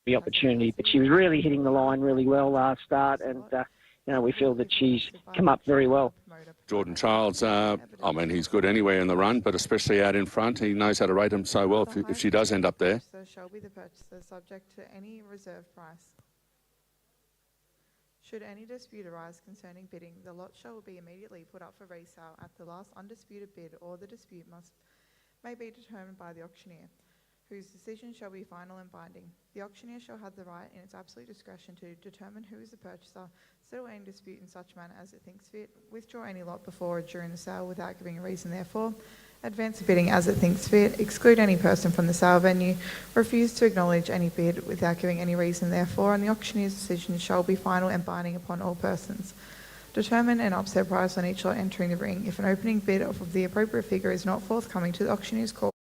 the opportunity, but she was really hitting the line really well last start, and we feel that she's come up very well. Jordan Childs, he's good anywhere in the run, but especially out in front. He knows how to rate him so well if she does end up there. Shall be the purchaser subject to any reserve price. Should any dispute arise concerning bidding, the lot shall be immediately put up for resale at the last undisputed bid, or the dispute may be determined by the auctioneer, whose decision shall be final and binding. The auctioneer shall have the right in its absolute discretion to determine who is the purchaser, settle any dispute in such manner as it thinks fit, withdraw any lot before or during the sale without giving a reason therefore, advance the bidding as it thinks fit, exclude any person from the sale venue, refuse to acknowledge any bid without giving any reason therefore, and the auctioneer's decision shall be final and binding upon all persons. Determine an upset price on each lot entering the ring. If an opening bid of the appropriate figure is not forthcoming to the auctioneer's call,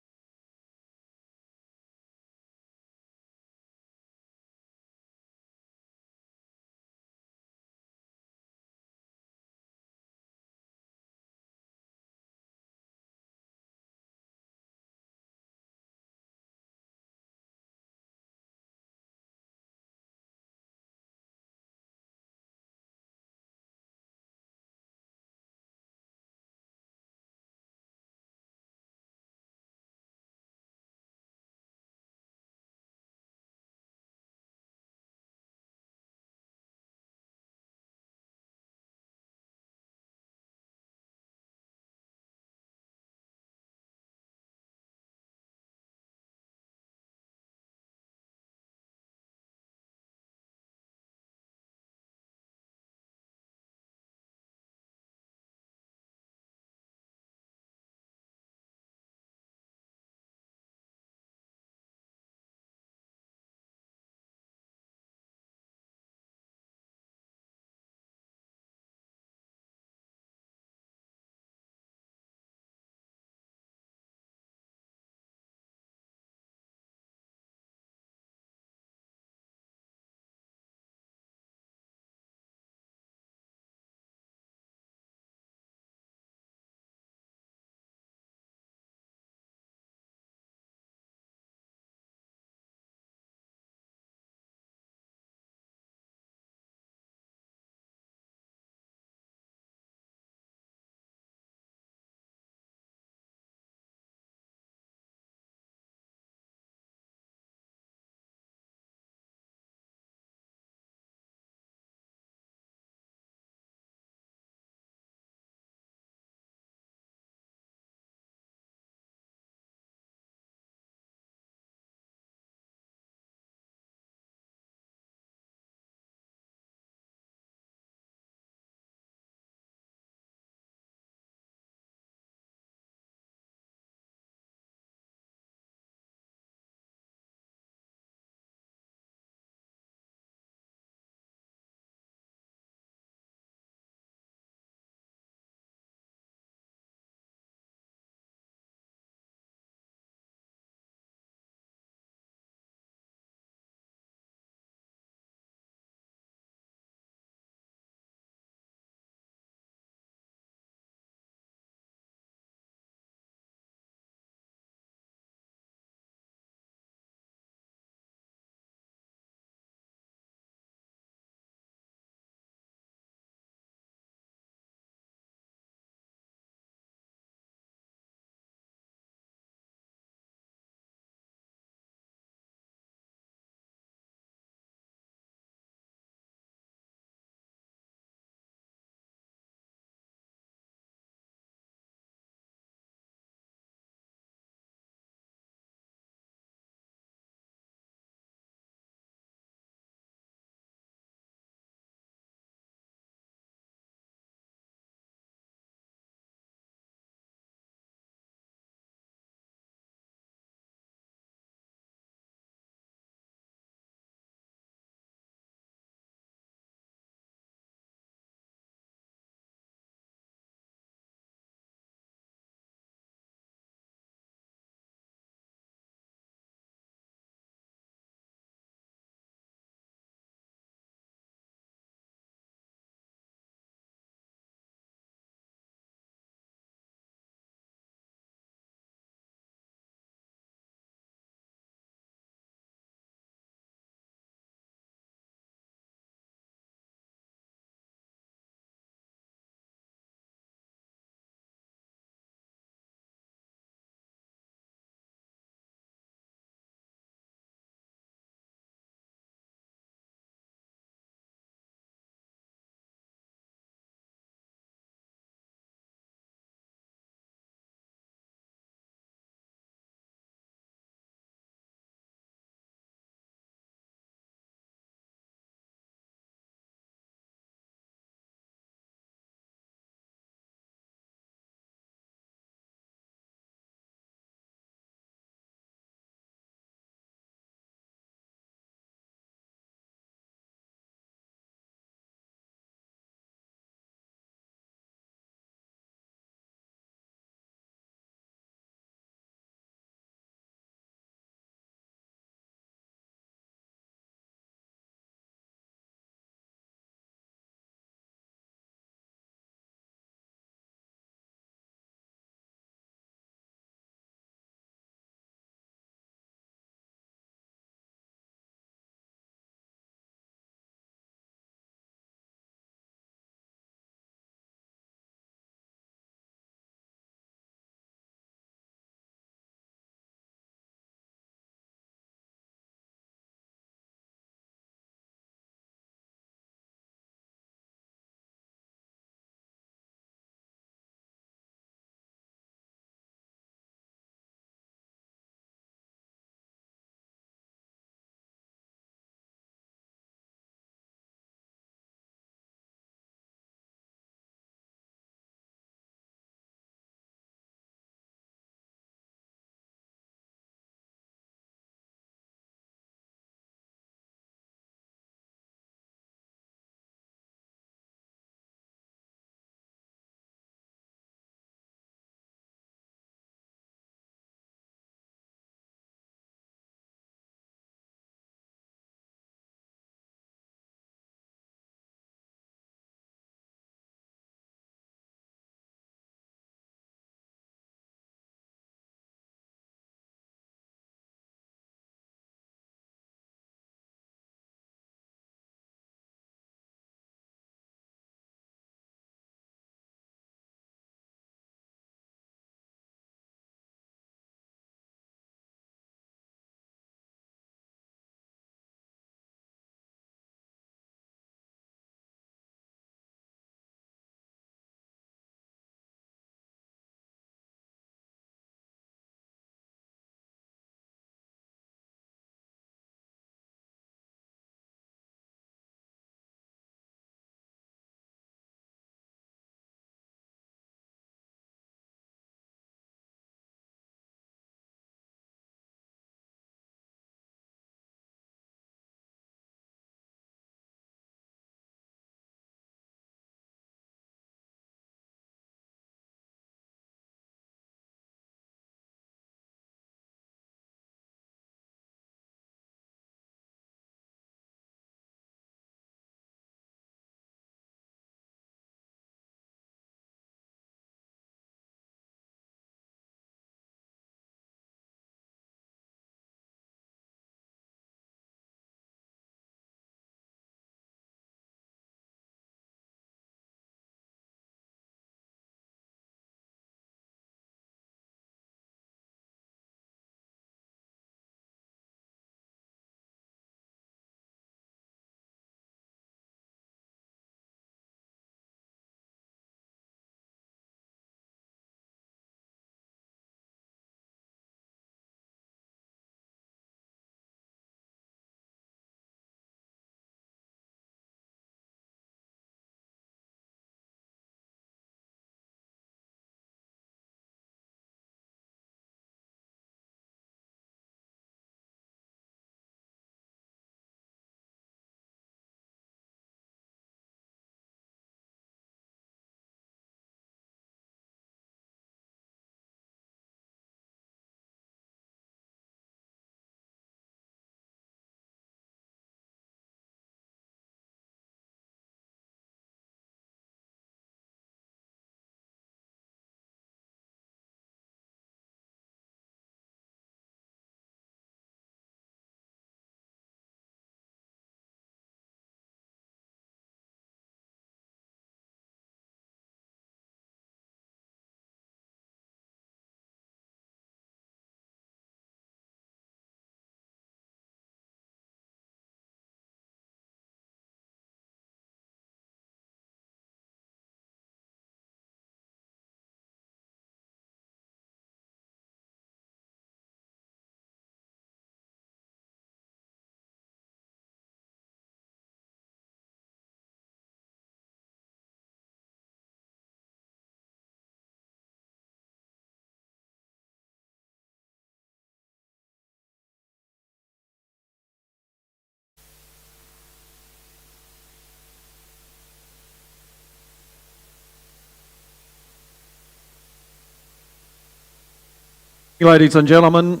Ladies and gentlemen,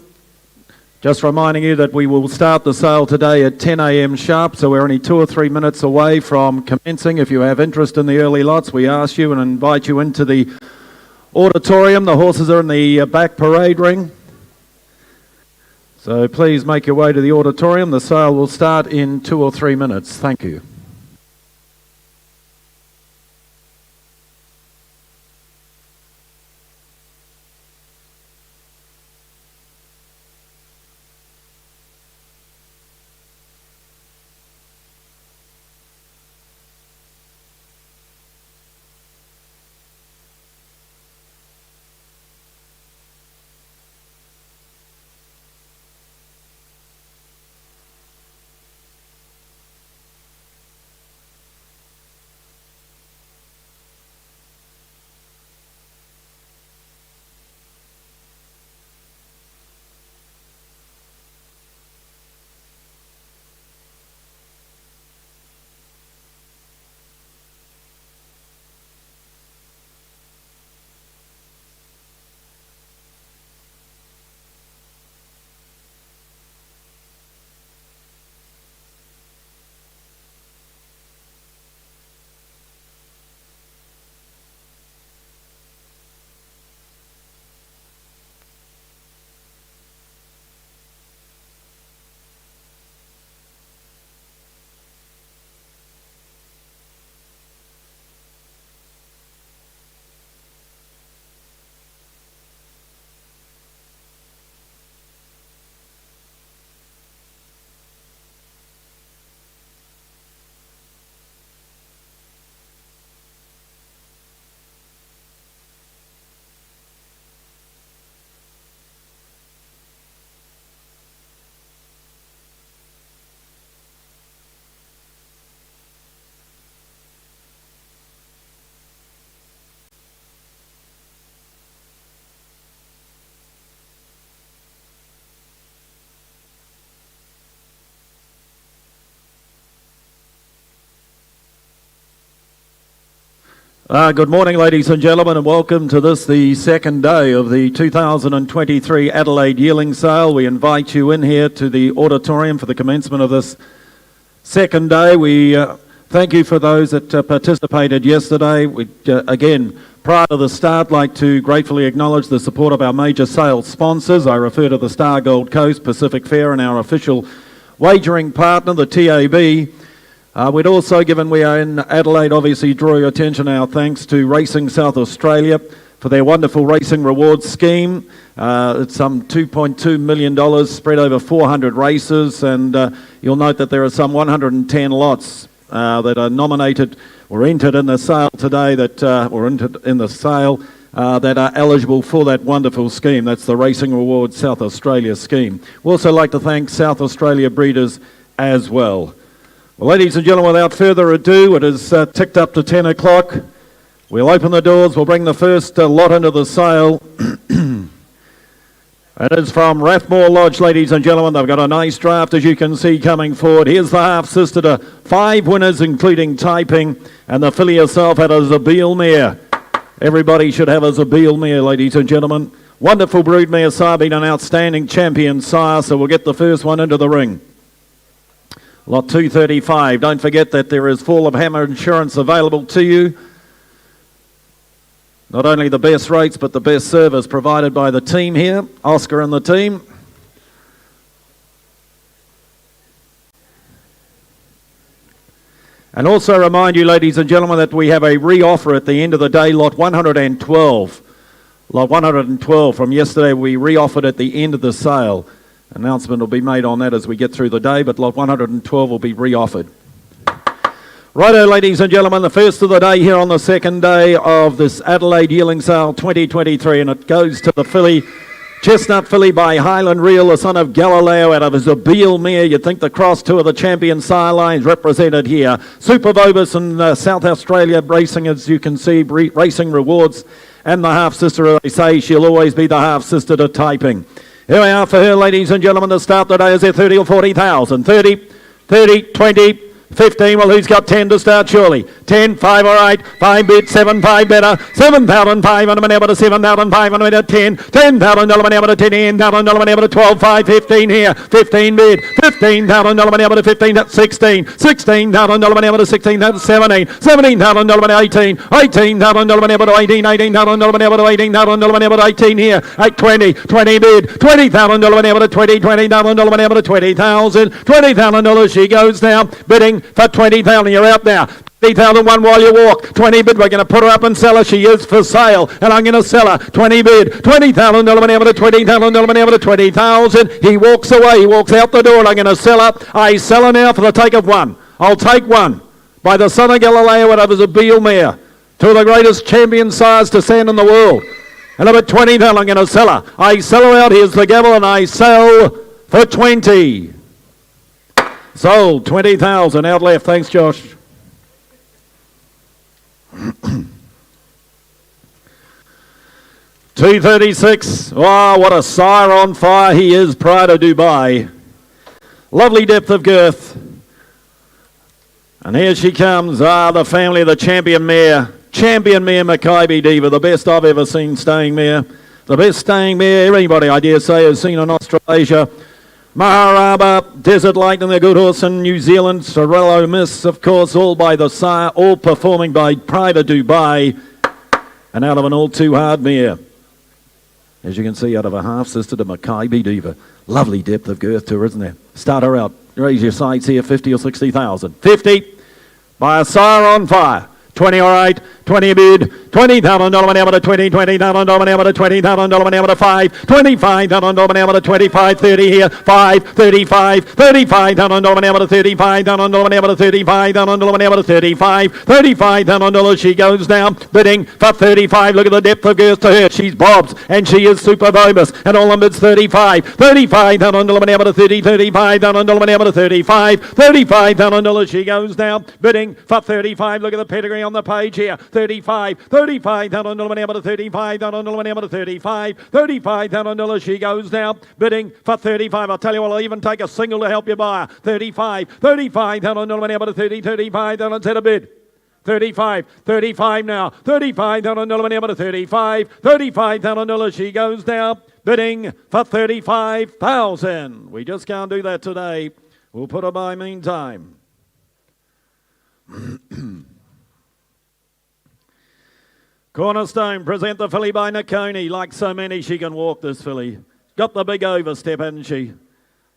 just reminding you that we will start the sale today at 10 a.m. sharp, so we're only 2 or 3 minutes away from commencing. If you have interest in the early lots, we ask you and invite you into the auditorium. The horses are in the back parade ring. So please make your way to the auditorium. The sale will start in 2 or 3 minutes. Thank you. Good morning, ladies and gentlemen, and welcome to this, the second day of the 2023 Adelaide Yearling sale. We invite you in here to the auditorium for the commencement of this second day. We thank you for those that participated yesterday. We again, prior to the start, like to gratefully acknowledge the support of our major sales sponsors. I refer to the Star Gold Coast, Pacific Fair, and our official wagering partner, the TAB. We'd also, given we are in Adelaide, obviously draw your attention, our thanks to Racing South Australia for their wonderful racing rewards scheme. It's some $2.2 million spread over 400 races, and you'll note that there are some 110 lots that are nominated or entered in the sale today that are eligible for that wonderful scheme. That's the Racing Rewards South Australia scheme. We also like to thank South Australia breeders as well. Well, ladies and gentlemen, without further ado, it is ticked up to 10 o'clock. We'll open the doors. We'll bring the first lot into the sale. It is from Rathmore Lodge, ladies and gentlemen. They've got a nice draft, as you can see, coming forward. Here's the half-sister to 5 winners, including typing, and the filly herself had a Zabeel mare. Everybody should have a Zabeel mare, ladies and gentlemen. Wonderful broodmare sire, been an outstanding champion sire, so we'll get the first one into the ring. Lot 235. Don't forget that there is Fall of Hammer insurance available to you. Not only the best rates, but the best service provided by the team here, Oscar and the team. And also remind you, ladies and gentlemen, that we have a re-offer at the end of the day, lot 112. Lot 112 from yesterday, we re-offered at the end of the sale. Announcement will be made on that as we get through the day, but lot 112 will be re-offered. Righto, ladies and gentlemen, the first of the day here on the second day of this Adelaide Yearling Sale 2023, and it goes to the filly, Chestnut filly by Highland Reel, the son of Galileo, out of his Zabeel mare. You'd think the cross two of the champion sire lines represented here. Super Vobis and South Australia racing, as you can see, Racing Rewards, and the half-sister, as they say, she'll always be the half-sister to typing. Here we are for her, ladies and gentlemen. The start today is there 30 or 40,000. 30, 20, 15, well, who's got 10 to start, surely? 10, 5, all right. 5 bid, 7, 5 better. 7,500 an hour to 7,500 at 10. 10,000 an hour to 10, 10,000 an hour to 12, 5, 15 here. 15 bid, 15,000 an hour to 15, that's 16. 16,000 an hour to 16, that's 17. 17,000 an hour to 18. 18,000 an hour to 18, 18,000 an hour to 18,000 an hour to 18 here. At 20, 20 bid, 20,000 an hour to 20, 20,000 an hour to 20,000. $20,000 she goes now, bidding for 20,000. You're out now. 20,000 one while you walk. 20 bid. We're going to put her up and sell her. She is for sale, and I'm going to sell her. 20 bid. $20,000 an hour to 20,000 an hour to 20,000. He walks away. He walks out the door, and I'm going to sell her. I sell her now for the take of one. I'll take one by the son of Galileo, whatever, is a Beal mare. Two of the greatest champion sires to stand in the world. And about 20,000, I'm going to sell her. I sell her out. Here's the gavel, and I sell for 20. Sold. 20,000 out left. Thanks, Josh. 236. Oh, what a sire on fire he is, Pride of Dubai. Lovely depth of girth. And here she comes. The family of the champion mare. Champion mare Mackay Diva, the best I've ever seen staying mare. The best staying mare anybody, I dare say, has seen in Australasia. Maharaba, Desert Lightning, the good horse in New Zealand. Sorello Miss, of course, all by the sire, all performing by Pride of Dubai. And out of an all too hard mare. As you can see, out of a half-sister to Mackay Diva. Lovely depth of girth to her, isn't there? Start her out. Raise your sights here, 50 or 60,000. 50 by a sire on fire. 20, all right. 20 bid. $20,000 an hour to 20, $20,000 an hour to $20,000 an hour to 5, $25,000 an hour to 25, 30 here, 5, 35, $35,000 an hour to 35,000 an hour to 35,000 an hour to 35, $35,000 she goes down, bidding for 35. Look at the depth of girth to her. She's Bob's, and she is super bonus, and all the bids 35, $35,000 an hour to 30, $35,000 an hour to 35, $35,000 she goes down, bidding for 35. Look at the pedigree on the page here. 35, $35,000 an hour to 35,000 an hour to 35, $35,000 she goes now, bidding for 35. I'll tell you what, I'll even take a single to help you buy her. 35, $35,000 an hour to 30, $35,000 set a bid. 35, 35 now, $35,000 an hour to 35, $35,000 she goes now, bidding for 35,000. We just can't do that today. We'll put her by meantime. Cornerstone, present the filly by Nakoni. Like so many, she can walk this filly. Got the big overstep, hasn't she?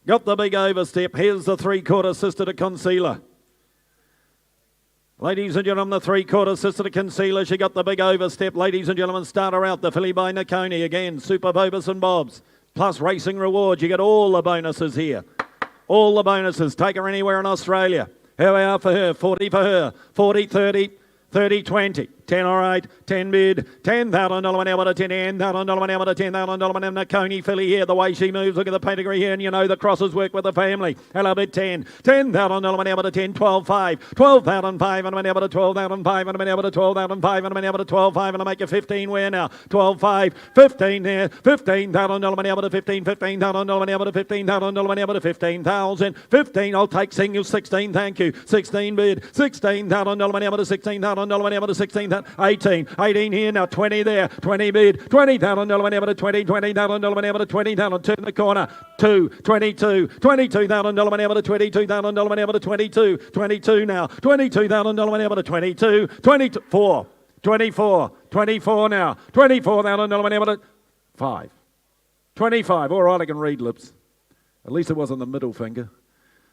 Got the big overstep. Here's the three-quarter sister to Concealer. Ladies and gentlemen, the three-quarter sister to Concealer. She got the big overstep. Ladies and gentlemen, start her out. The filly by Nakoni. Again, Super Bobus and Bobs. Plus racing rewards. You get all the bonuses here. All the bonuses. Take her anywhere in Australia. Here we are for her. 40 for her. 40, 30, 30, 20. 10, all right, 10 bid, $10,000 an hour to 10, $10,000 an hour to $10,000 an hour. Coney filly here, the way she moves, look at the pedigree here, and you know the crosses work with the family. Hello, bid 10, $10,000 an hour to 10, 12, 5, 12,500 an hour to 12,500 an hour to 12,500 an hour to 12,500 and make a 15 where now, 12, 5, 15 there, $15,000 an hour to 15, $15,000 an hour to 15,000 an hour to 15,000, 15, I'll take single, 16, thank you, 16 bid, $16,000 an hour to 16,000 an hour to 16,000. 18 here now, 20 there, 20 bid, $20,000 an hour to 20, $20,000 an hour to 20,000, turn the corner, 2, 22, $22,000 an hour to 22,000 an hour to 22, 22 now, $22,000 an hour to 22, 24, 24, 24 now, $24,000 an hour to 5, 25, all right, I can read lips, at least it wasn't the middle finger,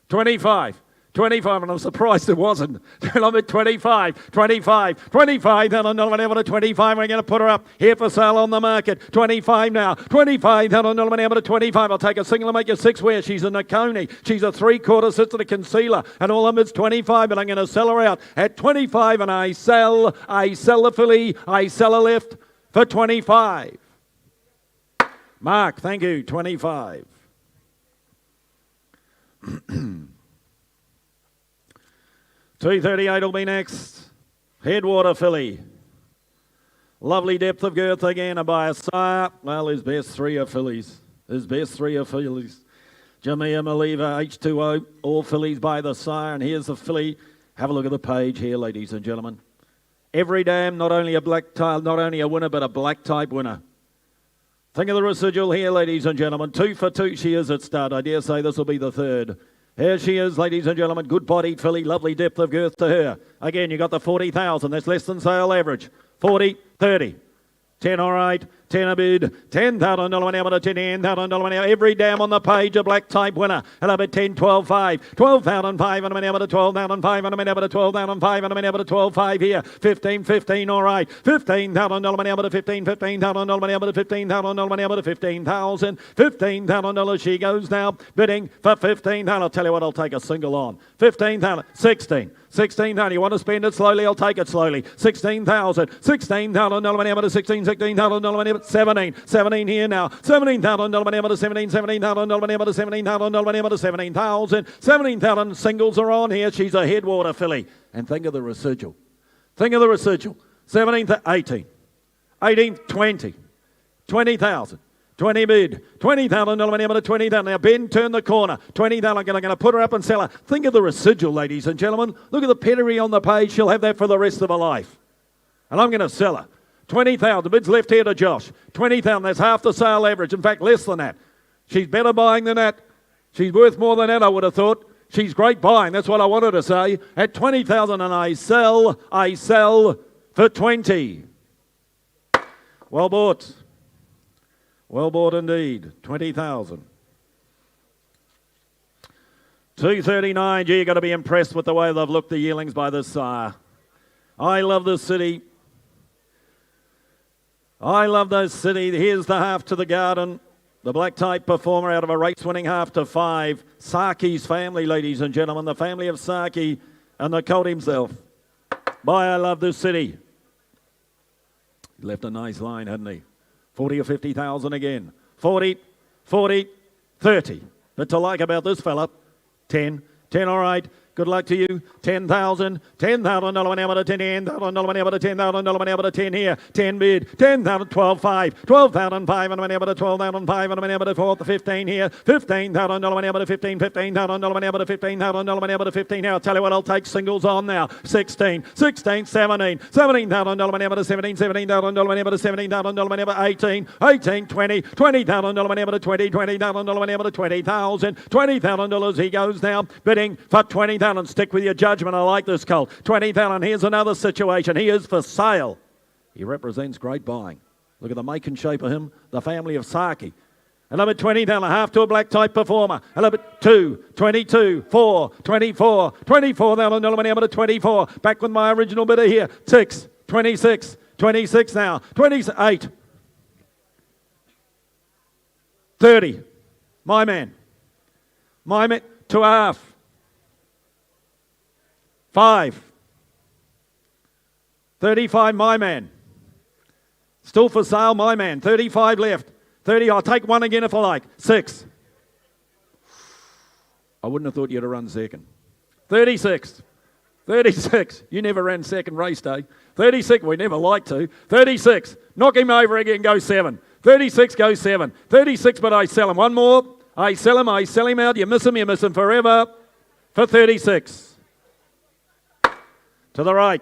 25, 25, and I'm surprised it wasn't. I'm at 25, 25, 25, then I'm over to 25. We're going to put her up here for sale on the market. 25 now, 25, then I'm over to 25. I'll take a single and make a 6 where she's a Nakoni. She's a three-quarter sister to Concealer, and all of it's 25, but I'm going to sell her out at 25, and I sell the filly, I sell a left for 25. Mark, thank you, 25. 238 will be next. Headwater filly. Lovely depth of girth again by a sire. Well, his best three are fillies. His best three are fillies. Jamia Maliva, H2O, all fillies by the sire. And here's the filly. Have a look at the page here, ladies and gentlemen. Every Dam, not only a black type, not only a winner, but a black type winner. Think of the residual here, ladies and gentlemen. 2 for 2 she is at start. I dare say this will be the third. Here she is, ladies and gentlemen. Good-bodied filly, lovely depth of girth to her. Again, you got the 40,000. That's less than sale average. 40, 30. 10, all right. 10 a bid. $10,000 an hour to $10,000 an hour. Every Dam on the page, a black type winner. And up at 10, 12, 5. 12,500 an hour to 12,500 an hour to 12,500 an hour to 12,500 here. 15, 15, all right. $15,000 an hour to 15, $15,000 an hour to $15,000 an hour to 15,000. $15,000 she goes now. Bidding for 15,000. I'll tell you what, I'll take a single on. 15,000. 16. 16,000. You want to spend it slowly? I'll take it slowly. 16,000. $16,000 an hour to 16. $16,000 an hour to 17. 17 here now. $17,000 an hour to 17. $17,000 an hour to 17,000 an hour to 17,000. 17,000 singles are on here. She's a headwater filly. And think of the residual. Think of the residual. 17 to 18. 18, 20. 20,000. 20 bid. $20,000 an hour to 20,000. Now Ben, turn the corner. 20,000. I'm going to put her up and sell her. Think of the residual, ladies and gentlemen. Look at the pedigree on the page. She'll have that for the rest of her life. And I'm going to sell her. 20,000. Bid's left here to Josh. 20,000. That's half the sale average. In fact, less than that. She's better buying than that. She's worth more than that, I would have thought. She's great buying. That's what I wanted to say. At 20,000, and I sell for 20. Well bought. Well bought indeed. 20,000. 239. Gee, you've got to be impressed with the way they've looked, the Yearlings by this sire. I love this city. I love those city. Here's the half to the garden. The black type performer out of a race-winning half to 5. Saki's family, ladies and gentlemen. The family of Saki and the colt himself. Boy, I love this city. He left a nice line, hadn't he? 40 or 50,000 again. 40, 40, 30. But to like about this fella, 10, 10, all right. Good luck to you. 10,000. $10,000 an hour to 10. $10,000 an hour to $10,000 an hour to 10 here. 10 bid. 10,000. 12,500. 12,500 an hour to 12,500 an hour to 4 to 15 here. $15,000 an hour to 15. $15,000 an hour to $15,000 an hour to 15 now. I'll tell you what, I'll take singles on now. 16, 16, 17. $17,000 an hour to 17. $17,000 an hour to $17,000 an hour to 18. 18, 20. $20,000 an hour to 20. $20,000 an hour to 20,000. $20,000 he goes now. Bidding for 20,000. Stick with your judgment. I like this colt. 20,000. Here's another situation. He is for sale. He represents great buying. Look at the make and shape of him. The family of Saki. And number 20,000. Half to a black type performer. And number 2, 22, 4, 24, $24,000 an hour to 24. Back with my original bidder here. 6, 26, 26 now. 28, 30. My man. My man. 2.5. 5. 35, my man. Still for sale, my man. 35 left. 30, I'll take one again if I like. 6. I wouldn't have thought you'd have run second. 36. 36. You never ran second race day. 36, we never like to. 36. Knock him over again, go 7. 36, go 7. 36, but I sell him. One more. I sell him out. You miss him forever. For 36. To the right.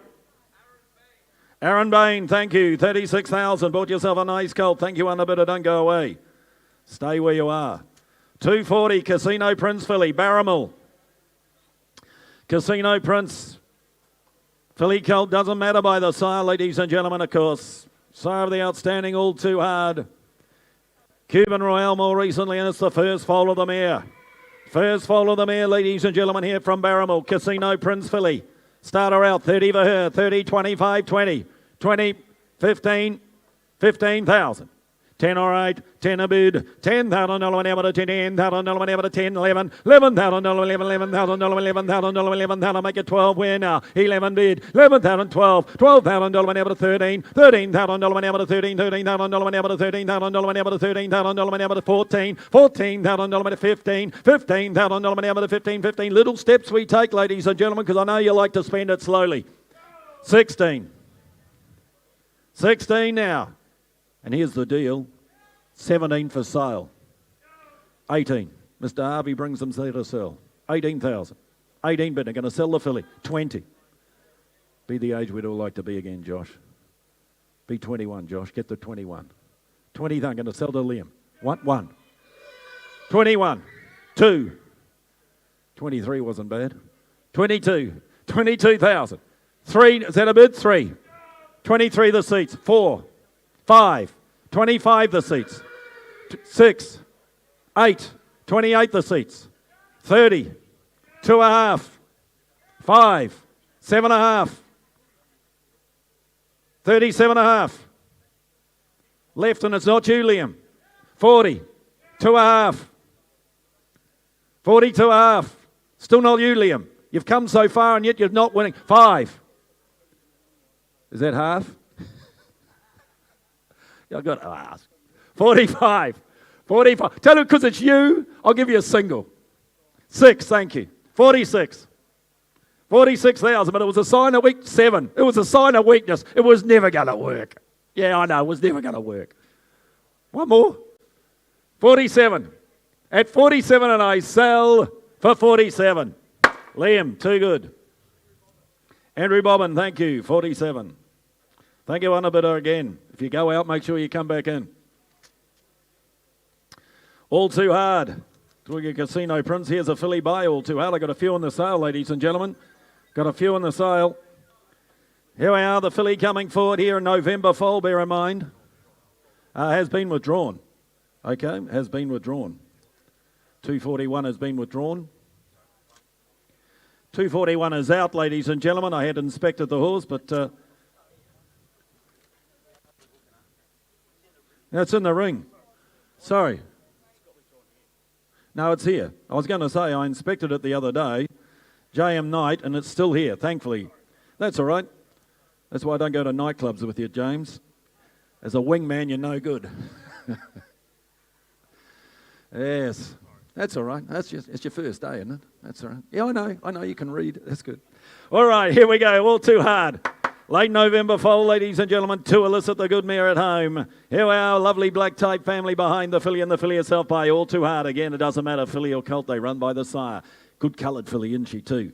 Aaron Bain, thank you. 36,000. Bought yourself a nice colt. Thank you, underbidder. Don't go away. Stay where you are. 240, Casino Prince filly, Barramel. Casino Prince. Filly colt doesn't matter by the sire, ladies and gentlemen, of course. Sire of the outstanding, all too hard. Cuban Royale more recently, and it's the first foal of the mare. First foal of the mare, ladies and gentlemen, here from Barramel. Casino Prince filly. Starter out, 30 for her, 30, 25, 20, 20, 15, 15,000. 10, all right, 10 a bid, $10,000 an hour to 10, $10,000 an hour to 10, 11, $11,000, $11,000, $11,000, $11,000, make it 12, where now? 11 bid, 11,000, 12, $12,000 an hour to 13, $13,000 an hour to 13, $13,000 an hour to 13,000 an hour to 13,000 an hour to 14, $14,000 to 15, $15,000 an hour to 15, 15. Little steps we take, ladies and gentlemen, because I know you like to spend it slowly. 16. 16 now. And here's the deal, 17 for sale, 18, Mr. Harvey brings them there to sell. 18,000. 18 bid. They're going to sell the filly. 20. Be the age we'd all like to be again, Josh. Be 21, Josh. Get the 21. 20, they're going to sell to Liam. 1. 21. 2. 23 wasn't bad. 22. 22,000. 3. Is that a bid? 3. 23 the seats. 4. 5. 25 the seats. 6. 8. 28 the seats. 30. 2.5. 5. 7.5. 37.5. Left, and it's not you, Liam. 40. 2.5. 42.5. Still not you, Liam. You've come so far and yet you're not winning. 5. Is that half? I've got to ask. 45. 45. Tell her because it's you, I'll give you a single. 6, thank you. 46. 46,000, but it was a sign of weakness. 7. It was a sign of weakness. It was never going to work. Yeah, I know, it was never going to work. One more. 47. At 47 and I sell for 47. Liam, too good. Andrew Bobbin, thank you, 47. Thank you, Anna Bidder, again. If you go out, make sure you come back in. All Too Hard. Twiggy Casino Prince. Here's a filly buy, All Too Hard. I got a few on the sale, ladies and gentlemen. Got a few on the sale. Here we are, the filly coming forward here in November foal, bear in mind. Has been withdrawn. Okay, has been withdrawn. 241 has been withdrawn. 241 is out, ladies and gentlemen. I had inspected the horse, but that's in the ring. Sorry. No, it's here. I was going to say I inspected it the other day, JM Night, and it's still here, thankfully. That's all right. That's why I don't go to nightclubs with you, James. As a wingman, you're no good. Yes. That's all right. It's your first day, isn't it? That's all right. Yeah, I know you can read. That's good. All right, here we go. All Too Hard. Late November foal, ladies and gentlemen. 2 Elicit the good mare at home. Here we are, lovely black type family behind the filly, and the filly herself by All Too Hard. Again, it doesn't matter, filly or colt, they run by the sire. Good coloured filly, isn't she, too?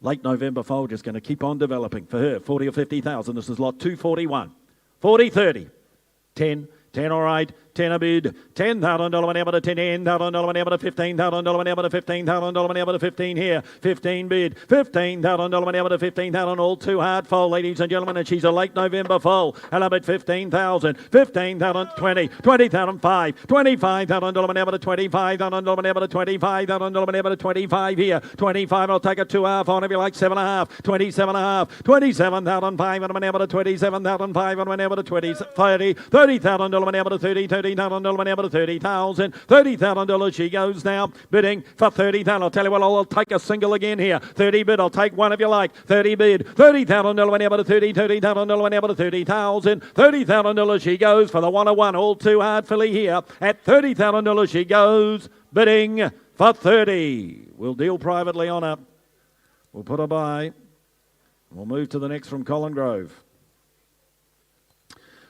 Late November foal, just going to keep on developing. For her, 40 or 50,000. This is lot 241. 40, 30. 10. 10 all right, 10 a bid, $10,000 whenever to $10,000 whenever to $15,000 whenever to $15,000 whenever to 15 here, 15 bid, $15,000 whenever to 15,000, All Too Hard foal, ladies and gentlemen, and she's a late November foal, and I bid 15,000, 15,000, 20, 20,000, 5, $25,000 whenever to $25,000 whenever to $25,000 whenever to 25 here, 25, I'll take a 2.5 on if you like, 7.5, 27.5, 27,500 whenever to 27,500 whenever to 20, 30, $30,000 whenever to 30, $30,000 whenever to 30,000, $30,000 she goes now, bidding for 30,000. I'll tell you what, I'll take a single again here. 30 bid, I'll take one if you like. 30 bid, $30,000 whenever to 30, $30,000 whenever to 30,000, $30,000 she goes for the 101. All Too Hard filly here at $30,000 she goes, bidding for 30. We'll deal privately on her. We'll put her by. We'll move to the next from Colin Grove.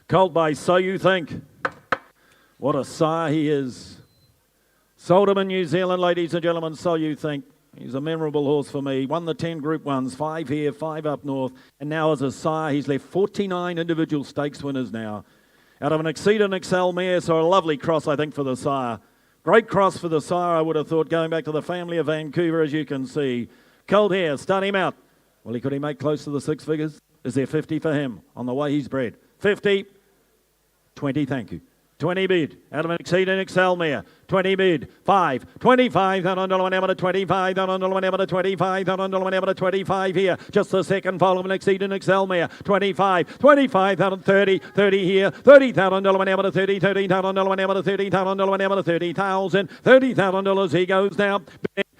Colt by So You Think. What a sire he is. Sold him in New Zealand, ladies and gentlemen, So You Think. He's a memorable horse for me. Won the 10 Group 1s, 5 here, 5 up north. And now as a sire, he's left 49 individual stakes winners now. Out of an Exceed and Excel mare, so a lovely cross, I think, for the sire. Great cross for the sire, I would have thought, going back to the family of Vancouver, as you can see. Colt here, start him out. Well, could he make close to the 6 figures? Is there 50 for him on the way he's bred? 50. 20, thank you. 20 bid, out of an Exceed and Excel mare. 20 bid, 5, $25,000 whenever to 25,000 whenever to 25,000 whenever to 25 here. Just the second foal of an Exceed and Excel mare. 25, 25,000, 30, 30 here. $30,000 whenever to 30, $30,000 whenever to 30,000 whenever to 30,000. $30,000 he goes now.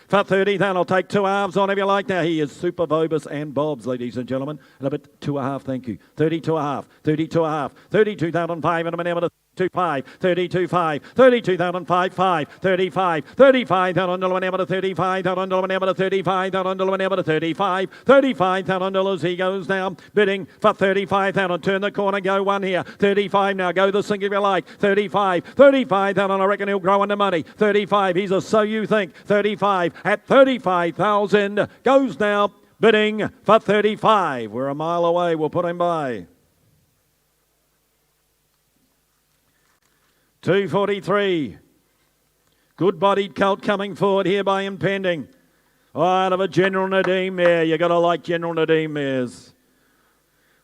For 30,000, I'll take 2 halves on if you like. Now he is Super Vobus and Bob's, ladies and gentlemen. And a bit 2.5, thank you. 32.5, 32.5, 32,500 whenever to 5, 32.5, 32,005, 35, 35,000 dollar able to 35,000 dollar able to 35,000 dollar able to 35, 35,000 dollars. He goes now, bidding for 35,000. Turn the corner, go one here. 35 now, go the sink if you like. 35, 35,000. I reckon he'll grow into money. 35, he's a so you think. 35 at 35,000 goes now, bidding for 35. We're a mile away. We'll put him by. 243. Good-bodied colt coming forward here by Impending. Oh, out of a General Nadim mare. You got to like General Nadim mares.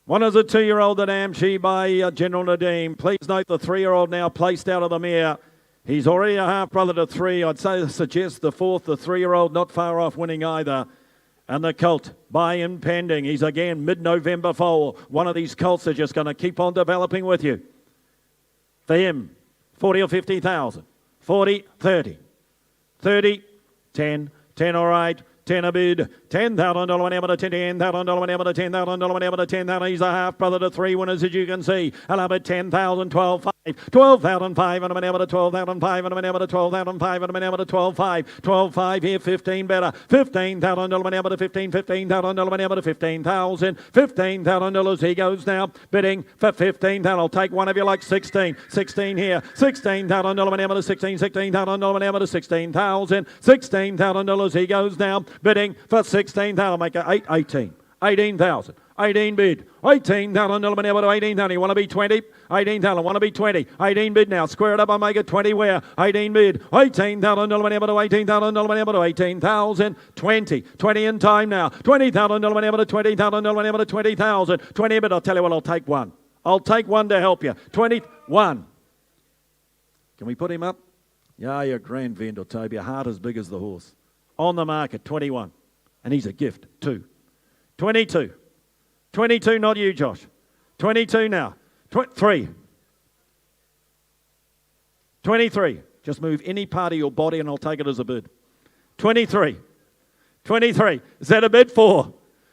One is a 2-year-old at Amshi by General Nadim. Please note the 3-year-old now placed out of the mare. He's already a half-brother to 3. I'd suggest the 4th, the 3-year-old, not far off winning either. And the colt by Impending. He's again mid-November foal. One of these colts are just going to keep on developing with you. For him, 40 or 50,000. 40, 30. 30, 10. 10 all right. 10 a bid. $10,000 whenever to 10,000 whenever to $10,000 whenever to 10,000. He's a half brother to 3 winners as you can see. I love it. 10,000, 12,5. 12,500 and whenever to 12,500 whenever to 12,500 whenever to 12,5. 12,5 here. 15 better. $15,000 whenever to 15. $15,000 whenever to 15,000. $15,000 he goes now bidding for 15,000. I'll take one of you like 16. 16 here. $16,000 whenever to 16. $16,000 whenever to 16,000. $16,000 he goes now bidding for 16,000. I'll make it 8, 18. 18,000. 18 bid. 18,000 whenever to 18,000. You want to be 20? 18,000. Want to be 20? 18 bid now. Square it up. I'll make it 20 where? 18 bid. 18,000 whenever to 18,000 whenever to 18,000. 20. 20 in time now. 20,000 whenever to 20,000 whenever to 20,000. 20 bid. I'll tell you what. I'll take one. I'll take one to help you. 21. Can we put him up? Yeah, you're a grand vendor, Toby. Your heart as big as the horse. On the market, 21. And he's a gift, 2. 22. 22, not you, Josh. 22 now. 3. 23. Just move any part of your body and I'll take it as a bid. 23. 23. Is that a bid? 4.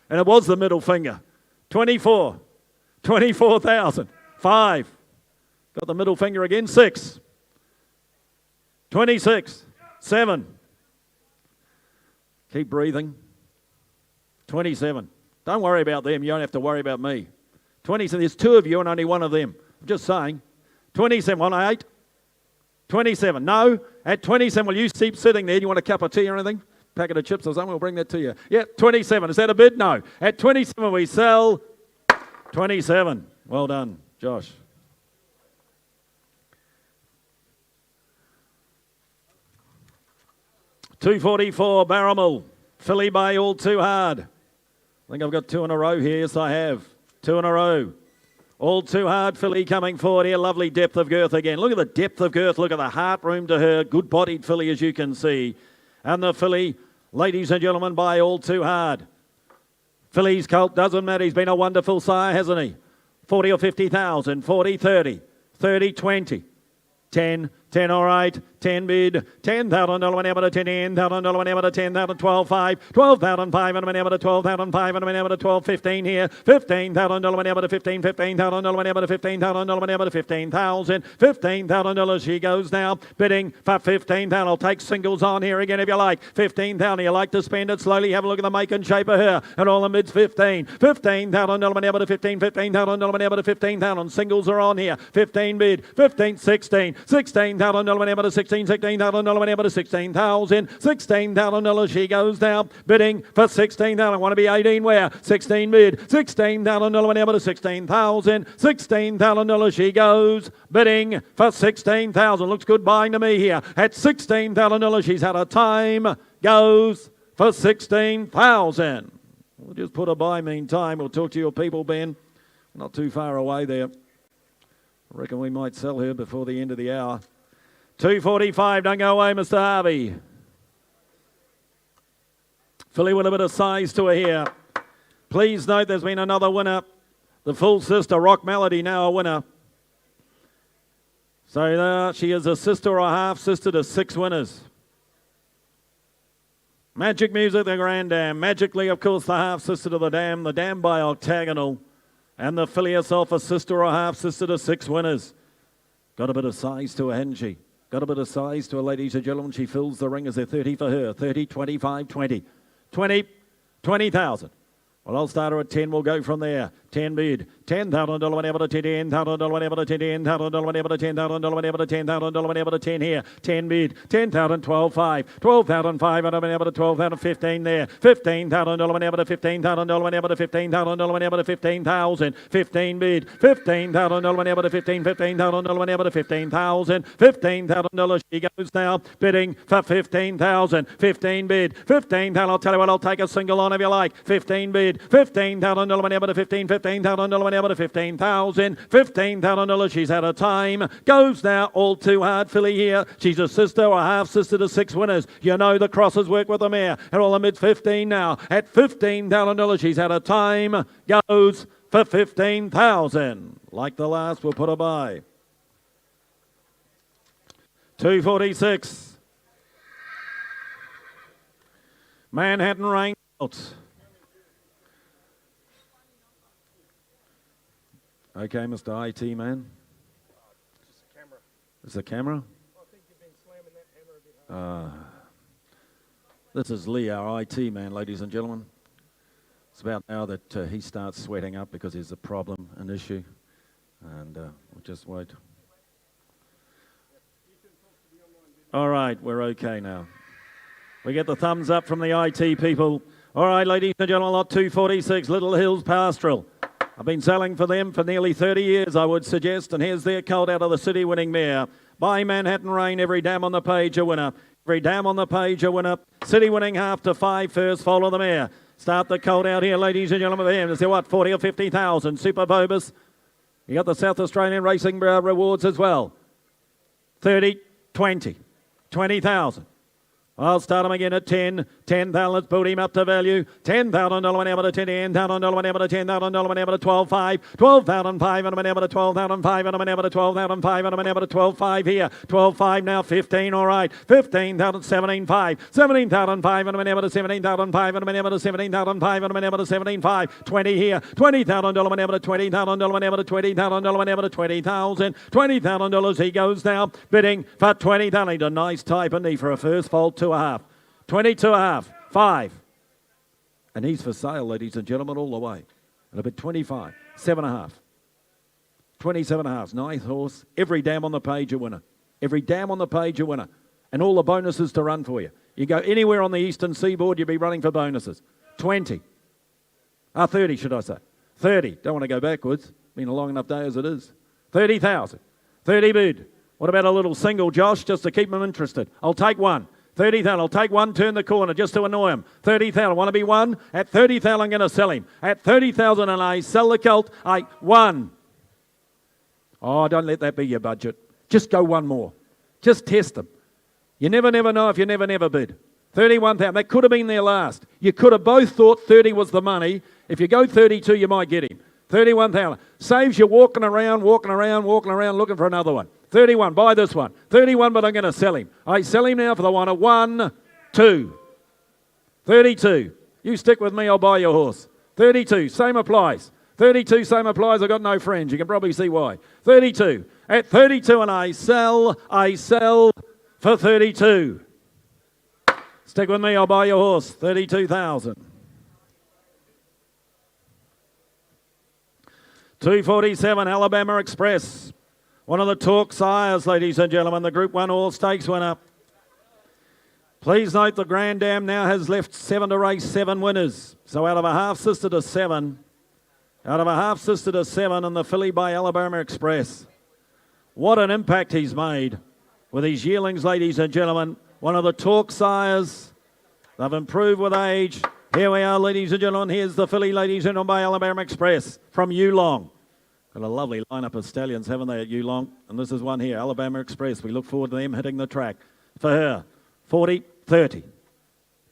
And it was the middle finger. 24. 24,000. 5. Got the middle finger again. 6. 26. 7. Keep breathing. 27. Don't worry about them. You don't have to worry about me. 27. There's 2 of you and only one of them. I'm just saying. 27. 1, 8. 27. No. At 27, will you keep sitting there? Do you want a cup of tea or anything? Packet of chips or something? We'll bring that to you. Yeah, 27. Is that a bid? No. At 27, we sell 27. Well done, Josh. $244 Barrowmill. Filly Bay all too hard. I think I've got 2 in a row here. Yes, I have. 2 in a row. All too hard. Filly coming forward here. Lovely depth of girth again. Look at the depth of girth. Look at the heart room to her. Good-bodied filly as you can see. And the filly, ladies and gentlemen, by all too hard. Filly's colt doesn't matter. He's been a wonderful sire, hasn't he? 40 or 50,000. 40, 30. 30, 20. 10, 10 all right, 10 bid, $10,000 whenever to $10,000 whenever to 10,000, 12,500, 12,500 whenever to 12,500 whenever to 12,15 here, $15,000 whenever to 15, $15,000 whenever to $15,000 whenever to 15,000, $15,000 she goes now, bidding for 15,000. I'll take singles on here again if you like. 15,000. You like to spend it slowly. Have a look at the make and shape of her. And all the mids 15, $15,000 whenever to 15, $15,000 whenever to 15,000. Singles are on here. 15 bid, 15, 16, $16,000 whenever to 16, $16,000 whenever to 16,000, $16,000 she goes down, bidding for 16,000. I want to be 18 where? 16 bid, $16,000 whenever to 16,000, $16,000 she goes, bidding for 16,000. Looks good buying to me here. At $16,000 she's had a time, goes for 16,000. We'll just put a buy meantime. We'll talk to your people, Ben. Not too far away there. I reckon we might sell her before the end of the hour. 245, don't go away, Mr. Harvey. Filly with a bit of size to her here. Please note there's been another winner. The full sister, Rock Melody, now a winner. So she is a sister or a half-sister to 6 winners. Magic Music, the Grand Dam. Magically, of course, the half-sister to the Dam by Octagonal. And the filly herself, a sister or a half-sister to 6 winners. Got a bit of size to her, hasn't she? Got a bit of size to her, ladies and gentlemen. She fills the ring as a 30 for her. 30, 25, 20. 20, 20,000. Well, I'll start her at 10. We'll go from there. 10 bid. $10,000 whenever to $10,000 whenever to $10,000 whenever to $10,000 whenever to $10,000 whenever to 10 here. 10 bid. 10,000, 12,500. 12,500 whenever to 12,000. 15 there. $15,000 whenever to $15,000 whenever to $15,000 whenever to 15,000. 15 bid. $15,000 whenever to 15. $15,000 whenever to 15,000. $15,000 she goes now. Bidding for 15,000. 15 bid. 15,000. I'll tell you what, I'll take a single on if you like. 15 bid. $15,000 whenever to 15. $15,000 whenever to 15,000. $15,000 she's had a time. Goes now all too hard filly here. She's a sister or half sister to 6 winners. You know the crosses work with the mare. And all the mid 15 now. At $15,000 she's had a time. Goes for 15,000. Like the last, we'll put her by. 246. Manhattan Rain out. Okay, Mr. IT man. Just a camera. Is the camera? I think you've been slamming that hammer a bit hard. This is Lee, our IT man, ladies and gentlemen. It's about now that he starts sweating up because there's a problem, an issue, and we'll just wait. All right, we're okay now. We get the thumbs up from the IT people. All right, ladies and gentlemen, lot 246, Little Hills Pastoral. I've been selling for them for nearly 30 years, I would suggest, and here's their colt out of the city winning mare. By Manhattan Rain, every dam on the page a winner. Every dam on the page a winner. City winning half to 5 first, follow the mare. Start the colt out here, ladies and gentlemen, for him. Is there what, 40 or 50,000? Super Bobus. You got the South Australian Racing rewards as well. 30, 20, 20,000. I'll start him again at 10. 10,000, let's build him up to value. $10,000 whenever to $10,000 whenever to $10,000 whenever to 12,500. 12,500 whenever to 12,500 whenever to 12,500 whenever to 12,500 here. 12,500 now, 15, all right. 15,000, 17,500. 17,500 whenever to 17,500 whenever to 17,500 whenever to 17,500. 20 here. $20,000 whenever to $20,000 whenever to $20,000 whenever to 20,000. $20,000 he goes now, bidding for 20,000. He's a nice type, isn't he, for a first fold 2.5. 22.5, 5. And he's for sale, ladies and gentlemen, all the way. At a bit 25, 7.5. 27.5, nice horse. Every dam on the page a winner. Every dam on the page a winner. And all the bonuses to run for you. You go anywhere on the eastern seaboard, you'll be running for bonuses. 20. 30, should I say. 30. Don't want to go backwards. Been a long enough day as it is. 30,000. 30 bid. What about a little single, Josh, just to keep them interested? I'll take one. 30,000, I'll take one, turn the corner just to annoy him. 30,000, want to be one? At 30,000, I'm going to sell him. At 30,000 and I sell the colt, I won. Oh, don't let that be your budget. Just go one more. Just test them. You never know if you never bid. 31,000, that could have been their last. You could have both thought 30 was the money. If you go 32, you might get him. 31,000, saves you walking around, looking for another one. 31, buy this one. 31, but I'm going to sell him. I sell him now for the one of 1, 2. 32. You stick with me, I'll buy your horse. 32, same applies. 32, same applies. I've got no friends. You can probably see why. 32. At 32, and I sell for 32. Stick with me, I'll buy your horse. 32,000. 247, Alabama Express. One of the Talk Sires, ladies and gentlemen, the Group 1 All Stakes winner. Please note the Grand Dam now has left 7 to race, 7 winners. So out of a half-sister to 7, and the filly by Alabama Express. What an impact he's made with these yearlings, ladies and gentlemen. One of the Talk Sires. They've improved with age. Here we are, ladies and gentlemen. Here's the filly, ladies and gentlemen, by Alabama Express from Yearling. Got a lovely lineup of stallions, haven't they, at Yearling? And this is one here, Alabama Express. We look forward to them hitting the track. For her, 40, 30.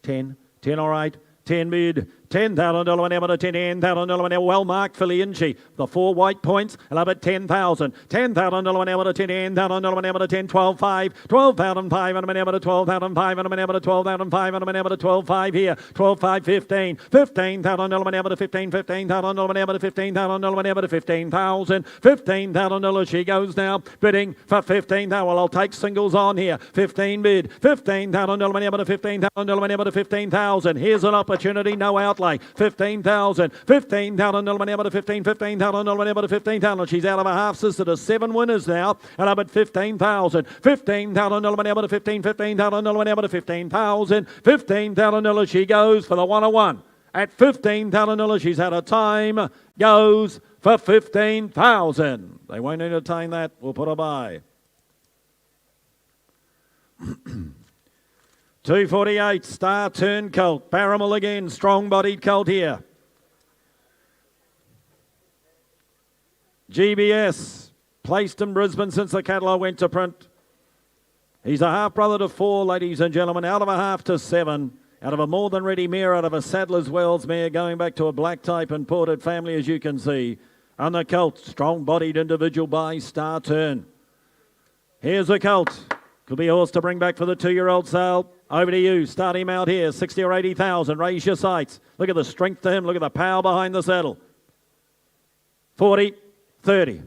10, 10 all right. 10 bid, $10,000 an hour to $10,000 an hour. Well marked filly, isn't she? The 4 white points. I love it. $10,000. $10,000 an hour to $10,000 an hour to 10. 12,500. 12,500 an hour to 12,500 an hour to 12,500 an hour to 12,500 here. 12,500. 15. $15,000 an hour to 15. $15,000 an hour to 15,000 an hour to 15,000. $15,000 she goes now. Bidding for 15,000. Well, I'll take singles on here. 15 bid. $15,000 an hour to 15,000 an hour to 15,000. Here's an opportunity. No outlay. 15,000. $15,000 an hour to 15. $15,000 an hour to 15,000. She's out of a half sister to 7 winners now. And I'm at 15,000. $15,000 an hour to 15. $15,000 an hour to 15,000. $15,000 she goes for the 101. At $15,000 she's had a time. Goes for 15,000. They won't entertain that. We'll put a buy. 248, Star Turn Colt. Barramal again, strong-bodied colt here. GBS, placed in Brisbane since the catalogue went to print. He's a half-brother to 4, ladies and gentlemen, out of a half to 7. Out of a more than ready mare, out of a Sadler's Wells mare, going back to a black type imported family, as you can see. And the colt, strong-bodied individual by Star Turn. Here's the colt. Could be a horse to bring back for the 2-year-old sale. Over to you. Start him out here. 60 or 80,000. Raise your sights. Look at the strength to him. Look at the power behind the saddle. 40, 30,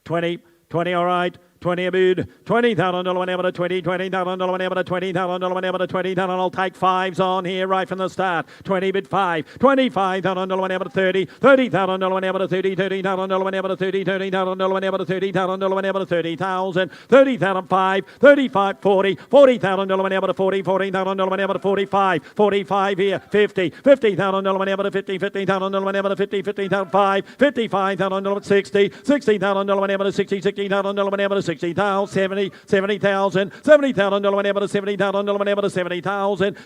20, 20 all right. 20 a bid, $20,000 an hour to 20, $20,000 an hour to $20,000 an hour to 20,000. I'll take 5s on here right from the start. 20 bid 5, $25,000 an hour to 30, $30,000 an hour to 30, $30,000 an hour to 30, $30,000 an hour to 30,000 an hour to 30,000, 30,000 5, 35, 40, $40,000 an hour to 40, $40,000 an hour to 45, 45 here, 50, $50,000 an hour to 50, $50,000 an hour to 50, $50,000 5, $55,000 at 60, $60,000 an hour to 60, $60,000 an hour to 60,000, 70, $70,000, $70,000 an hour to $70,000 an hour to $70,000,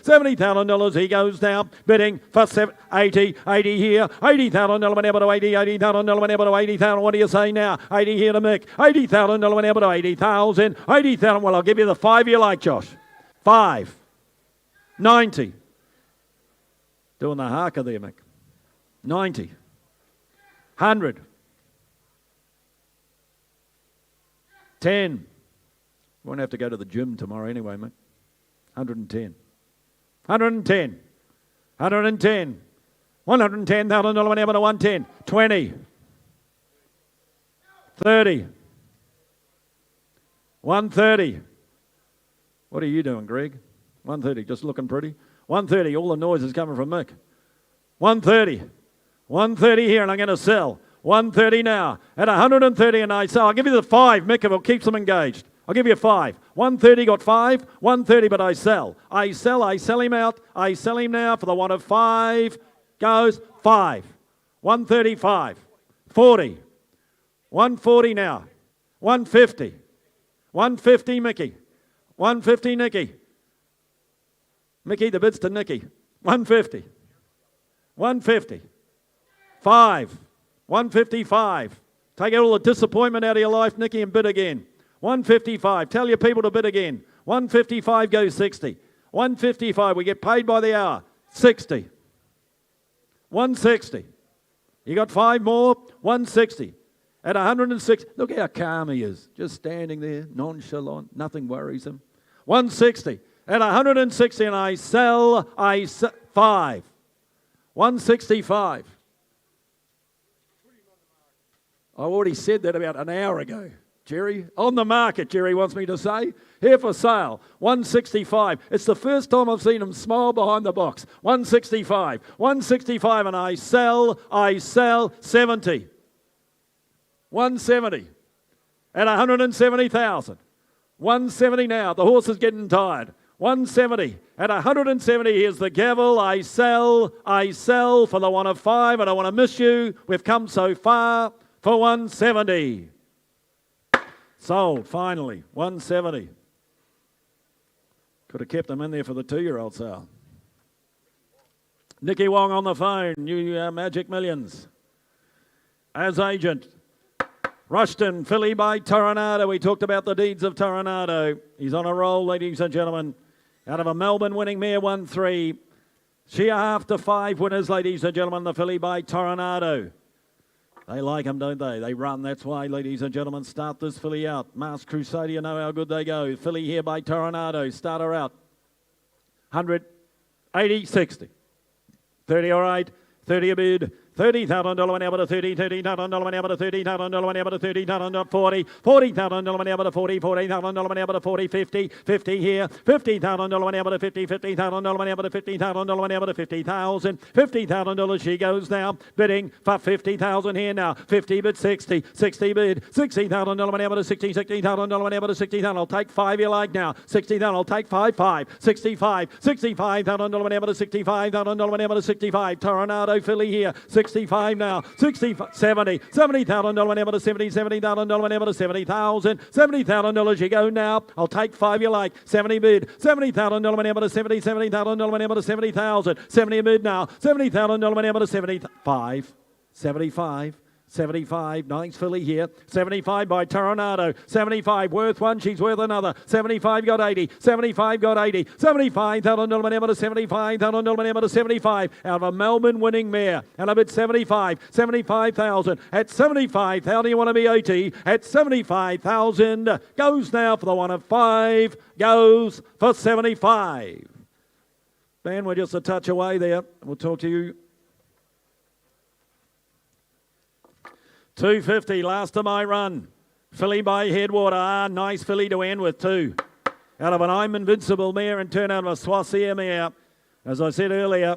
$70,000 he goes down, bidding for 80, 80 here, $80,000 an hour to 80, $80,000 an hour to 80,000, what do you say now? 80 here to Mick, $80,000 an hour to 80,000, 80,000, well I'll give you the 5 you like, Josh. 5, 90, doing the harker there, Mick, 90, 100, 10. Won't have to go to the gym tomorrow anyway, mate. 110. 110. 110. $110,000 an hour to 110. 20. 30. 130. What are you doing, Greg? 130, just looking pretty. 130, all the noise is coming from Mick. 130. 130 here, and I'm going to sell. 130 now. At 130 and I sell. I'll give you the 5, Mick, if it keeps them engaged. I'll give you 5. 130 got 5. 130, but I sell. I sell him out. I sell him now for the one of 5. Goes 5. 135. 40. 140 now. 150. 150, Mickey. 150, Nicky. Mickey, the bid's to Nicky. 150. 150. 5. 155. Take out all the disappointment out of your life, Nicky, and bid again. 155. Tell your people to bid again. 155 goes 60. 155. We get paid by the hour. 60. 160. You got 5 more. 160. At 106. Look how calm he is. Just standing there, nonchalant. Nothing worries him. 160. At 160, and I sell 5. 165. I already said that about an hour ago, Jerry. On the market, Jerry wants me to say. Here for sale, 165. It's the first time I've seen him smile behind the box. 165. 165, and I sell 70. 170. At 170,000. 170 now. The horse is getting tired. 170. At 170, here's the gavel. I sell for the one of 5. I don't want to miss you. We've come so far. For 170. Sold, finally. 170. Could have kept them in there for the 2-year-old sale. Nicky Wong on the phone. New Magic Millions. As agent. Rushton, filly by Toronado. We talked about the deeds of Toronado. He's on a roll, ladies and gentlemen. Out of a Melbourne winning mare, 1-3. She after 5 winners, ladies and gentlemen. The filly by Tornado. They like them, don't they? They run. That's why, ladies and gentlemen, start this filly out. Masked Crusader, you know how good they go. Filly here by Tornado. Start her out. 100, 80, 60. 30, all right. 30 a bid. $30,000 whenever to 30, $30,000 whenever to $30,000 whenever to $30,000 40, $40,000 whenever to 40, $40,000 whenever to 40, 50, 50 here, $50,000 whenever to 50, $50,000 whenever to $50,000 whenever to 50,000, $50,000 she goes now, bidding for 50,000 here now, 50 bid 60, 60 bid, $60,000 whenever to 60, $60,000 whenever to 60,000, I'll take 5 you like now, 60,000, I'll take 5, 65, $65,000 whenever to 65,000 whenever to 65, Tornado filly here, 65 now, 65, 70, $70,000 whenever to 70, $70,000 whenever to 70,000, $70,000 you go now. I'll take 5 you like, 70 bid, $70,000 whenever to 70, $70,000 whenever to 70,000, 70 bid now, $70,000 whenever to 75, 75. 75, nice filly here. 75 by Tornado. 75, worth one, she's worth another. 75 got 80. 75 got 80. $75,000 whenever to 75,000 whenever to 75. Out of a Melbourne winning mare. And a bit 75. 75,000. At 75,000, you want to be 80. At 75,000, goes now for the 1 of 5. Goes for 75. Ben, we're just a touch away there. We'll talk to you. 250, last of my run. Filly by Headwater. Nice filly to end with 2. Out of an I'm Invincible mare and turn out of a Swassier mare. As I said earlier,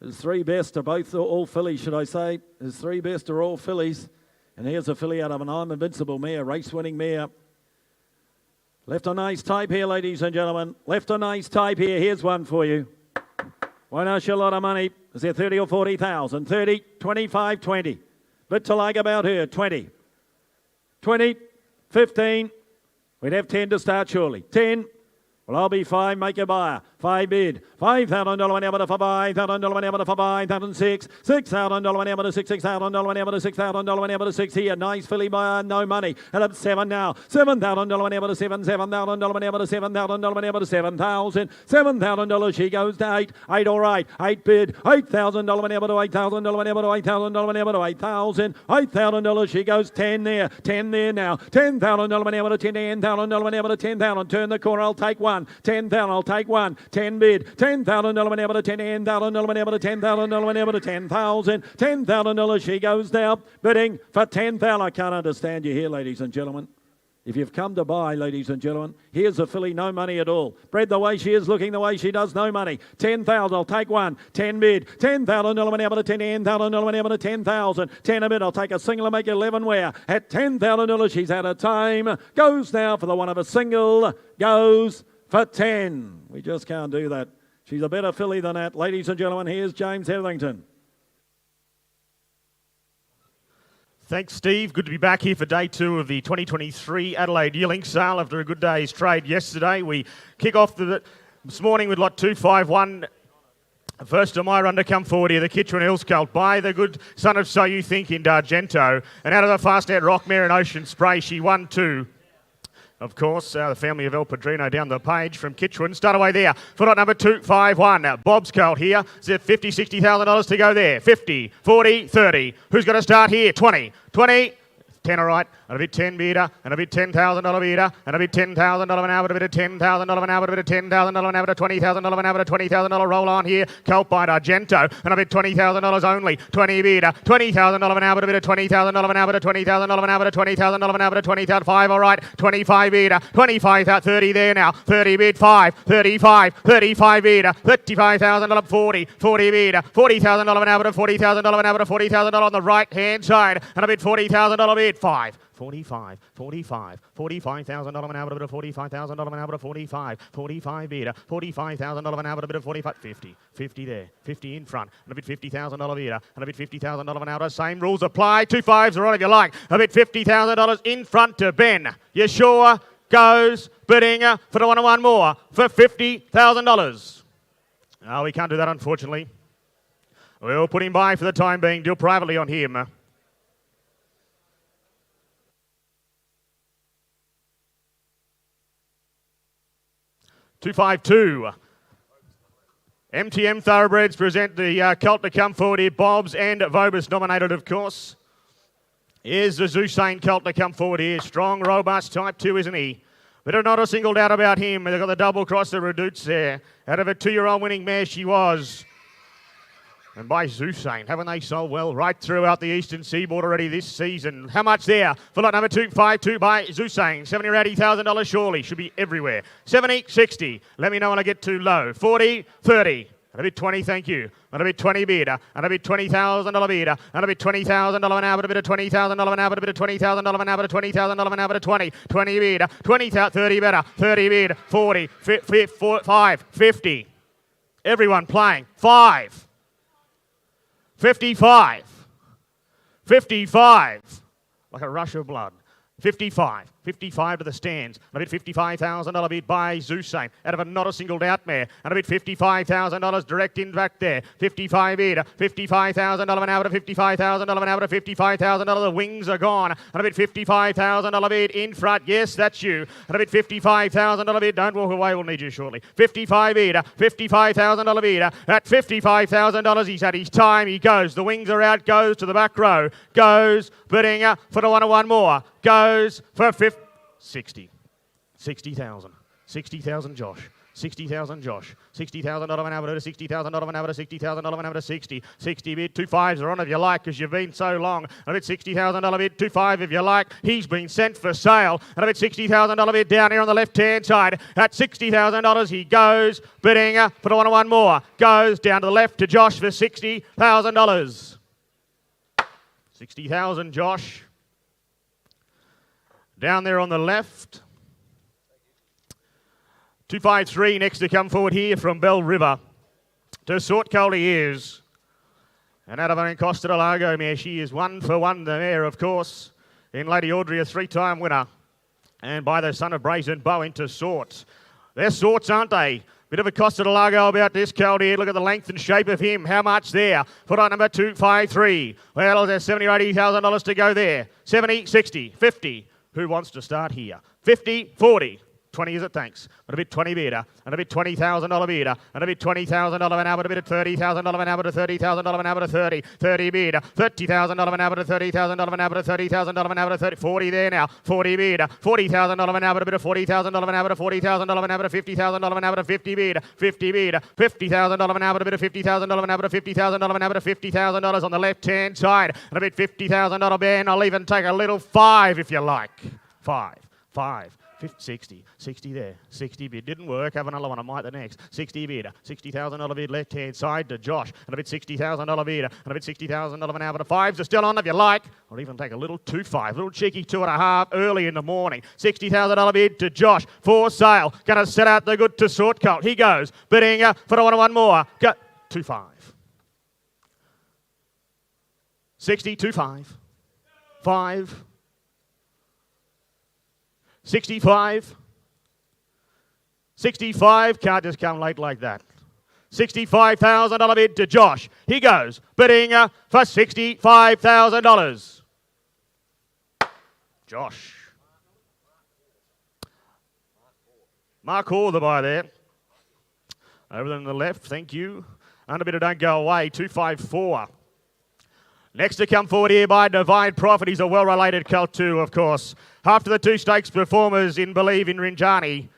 his 3 best are both all fillies, should I say. His 3 best are all fillies. And here's a filly out of an I'm Invincible mare, race-winning mare. Left a nice type here, ladies and gentlemen. Left a nice type here. Here's one for you. Won't ask you a lot of money. Is there 30 or 40,000? 30, 25, 20. But to like about her, 20. 20, 15. We'd have 10 to start surely. 10. Well, I'll be 5, make a buyer. 5 bid. $5,000 whenever to $5,000 whenever to $5,006. $6,000 whenever to $6,000 whenever to $6,000 whenever to 6 here. Nice filly buyer, no money. And up 7 now. $7,000 whenever to 7. $7,000 whenever to $7,000 whenever to 7,000. $7,000 she goes to 8. 8 all right. 8 bid. $8,000 whenever to $8,000 whenever to $8,000 whenever to 8,000. $8,000 she goes 10 there. 10 there now. $10,000 whenever to 10. $10,000 whenever to 10,000. Turn the corner, I'll take 1. 10,000, I'll take 1. 10 bid. $10,000 whenever to 10. $10,000 whenever to $10,000 whenever to 10,000. $10,000 she goes down. Bidding for 10,000. I can't understand you here, ladies and gentlemen. If you've come to buy, ladies and gentlemen, here's a filly, no money at all. Bred the way she is, looking the way she does, no money. 10,000, I'll take 1. 10 bid. $10,000 whenever to 10. $10,000 whenever to 10,000. 10 a bid, I'll take a single and make 11 wear. At $10,000, she's out of time. Goes now for the 1 of a single. Goes for 10. We just can't do that. She's a better filly than that. Ladies and gentlemen, here's James Hetherington. Thanks, Steve. Good to be back here for day 2 of the 2023 Adelaide Yearling sale after a good day's trade yesterday. We kick off this morning with lot 251. First of my run to come forward here, the Kitchener Hills Colt by the good son of So You Think in D'Argento. And out of the fast out Rockmare and Ocean Spray, she won 2. Of course, the family of El Padrino down the page from Kitchener. Start away there for lot number 251. Bob's Colt here. Is it $50,000, $60,000 to go there? 50, 40, 30. Who's going to start here? 20, 20. 10 all right, and a bit 10 beater, and a bit $10,000 beater, and a bit $10,000 an hour, a bit of $10,000 an hour, a bit of $10,000 an hour, $20,000 an hour, $20,000 roll on here. Colt by D'Argento, and a bit $20,000 only. 20 beater, $20,000 an hour, a bit of $20,000 an hour, $20,000 an hour, $20,000 an hour, 20,000, 5 all right, 25 beater, 25, 30 there now, 30 bid 5, 35, 35 beater, $35,000 40, 40 beater, $40,000 an hour, $40,000 an hour, $40,000 on the right hand side, and a bit $40,000 bid 5. 45, 45, $45,000 an hour, a bit of $45,000 an hour, 45, 45 beater, $45,000 an hour, a bit of 45, 50, 50 there, 50 in front, and a bit $50,000 beater, and a bit $50,000 an hour. Same rules apply. 2 5s are on if you like. A bit $50,000 in front to Ben. Yeshua goes bidding for the 1 more for $50,000. No, we can't do that, unfortunately. We'll put him by for the time being. Deal privately on him. 252. MTM Thoroughbreds present the colt to come forward here. Bob's and Vobus nominated, of course. Here's the Zusane colt to come forward here. Strong, robust, type 2, isn't he? But not a single doubt about him. They've got the double cross the Redouts there. Out of a 2-year-old winning mare she was. And by Zusane, haven't they sold well right throughout the eastern seaboard already this season? How much there? For lot number 252 by Zusane. $70,000 or $80,000 surely. Should be everywhere. 70, 60. Let me know when I get too low. 40, 30. And a bit 20, thank you. And a bit 20 bid. And a bit $20,000 bid. And a bit $20,000 an hour, a bit of $20,000 an hour, a bit of $20,000 an hour, $20,000 an hour, 20. 20 bid. 20, 30 better. 30 bid. 40, 5, 50. Everyone playing. 5. 55. 55. Like a rush of blood. 55. 55 to the stands. And a bit $55,000 bid by Zusane. Out of a not a single doubt mare. And a bit $55,000 direct in back there. 55 bid. $55,000 an hour to $55,000 an hour to $55,000. The wings are gone. And a bit $55,000 bid in front. Yes, that's you. And a bit $55,000 bid. Don't walk away. We'll need you shortly. 55 bid. $55,000 bid. At $55,000, he's had his time. He goes. The wings are out. Goes to the back row. Goes. Bidding for the one more. Goes for 60. 60,000. 60,000 Josh. 60,000 Josh. $60,000 an hour to $60,000 an hour to $60,000 an hour to 60. 60 bid. 2 5s are on if you like because you've been so long. And a bit $60,000 bid. 2 5 if you like. He's been sent for sale. And a bit $60,000 bid down here on the left-hand side. At $60,000 he goes. Bidding for the one more. Goes down to the left to Josh for $60,000. 60,000 Josh. Down there on the left. 253 next to come forward here from Bell River. To Sort Coley is. And out of an Costa del Lago mare, she is 1 for 1 the mare, of course. In Lady Audrey, a 3-time winner. And by the son of Brazen Bow into Sorts. They're Sorts, aren't they? Bit of a Costa del Lago about this colt here. Look at the length and shape of him. How much there? Put on number 253. Well, there's $70,000 or $80,000 to go there. 70, 60, 50. Who wants to start here? 50, 40. 20 is it, thanks. And a bit 20 bidder, and a bit $20,000 bidder, and a bit $20,000 an hour, a bit of $30,000 an hour to $30,000 an hour to 30. 30 bidder, $30,000 an hour to $30,000 an hour to $30,000 an hour to 30. 40 there now. 40 bidder, $40,000 an hour, a bit of $40,000 an hour to $40,000 an hour to $50,000 an hour to 50 bidder. 50 bidder, $50,000 an hour, a bit of $50,000 an hour to $50,000 an hour to $50,000 on the left-hand side, and a bit $50,000 band. I'll even take a little 5 if you like. 5. 50, 60 there. 60 bid. Didn't work. Have another one. I might the next. 60 bid. $60,000 bid left-hand side to Josh. And a bit $60,000 bid. And a bit $60,000 an hour to 5s are still on if you like. I'll even take a little 2-5. Little cheeky 2.5 early in the morning. $60,000 bid to Josh. For sale. Going to set out the good to Sort Colt. He goes. Bidding for the one more. Go. 2-5. 60, 2-5. 5. 65. 65. Can't just come late like that. $65,000 bid to Josh. He goes. Bidding for $65,000. Josh. Mark Hall, the buy there. Over on the left, thank you. Under bidder, don't go away. 254. Next to come forward here by Divine Prophet. He's a well-related colt too, of course. After the 2 stakes performers in Believe in Rinjani,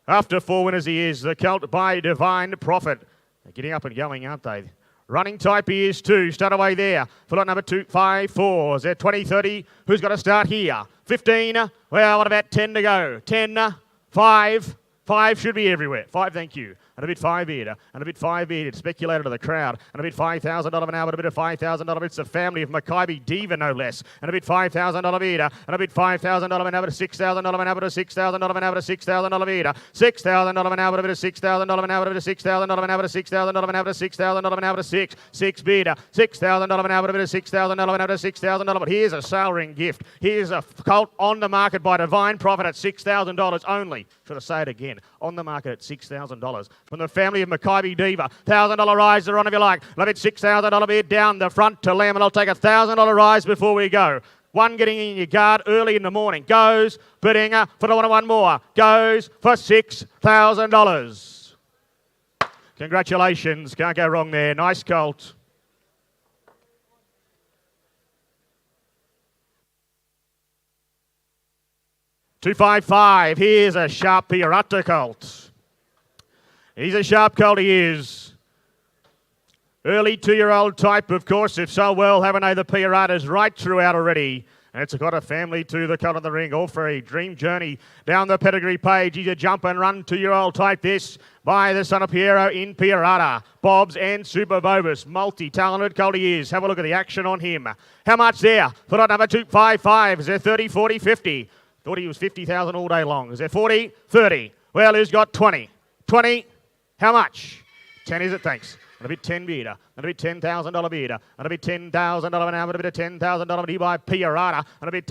after 4 winners he is, the colt by Divine Prophet. They're getting up and going, aren't they? Running type he is too. Start away there. For lot number 254. Is there 20, 30? Who's got to start here? 15. Well, what about 10 to go? 10, 5. 5 should be everywhere. 5, thank you. And a bit 5 bid, and a bit 5 bid. It's speculated to the crowd. And a bit $5,000 an hour, and a bit of $5,000. It's a family of Maccabi Diva, no less. And a bit $5,000 bid, and a bit $5,000 an hour to $6,000 an hour to $6,000 an hour to $6,000 bid. $6,000 an hour, a bit of $6,000 an hour, a bit of $6,000 an hour to $6,000 an hour to $6,000 an hour to 6. 6 bid, $6,000 an hour, a bit of $6,000 an hour to $6,000. But here's a sale ring gift. Here's a colt on the market by Divine Prophet at $6,000 only. Should I say it again? On the market at $6,000 from the family of Maccabi Diva. $1,000 rise are on if you like. Love it, $6,000 bid down the front to Lamb, and I'll take a $1,000 rise before we go. One getting in your guard early in the morning. Goes, bidding for the one more. Goes for $6,000. Congratulations. Can't go wrong there. Nice colt. $255. Here's a sharp Pirata colt. He's a sharp colt, he is. Early 2-year-old type, of course, if so well, haven't they, the Piratas right throughout already. And it's got a family to the colt of the ring, all three. Dream Journey down the pedigree page. He's a jump and run 2-year-old type, this by the son of Piero in Pirata. Bobs and Super Bobus. Multi-talented colt he is. Have a look at the action on him. How much there? For lot number 255. Is there 30, 40, 50? Thought he was 50,000 all day long. Is there 40, 30? Well, who's got 20? 20? How much? 10 is it? Thanks. That'll be 10 bidder. That'll be $10,000 bidder. That'll be $10,000 an hour. That'll be $10,000 bidder by Pirata. That'll be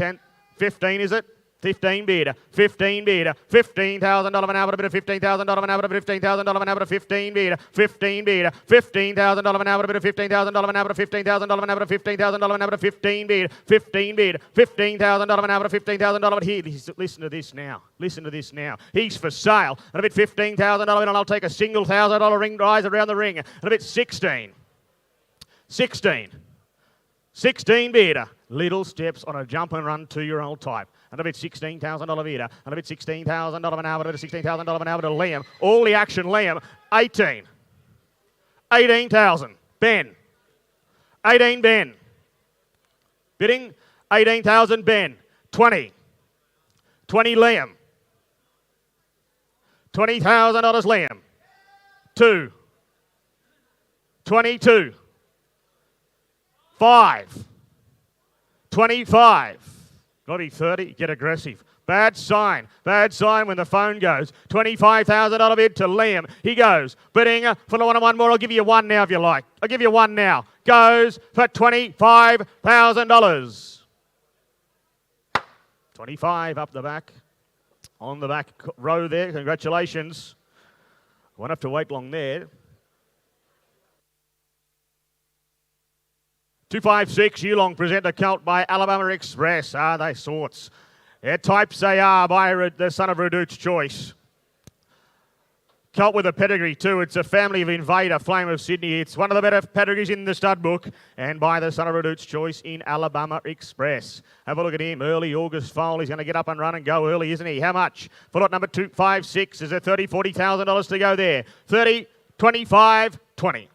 15 is it? 15 bidder. 15 bidder. $15,000 an hour. That'll be $15,000 an hour. $15,000 an hour. 15 bidder. 15 bidder. $15,000 an hour. $15,000 an hour. $15,000 an hour. $15,000 an hour. 15 bidder. 15 bidder. $15,000 an hour. $15,000. Here, listen to this now. Listen to this now. He's for sale. And a bit $15,000 and I'll take a single $1,000 ring rise around the ring. And a bit 16. 16. 16 bidder. Little steps on a jump and run 2-year-old type. And a bit $16,000 bidder. And a bit $16,000 an hour. And a bit $16,000 an hour to Liam. All the action, Liam. 18. 18,000. Ben. 18 Ben. Bidding 18,000 Ben. 20. 20 Liam. $20,000 Liam. 2. 22. 5. 25. Got to be 30. Get aggressive. Bad sign. Bad sign when the phone goes. $25,000 bid to Liam. He goes. Bidding for the one more. I'll give you one now if you like. I'll give you one now. Goes for $25,000. 25 up the back. On the back row there. Congratulations. Won't have to wait long there. 256, Yearling present a colt by Alabama Express. Are they sorts? Their types they are by the son of Redout's Choice. Colt with a pedigree too. It's a family of Invader, Flame of Sydney. It's one of the better pedigrees in the stud book. And by the son of Redout's Choice in Alabama Express. Have a look at him. Early August foal. He's going to get up and run and go early, isn't he? How much? For lot number 256. Is there $30,000, $40,000 to go there? 30, 25, 20.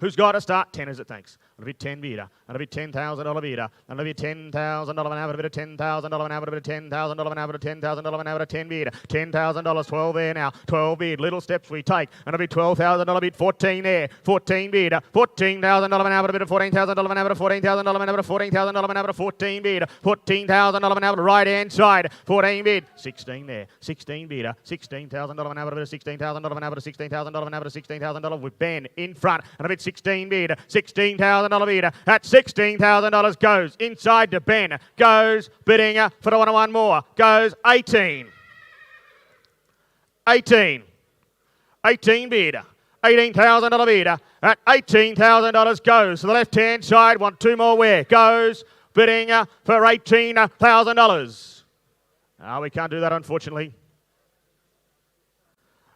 Who's got to start? 10 is it? Thanks. It'll be 10 bidder. It'll be $10,000 bidder. It'll be $10,000 an hour. It'll be $10,000 an hour. It'll be $10,000 an hour. $10,000 an hour. 10 bidder. $10,000. 12 there now. 12 bid. Little steps we take. And it'll be $12,000 bid. 14 there. 14 bidder. $14,000 an hour. It'll be $14,000 an hour. $14,000 an hour. $14,000 an hour. 14 bidder. $14,000 an hour. Right hand side. 14 bid. 16 there. 16 bidder. $16,000 an hour. $16,000 an hour. $16,000 an hour. $16,000 with Ben in front. And a bit 16 bidder. $16,000 bidder. At $16,000 goes inside to Ben. Goes bidding for the one more. Goes 18. 18. 18 bidder. $18,000 bidder. At $18,000 goes to the left-hand side. Want two more where? Goes bidding for $18,000. We can't do that, unfortunately.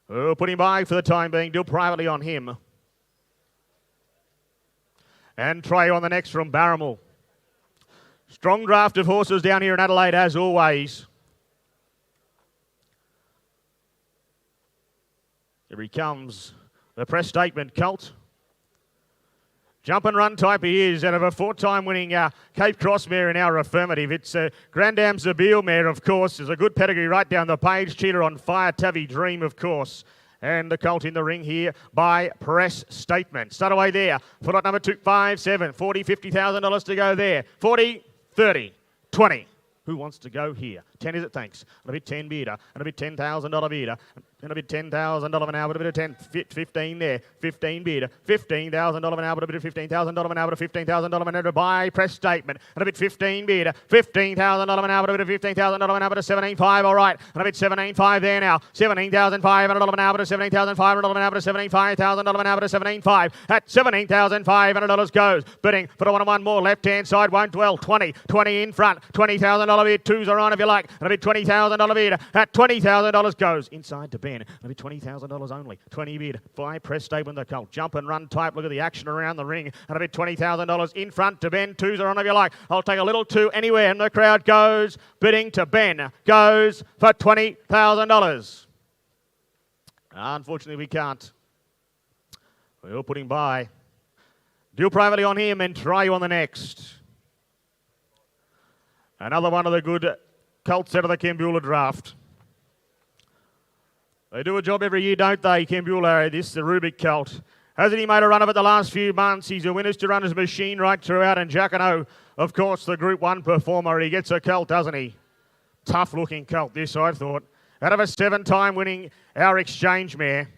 We'll put him by for the time being. Deal privately on him. And Trey on the next from Barramel. Strong draft of horses down here in Adelaide as always. Here he comes. The press statement colt. Jump and run type he is, out of a 4-time winning Cape Cross mare in our affirmative. It's a Grand Dam Zabeel mare, of course. There's a good pedigree right down the page. Cheetah on Fire, Tavi Dream, of course. And the colt in the ring here by press statement. Start away there. For lot number 257. $40,000, $50,000 to go there. 40, 30, 20. Who wants to go here? 10 is it? Thanks. A bit 10 bidder. And a bit $10,000 bidder. And a bit $10,000 an hour. A bit of 10, 15 there. 15 bidder. $15,000 an hour. A bit of $15,000 an hour. $15,000 an hour by press statement. And a bit 15 bidder. $15,000 an hour. A bit of $15,000 an hour. To 17.5. All right. And a bit 17.5 there now. $17,500 an hour. To 17,500 an hour. To $75,000 an hour. To 17.5. At $17,500 goes. Bidding for the one more. Left hand side won't dwell. 20. 20 in front. $20,000 bid. Twos are on if you like. And a bit $20,000 bid. At $20,000 goes inside to Ben. Ben. That'll be $20,000 only. 20 bid. 5 press stable in the colt. Jump and run type. Look at the action around the ring. That'll be $20,000 in front to Ben. 2s are on if you like. I'll take a little 2 anywhere. And the crowd goes bidding to Ben. Goes for $20,000. Unfortunately, we can't. We'll put him by. Deal privately on him and try you on the next. Another one of the good colts out of the Kembula draft. They do a job every year, don't they, Kembula? This is the Rubik colt. Hasn't he made a run of it the last few months? He's a winners to runners machine right throughout. And Jacquino, of course, the Group 1 performer. He gets a colt, doesn't he? Tough-looking colt, this, I thought. Out of a 7-time winning our exchange mare.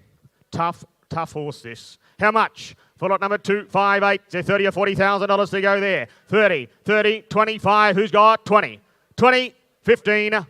Tough horse, this. How much? For lot number 258, so $30,000 or $40,000 to go there. 30, 25, who's got 20? 20, 15,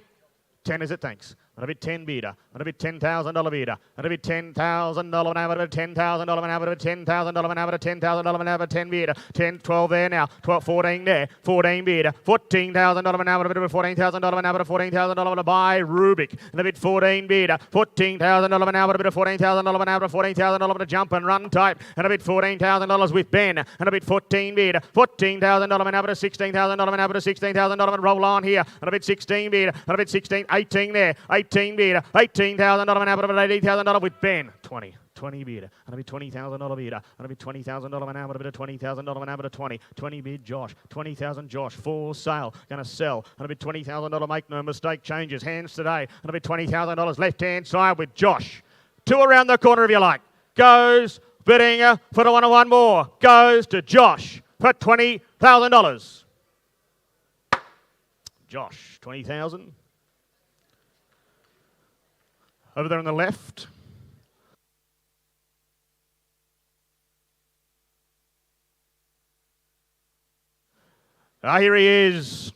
10 is it, thanks. That'll be 10 bidder. That'll be $10,000 bidder. That'll be $10,000 an hour, $10,000 an hour, $10,000 an hour, $10,000 an hour, 10 bidder. 10, 12 there now. 12, 14 there. 14 bidder. $14,000 an hour, $14,000 an hour, $14,000 to buy Rubik. And a bit 14 bidder. $14,000 an hour, a bit of $14,000 an hour, $14,000 to jump and run type. And a bit $14,000 with Ben. And a bit 14 bidder. $14,000 an hour to $16,000 an hour to $16,000 and roll on here. And a bit 16 bidder. And a bit 16, 18 there. 18 bidder, $18,000 an hour, $18,000 with Ben. 20 bidder, and a bit $20,000 bidder, and a bit $20,000 an hour, a bit of $20,000 an hour to 20 bid Josh, 20,000 Josh, for sale, going to sell, and a bit $20,000, make no mistake, changes hands today, and a bit $20,000 left hand side with Josh. 2 around the corner if you like, goes bidding for the one more, goes to Josh for $20,000. Josh, 20,000. Over there on the left. Here he is.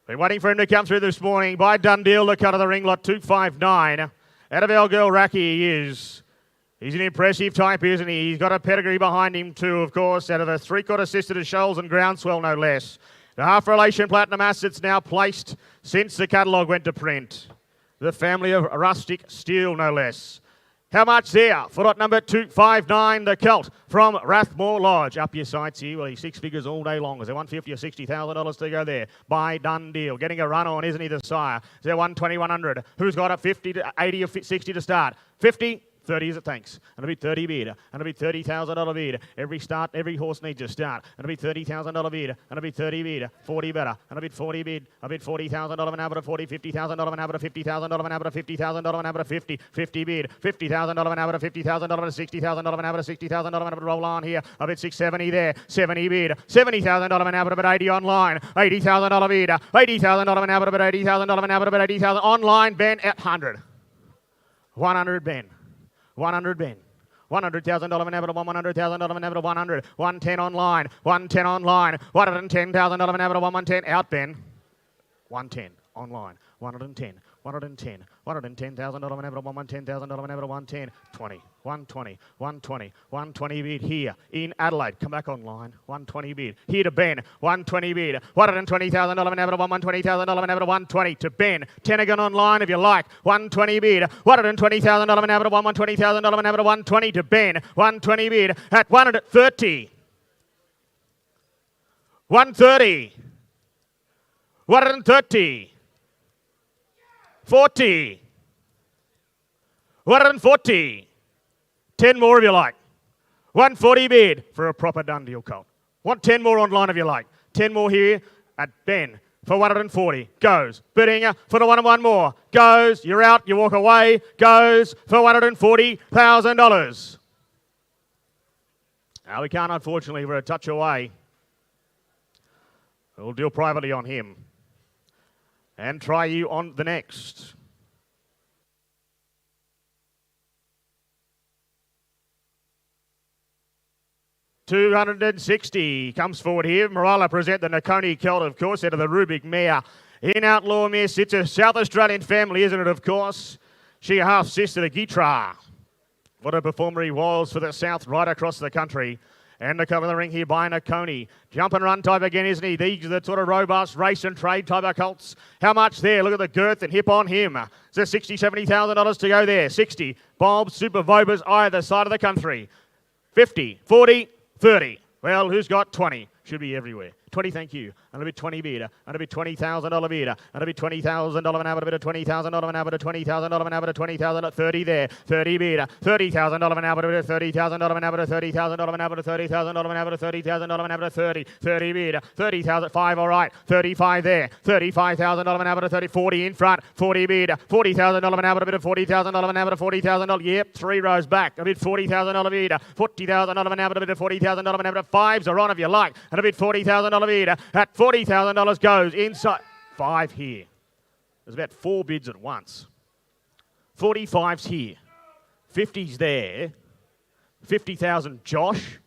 Been waiting for him to come through this morning by Dundeel, the cut of the ring, lot 259. Out of our girl Racky he is. He's an impressive type, isn't he? He's got a pedigree behind him too, of course, out of a 3/4 sister to Shoals and Groundswell, no less. The half-relation platinum assets now placed since the catalogue went to print. The family of Rustic Steel, no less. How much there for lot number 259, the colt from Rathmore Lodge. Up your sights here. Well, he's 6 figures all day long. Is there $150,000 or $60,000 to go there? By Dundeel. Getting a run on, isn't he, the sire? Is there 120, 100? Who's got a 50 to 80 or 60 to start? 50. 30 is it, thanks. And it'll be 30 bid. And it'll be $30,000 bid. Every start, every horse needs a start. And it'll be $30,000 bid. And it'll be 30 bid. 40 better. And it'll be 40 bid. A bid $40,000 an hour to 40, $50,000 an hour to $50,000 an hour to $50,000 an hour to 50, 50 bid. $50,000 an hour to $50,000 to $60,000 an hour to $60,000 an hour to roll on here. A bit 670 there. 70 bid. $70,000 an hour to 80 online. $80,000 bid. $80,000 an hour to $80,000 an hour to $80,000 online. Ben at 100. 100 Ben. 100 Ben. $100,000 an hour to $100,000 an hour to 100. 110 online. 110 online. $110,000 an hour to 110. Out Ben. 110 online. 110. 110. $110,000 an hour to $110,000 an hour to 110. 20. 120. 120. 120 bid here in Adelaide. Come back online. 120 bid. Here to Ben. 120 bid. $120,000 an hour to $120,000 an hour to 120 to Ben. 10 again online if you like. 120 bid. $120,000 an hour to $120,000 an hour to 120 to Ben. 120 bid at 130. 130. 130. 40. 140. 10 more if you like. 140 bid for a proper Dundeel colt. Want 10 more online if you like. 10 more here at Ben for 140. Goes. Bidding for the one more. Goes. You're out. You walk away. Goes for $140,000. Now we can't, unfortunately. We're a touch away. We'll deal privately on him. And try you on the next. $260 comes forward here. Morala present the Nakoni Colt, of course, out of the Rubik mare. In Outlaw Miss, it's a South Australian family, isn't it, of course? She a half-sister to Gitra. What a performer he was for the South right across the country. And the cover of the ring here by Nakoni. Jump and run type again, isn't he? These are the sort of robust race and trade type of colts. How much there? Look at the girth and hip on him. There's $60,000, $70,000 to go there. 60. Bob Super Vobas either side of the country. 50, 40, 30. Well, who's got 20? Should be everywhere. 20, thank you. And a bit 20 bid. And a bit $20,000 bid. And a bit $20,000 an hour, a bit of $20,000 an hour, $20,000 an hour, $20,000 30 there. 30 bid. $30,000 an hour, a bit of $30,000 an hour, $30,000 an hour, $30,000 an hour, $30,000 an hour, 30. 30 bid. 30,000, 5, all right. 35 there. $35,000 an hour, 30, 40 in front. 40 bid. $40,000 an hour, a bit of $40,000 an hour, $40,000. Yep, 3 rows back. A bit $40,000 bid. $40,000 an hour, a bit of $40,000 an hour. 5s are on if you like. And a bit $40,000 bid. At $40,000 goes inside. 5 here. There's about 4 bids at once. 45's here. 50's there. 50,000 Josh.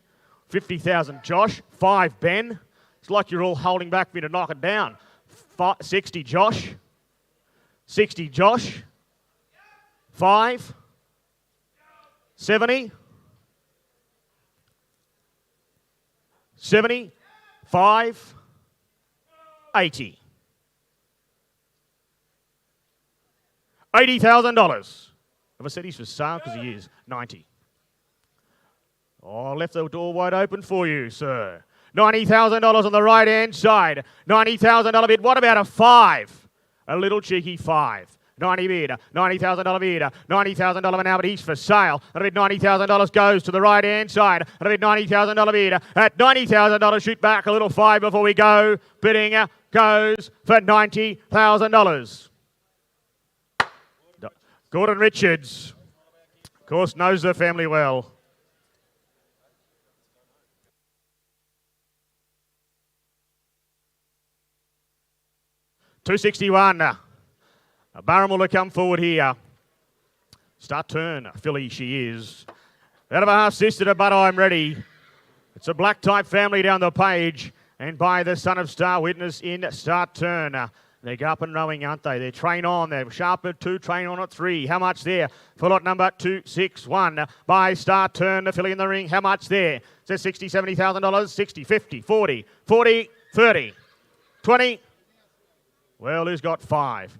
50,000 Josh. 5 Ben. It's like you're all holding back for me to knock it down. 60 Josh. 60 Josh. 5. 70. 70. 5. 80. $80,000. Have I said he's for sale? Because he is. 90. Oh, left the door wide open for you, sir. $90,000 on the right-hand side. $90,000 bid. What about a 5? A little cheeky 5. 90 bid, $90,000 bid, $90,000 an hour, but he's for sale. And a bid $90,000 goes to the right-hand side. And a bid $90,000 bid. At $90,000, shoot back a little 5 before we go. Bidding goes for $90,000. Gordon Richards, of course, knows the family well. $261. Barham will come forward here. Start turn, filly she is. Out of a half sister to But I'm Ready. It's a black type family down the page. And by the son of Star Witness in start turn. They're up and rowing, aren't they? They're train on. They're sharp at 2, train on at 3. How much there? For lot number 261. By start turn, the filly in the ring. How much there? Says $60,000, $70,000. 60, 50, 40, 40, 30, 20. Well, who's got 5?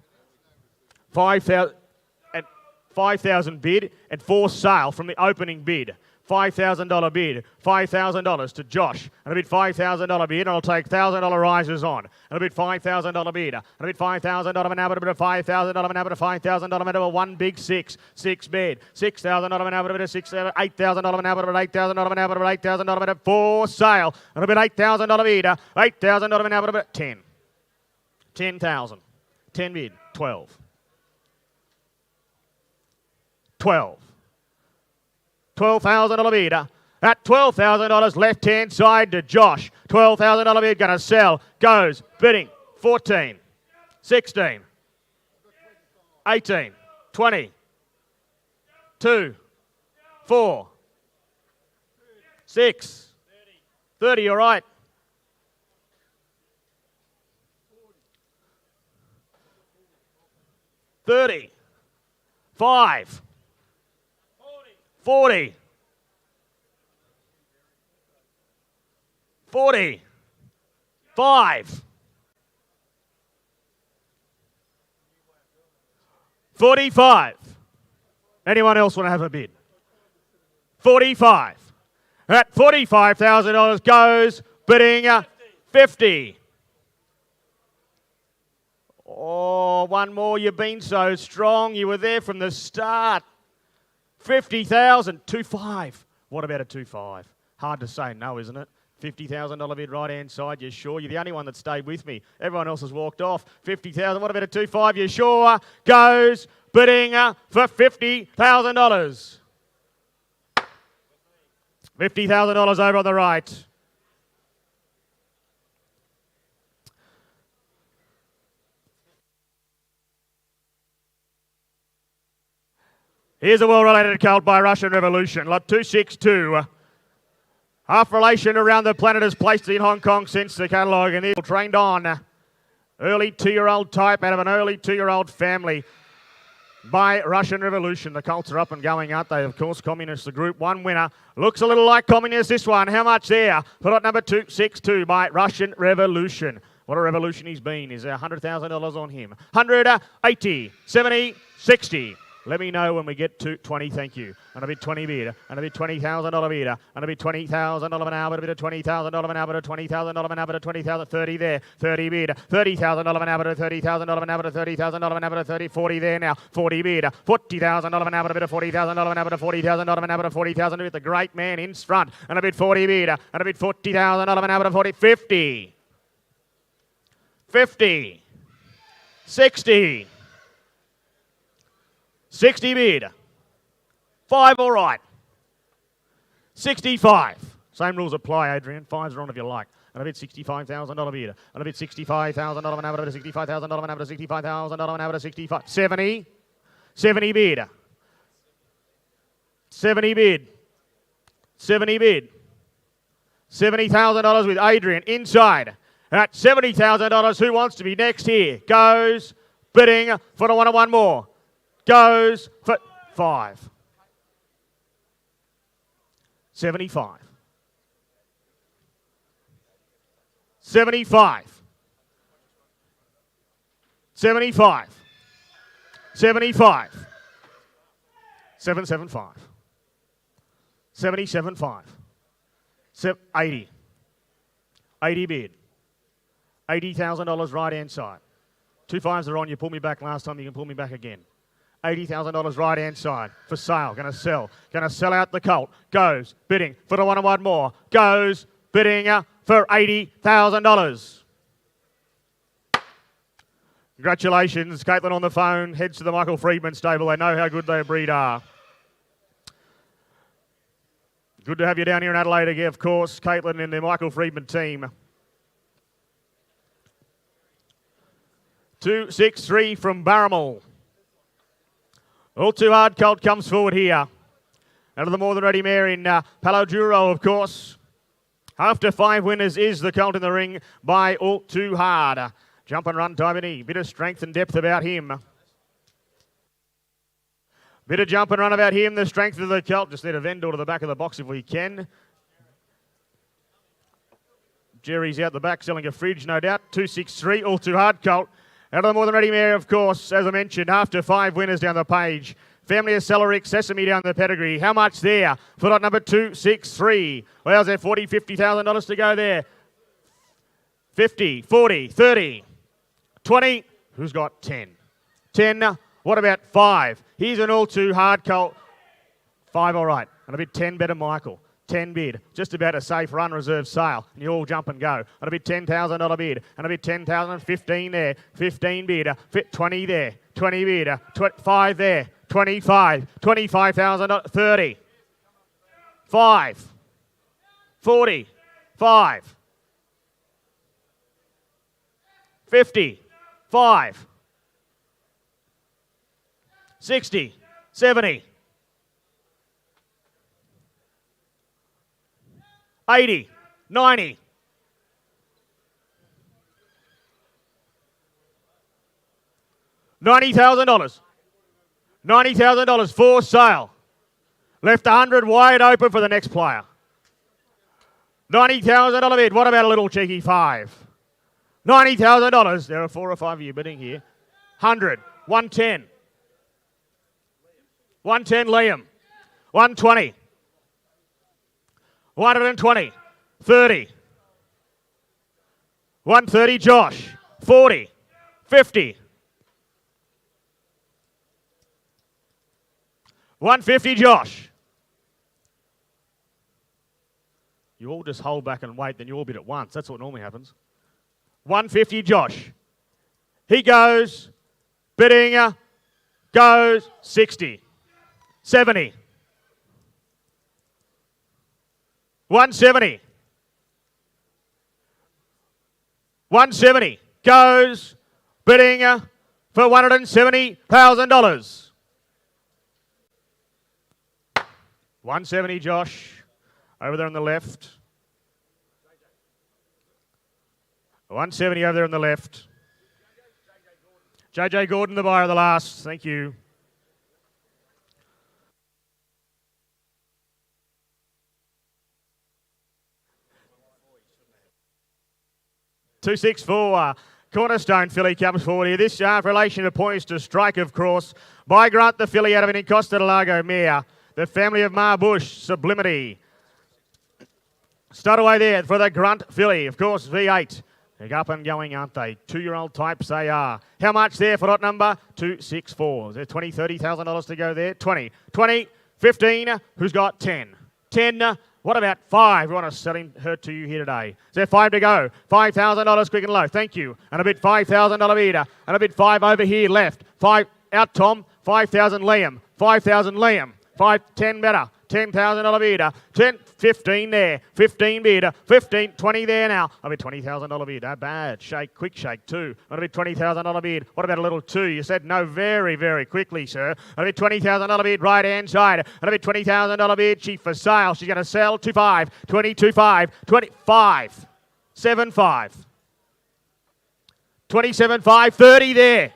5,000 bid and 4 sale from the opening bid. $5,000 bid, $5,000 to Josh. And a bid $5,000 bid, and I'll take $1,000 rises on. And a bid $5,000 bid, and a bid $5,000 an hour, a bid of $5,000 an hour, $5,000 an hour, 1 big 6, 6 bid, $6,000 an hour, a bid of $8,000 an hour, $8,000 an hour, $8,000 an hour, 4 sale. And a bid $8,000 bid, $8,000 an hour, a bid 10. 10,000. 10 bid, 12. 12. $12,000 bid. At $12,000 left-hand side to Josh. $12,000 bid going to sell. Goes bidding 14, 16, 18, 20, 2, 4, 6, 30, all right. 30, 5, 40, 40, 5, 45. Anyone else want to have a bid? 45. At $45,000 goes bidding 50. Oh, one more. You've been so strong. You were there from the start. 50,000, 2.5. What about a 2.5? Hard to say no, isn't it? $50,000 bid right-hand side, you sure? You're the only one that stayed with me. Everyone else has walked off. 50,000, what about a 2.5? You sure? Goes bidding for $50,000. $50,000 over on the right. Here's a well-related colt by Russian Revolution, lot 262. Half relation around the planet has placed it in Hong Kong since the catalogue, and it's trained on. Early 2-year-old type out of an early 2-year-old family. by Russian Revolution. The Colts are up and going, aren't they? Of course, Communists, the Group 1 winner. Looks a little like Communists, this one. How much there? For lot number 262 by Russian Revolution. What a revolution he's been. Is there $100,000 on him? 180, 70, 60. Let me know when we get to 20, thank you. And a bit 20 bid, and a bit $20,000 bid, and a bit $20,000 an hour, a bit of $20,000 an hour, a $20,000 an hour, a $20,000, 30 there, 30 bid, $30,000 an hour, a $30,000 an hour, a $30,000 an hour, a 30, 40 there now, 40 bid, $40,000 an hour, a bit of $40,000 an hour, a $40,000 an hour, a 40,000 with the great man in front, and a bit 40 bid, and a bit $40,000 an hour, a 40, 50, 50, 60, 60 bid. 5 all right. 65. Same rules apply, Adrian. 5s are on if you like. And a bit $65,000 bid. And a bit $65,000 an hour, a bit of $65,000 an hour, $65,000 an hour, 65. 70. 70 bid. 70 bid. 70 bid. $70,000 with Adrian inside. At $70,000, who wants to be next here? Goes bidding for the one more. Goes for 5. 75. 75. 75. 75. 775. 77.5. 80. 80 bid. $80,000 right hand side. 2 5s are on. You pulled me back last time. You can pull me back again. $80,000 right hand side for sale. Going to sell. Going to sell out the Colt. Goes bidding for the one more. Goes bidding for $80,000. Congratulations. Caitlin on the phone. Heads to the Michael Friedman stable. They know how good their breed are. Good to have you down here in Adelaide again, of course. Caitlin and the Michael Friedman team. 263 from Barramel. All too hard. Colt comes forward here. Out of the more than ready mare in Palajuro, of course. After 5 winners is the Colt in the ring by All Too Hard. Jump and run time in E. Bit of strength and depth about him. Bit of jump and run about him. The strength of the Colt. Just need a vendor to the back of the box if we can. Jerry's out the back selling a fridge, no doubt. 263, All Too Hard Colt. Out of the more than ready mare, of course, as I mentioned, after 5 winners down the page. Family of Celeric, Sesame down the pedigree. How much there for lot number 263? Well, is there $40,000, $50,000 to go there? 50, 40, 30, 20. Who's got 10? 10. What about 5? Here's an All Too Hard Colt. 5 all right. And a bit 10 better Michael. 10 bid, just about a safe run reserve sale, and you all jump and go. And a bit $10,000 bid, and a bit 10,000, 15 there, 15 bid, 20 there, 20 bid, 5 there, 25, 25,000, 30, 5, 40, 5, 50, 5, 60, 70, 80, 90, $90,000. $90,000 for sale. Left 100 wide open for the next player. $90,000 bid. What about a little cheeky 5? $90,000. There are 4 or 5 of you bidding here. 100, 110. 110 Liam. 120. 120, 30, 130 Josh, 40, 50, 150 Josh. You all just hold back and wait, then you all bid at once. That's what normally happens. 150 Josh. He goes, bidding, goes 60, 70. 170. 170 goes bidding for $170,000. 170, Josh, over there on the left. 170 over there on the left. JJ Gordon, the buyer of the last. Thank you. 264. Cornerstone filly comes forward here. This relation to points to Strike, of course. By Grant, the filly out of an Costa del Lago mare. The family of Marbush, Sublimity. Start away there for the Grunt filly. Of course, V8. They're up and going, aren't they? 2-year-old types they are. How much there for lot number 264? Is there $20,000, $30,000 to go there? 20, 20, 15. Who's got 10? 10. What about 5? We want to sell her to you here today. Is there 5 to go? $5,000 quick and low. Thank you. And a bit $5,000 meter. And a bit 5 over here left. 5 out, Tom. 5,000 Liam. 5,000 Liam. 5, 10 better. $10,000 bidder, 10, 15 there, 15 bidder, 15, 20 there now. I mean, $20,000 bid, not bad. Shake, quick shake, 2. I mean, $20,000 bid. What about a little 2? You said no very, very quickly, sir. I mean, $20,000 bid, right hand side. And I mean, $20,000 bid, she for sale. She's going to sell 25, 22.5, 25, 7.5, 27.5, 30 there.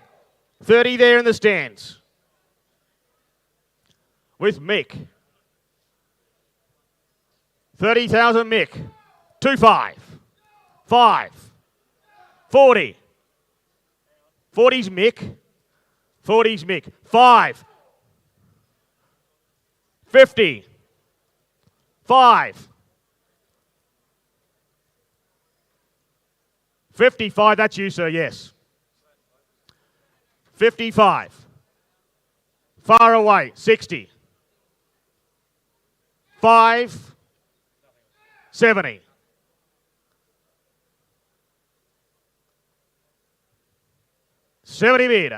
30 there in the stands. With Mick. 30,000 Mick. 2.5. 5. 40. 40's Mick. 40's Mick. 5. 50. 5. 55, that's you, sir, yes. 55. Far away, 60. 5. 70. 70 bid.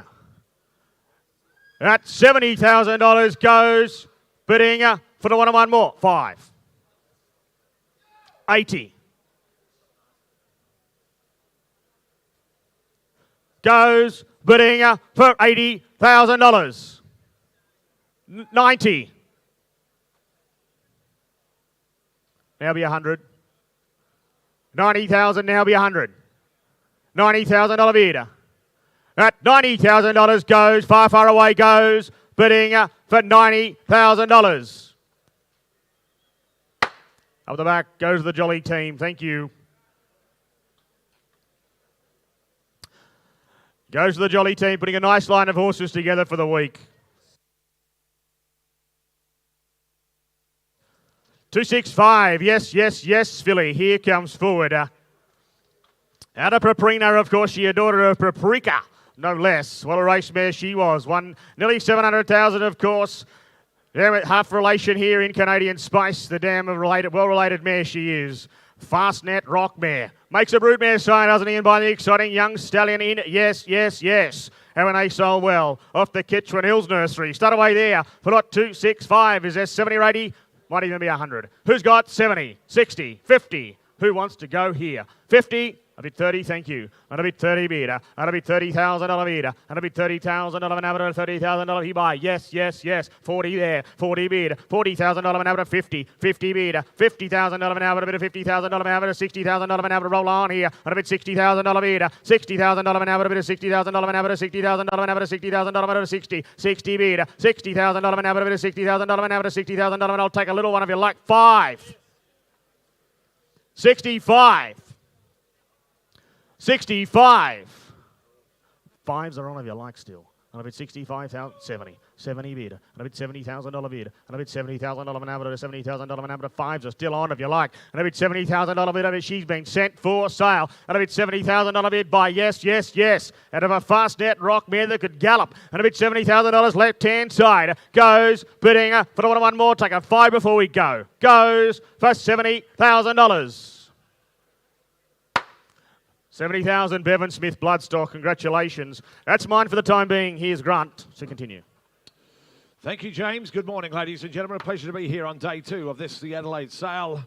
That $70,000 goes bidding for the one more. 5. 80. Goes bidding for $80,000. 90. Now be 100. 90,000 now be 100. $90,000 bid. That $90,000 goes, far, far away goes, bidding for $90,000. Up the back goes the Jolly team. Thank you. Goes to the Jolly team, putting a nice line of horses together for the week. 265, yes, yes, yes, filly. Here comes forward. Out of Paprina, of course, she a daughter of Paprika, no less. What a race mare she was. Won nearly 700,000, of course. There, half relation here in Canadian Spice. The damn well-related mare she is. Fastnet Rock mare. Makes a broodmare sign, doesn't he? And by the exciting young stallion in. Yes, yes, yes. Haven't they sold well? Off the Kitchener Hills Nursery. Start away there for lot 265. Is there 70 or 80? Might even be 100. Who's got 70, 60, 50? Who wants to go here? 50, a bit 30, thank you. And a bit 30 bid. And a bit $30,000 bid. And a bit $30,000 an hour, $30,000 he buy. Yes, yes, yes. 40 there. 40 bid. $40,000 an hour, 50. 50 bid. $50,000 an hour, a bit of $50,000 an hour, $60,000 an hour to roll on here. And a bit $60,000 bid. $60,000 an hour, a bit of $60,000 an hour, $60,000 an hour, $60,000 an hour, 60. 60 bid. $60,000 an hour, a bit of $60,000 an hour, $60,000 an hour. I'll take a little one if you like. 5. 65. 65. 5s are on if you like still. And a bit 65,000, 70. 70 bid. And a bit $70,000 bid. And a bit $70,000 an hour to $70,000 an hour. 5s are still on if you like. And a bit $70,000 bid. And she's been sent for sale. And a bit $70,000 bid by yes, yes, yes. Out of a Fastnet Rock mare that could gallop. And a bit $70,000 left hand side. Goes bidding for the one more. Take a 5 before we go. Goes for $70,000. 70,000, Bevan Smith, Bloodstock. Congratulations. That's mine for the time being. Here's Grant to continue. Thank you, James. Good morning, ladies and gentlemen. A pleasure to be here on day 2 of this, the Adelaide sale.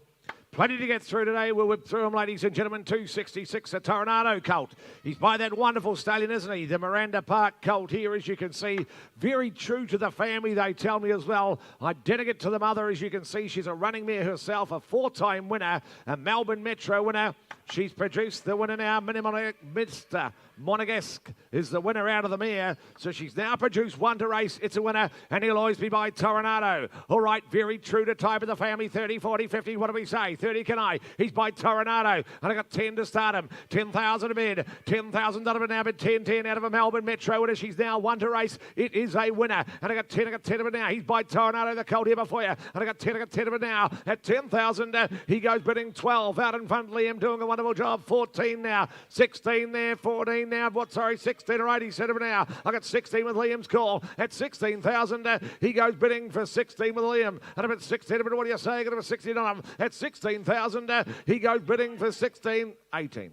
Plenty to get through today. We'll whip through them, ladies and gentlemen. 266, a Tornado colt. He's by that wonderful stallion, isn't he? The Miranda Park colt here, as you can see. Very true to the family, they tell me as well. Identical to the mother, as you can see. She's a running mare herself, a 4-time winner, a Melbourne Metro winner. She's produced the winner now. Mr. Monegasque is the winner out of the mare. So she's now produced one to race. It's a winner, and he'll always be by Toronado. All right, very true to type of the family. 30, 40, 50. What do we say? 30 can I? He's by Toronado. And I got 10 to start him. 10,000 a bid. 10,000 out of it now, but 10 out of a Melbourne Metro winner. She's now one to race. It is a winner. And I got 10 of it now. He's by Toronado, the colt here before you. And I got 10 of it now. At 10,000, he goes bidding 12 out in front. Liam doing a wonderful job. 14 now. 16 there. 14 now. 16 or 87 of it now. I got 16 with Liam's call. At 16,000, he goes bidding for 16 with Liam. And about 16 of it, what do you say? Got about 16 on him. At 16,000, he goes bidding for 16. 18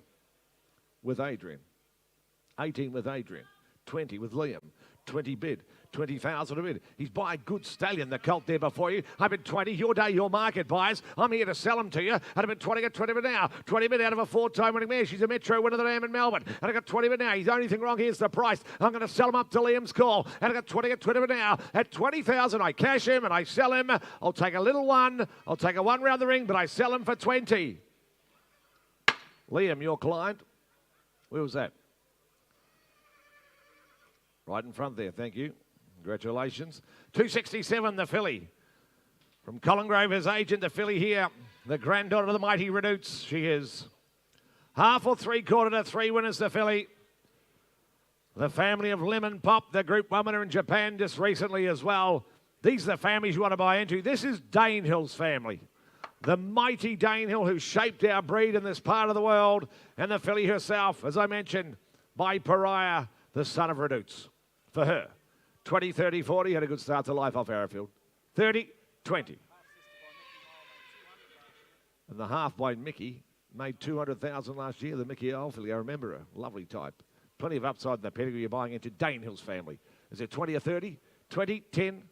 with Adrian. 18 with Adrian. 20 with Liam. 20 bid. 20,000 a bid. He's by a good stallion, the colt there before you. I've been 20, your day, your market, buyers. I'm here to sell them to you. And I've been 20, got 20 bid now. 20 bid out of a 4-time winning mare. She's a Metro winner of the Dam in Melbourne. And I got 20 bid now. He's the only thing wrong. Here's the price. I'm going to sell him up to Liam's call. And I got 20 bid now. At 20,000, I cash him and I sell him. I'll take a little one. I'll take a one round the ring, but I sell him for 20. Liam, your client. Where was that? Right in front there. Thank you. Congratulations. 267, the filly. From Colin Grover's agent, the filly here. The granddaughter of the mighty Redouts. She is. Half or three-quarter to three winners, the filly. The family of Lemon Pop, the Group 1 winner in Japan just recently as well. These are the families you want to buy into. This is Danehill's family. The mighty Danehill who shaped our breed in this part of the world. And the filly herself, as I mentioned, by Pariah, the son of Redouts. For her. 20, 30, 40, had a good start to life off Arrowfield. 30, 20. And the half by Mickey made 200,000 last year. The Mickey Alfilly, I remember her. Lovely type. Plenty of upside in the pedigree you're buying into Danehill's family. Is it 20 or 30? 20, 10,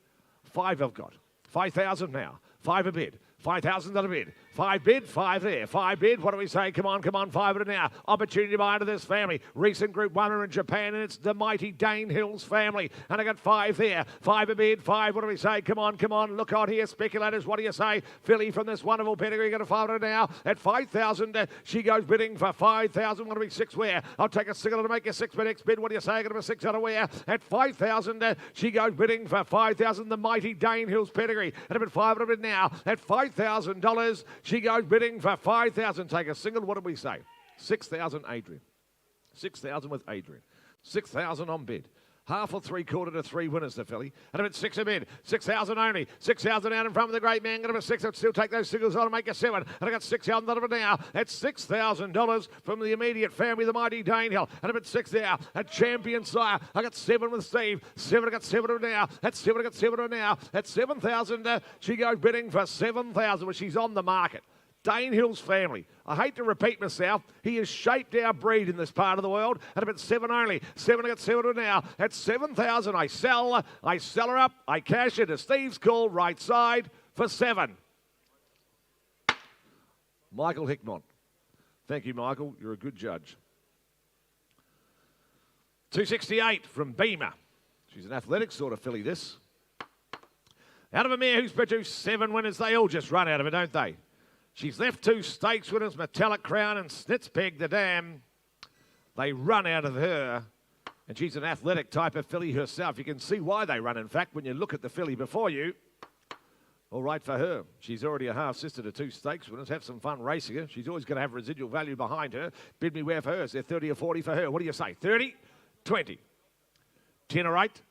5 I've got. 5,000 now. 5 a bid. 5,000 on a bid. 5 bid, 5 there. 5 bid. What do we say? Come on, 5 bid now. Opportunity to buy into this family. Recent Group 1 in Japan, and it's the mighty Danehill's family. And I got 5 there. 5 a bid, 5. What do we say? Come on. Look on here, speculators. What do you say? Filly from this wonderful pedigree. Got a 5 now. At 5,000, she goes bidding for 5,000. What do we 6 where? I'll take a single to make a 6 bid. Next bid. What do you say? Got a 6 on a where? At 5,000, she goes bidding for 5,000. The mighty Danehill's pedigree. And about 5 on a bid now. At $5,000, she goes bidding for 5,000. Take a single. What did we say? 6,000, Adrian. 6,000 with Adrian. 6,000 on bid. Half or three-quarter to three winners, the filly. And a bit 6 a bid. 6,000 only. 6,000 out in front of the great man. Got a 6. I'll still take those singles on and make a 7. And I got 6,000 out of it now. That's $6,000 from the immediate family, the mighty Danehill. And a bit 6 there. A champion sire. I got 7 with Steve. 7. I got 7 of it now. That's 7. I got 7 of it now. That's 7,000. She goes bidding for 7,000, but she's on the market. Danehill's family. I hate to repeat myself. He has shaped our breed in this part of the world. At about 7 only. 7, I got 7 now. At 7,000, I sell her up. I cash it to Steve's call, right side, for 7. Michael Hickmont. Thank you, Michael. You're a good judge. 268 from Beamer. She's an athletic sort of filly, this. Out of a mare who's produced 7 winners. They all just run out of it, don't they? She's left 2 stakes winners, Metallic Crown and Snitzpeg the Dam. They run out of her. And she's an athletic type of filly herself. You can see why they run, in fact, when you look at the filly before you. All right for her. She's already a half-sister to 2 stakes winners. Have some fun racing her. She's always going to have residual value behind her. Bid me where for hers. They're 30 or 40 for her. What do you say? 30, 20. 10 or 8,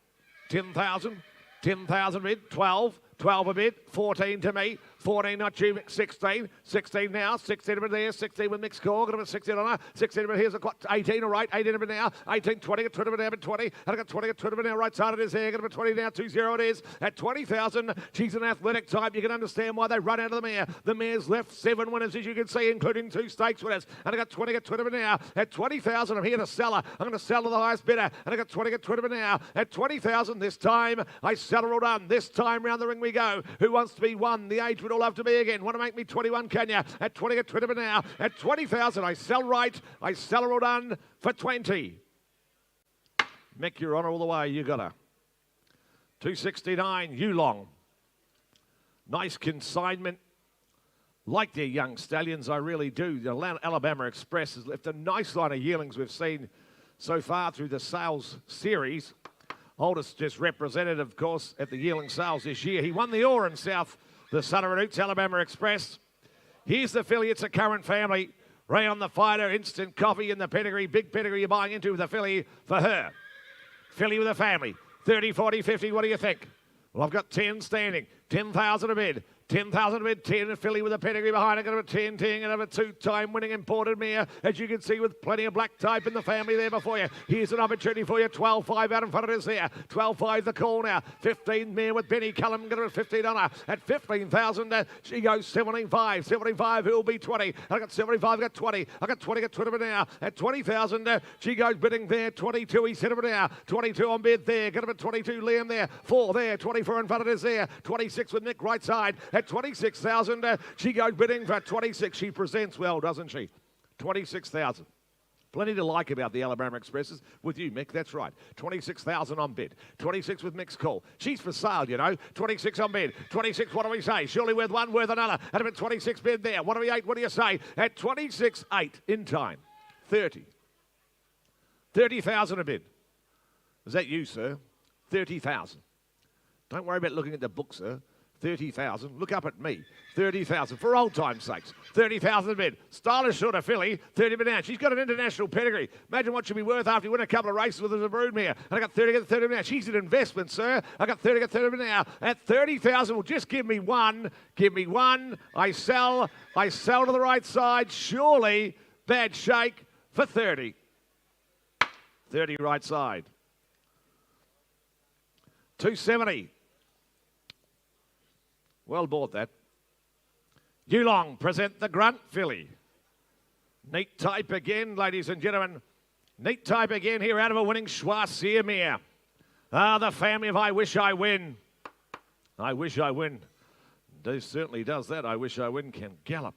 10,000. 10,000 bid, 12, 12 a bid, 14 to me, 14 not you, 16, 16 now, 16 a bit there, 16 with mixed score, got a bit 16 on her, 16 a bit here's a 18, all right, 18 a bit now, 18, 20, 20 a bit now, 20, and I got 20, 20 a bit now, right side of his hair, got a bit 20 now, 2-0 it is, at 20,000, she's an athletic type, you can understand why they run out of the mare, the mare's left 7 winners, as you can see, including 2 stakes winners, and I got 20, 20 a bit now, at 20,000, I'm here to sell her, I'm going to sell to the highest bidder, and I got 20, 20 a bit now, at 20,000 this time, I sell her all done, this time round the ring we go, who wants to be 1, the age would all love to be again, want to make me 21, can you? At 20, at 20 now. At 20,000, I sell right. I sell her all done for 20. Mick, you're on all the way. You got her. 269, Yearling. Nice consignment. Like their young stallions, I really do. The Alabama Express has left a nice line of yearlings we've seen so far through the sales series. Oldest just represented, of course, at the yearling sales this year. He won the Oran South, the son of Roots, Alabama Express. Here's the filly. It's a current family. Ray on the fighter, instant coffee in the pedigree. Big pedigree you're buying into with the filly for her. Filly with a family. 30, 40, 50. What do you think? Well, I've got 10 standing. 10,000 a bid. 10,000 a bid, 10, a filly with a pedigree behind it, got a 10, 10, and have a two-time winning imported mare, as you can see, with plenty of black type in the family there before you. Here's an opportunity for you, 12-5 out in front of us there. 12-5 the call now. 15 mare with Benny Cullum, got a 15 on her. At 15,000, she goes 75. 75, who'll be 20? I got 75, I got 20. I got 20, got 20 of her now. At 20,000, she goes bidding there. 22, he's hit of her now. 22 on bid there. Got him at 22, Liam there. 4 there. 24 in front of us there. 26 with Nick right side. At 26,000, she goes bidding for 26. She presents well, doesn't she? 26,000. Plenty to like about the Alabama Expresses with you, Mick. That's right. 26,000 on bid. 26 with Mick's call. She's for sale, you know. 26 on bid. 26, what do we say? Surely worth one, worth another. At about 26 bid there. What do we 8? What do you say? At 26.8 in time. 30. 30,000 a bid. Is that you, sir? 30,000. Don't worry about looking at the book, sir. 30,000. Look up at me. 30,000 for old time's sakes. 30,000 a bid. Stylish sort of filly. 30 bid now. She's got an international pedigree. Imagine what she'll be worth after you win a couple of races with her as a broodmare. And I got 30 bid now. She's an investment, sir. I got 30 bid now. At 30,000, well, just give me one. Give me one. I sell. I sell to the right side. Surely bad shake for 30. 30 right side. 270. Well bought that. Yearling present the grunt filly. Neat type again, ladies and gentlemen. Neat type again here out of a winning Choisir mare. The family of I Wish I Win. I Wish I Win. This certainly does that. I Wish I Win can gallop.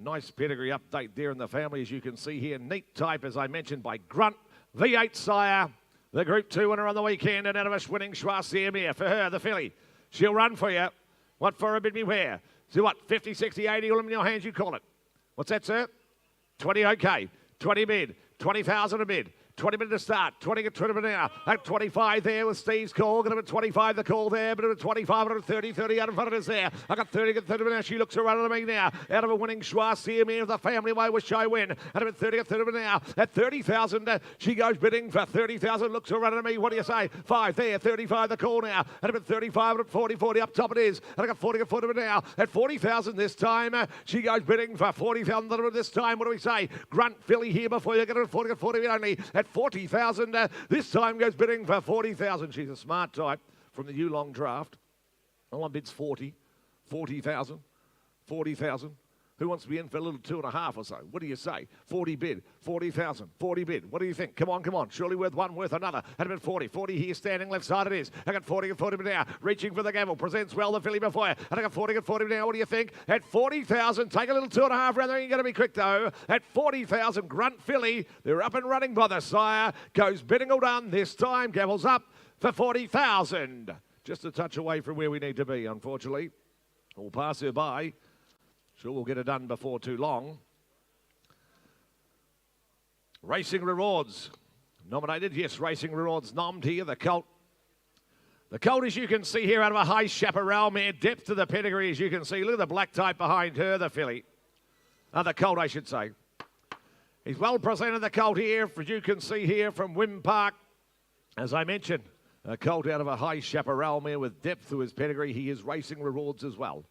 Nice pedigree update there in the family, as you can see here. Neat type, as I mentioned, by Grunt. V8 sire. The Group 2 winner on the weekend. And out of a winning Choisir mare. For her, the filly. She'll run for you. What for a bid me where? So what, 50, 60, 80, all in your hands, you call it. What's that, sir? 20, okay. 20 bid. 20,000 a bid. 20 bid to start. 20 at 20 now. At 25 there with Steve's call. Got him at 25 the call there. But at 25 and 30, 30 out in front of us there. I got 30 at 30 now. She looks around at me now. Out of a winning Choisir mare of the family of I Wish I Win. And at 30 at 30 now. At 30,000, she goes bidding for 30,000. Looks around at me. What do you say? 5 there. 35 the call now. And at 35 and at 40, 40 up top it is. And I got 40 at 40 now. At 40,000 this time, she goes bidding for 40,000 this time. What do we say? Grunt filly here before you get it at 40 at 40 only. At 40,000, this time goes bidding for 40,000. She's a smart type from the Yearling draft. All on bids 40, 40,000, 40,000. Who wants to be in for a little 2.5 or so? What do you say? 40 bid, 40,000, 40 bid. What do you think? Come on, come on. Surely worth one, worth another. At about 40, 40 here, standing left side it is. I got 40 and 40 now. Reaching for the gavel. Presents well the filly before you. And I got 40 and 40 now. What do you think? At 40,000, take a little 2.5 round there. You're going to be quick though. At 40,000, Grunt filly. They're up and running by the sire. Goes bidding all done. This time, gavel's up for 40,000. Just a touch away from where we need to be, unfortunately. We'll pass her by. Sure, we'll get it done before too long. Racing Rewards. Nominated, yes, Racing Rewards nommed here, the colt. The colt, as you can see here, out of a high chaparral mare, depth to the pedigree, as you can see. Look at the black type behind her, the filly. The colt, I should say. He's well presented, the colt here, as you can see here from Wim Park. As I mentioned, a colt out of a high chaparral mare with depth to his pedigree. He is Racing Rewards as well.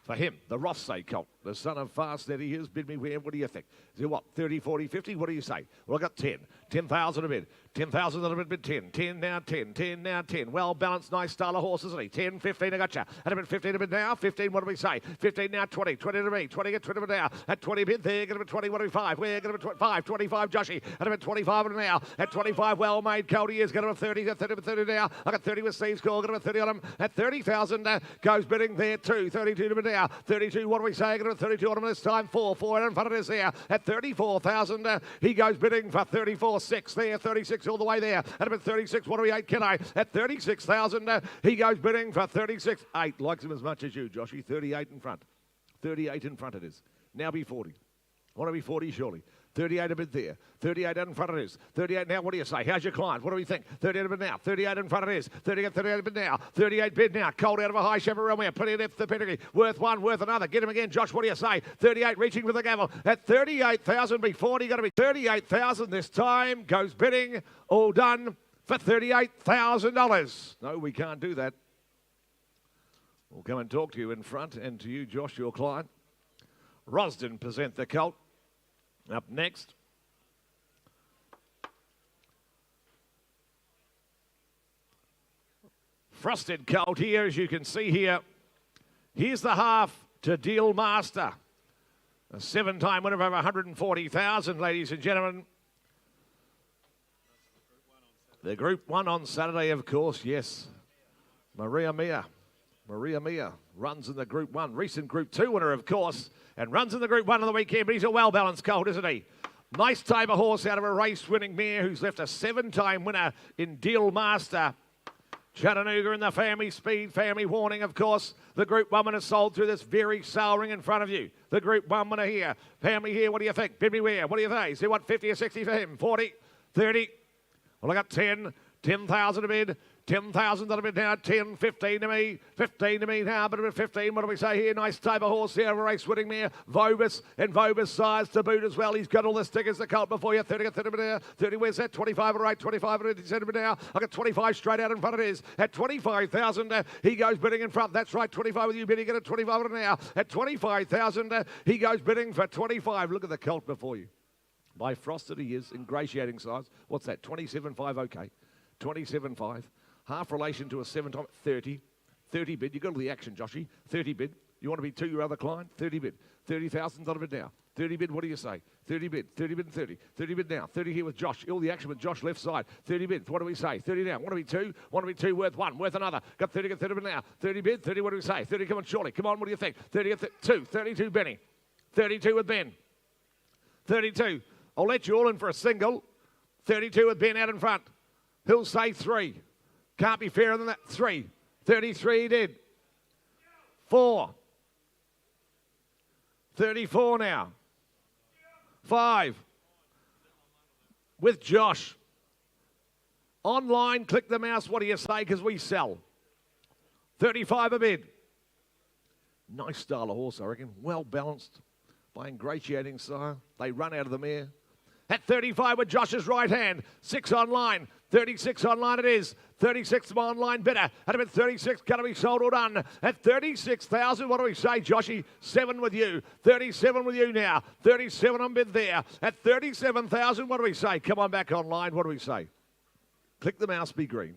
For him, the Rothsay colt, the son of Fast that he is, bid me where, what do you think? Is it what, 30, 40, 50? What do you say? Well, I got 10. 10,000 a bid. 10,000 a bid, 10. 10 now, 10. 10 now, 10. Well balanced, nice style of horse, isn't he? 10, 15, I got you. At a bid 15 a bid now. 15, what do we say? 15 now, 20. 20 to me. 20 at 20 now. At 20 bid there, get a bid 20, what do we 5? We're going to be 25. 25, Joshy. At a bid 25 now. At 25, well made, colt he is. Get him a 30. At 30 to 30 now. I got 30 with Steve's call. Get him a 30 on him. At 30,000, goes bidding there too. 32 to bid now. 32, what do we say? Get him a 32 on him this time. 4 in front of us there. At 34,000, he goes bidding for 34.6 there. 36 all the way there. At about 36, what do we 8 can I? At 36,000, he goes bidding for 36.8. Likes him as much as you, Joshy. 38 in front. 38 in front it is. Now be 40. Want to be 40 surely. 38 a bit there. 38 out in front it is. 38 now, what do you say? How's your client? What do we think? 38 a bit now. 38 in front it is. 38 a bit now. 38 bid now. Cold out of a high chaparral. Plenty of depth the pedigree. Worth one, worth another. Get him again. Josh, what do you say? 38 reaching for the gavel. At 38,000 be 40. Got to be 38,000 this time. Goes bidding. All done for $38,000. No, we can't do that. We'll come and talk to you in front and to you, Josh, your client. Rosden present the colt. Up next. Frosted colt here, as you can see here. Here's the half to Deal Master. A 7-time winner of over 140,000, ladies and gentlemen. The Group 1 on Saturday, of course, yes. Maria Mia runs in the Group 1. Recent Group 2 winner, of course, and runs in the Group 1 on the weekend, but he's a well-balanced colt, isn't he? Nice type of horse out of a race-winning mare who's left a 7-time winner in Deal Master. Chattanooga in the family speed, family warning, of course. The Group 1 winner sold through this very sale ring in front of you. The Group 1 winner here. Family here, what do you think? Bid me where? What do you think? So what, 50 or 60 for him? 40, 30. Well, I got 10. 10,000 a bid. 10,000 a bid now. 10, 15 to me. 15 to me now. But a 15, what do we say here? Nice type of horse here. A race-winning mare. Vobus and Vobus size to boot as well. He's got all the stickers. The colt before you. 30, 30 now. 30, where's that? 25 or 8. 25 or 8 now. I got 25 straight out in front of his. At 25,000, he goes bidding in front. That's right. 25 with you bidding. Get it 25 now. At 25,000, he goes bidding for 25. Look at the colt before you. By Frosted, he is. Ingratiating size. What's that? 27.5. Okay. 27.5. Half relation to a 7-time, 30. 30 bid. You got all the action, Joshy. 30 bid. You want to be to your other client? 30 bid. 30,000 a bid now. 30 bid, what do you say? 30 bid. 30 bid and 30. 30 bid now. 30 here with Josh. All the action with Josh left side. 30 bid. What do we say? 30 now. Want to be 2? Want to be 2 worth 1? Worth another. Got 30, got 30 bid now. 30 bid. 30, what do we say? 30, come on, surely. Come on, what do you think? 30, 2. 32, Benny. 32 with Ben. 32. I'll let you all in for a single. 32 with Ben out in front. He'll say 3. Can't be fairer than that. 3. 33 he did. 4. 34 now. 5. With Josh. Online, click the mouse. What do you say? Because we sell. 35 a bid. Nice style of horse, I reckon. Well balanced by ingratiating sire. They run out of the mare. At 35 with Josh's right hand. 6 online. 36 online it is. 36 online bidder. At about 36, going to be sold or done. At 36,000, what do we say, Joshy? 7 with you. 37 with you now. 37 on bid there. At 37,000, what do we say? Come on back online. What do we say? Click the mouse, be green.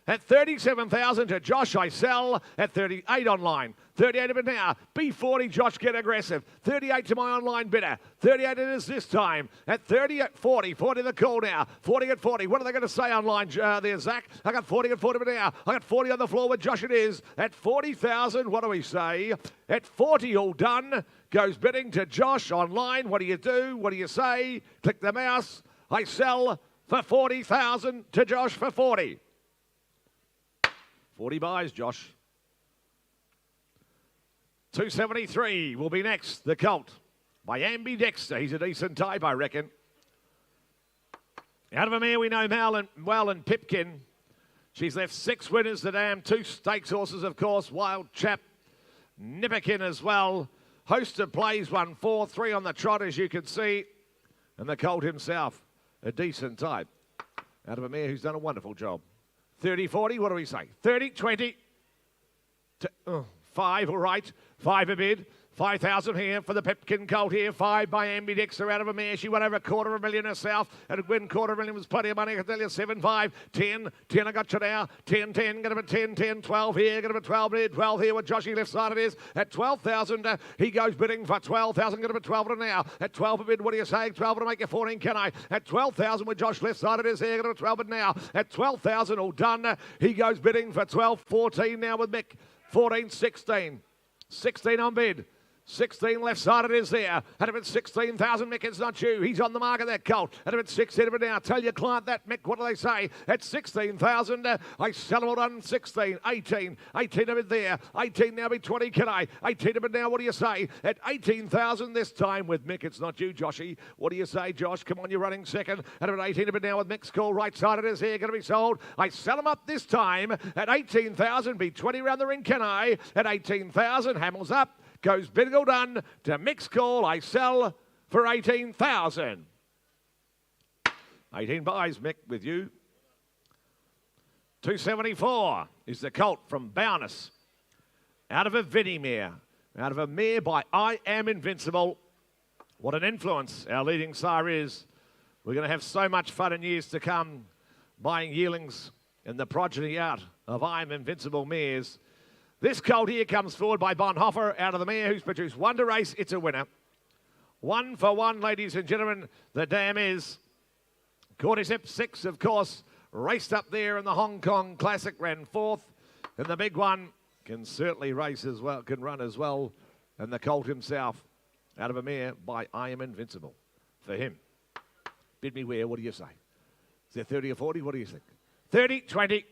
At 37,000 to Josh, I sell. At 38 online. 38 a bid now. B40, Josh, get aggressive. 38 to my online bidder. 38 it is this time. At 30 at 40. 40 the call now. 40 at 40. What are they going to say online there, Zach? I got 40 at 40 now. I got 40 on the floor with Josh it is. At 40,000, what do we say? At 40 all done. Goes bidding to Josh online. What do you do? What do you say? Click the mouse. I sell for 40,000 to Josh for 40. 40 buys, Josh. 273 will be next. The colt by Ambidexter. He's a decent type, I reckon. Out of a mare we know well and Pipkin. She's left 6 winners to dam. 2 stakes horses, of course. Wild Chap. Nipperkin as well. Host of plays, 1 4. 3 on the trot, as you can see. And the colt himself, a decent type. Out of a mare who's done a wonderful job. 30, 40, what do we say? 30, 20, 5, all right. 5 a bid. 5,000 here for the Pipkin colt here. 5 by Ambidexter out of a mare. She won over $250,000 herself. And to win $250,000 was plenty of money. I can tell you 7, 5, 10. 10 I got you now. 10, 10. Going to be 10, 10. 12 here. Going to be 12 here. 12 here with Joshy left side it is. At 12,000, he goes bidding for 12,000. Going to be 12 now. At 12 a bid, what do you say? 12 to make you 14, can I? At 12,000 with Josh left side it is here. Going to be 12 now. At 12,000 all done. He goes bidding for 12, 14 now with Mick. 14, 16. 16 on bid. 16 left side it is there. At about 16,000, Mick, it's not you. He's on the market, that colt. At about 16 of it now. Tell your client that, Mick, what do they say? At 16,000, I sell them all on 16, 18 of it there. 18 now be 20, can I? 18 of it now, what do you say? At 18,000 this time with Mick, it's not you, Joshy. What do you say, Josh? Come on, you're running second. At about 18 of it now with Mick's call. Right side it is here, going to be sold. I sell them up this time at 18,000, be 20 round the ring, can I? At 18,000, Hamill's up. Goes Bingle done to Mick's call. I sell for 18,000. 18 buys, Mick, with you. 274 is the colt from Bowness. Out of a Vinnie mare. Out of a mare by I Am Invincible. What an influence our leading sire is. We're going to have so much fun in years to come buying yearlings and the progeny out of I Am Invincible mares. This colt here comes forward by Bonhoeffer out of the mare who's produced one to race. It's a winner. 1 for 1, ladies and gentlemen. The dam is Cordyceps 6, of course, raced up there in the Hong Kong Classic, ran 4th. And the big one can certainly race as well, can run as well. And the colt himself out of a mare by I Am Invincible. For him. Bid me where, what do you say? Is there 30 or 40? What do you think? 30, 20.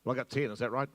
Well, I got 10, is that right?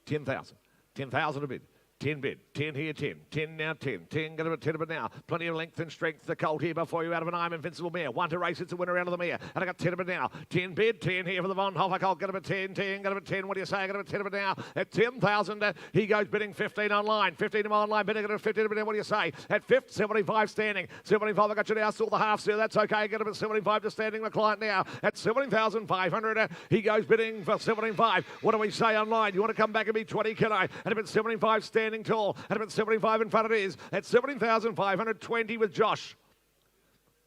10,000. 10,000 a bid. 10 bid. 10 here, 10. 10 now, 10. 10, got about 10 of it now. Plenty of length and strength. The colt here before you out of an I Am Invincible mare. 1 to race. It's a winner out of the mare. And I got 10 of it now. 10 bid. 10 here for the Bonhoeffer colt. Got about 10. 10. Got about 10. What do you say? I got about 10 of it now. At 10,000, he goes bidding 15 online. 15 online. Bidding at 15 of it now. What do you say? At 75 standing. 75, I got you now. Still the half, sir. That's okay. Get about 75 to standing the client now. At 17,500, he goes bidding for 75. What do we say online? You want to come back and be 20, can I? At about 75 standing tall. At about 75 in front it is. At 17,520 with Josh.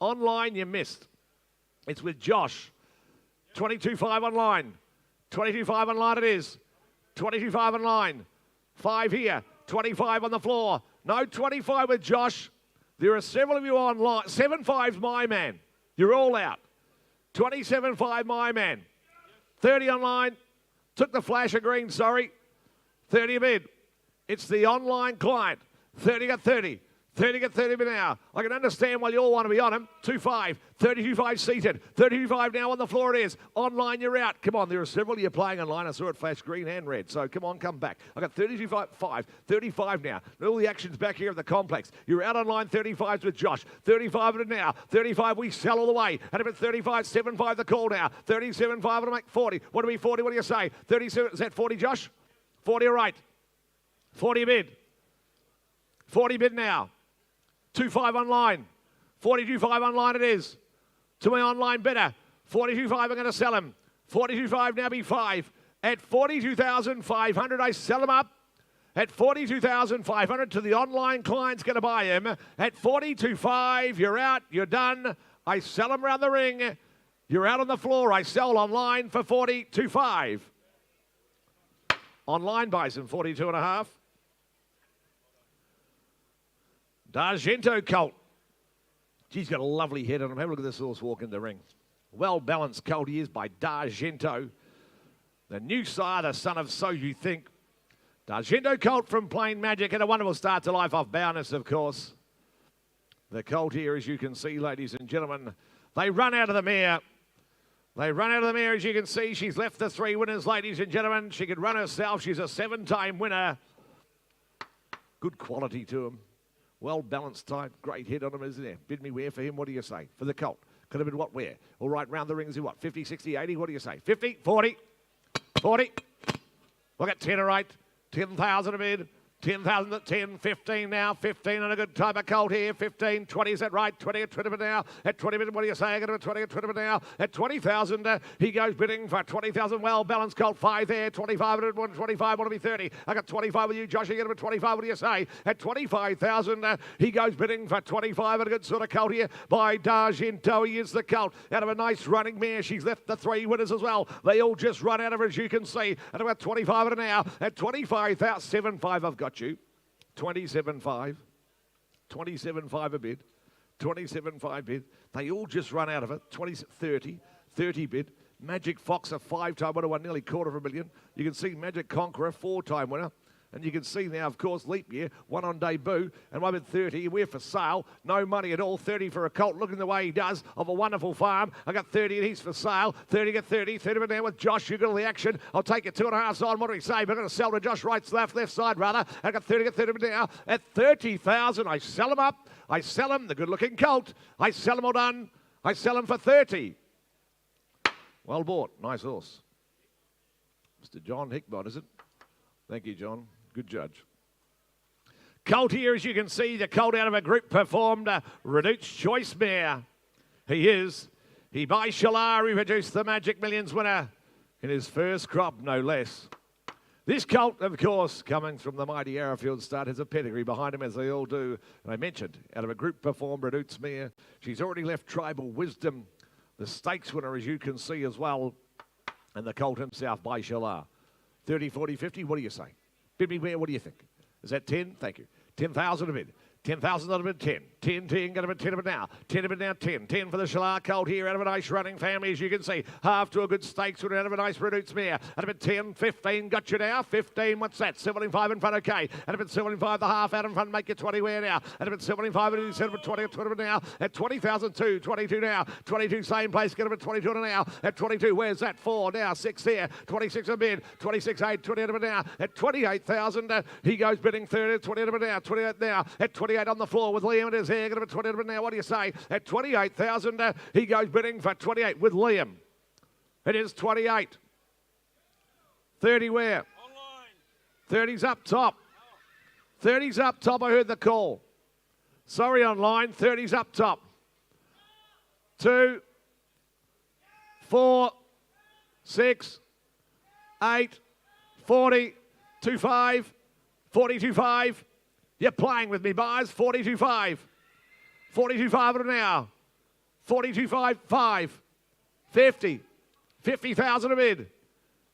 Online you missed. It's with Josh. 22.5 online. 22.5 online it is. 22.5 online. 5 here. 25 on the floor. No, 25 with Josh. There are several of you online. 7.5's my man. You're all out. 27.5 my man. 30 online. Took the flash of green, sorry. 30 a bid. It's the online client. 30 got 30. 30 got 30 now. I can understand why you all want to be on him. 2.5. 32.5 seated. 32.5 now on the floor it is. Online, you're out. Come on, there are several of you playing online. I saw it flash green and red. So come on, come back. I got 32.5. 35 now. All the action's back here at the complex. You're out online. 35s with Josh. 35 of it now. 35 we sell all the way. And about 35, 7.5 the call now. 37.5 it'll make 40. What do we 40? What do you say? 37, is that 40, Josh? 40 all right. 40 bid. 40 bid now. 2.5 online. 42.5 online it is. To my online bidder. 42.5 I'm going to sell him. 42.5 now be 5. At 42,500 I sell him up. At 42,500 to the online client's going to buy him. At 42.5 you're out. You're done. I sell him around the ring. You're out on the floor. I sell online for 42.5. Online buys him 42.5. D'Argento colt. She's got a lovely head on him. Have a look at this horse walk in the ring. Well-balanced colt he is by D'Argento. The new sire, the son of So You Think. D'Argento colt from Plain Magic and a wonderful start to life off Bowness, of course. The colt here, as you can see, ladies and gentlemen, they run out of the mare. They run out of the mare, as you can see. She's left the 3 winners, ladies and gentlemen. She could run herself. She's a 7-time winner. Good quality to him. Well-balanced type. Great head on him, isn't there? Bid me where for him. What do you say? For the colt. Could have been what, where? All right, round the ring is he what? 50, 60, 80? What do you say? 50, 40, 40. Look at 10 all right. 10,000 a bid. 10,000 at 10, 15 now, 15 and a good type of colt here, 15, 20, is that right? 20 at 20 now, at 20 what do you say? I got him at 20 at 20 now, at 20,000, he goes bidding for 20,000, well-balanced colt, 5 there, 25 at 25, want to be 30, I got 25 with you, Josh, you get him at 25, what do you say? At 25,000, he goes bidding for 25 at a good sort of colt here by D'Argento, he is the colt, out of a nice running mare, she's left the 3 winners as well, they all just run out of her, as you can see, at about 25 at now, at 25,000, 7.5 I've got you. 27.5. 27.5 a bid. 27.5 bid. They all just run out of it. 30. 30 bid. Magic Fox, a 5-time winner, won nearly $250,000. You can see Magic Conqueror, 4-time winner. And you can see now, of course, leap year, one on debut, and one at 30. We're for sale. No money at all. 30 for a colt. Looking the way he does of a wonderful farm. I got 30 and he's for sale. 30 get 30. 30 now with Josh. You got all the action. I'll take it 2.5 on. What do we say? We're going to sell to Josh right, left side rather. I got 30 get 30 now at 30,000. I sell him up. I sell him. The good-looking colt. I sell him all done. I sell him for 30. Well bought. Nice horse. Mr. John Hickbott, is it? Thank you, John. Good judge. Colt here, as you can see, the colt out of a group performed Reduced Choice Mare. He is. He by Shalar, who produced the Magic Millions winner in his first crop, no less. This colt, of course, coming from the mighty Arrowfield start, has a pedigree behind him, as they all do. And I mentioned, out of a group performed Reduced Mare, she's already left Tribal Wisdom, the stakes winner, as you can see as well, and the colt himself by Shalar. 30, 40, 50, what do you say? Bid me where, what do you think? Is that 10? Thank you. 10,000 a bid. 10,000 out of it, 10. 10, 10, got a bit 10 of it now. 10 of it now, 10. 10 for the Shalar colt here, out of a nice running family, as you can see. Half to a good stakes, out of a nice Reduced Mare. Out of it 10, 15, got you now. 15, what's that? 75 in front, okay. Out of it 75, the half out in front, make you 20 where now. Out of it 75, and he's 20, 20 now. At 20,002, 22 now. 22, same place, get a bit 22 now. At 22, where's that? 4 now, 6 there. 26 a bid. 26, 8, 20 out of it now. At 28,000, he goes bidding 30, 20 out of it now. 28 now. At 28 on the floor with Liam in his hair. Get him at 20 now. What do you say? At 28,000, he goes bidding for 28 with Liam. It is 28. 30 where? Online. 30's up top. 30's up top. I heard the call. Sorry, online. 30's up top. 2, 4, 6, 8, 40, 25, 42.5. You're playing with me, buyers. 42.5. 42.5 now. 42.5, 5. 50. 50,000 a bid.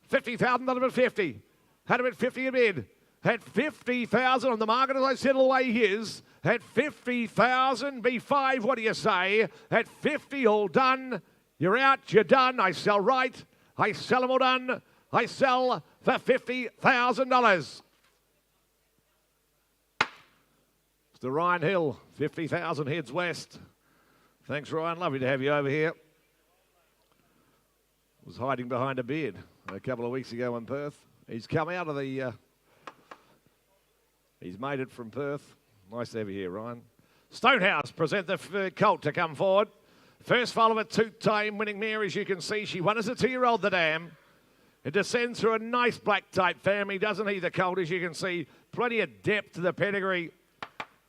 50,000 out of it 50. Had him at 50 a bid. At 50,000 on the market, as I said, all the way he is. At 50,000, B5, what do you say? At 50, all done. You're out, you're done. I sell right. I sell them all done. I sell for $50,000. Mr. Ryan Hill, 50,000 heads west. Thanks, Ryan. Lovely to have you over here. Was hiding behind a beard a couple of weeks ago in Perth. He's come out of the... he's made it from Perth. Nice to have you here, Ryan. Stonehouse present the colt to come forward. First foal of a two-time winning mare, as you can see. She won as a 2-year-old, the dam. It descends through a nice black-type family, doesn't he, the colt, as you can see. Plenty of depth to the pedigree.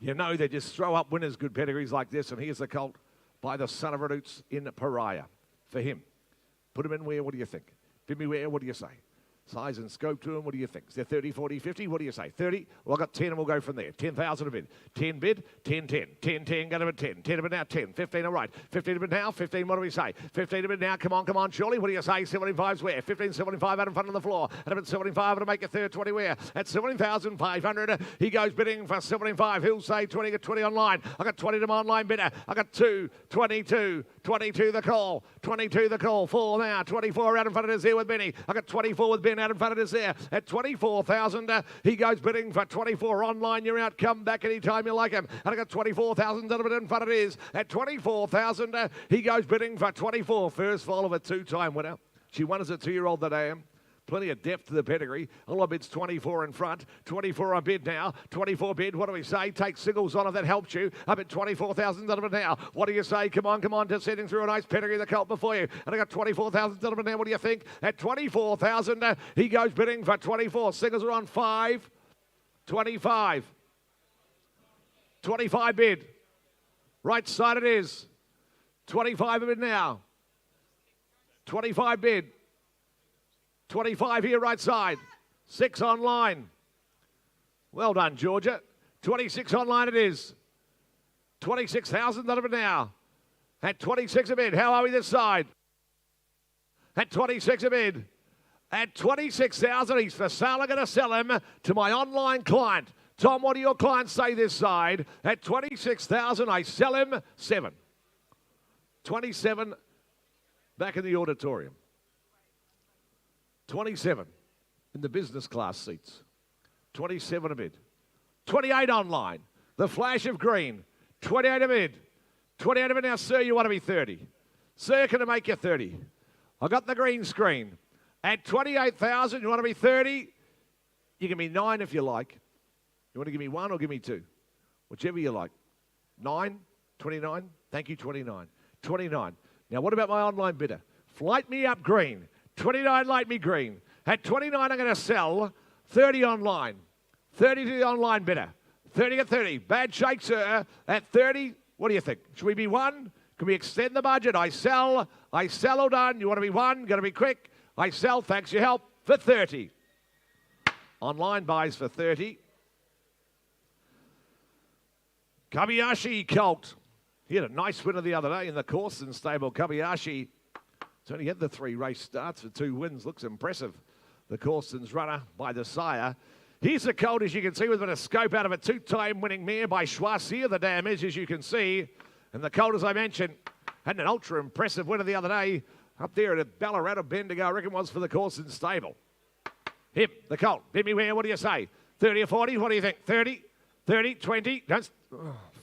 You know, they just throw up winners, good pedigrees like this. And here's the colt by the son of Reduced in Pariah. For him. Put him in where, what do you think? Bid me where, what do you say? Size and scope to him, what do you think? Is there 30, 40, 50? What do you say? 30? Well, I've got 10 and we'll go from there. 10,000 a bid. 10 bid, 10, 10. 10, 10, got him at 10. 10 a bid now, 10. 15, all right. 15 a bid now, 15, what do we say? 15 a bid now, come on, surely. What do you say? 75's where? 15, 75 out in front of the floor. At a bid 75 to make a third 20 where? At 17,500, he goes bidding for 75. He'll say 20, get 20 online. I got 20 to my online bidder. I got 2, 22, 22 the call. 22 the call. 4 now, 24 out in front of us here with Benny. I got 24 with Ben out in front of us there. At 24,000, he goes bidding for 24 online. You're out. Come back anytime you like him. And I got 24,000 out of it in front of it is. At 24,000, he goes bidding for 24. First fall of a 2-time winner. She won as a 2-year-old that I am. Plenty of depth to the pedigree. All of it's 24 in front. 24 on bid now. 24 bid. What do we say? Take singles on if that helps you. Up at 24,000 out of it now. What do you say? Come on. Descending through a nice pedigree, the colt before you. And I got 24,000 out of it now. What do you think? At 24,000, he goes bidding for 24. Singles are on 5. 25. 25 bid. Right side it is. 25 bid now. 25 bid. 25 here, right side. 6 online. Well done, Georgia. 26 online it is. 26,000 out of it now. At 26 a bid. How are we this side? At 26 a bid. At 26,000, he's for sale. I'm going to sell him to my online client. Tom, what do your clients say this side? At 26,000, I sell him 7. 27 back in the auditorium. 27 in the business class seats. 27 a bid. 28 online. The flash of green. 28 a bid. 28 a bid now, sir, you want to be 30. Sir, can I make you 30? I got the green screen. At 28,000, you want to be 30? You can be 9 if you like. You want to give me 1 or give me 2? Whichever you like. 9, 29. Thank you, 29. 29. Now, what about my online bidder? Light me up green. 29, light me green. At 29, I'm going to sell 30 online. 30 to the online bidder. 30 at 30. Bad shake, sir. At 30, what do you think? Should we be 1? Can we extend the budget? I sell, all done. You want to be 1? Got to be quick. I sell, thanks for your help, for 30. Online buys for 30. Kobayashi Colt. He had a nice winner the other day in the Corson stable. Kobayashi. He's only had the 3 race starts for 2 wins. Looks impressive. The Corson's runner by the sire. Here's the colt, as you can see, with a bit of scope out of a 2-time winning mare by Choisir. The damage, as you can see. And the colt, as I mentioned, had an ultra impressive winner the other day up there at Ballarat or Bendigo, I reckon was for the Corson stable. Him, the colt. Bid me where, what do you say? 30 or 40? What do you think? 30? 30? 20? Don't,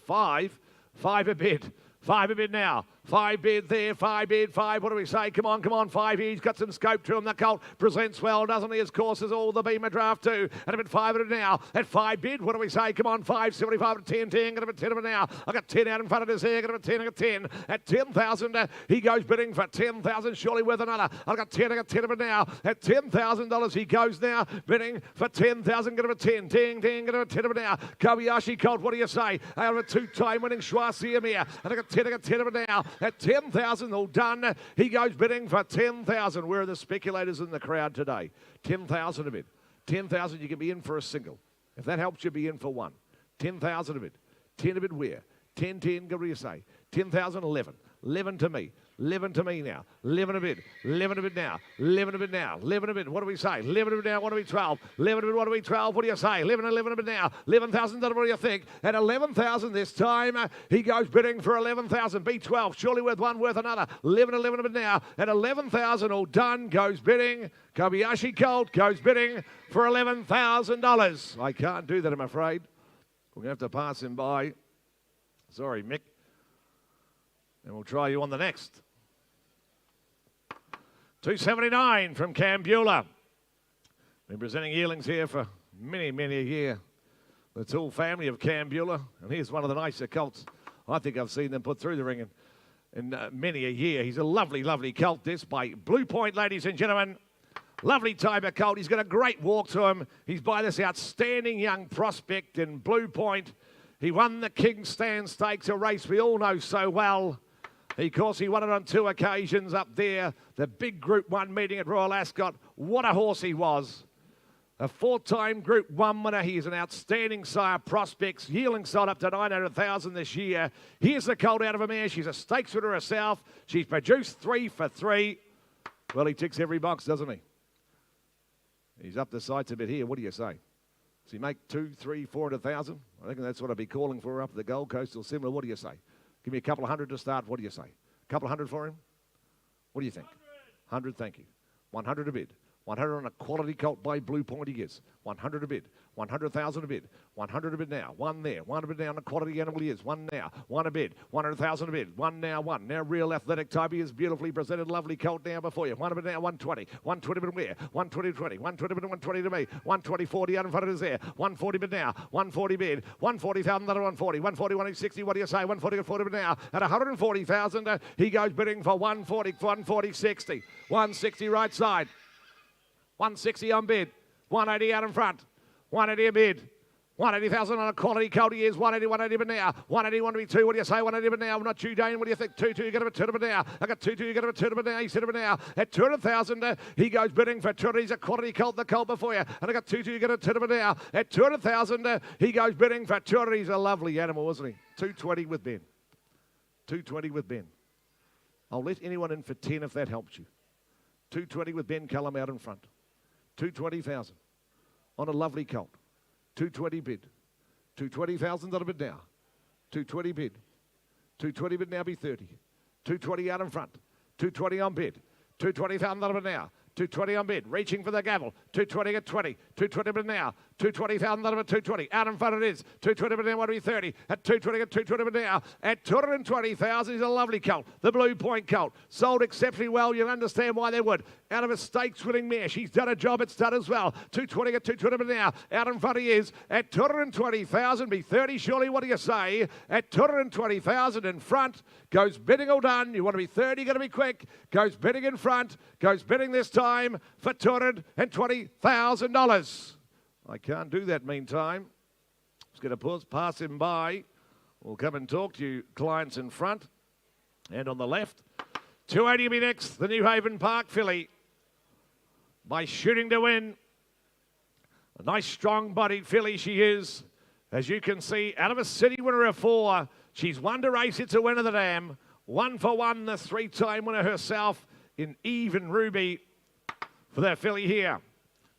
5. 5 a bid. 5 a bid now. 5 bid there. 5 bid. 5. What do we say? Come on, come on. 5 here. He's got some scope to him. The colt presents well, doesn't he? His course is all the Beamer draft too. And a bid 5 at it now. At 5 bid. What do we say? Come on. 5. 75 at 10. 10. Got a bid 10 of it now. I got 10 out in front of his hair. Got a bid 10. I got 10. At 10,000. He goes bidding for 10,000. Surely worth another. I got 10. I got 10 of it now. At $10,000 he goes now. Bidding for 10,000. Got a bid 10. 10. 10. Got a bid 10 of it now. Kobayashi Colt. What do you say? Out of a 2-time winning Choisir mare. And I got 10. I got 10 of it now. At 10,000, all done. He goes bidding for 10,000. Where are the speculators in the crowd today? 10,000 a bid. 10,000, you can be in for a single. If that helps you, be in for 1. 10,000 a bid. 10 a bid where? 10, 10, what do you say? 10,000, 11. 11 to me. 11 to me now. 11 a bid. 11 a bid now. 11 a bid now. 11 a bid. What do we say? 11 a bid now. What do we 12? 11 a bid. What do we 12? What do you say? 11 a bid now. 11,000. What do you think? At 11,000 this time, he goes bidding for 11,000. B12. Surely worth 1, worth another. 11 a bid now. At 11,000, all done. Goes bidding. Kobayashi Colt goes bidding for $11,000. I can't do that, I'm afraid. We're going to have to pass him by. Sorry, Mick. And we'll try you on the next. 279 from Cambula. Been presenting yearlings here for many, many a year. The Tool family of Cambula. And here's one of the nicer colts I think I've seen them put through the ring in many a year. He's a lovely, lovely colt, this, by Blue Point, ladies and gentlemen. Lovely type of colt. He's got a great walk to him. He's by this outstanding young prospect in Blue Point. He won the King Stand Stakes, a race we all know so well. Of course, he won it on 2 occasions up there. The big Group 1 meeting at Royal Ascot. What a horse he was. A 4-time Group 1 winner. He is an outstanding sire. Prospects. Yearling sold up to 900,000 this year. Here's the colt out of a mare. She's a stakes winner herself. She's produced 3 for 3. Well, he ticks every box, doesn't he? He's up the sights a bit here. What do you say? Does he make 2, 3, 400,000? I reckon that's what I'd be calling for up at the Gold Coast or similar. What do you say? Give me a couple of hundred to start. What do you say? A couple of hundred for him? What do you think? 100, thank you. 100 a bid. 100 on a quality colt by Blue Point he gets. 100 a bid. 100,000 a bid. 100 a bid now. 1 there. 1 a bid now on a quality animal he is. 1 now. 1 a bid. 100,000 a bid. 1 now. 1. Now real athletic type. He is beautifully presented. Lovely colt now before you. 1 a bid now. 120. 120 bid where? 120 20. 120 bid 120 to me. 120 40 out in front of us there. 140 bid now. 140 bid. 140,000 another 140. 140 160. What do you say? 140 40 bid now. At 140,000 he goes bidding for 140 140 60. 160 right side. 160 on bid. 180 out in front. 180 a bid. 180,000 on a quality colt he is. 180, 180 but now. 180, 182. What do you say? 180 but now. Not you, Dane. What do you think? 2-2. You got a 2 but now. I got 2-2. You got a 2 but now. He's 2 but now. At 200,000, he goes bidding for 200. He's a quality colt. The colt before you. And I got 2-2. You got a 2 but now. At 200,000, he goes bidding for 200. He's a lovely animal, wasn't he? 220 with Ben. 220 with Ben. I'll let anyone in for 10 if that helps you. 220 with Ben Cullum out in front. 220,000 on a lovely colt. 220 bid. 220,000 on a bid now. 220 bid. 220 bid now be 30. 220 out in front. 220 on bid. 220,000 on a bid now. 220 on bid, reaching for the gavel. 220 at 20. 220 but now. 220,000 out of it, 220. Out in front it is. 220 but now, what do we 30? At 220 at 220 but now. At 220,000 is a lovely colt. The Blue Point colt. Sold exceptionally well. You'll understand why they would. Out of a stakes winning mare. She's done a job. It's done as well. 220 at 220 but now. Out in front he is. At 220,000. Be 30 surely. What do you say? At 220,000 in front. Goes bidding all done. You want to be 30, going to be quick. Goes bidding in front. Goes bidding this time for $220,000. I can't do that meantime. Just going to pass him by. We'll come and talk to you clients in front and on the left. 280 will be next. The New Haven Park filly by Shooting to Win. A nice strong-bodied filly she is. As you can see, out of a city winner of 4. She's won to race. It's a win of the dam. 1 for 1, the 3-time winner herself in Eve and Ruby for that filly here.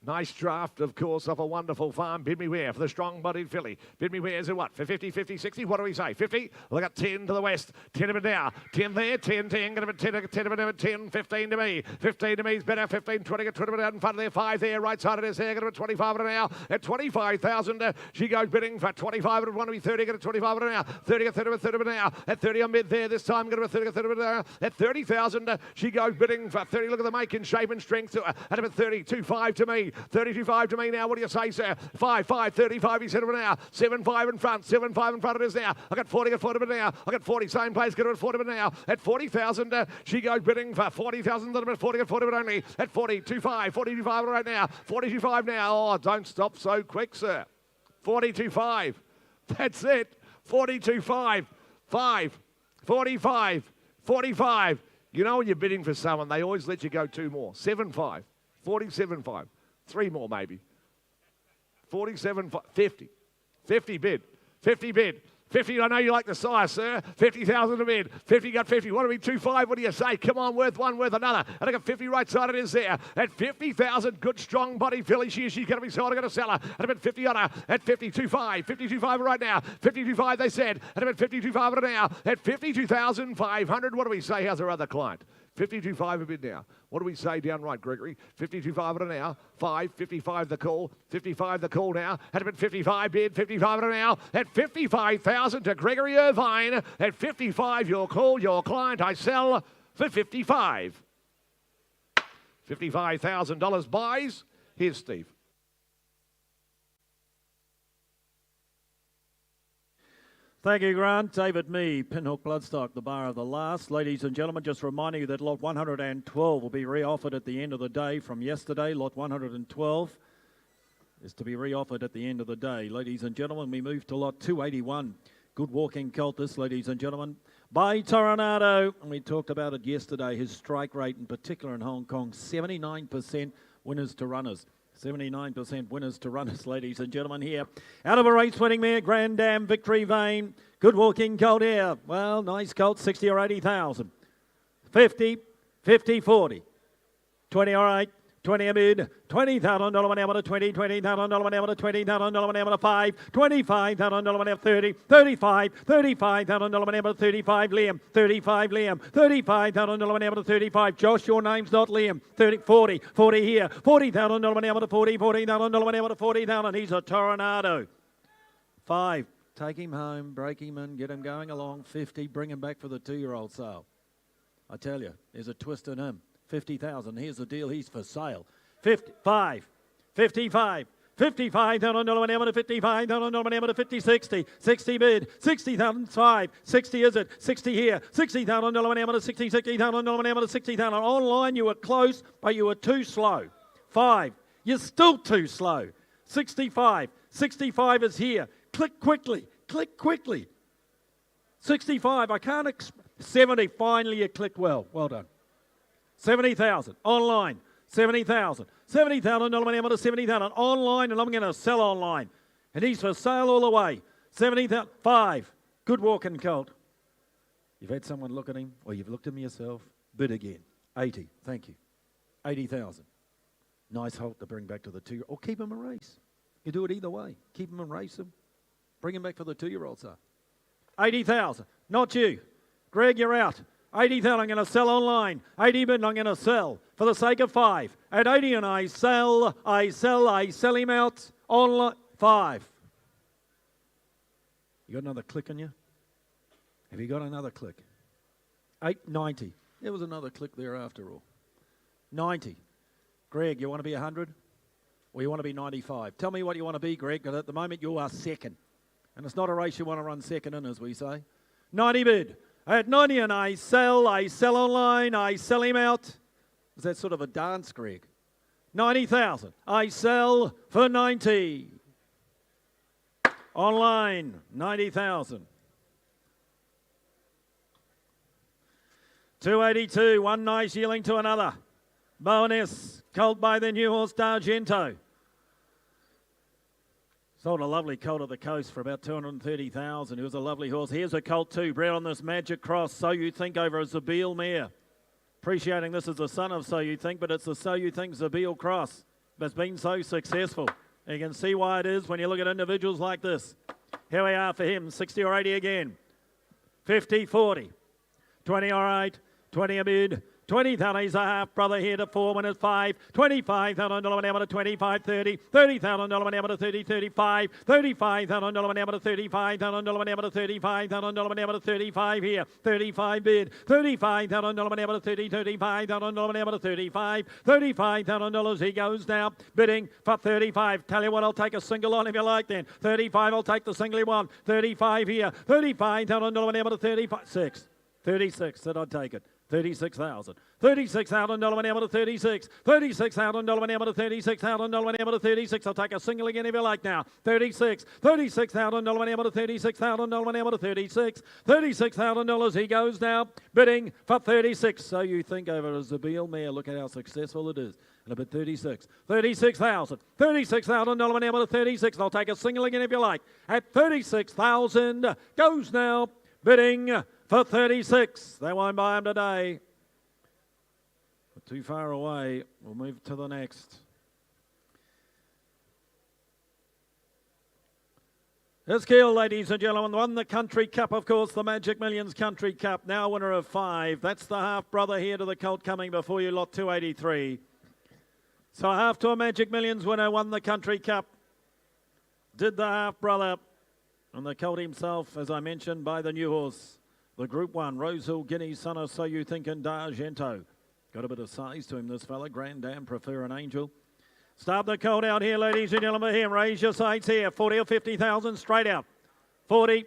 Nice draft, of course, off a wonderful farm. Bid Me Where for the strong-bodied filly. Bid Me Where is it what? For 50, 50, 60? What do we say? 50? Look at 10 to the west. 10 of it now. 10 there. 10, 10. Going to be 10, 10 of it, 10, 15 to me. 15 to me is better. 15, 20, 20 out in front of there. 5 there. Right side of this there. Going to be 25 of it now. At 25,000, she goes bidding for 25 of it. Want to be 30. Going to 25 of it now. 30 at 30 of it, 30 of it now. At 30 on mid there. This time going to be 30 at 30 of it now. At 30,000, she goes bidding for 30. Look at the make and shape and strength. At about 30. 25 to me. 32.5 to me now. What do you say, sir? 5, 5, 35. He said it now. 7, 5 in front. 7, 5 in front it is now. I got 40 at 40 minutes now. I got 40. Same place. Get it at 40 minutes now. At 40,000, she goes bidding for 40,000. 40 at 40 minutes only. At 42.5. 42.5 right now. 42.5 now. Oh, don't stop so quick, sir. 42.5. That's it. 42.5. 5. 45. 45. You know when you're bidding for someone, they always let you go 2 more. 7.5. 47.5. 3 more maybe. 47, 50. 50 bid. 50 bid. 50, I know you like the size, sir. 50,000 to bid. 50 got 50. What do we 25? What do you say? Come on, worth one, worth another. And I got 50 right side it is there. At 50,000, good strong body filly. She's going to be sold. I'm going to sell her. At about 50 on her. At 52.5. 52.5 right now. 52.5 they said. At about 52.5 right now. At 52,500. What do we say? How's our other client? 52.5 a bid now. What do we say down right, Gregory? 52.5 an hour. 5, 55 the call. 55 the call now. At about 55 bid. 55 an hour. At 55,000 to Gregory Irvine. At 55 your call, your client. I sell for 55. $55,000 buys. Here's Steve. Thank you, Grant. David Mee, Pinhook Bloodstock, the bar of the last. Ladies and gentlemen, just reminding you that lot 112 will be re-offered at the end of the day from yesterday. Lot 112 is to be re-offered at the end of the day. Ladies and gentlemen, we move to lot 281. Good walking colt this, ladies and gentlemen, by Toronado. And we talked about it yesterday, his strike rate in particular in Hong Kong, 79% winners to runners. 79% winners to runners, ladies and gentlemen, here. Out of a race-winning mare, Grand Dam Victory Vane. Good walking colt here. Well, nice colt, 60 or 80,000. 50, 50, 40. 20, all right. 20 a bid. $20,000 an hour to 20. $20,000 an hour to $20,000 an hour to 5. $25,000 an hour to 30. 35. $35,000 an hour to 35. Liam. 35. Liam. $35,000 an hour to 35. Josh, your name's not Liam. 30. 40. 40 here. $40,000 an hour to 40. $40,000 an hour to 40,000. He's a Toronado. 5. Take him home. Break him in. Get him going along. 50. Bring him back for the 2-year-old sale. I tell you, there's a twist in him. 50,000. Here's the deal. He's for sale. 55. 55. $55,000 an hour to 55,000 an hour to 50, 60. 60 bid. 60,005. 60 is it? 60 here. $60,000 an hour to 60. $60,000 an hour to 60,000. Online you were close, but you were too slow. 5. You're still too slow. 65. 65 is here. Click quickly. Click quickly. 65. I can't. 70. Finally you clicked well. Well done. 70,000 online. 70,000. $70,000 an hour to 70,000 online, and I'm going to sell online. And he's for sale all the way. 70,000. 5. Good walking colt. You've had someone look at him, or you've looked at him yourself. Bid again. 80. Thank you. 80,000. Nice halt to bring back to the 2. Or keep him a race. You do it either way. Keep him and race him. Bring him back for the 2-year-old, sir. 80,000. Not you. Greg, you're out. 80,000 I'm going to sell online. 80 bid I'm going to sell for for the sake of 5. At 80 and I sell him out on 5. You got another click on you? Have you got another click? 8.90. There was another click there after all. 90. Greg, you want to be 100? Or you want to be 95? Tell me what you want to be, Greg, because at the moment you are second. And it's not a race you want to run second in, as we say. 90 bid. At 90 and I sell online, I sell him out. Is that sort of a dance, Greg? 90,000. I sell for 90. Online, 90,000. 282, one nice Yearling to another. Bonus, colt by the new horse D'Argento. Sold a lovely colt at the coast for about 230,000. It was a lovely horse. Here's a colt too, bred on this Magic Cross. So You Think over a Zabeel mare. Appreciating this is the son of So You Think, but it's the So You Think Zabeel Cross that's been so successful. And you can see why it is when you look at individuals like this. Here we are for him, 60 or 80 again. 50, 40. 20 all right, 20 a bid. 20,000, he's a half brother here to 4 winners 5. $25,000 an hour to 25, 30. $30,000 an hour to 30, 35. $35,000 an hour to 35,000 an hour to 35,000 an hour to 35 here. 35 bid. $35,000 an hour to 30, 35,000 an hour to 35. $35,000 he goes now, bidding for 35. Tell you what, I'll take a single on if you like then. 35, I'll take the single he won. 35 here. $35,000 an hour to 35. 6. 36, said I'd take it. 36,000. $36,000 an hour to 36. $36,000 an hour to 36,000 an hour to 36. I'll take a single again if you like now. 36. $36,000 an hour to 36,000 an hour to 36. $36,000 he goes now, bidding for 36. So You Think over a Zabeel mare. Look at how successful it is. And a bid 36. 36,000. $36,000 an hour to 36. I'll take a single again if you like. At 36,000 goes now, bidding for 36. They won't buy him today. But too far away. We'll move to the next. This Keel, ladies and gentlemen, won the Country Cup, of course, the Magic Millions Country Cup, now winner of 5. That's the half-brother here to the colt coming before you, lot 283. So half to a Magic Millions winner, won the Country Cup. Did the half-brother. And the colt himself, as I mentioned, by the new horse. The Group 1, Rosehill Guineas, son of So You Think and D'Argento. Got a bit of size to him, this fella. Grand Dam, Prefer an Angel. Start the colt out here, ladies and gentlemen. Here, raise your sights here. 40 or 50,000 straight out. 40,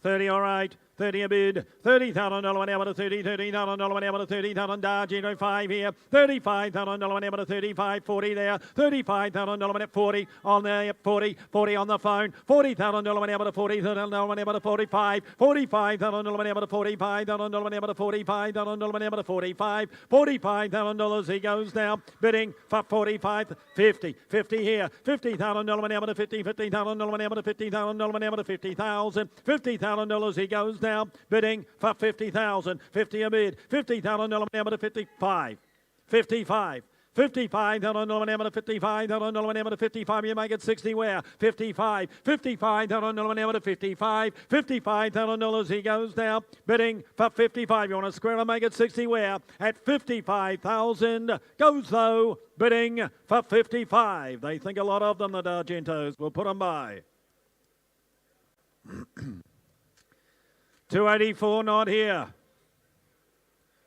30, all right. 30 a bid. $30,000 an hour to 30. $30,000 an hour to 30,000. D'Argento 5 here. $35,000 an hour to 35. 40 there. $35,000 an hour 40 on there. 40. 40 on the phone. $40,000 an hour to 40. $30,000 an hour to 45. $45,000 an hour to 45. $45,000 an hour to 45. $45,000 an hour to 45. $45,000 he goes now, bidding for 45. 50. 50 here. $50,000 an hour to 50. $50,000 an hour to 50,000 an hour to 50,000. $50,000 he goes now, bidding for 50,000. 50 a bid. $50,000 an hour to 55. 55. $55,000 an hour to 55,000 an hour to 55. You make it 60 where? 55. $55,000 an hour to 55. $55,000 he goes now, bidding for 55. You want to square and make it 60 where? At 55,000 goes though, bidding for 55. They think a lot of them, the D'Argentos. We'll put them by. 284 not here.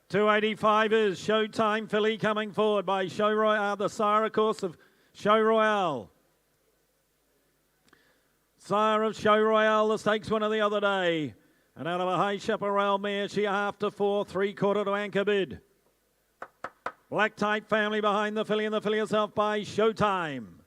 285 is Showtime filly coming forward by Show Royale, the sire, of course, of Show Royale. Sire of Show Royale, the stakes winner the other day. And out of a high chaparral mare, she half to 4, 3/4 to anchor bid. Black Type family behind the filly, and the filly herself by Showtime.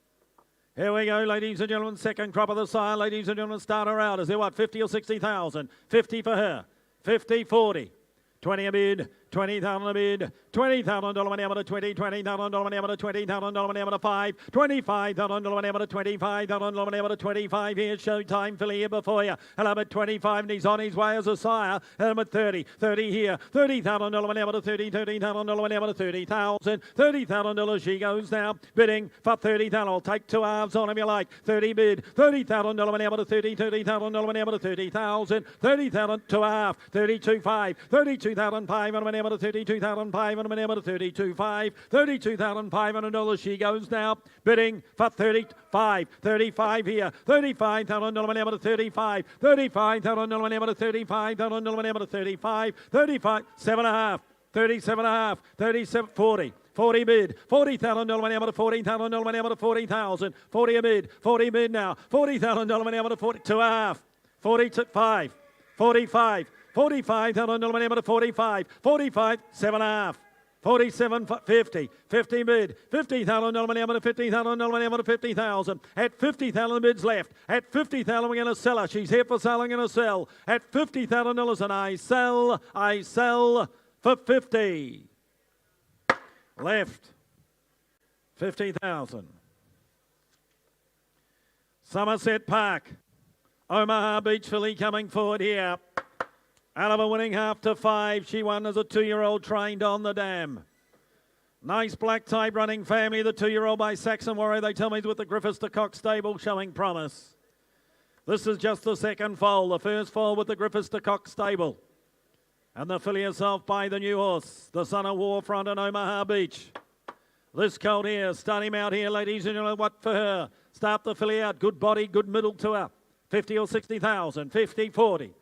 Here we go, ladies and gentlemen. Second crop of the sire, ladies and gentlemen. Start her out. Is there what, 50 or 60,000? 50 for her. 50, 40. 20 a bid. $20,000 a bid. $20,000 an hour to 20. $20,000 an hour to 20,000 an hour to 5. $25,000 an hour to 25,000 an hour to 25. Here's Showtime filly here before you. And I'm at 25 and he's on his way as a sire. And I'm at 30. 30 here. $30,000 an hour to 30. $30,000 an hour to 30,000. $30,000 she goes now, bidding for 30,000. I'll take 2 halves on if you like. 30 bid. $30,000 an hour to 30. $30,000 an hour to 30,000. $30,000 2 half. 32.5. $32,500 an hour minute of $32,500 to 32,500. $32,500 she goes now, bidding for 35 here, $35,000 to 35, $35,000 to 35,000 to 35, 35, 7.5, 37.5, 37, 40. 40 bid, $40,000 to 40,000 to 40,000, 40 a bid, 40 bid now, $40,000 to 42.5, 45, 45, $45,000 to 45, 45, 7.5. 47, 50, 50 bid, $50,000 to 50,000 to 50,000. At 50,000 bids left. At 50,000 we're going to sell her. She's here for sale, I'm going to sell. At $50,000 and I sell for 50. Left, 50,000. Somerset Park, Omaha Beach filly coming forward here. Out of a winning half to 5. She won as a 2-year-old trained on the dam. Nice black type running family. The 2-year-old by Saxon Warrior. They tell me is with the Griffiths to Cox stable showing promise. This is just the second foal. The first foal with the Griffiths to Cox stable. And the filly herself by the new horse, the Son of Warfront and Omaha Beach. This colt here, start him out here, ladies and gentlemen. What for her? Start the filly out. Good body, good middle to her. 50 or 60,000. 50, 40.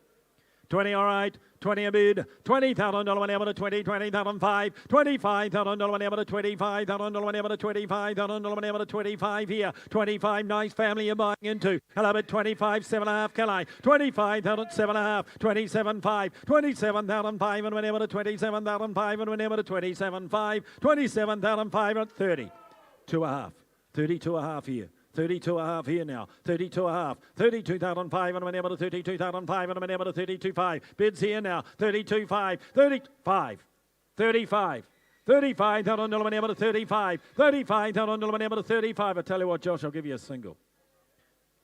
20, all right. 20 a bid. $20,000 to 20, 20,005. $25,000 to 25,000 to 25,000 to 25 here. 25, nice family you're buying into. Hello, but 25, 7.5, can I? 25,000, 7.5, 27.5, 27,005 and whenever to 27,005 and whenever to 27.5, 27,500, 30. 2.5, 32.5 here. 32.5 here now. 32.5. 32,500 and whenever to 32,500 and whenever to 32.5. Bids here now. 32.5. 35. 35. 35,000 whenever to 35. 35,000 whenever to 35. I tell you what, Josh, I'll give you a single.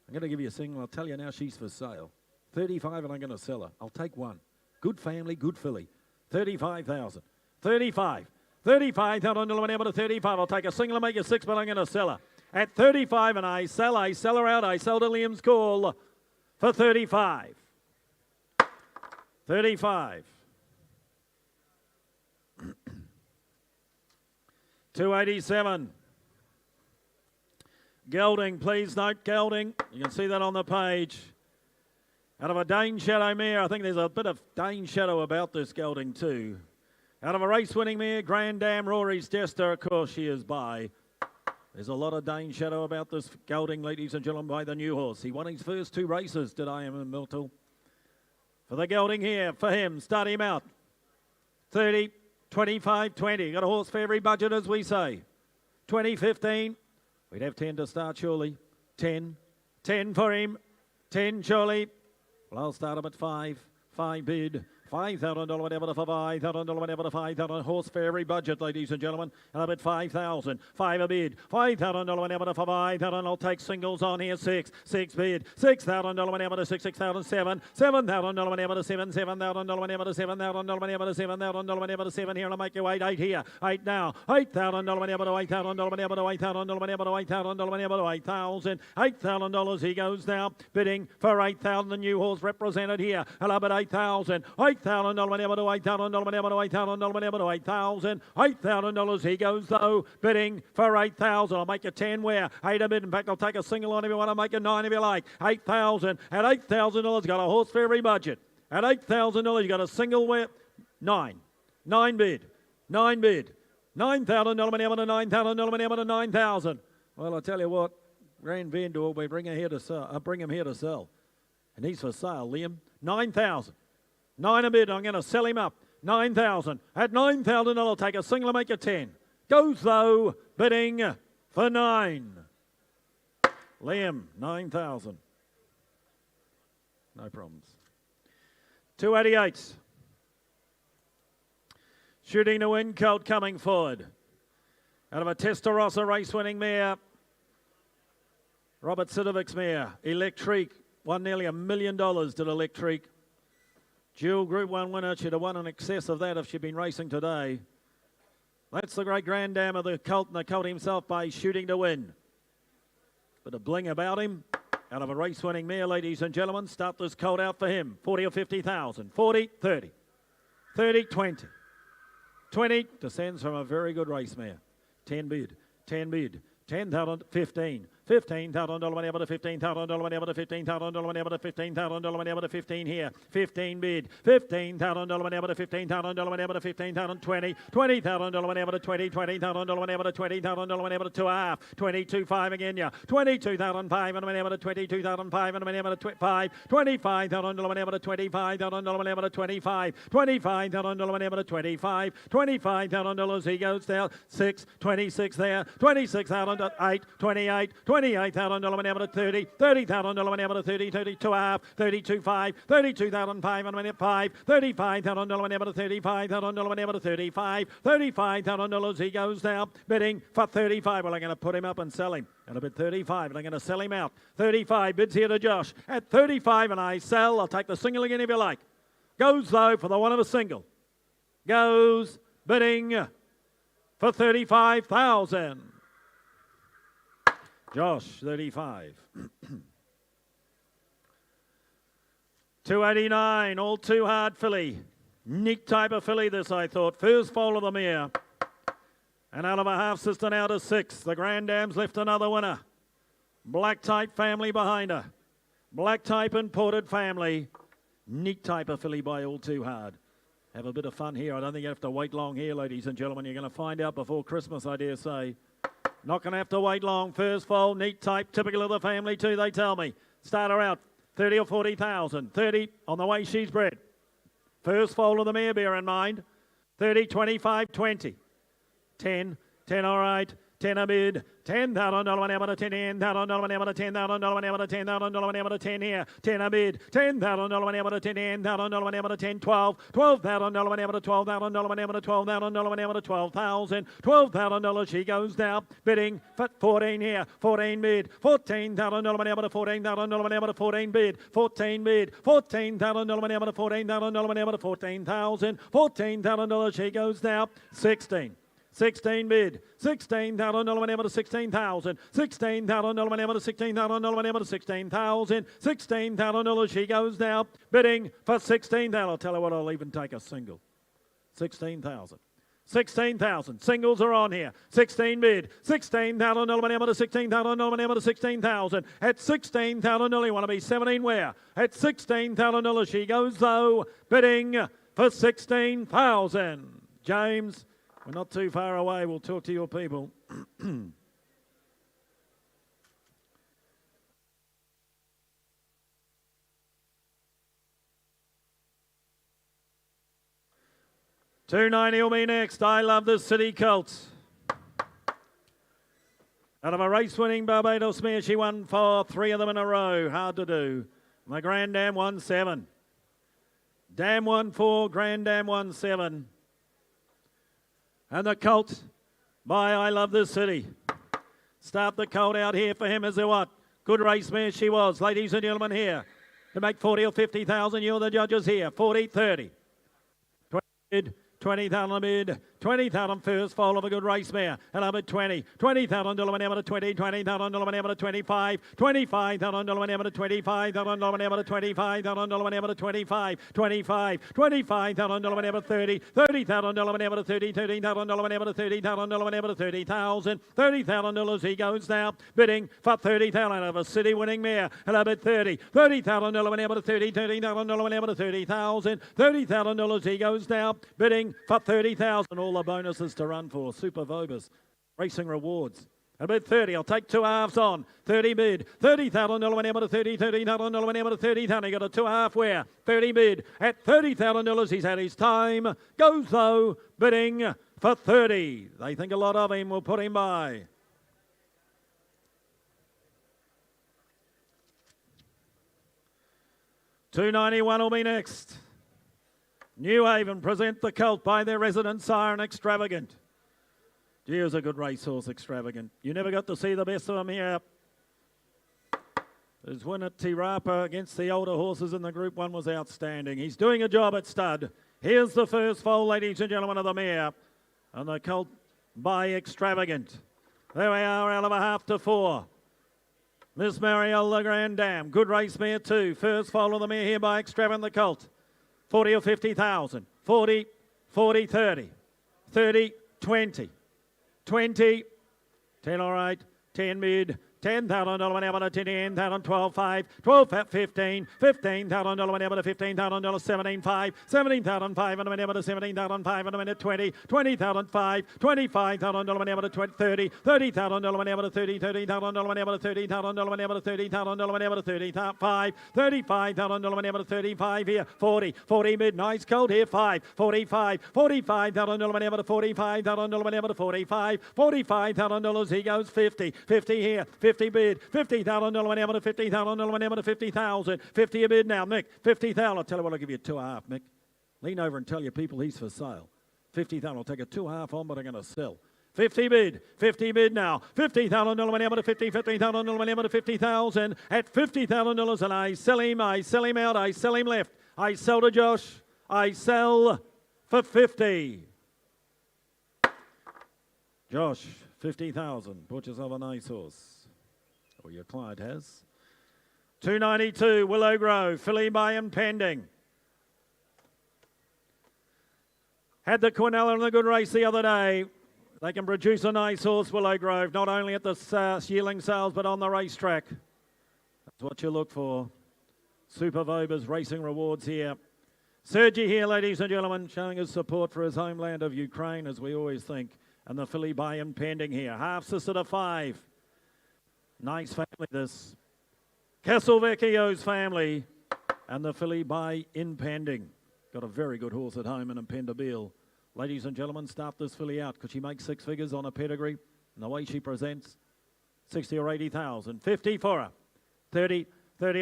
I'm going to give you a single. I'll tell you now she's for sale. 35 and I'm going to sell her. I'll take one. Good family, good filly. 35,000. 35. 35,000 whenever to 35. I'll take a single and make a 6, but I'm going to sell her. At 35 and I sell her out. I sell to Liam's call for 35. 35. 287. Gelding, please note Gelding. You can see that on the page. Out of a Dane Shadow mare. I think there's a bit of Dane Shadow about this Gelding too. Out of a race-winning mare, Grand Dam Rory's Jester, of course she is by. There's a lot of Dane Shadow about this gelding, ladies and gentlemen, by the new horse. He won his first 2 races today in Milton. For the gelding here, for him, start him out. 30, 25, 20. Got a horse for every budget, as we say. 20, 15. We'd have 10 to start, surely. 10. 10 for him. 10, surely. Well, I'll start him at 5. 5 bid. $5,000 whatever for $5,000 whatever to 5,000. Horse for every budget, ladies and gentlemen. And I'm at 5,000. 5 a bid. $5,000 whatever to 5,000. I'll take singles on here. 6. 6 bid. $6,000 whatever to 6. 6,000. 7. $7,000 whatever to 7. $7,000 whatever to 7,000 whatever to 7,000 whatever to 7 here. And I'll make you 8. 8 here. 8 now. $8,000 whatever to 8,000 whatever to 8,000 whatever to 8,000 whatever to 8,000. $8,000 he goes now. Bidding for 8,000. The new horse represented here. And I'm at 8,000. $8,000 whenever to $8,000 whenever to $8,000 whenever to $8,000. $8,000 he goes though, bidding for 8,000. I'll make a 10 where 8 a bid. In fact, I'll take a single on if you want to make a 9 if you like. 8,000 at $8,000. Got a horse for every budget. At $8,000, you got a single where 9. 9 bid. 9 bid. $9,000 whenever to $9,000 whenever to 9,000. Well, I tell you what, Grand Vendor, we bring him here to sell. And he's for sale, Liam. 9,000. 9 a bid. I'm going to sell him up. 9,000. At 9,000, I'll take a single and make a 10. Goes though, bidding for 9. Liam, 9,000. No problems. 288. Shooting to win, colt coming forward. Out of a Testarossa race-winning mare. Robert Sidovic's mare. Electrique. Won nearly $1 million, did Electrique. Dual Group 1 winner. She'd have won in excess of that if she'd been racing today. That's the great Grand Dam of the colt, and the colt himself by Shooting to Win. Bit of bling about him. Out of a race-winning mare, ladies and gentlemen. Start this colt out for him. 40 or 50,000. 40, 30. 30, 20. 20, descends from a very good race mare. 10 bid, 10,000, 15. $15,000 whenever to $15,000 whenever to $15,000 whenever to $15,000 whenever to 15 here. 15 bid. $15,000 whenever to $15,000 whenever to 15,000. 20. $20,000 whenever to 20. $20,000 whenever to $20,000 whenever to 2.5. 22.5 again, yeah. 22,005 and whenever to 22,005 and whenever to 5. $25,000 whenever to 25,000 whenever to 25. $25,000 whenever to 25. $25,000 he goes down. 6. 26 there. 26,000 at 8. 28. $28,000 whenever to 30, $30,000 whenever to 30, 32.5, 32.5, 32,005 and whenever 5, $35,000 whenever to 35,000 whenever to 35, $35,000 he goes now, bidding for 35. Well, I'm going to put him up and sell him at a bid 35, and I'm going to sell him out. 35 bids here to Josh at 35, and I sell. I'll take the single again if you like. Goes though for the one of a single. Goes bidding for 35,000. Josh, 35. 289, all too hard filly. Neat type of filly this, I thought. First foal of the mare. And out of a half sister now to 6. The Grand Dam's left another winner. Black type family behind her. Black type imported family. Neat type of filly by all too hard. Have a bit of fun here. I don't think you have to wait long here, ladies and gentlemen. You're going to find out before Christmas, I dare say. Not going to have to wait long. First foal, neat type, typical of the family too, they tell me. Start her out, 30 or 40,000. 30 on the way she's bred. First foal of the mare, bear in mind. 30, 25, 20. 10, 10 all right. 10 a bid. $10,000 whenever to 10, $10,000 whenever to $10,000 whenever to $10,000 whenever to 10 here. 10 a bid. $10,000 whenever to 10, $10,000 whenever to 10, 12. $12,000 whenever to $12,000 whenever to $12,000 whenever to 12,000. $12,000 she goes now, bidding for 14 here. 14 bid. $14,000 whenever to $14,000 whenever to 14 bid. 14 bid. $14,000 whenever to $14,000 whenever to 14,000. $14,000 she goes now. 16. 16 bid. $16,000 whenever to 16,000. $16,000 whenever to 16,000 whenever to 16,000. $16,000 she goes now, bidding for 16,000. I'll tell you what, I'll even take a single. 16,000. 16,000. Singles are on here. 16 bid. $16,000 whenever to 16,000 whenever to 16,000. At 16,000 you want to be 17 where? At 16,000 she goes though, bidding for 16,000. James, we're not too far away. We'll talk to your people. $290 will be next. I love the City Colts. Out of a race-winning Barbados mare, she won 3 of them in a row. Hard to do. The Grand Dam won 7. Dam won 4, Grand Dam won 7. And the Colt by I Love This City. Start the Colt out here for him as a what? Good race mare she was. Ladies and gentlemen here. To make 40 or 50,000, you're the judges here. 40, 30. 20, 20,000 bid. 20,000 first foal of a good race mare. And I'm at 20. $20,000 whenever to 20. $20,000 whenever to 25. $25,000 whenever to 25. $25,000 whenever to 25. $25,000 whenever to 25. 25. $25,000 whenever to 30. $30,000 whenever to 30. $30,000 whenever to 30,000 whenever to 30,000. $30,000 he goes now, bidding for 30,000 of a city winning mare. And I'm at 30. $30,000 whenever to 30. $30,000 whenever to 30,000. $30,000 he goes now, bidding for 30,000. All the bonuses to run for. Super Vobus. Racing rewards. A bid 30. I'll take 2 halves on. 30 bid. $30,000 whenever to 30. $30,000 whenever to 30,000. He got a 2 half where? 30 bid. At $30,000 he's had his time. Goes though, bidding for 30. They think a lot of him. Will put him by. $291 will be next. New Haven present the Colt by their resident Siren Extravagant. Gee, it was a good racehorse, Extravagant. You never got to see the best of them here. His win at Tirapa against the older horses in the Group 1 was outstanding. He's doing a job at stud. Here's the first foal, ladies and gentlemen, of the mare. And the Colt by Extravagant. There we are, out of a half to 4. Miss Marielle, the Grand Dam. Good race mare too. First foal of the mare here by Extravagant, the Colt. 40 or 50,000. 40, 40, 30. 30, 20. 20, 10 all right, 10 mid, $10,000 whenever to 10,000, 12, 5, 12, 15, $15,000 whenever to $15,000, 17, 5, 17,500 whenever to 17,500 whenever to 20, 20,005, $25,000 whenever to 20, 30, $30,000 whenever to 30, $30,000 whenever to $30,000 whenever to $30,000 whenever to 35, $35,000 whenever to 35 here, 40, 40 mid, nice cold here, 5, 45, $45,000 whenever to 45,000 whenever to 45, $45,000 he goes 50, 50 here, 50 bid, $50,000 whenever to 50,000 whenever to 50,000, 50 a bid now, Mick, 50,000. I'll tell you what, I'll give you 2.5, Mick. Lean over and tell your people he's for sale. 50,000. I'll take a 2.5 on, but I'm going to sell. 50 bid now. $50,000 whenever to 50, $50,000 whenever to 50,000 at $50,000, and I sell him out, I sell him left. I sell to Josh. I sell for 50. Josh, 50,000. Bought yourself a nice horse. Or your client has. 292, Willow Grove, filly by impending. Had the Quinella in a good race the other day. They can produce a nice horse, Willow Grove, not only at the yearling sales, but on the racetrack. That's what you look for. Super Vobers Racing Rewards here. Sergi here, ladies and gentlemen, showing his support for his homeland of Ukraine, as we always think. And the filly by impending here. Half sister to 5. Nice family, this. Castelvecchio's family. And the filly by impending. Got a very good horse at home in Impendabile. Ladies and gentlemen, start this filly out. Could she make 6 figures on a pedigree? And the way she presents, 60 or 80,000. 50 for her. 30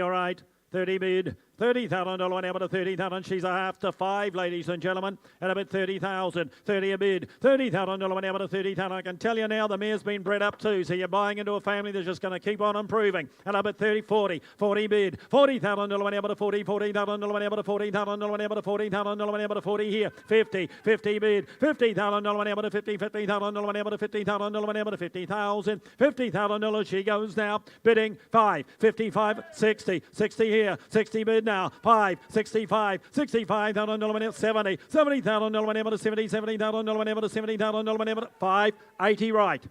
all right. 30 bid. $30,000 whenever to 30,000. She's a half to 5, ladies and gentlemen. At about 30,000. 30 a bid. $30,000 whenever to 30,000. I can tell you now the mare's been bred up too. So you're buying into a family that's just going to keep on improving. And up at 30, 40. 40 bid. $40,000 whenever to 40. $40,000 whenever to $40,000 whenever to $40,000 whenever to 40 here. 50. 50 bid. $50,000 whenever to 50. $50,000 whenever to $50,000 whenever to 50,000. $50,000 she goes now. Bidding 5. 55. 60. 60 here. 60 bid now. 5, 65, $65,000 whenever 70, $70,000 whenever to 70, $70,000 whenever to $70,000 whenever to 5, 80 right.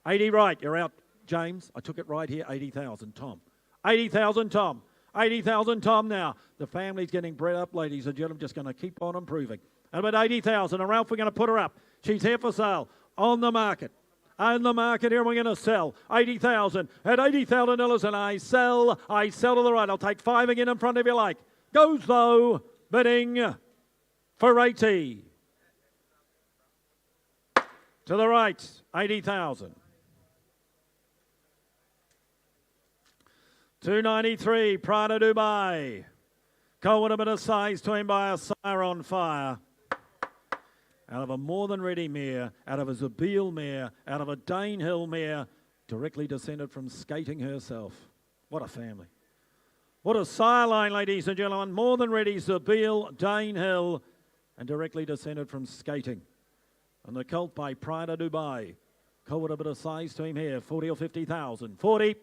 80 right. You're out, James. I took it right here. 80,000, Tom. 80,000, Tom. 80,000, Tom now. The family's getting bred up, ladies and gentlemen. Just going to keep on improving. And about 80,000, and Ralph, we're going to put her up. She's here for sale. On the market. On the market here, we're going to sell 80,000 at $80,000, and I sell to the right. I'll take 5 again in front if you like. Goes low, bidding for 80. To the right, 80,000. 293, Prada Dubai. Cold with a bit of size to him by a sire on fire. Out of a more than ready mare, out of a Zabeel mare, out of a Dane Hill mare, directly descended from skating herself. What a family. What a sire line, ladies and gentlemen. More than ready, Zabeel, Dane Hill, and directly descended from skating. And the colt by Prada Dubai. Colt with a bit of size to him here, 40 or 50,000. 40,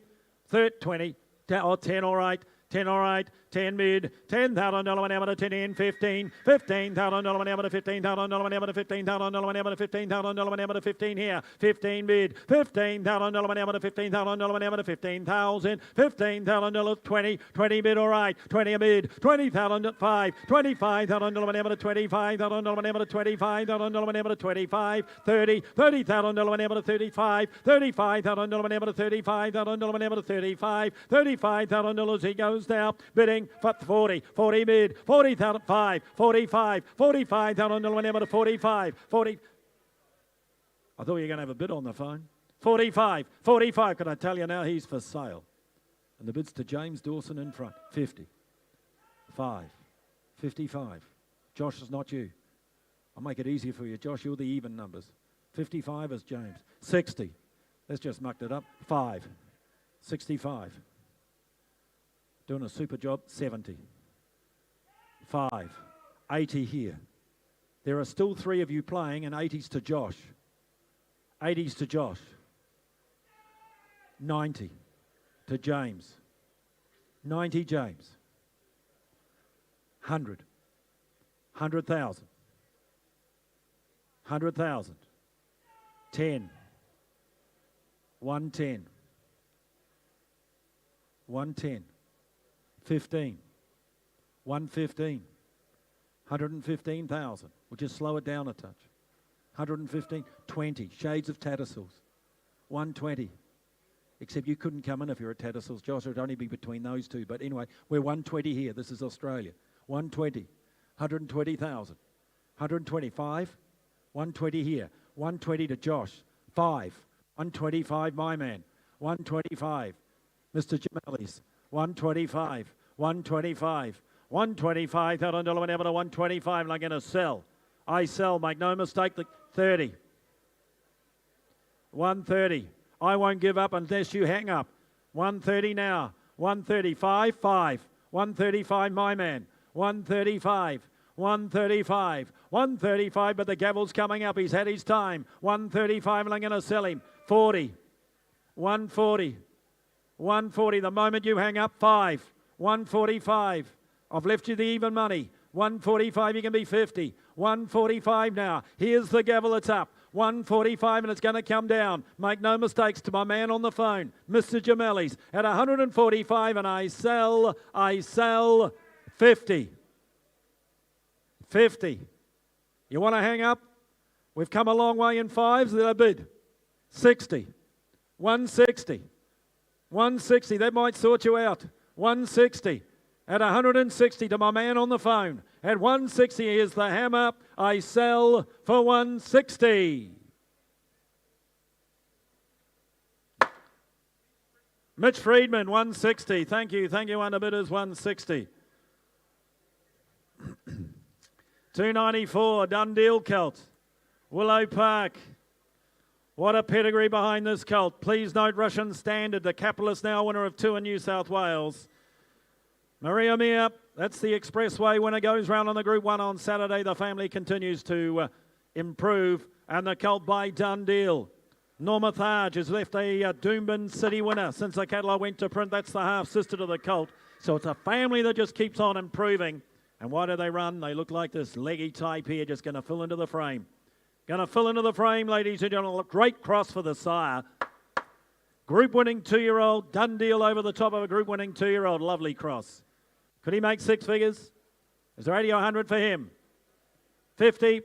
30, 20, or 10 all right. 10 all right, 10 mid, $10,000 whenever to 10 in, 15, $15,000 whenever to $15,000 whenever to $15,000 whenever to $15,000 whenever to 15 here, 15 mid, $15,000 whenever to $15,000 whenever to 15,000, $15,000, 20, 20 mid all right, 20 a mid, $20,000 5, $25,000 whenever to $25,000 whenever to $25,000 whenever to 25, 30, $30,000 whenever to 35, $35,000 whenever to $35,000 whenever to 35, $35,000 he goes now, bidding for 40, 40 mid, 40,000, 5, 45, $45,000 whenever to 45, 40. I thought you were going to have a bid on the phone. 45, 45, can I tell you now, he's for sale. And the bid's to James Dawson in front, 50, 5, 55. Josh, is not you. I'll make it easier for you. Josh, you're the even numbers. 55 is James. 60, let's just mucked it up. 5, 65. Doing a super job, 70. 5, 80 here. There are still 3 of you playing, and 80's to Josh. 80's to Josh. 90 to James. 90 James. 100. 100,000. 100,000. 10. 110. 110. 15. 115. 115,000. We'll just slow it down a touch. 115. 20. Shades of Tattersalls. 120. Except you couldn't come in if you're at Tattersalls, Josh. It would only be between those two. But anyway, we're 120 here. This is Australia. 120. 120,000. 125. 120 here. 120 to Josh. 5. 125, my man. 125. Mr. Gemellis. 125. 125. 125. $1,000 whenever to 125. And I'm going to sell. I sell. Make no mistake. The 30. 130. I won't give up unless you hang up. 130 now. 135. 5. 135, my man. 135. 135. 135, but the gavel's coming up. He's had his time. 135, and I'm going to sell him. 40. 140. 140. The moment you hang up, 5. 145. I've left you the even money. 145, you can be 50. 145 now. Here's the gavel, it's up. 145, and it's going to come down. Make no mistakes to my man on the phone, Mr. Gemellis, at 145, and I sell 50. 50. You want to hang up? We've come a long way in 5s. They're a bid. 60. 160. 160. That might sort you out. 160. At 160 to my man on the phone. At 160 is the hammer. I sell for 160. Mitch Friedman, 160. Thank you. Thank you, underbidders, 160. 294, Dundee Colt. Willow Park. What a pedigree behind this colt. Please note Russian Standard, the capitalist now winner of 2 in New South Wales. Maria Mia, that's the expressway winner, goes round on the Group 1 on Saturday. The family continues to improve. And the colt by Dundee. Norma Tharge has left a Doomben City winner since the catalogue went to print. That's the half-sister to the colt. So it's a family that just keeps on improving. And why do they run? They look like this leggy type here, just going to fill into the frame. Going to fill into the frame, ladies and gentlemen. Great cross for the sire. Group-winning 2-year-old. Dundee over the top of a group-winning 2-year-old. Lovely cross. Could he make 6 figures? Is there 80 or 100 for him? 50,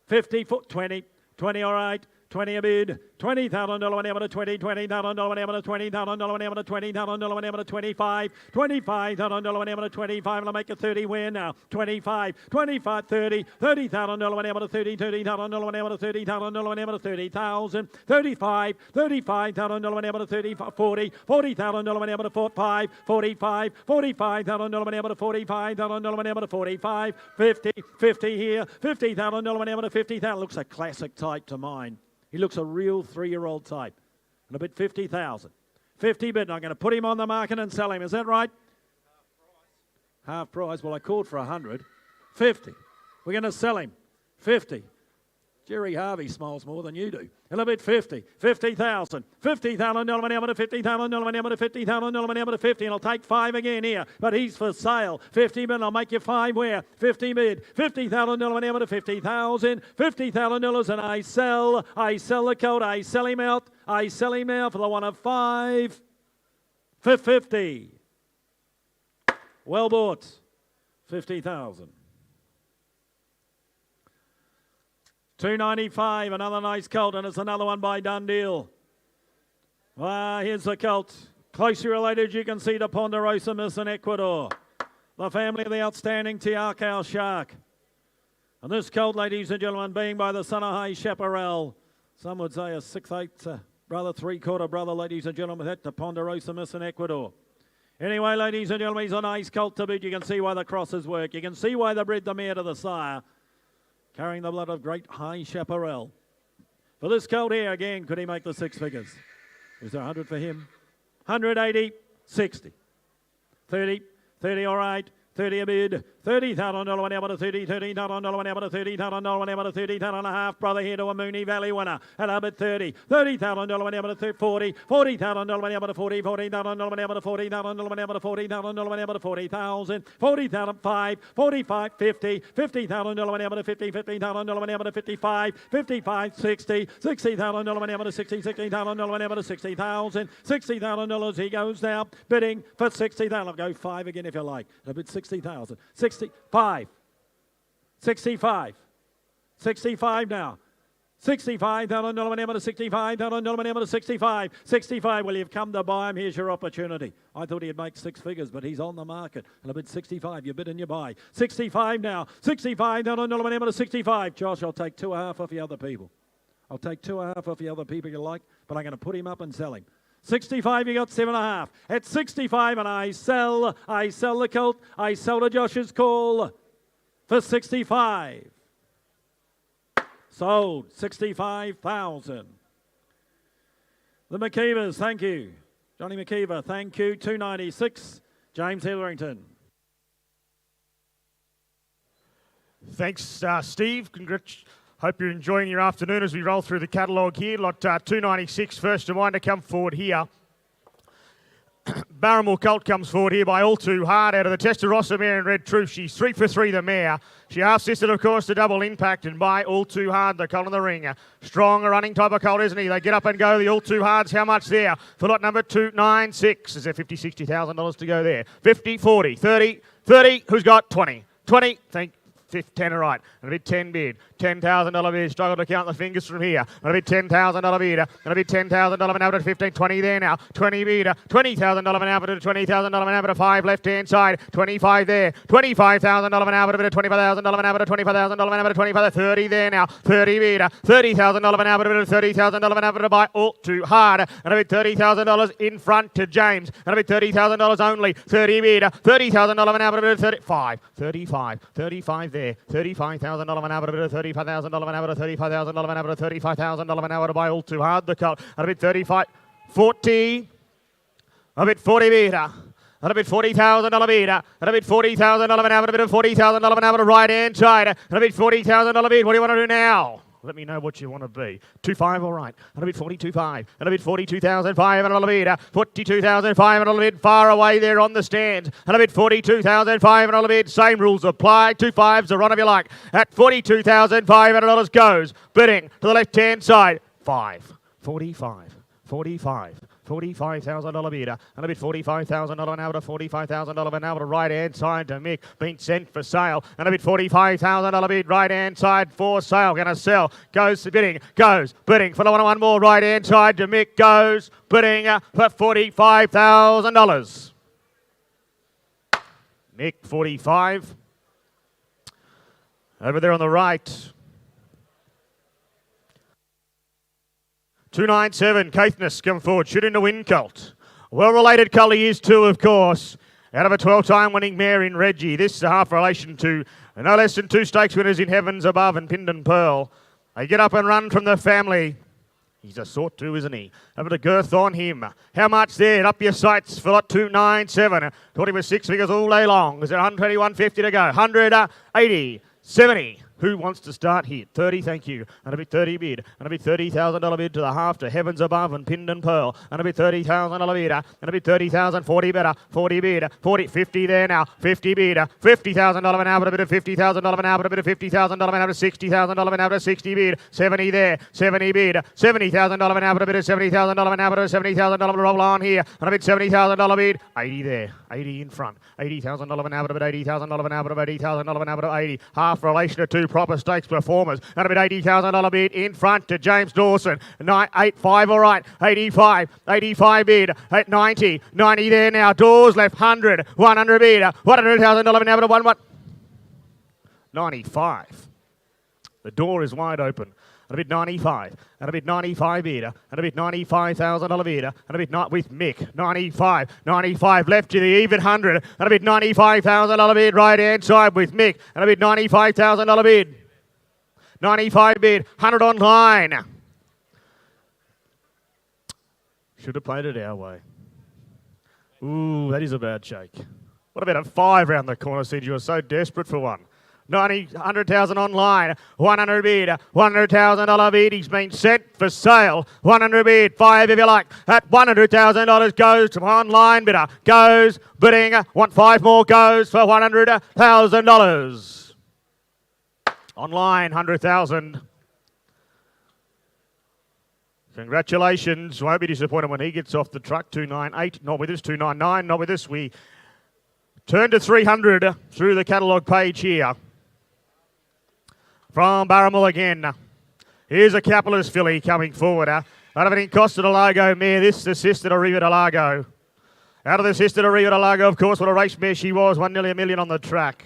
50, 20, 20 all right. 20 a bid, $20,000 whenever to 20, $20,000 whenever to $20,000 whenever to $20,000 whenever to 25, $25,000 whenever to 25, and I'll make a 30 win now. 25, 25, 30, $30,000 whenever to 30, $30,000 whenever to $30,000 whenever to 30,000, 35, $35,000 whenever to 30, 40, $40,000 whenever to 45, 45, $45,000 whenever to 45,000 whenever to 45, 50, 50 here, $50,000 whenever to 50,000. Looks a classic type to mine. He looks a real 3-year-old type. And a bid 50,000. 50 bid. I'm going to put him on the market and sell him. Is that right? Half price. Well, I called for 100. 50. We're going to sell him. 50. Jerry Harvey smiles more than you do. And a bid 50. 50,000. $50,000 whenever to $50,000 whenever to $50,000 whenever to 50. And I'll take 5 again here. But he's for sale. 50 bid. I'll make you 5 where? 50 bid. $50,000 whenever to 50,000. $50,000 and I sell the colt. I sell him out. I sell him out for the one of 5 for 50. Well bought. 50,000. 295, another nice colt, and it's another one by Dundee. Here's the colt. Closely related, you can see, to Ponderosa Miss in Ecuador. The family of the outstanding Tiakau Shark. And this colt, ladies and gentlemen, being by the son of High Chaparral. Some would say a 6/8 brother, 3/4 brother, ladies and gentlemen, that to Ponderosa Miss in Ecuador. Anyway, ladies and gentlemen, he's a nice colt to beat. You can see why the crosses work. You can see why they bred the mare to the sire. Carrying the blood of great High Chaparral. For this colt here, again, could he make the 6 figures? Is there 100 for him? 180, 60. 30, 30 all right. 30 a bid, $30,000 one hour to 30, $13,000 one hour to 30,000 one hour to 30,000 and a half. Brother here to a Mooney Valley winner at up at 30, $30,000 one hour to 40, $40,000 one hour to 40, $40,000 one hour to 40,000 one hour to 40,000 one hour to 40,000, 40,000 5, 45, 50, $50,000 one hour to 50, $50,000 one hour to 55, 55, 60, $60,000 one hour to 60, $60,000 one hour to 60,000, $60,000 he goes now, bidding for 60,000. I'll go 5 again if you like. A bid 60,000. 65, 65, 65 now. $65,000 one hour to 65,000 one hour to 65, 65. Well, you've come to buy him. Here's your opportunity. I thought he'd make 6 figures, but he's on the market. And a bid 65. You bid and you buy. 65 now. $65,000 one hour to 65. Josh, I'll take 2.5 off the other people. I'll take 2.5 off the other people you like, but I'm going to put him up and sell him. 65, you got 7.5. At 65, and I sell the colt. I sell to Josh's call for 65. Sold, 65,000. The McKeevers, thank you. Johnny McKeever, thank you. 296, James Hetherington. Thanks, Steve. Hope you're enjoying your afternoon as we roll through the catalogue here. Lot 296, first in line to come forward here. Barramore Colt comes forward here by All Too Hard out of the Testarossa mare in Red Truth. She's 3 for 3, the mare. She half-sisted, of course, to Double Impact, and by All Too Hard, the colt in the ring. Strong, a running type of colt, isn't he? They get up and go. The All Too Hards, how much there? For lot number 296. Is there $50,000, $60,000 to go there? 50, 40, 30, 30. Who's got 20? 20, 10, all right. And a bit 10 bid. $10,000 bid. Struggle to count the fingers from here. And a bit $10,000 bid. And a bit $10,000 an hour to 15, 20 there now. 20 bid. $20,000 an hour to $20,000 an hour to 5 left hand side. 25 there. $25,000 an hour to $25,000 an hour to $25,000 an hour to 25, 30 there now. 30 bid. $30,000 an hour to $30,000 an hour to buy All Too Hard. And a bit $30,000 in front to James. And a bit $30,000 only. 30 bid. $30,000 an hour to 35. 35 there. $35,000 an hour to $35,000 an hour to $35,000 an hour to $35,000 an hour to buy All Too Hard, the colt. And a bit 35, 40, a bit 40 metre. And a bit $40,000 bid. And a bit $40,000 an hour, a bit of $40,000 an hour to right hand side. And a bit $40,000 bid. What do you want to do now? Let me know what you want to be. 2.5, all right. And a bit 42.5. And a bit 42,500 bid. 42,500 bid. Far away there on the stands. And a bit 42,500 bid. Same rules apply. 2.5s are on if you like. At $42,500 goes. Bidding to the left hand side. 5. 45. 45. $45,000 bid, and a bit $45,000 an hour to $45,000 an hour to right hand side to Mick, been sent for sale, and a bit $45,000 bid, right hand side for sale, gonna sell, goes bidding for the one more right hand side to Mick, goes bidding for $45,000. Mick 45. Over there on the right. 297, Caithness come forward, shooting to win colt. Well-related colt he is too, of course. Out of a 12-time winning mare in Reggie. This is a half relation to no less than 2 stakes winners in Heavens Above and Pind and Pearl. They get up and run from the family. He's a sort too, isn't he? A bit of girth on him. How much there? Up your sights for lot 297. Thought he was 6 figures all day long. Is it 120, 150 to go? 180, 70. Who wants to start here? 30, thank you. And a bit 30 bid. And a bit $30,000 bid to the half to Heavens Above and Pind and Pearl. And a bit $30,000 bid. And a bit 30,000, 40 better. 40 bid. 40, 50 there now. 50 bid. $50,000 an hour, a bit of $50,000 an hour, a bit of $50,000 an hour, $60,000 an hour, 60 bid. 70 there. 70 bid. $70,000 an hour, a bit of $70,000 an hour, $70,000 roll on here. And a bit $70,000 bid. 80 there. 80 in front. $80,000 an hour, a bit $80,000 an hour, $80,000 an hour, 80. Half relation to 2 proper stakes performers. And a bit $80,000 bid in front to James Dawson. 85, all right. 85 bid at 90. 90 there now. Doors left 100. 100 bid. $100,000 now to 1. 95. The door is wide open. And a bit 95, and a bit 95 bid, and a bit $95,000 bid, and a bit with Mick, 95 left to the even 100, and a bit $95,000 bid right hand side with Mick, and a bit $95,000 bid, 95 bid, 100 online. Should have played it our way. Ooh, that is a bad shake. What about a 5 round the corner, said you were so desperate for one? 100,000 online, 100 bid, $100,000 bid. He's been sent for sale. 100 bid, 5 if you like. At $100,000 goes to online bidder. Goes bidding. Want 5 more. Goes for $100,000. Online 100,000. Congratulations. Won't be disappointed when he gets off the truck. 298. Not with us. 299. Not with us. We turn to 300 through the catalogue page here. From Barramul again. Here's a capitalist filly coming forward. Out of an Costa de Largo mare. This is the sister to Riva de Largo. Out of the sister to Riva de Largo, of course, what a race mare she was. Won nearly $1 million on the track.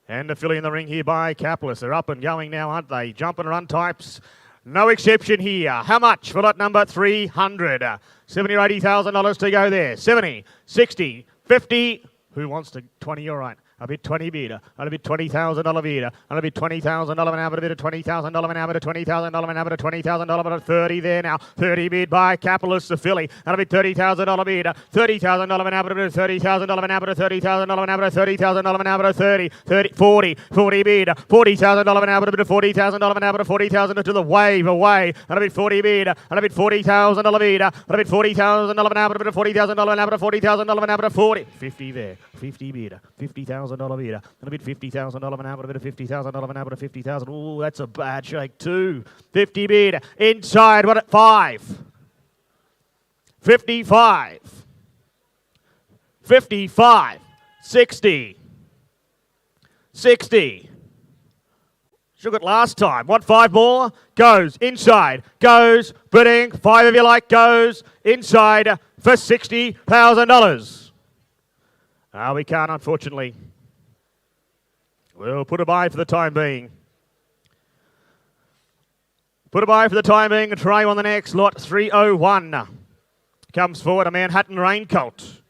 And the filly in the ring here by Capitalist. They're up and going now, aren't they? Jump and run types. No exception here. How much for lot number 300? $70,000 or $80,000 to go there. 70, 60, 50. Who wants to 20? All right. A bit 20 bid. A bit $20,000 bid. A bit $20,000 an hour. A bit of $20,000 an hour. $20,000 an hour. $20,000 at 30 there now. 30 bid by Capitalist, the filly. And a bit $30,000 bid. $30,000 an hour. $30,000 an hour. $30,000 an hour. $30,000 an hour. 30, 40 bid. $40,000 an hour. A bit of $40,000 an hour. $40,000 to the wave away. And a bit 40 bid. And a bit $40,000 bid. And a bit $40,000 an hour. A bit of $40,000 an hour. $40,000 an hour. 40. 50 there. 50 bid. $50,000 bid, and a bit $50,000 an hour, a bit of $50,000 an hour, 50,000. Oh, that's a bad shake too. 50 bid inside. What at 5? 55. 55. 60. 60. Shook it last time. Want 5 more? Goes inside. Goes bidding. 5 if you like. Goes inside for $60,000. We can't, unfortunately. We'll put a buy for the time being. Put a buy for the time being. A try on the next lot. 301 comes forward. A Manhattan Raincoat.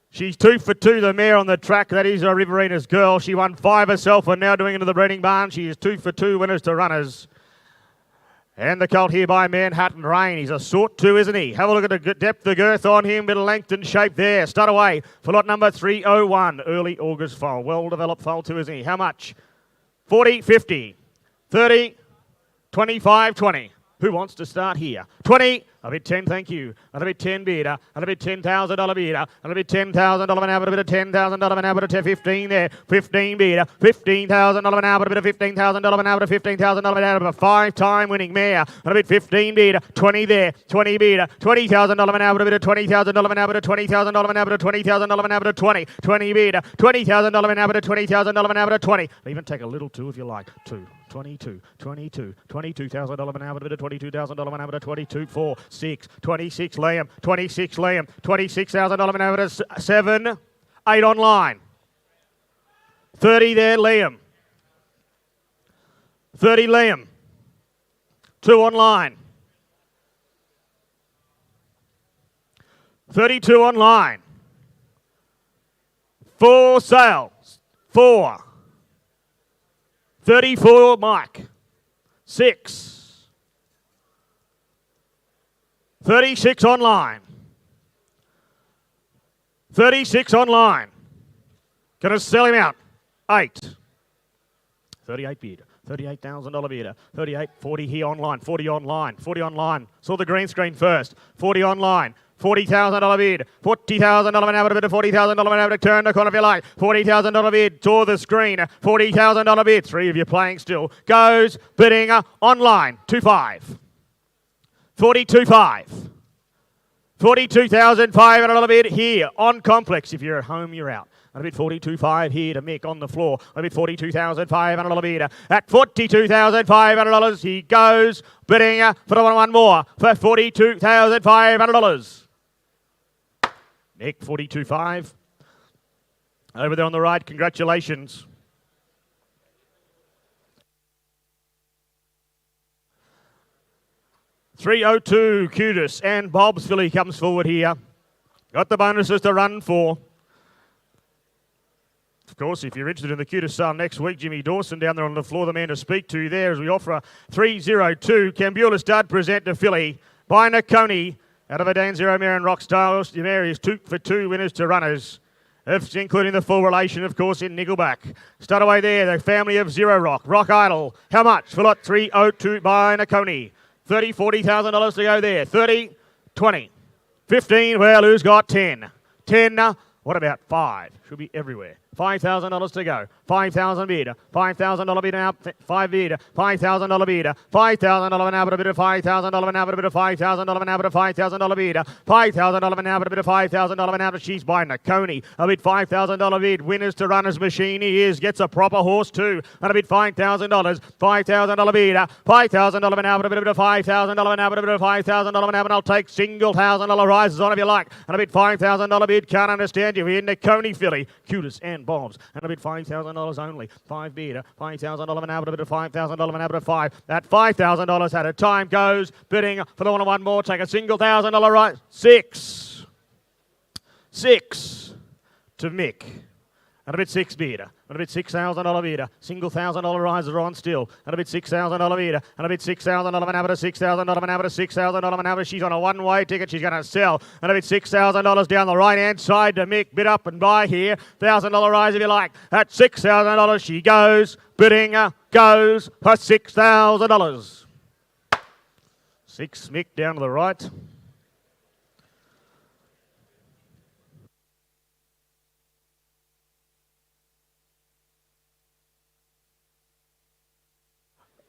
She's 2 for 2, the mare on the track. That is a Riverina's girl. She won 5 herself and now doing into the breeding barn. She is 2 for 2 winners to runners. And the colt here by Manhattan Rain. He's a sort 2, isn't he? Have a look at the depth of girth on him. Bit of length and shape there. Start away for lot number 301. Early August foal. Well-developed foal too, isn't he? How much? 40, 50, 30, 25, 20. Who wants to start here? 20. A bit 10, thank you. And a bit 10 bid. And a bit $10,000 bid. And a bit $10,000 an hour. A bit of $10,000 an hour. 15 there. 15 bid. $15,000 an hour. A bit of $15,000 an hour. $15,000 an hour. A 5-time winning mare. And a bit 15 bid. 20 there. 20 bid. $20,000 an hour. A bit of $20,000 an hour. $20,000 an hour. $20,000 an hour. 20. 20 bid. $20,000 an hour. $20,000 an hour. 20. Even take a little 2 if you like. 2. 22, 22, $22,000 an hour, a bit of $22,000 an hour, 22, 4, 6, 26, Liam, 26, Liam, $26,000 an hour, 7, 8 online. 30 there, Liam. 30, Liam. 2 online. 32 online. 4 sales. 4. 34, Mike. 6. 36 online. 36 online. Gonna sell him out. 8. 38 bid. $38,000 bid. 38, 40 here online. 40 online. 40 online. Saw the green screen first. 40 online. $40,000 bid. $40,000 an hour, a bit of $40,000 an hour. Turn the corner if you like. $40,000 bid. Saw the screen. $40,000 bid. 3 of you playing still. Goes bidding online. 2.5. 42.5. $42,500 bid here on Complex. If you're at home, you're out. A bit 42.5 here to Mick on the floor. A bit $42,500 bid. At $42,500 he goes bidding for the one more for $42,500. Nick, 42.5. Over there on the right, congratulations. $302 Cudis and Bob's filly comes forward here. Got the bonuses to run for. Of course, if you're interested in the Cudis sale next week, Jimmy Dawson down there on the floor, the man to speak to there as we offer a 302 Cambula Stud present to filly by Nakoni Out of a Dan Zero Mare and Rockstar Mare is 2 for 2 winners to runners. It's including the full relation, of course, in Nickelback. Start away there, the family of Zero Rock. Rock Idol. How much? For lot 302 by Nakoni. $40,000 to go there. 30, 20, 15. Well, who's got 10? 10. What about 5? Should be everywhere. $5,000 to go. 5,000 bid. $5,000 bid now. 5 bid. $5,000 bid. $5,000 now, but a bit of $5,000 now, but a bit of $5,000 now, but a $5,000 bid. $5,000 now, but a bit of $5,000 now, but she's by Nakoni. A bid $5,000 bid. Winners to runners machine he is. Gets a proper horse too. And a bid $5,000. $5,000 bid. $5,000 now, but a bit of $5,000 now, but a bit of $5,000 now, but I'll take single $1,000 rises on if you like. And a bid $5,000 bid. Can't understand you here. Nakoni filly. Cutest and Bobs. And a bid $5,000 only. 5 bid. $5,000 an hour, but a bit of $5,000 an hour, but a 5. That $5,000 at a time goes. Bidding for the one more. Take a single $1,000 rise. 6. 6 to Mick. And a bit 6 bid. And a bit $6,000 bid. Single $1,000 rises on still. And a bit $6,000 bid. And a bit $6,000 an hour, $6,000 an hour, $6,000 an hour. She's on a one-way ticket. She's going to sell. And a bit $6,000 down the right-hand side to Mick. Bid up and buy here. $1,000 rise if you like. At $6,000 she goes. Bidding goes for $6,000. 6 Mick down to the right.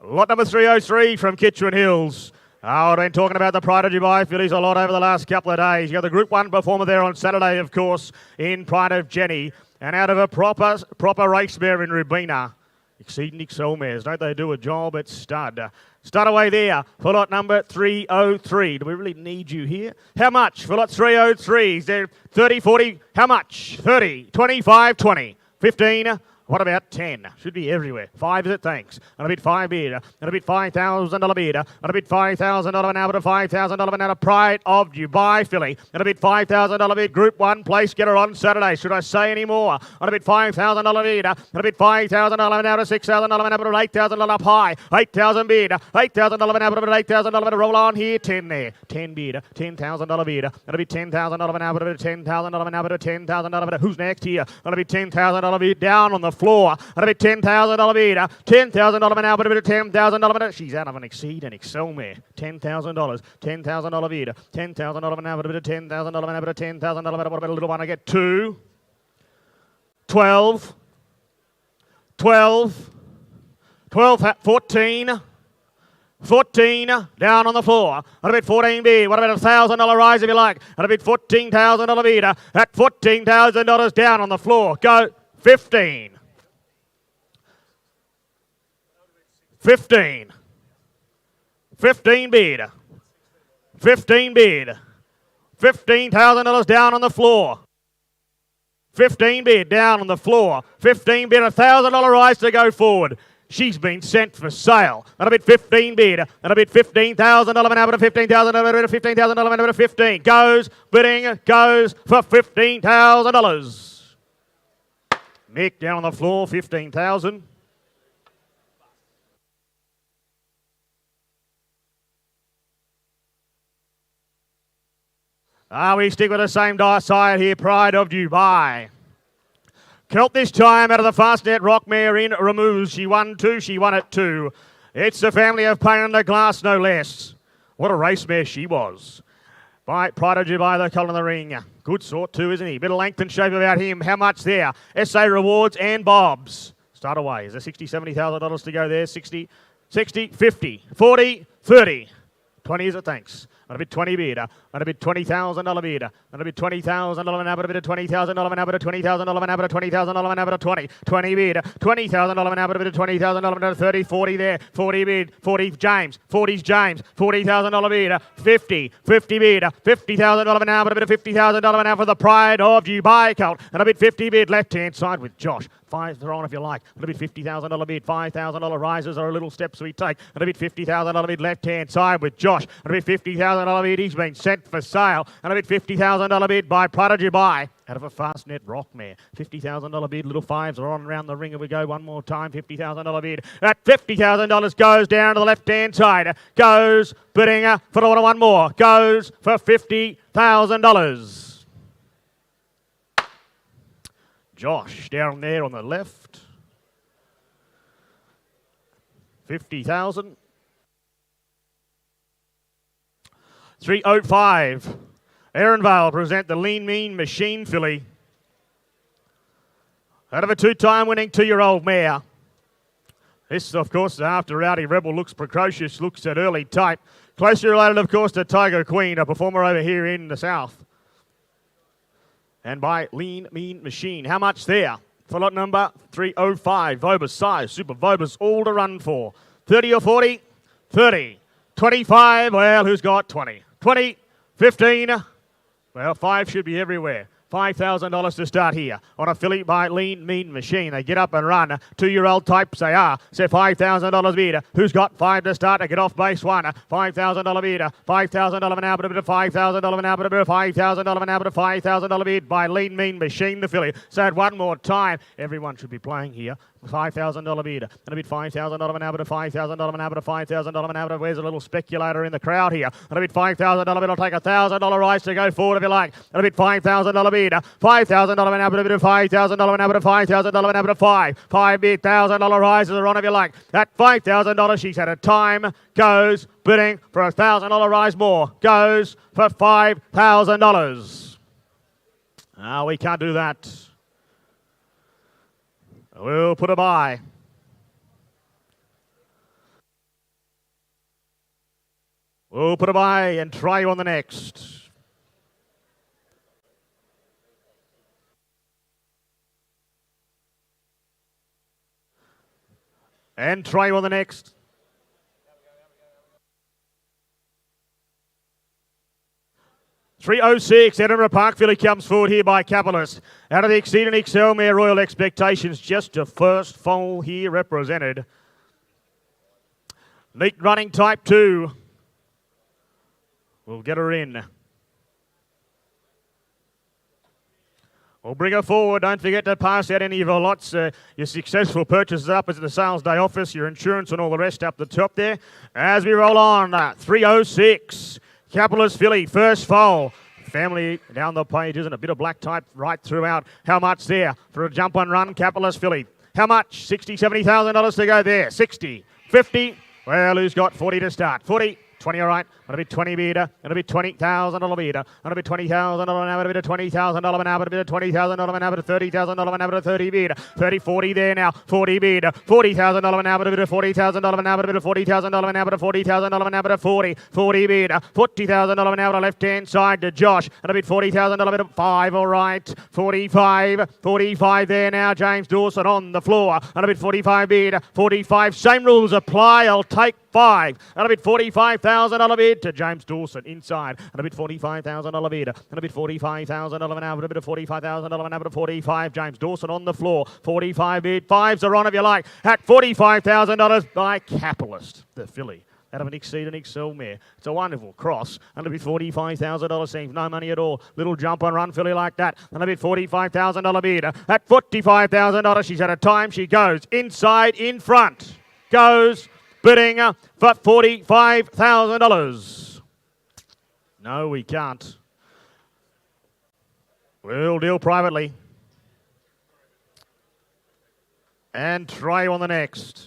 Lot number 303 from Kitchewan Hills. I've been talking about the Pride of Dubai fillies a lot over the last couple of days. You got the Group 1 performer there on Saturday, of course, in Pride of Jenny. And out of a proper race mare in Rubina. Exceeding Excel mares. Don't they do a job at stud? Start away there for lot number 303. Do we really need you here? How much for lot 303? Is there 30, 40? How much? 30, 25, 20, 15. What about 10? Should be everywhere. 5 is it, thanks. And a bit 5 bid. And a bit $5,000 bid. And a bit $5,000 now, but a $5,000 now, a Pride of Dubai filly. And a bit $5,000 bid. Group 1 place getter on Saturday. Should I say any more? And a bit $5,000 bid. And a bit $5,000 now to $6,000 now, but $8,000 up high. 8,000 bid. $8,000 now, but $8,000 to roll on here. 10 there. 10 bid. $10,000 bid. And a bit $10,000 now, but a $10,000 now, but a $10,000. Who's next here? And a bit $10,000 bid down on the floor. And a bit $10,000 bid. $10,000 now, but a bit of $10,000. She's out of an Exceed and Excel mare. $10,000. $10,000 bid. $10,000 now, but a bit of $10,000 now, but a $10,000. What about a little one? I get 2. 12. 12. 12. 14. 14 down on the floor. And a bit 14 bid. What about a $1,000 rise if you like? And a bit $14,000 bid. At $14,000 down on the floor. Go 15. 15. 15 bid. 15 bid. $15,000 down on the floor. 15 bid down on the floor. 15 bid, $1,000 rise to go forward. She's been sent for sale. And a bit 15 bid. And a bit $15,000 an hour to $15,000 an hour to $15,000 an hour to 15. Goes, bidding, goes for $15,000. Mick down on the floor, 15,000. We stick with the same side here, Pride of Dubai. Kelt this time out of the fast net rock mare in Ramuz. She won 2, she won at 2. It's the family of Pain in the Glass, no less. What a race mare she was. By Pride of Dubai, the colour in the ring. Good sort too, isn't he? Bit of length and shape about him. How much there? SA Rewards and Bobs. Start away. Is there $60,000, $70,000 to go there? 60, 50, 40, 30. 20 is it, thanks. And a bit 20 bid. And a bit $20,000 bid. And a bit $20,000 an hour, a bit of $20,000 an hour, $20,000 an hour, $20,000 an hour, 20. 20 bid. $20,000 an hour, a bit of $20,000 an hour, 30, 40 there. 40 bid. 40 James. 40's James. $40,000 bid. 50. 50 bid. $50,000 an hour, a bit of $50,000 an hour for the Pride of Dubai colt. And a bit 50 bid. Left-hand side with Josh. 5 are on if you like. And a bit $50,000 bid. $5,000 rises are a little steps we take. And a bit $50,000 bid left-hand side with Josh. And a bit $50,000 $50,000 bid. He's been sent for sale. And a bit $50,000 bid by Prodigy Buy. Out of a fast net rock mare. $50,000 bid. Little fives are on around the ring. Here we go one more time. $50,000 bid. That $50,000 goes down to the left-hand side. Goes bidding for one more. Goes for $50,000. Josh down there on the left. 50,000. 305. Ehrenvale present the Lean Mean Machine filly. Out of a two-time winning 2-year-old mare. This, of course, after Rowdy Rebel looks precocious, looks at early type. Closely related, of course, to Tiger Queen, a performer over here in the south. And by Lean Mean Machine. How much there? For lot number 305. Vobus size. Super Vobus all to run for. 30 or 40? 30. 25. Well, who's got 20? 20. 15. Well, 5 should be everywhere. $5,000 to start here on a filly by Lean Mean Machine. They get up and run. 2-year-old types they are. So $5,000 bid. Who's got 5 to start to get off base 1? $5,000 bid. $5,000 an hour, but a bit of $5,000 an hour, but a bit of $5,000 an hour, but a $5,000 bid by Lean Mean Machine, the filly. So at one more time, everyone should be playing here. $5,000 bid. And a bit $5,000 an hour, but a $5,000 an hour, but a $5,000 an hour. Where's a little speculator in the crowd here? And a bit $5,000 bid. I'll take $1,000 rise to go forward if you like. And a bit $5,000 bid. $5,000 an hour, but a bit of $5,000 an hour, but a $5,000 an hour, but a $5 bid. $1,000 rises are on if you like. That $5,000 she's had a time goes bidding for a $1,000 rise more. Goes for $5,000. We can't do that. We'll put a buy. We'll put a buy and try you on the next. And try you on the next. $306, Edinburgh Park filly comes forward here by Capitalist. Out of the Exceed and Excel mare, Royal Expectations, just a first foal here represented. Neat running type 2. We'll get her in. We'll bring her forward. Don't forget to pass out any of your lots. Your successful purchases up at the sales day office, your insurance and all the rest up the top there. As we roll on, 306. Capitalist filly, first foal. Family down the page, isn't it? A bit of black type right throughout. How much there for a jump and run, Capitalist filly? How much? $60,000, $70,000 to go there. 60, 50. Well, who's got 40 to start? 40. 20, all right. And a bit 20 bidder. And a bit $20,000 bidder. And a bit $20,000 an hour. A bit of $20,000 an hour. A bit of $20,000 an hour. $30,000 an hour. 30 bidder. 30, 40 there now. 40 bidder. $40,000 an hour. A bit of $40,000 an hour. A bit of $40,000 an hour. $40,000 an hour. 40. 40 bidder. $40,000 an hour. Left-hand side to Josh. And a bit $40,000 bit of 5, all right. 45. 45 there now. James Dawson on the floor. And a bit 45 bidder. 45. Same rules apply. I'll take 5. And a bit $45,000 bid to James Dawson inside. And a bit $45,000 bid. And a bit $45,000 an hour. A bit of $45,000 an hour. 45. James Dawson on the floor. 45 bid. 5s are on if you like. At $45,000 by Capitalist, the filly. Out of an Exceed and Excel mare. It's a wonderful cross. And a bit $45,000 seems no money at all. Little jump and run filly like that. And a bit $45,000 bid. At $45,000 she's at a time. She goes inside, in front. Goes bidding for $45,000. No, we can't. We'll deal privately. And try on the next.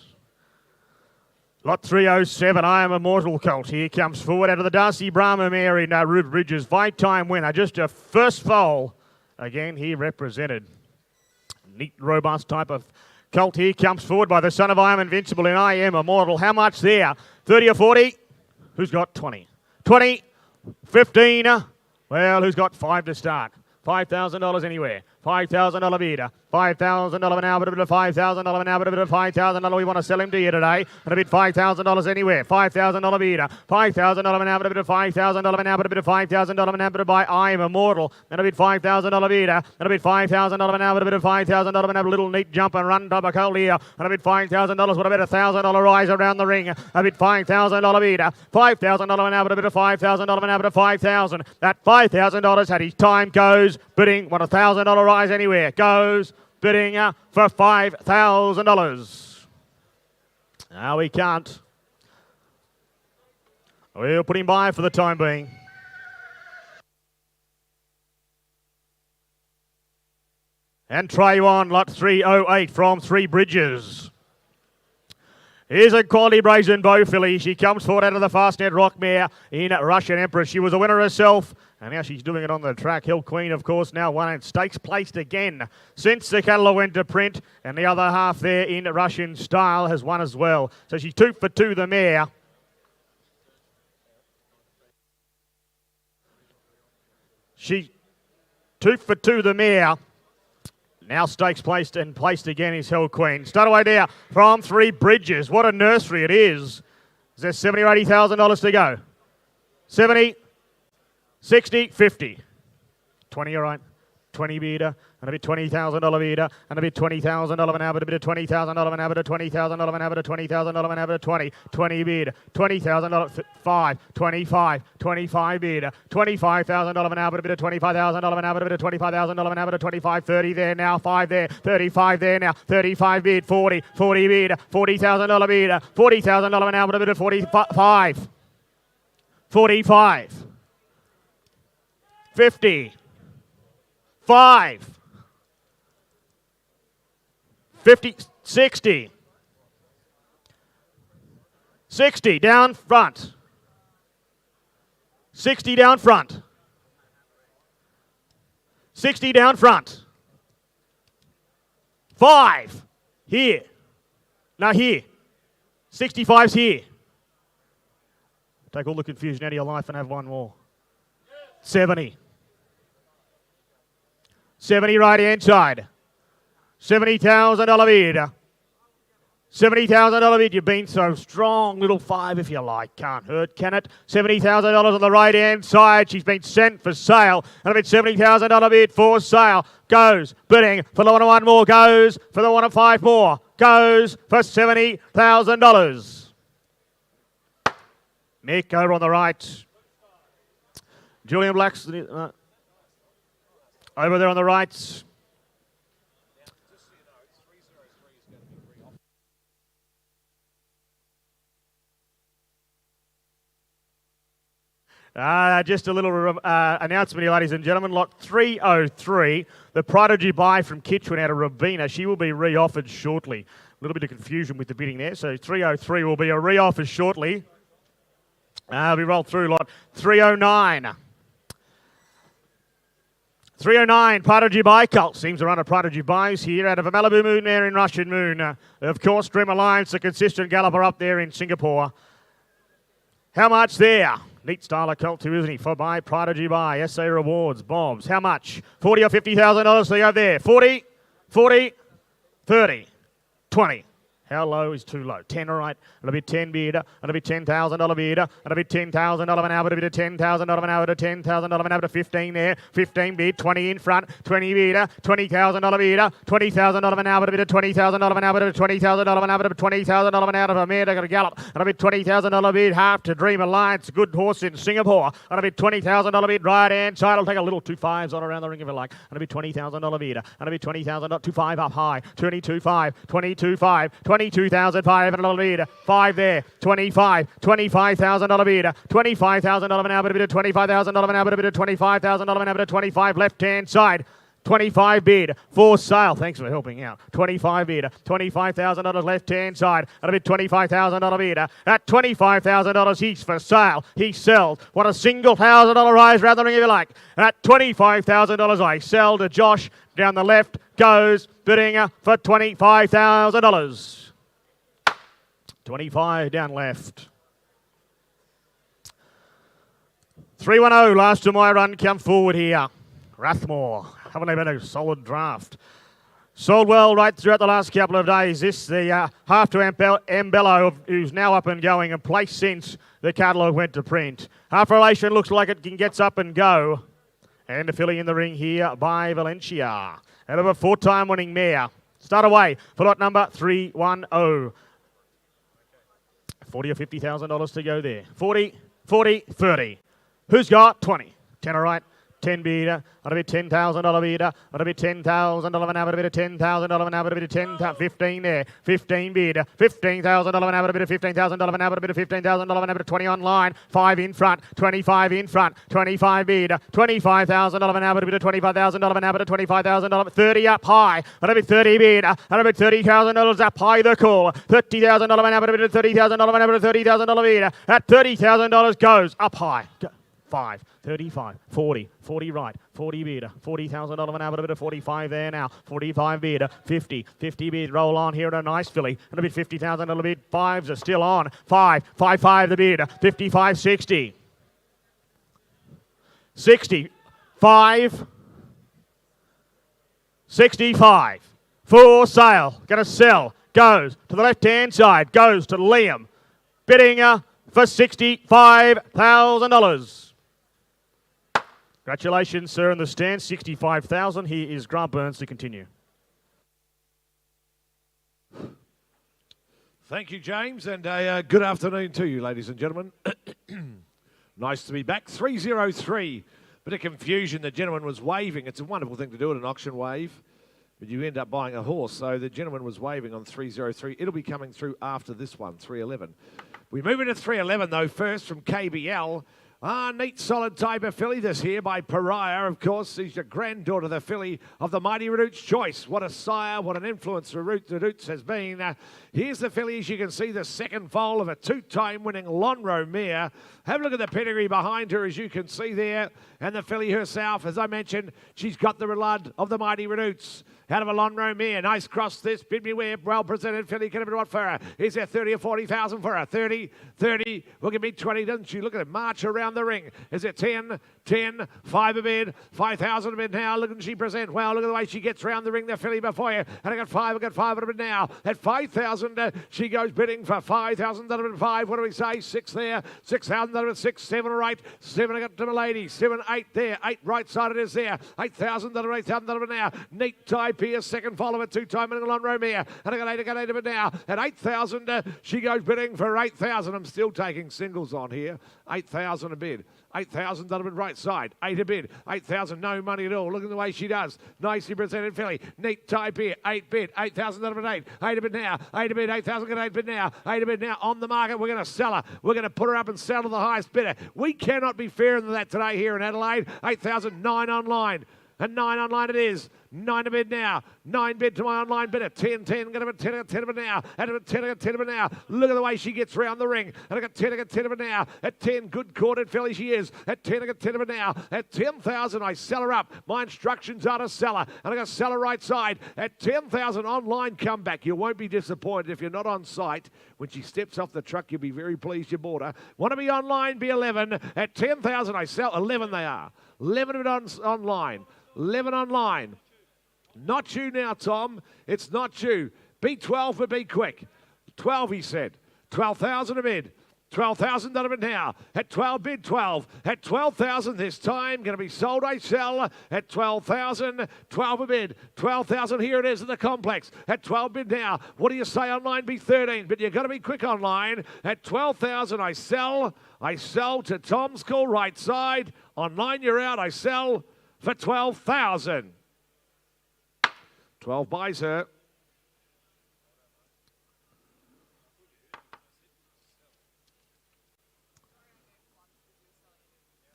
Lot 307, I Am Immortal Colt. Here comes forward out of the Darcy Brahma mare in Rude Bridges. 5-time winner, just a first foal. Again, he represented. Neat, robust type of colt here comes forward by the son of I Am Invincible in I Am Immortal. How much there? 30 or 40? Who's got 20? 20, 15. Well, who's got 5 to start? $5,000 anywhere. $5,000 bidder. $5,000 an hour, but a bit of $5,000 an hour, but a bit of $5,000 we want to sell him to you today. And a bit $5,000 anywhere. $5,000 bidder. $5,000 an hour, but a bit of $5,000 an hour, but a bit of $5,000 an hour, but by I am immortal. And a bit $5,000 bidder. And a bit $5,000 an hour, but a bit of $5,000 an hour, a little neat jump and run type of cold here. And a bit $5,000, what about a $1,000 rise around the ring? A bit $5,000 bidder. $5,000 an hour, but a bit of $5,000 an hour, but a $5,000. That $5,000 had his time, goes bidding. Want a $1,000 rise anywhere? Goes bidding for $5,000. No, we can't. We'll put him by for the time being. And try on, lot 308 from Three Bridges. Here's a quality brazen bow filly. She comes forward out of the Fastnet Rock mare in Russian Empress. She was a winner herself, and now she's doing it on the track. Hill Queen, of course, now won and stakes placed again since the catalogue went to print, and the other half there in Russian style has won as well. So she's 2 for 2, the mare. She 2 for 2, the mare. Now stakes placed and placed again is Hill Queen. Start away there from Three Bridges. What a nursery it is. Is there $70,000 or $80,000 to go? 70, 60, 50. 20, all right. 20 bidder, and a bit $20,000 bidder, and a bit $20,000 an hour, a bit of $20,000 an hour, $20,000 an hour, $20,000 an hour, 20, 20 bid, $20,000, 5, 25, 25 bid, $25,000 an hour, a bit of $25,000 an hour, a bit of $25,000 an hour, 25, 30 there now, 5 there, 35 there now, 35 bid, 40, 40 bid, $40,000 bid, $40,000 an hour, a bit of 45, 45, 50, 5, 50, 60, 60 down front, 60 down front, 60 down front, 5 here, now here, 65's here. Take all the confusion out of your life and have one more. 70. 70 right hand side. $70,000 bid. $70,000 bid. You've been so strong. Little 5 if you like. Can't hurt, can it? $70,000 on the right hand side. She's been sent for sale. And a bit $70,000 bid for sale. Goes bidding for the one more. Goes for the 1 of 5 more. Goes for $70,000. Nick over on the right. Julian Black's over there on the right. Just a little announcement, ladies and gentlemen. Lot 303, the Prodigy buy from Kitchener out of Rabina. She will be re-offered shortly. A little bit of confusion with the bidding there. So 303 will be a re-offer shortly. We roll through lot 309. 309, Prodigy Buy Cult. Seems to run a Prodigy Buys here out of a Malibu Moon there in Russian Moon. Of course, Dream Alliance, a consistent galloper up there in Singapore. How much there? Neat style of cult too, isn't he? For buy, Prodigy Buy, SA Rewards, Bobs. How much? $40,000 or $50,000 to go there. 40, 40, 30, 20. How low is too low? 10, all right. And a bit 10 bid, and a bit $10,000 bid, and a bit $10,000 an hour, a bit of $10,000 an hour, to $10,000 an hour, to 15 there, 15 bid, 20 in front, 20 bid, $20,000 bid, $20,000 an hour, a bit of $20,000 an hour, a bit of $20,000 an hour, a bit of $20,000 an hour of a mare to gallop, and a bit $20,000 bid, half to Dream Alliance, good horse in Singapore, and a bit $20,000 bid, right hand side, I'll take a little 2 5s on around the ring if you like, and a bit $20,000 bid, and a bit $20,000, 2 5 up high, 22 5, 22 5, $22,500 bid, 5 there, 25, $25,000 bid, $25,000 an hour, a bit of $25,000 an hour, a bit of $25,000 an hour, a bit of 25 left hand side. 25 bid for sale. Thanks for helping out. 25 bid, $25,000 left hand side, and a bit $25,000 bid. At $25,000, he's for sale. He sells. What a single $1,000 rise rather than if you like. At $25,000, I sell to Josh down the left. Goes bidding for $25,000. 25 down left. 310, last of my run, come forward here. Rathmore, haven't they been a solid draft? Sold well right throughout the last couple of days. This, the half to Ambello, who's now up and going and placed since the catalogue went to print. Half Relation looks like it gets up and go. And a filly in the ring here by Valencia. Out of a 4-time winning mare. Start away for lot number 310. $40,000 or $50,000 to go there. 40, 40, 30. Who's got 20? 10 all right. 10 bidder, a bit $10,000 bidder, a bit $10,000 an hour, a bit of $10,000 an hour, a bit of 10, 15 there, 15 bidder, $15,000 an hour, a bit of $15,000 an hour, a bit of $15,000 an hour, 20 online, 5 in front, 25 in front, 25 bidder, $25,000 an hour, a bit of $25,000 an hour, $25,000, 30 up high, a bit 30 bidder, a bit $30,000 up high the call, $30,000 an hour, a bit of $30,000 an hour, $30,000 bidder, at $30,000 goes up high. 5, 35, 40, 40 right, 40 bidder, $40,000 an hour, a bit of 45 there now, 45 bidder, 50 bid, roll on here in a nice filly, and a bit $50,000 bid, 5s are still on, 5 the bid, 55, 60, 65, 65, for sale, going to sell, goes to the left-hand side, goes to Liam, bidding for $65,000. Congratulations, sir, in the stand. 65,000. Here is Grant Burns to continue. Thank you, James, and good afternoon to you, ladies and gentlemen. Nice to be back. 303. Bit of confusion. The gentleman was waving. It's a wonderful thing to do at an auction wave, but you end up buying a horse. So the gentleman was waving on 303. It'll be coming through after this one, 311. We move into 311, though, first from KBL. Neat, solid type of filly this here by Pariah, of course. She's the granddaughter, the filly of the mighty Redoute's Choice. What a sire, what an influence Redoute's has been. Here's the filly, as you can see, the second foal of a 2-time winning Lonhro mare. Have a look at the pedigree behind her, as you can see there. And the filly herself, as I mentioned, she's got the blood of the mighty Redoute's. Out of a Lonhro mare. Nice cross this. Bid me where. Well presented. Filly can have it what for her. Is there 30 or 40,000 for her? 30, 30. Will give me 20, doesn't she? Look at it. March around the ring. Is it 10, 10, 5 a bid, 5,000 a bid now. Look at she present. Well, look at the way she gets round the ring. The filly before you. And I got 5 a bid now. At 5,000, she goes bidding for 5,000 a bid. 5. What do we say? 6 there. 6,000 a bid. 6, 7 or 8. 7 I got to my lady. 7, 8 there. 8 right side it is there. 8,000 a bid. 8,000 a bid now. Neat type here, second follow a 2-time winning Lonhro mare. And I got 8 of it now. At 8,000, she goes bidding for 8,000. I'm still taking singles on here. 8,000 a bid. 8,000 done a bid right side. 8 a bid. 8,000, no money at all. Look at the way she does. Nicely presented filly. Neat type here. 8 bid. 8,000 done a bid 8. 8 a bid now. 8 a bid. 8,000 got 8 bid now. 8 a bid now on the market. We're going to sell her. We're going to put her up and sell to the highest bidder. We cannot be fairer than that today here in Adelaide. 8,000, 9 online. And 9 online it is. 9 a bid now. 9 bid to my online bidder. 10, 10. Got a 10, 10 of it now. And a 10, 10 of it now. Look at the way she gets round the ring. And I got 10, I got 10 of it now. At 10, good corded filly she is. At 10, I got 10 of it now. At 10,000, I sell her up. My instructions are to sell her. And I got to sell her right side. At 10,000, online comeback. You won't be disappointed if you're not on site. When she steps off the truck, you'll be very pleased you bought her. Want to be online, be 11. At 10,000, I sell 11 they are. 11 of it online. 11 online. Not you now, Tom. It's not you. Be 12, but be quick. 12, he said. 12,000 a bid. 12,000 out of it now. At 12 bid, 12. At 12,000 this time. Going to be sold, I sell. At 12,000. 12 a bid. 12,000. Here it is in the complex. At 12 bid now. What do you say online? Be 13. But you've got to be quick online. At 12,000, I sell. I sell to Tom's call right side. Online, you're out. I sell for 12,000. 12 buys her.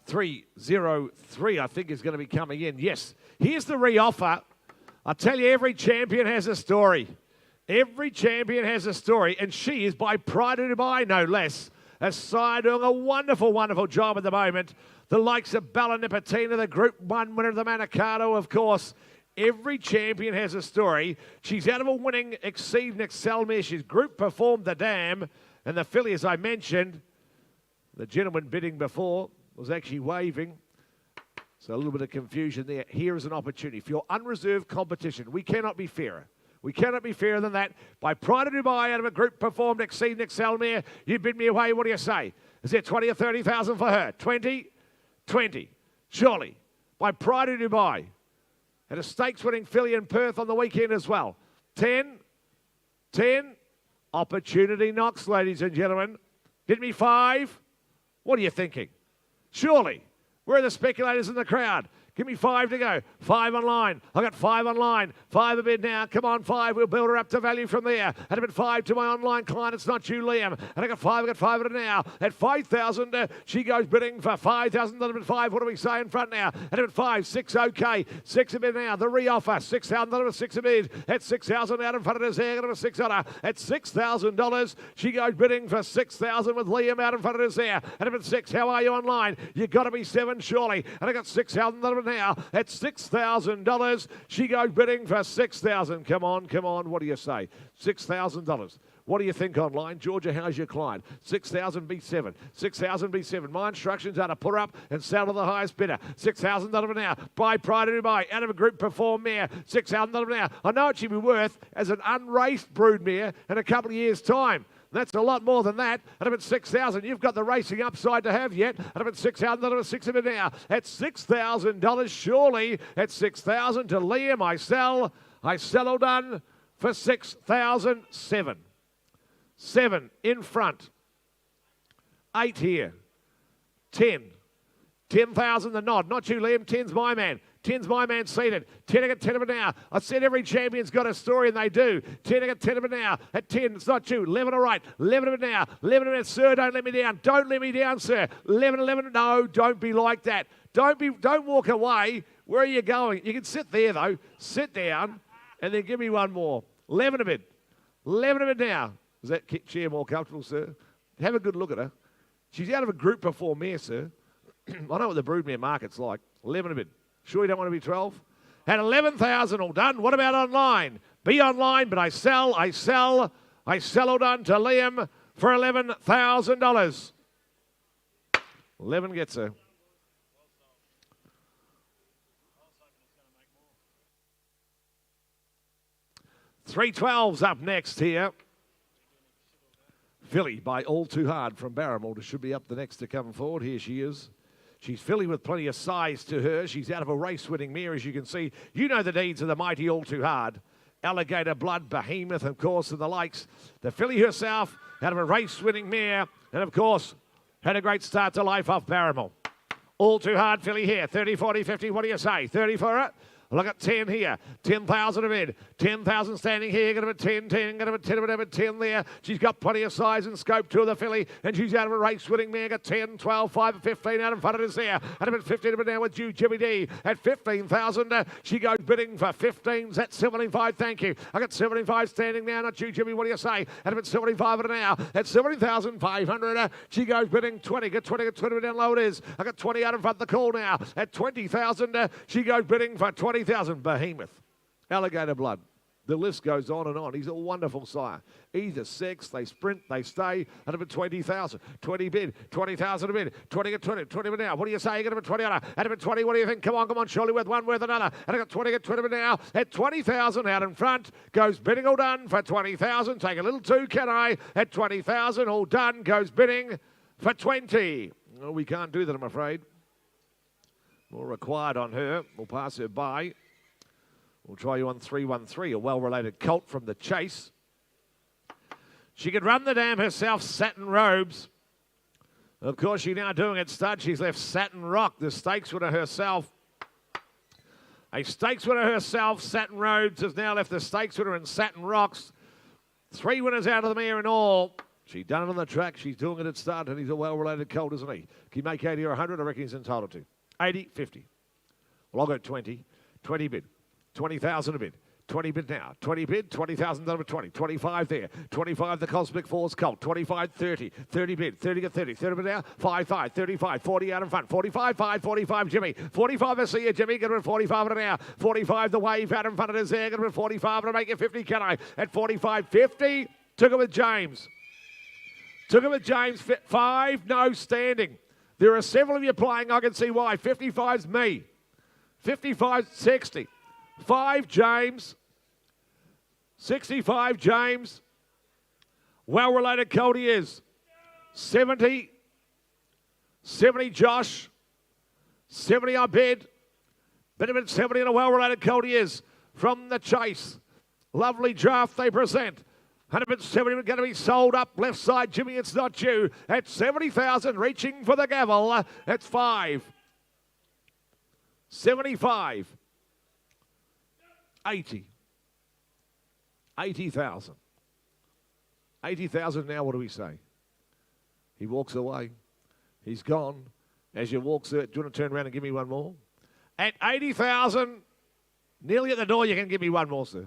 303, I think, is going to be coming in. Yes, here's the re-offer. I tell you, every champion has a story. Every champion has a story, and she is by Pride of Dubai, no less. A side doing a wonderful, wonderful job at the moment. The likes of Bella Nipotina, the Group 1 winner of the Manikato, of course. Every champion has a story. She's out of a winning Exceed and Excel mare. She's group performed the dam. And the filly, as I mentioned, the gentleman bidding before was actually waving. So a little bit of confusion there. Here is an opportunity for your unreserved competition. We cannot be fairer. We cannot be fairer than that. By Pride of Dubai, out of a group performed, Exceed and Excel Mare, you bid me away. What do you say? Is there 20 or 30,000 for her? 20? 20. Surely. By Pride of Dubai. And a stakes-winning filly in Perth on the weekend as well. 10. 10. Opportunity knocks, ladies and gentlemen. Bid me 5. What are you thinking? Surely. Where are the speculators in the crowd? Give me 5 to go. 5 online. I got 5 online. 5 a bid now. Come on, 5. We'll build her up to value from there. And a bid 5 to my online client. It's not you, Liam. And I got 5. I got 5 at it now. At 5,000, she goes bidding for 5,000. At 5. What do we say in front now? And at 5, 6 okay. 6 a bid now. The re-offer. 6,000. 6 a bid. At 6,000 out in front of us there. Got a 6 on her. At $6,000, she goes bidding for 6,000 with Liam out in front of us there. And at 6, how are you online? You got to be 7 surely. And I got 6,000 now. At $6,000, she goes bidding for 6,000. Come on, come on. What do you say? $6,000. What do you think online? Georgia, how's your client? 6,000 B7. 6,000 B7. My instructions are to put her up and sell to the highest bidder. 6,000 now. By Pride of Dubai. Out of a group perform mare. 6,000 now. I know it should be worth as an unraced brood mare in a couple of years' time. That's a lot more than that. At about 6,000, you've got the racing upside to have yet. At about 6,000, at 6 of it now. At $6,000, surely. At 6,000 to Liam, I sell. I sell all done for 6,007. 7 in front. 8 here. 10. 10,000 the nod. Not you, Liam. 10's my man. 10's my man seated. 10 at 10 of it now. I said every champion's got a story, and they do. 10 at 10 of it now. At 10, it's not you. 11 all right. 11 of it now. 11 of it, sir. Don't let me down. Don't let me down, sir. 11. No, don't be like that. Don't walk away. Where are you going? You can sit there though. Sit down, and then give me one more. 11 of it. 11 of it now. Is that chair more comfortable, sir? Have a good look at her. She's out of a group before mare, sir. I know what the broodmare market's like. 11 of it. Sure you don't want to be 12? At 11,000 all done. What about online? Be online, but I sell all done to Liam for $11,000. 11 gets her. Three 12s up next here. Filly by All Too Hard from Barrymore should be up the next to come forward. Here she is. She's filly with plenty of size to her. She's out of a race-winning mare, as you can see. You know the deeds of the mighty All Too Hard. Alligator Blood, Behemoth, of course, and the likes. The filly herself out of a race-winning mare, and of course, had a great start to life off Barrymore. All Too Hard filly here. 30, 40, 50, what do you say? 30 for it? Look at 10 here. 10,000 a bid. 10,000 standing here. Got a 10, 10, got a 10, whatever, 10 there. She's got plenty of size and scope to the filly, and she's out of a race-winning mare. Got 10, 12, 5, 15 out in front of us there. And about 15 of it now with you, Jimmy D. At 15,000, she goes bidding for 15s at 75. Thank you. I got 75 standing now. Not you, Jimmy. What do you say? At about 75 of it now. At 70,500, she goes bidding 20. Got 20, got 20 down low it is. I got 20 out in front of the call now. At 20,000, she goes bidding for 20,000. Behemoth. Alligator Blood. The list goes on and on. He's a wonderful sire. Either sex, they sprint, they stay at about 20,000. 20 bid, 20,000 a bid, 20 at 20, 20 now. What do you say? You got about 20 on her. At about 20, what do you think? Come on, surely with one, worth another. And I got 20 at 20 now. At 20,000 out in front, goes bidding all done for 20,000. Take a little two, can I? At 20,000, all done, goes bidding for 20. Oh, we can't do that, I'm afraid. More required on her. We'll pass her by. We'll try you on 313, a well-related colt from the chase. She could run the dam herself, Satin Robes. Of course, she's now doing it stud. She's left Satin Rock, the stakes winner herself. A stakes winner herself, Satin Robes, has now left the stakes winner in Satin Rocks. 3 winners out of the mare in all. She's done it on the track. She's doing it at stud, and he's a well-related colt, isn't he? Can you make 80 or 100? I reckon he's entitled to. 80, 50. Well, I'll go 20. 20 bid. 20,000 a bid. 20 bid now. 20 bid. 20,000 over 20. 25 there. 25 the Cosmic Falls Colt. 25, 30. 30 bid. 30 to 30. 30 bid now. 5, 5. 35. 40 out in front. 45, 5. 45 Jimmy. 45 I see you, Jimmy. Get rid 45 now. 45 the wave out in front of us there. Get rid 45 to make it 50. Can I? At 45, 50. Took it with James. Took it with James. 5 no standing. There are several of you playing. I can see why. 55's me. 55's 60. 5 James. 65 James. Well related colt he is. 70. 70 Josh. 70 I bid. Benjamin 70 and a well related colt he is. From the chase. Lovely draft they present. 170 going to be sold up. Left side, Jimmy, it's not you. At 70,000, reaching for the gavel. That's 5. 75. 80. 80,000. 80,000 now, what do we say? He walks away. He's gone. As you walk, sir, do you want to turn around and give me one more? At 80,000, nearly at the door, you can give me one more, sir.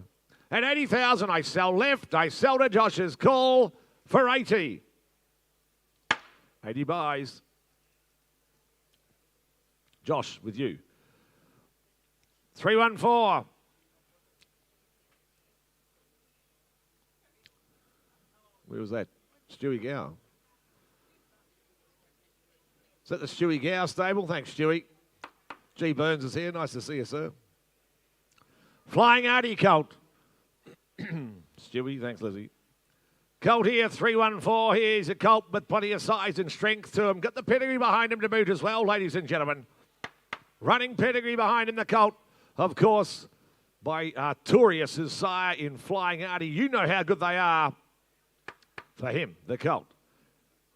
At 80,000, I sell left. I sell to Josh's call for 80. 80 buys. Josh, with you. 314. Where was that? Stewie Gow. Is that the Stewie Gow stable? Thanks, Stewie. G. Burns is here. Nice to see you, sir. Flying Artie colt. Stewie, thanks, Lizzie. Colt here, 314. Here's a colt with plenty of size and strength to him. Got the pedigree behind him to boot as well, ladies and gentlemen. Running pedigree behind him, the colt, of course, by Artorius' sire in Flying Artie. You know how good they are for him, the colt.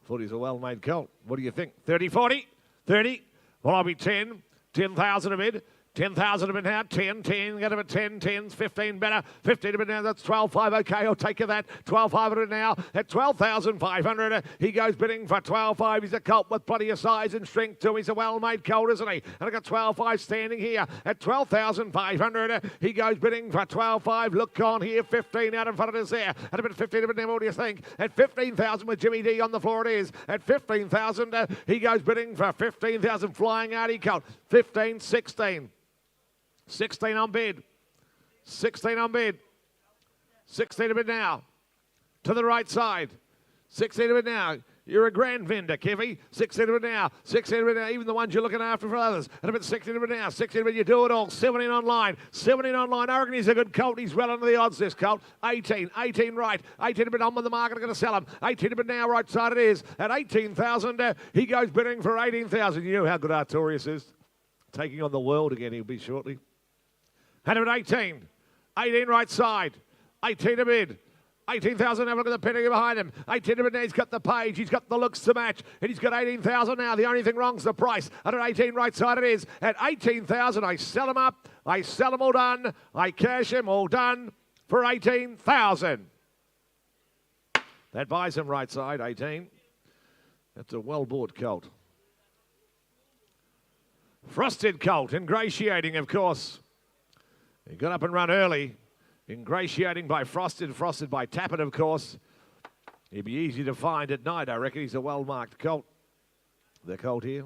Thought he's a well-made colt. What do you think? 30, 40? 30? Well, I'll be 10. 10,000 a bid. 10,000 a bid now. 10, 10, get him at 10, 10's 15 better. 15 a bid now, that's 12,500. Okay, I'll take you that. 12,500 now at 12,500. He goes bidding for 12,500. He's a colt with plenty of size and strength to him. He's a well-made colt, isn't he? And I got 12,500 standing here at 12,500. He goes bidding for 12,500. Look on here, 15 out in front of us there. At a bit 15 a bid now, what do you think? At 15,000 with Jimmy D on the floor it is. At 15,000, he goes bidding for 15,000. Flying Artie colt. 15, 16. 16 on bid. 16 on bid. 16 a bid now. To the right side. 16 a bid now. You're a grand vendor, Kevy. 16 a bid now. 16 a bid now. Even the ones you're looking after for others. And a bit 16 a bid now. 16 a bid, you do it all. 17 online. 17 online. I reckon he's a good colt. He's well under the odds, this colt. 18. 18 right. 18 a bid on with the market. I'm going to sell him. 18 a bid now. Right side it is. At 18,000, he goes bidding for 18,000. You know how good Artorius is. Taking on the world again, he'll be shortly. And at 18. 18 right side. 18 a bid. 18,000, have a look at the pedigree behind him. 18 a bid now, he's got the page, he's got the looks to match, and he's got 18,000 now. The only thing wrong's the price. And at 18 right side it is. At 18,000, I sell him up. I sell him all done. I cash him all done for 18,000. That buys him right side, 18. That's a well-bought colt. Frosted colt, ingratiating, of course. He got up and run early. Ingratiating by Frosted, Frosted by Tappet, of course. He'd be easy to find at night, I reckon. He's a well-marked colt. The colt here.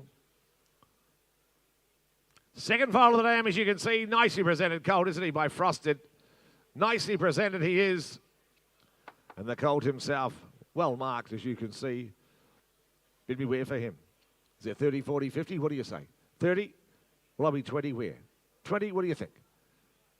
Second foal of the dam, as you can see, nicely presented colt, isn't he, by Frosted. Nicely presented he is. And the colt himself, well-marked, as you can see. Bid me where for him? Is it 30, 40, 50? What do you say? 30? Well, I'll be 20 where? 20, what do you think?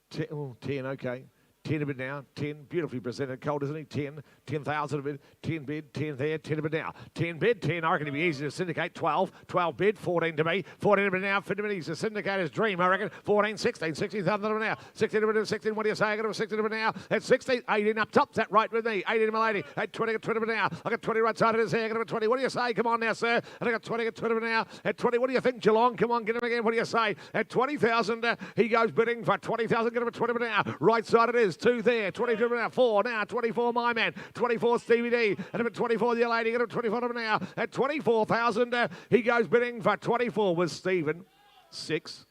10, oh, 10, okay. 10 a bid now. 10, beautifully presented colt, isn't he? 10, 10,000 a bid. 10 bid, 10 there, 10 a bid now. 10 bid, 10, I reckon it'd be easy to syndicate. 12, 12 bid, 14 to me. 14 a bid now, 50 minutes to syndicator's dream, I reckon. 14, 16, 16,000 a bid now. 16 a bid, 16, what do you say? I got a 16 a bid now. At 16, 18 up top, is that right with me? 18 my lady. At 20, got 20 a bid now. I got 20 right side of his hair, I got a 20. What do you say? Come on now, sir. And I got 20, got 20 a bid now. At 20, what do you think, Geelong? Come on, get him again. What do you say? At 20,000, he goes bidding for 20,000. Get him at 20 a bid now. Right side it is. 2 there. 22 now. 4 now. 24 my man. 24 Stevie D. And at 24 the lady. Get him 24 now. At 24,000, he goes bidding for 24 with Stephen. 6.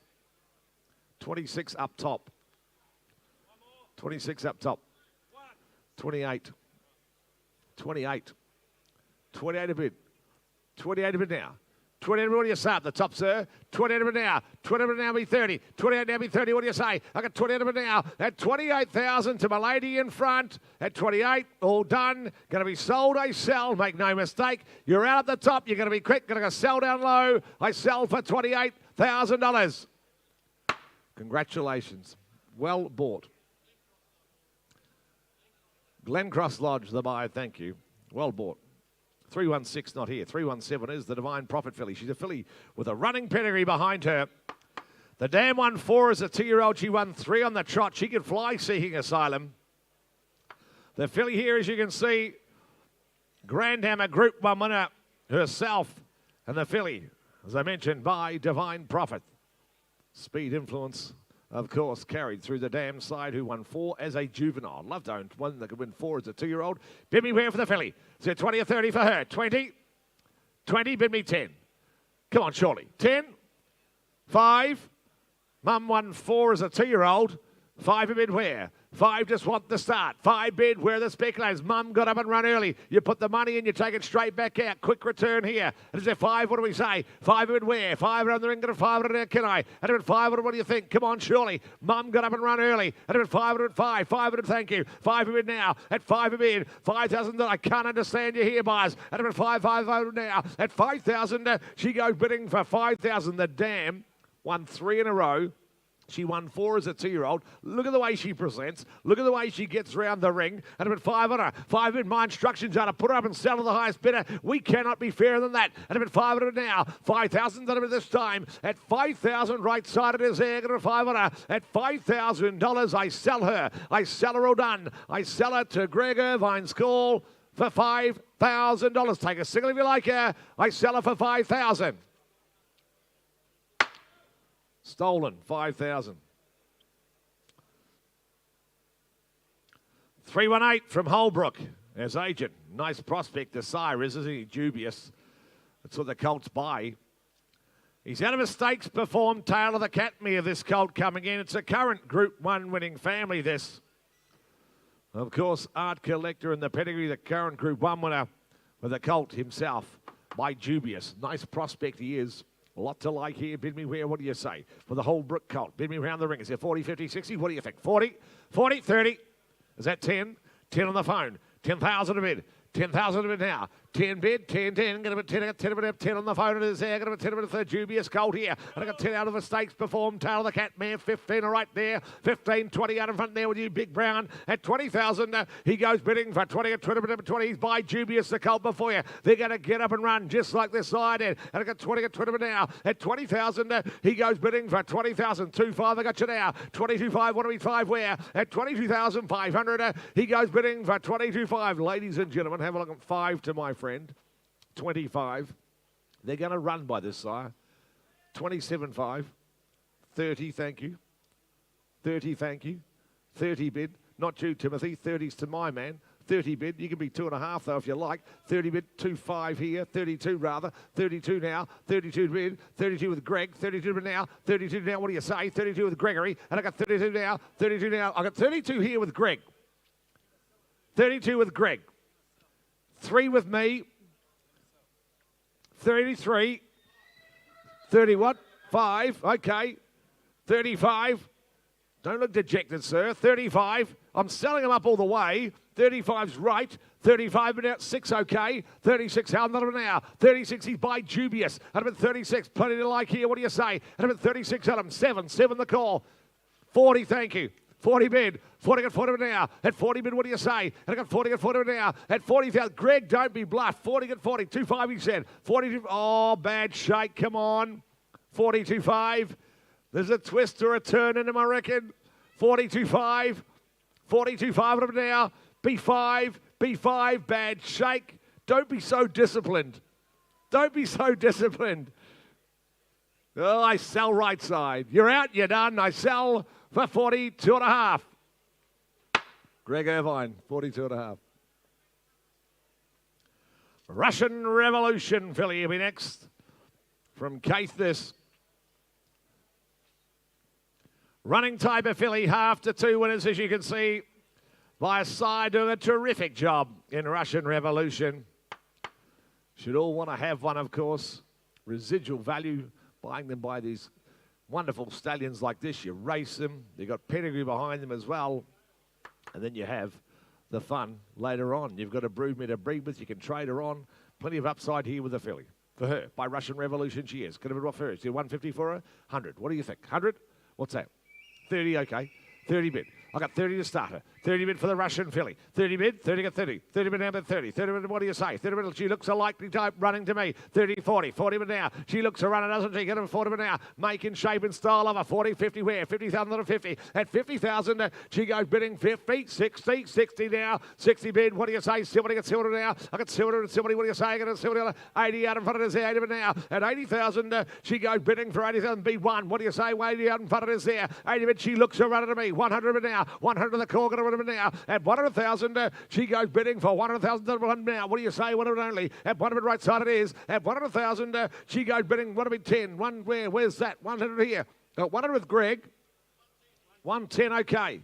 26 up top. 26 up top. 28. 28. 28 a bid. 28 a bid now. 28, what do you say at the top, sir? 28 now. 28 now be 30. 28 now be 30. What do you say? I got 28 now at 28,000 to my lady in front. At 28, all done. Going to be sold, I sell. Make no mistake. You're out at the top. You're going to be quick. Going to go sell down low. I sell for $28,000. Congratulations. Well bought. Glencross Lodge, the buy. Thank you. Well bought. 316 not here. 317 is the Divine Prophet filly. She's a filly with a running pedigree behind her. The dam won 4 as a 2-year-old. She won 3 on the trot. She can fly seeking asylum. The filly here, as you can see, Grand Hammer Group 1 winner herself. And the filly, as I mentioned, by Divine Prophet. Speed Influence, of course, carried through the dam side, who won 4 as a juvenile. Love to own one that could win 4 as a 2-year-old. Bid me where for the filly? Is it 20 or 30 for her? 20? 20, bid me 10. Come on, surely. 10? 5? Mum won 4 as a 2-year-old. 5 a bid where? 5 just want the start. 5 bid where the speculators. Mum got up and run early. You put the money in, you take it straight back out. Quick return here. And is there 5? What do we say? 5 a bid where? 5 around the ring, got a 5 around there, can I? And a bid 5, what do you think? Come on, surely. Mum got up and run early. And a bid 5, and a bid 5. 5 a bid, thank you. 5 a bid now. At 5 a bid. 5,000. I can't understand you here, buyers. And a bid 5, 5 now. At 5,000, she goes bidding for 5,000. The dam won 3 in a row. She won 4 as a 2-year-old. Look at the way she presents. Look at the way she gets around the ring. And about 5 on her. 5 in my instructions are to put her up and sell to the highest bidder. We cannot be fairer than that. And about 5 on her now. 5,000 on her this time. At 5,000 right side it is there. Got a 5 on her. At $5,000 I sell her. I sell her all done. I sell her to Greg Irvine's call for $5,000. Take a single if you like her. I sell her for $5,000. Stolen, 5,000. 318 from Holbrook as agent. Nice prospect, Desire, isn't he? Dubious. That's what the Colts buy. He's out of his stakes performed. Tail of the Catmere, this colt coming in. It's a current Group 1 winning family, this. Of course, Art Collector and the pedigree, the current Group 1 winner with the colt himself by Dubious. Nice prospect he is. A lot to like here. Bid me where, what do you say? For the Holbrook colt. Bid me around the ring. Is there 40, 50, 60? What do you think? 40, 40, 30. Is that 10? 10 on the phone. 10,000 a bid. 10,000 a bid now. 10 bid, 10, 10. Going to be 10, I got 10 a bid, 10 on the phone. It is there. Going to be 10 a bid for the Dubious colt here. And I got 10 out of the stakes performed. Tail of the Catmere, 15 right there. 15, 20 out in front there with you, Big Brown. At 20,000, he goes bidding for 20 at 20. He's by Dubious, the colt before you. They're going to get up and run just like this side end. And I got 20 at 20 now. At 20,000, he goes bidding for 20,000. 2-5, I got you now. 22.5, what do we 5 where? At 22,500, he goes bidding for 22.5. Ladies and gentlemen, have a look at 5 to my friend. 25. They're going to run by this sire. 27.5. 30, thank you. 30, thank you. 30 bid. Not you, Timothy. 30's to my man. 30 bid. You can be 2.5 though if you like. 30 bid. 2.5 here. 32 rather. 32 now. 32 bid. 32 with Greg. 32 bid now. 32 now. What do you say? 32 with Gregory. And I got 32 now. 32 now. I got 32 here with Greg. 32 with Greg. 3 with me. 33. 30 what? 5. Okay. 35. Don't look dejected, sir. 35. I'm selling them up all the way. 35's right. 35 but out 6, okay. 36, how another now. 36, he's by Dubious. And about 36, plenty to like here. What do you say? And about 36, Adam. 7 the call. 40, thank you. 40 bid. 40 at 40 now. At 40 bid, what do you say? And I got 40 at 40 now. At 40,000. Greg, don't be bluffed. 40 at 40. 2.5, he said. 42. Oh, bad shake. Come on. 42.5. There's a twist or a turn in him, I reckon. 42.5. 42.5 of him now. B5. B5. Bad shake. Don't be so disciplined. Don't be so disciplined. Oh, I sell right side. You're out, you're done. I sell for 42.5. Greg Irvine, 42.5. Russian Revolution filly will be next from Keith this. Running type of filly, half to 2 winners, as you can see, by a side doing a terrific job in Russian Revolution. Should all want to have one, of course. residual value, buying them by these wonderful stallions like this. You race them, you've got pedigree behind them as well, and then you have the fun later on. You've got a broodmare to breed with, you can trade her on. Plenty of upside here with the filly. For her, by Russian Revolution, she is. Could have been what for her? Is it 150 for her? 100. What do you think? 100? What's that? 30, okay. 30 bid. I got 30 to start her. 30 bid for the Russian filly. 30 bid, 30 got 30. 30 bid now but 30. 30 bid, what do you say? 30 bid, she looks a likely type running to me. 30, 40. 40 bid now. She looks a runner, doesn't she? Get her 40 bid now. Making shape and style of her. 40, 50 where? 50,000 to 50. At 50,000, she goes bidding 50, 60, 60 now. 60 bid, what do you say? Silver, got silver now. I got silver and silver, what do you say? I got a silver, 80 out in front of us there. 80 bid now. At 80,000, she goes bidding for 80,000. B1, what do you say? 80 out in front of us there. 80 bid, she looks a runner to me. 100 bid now. 100 the core, got a runner now. At 100,000, she goes bidding for 100,000 now. What do you say? 100 only. At 100 right side it is. At 100,000, she goes bidding. What a bit 10. One where? Where's that? 100 here. 100 with Greg. 110 okay.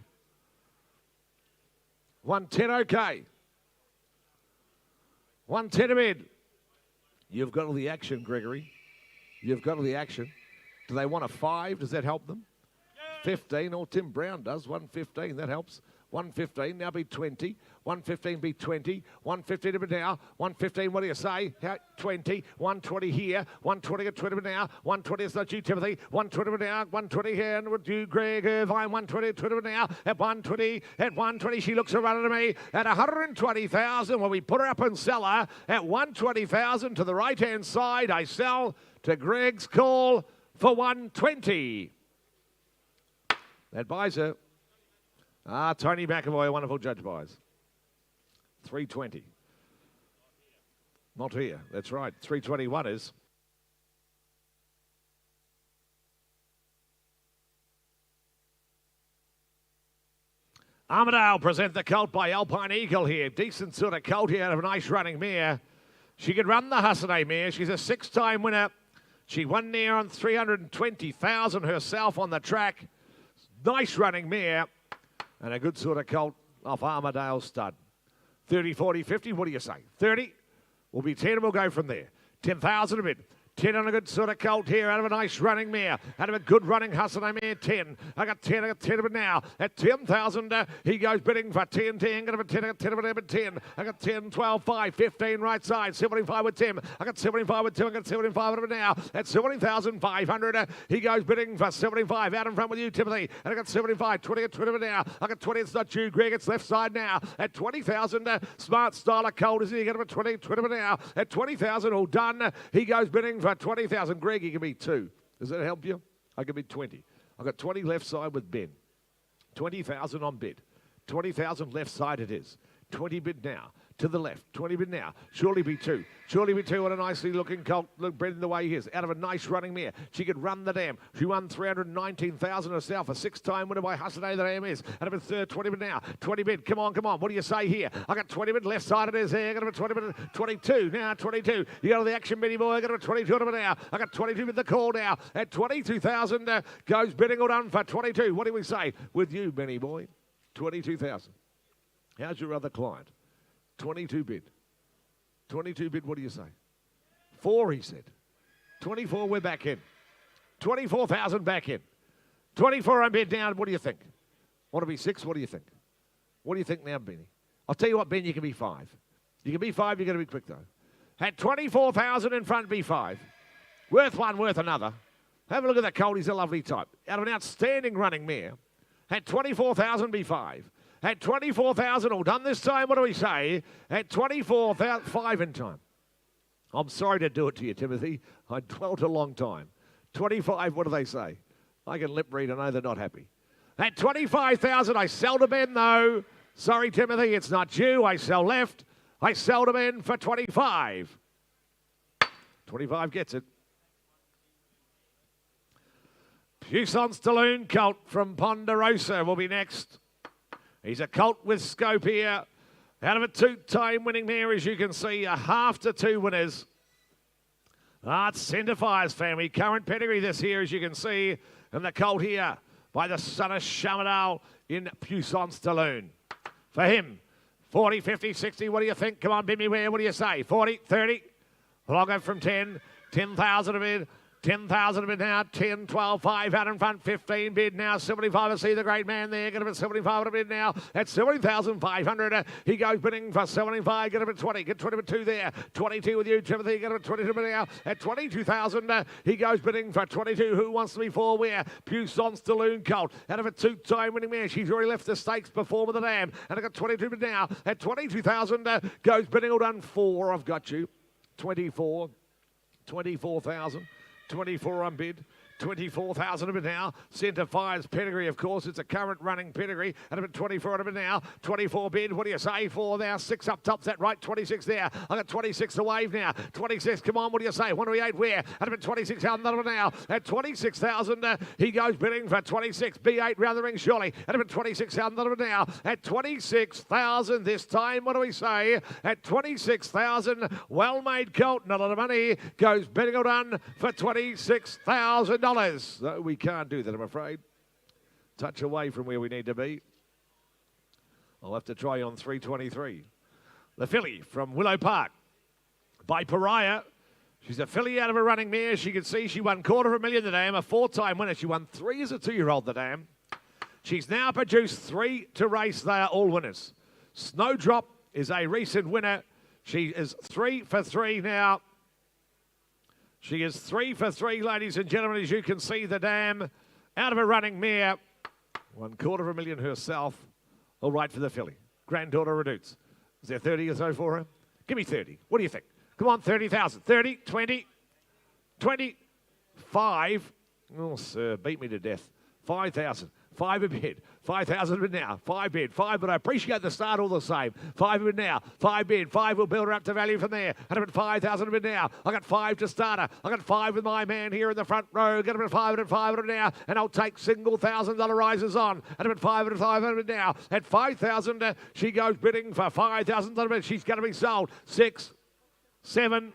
110 okay. 110 a bid. You've got all the action, Gregory. You've got all the action. Do they want a 5? Does that help them? 15, or Tim Brown does. 115, that helps. 115, now be 20. 115 be 20. 115 to be now. 115, what do you say? 20. 120 here. 120 at 20 now. 120 is not you, Timothy. 120 now. 120 here. And with you, Greg Irvine. 120 at 20 now. At 120. At 120, she looks a runner to me. At 120,000, when we put her up and sell her, at 120,000 to the right-hand side, I sell to Greg's call for 120. That buys her. Tony McAvoy, a wonderful judge, buys. 320. Not here. That's right. 321 is. Armadale present the colt by Alpine Eagle here. Decent sort of colt here out of a nice running mare. She could run the Hussaday mare. She's a 6-time winner. She won there on 320,000 herself on the track. Nice running mare. And a good sort of colt off Armadale stud. 30, 40, 50, what do you say? 30 will be 10 and we'll go from there. 10,000 a bid. 10 on a good sort of colt here out of a nice running mare. Out of a good running Hussaday mare, 10. I got 10 of it now. At 10,000, he goes bidding for 10, 10. Got a 10, I got 10 of it, 10. I got 10, 12, 5, 15 right side. 75 with Tim. I got 75 with Tim. I got 75 of it now. At 70,500, he goes bidding for 75. Out in front with you, Timothy. And I got 75, 20 at 20 of it now. I got 20, it's not you, Greg. It's left side now. At 20,000, smart style of colt is he. Got him at 20, 20 of it now. At 20,000, all done. He goes bidding for 20,000. Greg, you can be 2. Does that help you? I can be 20. I've got 20 left side with Ben. 20,000 on bid. 20,000 left side it is. 20 bid now. To the left. 20 bid now. Surely be 2. Surely be 2 on a nicely looking colt. Look, bred the way he is. Out of a nice running mare. She could run the dam. She won 319,000 herself. A 6-time winner by Hussaday, the dam is. Out of a third. 20 bid now. 20 bid. Come on, come on. What do you say here? I got 20 bid. Left side it is here. I got a 20 bid. 22. Now 22. You got the action, Benny boy. I got a 22 of it now. I got 22 with the call now. At 22,000 goes bidding all done for 22. What do we say with you, Benny boy? 22,000. How's your other client? 22 bid. 22 bid, what do you say? 4, he said. 24, we're back in. 24,000 back in. 24 on bid down, what do you think? Want to be 6, what do you think? What do you think now, Benny? I'll tell you what, Ben, you can be 5. You can be 5, you're going to be quick, though. At 24,000 in front, be 5. Worth one, worth another. Have a look at that colt, he's a lovely type. Out of an outstanding running mare. At 24,000, be 5. At 24,000, all done this time, what do we say? At 24,000, 5 in time. I'm sorry to do it to you, Timothy. I dwelt a long time. 25, what do they say? I can lip read, I know they're not happy. At 25,000, I sell to Ben, though. Sorry, Timothy, it's not you. I sell left. I sell to Ben for 25. 25 gets it. Puissance Stalloon colt from Ponderosa will be next. He's a colt with scope here. Out of a 2-time winning mare, as you can see, a half to 2 winners. It's Centre Fire's family. Current pedigree this here, as you can see. And the colt here by the son of Shamadal in Puissance Stalloon. For him, 40, 50, 60, what do you think? Come on, Bimmy Ware, what do you say? 40, 30. Well, I'll go from 10. 10,000 a bid. 10,000 a bid now, 10, 12, 5 out in front, 15 bid now, 75. I see the great man there, get him at 75 a bid now, at 70,500. He goes bidding for 75, get him at 20, get 20 at 2 there, 22 with you, Timothy, get him at 22 now, at 22,000. He goes bidding for 22. Who wants to be four where? Puissance Saloon Colt, out of a two-time winning mare. She's already left the stakes before with the dam, and I got 22 bid now, at 22,000. Goes bidding all done 4. I've got you, 24, 24,000. 24 on bid, 24,000 a bit now. Centre Fire's pedigree, of course. It's a current running pedigree. And a bit 24 on a bit now. 24 bid. What do you say? 4 now. 6 up top's that right? 26 there. I got 26 to wave now. 26. Come on. What do you say? 128 where? And a bit 26 out another now. At 26,000, he goes bidding for 26. B8 round the ring surely. And a bit 26 out another now. At 26,000 this time. What do we say? At 26,000, well-made colt. Not a lot of money. Goes bidding all done for $26,000. No, we can't do that, I'm afraid. Touch away from where we need to be. I'll have to try on 323. The filly from Willow Park by Pariah. She's a filly out of a running mare. She can see she won $250,000 the dam, a 4-time winner. She won 3 as a 2-year-old the dam. She's now produced 3 to race. They are all winners. Snowdrop is a recent winner. She is 3 for 3 now. She is 3 for 3, ladies and gentlemen, as you can see, the dam out of a running mare. $250,000 herself. All right for the filly. Granddaughter Redutes. Is there 30 or so for her? Give me 30. What do you think? Come on, 30,000. 30, 20, 25. Oh, sir, beat me to death. 5,000. 5 a bid. 5,000 a bid now. 5 bid. 5, but I appreciate the start all the same. 5 a bid now. 5 bid. 5 will build her up to value from there. And I'm at 5,000 a bid now. I got 5 to start her. I got 5 with my man here in the front row. Get him at 500 now. And I'll take single $1,000 rises on. And I'm at 500 now. At 5,000, she goes bidding for $5,000 a bid. She's going to be sold. 6, 7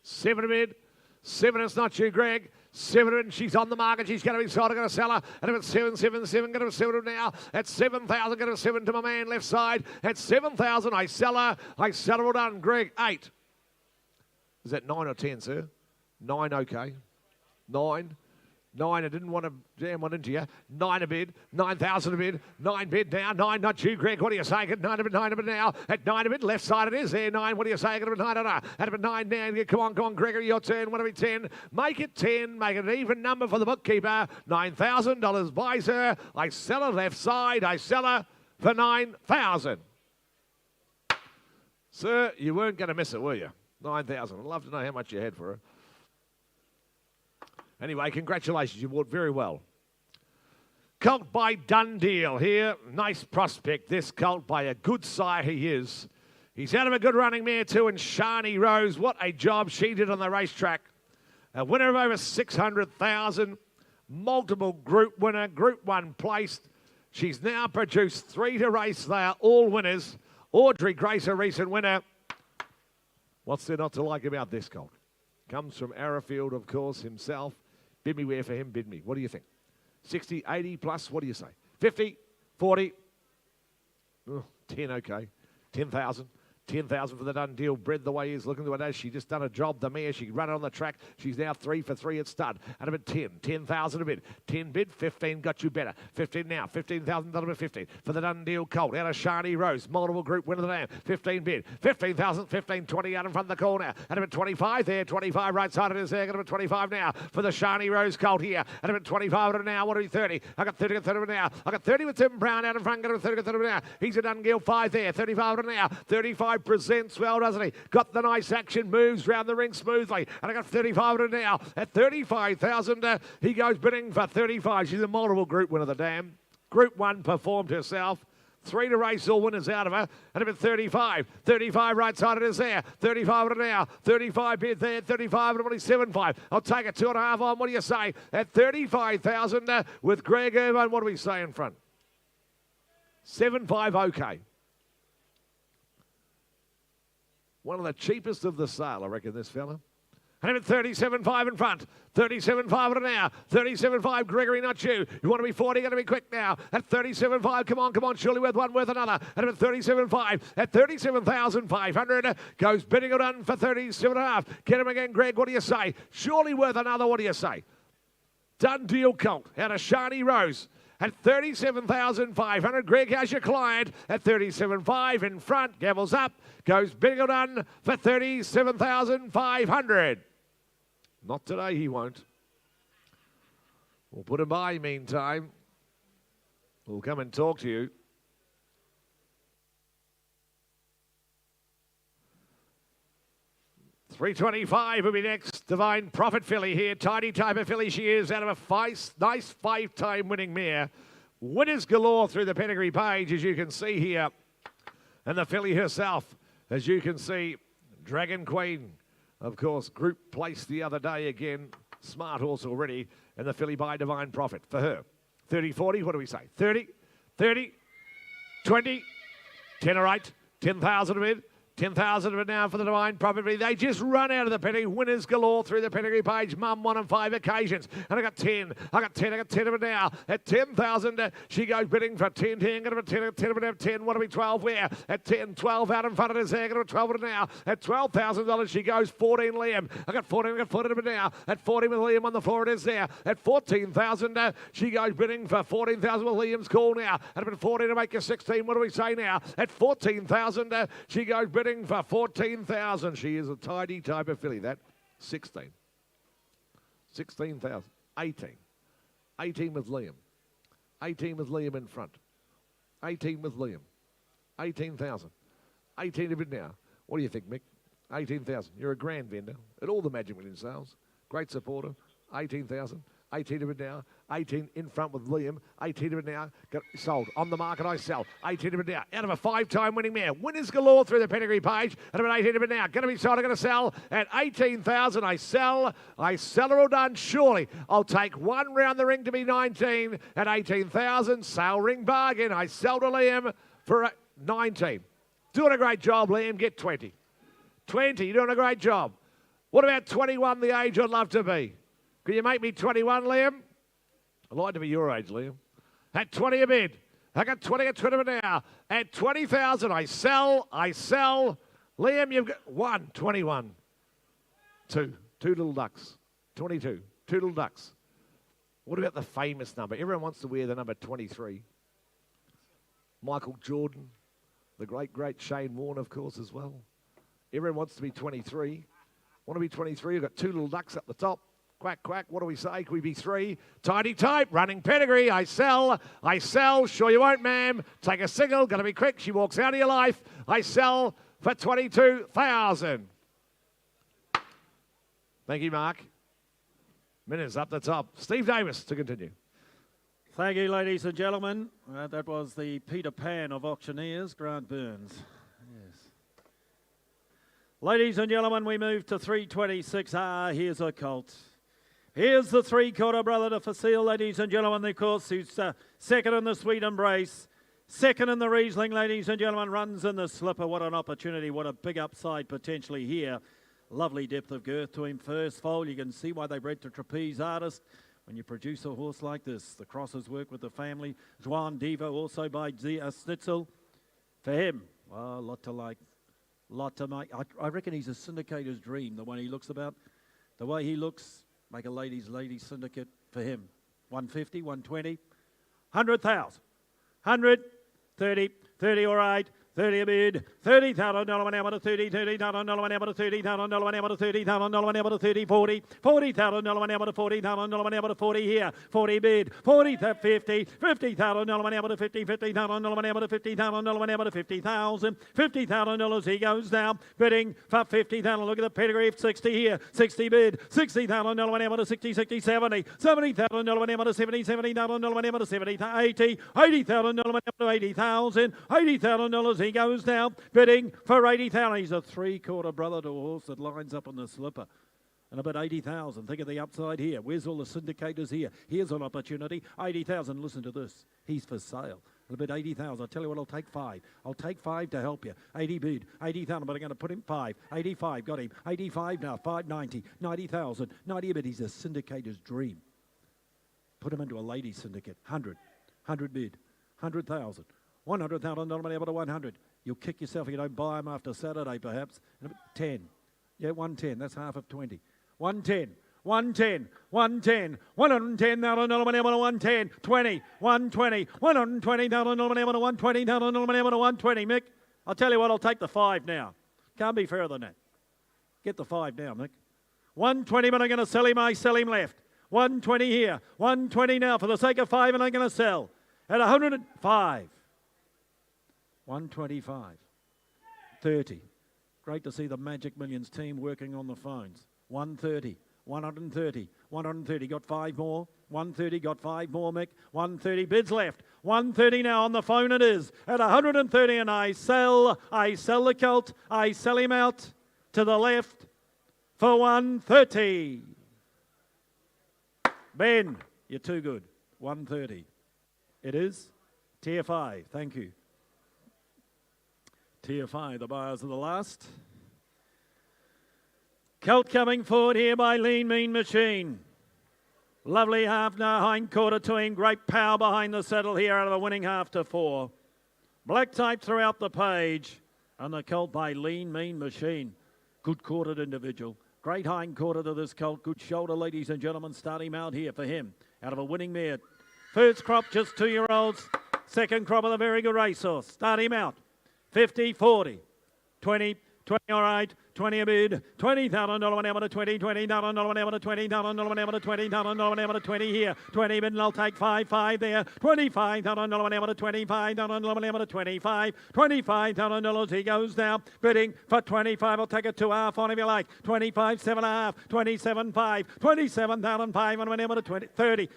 a bid. 7, it's not you, Greg. 7, and she's on the market. She's going to be sold. I'm going to sell her. And if it's 7, going to sell her now. At 7,000, going to 7 to my man left side. At 7,000, I sell her. I sell her all done. Greg, 8. Is that 9 or 10, sir? 9, okay. 9. 9, I didn't want to jam one into you. 9 a bid, 9,000 a bid, 9 bid now, 9 not you, Greg. What do you say? At 9 a bid, 9 a bid now. At 9 a bid, left side it is there. 9, what do you say? At 9 at a 9 now. Come on, Gregory, your turn. What do we 10? Make it 10. Make it an even number for the bookkeeper. $9,000 buys her. I sell her left side. I sell her for 9,000. Sir, you weren't going to miss it, were you? 9,000. I'd love to know how much you had for her. Anyway, congratulations. You walked very well. Colt by Dundeel here. Nice prospect, this colt by a good sire he is. He's out of a good running mare too, and Shani Rose. What a job she did on the racetrack. A winner of over 600,000. Multiple group winner, Group 1 placed. She's now produced 3 to race. They are all winners. Audrey Grace, a recent winner. What's there not to like about this colt? Comes from Arrowfield, of course, himself. Bid me where for him, bid me. What do you think? 60, 80 plus, what do you say? 50, 40, 10, okay. 10,000. 10,000 for the Dundeel. Bred the way he's looking to it. She's just done a job. The mare, she run it on the track. She's now 3 for 3 at stud. And a bit 10. 10,000 a bid. 10 bid. 15 got you better. 15 now. $15,000 bid. 15 for the Dundeel Colt. Out of Shani Rose. Multiple group winner of the dam. 15 bid. 15,000. 15. 20 out in front of the corner. And a bit 25 there. 25 right side it is there. Got a bit 25 now for the Shani Rose Colt here. And a bit 25 now. What are we 30? I got 30 now. I got 30 with Tim Brown out in front. Got a bit 30 now. He's a Dundeel 5 there. 35 now. 35 presents well, doesn't he? Got the nice action, moves round the ring smoothly. And I got 35 now. At 35,000, he goes bidding for 35. She's a multiple group winner of the dam. Group 1 performed herself. 3 to race, all winners out of her. And a bit 35. 35 right side it is there. 35 now. 35 bid there. 35 and 75. I'll take a 2.5 on. What do you say? At 35,000 with Greg Irvine. What do we say in front? 7.5 okay. One of the cheapest of the sale, I reckon, this fella. And at 37.5 in front. 37.5 an hour. 37.5, Gregory, not you. You want to be 40, going to be quick now. At 37.5, come on, surely worth one, worth another. And at 37.5, at 37,500, goes bidding it on for 37.5. Get him again, Greg, what do you say? Surely worth another, what do you say? Done deal, Colt, out of Shani Rose. At 37,500, Greg, how's your client? At 37.5 in front, gavels up, goes bidding it on for 37,500. Not today, he won't. We'll put him by meantime. We'll come and talk to you. $325 will be next. Divine Prophet filly here. Tidy type of filly she is out of a nice 5-time winning mare. Winners galore through the pedigree page, as you can see here. And the filly herself, as you can see, Dragon Queen. Of course, group placed the other day again. Smart horse already. And the filly by Divine Prophet for her. 30, 40, what do we say? 30, 30, 20, 10 or 8, 10,000 a bid. 10,000 of it now for the Divine Prophet. They just run out of the pedigree. Winners galore through the pedigree page. Mum won on 5 occasions. And I got 10. I got 10 of it now. At 10,000, she goes bidding for 10. 10, got 10, 10 of it, 10. What do we 12 where? At 10, 12 out in front of us there. Got 12 of it now. At $12,000, she goes 14 Liam. I got 14 of it now. At 14 with Liam on the floor, it is there. At 14,000, she goes bidding for 14,000 with Liam's call now. At about 14 to make you 16. What do we say now? At 14,000, she goes bidding for 14,000. She is a tidy type of filly. That 16. 16,000. 18. 18 with Liam. 18 with Liam in front. 18 with Liam. 18,000. 18 a bit now. What do you think, Mick? 18,000. You're a grand vendor at all the Magic Million sales. Great supporter. 18,000. 18 of it now. 18 in front with Liam. 18 of it now. Got sold. On the market, I sell. 18 of it now. Out of a 5-time winning mare. Winners galore through the pedigree page. At about 18 of it now. Going to be sold. I'm going to sell. At 18,000, I sell. I sell her all done. Surely, I'll take one round the ring to be 19. At 18,000, sale ring bargain. I sell to Liam for 19. Doing a great job, Liam. Get 20. 20. You're doing a great job. What about 21, the age I'd love to be? Can you make me 21, Liam? I'd like to be your age, Liam. At 20 a bid. I got 20 at 20 now. At 20,000, I sell. Liam, you've got 1, 21. 2 little ducks. 22, 2 little ducks. What about the famous number? Everyone wants to wear the number 23. Michael Jordan, the great Shane Warne, of course, as well. Everyone wants to be 23. Want to be 23? We've got 2 little ducks up the top. Quack, quack, what do we say? Can we be 3? Tidy type, running pedigree. I sell. Sure you won't, ma'am. Take a single, gonna be quick. She walks out of your life. I sell for 22,000. Thank you, Mark. Minutes up the top. Steve Davis to continue. Thank you, ladies and gentlemen. That was the Peter Pan of auctioneers, Grant Burns. Yes. Ladies and gentlemen, we move to 326. Here's a colt. Here's the 3/4 brother to Facile, ladies and gentlemen, of course, who's second in the Sweet Embrace. Second in the Riesling, ladies and gentlemen, runs in the slipper. What an opportunity, what a big upside potentially here. Lovely depth of girth to him. First foal, you can see why they bred to trapeze artist. When you produce a horse like this, the crosses work with the family. Juan Devo, also by Schnitzel. For him, well, a lot to like, lot to make. I reckon he's a syndicator's dream, the way he looks about. The way he looks, make a ladies syndicate for him. 150, 120, 100,000, 100, 30, 30 all right, 30 a bid, $30,000 an hour to 30, $30,000 an hour to 30,000 an hour to 30,000 an hour to 30, 40, $40,000 an hour to 40,000 an hour to 40 here, 40 bid, 40 to 50, $50,000 an hour to 50, $50,000 an hour to 50,000 an hour to 50,000, $50,000 he goes now, bidding for 50,000. Look at the pedigree of 60 here, 60 bid, $60,000 an hour to 60, 60, 70, $70,000 an hour to 70, $70,000 an hour to 70, 80, $80,000 an hour to 80,000, $80,000 he goes now, bidding for 80,000. He's a 3/4 brother to a horse that lines up on the slipper. And about 80,000. Think of the upside here. Where's all the syndicators here? Here's an opportunity. 80,000. Listen to this. He's for sale. A little bit 80,000. I'll tell you what, I'll take 5. I'll take 5 to help you. 80 bid, 80,000, but I'm going to put him 5. 85, got him. 85 now, 590, 90,000. 90 a bid, he's a syndicator's dream. Put him into a lady syndicate. 100, 100 bid, 100,000. 100,000, not able to 100. You'll kick yourself if you don't buy them after Saturday, perhaps. 10. Yeah, 110. That's half of 20. 110. 110, 110, 110,000 able to 110, 20, 120, 120,000 able to 120,000 able to 120. Mick, I'll tell you what, I'll take the 5 now. Can't be fairer than that. Get the 5 now, Mick. 120, but I'm going to sell him. I sell him left. 120 here. 120 now for the sake of 5, and I'm going to sell at 105. 125. 30. Great to see the Magic Millions team working on the phones. 130. 130, 130, got 5 more. 130, got 5 more, Mick. 130, bids left. 130 now on the phone it is. At 130, and I sell the colt. I sell him out to the left for 130. Ben, you're too good. 130. It is Tier 5, thank you. Tier 5, the buyers of the last. Colt coming forward here by Lean Mean Machine. Lovely half now, hind quarter to him. Great power behind the saddle here out of a winning half to 4. Black type throughout the page. And the colt by Lean Mean Machine. Good quartered individual. Great hind quarter to this colt. Good shoulder, ladies and gentlemen. Start him out here for him. Out of a winning mare. First crop, just 2-year-olds. Second crop of a very good racehorse. Start him out. 50, 40, 20, 20, all right. 20 a bid, $20,000 one able to 20, $20,000 one able to 20,000 one able to 20,000 one able to 20 here, 20 bid, and I'll take 5 there, $25,000 one able to 25,000 one able to 25, $25,000 he goes now, bidding for 25, I'll take a 2.5 on if you like, 25, 7.5, 27.5, 27,500 one able to 20,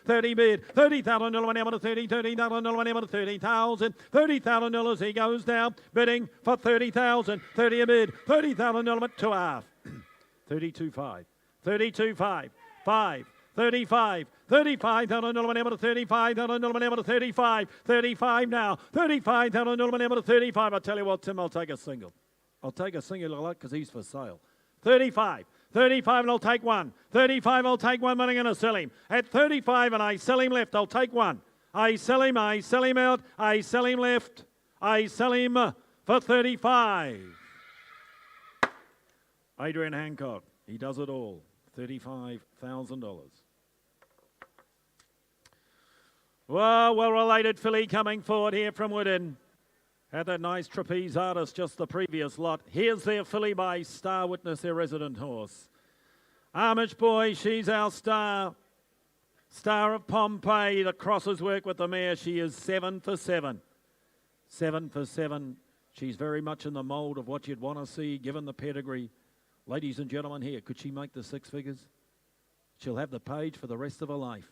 30 bid, $30,000 one able to 30, $30,000 one able to 30,000, $30,000 he goes now, bidding for 30,000, 30 a bid, $30,000 2.5, 32.5, 32.5, 5, 35, $35,000 able to 35,000 able to 35, 35 now, $35,000 able to 35. I'll tell you what, Tim, I'll take a single. I'll take a single because he's for sale. 35, 35 and I'll take 1. 35 I'll take 1, but I'm going to sell him. At 35 and I sell him left, I'll take 1. I sell him out, I sell him left, I sell him for 35. Adrian Hancock, he does it all, $35,000. Well-related filly coming forward here from Woodin. Had that nice trapeze artist just the previous lot. Here's their filly by Star Witness, their resident horse. Amish Boy, she's our star. Star of Pompeii, the crosses work with the mare. She is 7 for 7. 7 for 7. She's very much in the mould of what you'd want to see, given the pedigree. Ladies and gentlemen here, could she make the 6 figures? She'll have the page for the rest of her life.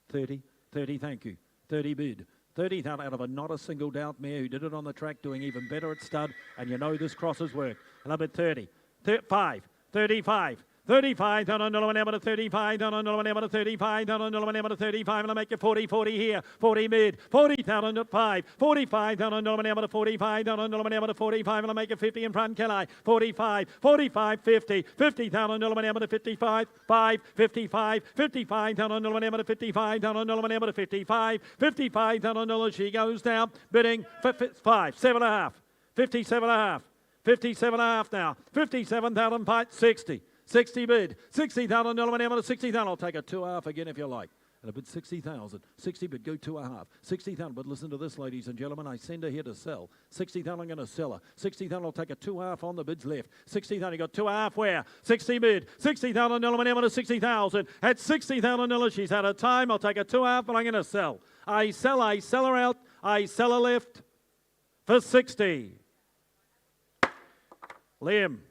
30, thank you. 30 bid. 30 out of a not a single doubt mare who did it on the track, doing even better at stud, and you know this crosses work. A little bit 30, 35, 35. $35,000 able to 35,000 able to 35,000 able to 35, and I'll make you 40 here, 40 mid, 40,000 at 5, 45,000 able to 45,000 able to 45, and I'll make you 50 in front, can I? 45, 50, 50,000 able to 55, 5, 55, 55,000 able to 55,000 able to 55, $55,000 she goes now, bidding for 5, 7.5, 57.5, 57.5 now, 57,000, 60. 60 bid, $60,000 one able to 60,000. I'll take a 2.5 again if you like. And a bid 60,000. 60 bid, go 2.5. 60,000. But listen to this, ladies and gentlemen. I send her here to sell. 60,000. I'm going to sell her. 60,000. I'll take a 2.5 on the bids left. 60,000. You got 2.5 where? 60 bid, $60,000 one able to 60,000. At $60,000, she's had a time. I'll take a 2.5, but I'm going to sell. I sell her out. I sell her left for 60. Liam.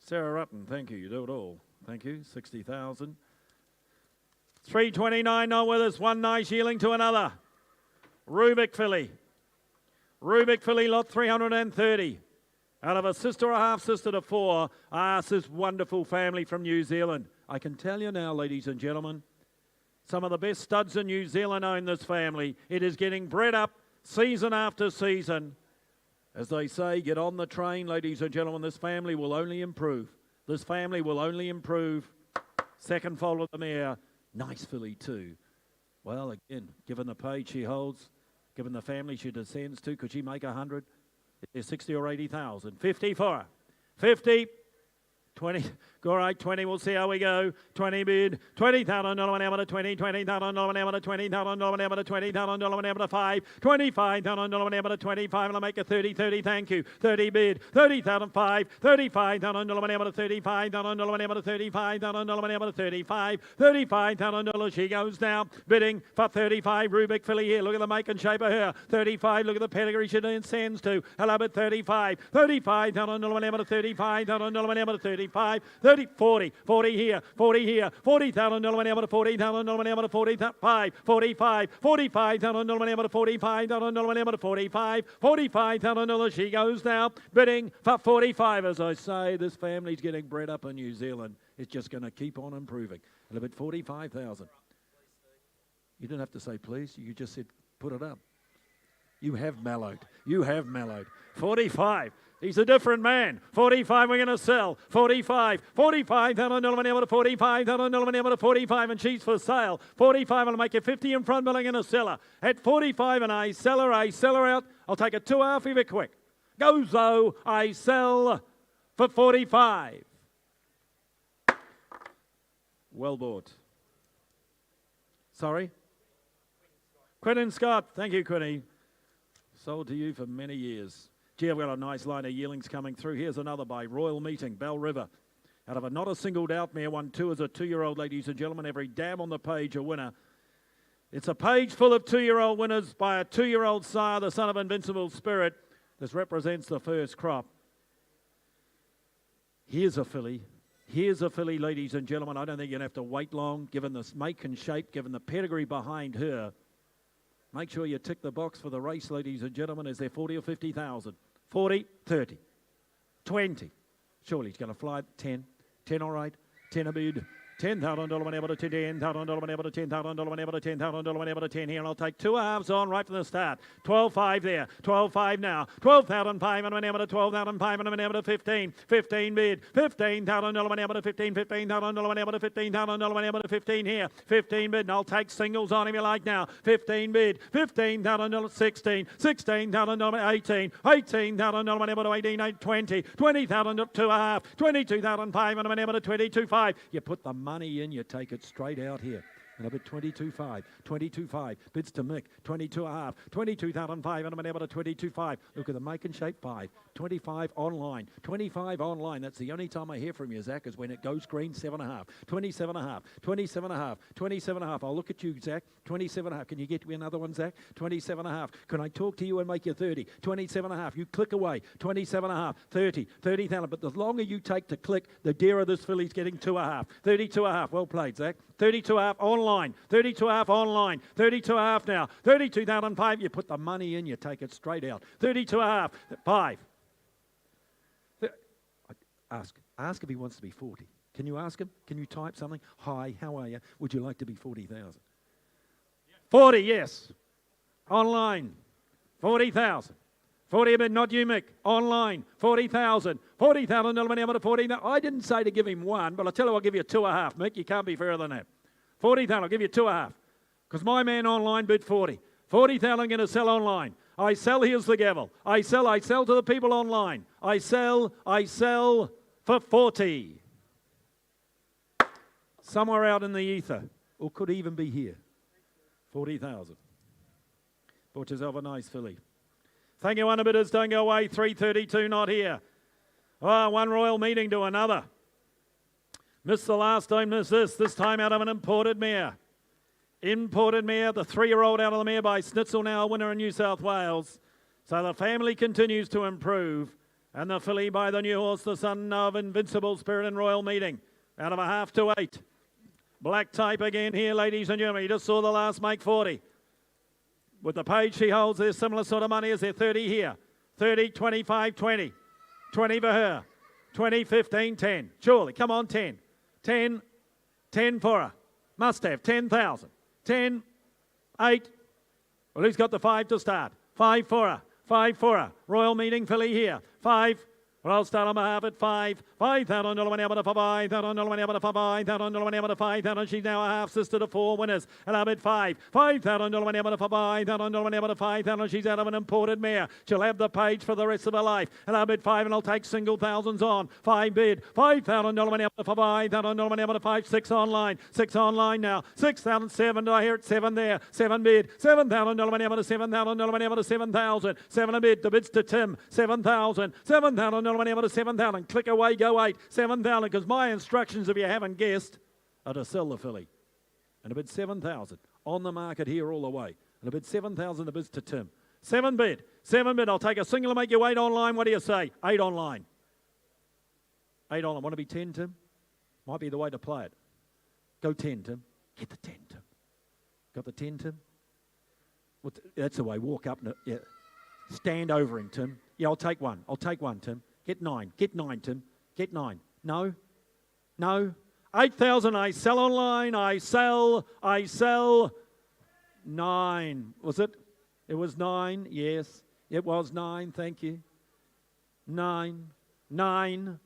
Sarah Rutten, thank you. You do it all. Thank you. 60,000. 329 not with us. One nice Yearling to another. Rubik filly. Rubik filly lot 330. Out of a sister or half sister to 4. This wonderful family from New Zealand. I can tell you now, ladies and gentlemen, Some of the best studs in New Zealand own this family. It is getting bred up season after season. As they say, get on the train, ladies and gentlemen. This family will only improve. This family will only improve. Second foal of the mare. Nice filly too. Well, again, given the page she holds, given the family she descends to, could she make 100? Is 60 or 80,000? 50 for her. 50. 20, all right, 20, we'll see how we go. 20 bid, $20,000 amateur, 20, $20,000 amateur, $20,000 amateur, $20,000 amateur, 5, $25,000 amateur, 25, and I'll make a 30, 30, thank you. 30 bid, 30,005, $35,000 amateur, $35,000 amateur, $35,000 amateur, 35, $35,000, she goes down, bidding for 35, Rubik filly here, look at the make and shape of her. 35, look at the pedigree she sends to. Hello, but 35, $35,000 amateur, $35,000 amateur, 35, 30, 40, 40 here, 40 here, $40,000 amateur, $40,000 amateur, 45, 45, $45,000 amateur, $45,000 amateur, 45, $45,000, she goes now, bidding for 45. As I say, this family's getting bred up in New Zealand. It's just going to keep on improving. And about 45,000. You didn't have to say please, you just said put it up. You have mellowed. You have mellowed. 45. He's a different man. 45 we're going to sell. 45. $45,000 to 45,000 to 45, and she's for sale. 45, I'll make you 50 in front, but I'm going to sell her. At 45, and I sell her out. I'll take a 2.5 if you're quick. Goes though, I sell for 45. Well bought. Sorry? Quentin Scott. Thank you, Quinny. Sold to you for many years. Gee, I've got a nice line of yearlings coming through. Here's another by Royal Meeting, Bell River. Out of a Not a Single Doubt mare, 1-2 as a 2-year-old, ladies and gentlemen. Every dam on the page a winner. It's a page full of 2-year-old winners by a 2-year-old sire, the son of Invincible Spirit. This represents the first crop. Here's a filly. Here's a filly, ladies and gentlemen. I don't think you're going to have to wait long, given the make and shape, given the pedigree behind her. Make sure you tick the box for the race, ladies and gentlemen. Is there 40 or 50,000? 40, 30, 20. Surely he's going to fly 10. 10, all right. 10 a bid. $10,000 whenever to $10,000 whenever to $10,000 whenever to $10,000 whenever to 10 here, and I'll take 2 halves on right from the start. 12.5 there, 12.5 now, 12,500 and whenever to 12,500 and whenever to 15, 15 bid, $15,000 whenever to 15, $15,000 whenever to $15,000 whenever to 15 here, 15 bid, and I'll take singles on him you like now. 15 bid, $15,000, 16, $16,000, 18, $18,000 whenever to 18, 20, $20,000 up 2.5, $22,500 whenever to 22.5. You put the money in, you take it straight out here. And a bit 22.5, 22.5, bids to Mick, 22.5, 22,500 and able to 22.5. Look at the make and shape 5, 25 online, 25 online. That's the only time I hear from you, Zach, is when it goes green 7.5, 27.5, 27.5, 27.5. I'll look at you, Zach, 27.5. Can you get me another one, Zach? 27.5. Can I talk to you and make you 30? 27.5. You click away, 27.5, 30, 30,000. But the longer you take to click, the dearer this filly's getting 2.5, 32.5. Well played, Zach. 32.5 online, 32.5 online, 32.5 now, 32,005. You put the money in, you take it straight out. 32.5, 5. Ask if he wants to be 40. Can you ask him? Can you type something? Hi, how are you? Would you like to be 40,000? 40, yes. Online, 40,000. 40 a bit, not you, Mick. Online, 40,000. 40,000 to 40,000. I didn't say to give him 1, but I'll tell you I'll give you 2.5, Mick. You can't be fairer than that. 40,000, I'll give you 2.5. Because my man online bid 40. 40,000 I'm going to sell online. I sell, here's the gavel. I sell to the people online. I sell for 40. Somewhere out in the ether, or could even be here. 40,000. Bought yourself a nice filly. Thank you, one bidders. Don't go away. 332 not here. Oh, one royal meeting to another. Missed the last, don't miss this. This time out of an imported mare. Imported mare, the 3-year-old out of the mare by Snitzel, now a winner in New South Wales. So the family continues to improve. And the filly by the new horse, the son of Invincible Spirit and Royal Meeting. Out of a 1/2 to 8. Black type again here, ladies and gentlemen. You just saw the last make 40. With the page she holds, there's similar sort of money. Is there 30 here? 30, 25, 20. 20 for her. 20, 15, 10. Surely, come on, 10. 10 for her. Must have, 10,000. 10, 8. Well, who's got the 5 to start? 5 for her. 5 for her. Royal Meeting filly here. 5. Well, I'll start on behalf at 5. $5,000 one able to $5,000 one able to $5,000 one able to $5,000. She's now a half sister to 4 winners. And I'm at 5. $5,000 one able to $5,000 one able to $5,000. She's out of an imported mare. She'll have the page for the rest of her life. And I'm at 5, and I'll take single thousands on. 5 bid. $5,000 one able to $5,000 one able to 5. 6 online. 6 online now. 6,007. Do I hear it? 7 there. 7 bid. $7,000 one able to $7,000 one able to 7,000. 7 a bid. The bids to Tim. 7,000. $7,000 one able to 7,000. Click away. Go 8. 7,000. Because my instructions, if you haven't guessed, are to sell the filly. And a bid 7,000 on the market here all the way. And a bid 7,000. The bids to Tim. 7 bid. 7 bid. I'll take a single and make you 8 online. What do you say? 8 online. 8 online. Want to be 10, Tim? Might be the way to play it. Go 10, Tim. Get the 10, Tim. Got the 10, Tim? That's the way. Walk up. Yeah. Stand over him, Tim. Yeah, I'll take one. I'll take one, Tim. Get 9. Get 9, Tim. Get 9. No. No. 8,000. I sell online. I sell. 9. Was it? It was 9. Yes. It was 9. Thank you. 9. 9.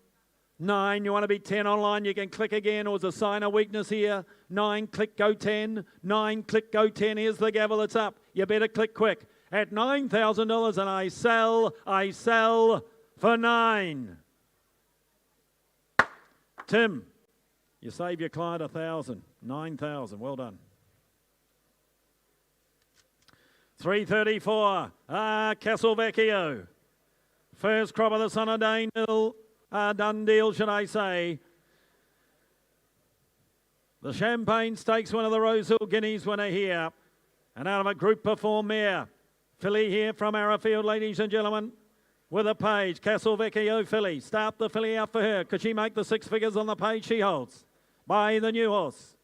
9. You want to be 10 online? You can click again. Or was a sign of weakness here? 9. Click go 10. 9. Click go 10. Here's the gavel. It's up. You better click quick. At $9,000, and I sell for 9. Tim, you save your client 1,000. 9,000. Well done. 334. Castelvecchio. First crop of the Son of Done deal, should I say. The Champagne Stakes winner, the Rosehill Guineas winner here. And out of a group perform mare. Filly here from Arrowfield, ladies and gentlemen, with a page. Castelvecchio filly. Start the filly out for her. Could she make the 6 figures on the page? She holds. By the new horse.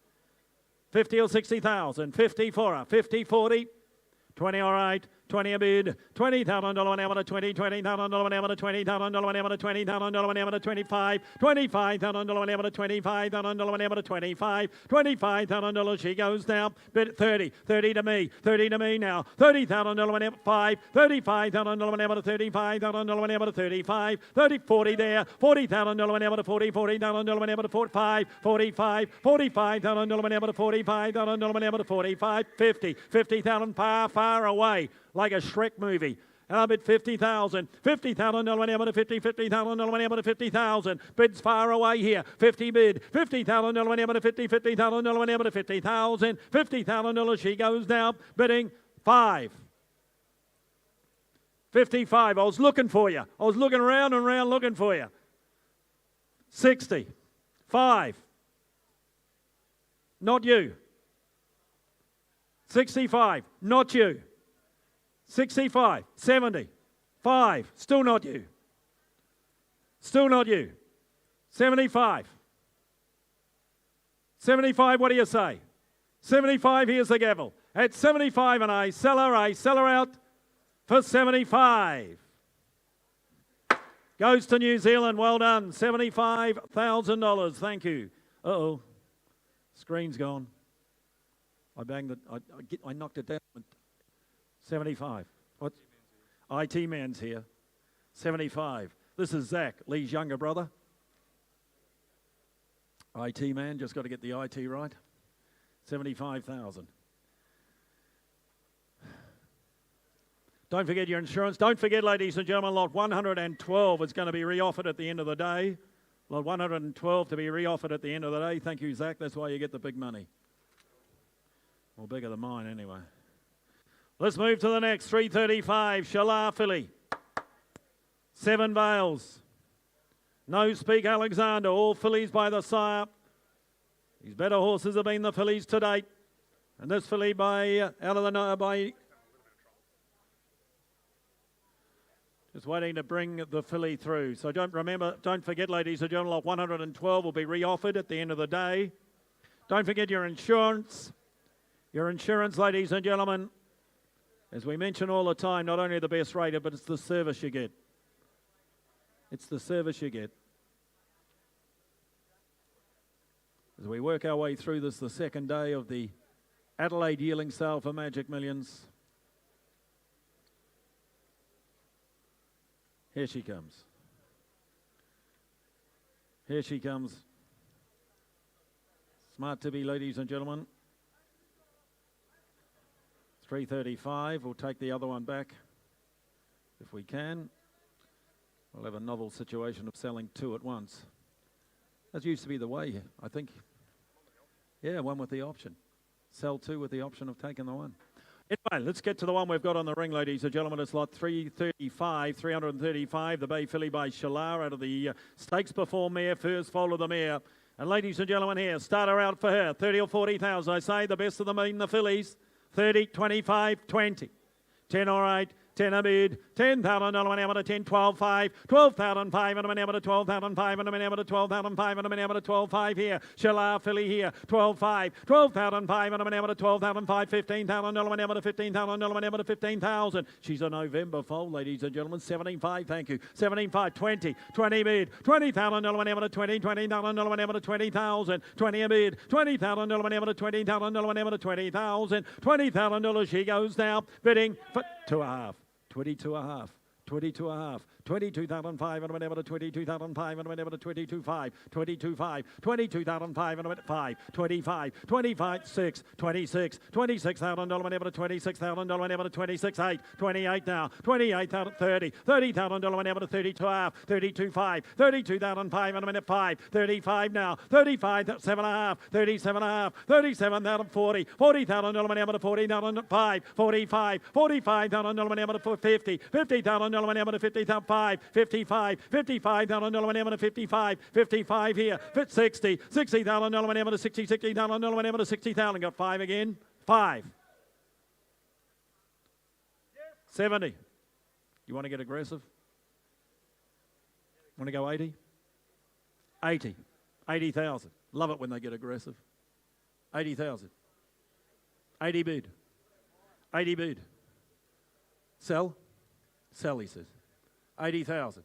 50 or 60,000. 50 for her. 50, 40. 20 all right. 20 a bid. $20,000 an hour to 20. $20,000 an hour to $20,000 an hour to $20,000 an hour to 25. $25,000 an hour to $25,000 an hour to 25. $25,000 she goes now. Bid 30. 30 to me. 30 to me now. $30,000 an hour to 5. $35,000 an hour to $35,000 an hour to 35. 30, 40 there. $40,000 an hour to 40. $40,000 an hour to 45. 45. $45,000 an hour to 45,000 an hour to 45. 50. 50,000 far away. Like a Shrek movie. And I bid 50,000. $50,000 an hour to 50. $50,000 an hour to 50,000. Bids far away here. 50 bid. $50,000 an hour to 50. $50,000 an hour to 50,000. $50,000 she goes now. Bidding 5. 55. I was looking for you. I was looking round and round looking for you. 60. 5. Not you. 65. Not you. 65, 70, 5, still not you. Still not you. 75. 75, what do you say? 75, here's the gavel. At 75, and I sell her out for 75. Goes to New Zealand, well done. $75,000, thank you. Uh-oh, screen's gone. I banged it, I knocked it down. 75. What? IT man's here. 75. This is Zach, Lee's younger brother. IT man, just got to get the IT right. 75,000. Don't forget your insurance. Don't forget, ladies and gentlemen, lot 112 is going to be reoffered at the end of the day. Lot 112 to be reoffered at the end of the day. Thank you, Zach. That's why you get the big money. Well, bigger than mine anyway. Let's move to the next. 335, Shalar filly. 7 Vales. No Speak Alexander. All fillies by the sire. His better horses have been the fillies to date. And this filly by just waiting to bring the filly through. So don't forget, ladies and gentlemen, lot 112 will be reoffered at the end of the day. Don't forget your insurance. Your insurance, ladies and gentlemen. As we mention all the time, not only the best rated, but it's the service you get. It's the service you get. As we work our way through this, the second day of the Adelaide Yearling sale for Magic Millions. Here she comes. Here she comes. Smart Tippy, ladies and gentlemen. 335. We'll take the other one back if we can. We'll have a novel situation of selling two at once. That used to be the way, I think. Yeah, one with the option. Sell two with the option of taking the one. Anyway, let's get to the one we've got on the ring, ladies and gentlemen. It's lot 335, the Bay Filly by Shalar out of the Stakes Before Mare, first foal of the mare. And ladies and gentlemen here, start her out for her, 30 or 40,000. I say the best of them in the fillies, 30, 25, 20. 10 all right, 10 a bid, $10,000 an hour to 10, 12, 5, 12,500 an hour to 12,500 an hour to 12,500 an hour to 12,500 here. Shalar filly here, 12,5, 12,500 an hour to 12,500, $15,000 an hour to 15,000 an hour to 15,000. She's a November foal, ladies and gentlemen. 17.5, thank you. 17.5, 20, 20 bid, $20,000 an hour to 20, $20,000 an hour to 20,000, 20 a bid, $20,000 an hour to 20,000 an hour to 20,000, $20,000 she goes now, bidding for 2.5. 22.5, 22.5, 22,500 an hour to 22,500 an hour to 22.5, 22.5, 22,500 at 5, 25, 25, 6, 26, $26,000 an hour to 26,000 an hour to 26.8, 28 now, 28,000 30, $30,000 an hour to 32.5, 32.5, 32,500 at 5, 35 now, 35, 7.5, 37.5, 37,000 40, $40,000 an hour to 40,000 at 5, 45, $45,000 an hour to 50, $50,000 an hour to 50,000 55, $55,000 an hour to 55, 55 here, 60, $60,000 an hour to 60, $60,000 an hour to 60,000. Got 5 again, 5. 70. You want to get aggressive? Want to go 80? 80. 80,000. Love it when they get aggressive. 80,000. 80 bid. 80 bid. Sell? Sell, he says. 80,000.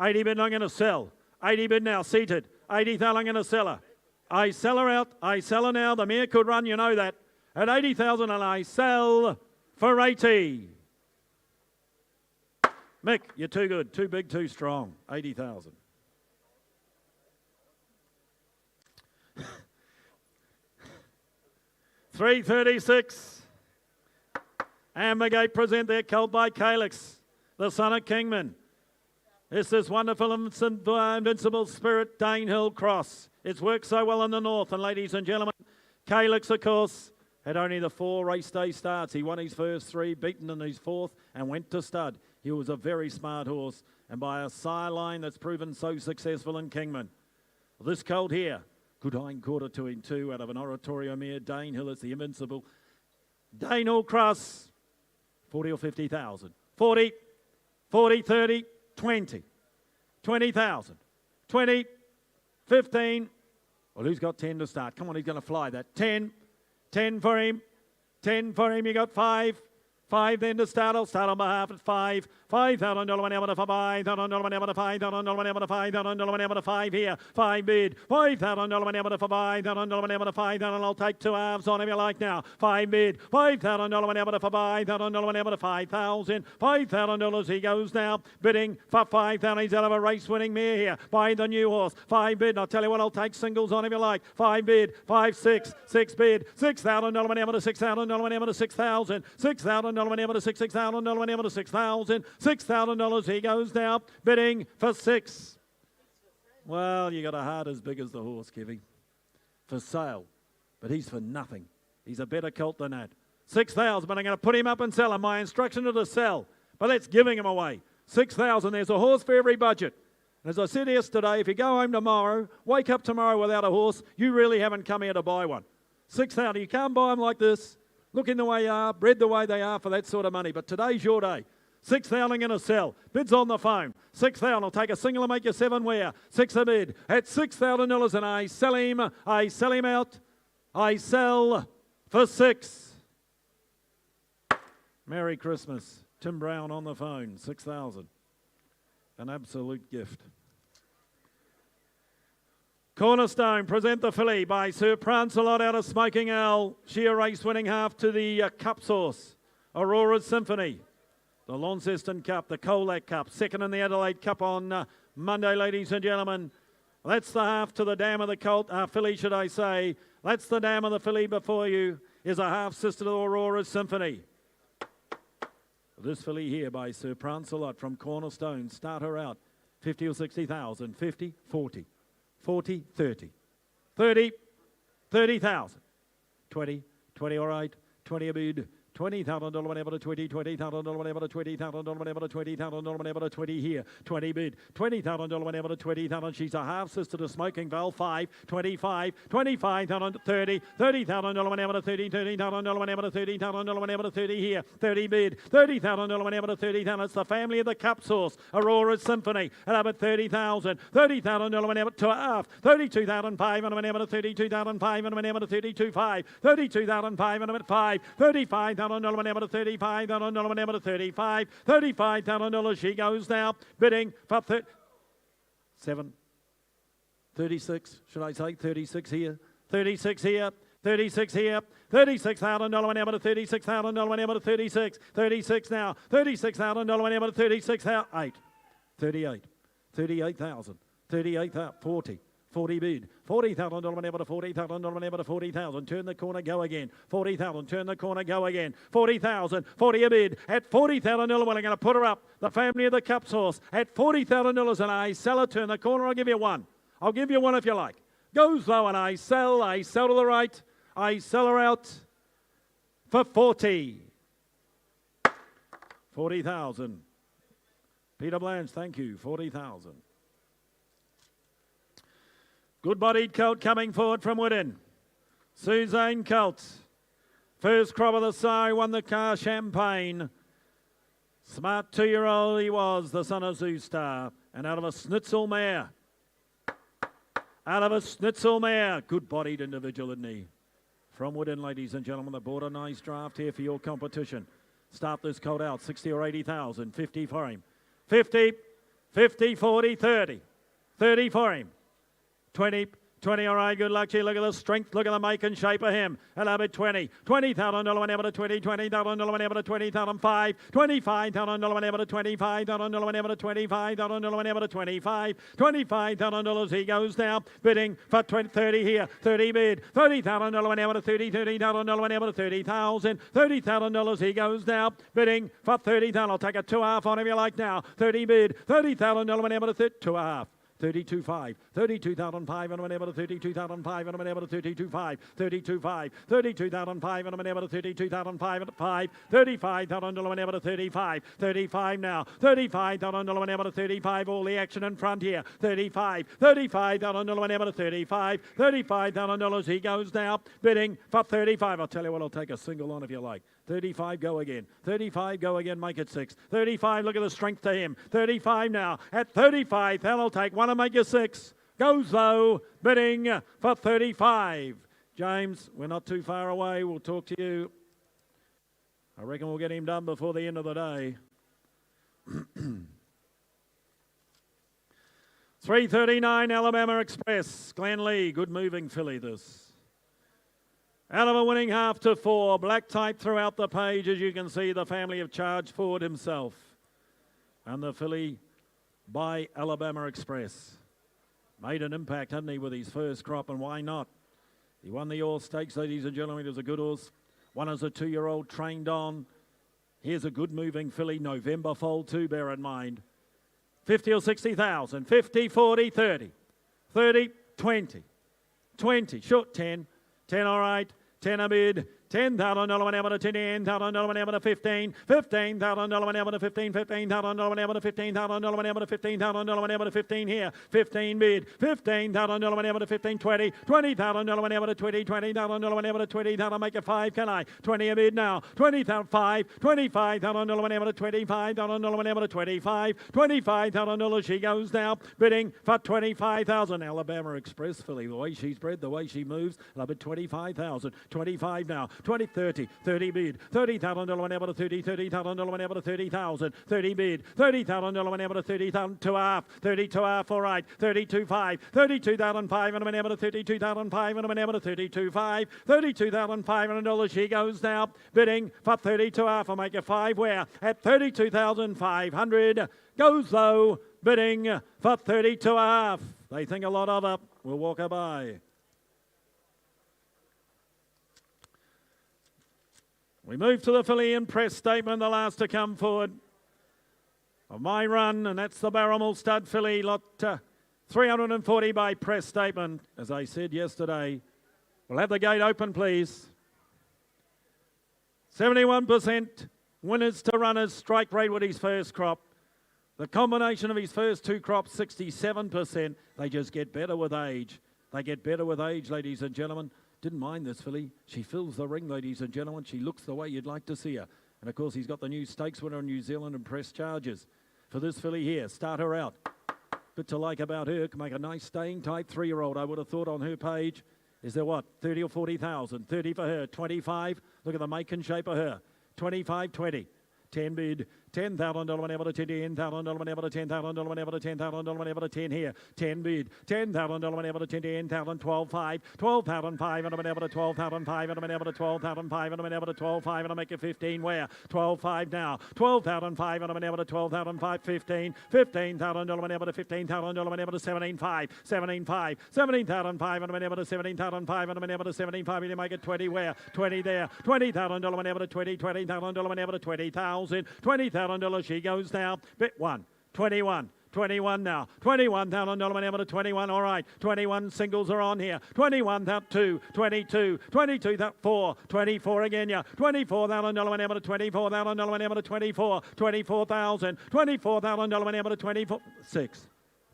80 bid, I'm going to sell. 80 bid now, seated. 80,000, I'm going to sell her. I sell her out. I sell her now. The mare could run, you know that. At 80,000, and I sell for 80. Mick, you're too good. Too big, too strong. 80,000. $336. Ambergate present their colt by Calix, the son of Kingman. This is wonderful invincible spirit, Danehill Cross. It's worked so well in the north, and ladies and gentlemen, Calix, of course, had only the 4 race day starts. He won his first 3, beaten in his 4th, and went to stud. He was a very smart horse, and by a sire line that's proven so successful in Kingman. This colt here, good hind quarter to him too, out of an Oratorio mare. Danehill is the invincible. Danehill Cross, 40 or 50,000. 40, 40, 30, 20. 20,000. 20, 15. Well, who's got 10 to start? Come on, he's going to fly that. 10. 10 for him. 10 for him. You got 5. 5 then to start. I'll start on behalf at 5. $5,000 an hour to 5. $5,000 an hour to 5. $5,000 an hour to 5. $5,000 an hour to 5 here. 5 bid. $5,000 an hour to 5. $5,000 an hour to 5. I'll take 2 halves on him if you like now. 5 bid. $5,000 an hour to 5. $5,000 an hour to 5,000. $5,000 he goes now. Bidding for 5,000. He's out of a race winning mare here by the new horse. 5 bid. I'll tell you what, I'll take singles on him if you like. 5 bid. 5, 6. 6 bid. $6,000 an hour to 6,000 an hour to 6,000. $6,000 an hour to 6,000 an hour to 6,000. $6,000 he goes now, bidding for 6. Well, you got a heart as big as the horse, Kevy. For sale, but he's for nothing. He's a better colt than that. 6,000, but I'm going to put him up and sell him. My instruction is to sell, but that's giving him away. 6,000, there's a horse for every budget. And as I said yesterday, if you go home tomorrow, wake up tomorrow without a horse, you really haven't come here to buy one. 6,000, you can't buy them like this. Looking the way you are, bred the way they are for that sort of money. But today's your day. 6,000 going to sell. Bids on the phone. 6,000. I'll take a single and make you 7 where. 6 a bid. At $6,000 and I sell him. I sell him out. I sell for 6. Merry Christmas. Tim Brown on the phone. 6,000. An absolute gift. Cornerstone present the filly by Sir Prancelot out of Smoking Owl. Sheer race winning half to the Cup Source. Aurora's Symphony. The Launceston Cup, the Colac Cup, second in the Adelaide Cup on Monday, ladies and gentlemen. That's the half to the dam of the colt, filly, should I say. That's the dam of the filly before you. Is a half sister to Aurora's Symphony. This filly here by Sir Prancelot from Cornerstone. Start her out. 50 or 60,000. 50, 40. 40, 30. 30, 30,000. 20, 20 all right. 20 a bid. $20,000 whenever to 20, $20,000 whenever to $20,000 whenever to $20,000 whenever to 20 here, 20 bid, $20,000 whenever to 20,000. She's a half sister to Smoking Valve, 5, 25, 25,000, 30, $30,000 whenever to 30, $30,000 whenever to $30,000 whenever to 30 here, 30 bid, $30,000 whenever to 30,000. It's the family of the Cup Source, Aurora's Symphony, and up at 30,000, $30,000 whenever to a half, 32,500 whenever to 32,500 whenever to 32,500, 32,500 at 5, 35,000 whenever to 35,000 whenever to 35, $35,000 she goes now, bidding for 7, 36, should I say 36 here, 36 here, 36 here, $36,000 whenever to 36,000 whenever to 36, 36 now, $36,000 whenever to 36, 8, 38, 38,000, 38,000, 40. 40 bid, $40,000 whenever to 40,000 whenever to 40,000. Turn the corner, go again. 40,000, turn the corner, go again. 40,000, 40 a bid at $40,000. Well, I'm going to put her up. The family of the Cup Source at $40,000 and I sell her. Turn the corner, I'll give you one. I'll give you one if you like. Goes low and I sell to the right. I sell her out for 40. 40,000. Peter Blanche, thank you. 40,000. Good-bodied colt coming forward from Woodin. Suzanne Colt. First crop of the sire, won the car Champagne. Smart 2-year-old he was, the son of Zoostar. And out of a Schnitzel mare. Out of a Schnitzel mare. Good-bodied individual, isn't he? From Woodin, ladies and gentlemen, they bought a nice draft here for your competition. Start this colt out, 60 or 80,000. 50 for him. 50, 50, 40, 30. 30 for him. 20, 20, all right, good luck to you. Look at the strength, look at the make and shape of him. And I'll be 20, $20,000 whenever to 20, $20,000 whenever to 20,000, 5, $25,000 whenever to 25,000 whenever to 25,000 whenever to 25, $25,000 he goes now, bidding for 20, 30 here, 30 bid, $30,000 whenever to 30, $30,000 whenever to 30,000, $30,000 he goes now, bidding for 30,000. I'll take a 2.5 on him you like now, 30 bid, $30,000 whenever to 2.5. 32.5, 32,500 whenever to 32,500 whenever to 32.5, 32.5, 32,500 whenever to 32,500 5, 35,000 whenever to 35, 35 now, 35,000 whenever to 35, all the action in front here, 35, 35,000 whenever to 35, $35,000 he goes now, bidding for 35. I'll tell you what, I'll take a single on if you like. 35, go again. 35, go again, make it 6. 35, look at the strength to him. 35 now. At 35, I'll take one and make you 6. Goes low, bidding for 35. James, we're not too far away. We'll talk to you. I reckon we'll get him done before the end of the day. 3:39, Alabama Express. Glen Lee, good moving filly this. Out of a winning half to 4, black type throughout the page, as you can see, the family of Charge Ford himself. And the filly by Alabama Express. Made an impact, hadn't he, with his first crop, and why not? He won the All Stakes, ladies and gentlemen. It was a good horse. One as a 2-year-old, trained on. Here's a good moving filly, November foal too, bear in mind. 50 or 60,000, 50, 40, 30, 30, 20, 20, short 10, 10 all right, 10 a bid, $10,000 whenever to 10, $10,000 whenever to 15, $15,000 whenever to 15, $15,000 whenever to 15,000 whenever to 15,000 whenever to 15 here, 15 bid, $15,000 whenever to 15, 20, $20,000 whenever to 20, $20,000 whenever to 20, that'll make it 5, can I? 20 a bid now, 20,000, 5, $25,000 whenever to 25,000 whenever to 25, $25,000 she goes now, bidding for 25,000. Alabama Express filly, the way she's bred, the way she moves, I'll bid 25,000, 25 now, 20, 30, 30 bid, $30,000 whenever to 30, $30,000 whenever to 30,000, 30 bid, $30,000 whenever to 30,000, 2 half, 32 half, all right, 32.5, 32,500 and whenever to 32,500 whenever to 32.5, $32,500 she goes now, bidding for 32 half, I'll make it 5 where, at 32,500, goes though, bidding for 32 half. They think a lot of it, we'll walk her by. We move to the filly in press statement, the last to come forward of my run, and that's the Barramel Stud filly, lot 340 by press statement. As I said yesterday, we'll have the gate open, please. 71% winners to runners, strike rate with his first crop. The combination of his first 2 crops, 67%. They just get better with age. They get better with age, ladies and gentlemen. Didn't mind this filly. She fills the ring, ladies and gentlemen. She looks the way you'd like to see her. And, of course, he's got the new stakes winner in New Zealand and press charges. For this filly here, start her out. Bit to like about her, can make a nice staying type 3-year-old, I would have thought on her page. Is there what, 30 or 40,000? 30 for her, 25. Look at the make and shape of her. 25, 20. 10 bid, $10,000 whenever to 10, $10,000 whenever to $10,000 whenever to $10,000 whenever to 10 here. 10 bid, $10,000 whenever to 10, 10,000, 12, 5, 12,500 whenever to 12,500 whenever to 12,500 whenever to 12,500 and make it 15 where? 12,500 now. 12,500 whenever to 12,500, 15, $15,000 whenever to $15,000 whenever to 17,500, 17,500, 17,500 whenever to 17,500 whenever to 17,500 you make it 20 where? 20 there. $20,000 whenever to 20, $20,000 whenever to 20,000. $20,000 she goes now. Bit 1, 21. 21 now. $21,000 whenever to 21. All right. 21 singles are on here. 21, 2, 22, 22, 4, 24 again, yeah. $24,000 whenever to 24,000 whenever to 24, 24,000, $24,000 whenever to 24, 6,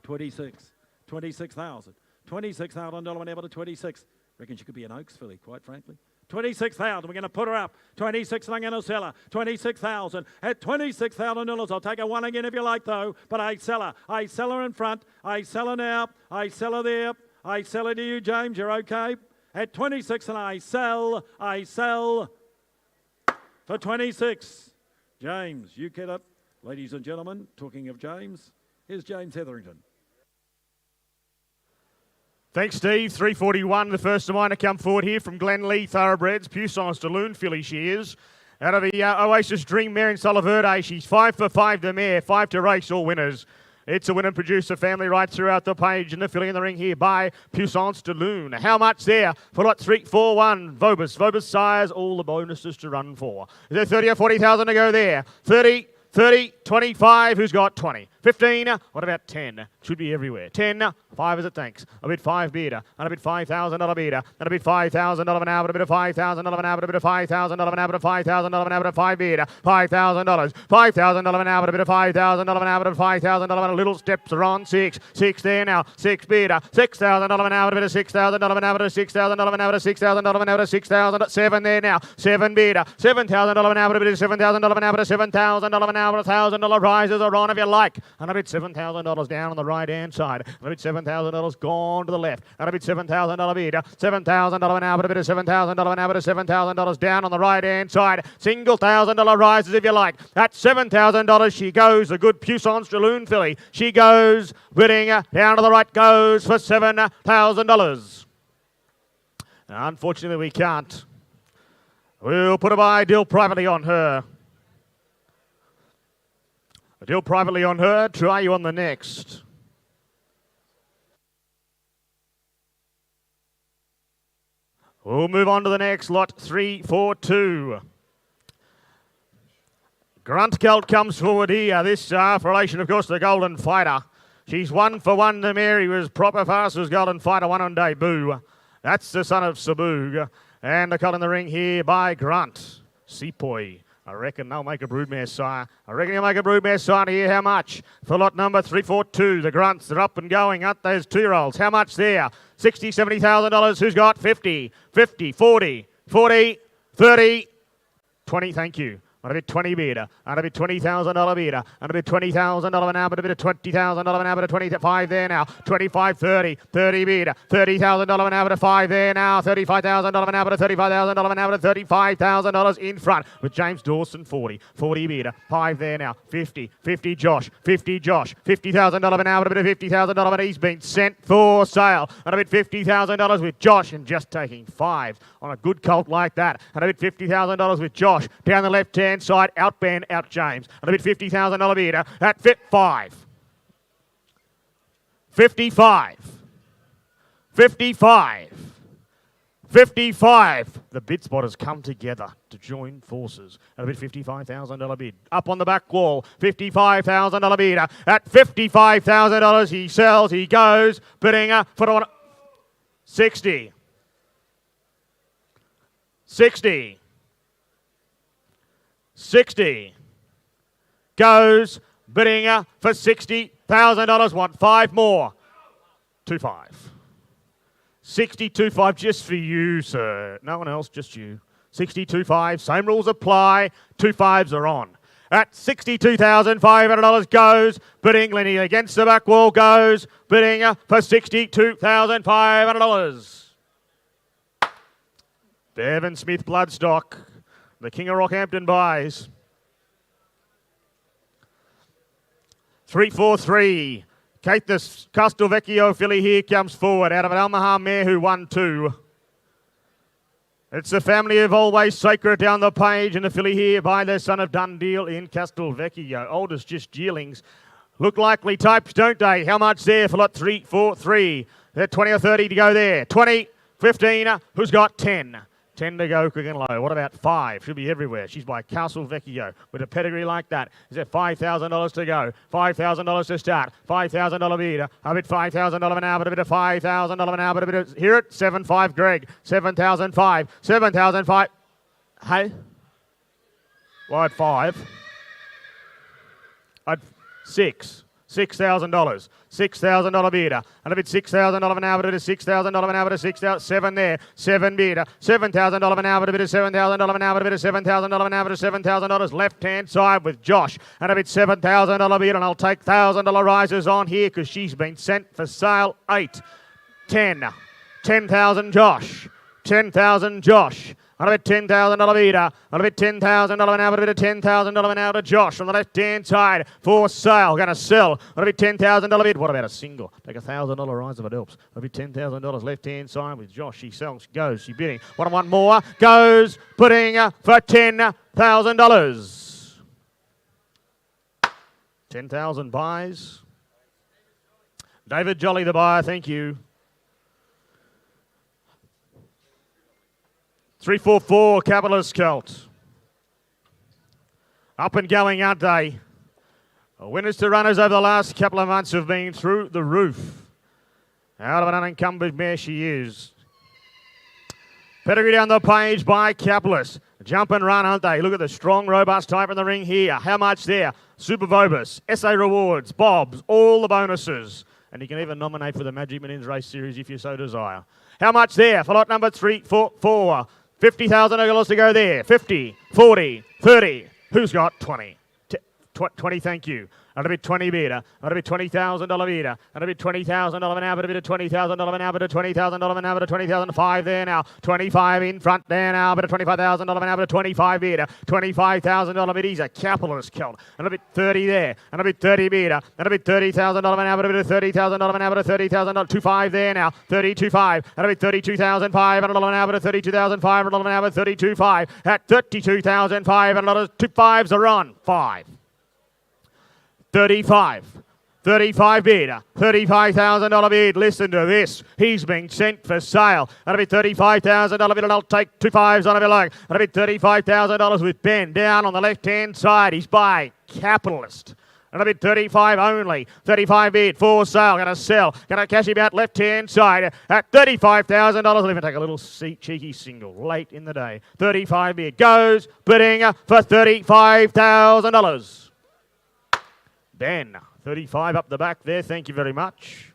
26, 26,000, $26,000 whenever to 26. Reckon she could be an Oaks filly, quite frankly. 26,000. We're going to put her up. 26, and I'm going to sell her. 26,000. At $26,000, I'll take her one again if you like, though. But I sell her. I sell her in front. I sell her now. I sell her there. I sell her to you, James. You're okay? At 26, and I sell for 26. James, you get it. Ladies and gentlemen, talking of James, here's James Hetherington. Thanks, Steve. 341, the first of mine to come forward here from Glenlee Thoroughbreds. Puissance de Lune filly she is. Out of the Oasis Dream mare in Solaverde, she's 5 for 5 to mare, 5 to race, all winners. It's a winner producer family right throughout the page, and the filly in the ring here by Puissance de Lune. How much there for lot 341? Vobus Sires, all the bonuses to run for. Is there 30 or 40,000 to go there? 30, 25, who's got 20? 15, what about 10? Should be everywhere. 10, 5 is it, thanks. A bit 5 bidder, and a bit $5,000 bidder, and a bit $5,000 an hour, a bit of $5,000 an hour, a bit of $5,000 an hour, $5,000 an hour, 5 bidder, $5,000, $5,000 an hour, a bit of $5,000 an hour, $5,000 little steps are on 6, 6 there now, 6 bidder, $6,000 an hour, a bit of $6,000 an hour, $6,000 an hour, $6,000 an hour, 6,000, 7 there now, 7 bidder, $7,000 an hour, a bit of $7,000 an hour, $7,000 an hour, $1,000 rises are on if you like. And a bit $7,000 down on the right-hand side. And a bit $7,000 gone to the left. And a bit $7,000 bid. $7,000 an hour, a bit of $7,000 an hour, $7,000 down on the right-hand side. Single $1,000 rises if you like. At $7,000 she goes. A good Puissance de Lune filly. She goes, bidding down to the right, goes for $7,000. Unfortunately, we can't. We'll put a buy deal privately on her. A deal privately on her. Try you on the next. We'll move on to the next lot, 342. Grunt Gelt comes forward here. This for relation, of course, to the Golden Fighter. She's 1 for 1 to Mary. Was proper fast as Golden Fighter, won on debut. That's the son of Saboog. And the cut in the ring here by Grunt. Sepoy. I reckon they'll make a broodmare, sire. I reckon you'll make a broodmare, sire, to hear how much. For lot number 342, the Grunts, they're up and going, aren't those 2-year-olds? How much there? $60,000, $70,000. Who's got 50, 40, 40, 30, 20, thank you. On a bit 20 bid, on a bit $20,000 bid, on a bit $20,000 now, but a bit of $20,000 now, but a 25 there now, 25, 30, 30 bid, $30,000 now, but a 5 there now, $35,000 now, but a $35,000 now, but a $35,000 in front with James Dawson 40, 40 bid, 5 there now, 50, 50 Josh, 50 Josh, $50,000 now, but a bit of $50,000, but he's been sent for sale, and a bit $50,000 with Josh and just taking 5 on a good colt like that, and a bit $50,000 with Josh down the left-hand side, out Ben, out James. And a bit $50,000 bid at 5. 55. 55. 55. The bid spotters come together to join forces. And a bit $55,000 bid. Up on the back wall, $55,000 bid. At $55,000 he sells, he goes, bidding for the 60. 60. 60 goes, bidding for $60,000. Want 5 more. 25. 62.5 just for you, sir. No one else, just you. 62.5. Same rules apply. 2 5s are on. At $62,500 goes, bidding Lenny against the back wall goes, bidding for $62,500. Bevan Smith Bloodstock. The King of Rockhampton buys. 3-4-3. Kate the Castelvecchio filly here comes forward out of an Almaha mare who won 2. It's the family of Always Sacred down the page, and the filly here by the son of Dundeel in Castelvecchio. Oldest just Yearlings. Look likely types, don't they? How much there for lot 3-4-3? They're 20 or 30 to go there. 20, 15, who's got 10? 10 to go, quick and low. What about 5? She'll be everywhere. She's by Castelvecchio with a pedigree like that. Is there $5,000 to go? $5,000 to start. $5,000 bid. A bit $5,000 an hour, but a bit of $5,000 an hour, but a bit of... Hear it? 7-5, Greg. 7,005. 7,005. Hey? Well, I'd 5. I'd 6. $6,000. $6,000 bid. And a bit $6,000 an hour, but a bit of $6,000 an hour, but a 6,000, 7 there. 7 bid. $7,000 an hour, but a bit of $7,000 an hour, but a bit of $7,000 an hour, but a $7,000 left-hand side with Josh. And a bit $7,000 bid, and I'll take $1,000 rises on here because she's been sent for sale. 8. 10. 10,000 Josh. 10,000 Josh. On a bit $10,000 bid, on a bit $10,000 an hour, a bit of $10,000 an hour to Josh on the left-hand side for sale. Going to sell on a bit $10,000 bid. What about a single? Take $1,000 rise if it helps. A bit $10,000 left-hand side with Josh. She sells, goes, she bidding. One more, goes, putting for $10,000. 10,000 buys. David Jolly the buyer, thank you. 3-4-4, Capitalist Colt. Up and going, aren't they? Winners to runners over the last couple of months have been through the roof. Out of an unencumbered mare she is. Pedigree down the page by Capitalist. Jump and run, aren't they? Look at the strong, robust type in the ring here. How much there? Super Vobus, SA Rewards, Bobs, all the bonuses. And you can even nominate for the Magic Millions Race Series if you so desire. How much there for lot number 3-4-4? $50,000 to go there. 50, 40, 30. Who's got 20? 20, thank you. And a bit 20 bid. And a bit $20,000 bid. And a bit $20,000 an hour, but a bit of $20,000 an hour, but a $20,000 an hour, but a $20,005 there now. 25 in front there now, but a $25,000 an hour, but a 25 bid. $25,000 bid. He's a Capitalist Colt. And a bit 30 there. And a bit 30 bid. And a bit $30,000 an hour, but a bit of $30,000 an hour, but a $30,000 25 there now. 32.5. And a bit $32,500 an hour, but a $32,500 an hour, 32.5 at $32,500. 2 5s are on. 5. 35. 35 bid. $35,000 bid. Listen to this. He's been sent for sale. And a bit $35,000 bid, and I'll take 2 5s on a bit like. And a bit $35,000 with Ben down on the left-hand side. He's by Capitalist. And a bit 35 only. 35 bid for sale. Going to sell. Going to cash him out left-hand side at $35,000. I'll even take a little cheeky single late in the day. 35 bid goes bidding for $35,000. Ben, 35 up the back there. Thank you very much.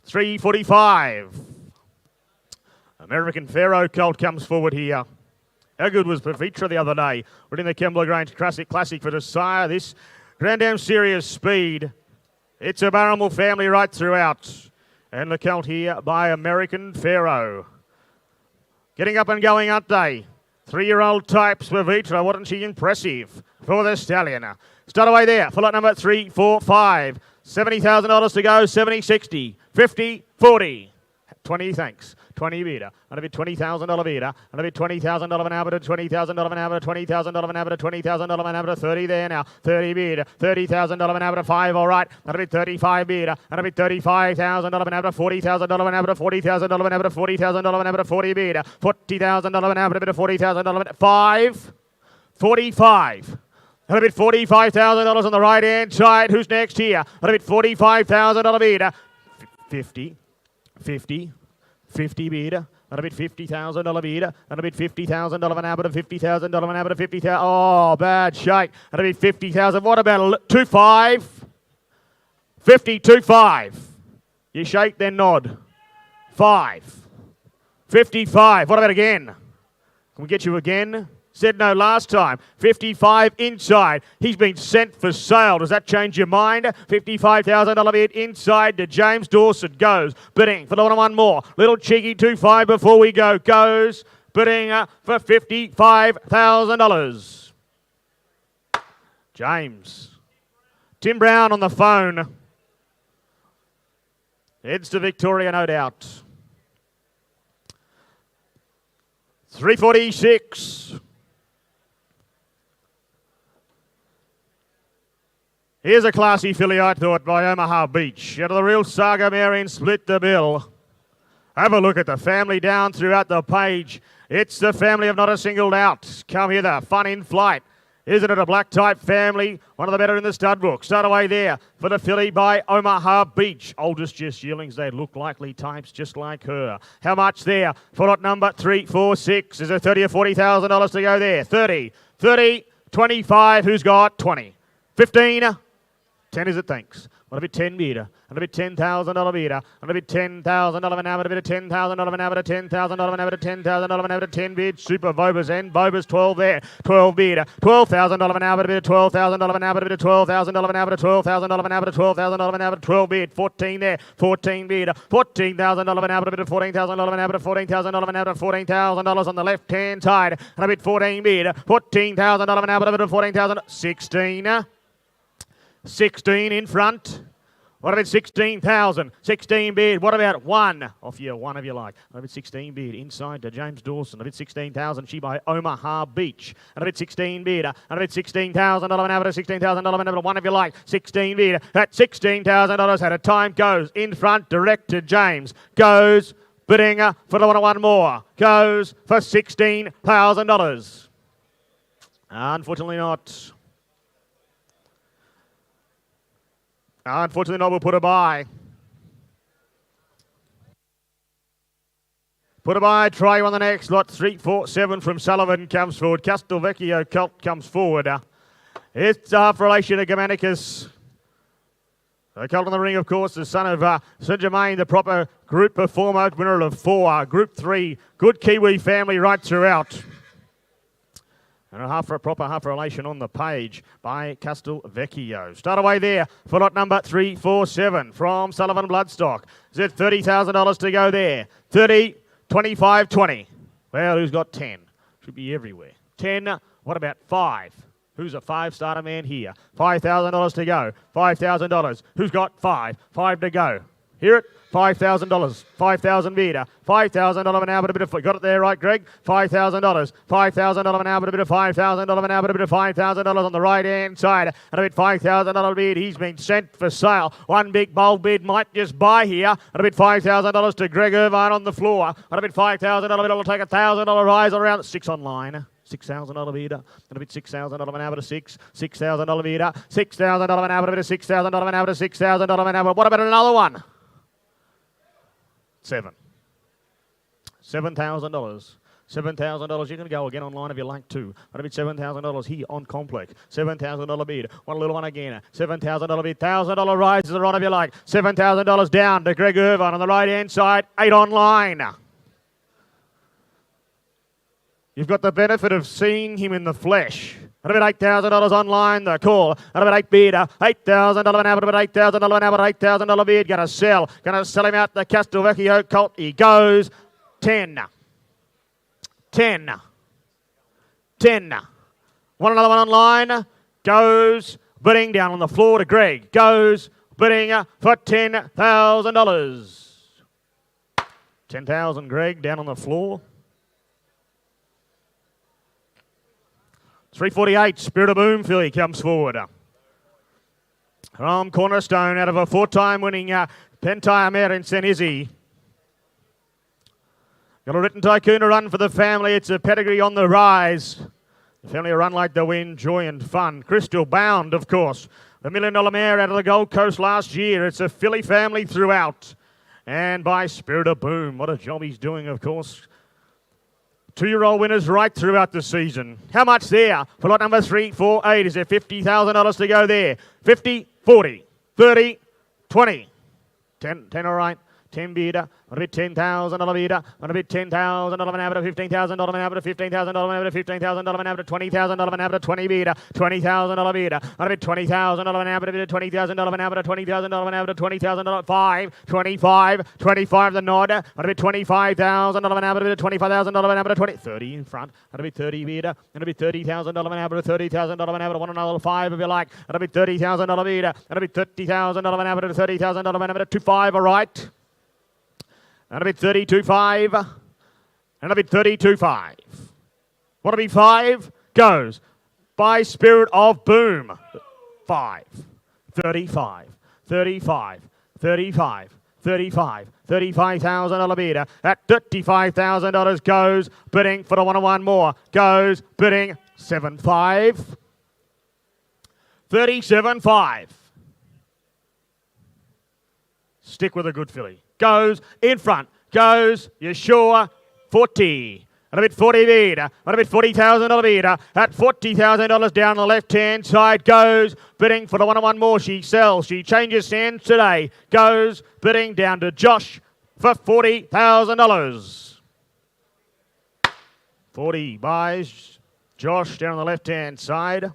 3:45. American Pharaoh colt comes forward here. How good was Pavitra the other day? We're in the Kembla Grange Classic for Desire. This Grand Am Serious Speed. It's a Barramel family right throughout. And the colt here by American Pharaoh. Getting up and going, aren't they? 3-year-old types, Pavitra. Wasn't she impressive for the stallion? Start away there for lot number 3, 4, 5. $70,000 to go. 70, 60, 50, 40. 20, thanks. 20 bidder. And a bit $20,000 bidder. And a bit $20,000 an hour to $20,000 an hour to $20,000 an hour to $20,000 an hour to 30 there now. 30 bidder. $30,000 an hour to 5, all right. And a bit 35 bidder. And a bit $35,000 an hour to $40,000 an hour to $40,000 an hour to $40,000 an hour to 40 bidder. $40,000 an hour to $40,000 an 5. 45. And a bit $45,000 on the right hand side. Who's next here? And a bit $45,000 bidder. 50. 50 bidder, and a bit $50,000 bidder, and a bit $50,000 an hour to $50,000 an hour to $50,000. Oh, bad shake. And a bit $50,000. What about 25? 50, 25. You shake, then nod. 5. 55. What about again? Can we get you again? Said no last time. 55 inside. He's been sent for sale. Does that change your mind? $55,000 bid inside to James Dawson. Goes. Bidding for the one more. Little cheeky 2-5 before we go. Goes. Bidding for $55,000. James. Tim Brown on the phone. Heads to Victoria, no doubt. 346. Here's a classy filly, I thought, by Omaha Beach. Out of the real Saga mare in Split the Bill. Have a look at the family down throughout the page. It's the family of Not a Single Doubt. Come hither, Fun in Flight. Isn't it a black type family? One of the better in the stud book. Start away there for the filly by Omaha Beach. Oldest just yearlings, they look likely types just like her. How much there for lot number 3, 4, 6? Is there $30,000 or $40,000 to go there? 30, 25. Who's got 20? 15. 10 is it, thanks. What a bit 10 bidder. And a bit $10,000 bidder. And a bit $10,000 an hour. A bit of $10,000 an hour to $10,000 an hour to $10,000 an hour to 10 bid. Super Boba's end. Boba's 12 there. 12 bidder. $12,000 an hour. A bit of $12,000 an hour. A bit of $12,000 an hour to $12,000 an hour to $12,000 an hour to 12 bid. 14 there. 14 bidder. $14,000 an hour. A bit of $14,000 an hour to $14,000 an hour to $14,000 on the left hand side. And a bit 14 bidder. $14,000 an hour. A bit of $14,000. 16. 16 in front. What about 16,000? 16 bid. What about 1? Off you, 1 if you like. A bit 16 bid inside to James Dawson. A bit 16,000. She by Omaha Beach. And a bit 16 bid. And a bit $16,000 an hour to $16,000 an hour to 1 if you like. 16 bid. At $16,000 at a time goes in front direct to James. Goes bidding for the one more. Goes for $16,000. Unfortunately not. Unfortunately not, we'll put a buy. Put a buy, try on the next lot. 3, 4, 7 from Sullivan comes forward. Castelvecchio colt comes forward. It's half relation to Germanicus. The colt on the ring, of course, the son of St. Germain, the proper group performer, winner of 4. Group 3, good Kiwi family right throughout. And a proper half relation on the page by Castelvecchio. Start away there for lot number 3, 4, 7 from Sullivan Bloodstock. Is it $30,000 to go there? 30, 25, 20. Well, who's got 10? Should be everywhere. 10, what about 5? Who's a 5-starter man here? $5,000 to go. $5,000. Who's got 5? 5 to go. Hear it? $5,000. 5,000 bidder. $5,000 an hour, but a bit of... Got it there, right, Greg? $5,000. $5,000 an hour, but a bit of $5,000 an hour, but a bit of $5,000 on the right-hand side. And a bit $5,000 bid. He's been sent for sale. One big bold bid might just buy here. And a bit $5,000 to Greg Irvine on the floor. And a bit $5,000 bid. It'll take $1,000 rise around 6 online. $6,000 bidder, and a bit $6,000 an hour to 6. $6,000 bidder. $6,000 an hour, a bit of $6,000 an hour to $6,000 an hour. What about another one? 7. $7,000. $7,000. You can go again online if you like to. But a bit $7,000 here on Complex. $7,000 bid. One little one again. $7,000 bid. $1,000 rises are on if you like. $7,000 down to Greg Irvine on the right hand side. 8 online. You've got the benefit of seeing him in the flesh. At about $8,000 online, the call. At about 8 bid, $8,000 an hour, about $8,000 an hour, $8,000 bid. Going to sell him out the Castelvecchio colt. He goes 10. 10. 10. Another one online. Goes bidding down on the floor to Greg. Goes bidding for $10,000. 10,000, Greg, down on the floor. 348, Spirit of Boom filly comes forward. From Cornerstone, out of a 4-time winning Pentire mare in St. Izzy. Got a written tycoon to run for the family. It's a pedigree on the rise. The family a run like the wind, joy and fun. Crystal Bound, of course. The $1 Million mare out of the Gold Coast last year. It's a filly family throughout. And by Spirit of Boom. What a job he's doing, of course. 2-year-old winners right throughout the season. How much there? For lot number 348, is there $50,000 to go there? 50, 40, 30, 20. 10 all right. 10 bid, a bit $10,000 bid, a bit $10,000 an hour, $15,000 an hour, $15,000 an hour, $15,000 an hour, $20,000 an hour, 20 bid, $20,000 bid, a bit $20,000 an hour, $20,000 an hour, $20,000 an hour, $20,000, 5, 25, 25 the nod, a bit $25,000 an hour, a bit $25,000 an hour, 20, 30 in front, a bit 30 bid, and a bit $30,000 an hour, $30,000 an hour, one another 5 if you like, and a bit $30,000 bid, and a bit $30,000 an hour, $30,000 an hour, 25 all right. And a bit 32.5. And a bit 32.5. What'll be 5? Goes by Spirit of Boom. 5. 35. 35. 35. 35. $35,000 bid. At $35,000 goes bidding for the 101 more. Goes bidding 7.5. 37.5. Stick with a good filly. Goes in front. Goes Yeshua 40. And a bit 40 bid. And a bit $40,000 bid. At $40,000 down the left-hand side. Goes bidding for the 101 more. She sells. She changes hands today. Goes bidding down to Josh for $40,000. 40 buys Josh down the left-hand side.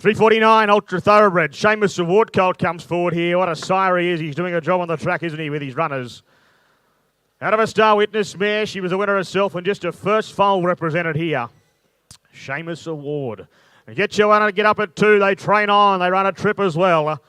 $349 Ultra Thoroughbred. Seamus Award colt comes forward here. What a sire he is. He's doing a job on the track, isn't he, with his runners. Out of a Star Witness mare, she was a winner herself and just a first foal represented here. Seamus Award. And get you one and get up at 2. They train on. They run a trip as well.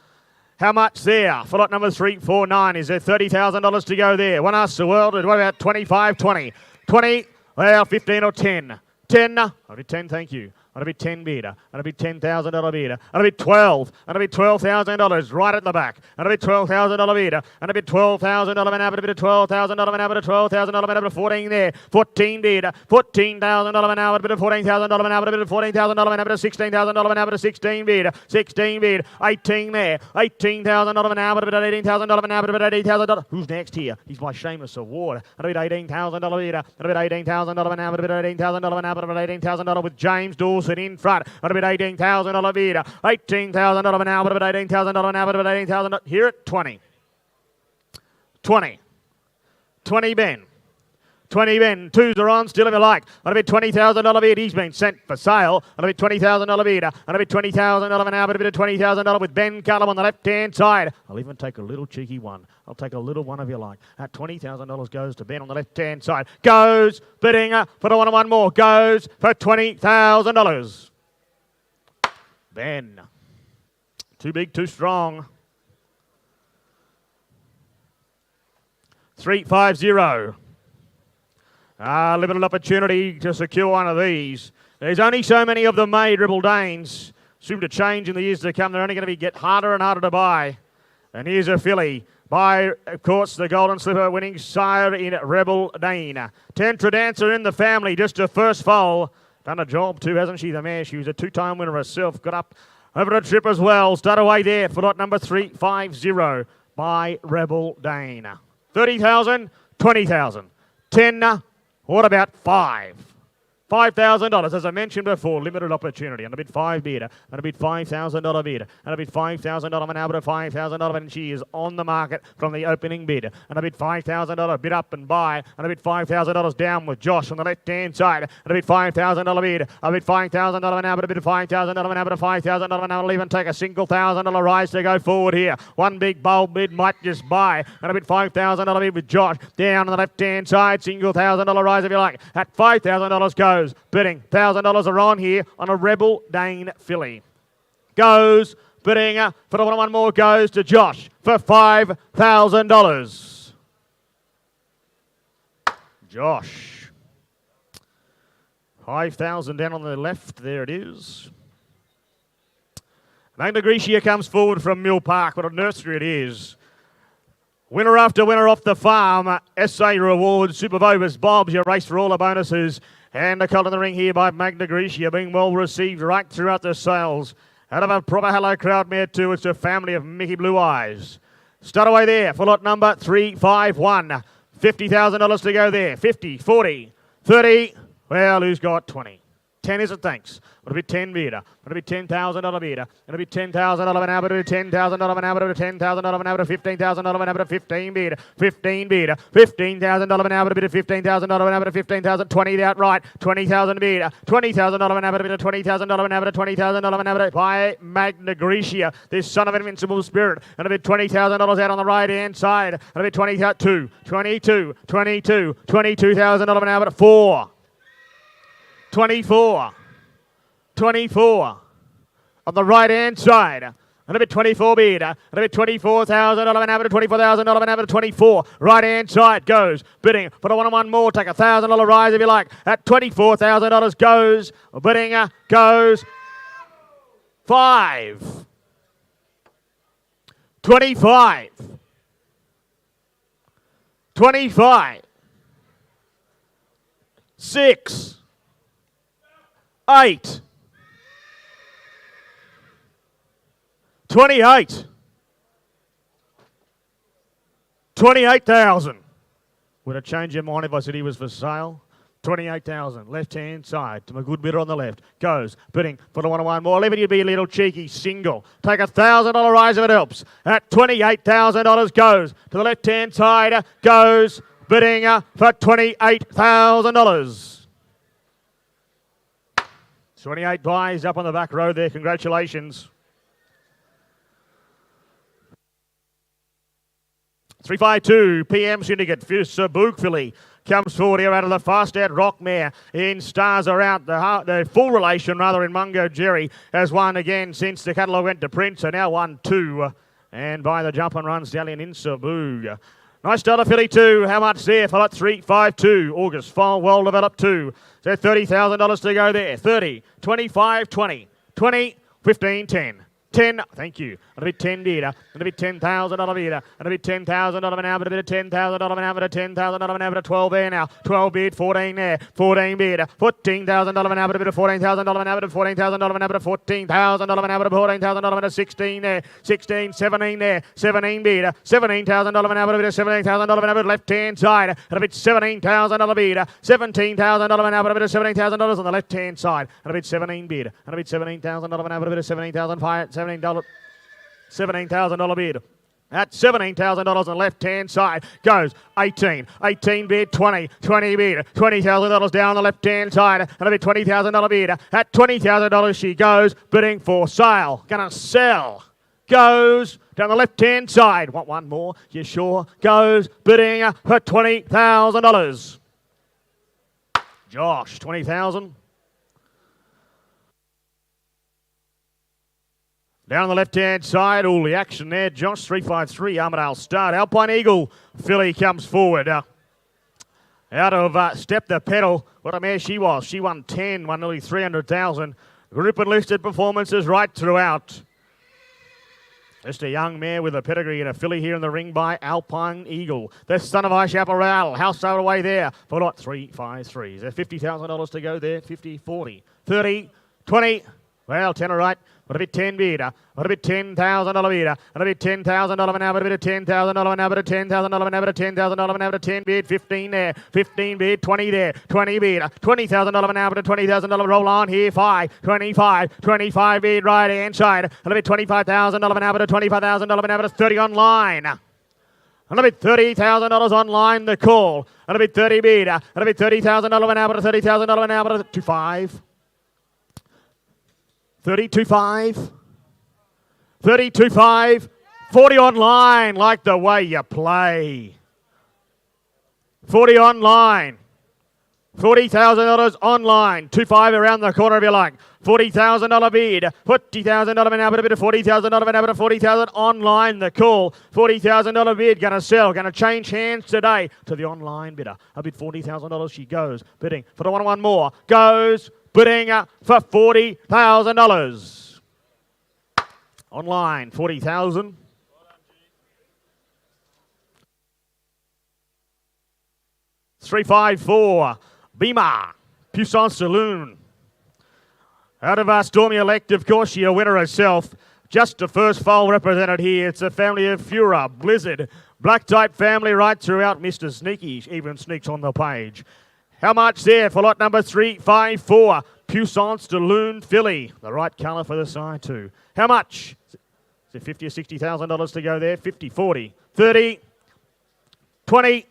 How much there? For lot number 349. Is there $30,000 to go there? One Us the World. What about 25, 20? 20, well, 15 or 10. 10. I'll be 10, thank you. And a bit 10 bid, and a bit $10,000 bid, and a bit 12, and a bit $12,000 right at the back, and a bit $12,000 bid, and a bit $12,000 an hour, a bit of $12,000 an hour, $12,000 an hour, 14 there, 14 bid, $14,000 an hour, a bit of $14,000 an hour, a bit of $14,000 an hour, $16,000 an hour, 16 bid, 16 bid, 18 there, $18,000 an hour, a bit of $18,000 an hour, a bit of $18,000. Who's next here? He's by Seamus Award, and a bit $18,000 bid, and a bit $18,000 an hour, a bit of $18,000 an hour, a bit $18,000 with James Dawson in front, at a bit $18,000 bid, $18,000 an hour, a bit $18,000 an hour, a bit $18,000 here at 20. 20. 20 Ben. 20 Ben. Twos are on still if you like. And a bit $20,000 bid. He's been sent for sale. And a bit $20,000 bid. And a bit $20,000 an hour. A bit of $20,000 with Ben Cullum on the left-hand side. I'll even take a little cheeky one. I'll take a little one if you like. At $20,000 goes to Ben on the left-hand side. Goes bidding for the 101 more. Goes for $20,000. Ben. Too big, too strong. 350. Limited opportunity to secure one of these. There's only so many of them made, Rebel Danes. Soon to change in the years to come. They're only going to get harder and harder to buy. And here's a filly by, of course, the Golden Slipper winning sire in Rebel Dane. Tantra Dancer in the family, just a first foal. Done a job too, hasn't she, the mare? She was a 2-time winner herself. Got up over a trip as well. Start away there for lot number 350 by Rebel Dane. 30,000, 20,000, 10. What about 5? $5,000, as I mentioned before, limited opportunity. And a bid 5 bid, and a bid $5,000 bid, and a bid $5,000 an hour to $5,000, and she is on the market from the opening bid. And a bid $5,000 bid up and buy, and a bid $5,000 down with Josh on the left-hand side. And a bid $5,000 bid, a bid $5,000 an hour, a bid of $5,000 an hour to $5,000 an hour. Will even take a single $1,000 rise to go forward here. One big bold bid might just buy, and a bid $5,000 bid with Josh down on the left-hand side. Single $1,000 rise if you like. At $5,000 goes. Bidding $1,000 are on here on a Rebel Dane filly. Goes bidding for the one more goes to Josh for $5,000. Josh. 5,000 down on the left. There it is. Magna Grecia comes forward from Mill Park. What a nursery it is. Winner after winner off the farm. SA Rewards, Super Vobus, Bob's your race for all the bonuses. And a call in the ring here by Magna Grecia, being well received right throughout the sales. Out of a proper hello crowd mare too, it's a family of Mickey Blue Eyes. Start away there for lot number 351. $50,000 to go there. 50, 40, 30. Well, who's got 20? 10 is it, thanks. It'll be 10 bidder. It'll be $10,000 bidder. It'll be $10,000 an hour to $10,000 an hour to $10,000 an hour to $15,000 an hour to 15 bidder. 15 bidder. $15,000 an hour to bidder. $15,000 an hour to 15,000. 20 outright. 20,000 bidder. $20,000 an hour to bidder. $20,000 an hour to $20,000 an hour by Magna Grecia. This son of an invincible spirit. And a bit $20,000 out on the right hand side. And a bit 22,000 an hour to 4. 24 on the right hand side, and a bit 24 bid, and a bit $24,000 an hour to $24,000 an hour to 24. Right hand side goes bidding for the one more. Take a $1,000 rise if you like. At $24,000 goes bidding goes 5. 25. 25. 6. 8. 28. 28,000. Would it change your mind if I said he was for sale? 28,000. Left hand side to my good bidder on the left. Goes bidding for the one more. Leave it, you'd be a little cheeky single. Take a $1,000 rise if it helps. At $28,000 goes to the left hand side. Goes bidding for $28,000. 28 buys up on the back row there. Congratulations. 352 PM Syndicate. Sabuuk filly comes forward here out of the fast out rock mare in Stars Are Out. The full relation rather in Mungo Jerry has won again since the catalogue went to print. So now 1-2 and by the jump and run stallion in Sabuuk. Nice dollar filly too. How much there for lot 352? August file well developed too. So $30,000 to go there. 30, 25, 20, 20, 15, 10. 10, thank you. And a bit 10 bid, and a bit $10,000 bid, and a bit $10,000 an hour, and a bit of $10,000 an hour, to $10,000 an hour, to 12 there now. 12 bid, 14 there, 14 bid, $14,000 an hour, a bit of $14,000 an hour, to $14,000 an hour, to $14,000 an hour, to $14,000 to 16 there, 16, 17 there, 17 bid, $17,000 an hour, a bit of $17,000 an hour, left hand side, and a bit $17,000 bid, $17,000 an hour, a bit of $17,000 on the left hand side, and a bit 17 bid, and a bit $17,000 an hour, a bit of $17,000 $17,000 bid. At $17,000 on the left-hand side goes 18 bid, 20 bid, $20,000 down the left-hand side, and a bit $20,000 bid. At $20,000 she goes, bidding for sale. Gonna sell. Goes down the left-hand side. Want one more? You sure? Goes bidding for $20,000. Josh, 20,000. Down the left-hand side, all the action there. Josh, 353, Armadale start. Alpine Eagle filly comes forward. Out of Step the Pedal. What a mare she was. She won 10, won nearly 300,000. Group and listed performances right throughout. Just a young mare with a pedigree and a filly here in the ring by Alpine Eagle. The son of High Chaparral. House out away there for lot 353. Is there $50,000 to go there? 50, 40, 30, 20. Well, 10 all right. What a bit 10 beater. What a bit $10,000 beater. What a bit $10,000 an hour. What a bit of $10,000 an hour. $10,000 an hour. $10,000 an hour. 10 bid. 15 there. 15 bid. 20 there. 20 beater. $20,000 an hour. $20,000 roll on here. 5. 25. 25 bid right hand side. A little bit $25,000 an hour. $25,000 an hour. 30 online. A little bit $30,000 online, the call. A little bit 30 beater. A little bit $30,000 an hour. $30,000 an hour. 25. 32.5, 32.5, 40 online, like the way you play. 40 online, $40,000 online, 2.5 around the corner if you like. $40,000 bid, $40,000 an hour, a bit of $40,000 an hour, $40,000 online, the call. $40,000 bid, going to sell, going to change hands today to the online bidder. A bid $40,000 she goes, bidding for the one more, goes, bidding for $40,000. Online, 40,000. $354, Beamer, Puissance Saloon. Out of our Stormy Elect, of course, she a winner herself. Just a first foal represented here. It's a family of Fura, Blizzard, black type family right throughout. Mr. Sneaky even sneaks on the page. How much there for lot number 354? Puissance Saloon filly. The right colour for the side too. How much? Is it $50,000 or $60,000 to go there? 50, 40, 30, 20. A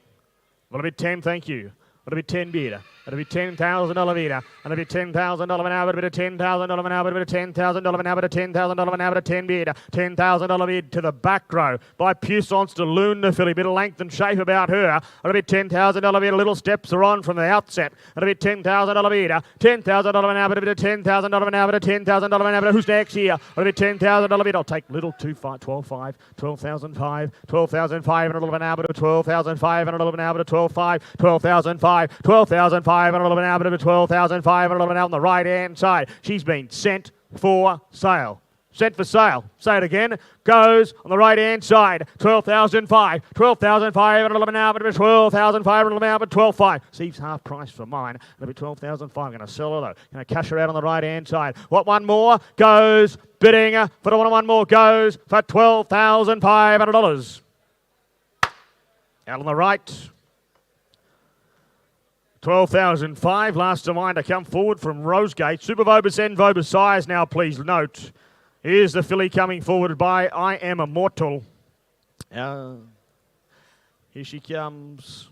little bit 10, thank you. A little bit 10 bid. It'll be $10,000 bidder. It'll be $10,000 an hour. It'll be $10,000 an hour. It'll be $10,000 an hour. $10,000 an hour. 10 bid. $10,000 bid to the back row by Puissance Saloon, the filly. Bit of length and shape about her. It'll be $10,000 bid. Little steps are on from the outset. It'll be $10,000 bidder. $10,000 an hour. It'll be $10,000 an hour. $10,000 an hour. Who's next here? It'll be $10,000 bid. I'll take little 12,500, 12,500, 12,500 and a little bit an hour to 12,500 and a little bit an hour to 12,500, 12,500, 12,500. And a little bit out of 12,500 and a little bit out on the right hand side. She's been sent for sale. Sent for sale. Say it again. Goes on the right hand side. 12,500. 12,500 and a little bit out of 12,500 and a little bit out of 12,500. Steve's half price for mine. It'll be 12,500. Going to sell her though. Going to cash her out on the right hand side. What one more? Goes bidding for the one more. Goes for $12,500. Out on the right. 12,005. Last reminder, come forward from Rosegate. Super Vobus and Vobus Sires now, please note. Here's the filly coming forward by I Am Immortal. Here she comes.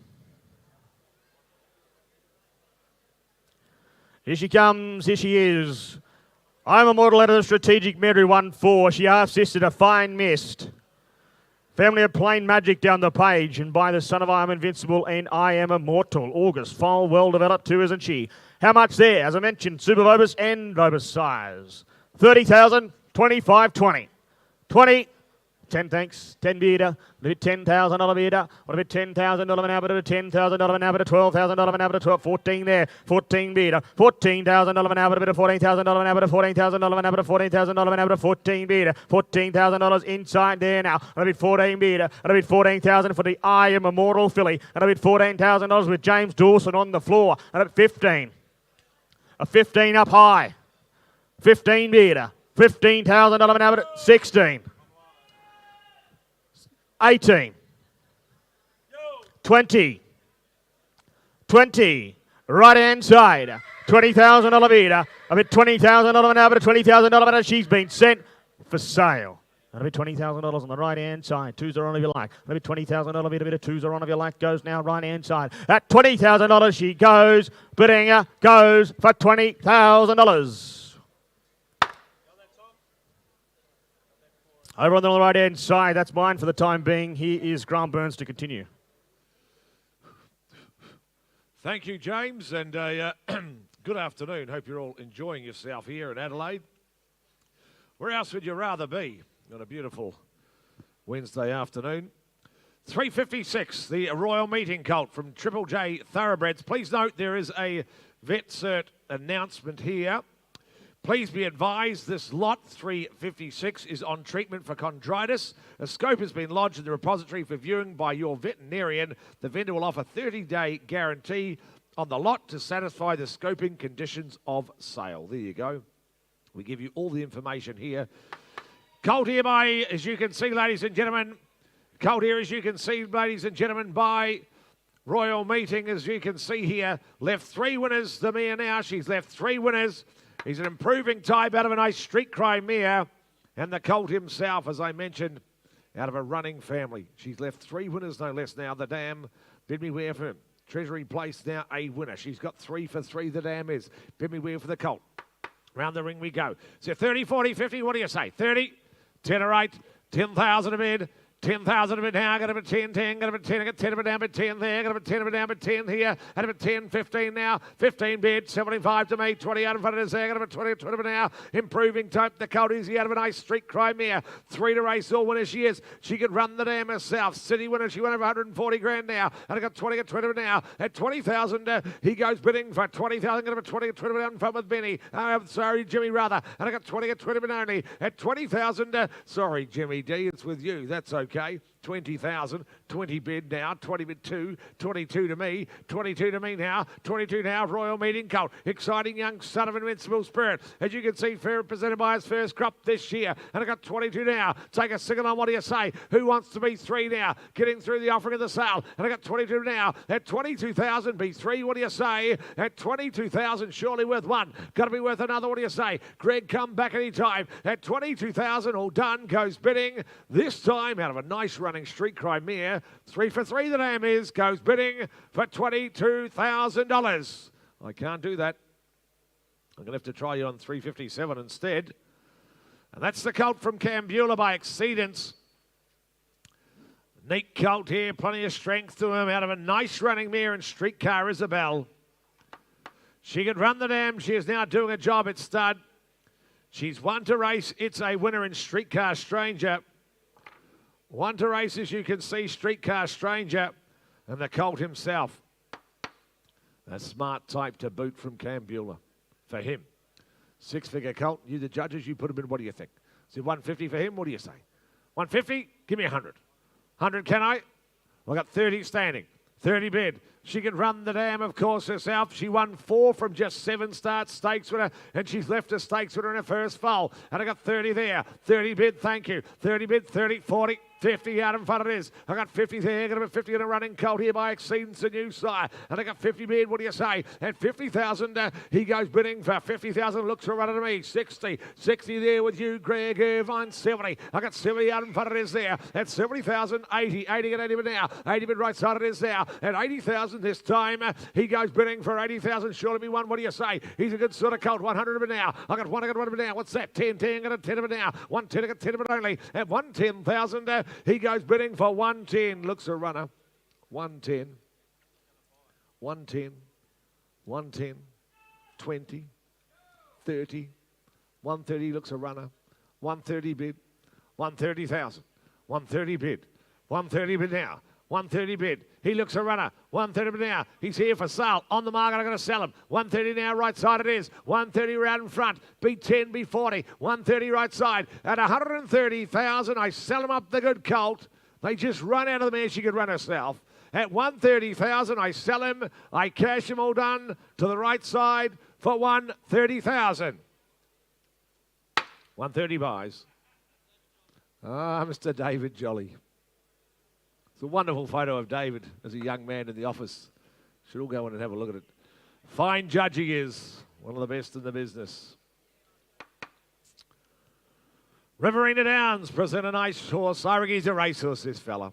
Here she comes. Here she is. I Am Immortal out of the Strategic Medry 1-4. She half-sisted a fine mist. Family of Plain Magic down the page, and by the son of I Am Invincible and I Am Immortal. August, foal well developed too, isn't she? How much there? As I mentioned, Super Vobus and Vobus Sires. 30,000, 25, 20. 20, 10 thanks, 10 bidder. $10,000 bidder. What about $10,000 an hour to $10,000 an hour to $12,000 an hour to 12, 14 there. 14 bidder. $14,000 an hour to $14,000 an hour to $14,000 an hour to $14,000 an hour to 14 bidder. $14,000 inside there now. And a bit 14 bidder. And a bit 14,000 for the I Am Immortal filly. And a bit $14,000 with James Dawson on the floor. And a bit 15. A 15 up high. 15 bidder. $15,000 an hour to 16. 18, 20, 20, right hand side, $20,000 bidder, a bit $20,000 an hour to $20,000 an hour. She's been sent for sale. A bit $20,000 on the right hand side. Twos are on if you like. A bit $20,000 bid, a bit of twos are on if you like. Goes now right hand side. At $20,000 she goes. Bidding goes for $20,000. Over on the right-hand side, that's mine for the time being. Here is Grant Burns to continue. Thank you, James, and good afternoon. Hope you're all enjoying yourself here in Adelaide. Where else would you rather be on a beautiful Wednesday afternoon? 3:56, the Royal Meeting Colt from Triple J Thoroughbreds. Please note there is a vet cert announcement here. Please be advised this lot 356 is on treatment for chondritis. A scope has been lodged in the repository for viewing by your veterinarian. The vendor will offer 30-day guarantee on the lot to satisfy the scoping conditions of sale. There you go. We give you all the information here. Colt here by, as you can see, ladies and gentlemen, Colt here, as you can see, ladies and gentlemen, by Royal Meeting, as you can see here, left 3 winners, the mare now. She's left 3 winners. He's an improving type out of a nice street cry mare. And the Colt himself, as I mentioned, out of a running family. She's left 3 winners, no less now. The Dam, bid me where for him. Treasury Place now a winner. She's got 3 for 3, the Dam is. Bid me where for the Colt. Round the ring we go. So 30, 40, 50, what do you say? 30, 10 or 8, 10,000 a bid. 10,000 of it now, got a bit 10, 10, got a bit 10, I got 10 of it down, bit 10 there, got a bit 10 of it down, bit 10 here, and a bit 10, 15 now, 15 bid, 75 to me, 20 out in front of us there, got a bit 20, 20 of it now, improving type, the Colt easy out of a nice street cry mare, 3 to race, all winner she is, she could run the Dam herself, City winner, she won over 140 grand now, and I got 20, got 20 of it now, at 20,000, he goes bidding for 20,000, got a bit 20, 20 of it out in front with Benny, sorry, Jimmy rather, and I got 20, got 20 of it only, at 20,000, sorry, Jimmy D, it's with you, that's okay. 20,000, 20 bid now, 20 bid 2, 22 to me, 22 to me now, 22 now, Royal Meeting Colt, exciting young son of invincible spirit, as you can see, fair represented by his first crop this year, and I got 22 now, take a second on, what do you say, who wants to be 3 now, getting through the offering of the sale, and I got 22 now, at 22,000, be 3, what do you say, at 22,000, surely worth 1, got to be worth another, what do you say, Greg, come back any time, at 22,000, all done, goes bidding, this time out of a nice running street cry mare, 3 for 3 the Dam is, goes bidding for $22,000. I can't do that. I'm going to have to try you on 357 instead. And that's the Colt from Cambula by Exceedance. Neat Colt here, plenty of strength to him, out of a nice running mare in Streetcar Isabel. She could run the Dam. She is now doing a job at stud. She's won to race. It's a winner in Streetcar Stranger. 1 to race, as you can see, Streetcar Stranger, and the Colt himself. A smart type to boot from Cambula for him. 6-figure Colt, you the judges, you put him in, what do you think? Is it 150 for him? What do you say? 150? Give me 100. 100 can I? Well, I got 30 standing. 30 bid. She can run the Dam, of course, herself. She won 4 from just 7 starts, stakes winner, and she's left a stakes winner in her first foal. And I got 30 there. 30 bid, thank you. 30 bid, 30, 40. 50 out in front it is. I got 50 there, got about 50 in a running Colt here by Exceedance, the new sire. And I got 50 bid, what do you say? At 50,000, he goes bidding for 50,000, looks for a runner to me. 60, 60 there with you, Greg Irvine, 70. I got 70 out in front it is there. At 70,000, 80, 80 and 80 bid now. 80 bid right side it is there. At 80,000 this time, he goes bidding for 80,000, surely be one, what do you say? He's a good sort of Colt, 100 of it now. I got 1 of it now. What's that? 10, 10, got a 10 of it now. 110, I got 10 of it only. At 110,000, he goes bidding for 110. Looks a runner. 110. 110. 110. 20. 30. 130 looks a runner. 130 bid. 130,000. 130 bid. 130 bid now. 130 bid. He looks a runner. 130 bid now. He's here for sale. On the market, I'm going to sell him. 130 now, right side it is. 130 round in front. B10, B40. 130 right side. At 130,000, I sell him up the good Colt. They just run out of the mare. She could run herself. At 130,000, I sell him. I cash him all done to the right side for 130,000. 130 buys. Ah, Mr. David Jolly. It's a wonderful photo of David as a young man in the office. Should all go in and have a look at it. Fine judge he is. One of the best in the business. Riverina Downs present a nice horse. I reckon he's a racehorse, this fella.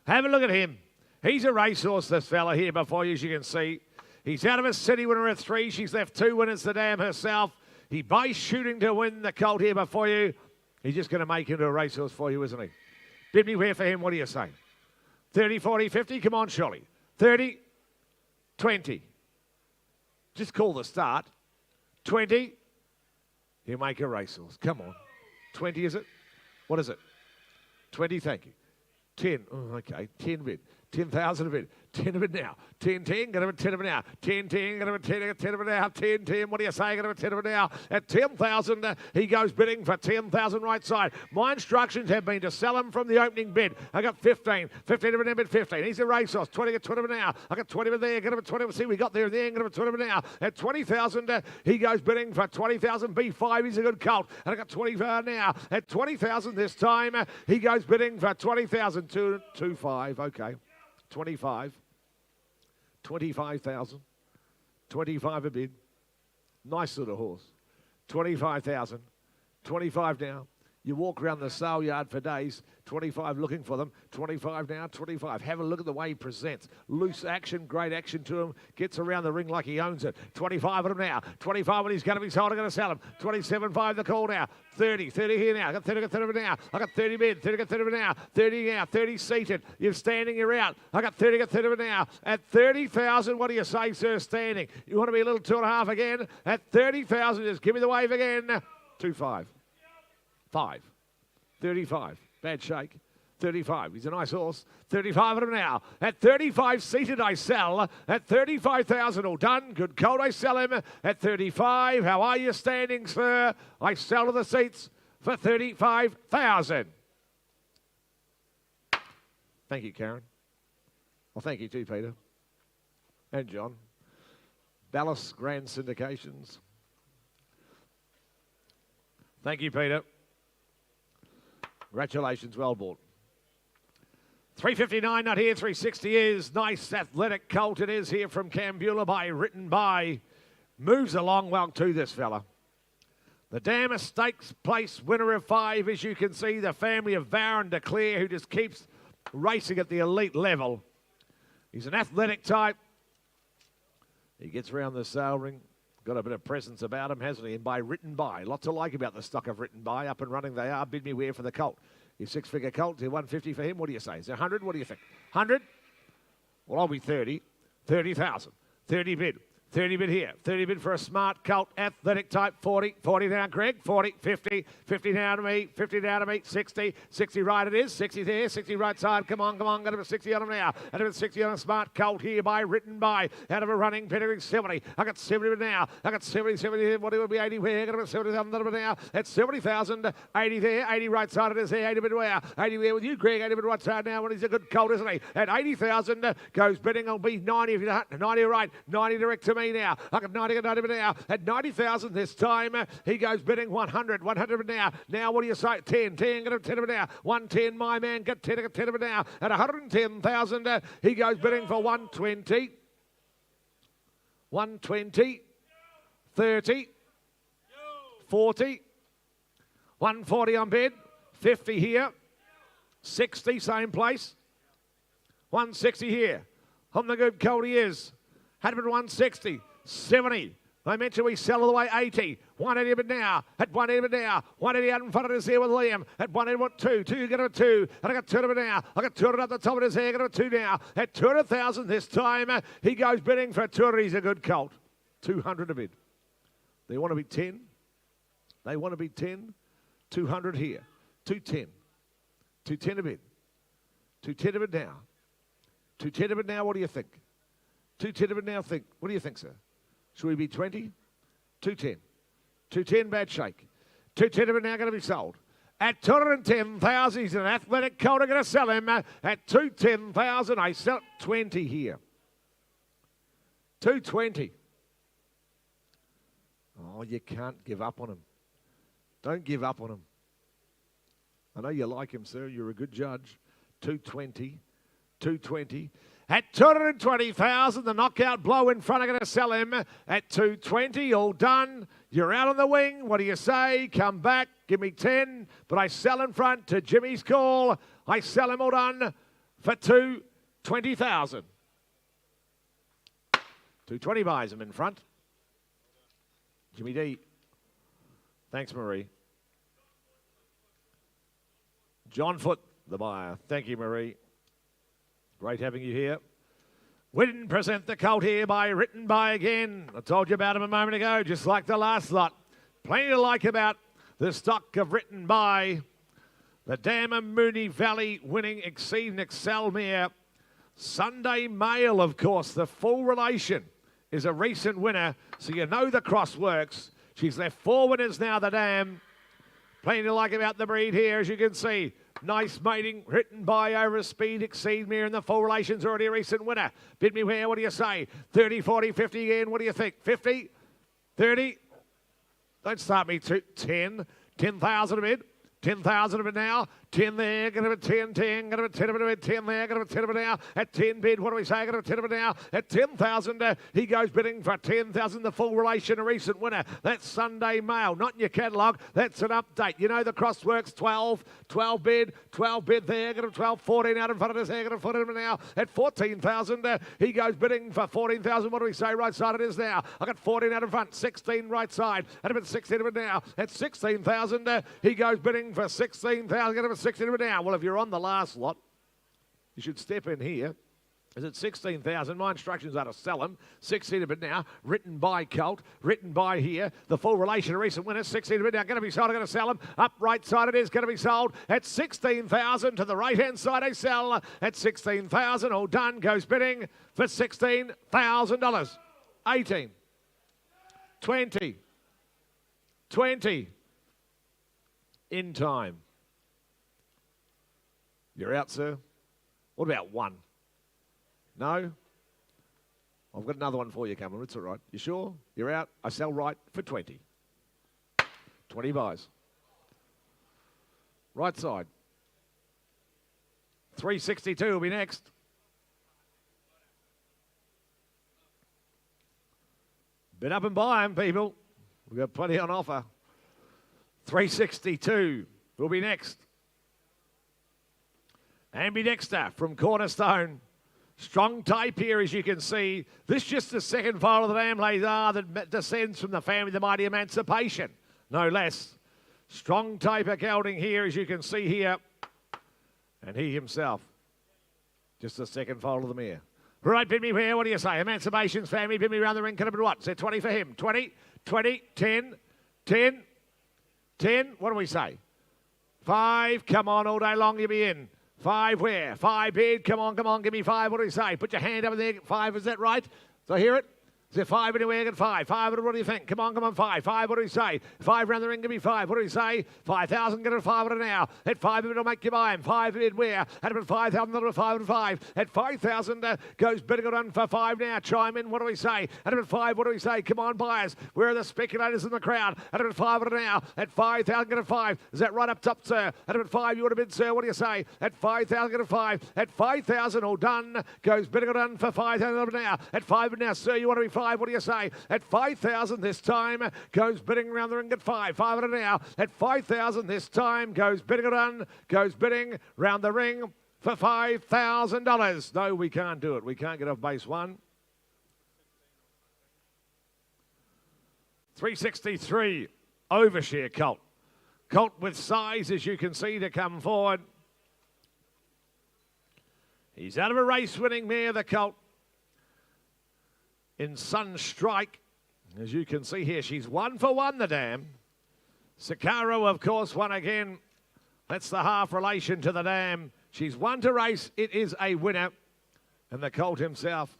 Have a look at him. He's a racehorse, this fella here before you, as you can see. He's out of a City winner at 3. She's left 2 winners, the Dam herself. He buys shooting to win the Colt here before you. He's just going to make him a racehorse for you, isn't he? Bid me where for him. What do you say? 30, 40, 50. Come on, Sholly. 30, 20. Just call the start. 20. He'll make a racehorse. Come on. 20, is it? What is it? 20, thank you. 10. Oh, okay. 10 bid. 10,000 a bid. 10 of it now. 10, 10, get him at 10 of it now. 10, 10, get him at 10, 10 of it now. 10, 10, what do you say? Get him at 10 of it now. At 10,000, he goes bidding for 10,000 right side. My instructions have been to sell him from the opening bid. I got 15. 15 of it now, 15. He's a racehorse. 20, get 20 of it now. I got 20 of it there. Get him at 20. See, we got there in the end. Get him at 20 of it now. At 20,000, he goes bidding for 20,000. B5, he's a good colt. And I got 25 now. At 20,000 this time, he goes bidding for 20,000. 25, okay. 25. 25,000. 25 a bid. Nice little horse. 25,000. 25 now. You walk around the sale yard for days. 25 looking for them. 25 now, 25. Have a look at the way he presents. Loose action, great action to him. Gets around the ring like he owns it. 25 on him now. 25 when he's going to be sold. I'm going to sell him. 27.5 the call now. 30 here now. I got 30, got 30 now. I got 30 bid. 30, got 30 now. 30 now. 30 seated. You're standing, you're out. I got 30, got 30 now. At 30,000, what do you say, sir, standing? You want to be a little 2.5 again? At 30,000, just give me the wave again. 2.5. 5. 35. Bad shake. 35. He's a nice horse. 35 of him now. At 35 seated, I sell. At 35,000, all done. Good colt, I sell him. At 35, how are you standing, sir? I sell to the seats for 35,000. Thank you, Karen. Well, thank you too, Peter. And John. Dallas Grand Syndications. Thank you, Peter. Congratulations, well bought. 359 not here, 360 is. Nice athletic colt it is here from Cambula by Written By. Moves along well to this fella. The Dam Stakes place winner of 5, as you can see, the family of Varon Declare, who just keeps racing at the elite level. He's an athletic type. He gets around the sale ring. Got a bit of presence about him, hasn't he? And by Written By. Lots to like about the stock of Written By. Up and running they are. Bid me where for the colt. Your 6-figure colt to 150 for him. What do you say? Is it 100? What do you think? 100? Well, I'll be 30. 30,000. 30 bid. 30 bid here. 30 bid for a smart colt, athletic type. 40. 40 down, Greg. 40. 50. 50 down to me. 50 down to me. 60. 60 right it is. 60 there. 60 right side. Come on, come on. Got him at 60 on him now. Got him at 60 on a smart colt here by Written By. Out of a running pedigree 70. I got 70 now. I got 70. 70. What it would be 80 where? Got him at 70,000 now. At 70,000. 80 there. 80 right side it is there. 80 bid where? 80 where with you, Greg. 80 bid right side now. When he's a good colt, isn't he? At 80,000 goes bidding. I'll be 90 if you don't. 90 right. 90 direct to me now. I got 90 now. At 90,000 this time, he goes bidding 100. 100 now. Now, what do you say? 10. 10. Get him 10 of it now. 110, my man. Get 10. Get 10 of it now. At 110,000, he goes bidding for 120. 120. 30. 40. 140 on bid. 50 here. 60, same place. 160 here. On the good colt he is. Had been 160. 70. I mentioned we sell all the way 80. 180 bid now. At 180 bid now. 180 out in front of us here with Liam. At 180, 2. 2, get him at 2. And I got 200 now. I got 200 at the top of his hair. Get him at 2 now. At 200,000 this time, he goes bidding for 200. He's a good colt. 200 a bid. They want to be 10. They want to be 10. 200 here. 210. 210 a bid. 210 a bid now. 210 a bid now. What do you think? 210 of it now, think. What do you think, sir? Should we be 20? 210. 210, bad shake. 210 of it now going to be sold. At 210,000, he's an athletic colt. I'm going to sell him at 210,000. I sell 20 here. 220. Oh, you can't give up on him. Don't give up on him. I know you like him, sir. You're a good judge. 220. 220. At 220,000, the knockout blow in front. I'm going to sell him at 220. All done. You're out on the wing. What do you say? Come back. Give me 10. But I sell in front to Jimmy's call. I sell him all done for 220,000. 220 buys him in front. Jimmy D. Thanks, Marie. John Foot, the buyer. Thank you, Marie. Great having you here. We didn't present the colt here by Written By again. I told you about him a moment ago, just like the last lot. Plenty to like about the stock of Written By. The Dam Mooney Valley winning Exceed and Excel mare. Sunday Mail, of course, the full relation, is a recent winner, so you know the cross works. She's left 4 winners now, the dam. Plenty to like about the breed here, as you can see. Nice mating, written by Over Speed, Exceed Me, and the full relation's already a recent winner. Bid me where, what do you say? 30, 40, 50 again, what do you think? 50, 30, don't start me, 10, 10,000 a bid. 10,000 of it now. 10 there, going to be 10, 10, going to be 10 of it, 10 there, going to be 10 of it now. At 10 bid, what do we say? Going to be 10 of it now. At 10,000, he goes bidding for 10,000. The full relation, a recent winner. That's Sunday Mail, not in your catalogue. That's an update. You know the cross works. 12 bid there, going to 12, 14 out in front of us there, going to 14 of it now. At 14,000, he goes bidding for 14,000. What do we say? Right side it is now. I got 14 out in front, 16 right side. At about 16 of it now. At 16,000, he goes bidding for 16,000. Going to 16 of it now. Well, if you're on the last lot, you should step in here. Is it 16,000? My instructions are to sell them. 16 of it now. Written by Colt. Written by here. The full relation, a recent winner. 16 of it now. Going to be sold. I'm going to sell them. Up right side it is. Going to be sold at 16,000. To the right-hand side they sell at 16,000. All done. Goes bidding for $16,000. 18. 20. 20. In time. You're out, sir. What about 1? No? I've got another one for you, Cameron. It's all right. You sure? You're out? I sell right for 20. 20 buys. Right side. 362 will be next. Bid up and buy them, people. We've got plenty on offer. 362 will be next. Ambidexter from Cornerstone. Strong type here, as you can see. This just the second foal of the dam Lazar that descends from the family of the mighty Emancipation. No less. Strong type of gelding here, as you can see here. And he himself. Just the second foal of the mare. Right, bid me where? What do you say? Emancipation's family, bid me round the ring. Can I bid what? Say 20 for him. 20, 20, 10, 10, 10. What do we say? 5. Come on, all day long, you'll be in. 5 where? 5 bid. Come on, give me 5. What do we say? Put your hand up in there. 5, is that right? Do I hear it? Is there 5 anywhere? Get 5. 5, what do you think? Come on, 5. 5, what do we say? 5 round the ring, give me 5. What do we say? 5,000, get it 5 at now. At 5 it'll make you buy him. 5 bid where? At about 5,000, that'll 5 and 5. At 5,000 goes bidding it on for 5 now. Chime in, what do we say? At about 5, what do we say? Come on, buyers. Where are the speculators in the crowd? At about 5 at now. At 5,000, get it 5. Is that right up top, sir? At about 5, you want to bid, sir? What do you say? At 5,000, get it 5. At 5,000, all done. Goes bidding it on for 5,000 now. At 5 now, sir, you want to be 5. What do you say? At 5,000 this time, goes bidding around the ring at 5. 5 at it now. At 5,000 this time, goes bidding it on. Goes bidding round the ring for $5,000. No, we can't do it. We can't get off base 1. 363, Overshare Colt. Colt with size, as you can see, to come forward. He's out of a race-winning mare, the Colt. In Sunstrike, as you can see here, she's 1 for 1, the dam. Sakaro, of course, won again. That's the half relation to the dam. She's 1 to race. It is a winner. And the Colt himself.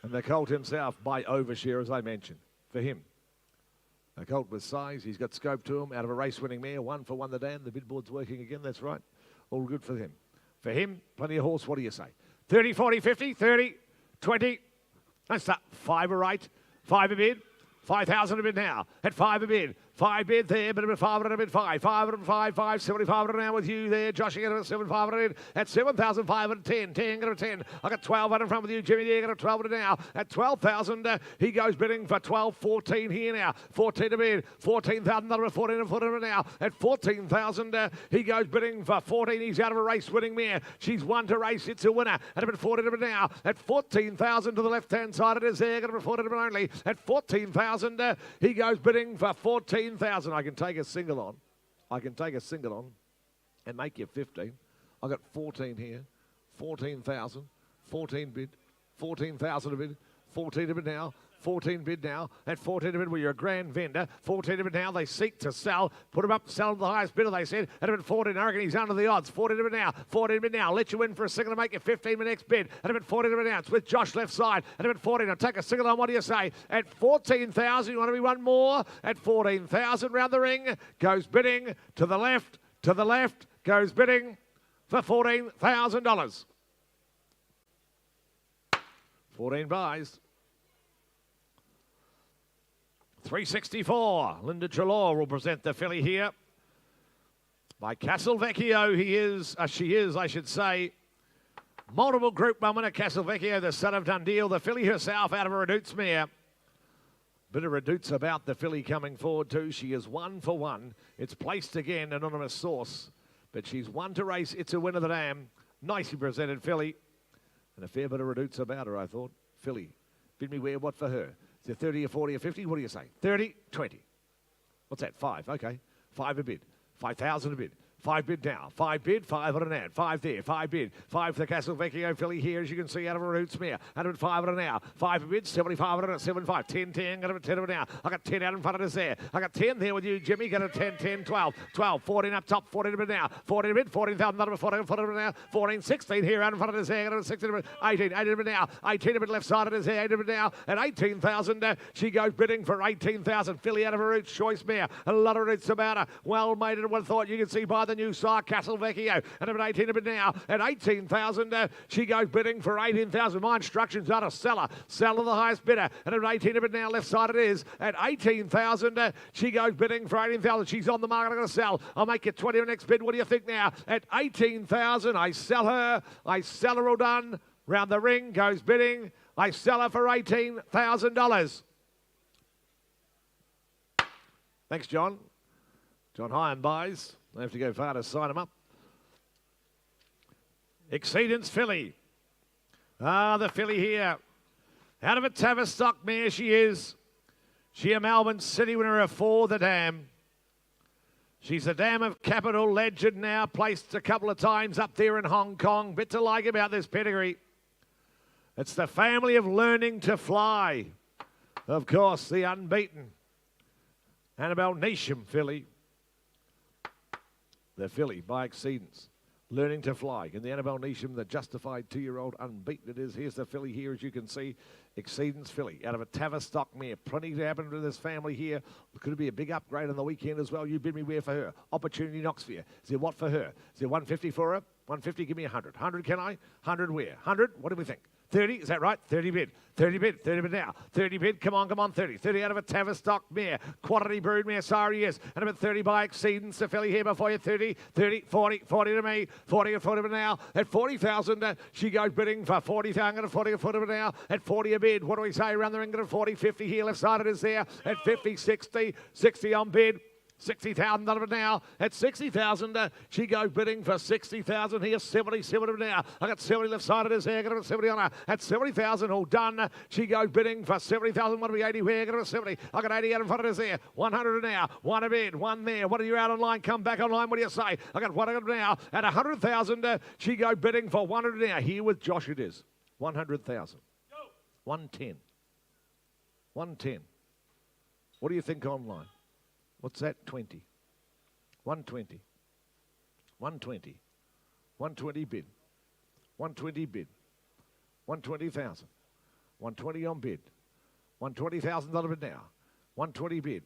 And the Colt himself by Overshare, as I mentioned, for him. A Colt with size. He's got scope to him. Out of a race-winning mare. 1 for 1, the dam. The bid board's working again. That's right. All good for him. For him, plenty of horse. What do you say? 30, 40, 50, 30, 20. Let's start. 5 are right. 5 a bid. 5,000 a bid now. At 5 a bid. 5 bid there, but a bit 5 and a bit 5. 5 and 5, 5, 75 now with you there. Josh, you get a 7,500 at 7,510. 10, get a 10. I got 12 in front with you, Jimmy. There, got a 12 now. At 12,000, he goes bidding for 12, 14 here now. 14 a bid. 14,000, another 14 and 14 now. At 14,000, he goes bidding for 14. He's out of a race winning mare. She's 1 to race. It's a winner. At about 14 a bit now. At 14,000 to the left-hand side, it is there. Got a 14 a bit only. At 14,000, he goes bidding for 14,000. I can take a single on. I can take a single on and make you 15. I got 14 here. 14,000. 14 bid. 14,000 a bid. 14 a bid now. 14 bid now. At 14 bid, well, you're a grand vendor. 14 bid now, they seek to sell. Put him up, sell to the highest bidder, they said. At about 14, I reckon he's under the odds. 14 bid now, 14 bid now. Let you in for a second to make it 15 the next bid. At about 14 bid now, it's with Josh left side. At about 14, I'll take a single on, what do you say? At 14,000, you want to be one more? At 14,000 round the ring, goes bidding to the left, goes bidding for $14,000. 14 buys. 364. Linda Trelaw will present the filly here. By Castelvecchio, she is, I should say. Multiple Group 1 winner, Castelvecchio, the son of Dundee, the filly herself out of a Redoutes mare. Bit of Redoutes about the filly coming forward too. She is 1 for 1. It's placed again, anonymous source. But she's 1 to race. It's a winner, the dam. Nicely presented filly. And a fair bit of Redoutes about her, I thought. Filly. Bid me where, what for her? Is it 30 or 40 or 50? What do you say? 30, 20. What's that? 5. Okay. 5 a bid. 5,000 a bid. 5 bid now. 5 bid, 5 on an ad. 5 there. 5 bid. 5 for the Castelvecchio filly here, as you can see, out of a Redoutes mare. 105 on an hour. 5 a bid, 75 on an 75. 10, 10. Got a 10 of an hour. I got 10 out in front of us there. I got 10 there with you, Jimmy. Got a 10, 10, 12. 12, 14 up top. 14 a bid now. 14 a bid, 14,000. Not a 14, 14 a bid now. 14, 16 here out in front of us there. Got a 16 a bid. 18, 18 a bid now. 18 a bid left side of his hair. 18 a bid now. And 18,000. She goes bidding for 18,000. Filly out of a Redoutes choice mare. A lot of Redoutes about her. Well made and well thought. You can see by the new sire, Castelvecchio, and at 18 a bid now. At 18,000, she goes bidding for 18,000. My instructions are to sell her. Sell to the highest bidder. And at 18 a bid now, left side it is. At 18,000, she goes bidding for 18,000. She's on the market. I'm going to sell. I'll make it 20 on the next bid. What do you think now? At 18,000, I sell her. I sell her all done. Round the ring goes bidding. I sell her for $18,000. Thanks, John. John Hyam buys. I have to go far to sign him up. Exceedance filly. The filly here. Out of a Tavistock mare she is. She a Melbourne City winner of 4, the dam. She's a dam of capital legend now, placed a couple of times up there in Hong Kong. Bit to like about this pedigree. It's the family of learning to fly. Of course, the unbeaten Annabelle Neesham filly. The filly by Exceedance. Learning to fly. And the Annabelle Neesham, the justified 2-year-old unbeaten it is. Here's the filly here, as you can see. Exceedance filly out of a Tavistock mare. Plenty to happen to this family here. Could it be a big upgrade on the weekend as well? You bid me where for her. Opportunity knocks for you. Is there what for her? Is there 150 for her? 150, give me 100. 100 can I? 100 where? 100? What do we think? 30, is that right? 30 bid. 30 bid. 30 bid now. 30 bid. Come on, come on. 30. 30 out of a Tavistock mare. Quantity brood mare. Sorry, yes. And about 30 by Exceedance. The filly here before you. 30, 30, 40, 40 to me. 40 at 40 now. At 40,000, she goes bidding for 40,000. At 40 at 40 now. At 40 a bid. What do we say around the ring? At 40, 50 here. Left side it is there. At 50, 60. 60 on bid. 60,000 out of it now. At 60,000, she goes bidding for 60,000 here. 70 of it now. I got 70 left side of this here. Got 70 on her. At 70,000, all done. She goes bidding for 70,000. What do we 80 where? Got 70. I got 80 out in front of this here. 100 now. 1 a bid. 1 there. What are you out online? Come back online. What do you say? I got 100 now. At 100,000, she goes bidding for 100 now. Here with Josh it is. 100,000. 110. 110. What do you think online? What's that? 20. 120. 120. 120 bid. 120 bid. 120,000. 120 on bid. 120,000 on bid now. 120 bid.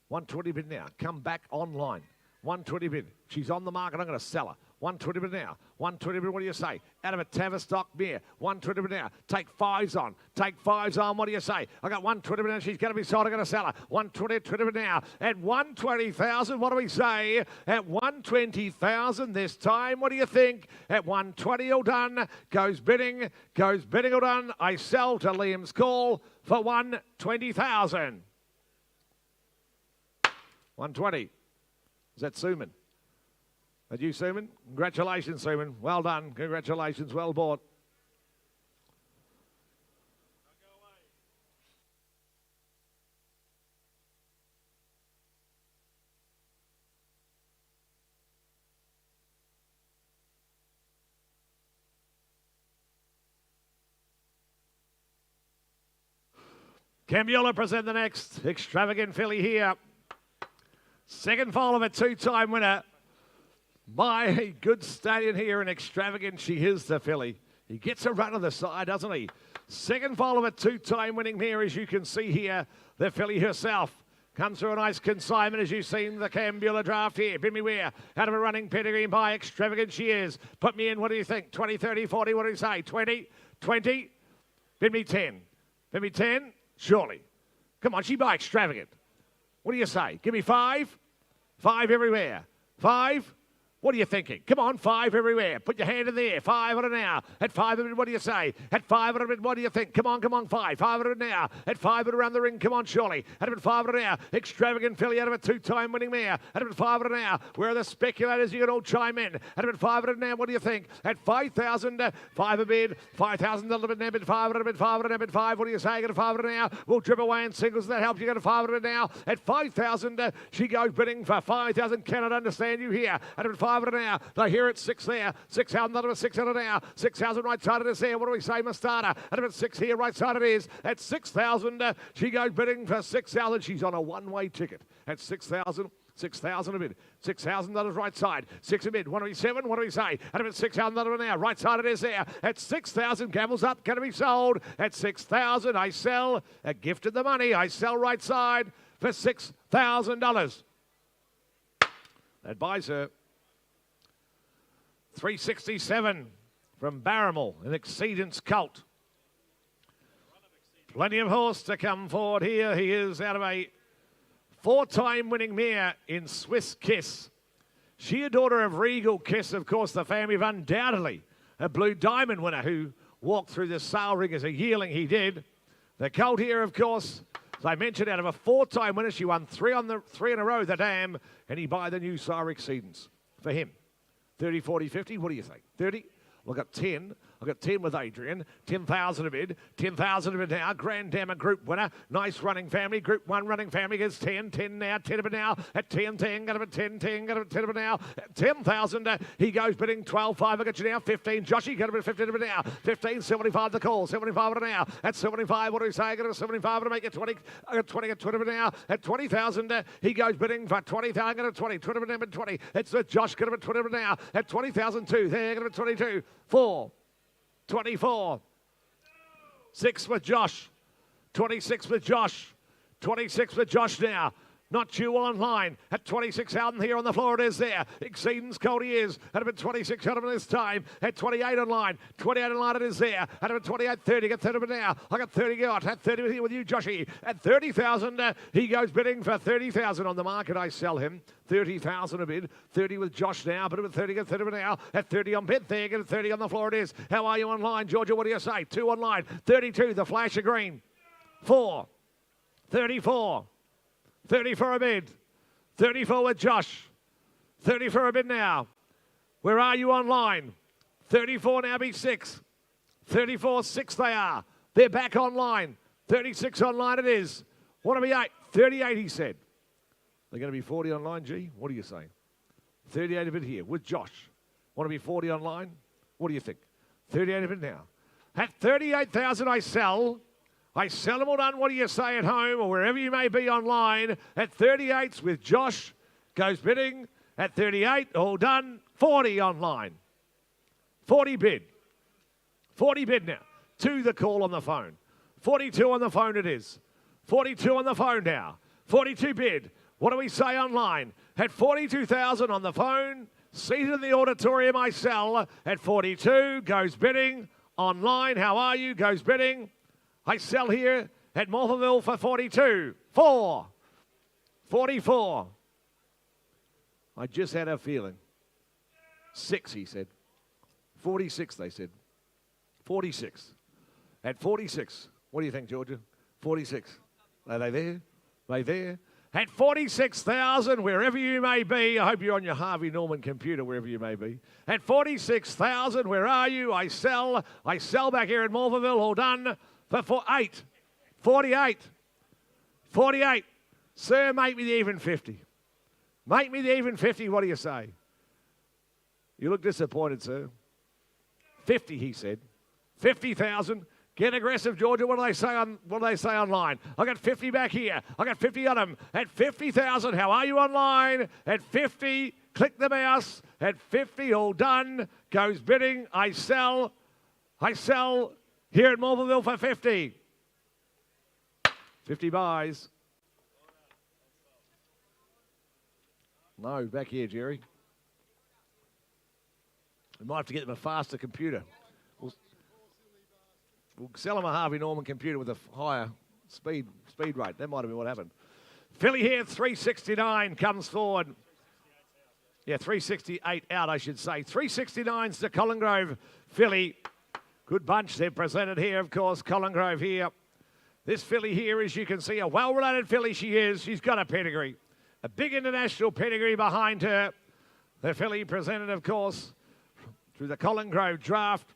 120 bid now. Come back online. 120 bid. She's on the market. I'm going to sell her. 120 bid now. 120 bid. What do you say? Out of a Tavistock mare. 120 bid now. Take 5s on. Take 5s on. What do you say? I got 120 bid now. She's going to be sold. I'm going to sell her. 120 bid now. At 120,000. What do we say? At 120,000 this time. What do you think? At 120 all done. Goes bidding. Goes bidding all done. I sell to Liam's call for 120,000. 120. Is that Suman? That you, Suman? Congratulations, Suman. Well done. Congratulations. Well bought. Cambiola present the next extravagant filly here. Second foal of a two-time winner. My good stallion here in extravagant. She is the filly. He gets a run on the side, doesn't he? Second foal of a two-time winning mare, as you can see here. The filly herself comes through a nice consignment, as you've seen the Cambiola draft here. Bid me where? Out of a running pedigree by extravagant she is. Put me in, what do you think? 20, 30, 40, what do you say? 20, 20, bid me 10. Bid me 10, surely. Come on, she by extravagant. What do you say? Give me 5. 5 everywhere. 5. What are you thinking? Come on, 5 everywhere. Put your hand in the air. 5 on it now. At 5 on it, what do you say? At 5 on it, what do you think? Come on, 5. 5 on it now. At 5 on it around the ring. Come on, surely. At about 5 on it now. Extravagant filly out of a two-time winning mare. At about 5 on it now. Where are the speculators? You can all chime in. At about 5 on it now. What do you think? At 5,000, 5 a bid. 5,000 a little bit now. Bid 5 on it, bid 5 on it, bid 5. What do you say? Get a 5 on it now. We'll drip away in singles. That helps you get a 5 on it now. At 5,000, she goes bidding for 5,000. Cannot understand you here. At about 5 on it now. They hear it 6 there. 6,000 under 600 now. 6,000 right side it is there. What do we say, Mastada? At about 6 here, right side it is. At 6,000, she goes bidding for 6,000. She's on a one-way ticket. At 6,000. 6,000 a bid. 6,000 that is right side. 6 a bid. 107. What do we say? At about 6,000 that now. Right side it is there. At 6,000. Gavels up. Can it be sold? At 6,000. I sell. Gifted the money. I sell right side for $6,000. That buys her. 367 from Barrymore, an Exceedance Colt. Plenty of horse to come forward here. He is out of a 4-time winning mare in Swiss Kiss. She a daughter of Regal Kiss, of course, the family of undoubtedly a Blue Diamond winner who walked through the sale ring as a yearling. He did. The colt here, of course, as I mentioned, out of a 4-time winner, she won 3 in a row, the dam, and he buy the new sire Exceedance for him. 30, 40, 50, what do you think? 30? Well, I've got 10. I've got 10 with Adrian. 10,000 a bid. 10,000 a bid now. Grand Dam, a group winner. Nice running family. Group 1 running family gets 10. 10 now. 10 a bid now. At 10, 10. Got a bit 10, 10. Got a bit 10 a bid now. At 10,000. He goes bidding 12, 5. I got you now. 15. Joshy got a bit 15 a bid now. 15, 75 the call. 75 a now. At 75, what do we say? I got a 75 to make it 20. I got 20 at 20 a bid now. At 20,000, he goes bidding for 20,000. I got a 20. 20 a bid now. 20. It's Josh got a bit 20 a bid now. At 20,002. There, got a bit 22. 4. 24. 6 with Josh. 26 with Josh. 26 with Josh now. Not you online. At 26 out here on the floor it is there. Exceedance Colt he is. At about 26 out of this time. At 28 online. 28 online it is there. At about 28, 30. Get 30 now. I got 30 got. At 30 here with you, Joshy. At 30,000, he goes bidding for 30,000 on the market. I sell him. 30,000 a bid. 30 with Josh now. But at 30, get 30 now. At 30 on bid there. Get 30 on the floor it is. How are you online, Georgia? What do you say? 2 online. 32, the flash of green. 4. 34. 34 a bid. 34 with Josh. 34 a bid now. Where are you online? 34 now be 6. 34, 6 they are. They're back online. 36 online it is. Want to be 8? 38 he said. They're going to be 40 online, G? What do you say? 38 a bid here with Josh. Want to be 40 online? What do you think? 38 a bid now. At 38,000 I sell. I sell them all done. What do you say at home or wherever you may be online? At 38 with Josh, goes bidding. At 38, all done. 40 online. 40 bid. 40 bid now. 2 the call on the phone. 42 on the phone it is. 42 on the phone now. 42 bid. What do we say online? At 42,000 on the phone. Seated in the auditorium I sell. At 42, goes bidding. Online, how are you? Goes bidding. I sell here at Morphettville for 42. 4. 44. I just had a feeling. 6, he said. 46, they said. 46. At 46. What do you think, Georgia? 46. Are they there? Are they there? At 46,000, wherever you may be. I hope you're on your Harvey Norman computer, wherever you may be. At 46,000, where are you? I sell back here at Morphettville. All done. For 8. 48. 48. Sir, make me the even 50. Make me the even 50. What do you say? You look disappointed, sir. 50, he said. 50,000. Get aggressive, Georgia. What do they say online? I got 50 back here. I got 50 on them. At 50,000, how are you online? At 50, click the mouse. At 50, all done. Goes bidding. I sell here at Morphettville for 50. 50 buys. No, back here, Jerry. We might have to get them a faster computer. We'll sell them a Harvey Norman computer with a higher speed rate. That might have been what happened. Filly here, 369 comes forward. Yeah, 368 out, I should say. 369's the Collingrove filly. Good bunch they've presented here, of course. Collingrove here. This filly here, as you can see, a well-related filly she is. She's got a pedigree. A big international pedigree behind her. The filly presented, of course, through the Collingrove draft.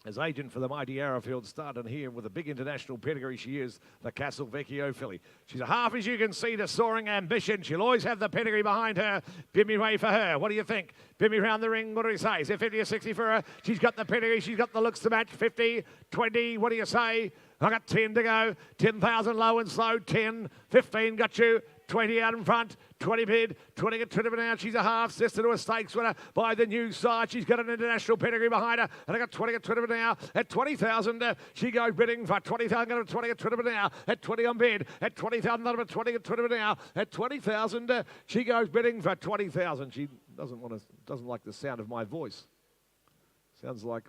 As agent for the mighty Arrowfield, starting here with a big international pedigree she is, the Castle Vecchio filly. She's a half, as you can see, to Soaring Ambition. She'll always have the pedigree behind her. Bid me way for her. What do you think? Bid me round the ring. What do you say? Is it 50 or 60 for her? She's got the pedigree. She's got the looks to match. 50, 20. What do you say? I got 10 to go. 10,000 low and slow. 10, 15 got you. 20 out in front, 20 bid, 20 at Trinidad now. She's a half sister to a stakes winner by the new side. She's got an international pedigree behind her. And I got 20 at Trinidad now. At 20,000, she goes bidding for 20,000. Got 20 at Trinidad now. At 20 on bid. At 20,000, at 20 at Trinidad now. At 20,000, she goes bidding for 20,000. She doesn't like the sound of my voice. Sounds like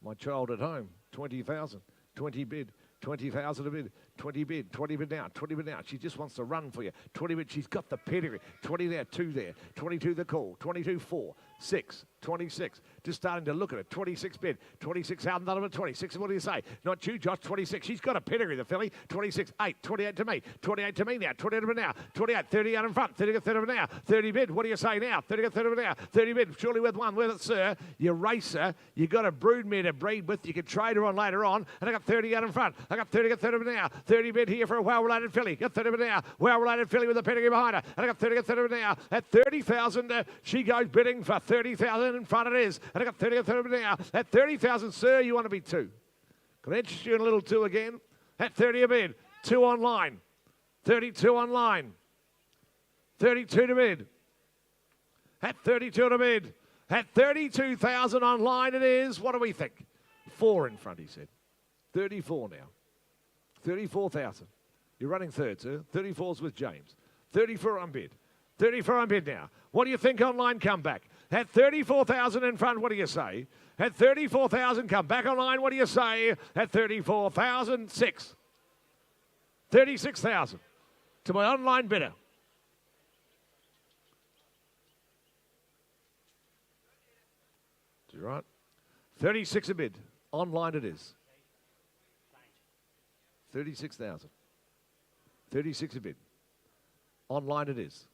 my child at home. 20,000, 20 bid. 20,000 a bid, 20 bid, 20 bid now, 20 bid now. She just wants to run for you. 20 bid, she's got the pedigree. 20 there, 2 there, 22 the call, 22 4, 6, 26. Just starting to look at it. 26 bid, 26 out and another 26. What do you say? Not you, Josh, 26. She's got a pedigree, the filly. 26, 8, 28 to me, 28 to me now, 28 to me now, 28, 30 out in front, 30 to 30 now, 30 bid. What do you say now? 30 to 30 now, 30 bid. Surely with one, with it, sir. You racer, you got a broodmare to breed with. You can trade her on later on. And I got 30 out in front. I got 30 to 30 now, 30 bid here for a well-related filly. Got 30 bid now, well-related filly with a pedigree behind her. And I got 30 to 30 now. At 30,000, she goes bidding for 30,000 in front it is. And I got 30 to 30 now. At 30,000, sir, you want to be 2. Can I interest you in a little 2 again? At 30 a bid, 2 online, 32 online, 32 to bid. At 32 to bid. At 32,000 online it is. What do we think? 4 in front, he said. 34 now. 34,000. You're running third, sir. 34's with James. 34 on bid. 34 on bid now. What do you think online come back? At 34,000 in front, what do you say? At 34,000, come back online, what do you say? At 34,000, 6. 36,000 to my online bidder. Is right? 36 a bid. Online it is. 36,000. 36 a bid. Online it is.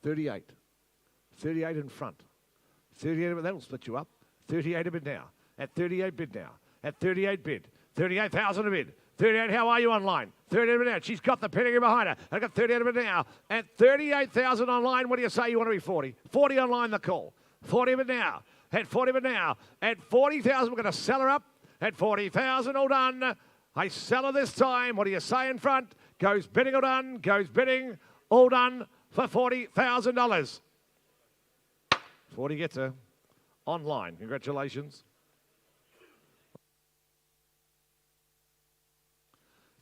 38. 38 in front. 38, that'll split you up. 38 a bid now. At 38 bid now. At 38 bid. 38,000 a bid. 38, how are you online? 38 a bid now. She's got the pedigree behind her. I got 38 a bid now. At 38,000 online, what do you say you want to be 40? 40 online the call. 40 a bid now. At 40 a bid now. At 40,000, we're going to sell her up. At 40,000, all done. I sell her this time. What do you say in front? Goes bidding, all done. Goes bidding, all done for $40,000. 40 gets her online. Congratulations.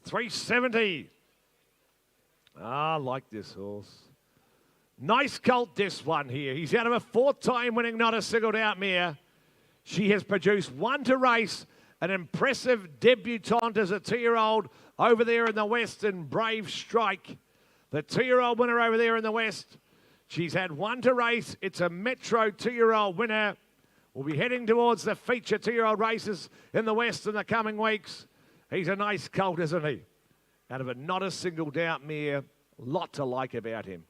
370. I like this horse. Nice colt, this one here. He's out of a 4th time winning, not a singled out mare. She has produced 1 to race. An impressive debutante as a 2-year-old over there in the West in Brave Strike. The 2-year-old winner over there in the West. She's had 1 to race. It's a Metro 2-year-old winner. We'll be heading towards the feature 2-year-old races in the West in the coming weeks. He's a nice colt, isn't he? Out of a not a single doubt mare. Lot to like about him.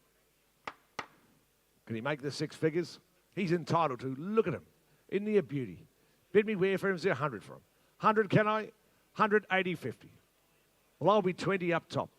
Can he make the 6 figures? He's entitled to. Look at him. Isn't he a beauty? Bid me where for him? Is there 100 for him? 100 can I? 180, 50. Well, I'll be 20 up top.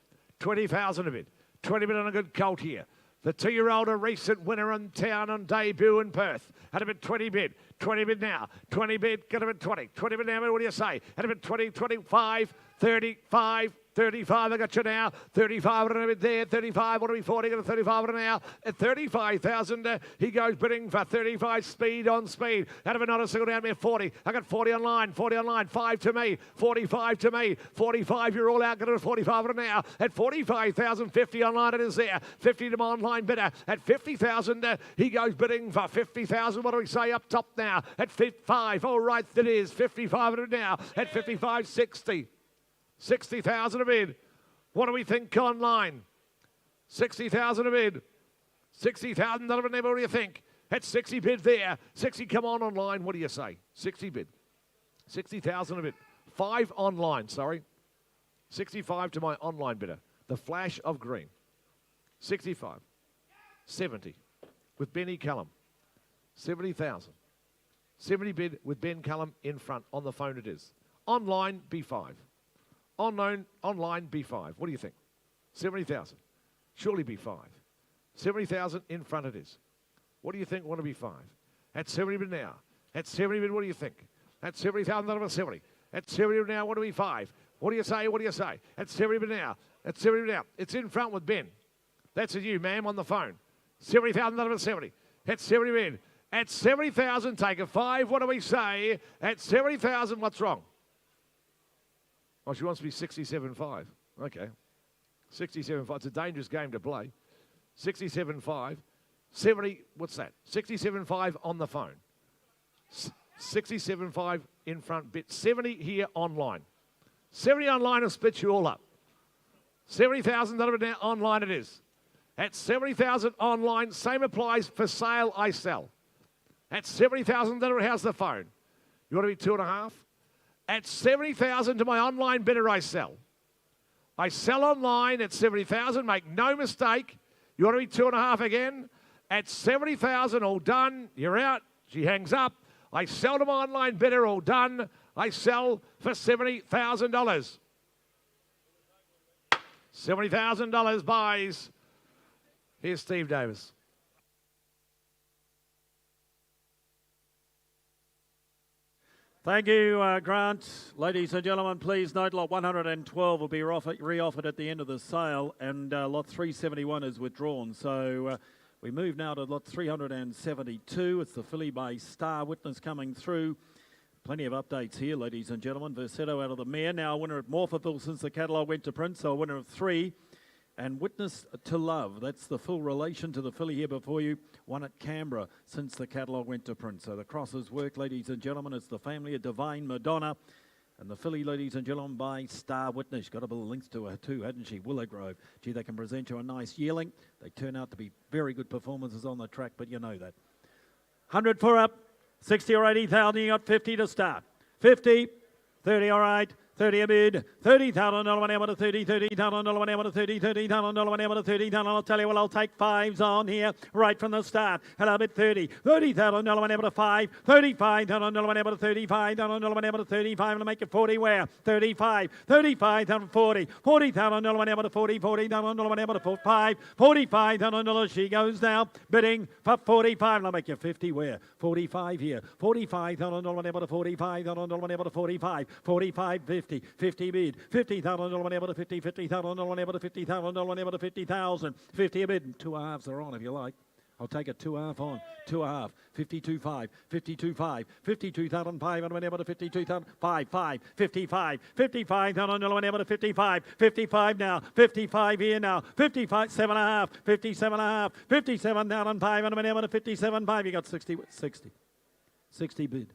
20,000 a bid. 20 bid on a good colt here. The 2-year-old, a recent winner in town on debut in Perth. Had a bit 20 bid. 20 bid now. 20 bid, got a bit 20. 20 bid now, what do you say? Had a bit 20, 25, 35, 35, I got you now. 35, and a bit there. 35, what are we 40? Got a 35 and now. At 35,000, he goes bidding for 35, speed on speed. Out of another single down there, 40. I got 40 online, 40 online, 5 to me, 45 to me, 45, you're all out, got a 45 and now. At 45,000, 50 online, it is there. 50 to my online bidder. At 50,000, he goes bidding for 50,000. What do we say up top now? At 55, all right, that is 55 now. At 55, 60. 60,000 a bid. What do we think online? 60,000 a bid. 60,000, what do you think? At 60 bid there. 60, come on online. What do you say? 60 bid. 60,000 a bid. 5 online, sorry. 65 to my online bidder. The flash of green. 65. 70 with Benny Callum. 70,000. 70 bid with Ben Callum in front. On the phone it is. Online, B5. Online, B5. What do you think? 70,000. Surely B5. 70,000 in front it is. What do you think? Want to be 5? At 70 bid now. At 70 bid, what do you think? At 70,000, out of 70. At 70 bid now, what do we 5? What do you say? What do you say? At 70 bid now. At 70 bid now. It's in front with Ben. That's you, ma'am, on the phone. 70,000, out of 70. At 70 bid. At 70,000, take a 5. What do we say? At 70,000, what's wrong? Oh, she wants to be 67.5. Okay. 67.5. It's a dangerous game to play. 67.5. 70, what's that? 67.5 on the phone. 67.5 in front bit. 70 here online. 70 online will split you all up. 70,000 now online it is. At 70,000 online, same applies for sale, I sell. At 70,000, how's the phone? You want to be 2.5? At 70,000 to my online bidder, I sell. I sell online at 70,000. Make no mistake. You want to be 2.5 again? At 70,000, all done. You're out. She hangs up. I sell to my online bidder, all done. I sell for $70,000. $70,000 buys. Here's Steve Davis. Thank you, Grant. Ladies and gentlemen, please note lot 112 will be re-offered at the end of the sale, and lot 371 is withdrawn. So we move now to lot 372. It's the filly by Star Witness coming through. Plenty of updates here, ladies and gentlemen. Versetto out of the mare, now a winner at Morphettville since the catalogue went to print, so a winner of 3. And Witness to Love, that's the full relation to the filly here before you, won at Canberra since the catalogue went to print. So the crosses work, ladies and gentlemen. It's the family of Divine Madonna. And the filly, ladies and gentlemen, by Star Witness. Got a bit of links to her too, hadn't she? Willow Grove. Gee, they can present you a nice yearling. They turn out to be very good performances on the track, but you know that. 100 for up, 60 or 80,000, you got 50 to start. 50, 30, all right. 30 a bid, $30,000 one hour to 30, $30,000 one hour to 30, $30,000 one hour to 30,000. I'll tell you what, I'll take 5s on here right from the start. And I'll bid 30, $30,000 one hour to 5, $35,000 one hour to 35, $35,000 one hour to 35, and make it 40 where? 35, $35,000 40, $40,000 one hour to 40, $40,000 one hour to 45, $45,000 she goes now, bidding for 45, and I'll make you 50 where? 45 here, $45,000 one hour to 45,000 one hour to 45, 45, 50, 50 bid, $50,000 one hour to 50, $50,000 one hour to 50,000 one hour to 50,000, 50 a bid, and 2 halves are on if you like. I'll take a 2 half on, 2 half, 52.5, 52.5, 52,500 one hour to 52,000, 5, 55, $55,000 one hour to 55, 55 now, 55 here now, 55, 7.5, 57.5, 57,500 one hour to 57.5. You got 60 bid.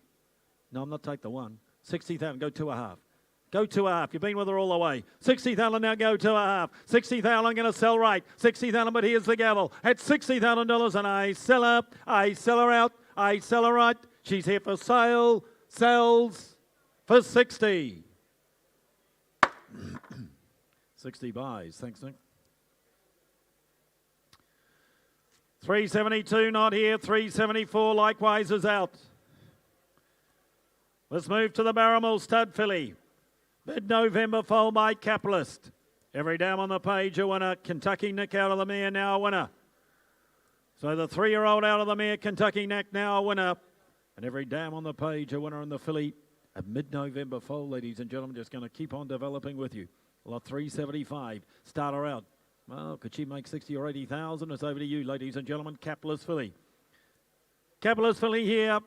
No, I'm not take the 1. 60,000, go 2.5. Go 2.5. You've been with her all the way. 60,000 now, go 2.5. 60,000, I'm going to sell right. 60,000, but here's the gavel. At $60,000, and I sell her. I sell her out. I sell her right. She's here for sale. Sells for 60. 60 buys. Thanks, Nick. 372 not here. 374 likewise is out. Let's move to the Barramel Stud filly. Mid-November foal by Capitalist. Every down on the page a winner. Kentucky Nick out of the mare, now a winner. So the 3-year-old out of the mare, Kentucky Knack, now a winner. And every dam on the page, a winner in the filly. A mid-November foal, ladies and gentlemen, just going to keep on developing with you. Lot 375, start her out. Well, could she make 60 or 80,000? It's over to you, ladies and gentlemen. Capitalist filly. Capitalist filly here.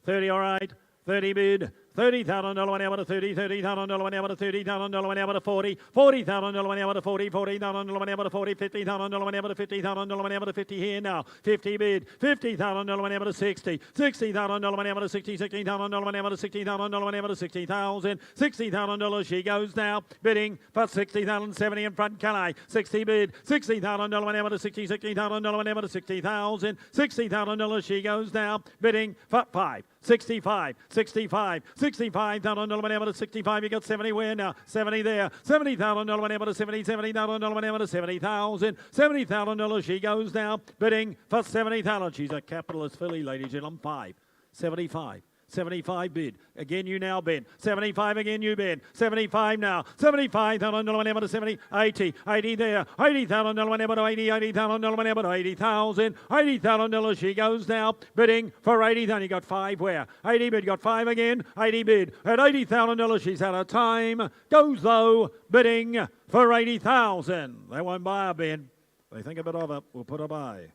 30, all right. 30 bid. $30,000 one hour to 30, $30,000 one hour to $30,000 one hour to 40, $40,000 one hour to 40, $40,000 one hour to 40, $50,000 one hour to $50,000 one hour to 50 here now. 50 bid, $50,000 one hour to 60, $60,000 one hour to 60, $60,000 one hour to $60,000 one hour to 60,000, $60,000 she goes now, bidding for 60,000, 70 in front, Calais, 60 bid, $60,000 one hour to 60, $60,000 one hour to 60,000, $60,000 she goes now, bidding for 5, 65, 65, $65,000 one hour to 65. You got 70 where now? 70 there. $70,000 one hour to 70. $70,000 one hour to 70,000. $70,000 she goes now, bidding for 70,000. She's a capitalist filly, ladies and gentlemen. 5, 75. 75 bid. Again, you now bid. 75 again, you bid. 75 now. $75,000 one hour to 70. 80. 80 there. $80,000 one hour to 80. $80,000 one hour to 80,000. $80,000 she goes now, bidding for 80,000. You got 5 where? 80 bid. Got 5 again. 80 bid. At $80,000 she's out of time. Goes though, bidding for 80,000. They won't buy a bid. They think a bit of it. We'll put a buy.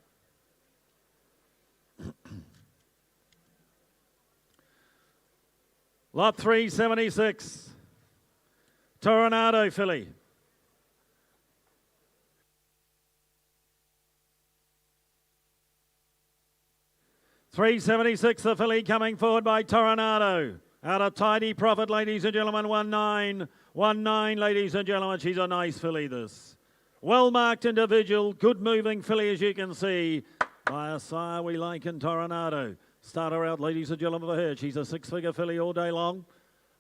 Lot 376, Tornado filly. $376, the filly coming forward by Tornado. Out of tidy profit, ladies and gentlemen, 1919, ladies and gentlemen. She's a nice filly, this. Well-marked individual, good moving filly, as you can see. By a sire we like in Tornado. Start her out, ladies and gentlemen, for her. She's a 6-figure filly all day long.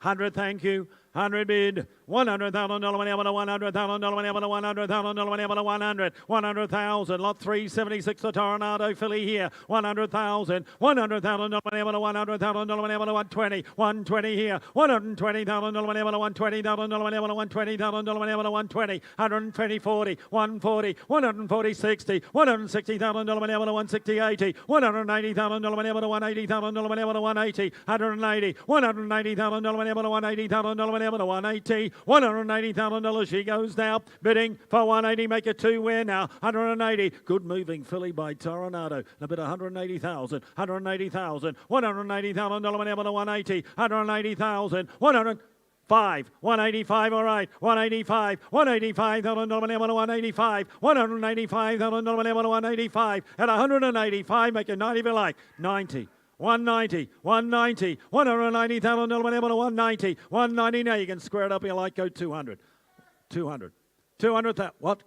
100, thank you. 100 bid. $100,000 one hour to $100,000 one hour to $100,000 one hour to 100. 100,000. Lot 376, the Tornado filly here. 100,000. $100,000 one hour to $100,000 one hour to 120. 120 here. $120,000 one hour to $120,000 one hour to $120,000 one hour to 120. 120, 40. 140. 140, 60. $160,000 one hour to 160, 80. $180,000 one hour to $180,000 one hour to 180. 180. $180,000 one hour to $180,000 one hour to 180. $180,000 she goes now, bidding for 180. Make it 2 where now? 180. Good moving filly by Tornado. A bit of 180,000. 180,000. $180,000 one hour to 180. 180,000. 105, 185, all right, 185, $185,000 one hour to 185, $185,000 one hour to 185, at 185, make it 90 if you like, 90. 190, 190, $190,000 one hour to 190, 190 now, you can square it up if you like, go 200, 200, 200, what?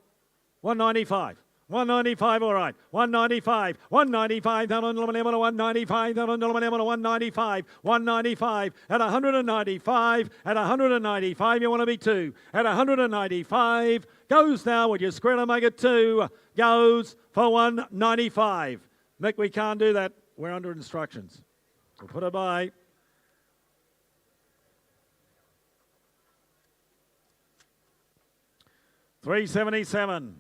195. 195, all right. 195. $195,000 one hour to 195,000 one hour to 195. 195 at 195. At 195, you want to be 2. At 195 goes now. Would you square to make it 2? Goes for 195. Mick, we can't do that. We're under instructions. We'll put a buy. $377.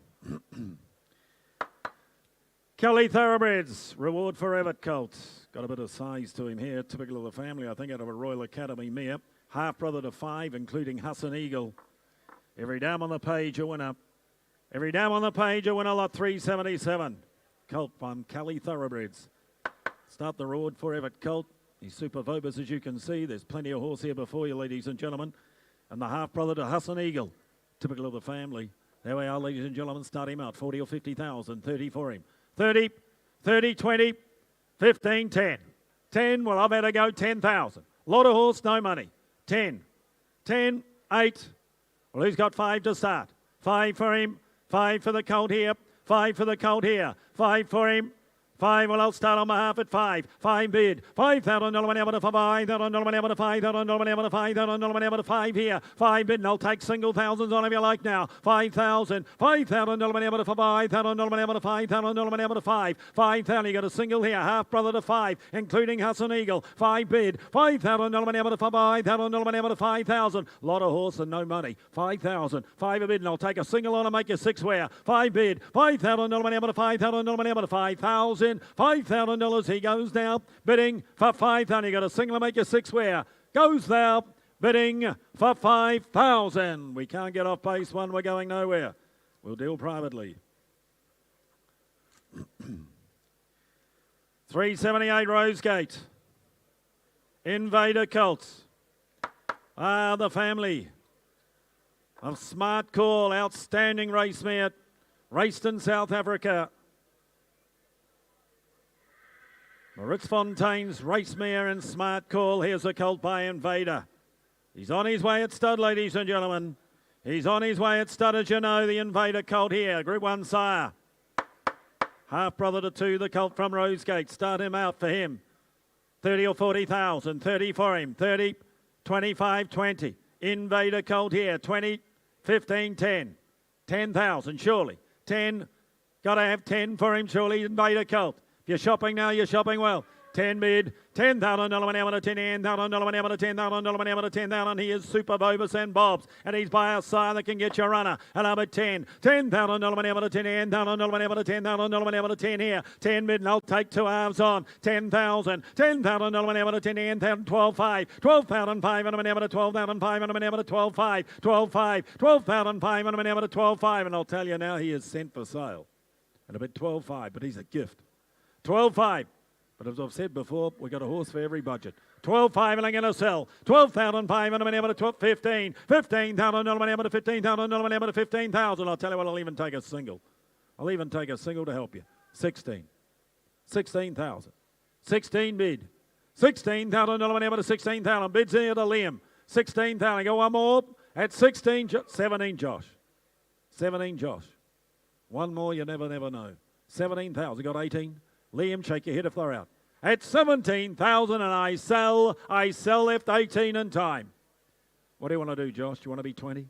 Kelly Thoroughbreds, reward for Everett Colts. Got a bit of size to him here, typical of the family, I think, out of a Royal Academy mare. Half brother to 5, including Hassan Eagle. Every dam on the page, a winner. Every dam on the page, a winner, lot 377. Colt from Kelly Thoroughbreds. Start the reward for Everett Colt. He's super vobus, as you can see. There's plenty of horse here before you, ladies and gentlemen. And the half brother to Hassan Eagle, typical of the family. There we are, ladies and gentlemen. Start him out, 40 or 50,000, 30 for him. 30, 30, 20, 15, 10. 10, well, I've had to go 10,000. Lot of horse, no money. 10, 10, 8. Well, who's got 5 to start? 5 for him, 5 for the Colt here, 5 for the Colt here, 5 for him, 5, well, I'll start on behalf at 5. 5 bid. $5,000 whenever to $5,000 whenever to $5,000 whenever to $5,000 whenever to 5 here. 5 bid, and I'll take single thousands on if you like now. 5,000. $5,000 whenever to $5,000 whenever to $5,000 whenever to 5. 5,000, you got a single here. Half brother to 5, including Hudson Eagle. 5 bid. $5,000 whenever to $5,000 whenever to 5,000. Lot of horse and no money. 5,000. 5 a bid, and I'll take a single on and make you 6 wear. 5 bid. $5,000 whenever to $5,000 whenever to 5,000. $5,000 he goes now, bidding for 5,000. You got a single to make you 6 wear. Goes now, bidding for 5,000. We can't get off base 1, we're going nowhere. We'll deal privately. 378 Rosegate. Invader Colts. The family of Smart Call, outstanding race mare, raced in South Africa. Maritz Fontaine's race mare and Smart Call. Here's a colt by Invader. He's on his way at stud, ladies and gentlemen. He's on his way at stud, as you know, the Invader colt here. Group 1 sire. Half brother to 2, the colt from Rosegate. Start him out for him. 30 or 40,000. 30 for him. 30, 25, 20. Invader colt here. 20, 15, 10. 10,000, surely. 10. Got to have 10 for him, surely. Invader colt. If you're shopping now, you're shopping well. 10 bid, $10,000 whenever to $10,000 whenever to $10,000 whenever to 10,000. He is Super Bobus and Bob's, and he's by a sire that can get your runner. And number 10, $10,000 whenever to $10,000 whenever to $10,000 whenever to 10 here. 10 bid, and I'll take 2 halves on. 10,000, $10,000 whenever to 10,000, 12,500, 12,500 whenever to 12,500 whenever to 12,500, 12,500, 12,500 whenever to 12,500. And I'll tell you now, he is sent for sale. And a bit 12,500, but he's a gift. 12,500. But as I've said before, we've got a horse for every budget. 12,500 and I'm going to sell. 12,500 whenever to 12, 15. $15,000 whenever to 15,000 whenever to 15,000. I'll tell you what, I'll even take a single. I'll even take a single to help you. 16. 16,000. 16 bid. $16,000 whenever to 16,000. Bids here to Liam. 16,000. Go one more. At 16, 17 Josh. 17 Josh. One more, you never know. 17,000. Got 18. Liam, shake your head if they're out. At 17,000 and I sell left 18 in time. What do you want to do, Josh? Do you want to be 20?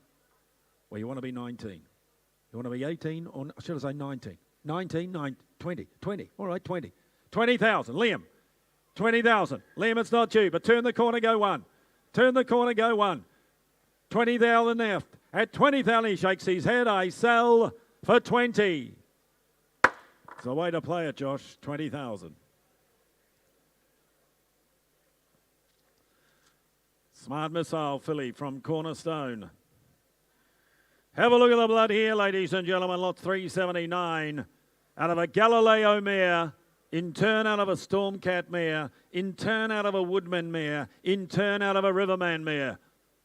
Well, you want to be 19. You want to be 18 or should I say 19? 19, 9, 20, 20. All right, 20. 20,000. Liam, 20,000. Liam, it's not you, but turn the corner, go 1. Turn the corner, go 1. 20,000 left. At 20,000, he shakes his head. I sell for 20. It's a way to play it, Josh. 20,000. Smart Missile filly from Cornerstone. Have a look at the blood here, ladies and gentlemen. Lot 379. Out of a Galileo mare. In turn out of a Stormcat mare. In turn out of a Woodman mare. In turn out of a Riverman mare.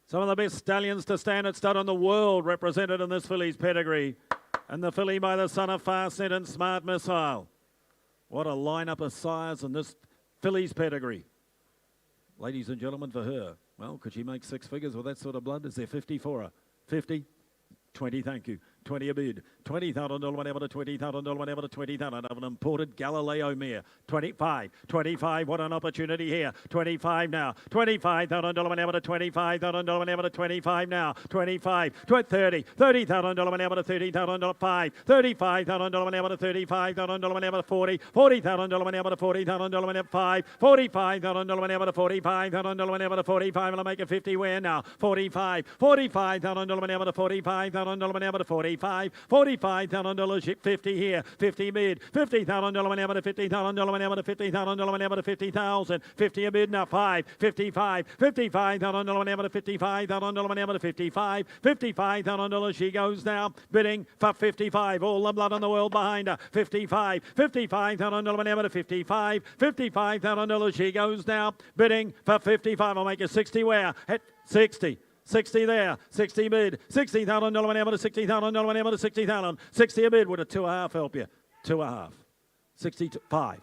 Some of the best stallions to stand at stud in the world represented in this filly's pedigree. And the filly by the son of Fastnet and Smart Missile. What a lineup of sires in this filly's pedigree. Ladies and gentlemen, for her. Well, could she make 6 figures with that sort of blood? Is there 50 for her? 50? 20, thank you. 20 a bid. $20,000 whenever to $20,000 whenever to 20,000 of an imported Galileo mare. 25. 25. What an opportunity here. 25 now. $25,000 whenever to $25,000 whenever to 25 now. 25. 30. $30,000 whenever to $30,000 5. $35,000 whenever to $35,000 whenever to 40. $40,000 whenever to $40,000 whenever 5. $45,000 whenever to $45,000 whenever to 45. I'll make a 50 where now. 45. $45,000 whenever to $45,000 whenever to 45. $45,000, 50 here, 50 bid, $50,000 whenever to $50,000 whenever to $50,000 whenever to 50,000, 50 a bid now 5, 55, $55,000 whenever to $55,000 whenever to 55, $55,000 she goes now, bidding for 55, all the blood in the world behind her, 55, $55,000 whenever to 55, $55,000 she goes now, bidding for 55, I'll make a 60 where, at 60. 60 there, 60 bid, $60,000 whenever to $60,000 whenever to 60,000, 60 a bid, would a 2.5 help you? 2.5, 65,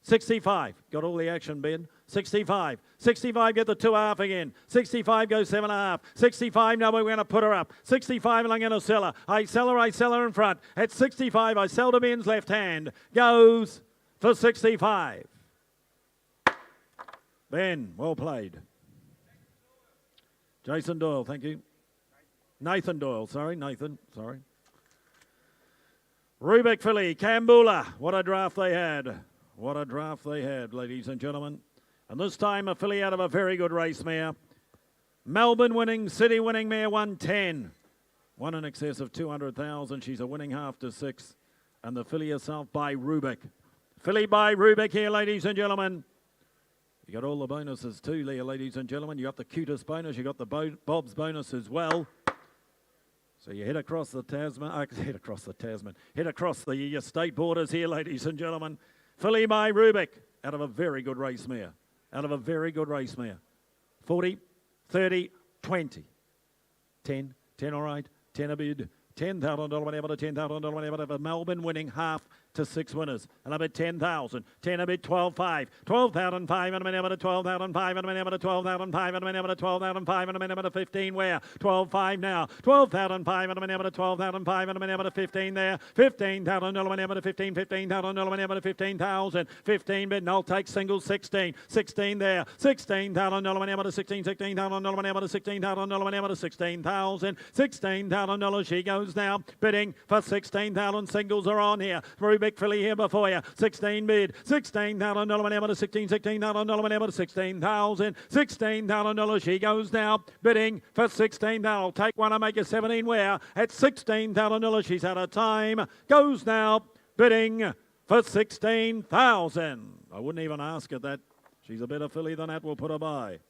65, got all the action bid, 65, 65 get the 2.5 again, 65 goes 7.5, 65 now we're going to put her up, 65 and I'm going to sell her, I sell her in front, at 65 I sell to Ben's left hand, goes for 65. Ben, well played. Jason Doyle, thank you. Nathan Doyle, sorry, Nathan, sorry. Rubik filly, Kambula. What a draft they had. What a draft they had, ladies and gentlemen. And this time a filly out of a very good race mare. Melbourne winning, City winning mare 110. One in excess of 200,000. She's a winning half to 6. And the filly herself by Rubik. Filly by Rubik here, ladies and gentlemen. You got all the bonuses too, ladies and gentlemen. You got the cutest bonus. You got the Bob's bonus as well. So you head across the Tasman. Head across the state borders here, ladies and gentlemen. Filly by Rubik out of a very good race mare. Out of a very good race mare. 40, 30, 20. 10, all right. 10 a bid. $10,000 whenever to $10,000 whenever to Melbourne winning half to 6 winners. And a bid 10,000. 10 a bid 12,500. 12,500 and a whenever to 12,500 and a whenever to 12,500 and a whenever to 12,500 and a whenever to 15 where? 12,500 now. 12,500 and a whenever to 12,500 and a whenever to 15 there. $15,000 whenever to 15. $15,000 whenever to 15,000. 15 bid and I'll take single 16. 16 there. $16,000 whenever to 16. $16,000 whenever to 16,000 whenever to 16,000. $16,000 she goes now. Bidding for 16,000. Singles are on here. Rubik filly here before you. 16 bid. $16,000 whenever to 16. $16,000 whenever to 16,000. $16,000 she goes now. Bidding for 16. I'll take one and make a 17 where at $16,000 she's out of time. Goes now. Bidding for 16,000. I wouldn't even ask her that. She's a better filly than that. We'll put her by.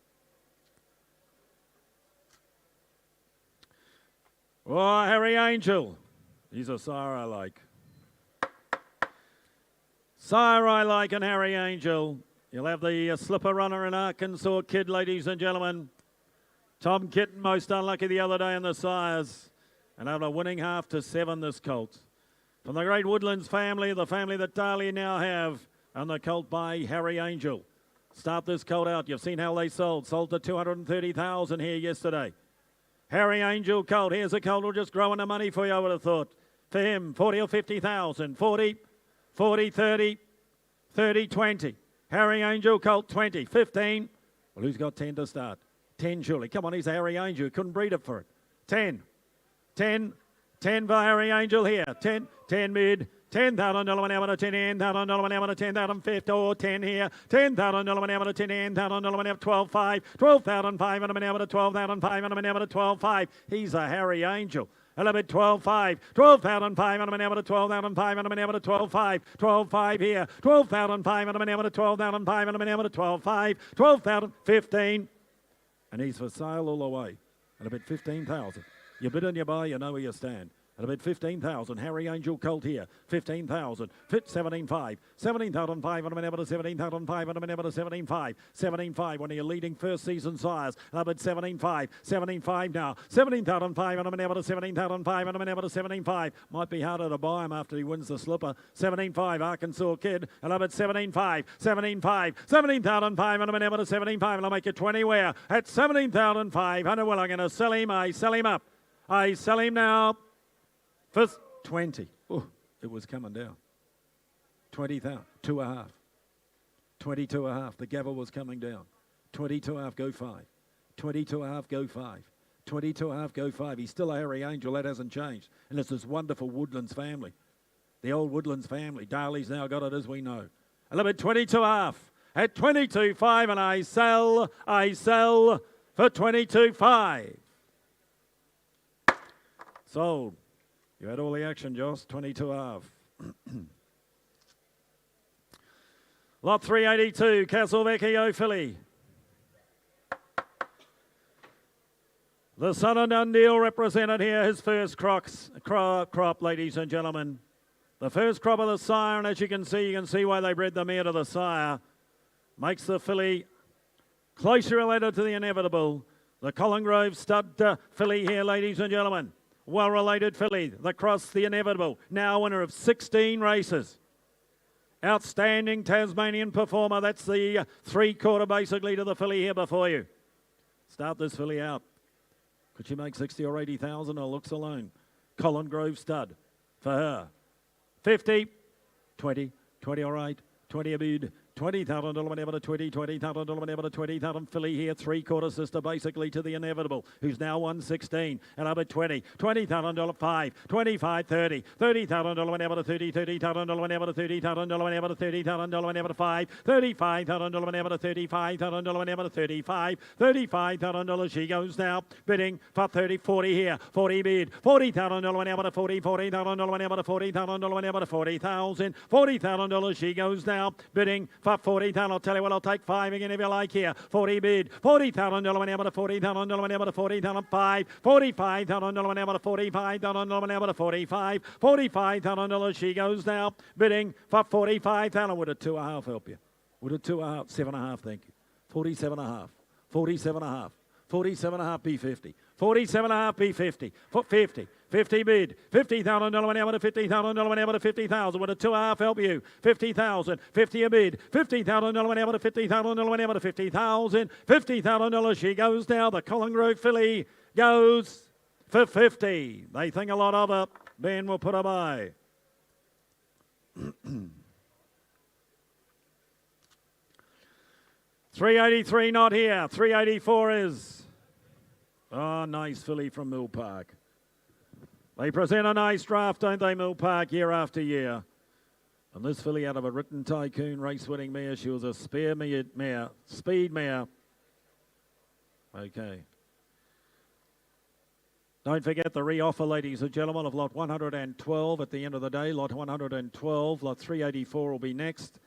Oh, Harry Angel. He's a sire I like. Sire I like and Harry Angel. You'll have the slipper runner in Arkansas Kid, ladies and gentlemen. Tom Kitten, most unlucky the other day in the sires. And have a winning half to 7 this colt. From the great Woodlands family, the family that Darley now have. And the colt by Harry Angel. Start this colt out. You've seen how they sold. Sold to 230,000 here yesterday. Harry Angel colt. Here's a colt will just grow into money for you, I would have thought. For him, 40 or 50,000. 40, 40, 30, 30, 20. Harry Angel colt 20, 15. Well, who's got 10 to start? 10 surely. Come on, he's a Harry Angel. Couldn't breed it for it. 10, 10, 10 for Harry Angel here. 10, 10 mid. $10,000 an hour to 10, $10,000 an hour to 10,050 or 10 here. $10,000 an hour to 10, $10,000 an hour 12,500. 12,500 an hour to 12,500 an hour to 12,500. He's a Harry Angel. A little bit 12,500. 12,500 an hour to 12,500 an hour to 12,500. 12,500 here. 12,500 an hour to 12,500 an hour to 12,500. 12,015. And he's for sale all the way. And a bit 15,000. You bid and you buy, you know where you stand. At about 15,000, Harry Angel colt here. 15,000, fit 17,500. 17,500 an hour to 17,500 an hour to 17,500. 17,500, one of your leading first season sires. About 17,500. 17,500 now. 17,500 an hour to 17,500 an hour to 17,500. Might be harder to buy him after he wins the slipper. 17,500, Arkansas Kid. And about 17,500. 17,500. 17,500 an hour to 17,500. I'll make it 20 where? At 17,500. Well, I'm going to sell him. I sell him up. I sell him now. First 20. Oh, it was coming down. 20,000. 2.5. 22.5. The gavel was coming down. 22.5. Go 5. 22.5. Go 5. 22.5. Go 5. He's still a Harry Angel. That hasn't changed. And it's this wonderful Woodlands family. The old Woodlands family. Darley's now got it as we know. A little bit 22.5. At 22.5 and I sell for 22.5. Sold. You had all the action, Joss. 22.5. Lot 382, Castlevecchio filly. The son of Dundee represented here, his first crop, ladies and gentlemen. The first crop of the sire, and as you can see why they bred the mare to the sire. Makes the filly closely related to the inevitable. The Colin Grove stud filly here, ladies and gentlemen. Well-related filly, the cross, the inevitable, now winner of 16 races. Outstanding Tasmanian performer. That's the 3/4 basically to the filly here before you. Start this filly out. Could she make 60 or 80,000 or looks alone? Colin Grove stud for her. 50, 20, 20 all right, 20 a bid. $20,000 whenever to 20, $20,000 whenever to 20,000. Filly here, 3/4 sister basically to the inevitable, who's now 116 and up at 20. $20,000 5, 25, 30, $30,000 whenever to 30, $30,000 whenever to 30,000 whenever to 30,000 whenever to 5, $35,000 whenever to 35,000 whenever to 35, $35,000 she goes now, bidding for 30, 40 here, 40 bid, $40,000 whenever to 40, $40,000 whenever to 40,000 whenever to 40,000, $40,000 she goes now, bidding for 40,000. I'll tell you what, I'll take 5 again if you like here. 40 bid, $40,000 whenever to 40,000 whenever to 40,000 5, $45,000 whenever to 45,000 whenever to 45, $45,000 she goes now, bidding for 45,000. Would a 2.5 help you? Would a 2.5, 7.5, thank you. 47.5, 47.5, 47.5 B50, 47.5 B50, 50. 50 bid, $50,000 whenever to 50,000 whenever to 50,000. Would a 2.5 help you? 50,000, 50 a bid, $50,000 whenever to 50,000 whenever to 50,000. $50,000 she goes now. The Collingwood filly goes for 50. They think a lot of it. Ben will put a by. $383 not here. $384 is. Oh, nice filly from Mill Park. They present a nice draft, don't they, Mill Park, year after year. And this filly out of a Written Tycoon race-winning mare, she was a speed mare. Okay. Don't forget the re-offer, ladies and gentlemen, of lot 112 at the end of the day. Lot 112, lot 384 will be next.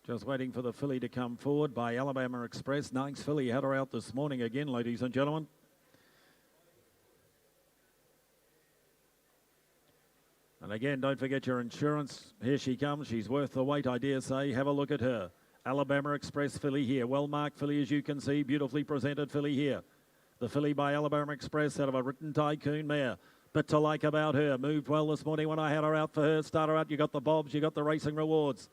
Just waiting for the filly to come forward by Alabama Express. Nice filly, had her out this morning again, ladies and gentlemen. And again, don't forget your insurance. Here she comes. She's worth the wait, I dare say. Have a look at her. Alabama Express filly here. Well-marked filly, as you can see. Beautifully presented filly here. The filly by Alabama Express out of a Written Tycoon mare. Bit to like about her. Moved well this morning when I had her out for her. Start her out. You got the bobs. You got the racing rewards.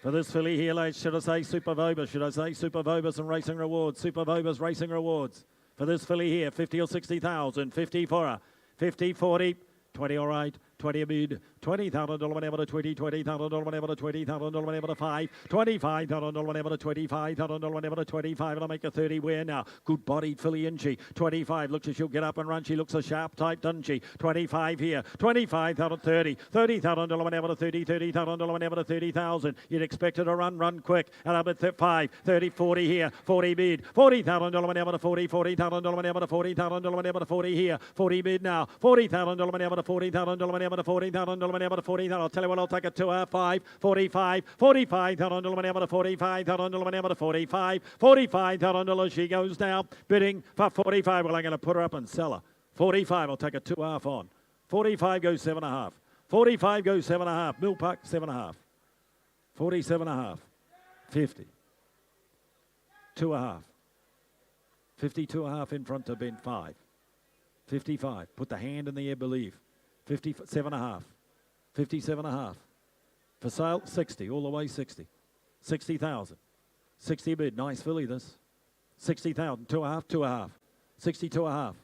For this filly here, ladies, should I say Super Vobus? Should I say Super Vobus and racing rewards? Super Vobus racing rewards. For this filly here, 50 or 60,000. 50 for her. 50, 40, 20 all right. 20 a bid, $20,000 whenever to 20, $20,000 whenever to 20,000 whenever to 5, $25,000 whenever to 25,000 whenever to 25, and I'll make a 30 where now. Good bodied filly, isn't she? 25, looks as she'll get up and run. She looks a sharp type, doesn't she? 25 here, 25,000, 30, $30,000 whenever to 30, $30,000 whenever to 30,000. You'd expect her to run quick, and up at 5, 30, 40 here, 40 bid, $40,000 whenever to 40, $40,000 whenever to 40,000 whenever to 40 here, 40 bid now, $40,000 whenever to 40,000 whenever to 40,000 whenever to 40,000. I'll tell you what, I'll take a 2 out 5, 45, $45,000 whenever to 45,000 whenever to 45, $45,000 she goes now, bidding for 45. Well, I'm going to put her up and sell her. 45, I'll take a 2.5 on. 45 goes 7.5. 45 goes 7.5. Mill Park 7.5. 47.5. 50. 2.5. 52.5 in front to Ben 5. 55. Put the hand in the air, believe. 57.5. 57.5. For sale, 60. All the way, 60. 60,000. 60 bid. Nice filly, this. 60,000. 2.5. 2.5. 62.5.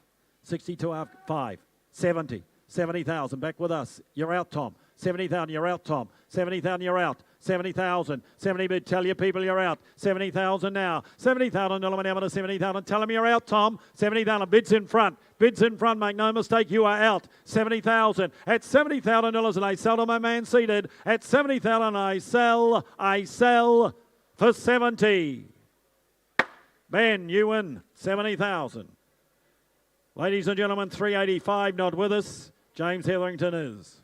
62.5. 5. 70. 70,000. Back with us. You're out, Tom. 70,000. You're out, Tom. 70,000. You're out. 70,000. 70 bid. Tell your people you're out. 70,000 now. $70,000 whenever to 70,000. Tell them you're out, Tom. 70,000. Bids in front. Bids in front. Make no mistake. You are out. 70,000. At $70,000 and I sell to my man seated. At 70,000 I sell for 70. Ben, you win 70,000. Ladies and gentlemen, 385 not with us. James Hetherington is.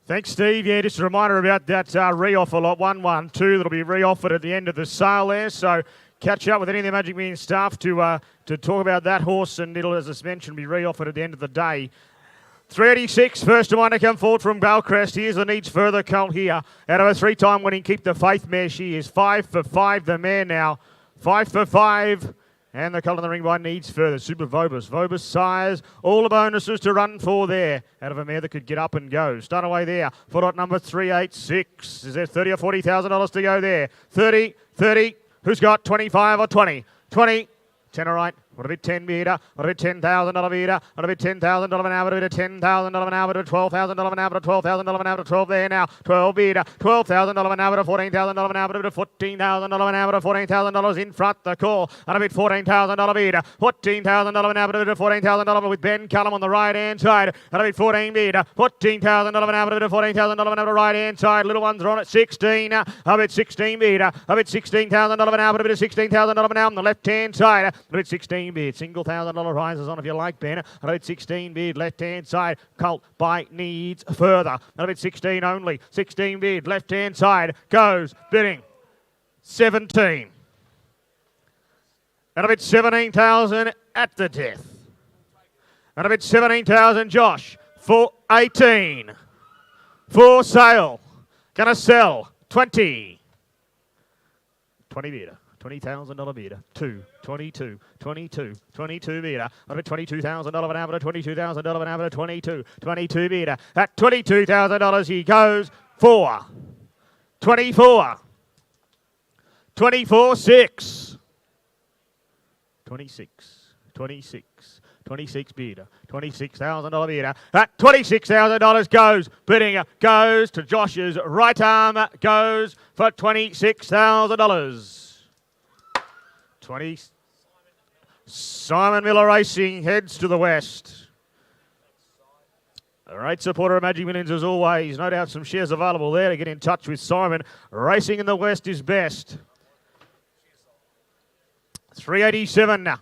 Thanks, Steve. Yeah, just a reminder about that re-offer lot 112 that'll be re-offered at the end of the sale there. So catch up with any of the Magic Million staff to talk about that horse, and it'll, as I mentioned, be re-offered at the end of the day. 386, first to mind to come forward from Belcrest. Here's the needs further colt here. Out of a 3-time winning Keep the Faith mare, she is 5 for 5, the mare now. 5 for 5. And the colour in the ring by Needs Further. Super Vobus. Vobus sires. All the bonuses to run for there. Out of a mare that could get up and go. Start away there. For lot number 386. Is there $30,000 or $40,000 to go there? 30, 30. Who's got 25 or 20? 20. 10 all right. On a bit 10 metre, on a bit $10,000 metre, on a bit $10,000 an hour, a bit of $10,000 an hour to $12,000 an hour to $12,000 an hour to 12 there now. 12 metre, $12,000 an hour to $14,000 an hour to $14,000 an hour to $14,000 in front the call. And a bit $14,000 metre, $14,000 an hour to $14,000 with Ben Cullum on the right hand side. And a bit 14 metre, $14,000 an hour to $14,000 an hour to right hand side. Little ones are on at 16. A bit 16 metre, a bit $16,000 an hour, a bit of $16,000 an hour on the left hand side. A bit 16 bid, single $1,000 rises on if you like, Ben. A bit 16 bid, left hand side. Colt by needs further. A bit 16 only, 16 bid, left hand side goes bidding 17. And a bit 17,000 at the death. And a bit 17,000 Josh for 18. For sale. Gonna sell 20. 20 metre. $20,000 metre. 2, 22, 22, 22 metre. On a $22,000 an hour, $22,000 an hour, 22, 22 metre. At $22,000 he goes for 24. 24, 6. 26, 26, 26 bidder, $26,000 bidder. At $26,000 goes, bidding goes to Josh's right arm, goes for $26,000. 20. Simon Miller Racing heads to the west. A great supporter of Magic Millions as always. No doubt some shares available there to get in touch with Simon. Racing in the west is best. 387 now.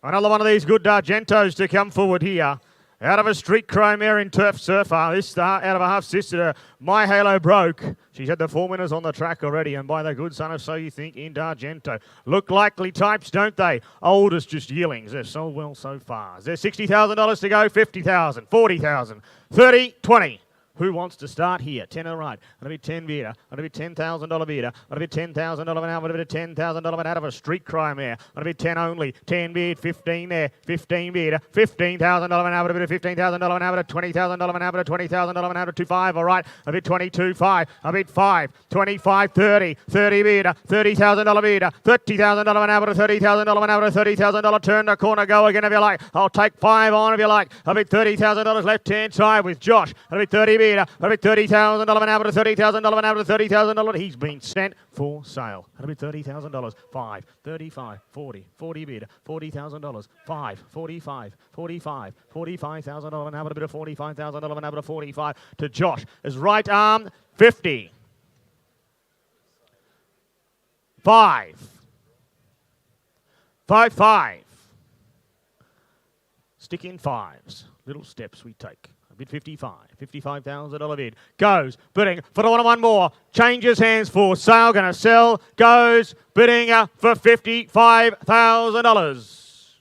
Another one of these good Argentos to come forward here. Out of a street chrome mare in Turf Surfer. This start out of a half sister. My Halo broke. She's had the 4 winners on the track already, and by the good son of So You Think in Argento. Look likely types, don't they? Oldest just Yearlings. They've sold well so far. Is there $60,000 to go? 50,000, 40,000, 30, 20. Who wants to start here? 10 all right. A bit 10 beater. A bit $10,000 beater. A bit $10,000 an hour. A bit $10,000 an out of a street crime there. A bit 10 only. 10 bid. 15 there. 15 beater. $15,000 an hour. A bit of $15,000 an hour. $20,000 an hour. $20,000 an hour. 25 all right. A bit 22 5. A bit 5. 25 30. 30 beater. $30,000 beater. $30,000 an hour. $30,000 an hour. $30,000 turn the corner. Go again if you like. I'll take 5 on if you like. A bit $30,000 left hand side with Josh. A bit 30 beater. A bit $30,000 an hour to $30,000 an hour to $30,000. He's been sent for sale. A bit $30,000. 5, 35, 40, 40 bid. $40,000. 5, 45, 45, $45,000 an hour. A bit of $45,000 an hour to 45 to Josh. His right arm 50. 5. 5, 5. Stick in fives. Little steps we take. Bid 55, $55,000 bid. Goes, bidding for the one more. Changes hands for sale, going to sell. Goes, bidding for $55,000.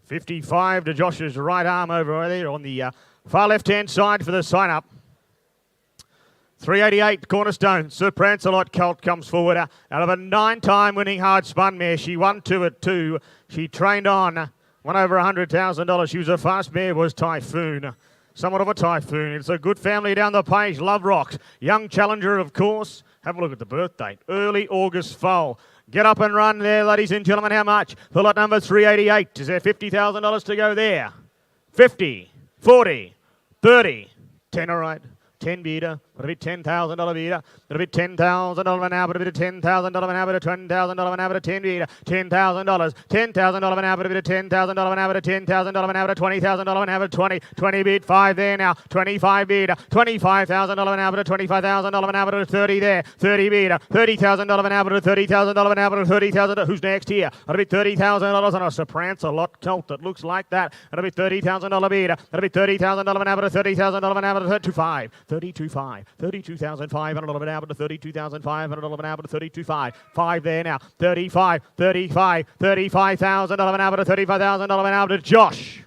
55 to Josh's right arm over there on the far left-hand side for the sign-up. 388 Cornerstone. Sir Prancelot Colt comes forward out of a 9-time winning hard spun mare. She won 2 at 2. She trained on. Won over $100,000. She was a fast mare, was Typhoon. Somewhat of a typhoon. It's a good family down the page. Love Rocks. Young challenger, of course. Have a look at the birth date. Early August foal. Get up and run there, ladies and gentlemen. How much? For lot number 388. Is there $50,000 to go there? 50, 40, 30, 10 all right. 10 beater, a bit $10,000 beater, a bit $10,000 an hour, a bit of $10,000 an hour, $20,000 an hour, 10 beater, $10,000, $10,000 an hour, a bit of $10,000 an hour, $10,000 an hour, $20,000 an hour, 20 bid, 5 there now, 25 beater, $25,000 an hour, $25,000 an hour, 30 there, 30 beater, $30,000 an hour, $30,000 an hour, $30,000. Who's next here? A bit $30,000 on a Soprance, a lot Colt that looks like that, and a bit $30,000 beater, and a bit $30,000 an hour, $30,000 an hour, 35. 32.5, 32,500 an hour to 32,500 an hour to 32.5, 5 there now, 35, 35,000 an hour to 35,000 an hour to Josh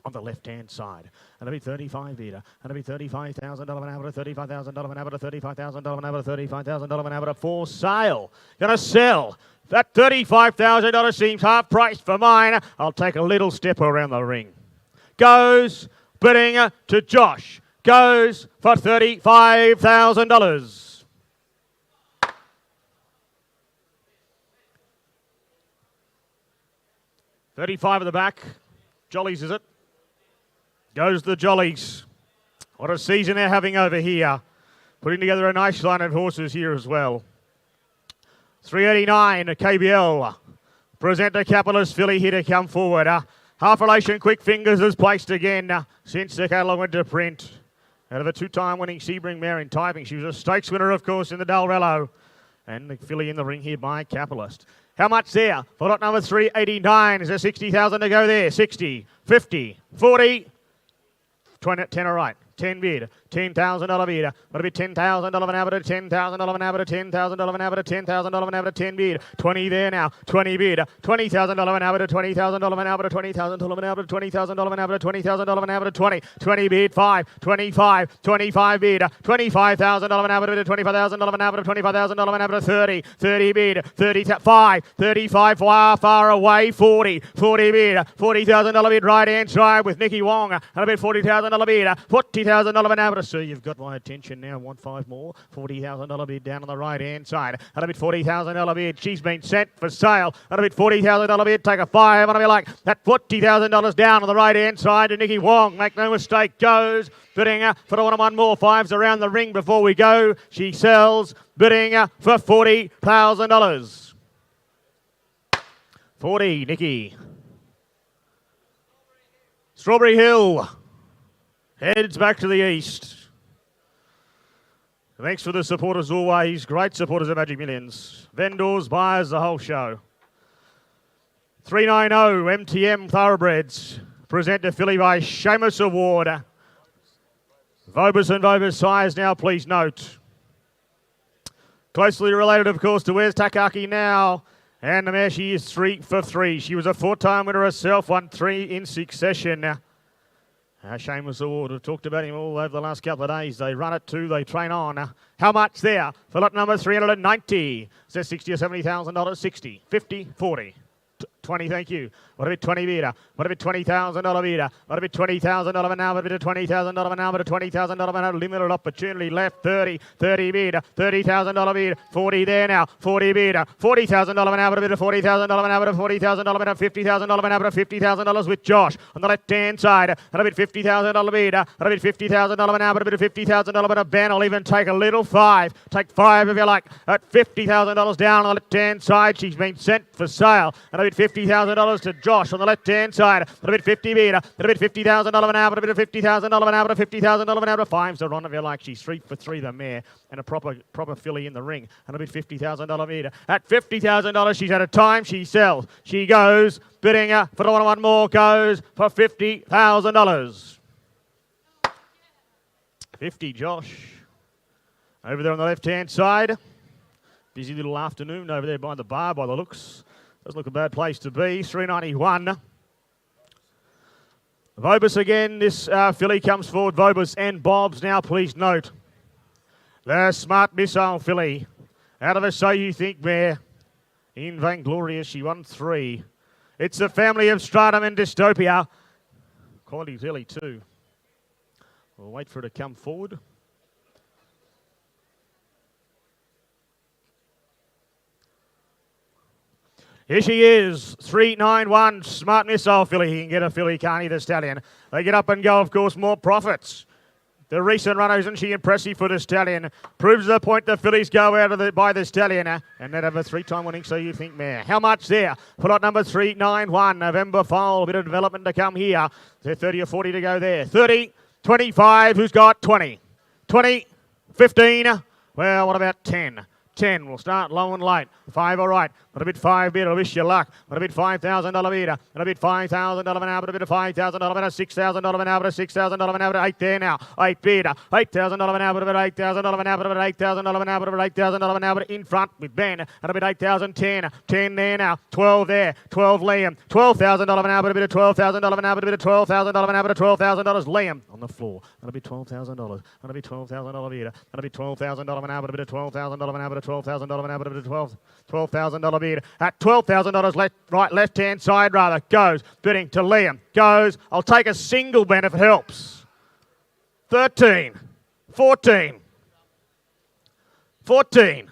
on the left-hand side. And a bit 35 beater, and a bit $35,000 an hour to $35,000 an hour to $35,000 an hour to $35,000 an hour to for sale. Gonna sell. That $35,000 seems half priced for mine. I'll take a little step around the ring. Goes bidding to Josh. Goes for $35,000. 35 at the back. Jollies, is it? Goes the Jollies. What a season they're having over here. Putting together a nice line of horses here as well. 389, a KBL. Presenter Capitalist filly here to come forward. Half Relation Quick Fingers is placed again since the catalogue went to print. Out of a two-time winning Sebring mare in typing. She was a stakes winner, of course, in the Dalrello. And the filly in the ring here by Capitalist. How much there? For lot number 389. Is there 60,000 to go there? 60, 50, 40, 20, 10 all right. 10 bid, $10,000 bid. What about $10,000 an hour to $10,000 an hour to $10,000 an hour to $10,000 an hour to 10 bid. 20 there now. 20 bid. $20,000 an hour to $20,000 an hour to $20,000 an hour to $20,000 an hour to $20,000 an hour to 20. 20 bid. 5. 25. 25 bid. $25,000 an hour to $25,000 an hour to $25,000 an hour to 30. 30 bid. 35. 35 far away. 40. 40 bid. $40,000 bid right hand side with Nicky Wong. And a bit $40,000 bid. $40,000 an hour to see. You've got my attention now. Want 5 more. $40,000 bid down on the right hand side. And a bit $40,000 bid. She's been sent for sale. And a bit $40,000 bid. Take a 5. And I'll be like that $40,000 down on the right hand side to Nicky Wong. Make no mistake. Goes. Bidding for one more. 5s around the ring before we go. She sells. Bidding for $40,000. 40, Nicky. Strawberry Hill heads back to the east. Thanks for the support as always. Great supporters of Magic Millions. Vendors, buyers, the whole show. 390 MTM Thoroughbreds. Present to filly by Seamus Award. Vobus and Vobus size now, please note. Closely related, of course, to Where's Takaki Now. And the mare, she is 3 for 3. She was a 4-time winner herself, won 3 in succession. Seamus Award, we've talked about him all over the last couple of days. They run it too, they train on. How much there? For lot number 390. Is there 60 or $70,000? 60, 50, 40. 20, thank you. What about 20 bidder? What about $20,000 bidder? What about $20,000 an hour? What about $20,000 an hour? $20,000 an hour? Limited opportunity left. 30 bidder. $30,000 bidder. 40 there now. 40 bidder. $40,000 an hour. Bidder. $40,000 an hour. $40,000 an hour. $50,000 an hour. $50,000 with Josh on the left-hand side. And a bit $50,000 bidder. And a bit $50,000 an hour. A bit of $50,000 a Ben. I'll even take a little 5. Take 5 if you like. At $50,000 down on the left-hand side. She's been sent for sale. And a bit $50,000 to Josh on the left-hand side. A bit 50 metre. A bit $50,000 an hour. A bit of $50,000 an hour. $50,000 an hour. 5s are on if you like. She's 3 for 3, the mare. And a proper filly in the ring. And a bit $50,000 metre. At $50,000, she's at a time. She sells. She goes. Bidding for the one more. Goes for $50,000. 50, Josh. Over there on the left-hand side. Busy little afternoon over there by the bar by the looks. Doesn't look a bad place to be. 391. Vobus again. This filly comes forward. Vobus and Bob's now, please note. The Smart Missile filly. Out of a So You Think mare. In Vainglorious, she won 3. It's the family of Stratum and Dystopia. Quality filly too. We'll wait for her to come forward. Here she is, 391, Smart Missile filly. He can get a filly, can't he, the stallion? They get up and go, of course, more profits. The recent run, isn't she impressive for the stallion? Proves the point the fillies go out of by the stallion. And that have a 3-time winning, So You Think mare. How much there? For lot number 391, November foal. A bit of development to come here. Is there 30 or 40 to go there? 30, 25, who's got 20? 20, 15, well, what about 10? 10, we'll start low and light. 5, all right. But a bit 5 bid, I wish you luck. But a bit $5,000 bid. And a bit $5,000 an hour. But a bit of $5,000 an hour. $6,000 an hour. $6,000 an hour. 8 there now. 8 bid. $8,000 an hour. But $8,000 an hour. But $8,000 an hour. But $8,000 an hour in front with Ben. And a bit 8,000. 10. 10 there now. 12 there. 12 Liam. $12,000 an hour. But a bit of $12,000 an hour. But a bit of $12,000 an hour. But $12,000 Liam on the floor. And a bit $12,000. And a bit $12,000 bid. And a bit $12,000 an hour. But a bit of $12,000 an hour. But a $12,000 an hour. But a $12,000 bid. At $12,000 left-hand side rather. Goes. Bidding to Liam. Goes. I'll take a single, Ben, if it helps. 13. 14. 14.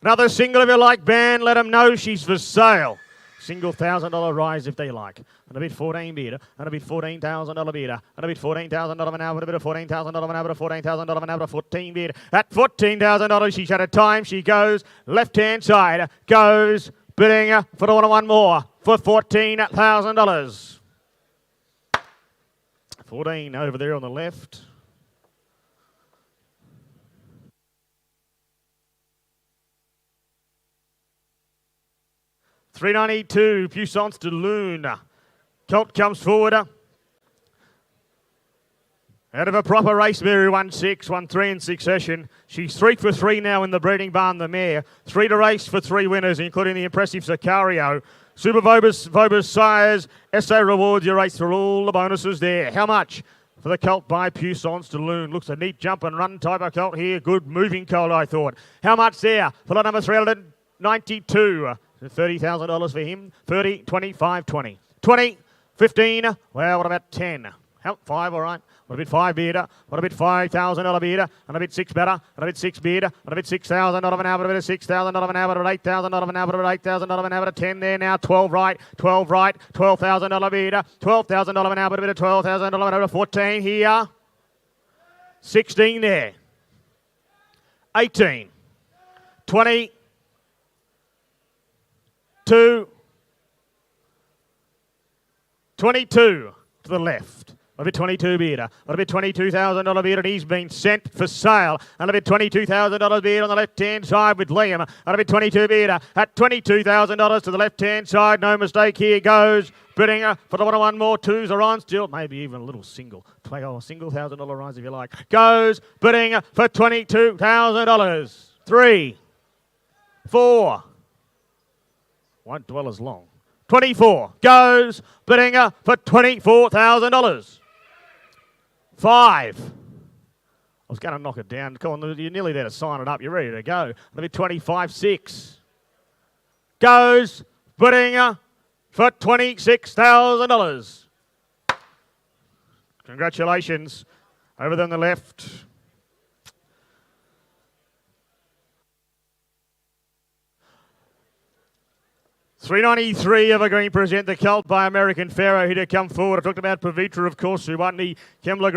Another single if you like, Ben. Let them know she's for sale. Single $1,000 rise if they like. And a bit 14 bidder. And a bit $14,000 bidder. And a bit $14,000 an hour. And a bit of $14,000 an hour. $14,000 an hour. 14 bidder. At $14,000, she's at a time. She goes left-hand side. Goes bidding for the one more for $14,000. 14 over there on the left. $3.92, Puissance de Lune. Colt comes forward. Out of a proper race mare who won 3 in succession. She's 3 for 3 now in the breeding barn, the mare. 3 to race for 3 winners, including the impressive Sicario. Super Vobus Sires, SA Rewards, your race through all the bonuses there. How much for the colt by Puissance de Lune? Looks a neat jump and run type of colt here. Good moving colt, I thought. How much there for the number 392? $30,000 for him. 30, 25, 20. 20, 15. Well, what about 10? 5, all right. What a bit 5 bidder. What a bit $5,000 bidder. And a bit 6 better. And a bit 6 bidder. And a bit $6,000 an hour. A bit of $6,000 an hour. $8,000 an hour. $8,000 an hour. 10 there now. 12 right. 12 right. $12,000 bidder. $12,000 an hour. A bit of $12,000 an hour. 14 here. 16 there. 18. 20. 22 to the left. A bit 22 bidder. A bit $22,000 bid, and he's been sent for sale. And a bit $22,000 bid on the left-hand side with Liam. And a bit 22 bidder at $22,000 to the left-hand side. No mistake, here goes. Bidding for the one more. 2s are on still. Maybe even a little single. A single $1,000 rise if you like. Goes bidding for $22,000. 3, 4. Won't dwell as long. 24 goes bidding for $24,000. 5. I was going to knock it down. Come on, you're nearly there to sign it up. You're ready to go. Maybe 25, 6. Goes bidding for $26,000. Congratulations. Over there on the left. $3.93 Evergreen present the colt by American Pharaoh here to come forward. I talked about Pavitra, of course, who won the Kembla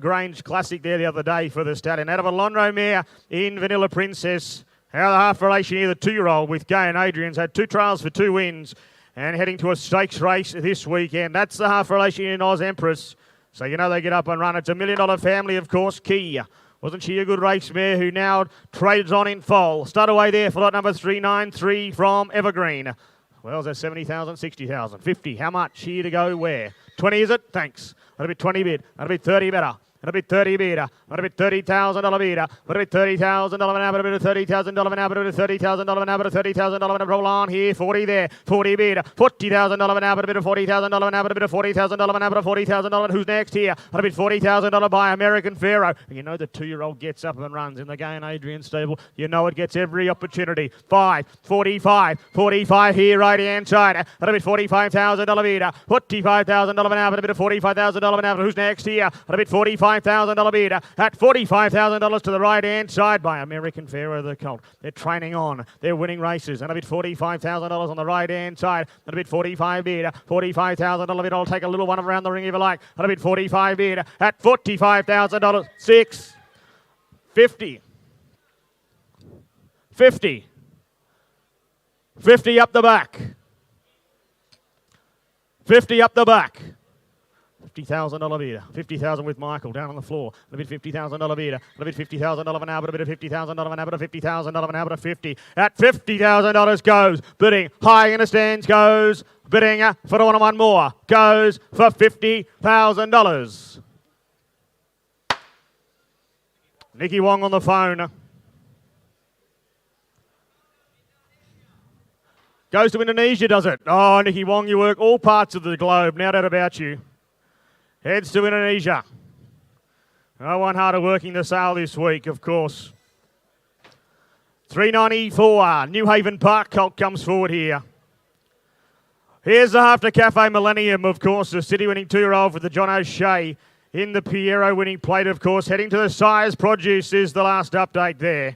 Grange Classic there the other day for the stallion. Out of a Lonro mare in Vanilla Princess. How the half relation here, the 2-year-old with Gay and Adrian's had 2 trials for 2 wins and heading to a stakes race this weekend. That's the half relation in Oz Empress. So you know they get up and run. It's a $1 million family, of course, Key. Wasn't she a good race mare who now trades on in foal? Start away there for lot number 393 from Evergreen. Well, there's 70,000, 60,000, 50. How much here to go where? 20 is it? Thanks. A bit 20 bid. A bit 30 better. And a bit 30 bidder, and a bit $30,000 bidder, but a bit $30,000 an hour, a bit of $30,000 an hour, a bit of $30,000 an hour, $30,000 an hour, roll on here, 40 there, 40 bidder, $40,000 an hour, a bit of $40,000 an hour, a bit of $40,000 an hour, $40,000. Who's next here? And a bit $40,000 by American Pharaoh. And you know the 2-year-old gets up and runs in the Gay and Adrian stable. You know it gets every opportunity. 5, 45, 45 here, right hand side, and a bit $45,000 bidder, $45,000 an hour, a bit of $45,000 an hour. Who's next here? And a bit $45,000 bid at $45,000 to the right-hand side by American Pharaoh, the colt. They're training on. They're winning races. And a bit $45,000 on the right-hand side. And a bit 45 bid. $45,000 bid. I'll take a little one around the ring if you like. And a bit 45 bid at $45,000. 6. 50. 50. 50 up the back. 50 up the back. $50,000 bidder. $50,000 with Michael down on the floor. A bit $50,000 bidder. A bit $50,000 an hour. A bit of $50,000 an hour. $50,000 an hour. 50. At $50,000 goes bidding high in the stands. Goes bidding for the one more. Goes for $50,000. Nicky Wong on the phone. Goes to Indonesia, does it? Oh, Nicky Wong, you work all parts of the globe. Now that about you. Heads to Indonesia. No one harder working the sale this week, of course. $3.94. New Haven Park colt comes forward here. Here's the After Cafe Millennium, of course, the city-winning 2-year-old for the John O'Shea in the Piero winning plate, of course. Heading to the Sires Produce is the last update there.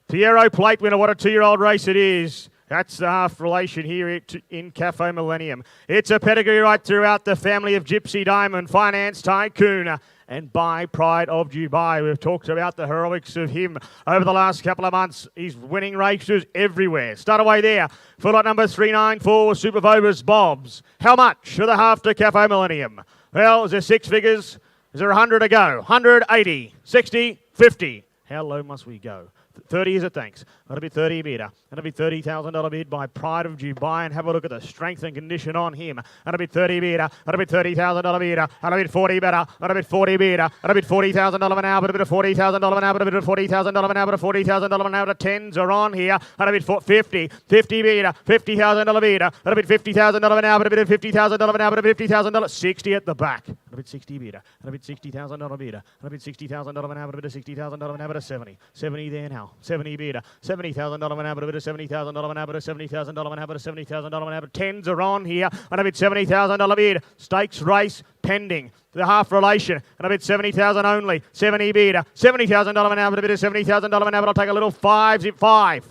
Piero plate winner, what a 2-year-old race it is. That's the half relation here in Cafe Millennium. It's a pedigree right throughout the family of Gypsy Diamond, Finance Tycoon, and By Pride of Dubai. We've talked about the heroics of him over the last couple of months. He's winning races everywhere. Start away there for lot number 394, Super Vobus Bobs. How much for the half to Cafe Millennium? Well, is there 6 figures? Is there 100 to go? 180, 60, 50. How low must we go? 30 is a thanks. That'll be 30 metre. That'll be $30,000 bid by Pride of Dubai, and have a look at the strength and condition on him. That'll be 30 metre. That'll be $30,000 metre. That'll be 40 better. That'll be 40 metre. That'll be $40,000 an hour, but a bit of $40,000 an hour, but a bit of $40,000 an hour, but a $40,000 an hour. The tens are on here. That'll be 50 metre. $50,000 metre. That'll be $50,000 an hour, but a bit of $50,000 an hour, but a $50,000. 60 at the back. That'll be 60 metre. That'll be $60,000 metre. That'll be $60,000 an hour, but a bit of $60,000 an hour, but a 70. 70 there now. 70 metre. $70,000 an hour, but a $70,000 an hour, but a $70,000 an hour, but a $70,000 an hour. Tens are on here, and a bit $70,000 bid. Stakes race pending. The half relation, and a bit 70,000 only. 70 bid. $70,000 an hour, but a bit of $70,000 an hour, but I'll take a little fives at 5.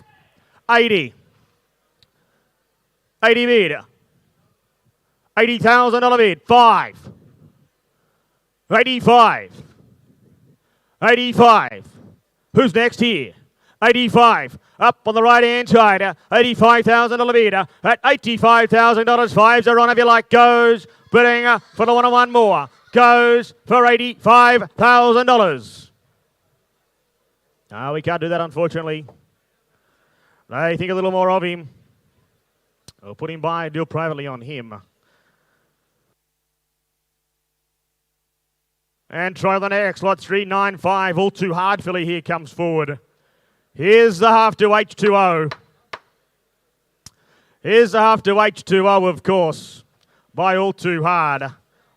80. 80 bid. $80,000 bid. 5. 85. 85. Who's next here? 85. Up on the right-hand side. $85,000 bid. At $85,000. Fives are on if you like. Goes. Bidding for the one more. Goes for $85,000. No, we can't do that, unfortunately. They think a little more of him. We'll put him by, deal privately on him. And try the next. Lot 395. All Too Hard filly here comes forward. Here's the half to H2O. Here's the half to H2O, of course, by All Too Hard.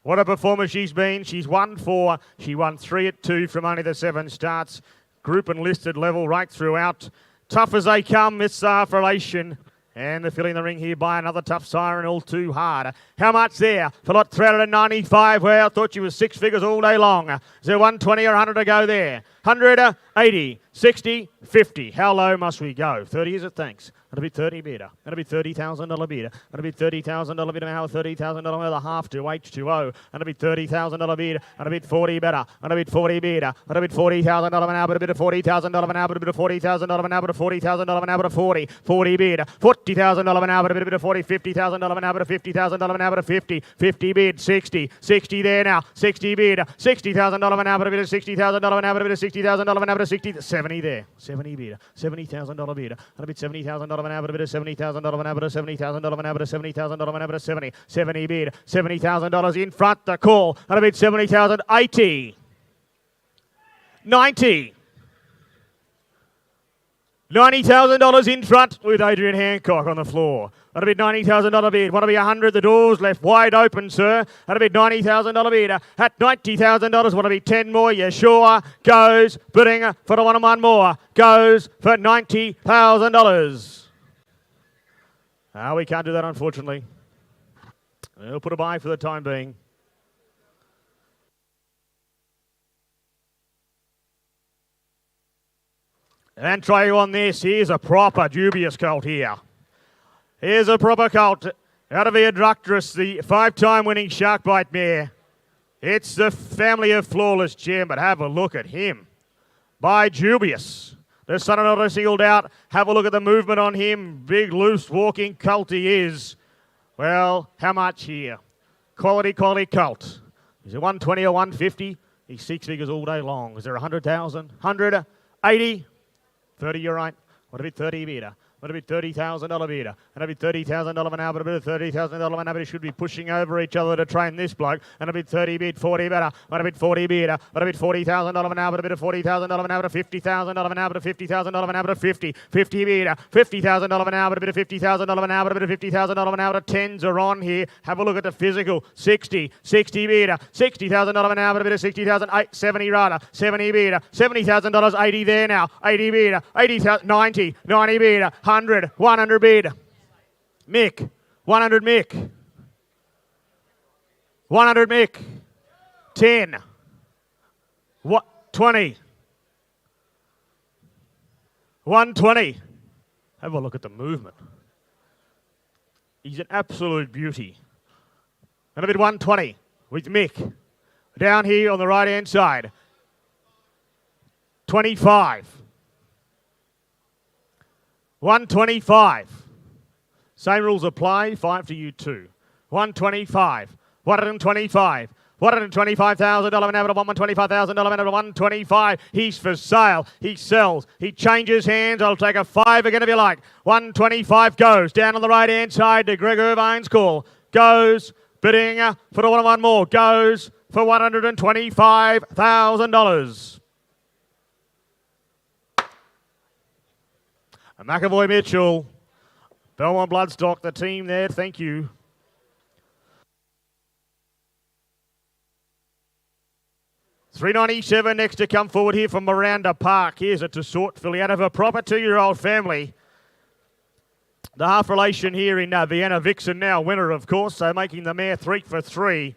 What a performer she's been. She's won 4. She won 3 at 2 from only the 7 starts. Group and listed level right throughout. Tough as they come, it's the half relation. And they're filling the ring here by another tough siren, All Too Hard. How much there for lot 395? Well, I thought she was 6 figures all day long. Is there 120 or 100 to go there? 100, 80, 60, 50. How low must we go? 30 is a thanks. That'll be 30 metre. That'll be $30,000 bid. That'll be $30,000 bid. Now $30,000 the half to H2O. That'll be $30,000 bid. That'll be 40 better. That'll be 40 bid. That'll be $40,000 an hour, but a bit of $40,000 an hour, but a bit of $40,000 an hour, but a $40,000 an hour, but a 40 bid. $40,000 an hour, but a bit of 40, $50,000 an hour, but a $50,000 an hour, but a 50 bid. 60 there now. 60 bid. $60,000 an hour, but a bit of $60,000 an hour, but a bit of $60,000 an hour, but a 60, 70 there. 70 bid. $70,000 bid. That'll be $70,000 an hour, but a bit of $70,000 an hour, but a $70,000 an hour, but a $70,000 an hour, but a 70 bid. $70,000 in front, the call. That'll be 70,000, 80, 90. $90,000 in front with Adrian Hancock on the floor. That'll be $90,000 bid. Want to be 100? The doors left wide open, sir. That'll be $90,000 bid. At $90,000, want to be 10 more? You sure? Goes. Bidding for the one more. Goes for $90,000. We can't do that, unfortunately. We'll put a buy for the time being. And try you on this. Here's a proper dubious colt here. Here's a proper colt. Out of Viaductress, the 5-time winning Sharkbite mare. It's the family of Flawless Gem, but have a look at him. By Dubious. The son of not singled out. Have a look at the movement on him. Big, loose, walking colt he is. Well, how much here? Quality colt. Is it 120 or 150? He's 6 figures all day long. Is there 100,000? 100? 80? 30, you're right. What a bit 30 metre. What a bit $30,000 bid. And a bit $30,000 an hour, but a bit of $30,000 an hour. But it should be pushing over each other to train this bloke. And a bit 30 bid, 40 better. What a bit 40 bid. What a bit $40,000 an hour, but a bit of $40,000 an hour, $50,000 an hour, but a $50,000 an hour, 50 bid. $50,000 an hour, but a bit of $50,000 an hour, but a bit of $50,000 an hour. Tens are on here. Have a look at the physical. 60 bid. $60,000 an hour, but a bit of 60,000, 70 rather. 70 bid. $70,000, 80 there now. 80 bid. 80,000, 90 bid. 100 bid. Mick. 100 Mick. 100 Mick. 10. What? 20. 120. Have a look at the movement. He's an absolute beauty. And a bid 120 with Mick. Down here on the right-hand side. 25. 125. Same rules apply. 5 to you too. 125. 125. $125,000 an hour to $125,000 an hour to 125. He's for sale. He sells. He changes hands. I'll take a 5 again if you like. 125 goes. Down on the right-hand side to Greg Irvine's call. Goes. Bidding for the one more. Goes for $125,000. McAvoy Mitchell. Belmont Bloodstock, the team there. Thank you. $397 next to come forward here from Miranda Park. Here's a Tessort filly out of a proper 2-year-old family. The half relation here in Vienna Vixen, now winner, of course, so making the mare 3 for 3.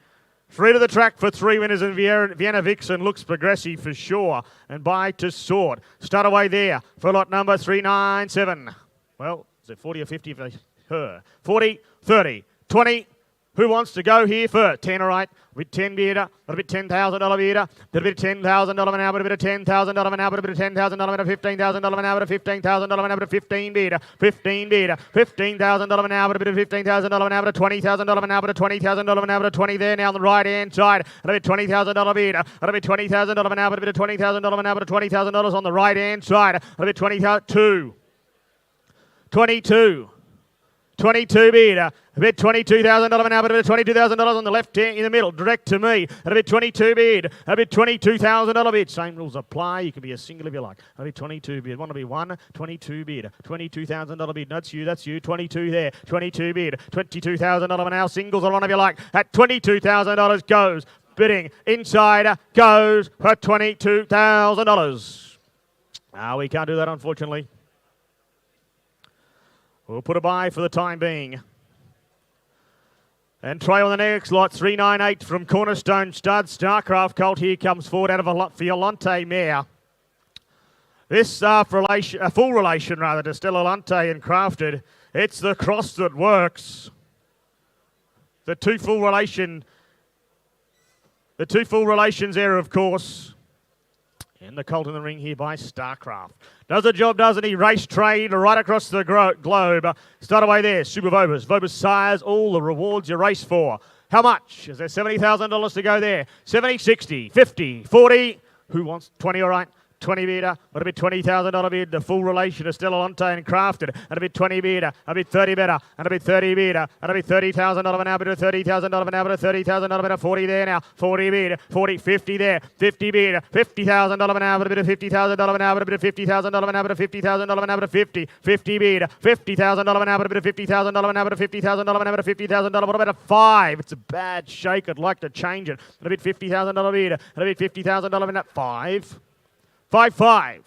3 to the track for 3 winners in Vienna Vixen. Looks progressive for sure. And by Tessort. Start away there for lot number 397. Well, is it 40 or 50 for her? 40, 30, 20. Who wants to go here for 10, all right? With 10 bidder, a bit $10,000 bidder, a bit $10,000 an hour, a bit of $10,000 an hour, a bit of $10,000 an hour, $15,000 an hour, $15,000 an hour, 15 bidder, 15 bidder, $15,000 an hour, a bit of $15,000 an hour, $20,000 an hour, $20,000 an hour, 20 there now on the right hand side, and a bit $20,000 bidder, and a bit $20,000 an hour, a bit of $20,000 an hour, $20,000 on the right hand side, and a bit 22, 22 bidder. A bit $22,000 an hour, a bit $22,000 on the left hand in the middle, direct to me. And a bit 22 bid, a bit $22,000 bid. Same rules apply. You can be a single if you like. A bit 22 bid. Want to be 22 bid, $22,000 bid. That's you. 22 there, 22 bid, $22,000 now. Singles are on if you like. At $22,000 goes. Bidding inside goes for $22,000. We can't do that, unfortunately. We'll put a buy for the time being. And try on the next lot, 398 from Cornerstone Stud. Starcraft Colt here comes forward out of a lot for Yolante mare. This full relation to Stellalante and Crafted. It's the cross that works. The two full relations there, of course. And the colt in the ring here by Starcraft. Does the job, doesn't he? Race trade right across the globe. Start away there. Super Vobas. Vobas sires all the rewards you race for. How much? Is there $70,000 to go there? 70, 60, 50, 40. Who wants 20? All right. 20 bidder, but a bit $20,000 bid, the full relation of Stellalante and Crafted, and a bit 20 bidder, a bit 30 bidder, and a bit 30 bidder, and a bit $30,000 an hour, bit of $30,000 an hour, $30,000 bit of 40 there now, 40 bidder, 40, 50 there, 50 bidder, $50,000 an hour, a bit of $50,000 an hour, a bit of $50,000 an hour, $50,000 an hour, 50, 50 bidder, $50,000 an hour, a bit of $50,000 an hour, $50,000 an hour, $50,000, what about a 5? It's a bad shake, I'd like to change it, and a bit $50,000 bidder, and a bit $50,000 in that 5. 5-5,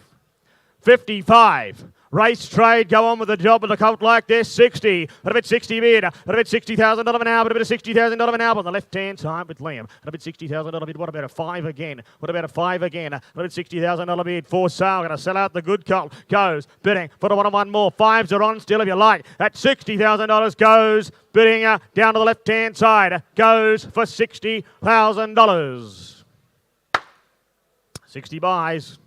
55. Race trade, go on with the job with a colt like this. 60, a bit 60 bid, a bit $60,000 an hour, a bit of $60,000 an hour on the left-hand side with Liam. A bit $60,000 bid. What about a 5 again? What about a 5 again? A bit $60,000 bid for sale. Going to sell out the good colt. Goes bidding for the one more. 5s are on still if you like. At $60,000 goes bidding down to the left-hand side. Goes for $60,000. 60 buys.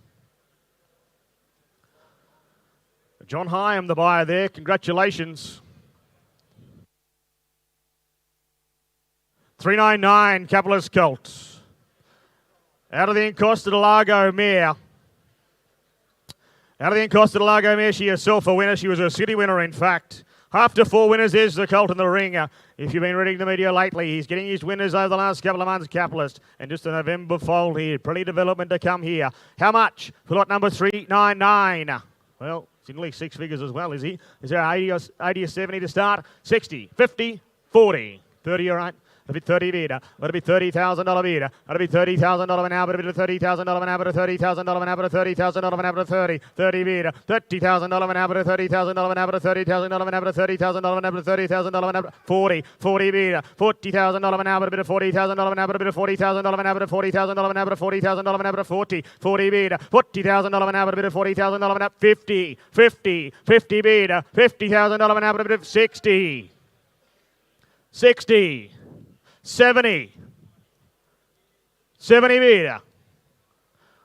John Hyam, the buyer there. Congratulations. 399, Capitalist Colt. Out of the Encosta de Lago mare. Out of the Encosta de Lago mare, she herself a winner. She was a city winner, in fact. After 4 winners, there's the colt in the ring. If you've been reading the media lately, he's getting his winners over the last couple of months, Capitalist. And just a November foal here. Pretty development to come here. How much for lot number 399? Well, it's in at least 6 figures as well, is he? Is there 80 or 70 to start? 60, 50, 40, 30, all right? A bit 30 bid, a bit $30,000 bid, a bit $30,000 an hour, a bit of $30,000 an hour, $30,000 an hour, $30,000 an hour, 30 bid, $30,000 an hour, $30,000 an hour, $30,000 an hour, $30,000 an hour, $30,000 an hour, 40 bid, $40,000 an hour, a bit of $40,000 an hour, a bit of $40,000 an hour, $40,000 an hour, $40,000 an hour, 40 bid, $40,000 an hour, a bit of $40,000 an hour, 50 bid, $50,000 an hour, a bit of 60. 60, 70, 70 bid,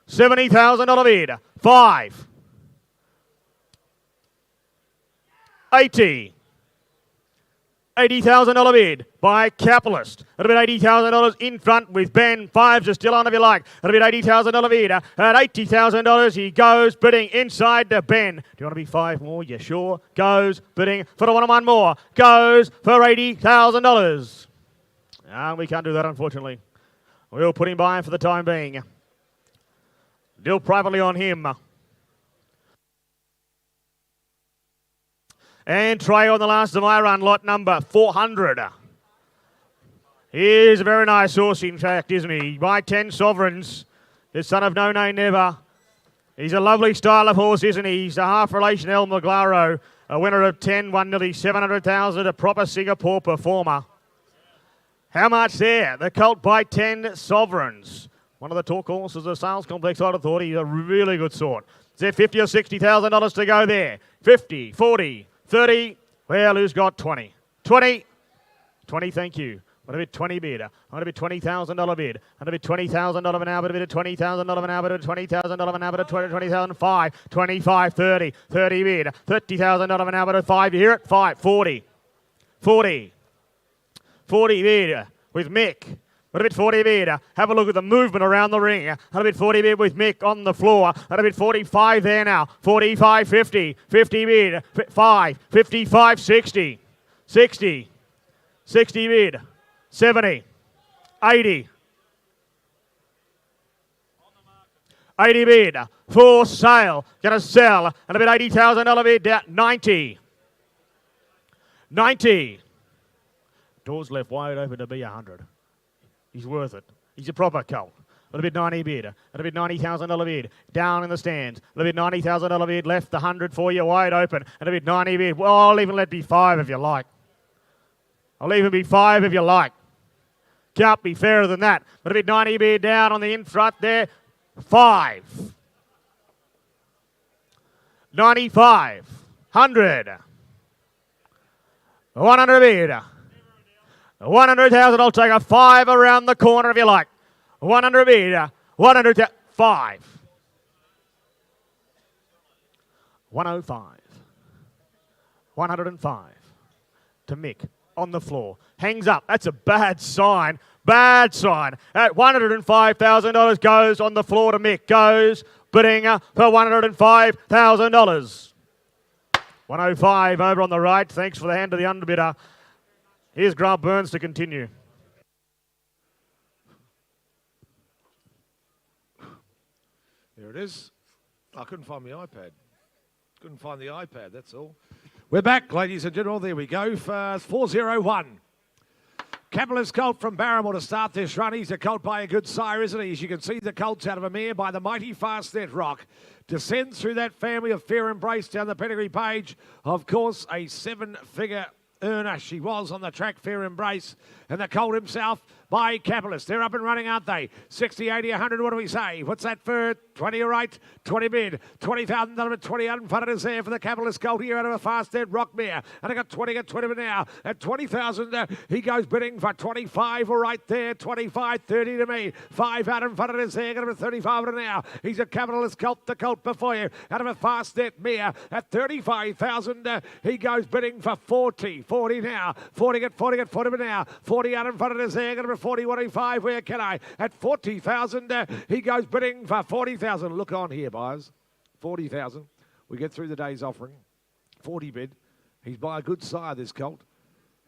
$70,000 bid, 5, 80, $80,000 bid by Capitalist. It'll be $80,000 in front with Ben. Fives are still on if you like. It'll be $80,000 bid. At $80,000 he goes bidding inside to Ben. Do you want to be 5 more? Yeah, sure. Goes bidding for the one more. Goes for $80,000. We can't do that, unfortunately. We'll put him by for the time being. Deal privately on him. And Trey on the last of my run, lot number 400. He's a very nice horse, in fact, isn't he? By 10 Sovereigns, the son of No Name Never. He's a lovely style of horse, isn't he? He's a half relation El Maglaro, a winner of 10, won nearly 700,000, a proper Singapore performer. How much there? The colt by 10 Sovereigns. One of the talk horses of the sales complex, I'd have thought he's a really good sort. Is there $50,000 or $60,000 to go there? 50, 40, 30. Well, who's got 20? 20. 20, thank you. What a bit 20 bid. I want to bid $20,000 bid. I want to bid $20,000 an hour, but a bid of $20,000 an hour, but a $20,000 an hour, but a $20,005, 25, 30, 30 bid, $30,000 an hour, but a 5. You hear it? 5, 40, 40, 40 bid with Mick. What a bit 40 bid. Have a look at the movement around the ring. A bit 40 bid with Mick on the floor. A bit 45 there now. 45, 50, 50 bid. 5, 55, 60, 60, 60 bid. 70, 80, 80 bid. For sale. Gonna sell. And a bit $80,000 bid down. 90, 90. Doors left wide open to be 100. He's worth it. He's a proper colt. A little bit 90 bid. A little bit $90,000 bid. Down in the stands. A little bit $90,000 bid. Left the 100 for you wide open. And a bit 90 bid. Well, I'll even let it be 5 if you like. I'll even be 5 if you like. Can't be fairer than that. But a bit 90 bid down on the in front there. 5. 95. 100. 100 bid. 100,000, I'll take a 5 around the corner if you like. 100 bid, 100, 5. 105. 105 to Mick on the floor. Hangs up. That's a bad sign. Bad sign. At $105,000 goes on the floor to Mick. Goes bidding for $105,000. 105 over on the right. Thanks for the hand of the underbidder. Here's Grant Burns to continue. There it is. I couldn't find my iPad. Couldn't find the iPad, that's all. We're back, ladies and gentlemen. There we go for 401. Capitalist colt from Barrymore to start this run. He's a colt by a good sire, isn't he? As you can see, the colt's out of a mare by the mighty Fastnet Rock. Descends through that family of Fair Embrace down the pedigree page. Of course, a 7-figure earner she was on the track, Fair Embrace, and the colt himself by Capitalist. They're up and running, aren't they? 60, 80, 100, what do we say? What's that for 20 or 8? 20 bid. 20,000, 20 unfunded is there for the Capitalist colt here out of a Fastnet Rock mare. And I got 20 bid now. At 20,000, he goes bidding for 25 or right there. 25, 30 to me. 5 out and funded is there. Got him at 35 now. He's a Capitalist colt, the colt before you. Out of a Fastnet mare at 35,000, he goes bidding for 40. 40 now. 40 at 40 now. 40 out and funded is there. Got him at 40, 45, where can I? At 40,000, he goes bidding for 40,000. Look on here, buyers. 40,000. We get through the day's offering. 40 bid. He's by a good sire, this colt.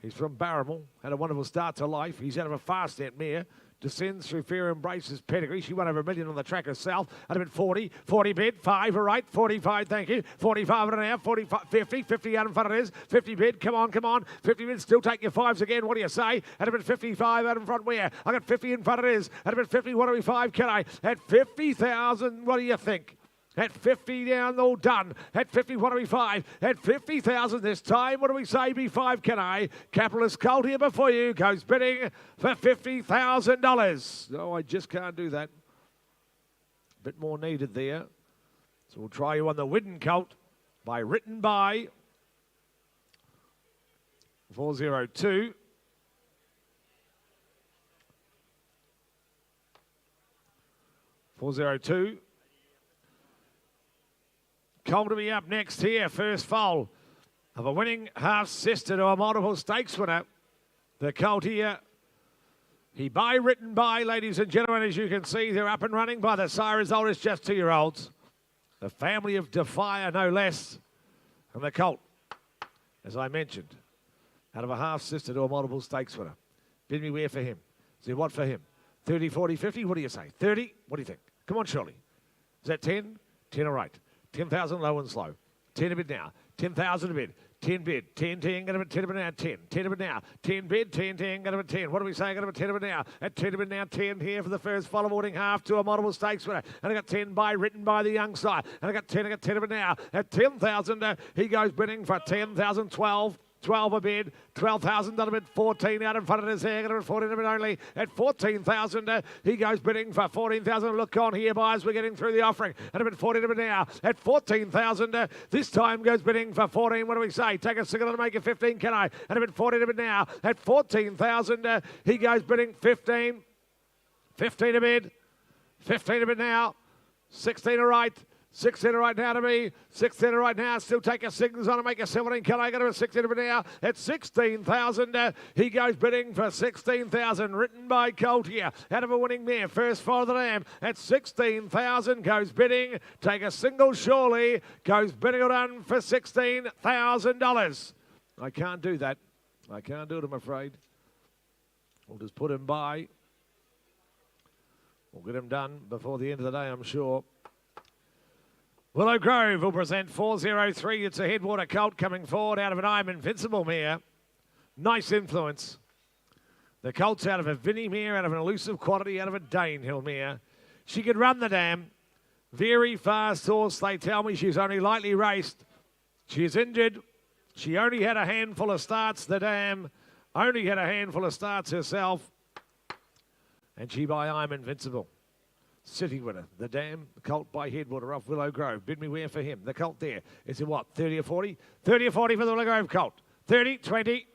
He's from Barrymore. Had a wonderful start to life. He's out of a Fastnet mare. Descends through Fair Embrace's pedigree. She won over $1 million on the track herself. At about 40. 40 bid. 5 or 8. 45, thank you. 45 and a half. 45, 50. 50 out in front it is. 50 bid. Come on, come on. 50 bid. Still take your 5s again. What do you say? At about 55 out in front where? I got 50 in front it is. At about 50, what do we 5? Can I? At 50,000, what do you think? At 50 down, all done. At 50, what do we 5? At 50,000 this time, what do we say? B5, can I? Capitalist colt here before you goes bidding for $50,000. No, I just can't do that. A bit more needed there. So we'll try you on the Widden colt written by 402. 402. Colt to be up next here. First foal of a winning half-sister to a multiple stakes winner. The colt here. He written by, ladies and gentlemen, as you can see, they're up and running by the sire as old as just 2-year-olds. The family of Defier, no less. And the colt, as I mentioned, out of a half-sister to a multiple stakes winner. Bid me where for him. See what for him? 30, 40, 50? What do you say? 30? What do you think? Come on, Shirley. Is that 10? 10 all right. 10,000 low and slow. 10 a bid now. 10,000 a bid. 10 bid. 10, 10, going to be 10 a bid now. 10. 10 a bid now. 10 bid. 10, 10, going to be 10. What do we say? Going to be 10 a bid now. At 10 a bid now. 10 here for the first follow morning half to a multiple stakes winner. And I got 10 written by the young side. And I got 10 a bid now. At 10,000, he goes bidding for 10,000, 12. 12 a bid, 12,000 on a bid, 14 out in front of his hair, going to 14 a bid only. At 14,000, he goes bidding for 14,000. Look on here, buyers, we're getting through the offering. And a bid 14 a bid now. At 14,000, this time goes bidding for 14. What do we say? Take a second to make it 15, can I? And a bid 14 a bid now. At 14,000, he goes bidding 15. 15 a bid. 15 a bid now. 16 a right. 16 right now to me. 16 right now. Still take a signals on to make a 17. Can I go to a 16 bid now? At 16,000. He goes bidding for 16,000. Written by Colt here. Out of a winning mare. First for the Lamb. At 16,000 goes bidding. Take a single surely. Goes bidding on for $16,000. I can't do that. I can't do it, I'm afraid. We'll just put him by. We'll get him done before the end of the day, I'm sure. Willow Grove will present 403. It's a Headwater colt coming forward out of an I'm Invincible mare. Nice influence. The colt's out of a Vinny mare, out of an elusive quality, out of a Danehill mare. She could run the dam. Very fast horse. They tell me she's only lightly raced. She's injured. She only had a handful of starts, the dam. Only had a handful of starts herself. And she by I'm Invincible. City winner, the dam, the colt by Headwater off Willow Grove. Bid me where for him. The colt there. Is it what? 30 or 40? 30 or 40 for the Willow Grove colt. 30, 20.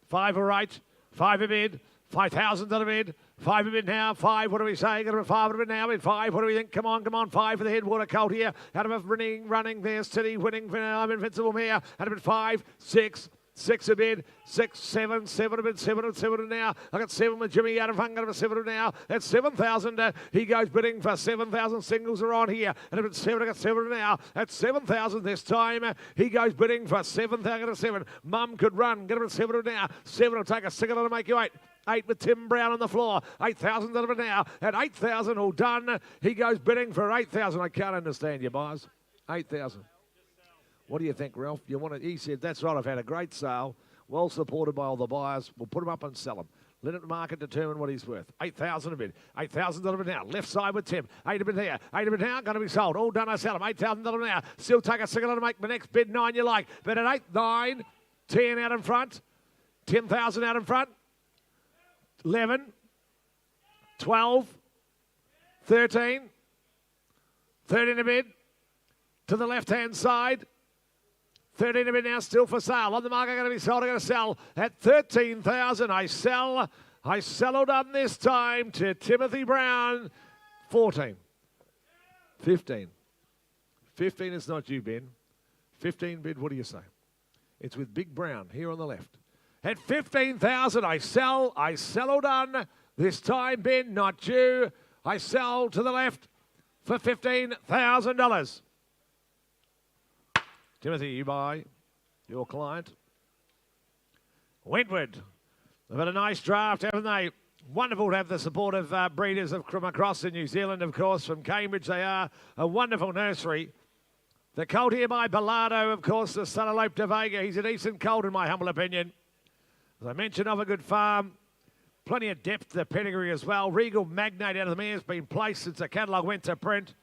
5 all right. 5 a bid. 5,000 on a bid. 5 a bid now. 5, what do we say? Got a 5 a bid now. Bid 5, what do we think? Come on, come on. 5 for the Headwater colt here. Out of a running there. City winning for now. I'm Invincible here. Out of bid 5, 6. 6 a bid, 6, 7, 7 a bid, 7 and 7 now. I got 7 with Jimmy out of hunger of a 7 now. That's 7,000. He goes bidding for 7,000. Singles are on here. And if it's 7, I got 7 now. At 7,000 this time. He goes bidding for 7,000 7. Mum could run. Get him at 7 now. 7 will take a single to make you 8. 8 with Tim Brown on the floor. 8,000 of it now. At 8,000 all done. He goes bidding for 8,000. I can't understand you, buyers. 8,000. What do you think, Ralph? You want to? He said, that's right, I've had a great sale, well supported by all the buyers. We'll put him up and sell him. Let the market determine what he's worth. 8,000 a bid. 8,000 a bid now. Left side with Tim. 8 a bid here. 8 a bid now. Going to be sold. All done, I sell him. 8,000 a now. Still take a second to make my next bid. 9 you like. But at 8, 9, 10 out in front. 10,000 out in front. 11, 12, 13, 13 a bid. To the left-hand side. 13 a bid now, still for sale. On the market, going to be sold. I'm going to sell at 13,000. I sell all done this time to Timothy Brown. 14. 15. 15 is not you, Ben. 15 bid, what do you say? It's with Big Brown here on the left. At 15,000, I sell all done. This time, Ben, not you. I sell to the left for $15,000. Timothy, you buy your client. Wentwood. They've had a nice draft, haven't they? Wonderful to have the support of breeders from across in New Zealand, of course, from Cambridge. They are a wonderful nursery. The colt here by Bilardo, of course, the son of Lope de Vega. He's a decent colt, in my humble opinion. As I mentioned, of a good farm. Plenty of depth to the pedigree as well. Regal Magnate out of the mare has been placed since the catalogue went to print.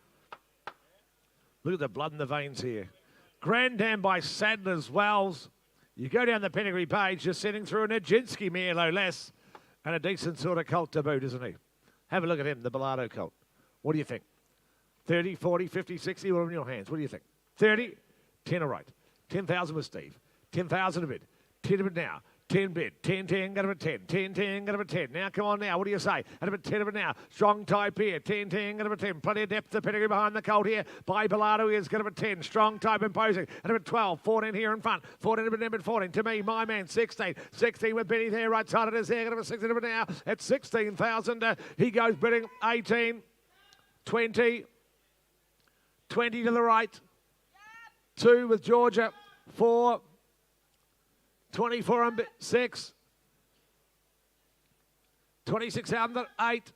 Look at the blood in the veins here. Grand Dam by Sadler's Wells. You go down the pedigree page, you're sitting through an Ajinski mare, no less. And a decent sort of colt to boot, isn't he? Have a look at him, the Bilardo colt. What do you think? 30, 40, 50, 60, all in your hands. What do you think? 30, 10 all right. 10,000 with Steve. 10,000 a bid. 10 a bid now. 10 bid, 10, 10, got him at 10, 10, 10, got him at 10. Now, come on now, what do you say? At him at 10 of it now. Strong type here, 10, 10, got him at 10. Plenty of depth, the pedigree behind the colt here. By Bilardo is got him at 10. Strong type imposing. At him at 12, 14 here in front. 14 of it, 14. To me, my man, 16. 16 with Benny there, right side of his hair. Got him at 16 of it now. At 16,000, he goes bidding 18, 20, 20 to the right. 2 with Georgia, 4, 24 on 6, 26 under 8,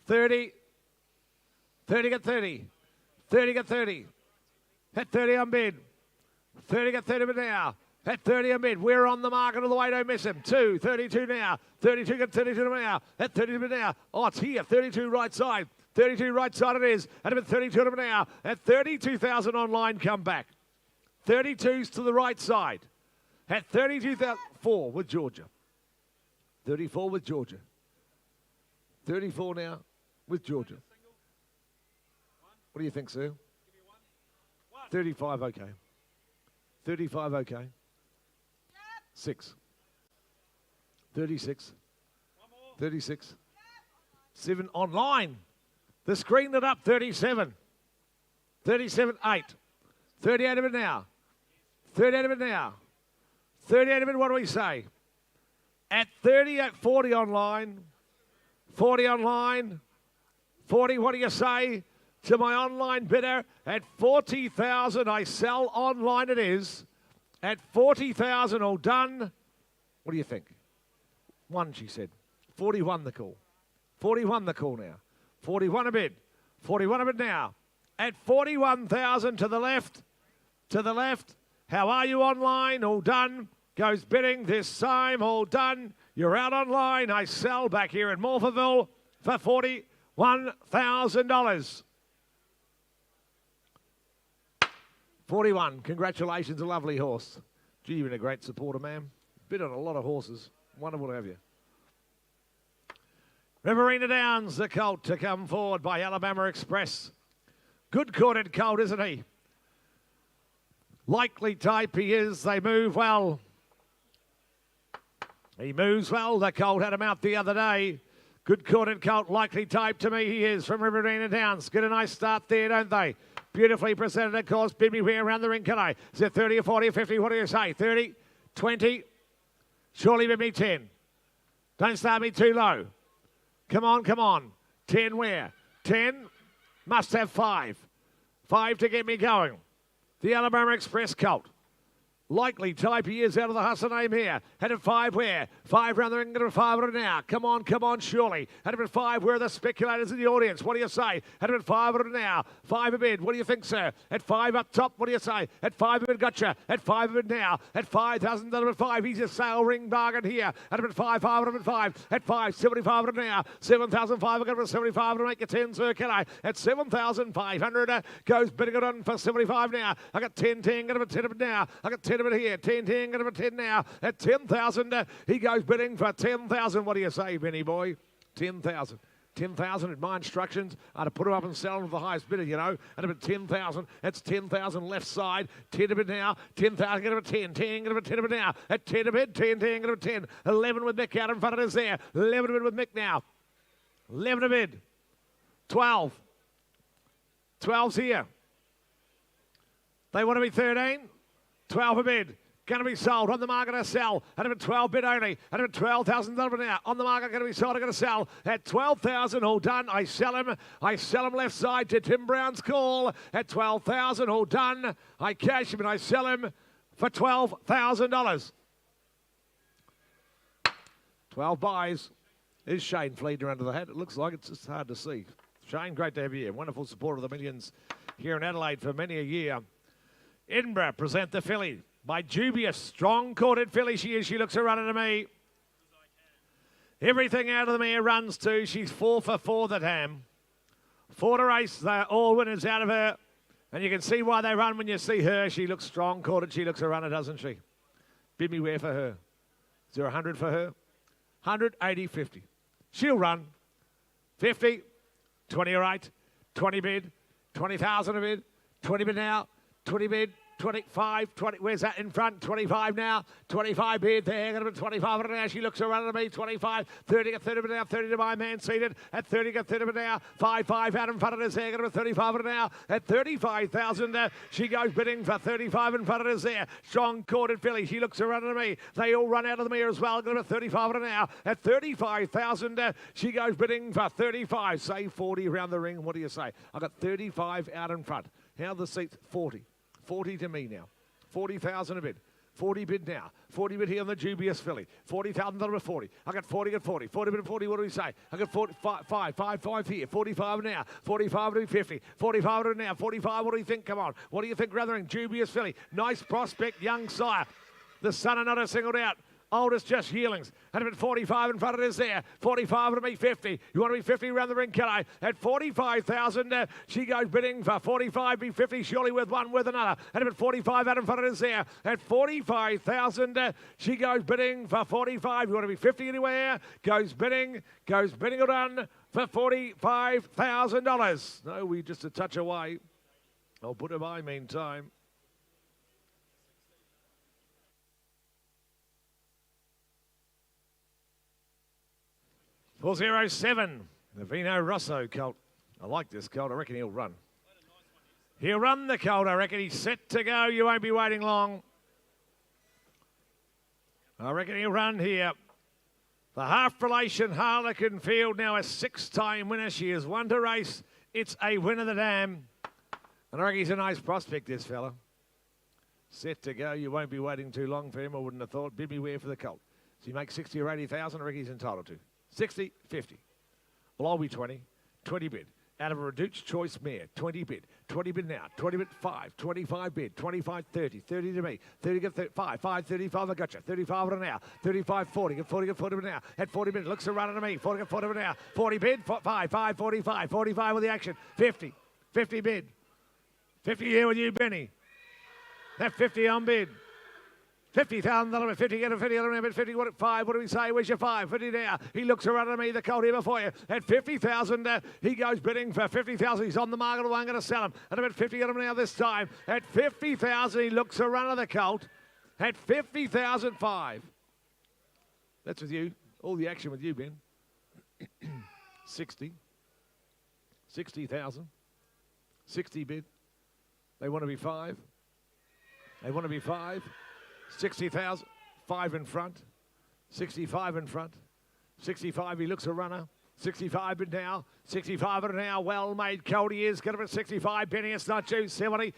30, 30 get 30, 30 get 30, at 30 on bid, 30 get 30 now, at 30 on bid, we're on the market all the way, don't miss him, 2, 32 now, 32 get 32 now, at 32 now, oh it's here, 32 right side, 32 right side it is, at about 32 now, at 32,000 online come back. 32's to the right side. At 32,004 with Georgia. 34 with Georgia. 34 now with Georgia. What do you think, sir? 35 okay. 35 okay. 6. 36. 36. 7 online. The screen lit up 37. 37 8. 38 of it now. 38 of it now. 38 of it, what do we say? At 30, at 40 online. 40 online. 40, what do you say to my online bidder? At 40,000, I sell online it is. At 40,000, all done. What do you think? 1, she said. 41 the call. 41 the call now. 41 a bid. 41 a bid now. At 41,000 to the left. To the left. How are you online? All done. Goes bidding this time. All done. You're out online. I sell back here in Morphettville for $41,000. 41. Congratulations. A lovely horse. Gee, you've been a great supporter, ma'am. Bid on a lot of horses. Wonderful to have you. Riverina Downs, the colt to come forward by Alabama Express. Good courted colt, isn't he? Likely type he is. They move well. He moves well. The colt had him out the other day. Good courted colt, likely type to me he is from Riverina Downs. Get a nice start there, don't they? Beautifully presented, of course. Bid me where around the ring, can I? Is it 30 or 40 or 50? What do you say? 30, 20, surely bid me 10. Don't start me too low. Come on, come on. 10 where? 10, must have 5. 5 to get me going. The Alabama Express colt. Likely type he is out of the hustle name here. Had it 5 where? 5 round the ring, got it 5 now. Come on, surely. Had it 5 where are the speculators in the audience? What do you say? Had it 5 now. 5 a bid. What do you think, sir? At 5 up top, what do you say? At 5 a bid, gotcha. At 5 a bid now. At 5,000, at 5. He's a sale ring bargain here. At 5, 5 at 5. At 5, 75 now. 7,005, I got it 75 to make it 10, sir, can I? At 7,500, goes bidding it on for 75 now. I got 10, got it 10 of it now. I got 10 of it here. 10, got it 10 now. At 10,000, he goes bidding for 10,000. What do you say, Benny boy? 10,000. 10,000 in my instructions are to put them up and sell them to the highest bidder, you know. And about 10,000, that's 10,000 left side. 10 of it now. 10,000, get it 10. 10, get it 10 of it now. At 10 of it, 10, get it 10. 11 with Mick out in front of us there. 11 of it with Mick now. 11 of it. 12. 12's here. They want to be 13. 12 a bid. Going to be sold. On the market to sell. At about 12 bid only. At about 12,000 now. On the market going to be sold. I'm going to sell. At 12,000 all done. I sell him. I sell him left side to Tim Brown's call. At 12,000 all done. I cash him and I sell him for $12,000. 12 buys. Is Shane Fleetner under the hat? It looks like it's just hard to see. Shane, great to have you here. Wonderful supporter of the Millions here in Adelaide for many a year. Edinburgh present the filly. By Dubious, strong courted filly she is. She looks a runner to me. Everything out of the mare runs too. She's 4 for 4 that ham. 4 to race. They're all winners out of her. And you can see why they run when you see her. She looks strong courted. She looks a runner, doesn't she? Bid me where for her. Is there 100 for her? 100, 80, 50. She'll run. 50, 20 or 8, 20 bid, 20,000 a bid, 20 bid now. 20 bid, 25, 20, where's that in front? 25 now, 25 bid there, going to be 25 now, she looks around at me, 25, 30, get 30 now, 30 to my man seated, at 30, get 30 now, 5 out in front of us there, going to be 35 now, at 35,000, she goes bidding for 35 in front of us there, strong corded filly, she looks around at me, they all run out of the mirror as well, going to be 35 now, at 35,000, she goes bidding for 35, say 40 around the ring, what do you say? I've got 35 out in front, how are the seats? 40. 40 to me now. 40,000 a bid. 40 bid now. 40 bid here on the dubious filly. 40,000 over 40. I got 40 at 40. 40 bid at 40, what do we say? I got 45, 5 here. 45 now. 45 to 50. 45 to now. 45, what do you think? Come on. What do you think, Rutherford? Dubious filly. Nice prospect, young sire. The son are not a singled out. Oldest just Yearlings. And at 45 in front of us there. 45 to me, 50. You want to be 50 around the ring, can I? At 45,000, she goes bidding for 45, be 50, surely with one, with another. And at 45 out in front of us there. At 45,000, she goes bidding for 45. You want to be 50 anywhere? Goes bidding or done for $45,000. No, we just a touch away. I'll put it by meantime. $407, the Vino Rosso colt. I like this colt. I reckon he'll run. He'll run the colt. I reckon he's set to go. You won't be waiting long. I reckon he'll run here. The half-relation Harlequin Field, now a 6-time winner. She has won to race. It's a win of the dam. And I reckon he's a nice prospect, this fella. Set to go. You won't be waiting too long for him, I wouldn't have thought. Bid me where for the colt. So he makes 60 or 80,000. I reckon he's entitled to. 60, 50. Well, I'll be 20. 20 bid. Out of a reduced choice mare. 20 bid. 20 bid now. 20 bid 5. 25 bid. 25, 30. 30 to me. 30 get 35. 5, 35. I got you. 35 an hour. 35, 40. Get 40, get 40 bid now. At 40 bid. Looks around at me. 40, get 40 bid now. 40 bid. 5, 45. 45 with the action. 50. 50 bid. 50 here with you, Benny. That 50 on bid. $50,000, 50, get a 50, get 50, what at 5, what do we say, where's your 5, 50 now, he looks around at me, the colt here before you, at 50,000, he goes bidding for 50,000, he's on the market, I'm going to sell him, and about 50, get him now this time, at 50,000, he looks around at the colt, at 50,005, that's with you, all the action with you, Ben, 60,000, 60 bid, they want to be 5, 60,000, 5 in front, 65 in front, 65, he looks a runner, 65 bid now, 65 and now, well-made colt he is, get him at 65, Benny, it's not due, 70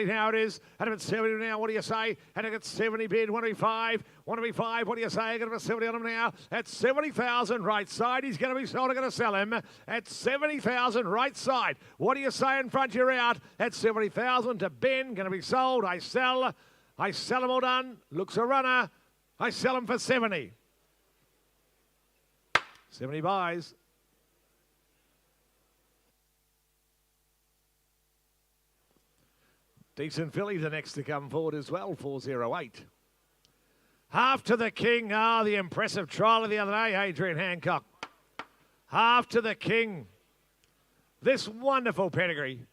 now it is, and at 70 now, what do you say, and at 70 bid, 105, what do you say, get him at 70 on him now, at 70,000 right side, he's going to be sold, I'm going to sell him, at 70,000 right side, what do you say in front, you're out, at 70,000 to Ben, going to be sold, I sell him all done. Looks a runner. I sell him for 70. 70 buys. Decent filly, the next to come forward as well, 408. Half to the King. The impressive trial of the other day, Adrian Hancock. Half to the King. This wonderful pedigree.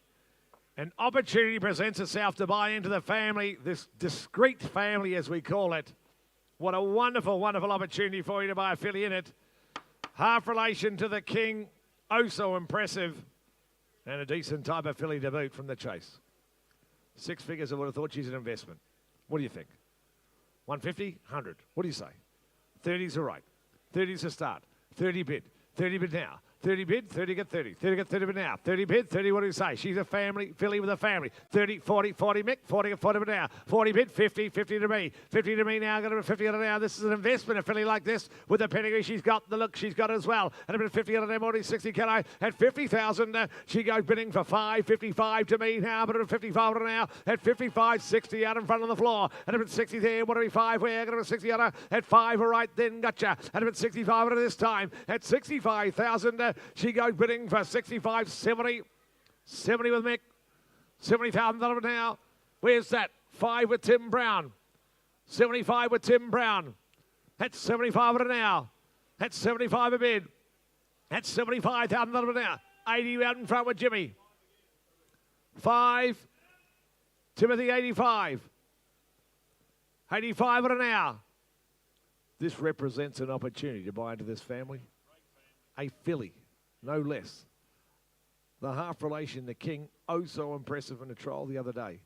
An opportunity presents itself to buy into the family, this discreet family as we call it. What a wonderful, wonderful opportunity for you to buy a filly in it. Half relation to the King, oh so impressive. And a decent type of filly to boot from the chase. 6 figures, I would have thought she's an investment. What do you think? 150, 100. What do you say? 30's all right. 30's a start. 30 bid. 30 bid now. 30 bid, 30 get 30. 30 get 30 bid now. 30 bid, 30, what do you say? She's a family, filly with a family. 30, 40 Mick, 40 get 40 bid now. 40 bid, 50, 50 to me. 50 to me now, got to 50 to now. This is an investment, a filly like this, with the pedigree she's got, the look she's got as well. And a bit of 50 to them, already 60, can I? At 50,000, she goes bidding for 5, 55 to me now, but at 55 to now. At 55, 60 out in front on the floor. And a bit 60 there, what do we 5 where? Got a bit 60 at 5, all right, then gotcha. And a bit 65 at this time. At 65,000, she goes bidding for 65, 70 with Mick, 70,000 now. Where's that? 5 with Tim Brown, 75 with Tim Brown. That's 75 now. That's 75 a bid. That's 75,000 now. 80 out in front with Jimmy. 5, Timothy, 85. 85 at an hour. This represents an opportunity to buy into this family. A filly, no less. The half relation, the king, oh so impressive in a trial the other day.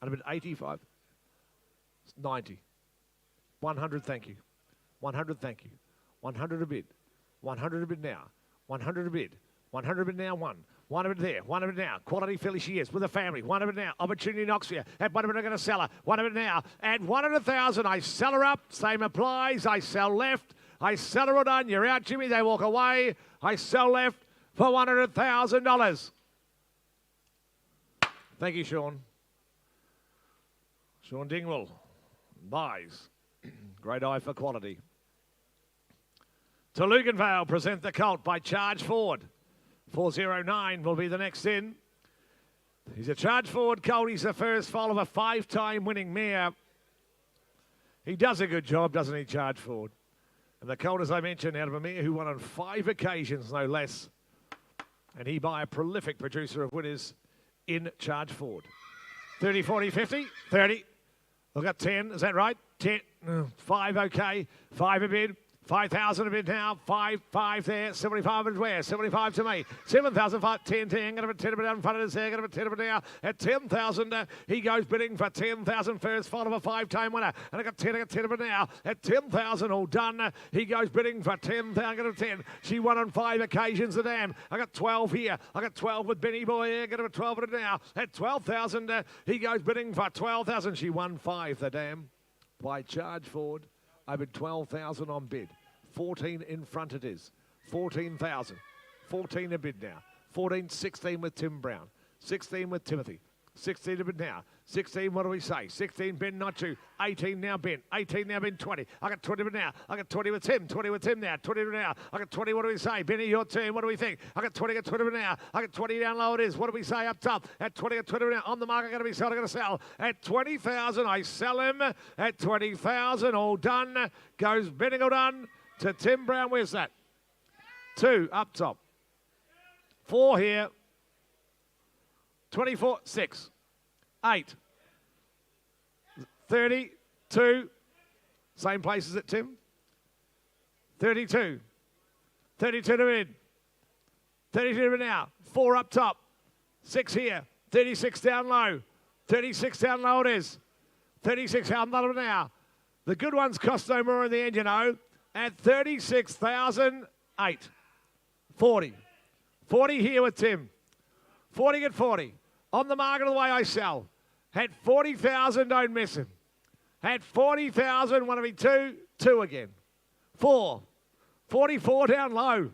And a bit 85. 90. 100, thank you. 100, thank you. 100 a bid. 100 a bid now. 100 a bid. 100 a bid now, one. One of it there, one of it now. Quality filly she is with a family. One of it now. Opportunity knocks for you. At one of it, I'm going to sell her. One of it now. At 100,000, I sell her up. Same applies. I sell left. I sell her all done. You're out, Jimmy. They walk away. I sell left for $100,000. Thank you, Sean. Sean Dingwall buys. Great eye for quality. To Luganvale, present the colt by Charge Forward. 409 will be the next in. He's a Charge Forward colt. He's the first foal of a 5-time winning mare. He does a good job, doesn't he, Charge Forward? And the colt, as I mentioned, out of a mare who won on 5 occasions, no less. And he by a prolific producer of winners in Charge Forward. 30, 40, 50, 30. Look at 10, is that right? 10, 5, okay. 5 a bid. 5,000 a bid now, 5 there, 75 and where? 75 to me, 7,000, 10, 10, going to 10 a bit out in front of his hair, going to 10 a bit now, at 10,000, he goes bidding for 10,000 first, followed of a 5-time winner, and I got 10 a bit now, at 10,000 all done, he goes bidding for 10,000, going to 10, she won on 5 occasions, the dam, I got 12 here, I got 12 with Benny Boy here, going to 12 at it now, at 12,000, he goes bidding for 12,000, she won 5, the dam, by Charge Forward. Over 12,000 on bid. 14 in front it is. 14,000. 14 a bid now. 14, 16 with Tim Brown. 16 with Timothy. 16 a bid now. 16, what do we say? 16, Ben, not you. 18 now, Ben. 18 now, Ben, 20. I got 20 with now. I got 20 with Tim. 20 with Tim now. 20 with now. I got 20, what do we say? Benny, your turn. What do we think? I got 20 with now. I got 20 down low it is. What do we say up top? At 20 with now. On the market, going to be sold. I'm going to sell. At 20,000, I sell him. At 20,000, all done. Goes bidding all done to Tim Brown. Where's that? 2 up top. 4 here. 24, 6. 8. 32. Same place as it, Tim. 32. 32 to bid. 32 to bid now. 4 up top. 6 here. 36 down low. 36 down low it is. 36 out now. The good ones cost no more in the end, you know. At 36,008. 40. 40 here with Tim. 40 at 40. On the market of the way I sell. At 40,000, don't miss him. At 40,000, want to be 2, 2 again. 4. 44 down low.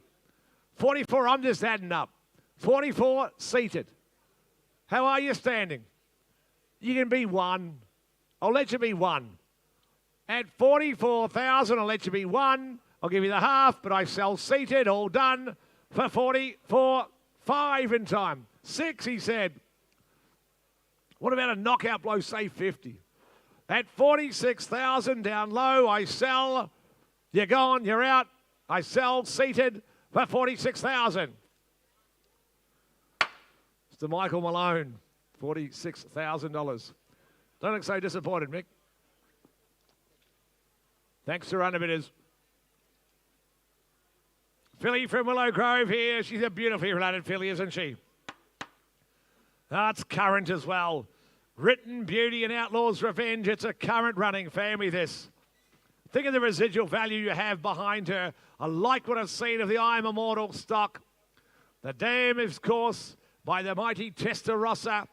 44, I'm just adding up. 44 seated. How are you standing? You can be 1. I'll let you be 1. At 44,000, I'll let you be 1. I'll give you the half, but I sell seated, all done for 44, 5 in time. 6, he said. What about a knockout blow, say 50? At 46,000 down low, I sell. You're gone, you're out. I sell seated for 46,000. Mr. Michael Malone, $46,000. Don't look so disappointed, Mick. Thanks to Runnerbitters. Filly from Willow Grove here. She's a beautifully related filly, isn't she? That's current as well. Written Beauty and Outlaw's Revenge. It's a current running family, this. Think of the residual value you have behind her. I like what I've seen of the I Am Immortal stock. The dam, of course, by the mighty Testarossa,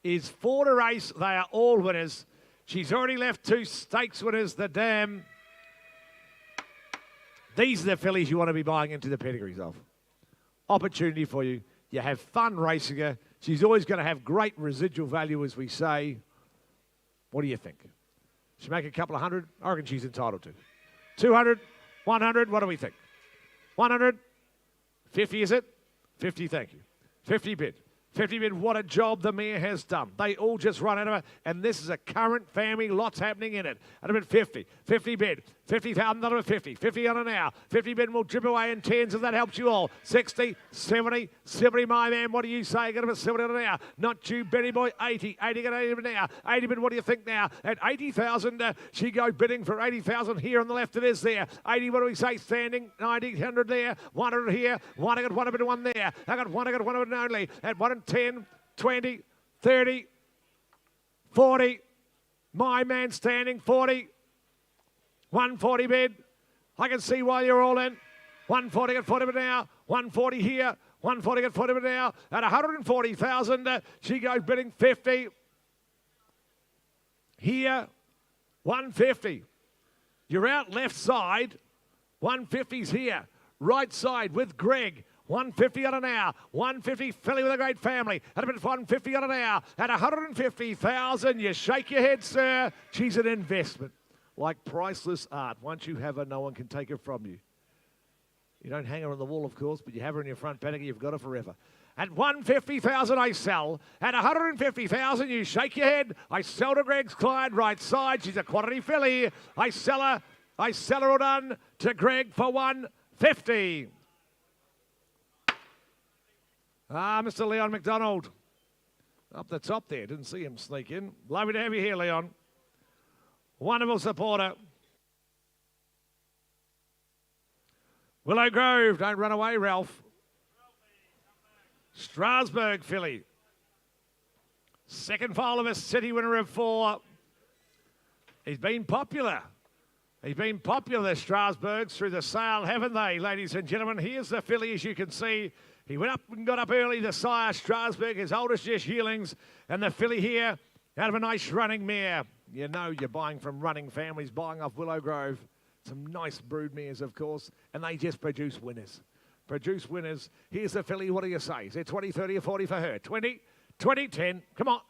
is 4 to race. They are all winners. She's already left 2 stakes winners, the dam. These are the fillies you want to be buying into the pedigrees of. Opportunity for you. You have fun racing her. She's always going to have great residual value, as we say. What do you think? She'll make a couple of hundred? I reckon she's entitled to. 200? 100? What do we think? 100? 50, is it? 50, thank you. 50 bid. 50 bid, what a job the mare has done. They all just run out of her, and this is a current family, lots happening in it. At a bid 50. 50 bid. 50,000 50. 50 on an hour. 50 bid will drip away in tens if that helps you all. 60, 70, 70, my man. What do you say? Get him at 70 on an hour. Not you, Benny Boy. 80. 80 get 80 an hour. 80 bid, what do you think now? At 80,000, she goes bidding for 80,000 here on the left. It is there. 80, what do we say? Standing. 90, 100 there. 100 here. One, I got one bid, one there. I got one bid only. At 1 and 10, 20, 30, 40. My man standing. 40. 140 bid. I can see why you're all in. 140 at 40 bid now. 140 here. 140 at 40 bid now. At 140,000, she goes bidding 50. Here, 150. You're out left side. 150's here. Right side with Greg. 150 on an hour. 150 filly with a great family. At about 150 on an hour. At 150,000, you shake your head, sir. She's an investment. Like priceless art. Once you have her, no one can take it from you. You don't hang her on the wall, of course, but you have her in your front paddock, you've got her forever. At 150,000, I sell. At 150,000, you shake your head. I sell to Greg's client, right side. She's a quality filly. I sell her all done to Greg for 150. Mr. Leon McDonald. Up the top there. Didn't see him sneak in. Lovely to have you here, Leon. Wonderful supporter. Willow Grove, don't run away, Ralph. Strasbourg filly. Second foal of a city winner of 4. He's been popular. He's been popular, the Strasbourgs, through the sale, haven't they, ladies and gentlemen? Here's the filly, as you can see. He went up and got up early, the sire, Strasbourg, his oldest just Yearlings, and the filly here out of a nice running mare. You know you're buying from running families, buying off Willow Grove. Some nice brood mares, of course, and they just produce winners. Produce winners. Here's the filly. What do you say? Is it 20, 30 or 40 for her? 20, 20, 10. Come on.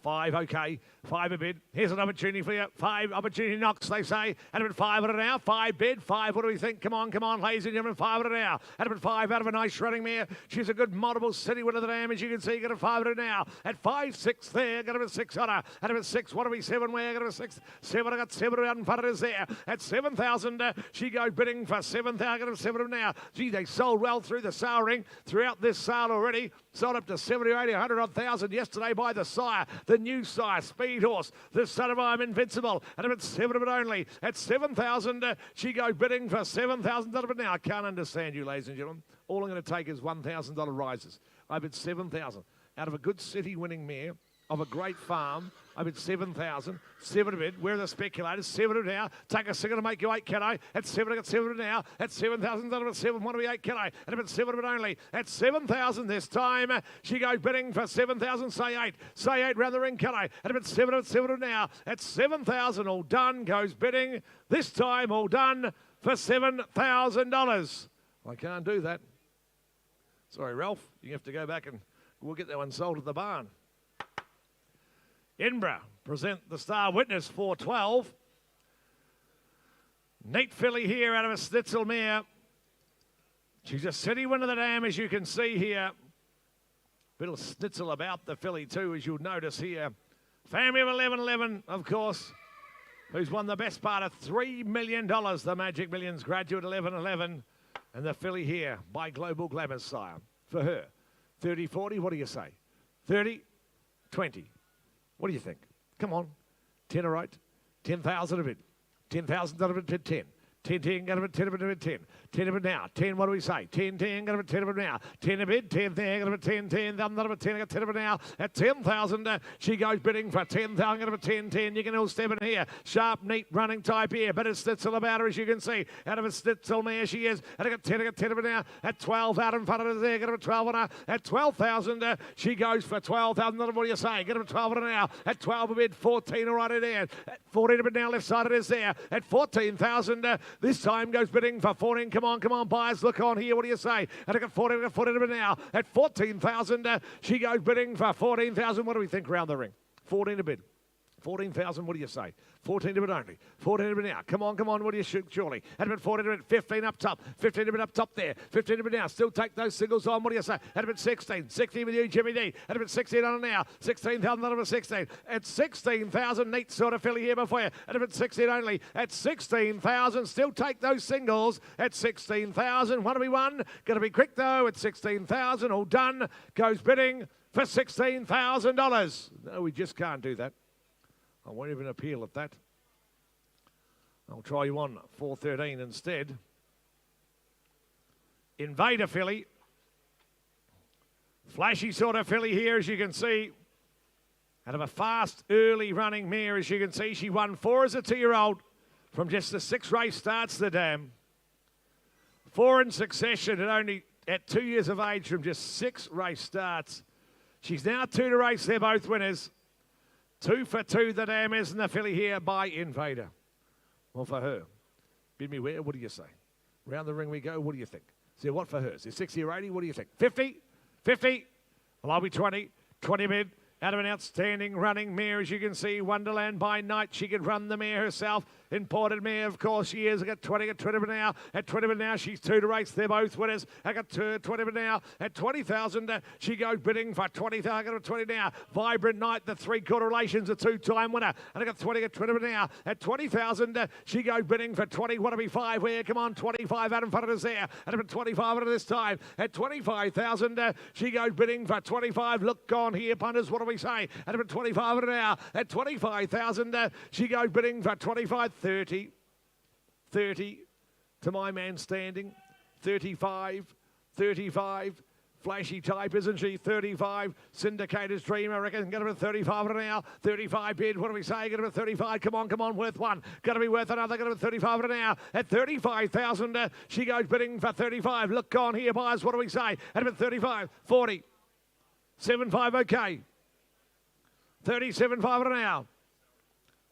5, okay. 5 a bid. Here's an opportunity for you. 5 opportunity knocks, they say. And about 5 at an hour. 5 bid. 5, what do we think? Come on, ladies and gentlemen. 5 at an hour. And about 5 out of a nice running mare. She's a good multiple city winner of the dam, as you can see. Got a 5 at an hour. At 5, 6 there. Got about 6 on her. And about 6, what do we? 7 where? Got about 6. 7, I got 7 out in front of us there. At 7,000, she goes bidding for 7,000. Got about 7 now. Gee, they sold well through the sale ring. Throughout this sale already. Sold up to 70 or 80, 100 odd thousand yesterday by the sire. The new sire, Speed Horse, the son of I'm Invincible, and about 7 of it only. At 7,000, she goes bidding for 7,000 of it now. I can't understand you, ladies and gentlemen. All I'm going to take is $1,000 rises. I bid 7,000 out of a good city winning mare of a great farm. I bid 7,000. 7 a bid. Where are the speculators? 7 now. Take a second to make you 8, can I? At 7, I got 7 now. At 7,000, at 7, want to be 8, can I? At about 7 of it only. At 7,000 this time, she goes bidding for 7,000. Say 8. Say 8 round the ring, can I? At about 7 of it, 7 now. At 7,000, all done, goes bidding. This time, all done for $7,000. I can't do that. Sorry, Ralph. You have to go back and we'll get that one sold at the barn. Edinburgh present the Star Witness 412. Neat filly here out of a Snitzel mare. She's a city winner of the dam, as you can see here. Bit of Snitzel about the filly too, as you'll notice here. Family of 1111, of course, who's won the best part of $3 million, the Magic Millions graduate 1111. And the filly here by Global Glamour, sire. For her, 30, 40, what do you say? 30, 20. What do you think? Come on. 10 all right. 10,000 a bid. 10,000 out of it, 10. 10, 10, got a bit, 10 of it, 10. 10 of it now. 10, what do we say? 10, 10, got a bit, 10 of it now. 10 a bid, 10 there, got a bit, 10, 10, not a bit, 10, I got 10 of it now. At 10,000, she goes bidding for 10,000, got a bit, 10, 10. You can all step in here. Sharp, neat, running type here, but it's Snitzel about her, as you can see. Out of a Snitzel mare she is. And I got 10 of it now. At 12, out in front of her there, got a bit, 12 on her. At 12,000, she goes for 12,000. What do you say? Get a bit, 12 on her now. At 12 a bid, 14 all right in there. At 14 a bid now, left side it is there. At 14,000, this time goes bidding for 14. Come on, buyers, look on here. What do you say? And I got 14 a bid now. At 14,000, she goes bidding for 14,000. What do we think round the ring? 14 a bid. 14,000, what do you say? 14 to bid only. 14 to bid now. Come on, what do you shoot, surely? At about 14 to bid, 15 up top. 15 to bid up top there. 15 to bid now. Still take those singles on, what do you say? At about 16. 16 with you, Jimmy D. At about 16 on it now. 16,000 on about 16. At 16,000, neat sort of filly here before you. At about 16 only. At 16,000, still take those singles. At 16,000, what do we won? Going to be quick though. At 16,000, all done. Goes bidding for $16,000. No, we just can't do that. I won't even appeal at that. I'll try you on 413 instead. Invader filly. Flashy sort of filly here, as you can see. Out of a fast, early running mare, as you can see. She won 4 as a 2-year-old from just the 6 race starts, the dam. 4 in succession at 2 years of age from just 6 race starts. She's now 2 to race. They're both winners. 2 for 2, the dam is, and the filly here by Invader. Well, for her, bid me where, what do you say? Round the ring we go, what do you think? See, what for her? Is it 60 or 80? What do you think? 50? 50? Well, I'll be 20. 20 bid. Out of an outstanding running mare, as you can see, Wonderland by night. She could run the mare herself. Imported mare, of course, she is. I got 20 at 20 now. At 20 now, she's 2 to race. They're both winners. I got 20 now. At 20,000, she goes bidding for 20,000. I got 20 now. Vibrant Night, the 3/4 relations, a 2-time winner. And I got 20 at 20 now. At 20,000, she goes bidding for 20. What to be 5 where? Come on, 25 out in front of us there. And at 25 at this time. At 25,000, she goes bidding for 25. Look on here, punters. What do we say? At about 25 now. At 25,000, she goes bidding for 25. 30 to my man standing. 35. Flashy type, isn't she? 35. Syndicator's Dream, I reckon. Got to be 35 now. 35 bid. What do we say? Got to be 35. Come on. Worth 1. Got to be worth another. Got to be 35 now. At 35,000, she goes bidding for 35. Look on here, buyers. What do we say? At about 35. 40. 75, okay. 37.5 an hour.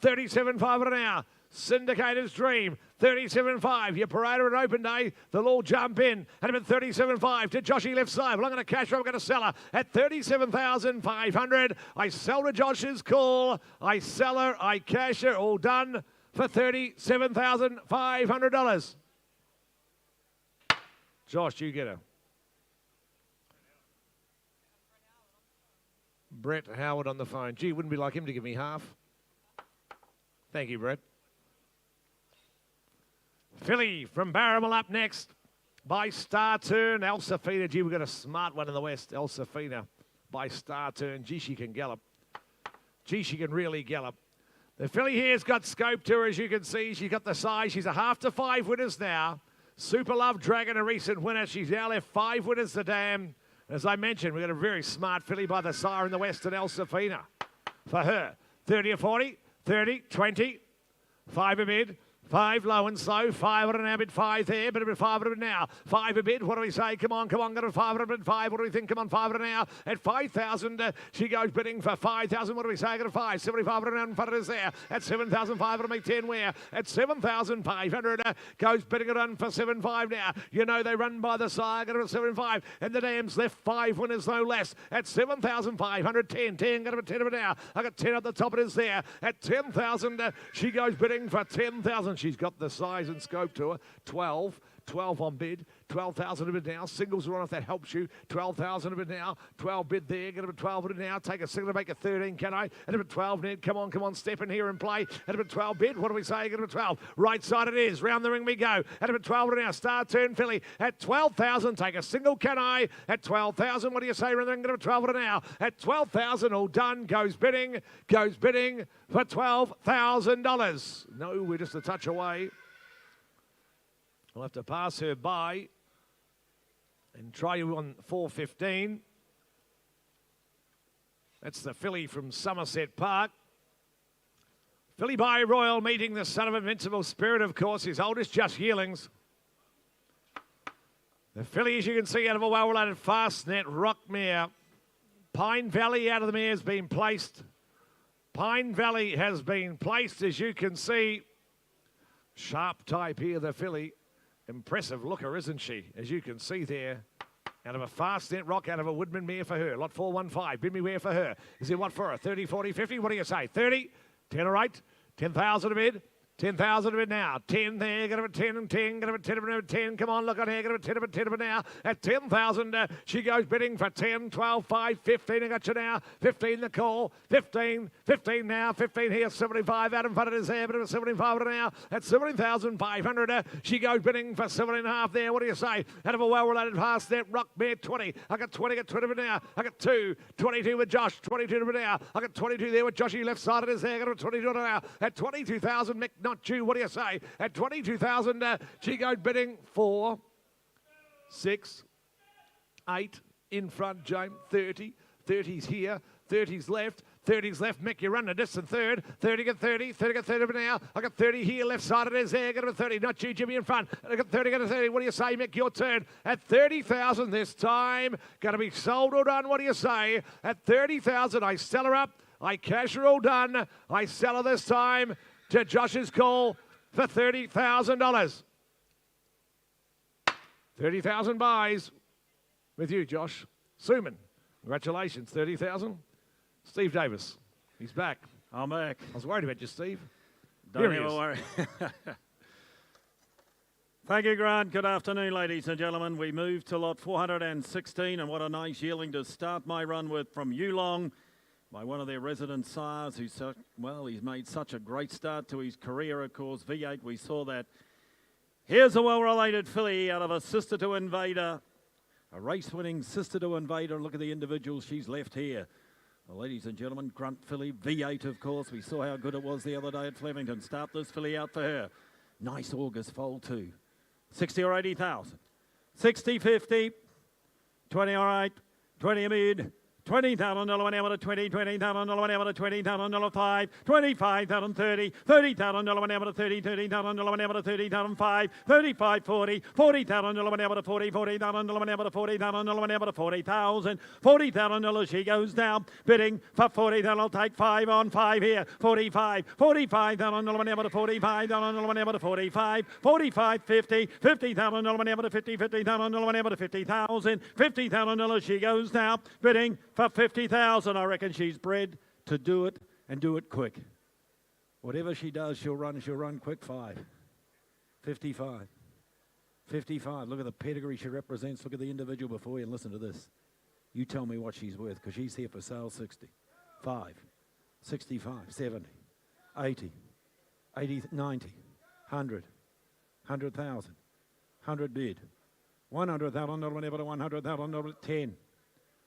37.5 an hour. Syndicator's Dream, 37.5. Your parader at open day, they'll all jump in. And about 37.5 to Joshy left side. Well, I'm going to cash her. I'm going to sell her at 37,500. I sell to Josh's call. I sell her. I cash her. All done for $37,500. Josh, you get her. Brett Howard on the phone. Gee, wouldn't be like him to give me half. Thank you, Brett. Philly from Barramel up next by Star Turn. Elsafina. Gee, we've got a smart one in the west. Elsafina by Star Turn. Gee, she can gallop. Gee, she can really gallop. The filly here's got scope to her, as you can see. She's got the size. She's a 1/2 to 5 winners now. Super Love Dragon, a recent winner. She's now left 5 winners to dam. As I mentioned, we've got a very smart filly by the sire in the west, and Elsafina. For her, 30 or 40, 30, 20, 5 a bid. 5 low and slow, 5 on an bid, 5 there, but a bit 5 on a bid now. 5 a bid, what do we say? Come on, got a 5 on a bid, 5, what do we think? Come on, 5 on now. At 5,000, she goes bidding for 5,000, what do we say? Got a 5, 75 on an in front of us there. At 7,500, to make 10 where? At 7,500, goes bidding it on for 7.5 now. You know they run by the side, got a 7.5, and the dam's left 5 winners, no less. At 7,500, 10, got a 10 of it now. I got 10 at the top, it is there. At 10,000, she goes bidding for 10,000. She's got the size and scope to her. 12 on bid. 12,000 a bid now. Singles are on if that helps you. 12,000 a bid now. 12 bid there. Get a bit 12 bid now. Take a single to make it 13, can I? And a bit 12, Ned. Come on. Step in here and play. And a bit 12 bid. What do we say? Get a bit 12. Right side it is. Round the ring we go. And a bit 12 now. Star Turn filly. At 12,000. Take a single, can I? At 12,000. What do you say? Round the ring. Get a bit 12 now. At 12,000. All done. Goes bidding for $12,000. No, we're just a touch away. We'll have to pass her by and try you on 4.15. That's the filly from Somerset Park. Filly by Royal meeting the son of Invincible Spirit, of course. His oldest just Yearlings. The filly, as you can see, out of a well-related Fastnet Rockmare. Pine Valley out of the mare has been placed. Pine Valley has been placed, as you can see. Sharp type here, the filly. Impressive looker, isn't she? As you can see there. Out of a Fastnet Rock, out of a Woodman mare for her. Lot 415. Bid me where for her. Is it what for her? 30, 40, 50? What do you say? 30? 10 or 8. 10,000 a bid. 10,000 a bit now. 10 there, get him a 10 and 10, get him a 10 and a 10. Come on, look on here, get him a 10 and 10 now. At 10,000, she goes bidding for 10, 12, 5, 15. I got you now. 15 the call. 15, 15 now. 15 here, 75 out in front of his hair, but 75 now. At 70,500, she goes bidding for 7.5 there. What do you say? Out of a well-related pass there, Rock Bear 20. I got 20, get 20 now. I got 2, 22 with Josh, 22 now. I got 22 there with Joshy left side of his hair, got him 22 now. At 22,000, Mick not due. What do you say? At 22,000, she goes bidding for 6, 8 in front, James. 30. 30's here. 30's left. 30's left. Mick, you run a distant third. 30 get 30. 30 get 30 now. I got 30 here. Left side of his there. Get him a 30. Not you, Jimmy, in front. I got 30, get a 30. What do you say, Mick? Your turn. At 30,000 this time. Going to be sold or done. What do you say? At 30,000, I sell her up. I cash her all done. I sell her this time to Josh's call for $30,000. 30,000 buys with you, Josh. Suman, congratulations, 30,000. Steve Davis, he's back. I'm back. I was worried about you, Steve. Don't ever worry. Thank you, Grant. Good afternoon, ladies and gentlemen. We move to lot 416, and what a nice yearling to start my run with from Yearling, by one of their resident sires who's, he's made such a great start to his career, of course. V8, we saw that. Here's a well-related filly out of a Sister to Invader, a race-winning Sister to Invader. Look at the individual she's left here. Well, ladies and gentlemen, Grunt filly, V8, of course. We saw how good it was the other day at Flemington. Start this filly out for her. Nice August foal too. 60 or 80,000. 60, 50, 20 all right, 20 a mid. $20,000 one hour to 20, $20,000 one hour to $20,000 5, $25,000 30, $30,000 one hour to 30, $30,000 one hour to 30,000 5, $35, 40, $40,000 one hour to 40, $40,000 one hour to 40,000 one hour to 40,000, $40,000 she goes down, bidding for 40, that'll take 5 on 5 here, 45, $45,000 one hour to 45,000 one hour to 45, 45, 50, $50,000 one hour to 50, $50,000 one hour to 50,000, $50,000 she goes down, bidding for 50,000. I reckon she's bred to do it and do it quick. Whatever she does, she'll run quick. 5. 55. 55. Look at the pedigree she represents. Look at the individual before you and listen to this. You tell me what she's worth, because she's here for sale. 60. 5. 65. 70. 80. 80. 90. 100. 100,000. 100 bid. $100,000 whenever to $100,000 10.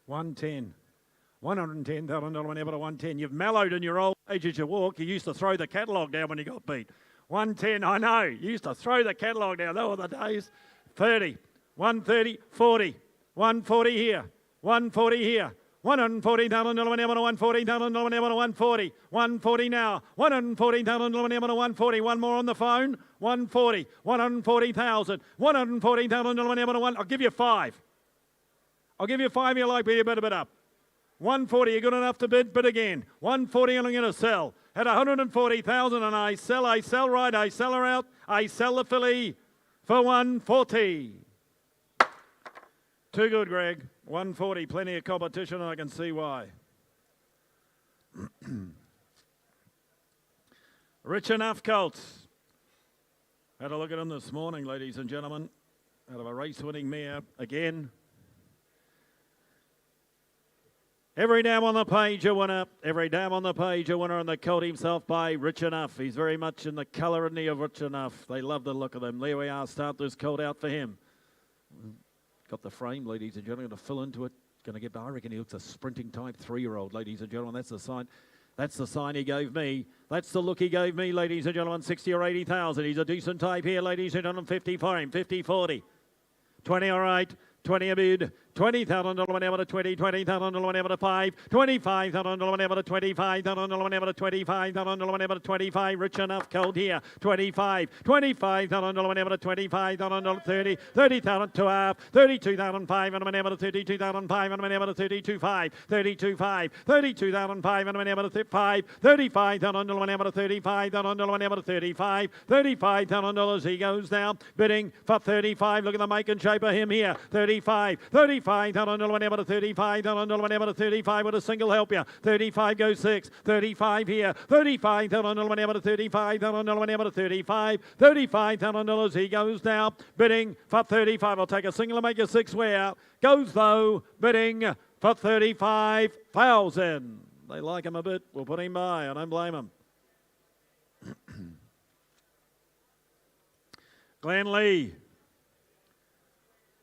110. $110,000 whenever to 110. You've mellowed in your old age as you walk. You used to throw the catalogue down when you got beat. 110, I know. You used to throw the catalogue down. Those were the days. 30. 130. 40. 140 here. 140 here. $140,000 whenever to $140,000 whenever to 140. 140 now. $140,000 whenever to 140. One more on the phone. 140. 140,000. $140,000 whenever to 1. I'll give you 5. I'll give you 5 you like, but you better bid up. 140, you're good enough to bid again. 140, I'm going to sell. At 140,000, and I sell right, I sell her out. I sell the filly for 140. Too good, Greg. 140, plenty of competition, and I can see why. Rich enough colts. Had a look at them this morning, ladies and gentlemen. Out of a race-winning mare again. Every dam on the page a winner. Every dam on the page a winner, and the colt himself by Rich Enough. He's very much in the colour and the of Rich Enough. They love the look of them. There we are. Start this colt out for him. Got the frame, ladies and gentlemen. Going to fill into it. Going to get. I reckon he looks a sprinting type 3-year-old, ladies and gentlemen. That's the sign. That's the sign he gave me. That's the look he gave me, ladies and gentlemen. 60 or 80,000. He's a decent type here, ladies and gentlemen. 50 for him. 50, 40. 20 all right. 20 a bid. $20,000 whenever to 20, $20,000 whenever to 5, $25,000 whenever to 25,000 whenever to 25,000 whenever to 25, Rich Enough cold here, 25, $25,000 whenever to 25,000 30, $30,000 to half, $32,500 whenever to 32,500 whenever to 32,500, 32,500, $32,500 whenever to 5, $35,000 whenever to 35,000 whenever to 35, $35,000 he goes down, bidding for 35, look at the make and shape of him here, 35, $35,000 $35,000 ever to 35,000 ever to 35 with a single help you. 35 goes 6. 35 here. 35,000 ever to 35,000 ever to 35. $35,000 he goes now. Bidding for 35. I'll take a single and make a 6 way out. Goes though. Bidding for 35,000. They like him a bit. We'll put him by. I don't blame him. Glen Lee.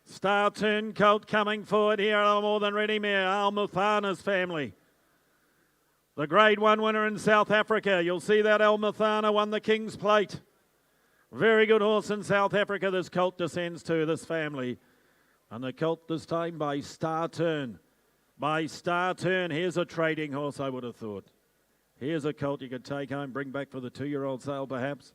Star Turn Colt coming forward here. More than ready mare. Al Muthana's family. The Grade 1 winner in South Africa. You'll see that Al Muthana won the King's Plate. Very good horse in South Africa. This colt descends to this family. And the colt this time by Star Turn. By Star Turn. Here's a trading horse, I would have thought. Here's a colt you could take home, bring back for the 2-year-old sale perhaps.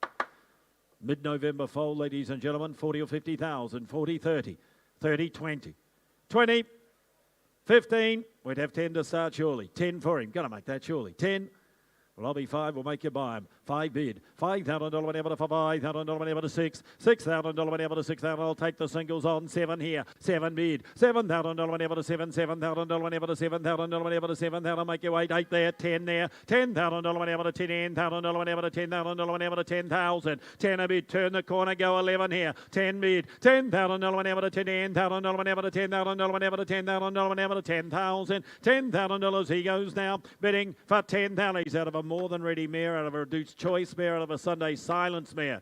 Mid-November foal, ladies and gentlemen. 40 or 50,000. 40, 30. 30, 20. 20, 15. We'd have 10 to start surely. 10 for him. Got to make that surely. 10. Well, I'll be 5. We'll make you buy him. 5 bid. $5,000 whatever to $5,000 whatever to 6. $6,000 whatever to 6,000. I'll take the singles on. 7 here. 7 bid. $7,000 whatever to 7. $7,000 whatever to $7,000 whatever to 7,000. Make you wait. 8 there. 10 there. $10,000 whatever to $10,000 whatever to $10,000 whatever to 10,000. 10 a bid. Turn the corner. Go 11 here. 10 bid. $10,000 whatever to $10,000 whatever to $10,000 whatever to $10,000 whatever to 10,000. $10,000 he goes now. Bidding for 10,000. He's out of a more than ready mare, out of a Duke's Choice mare, out of a Sunday Silence mare.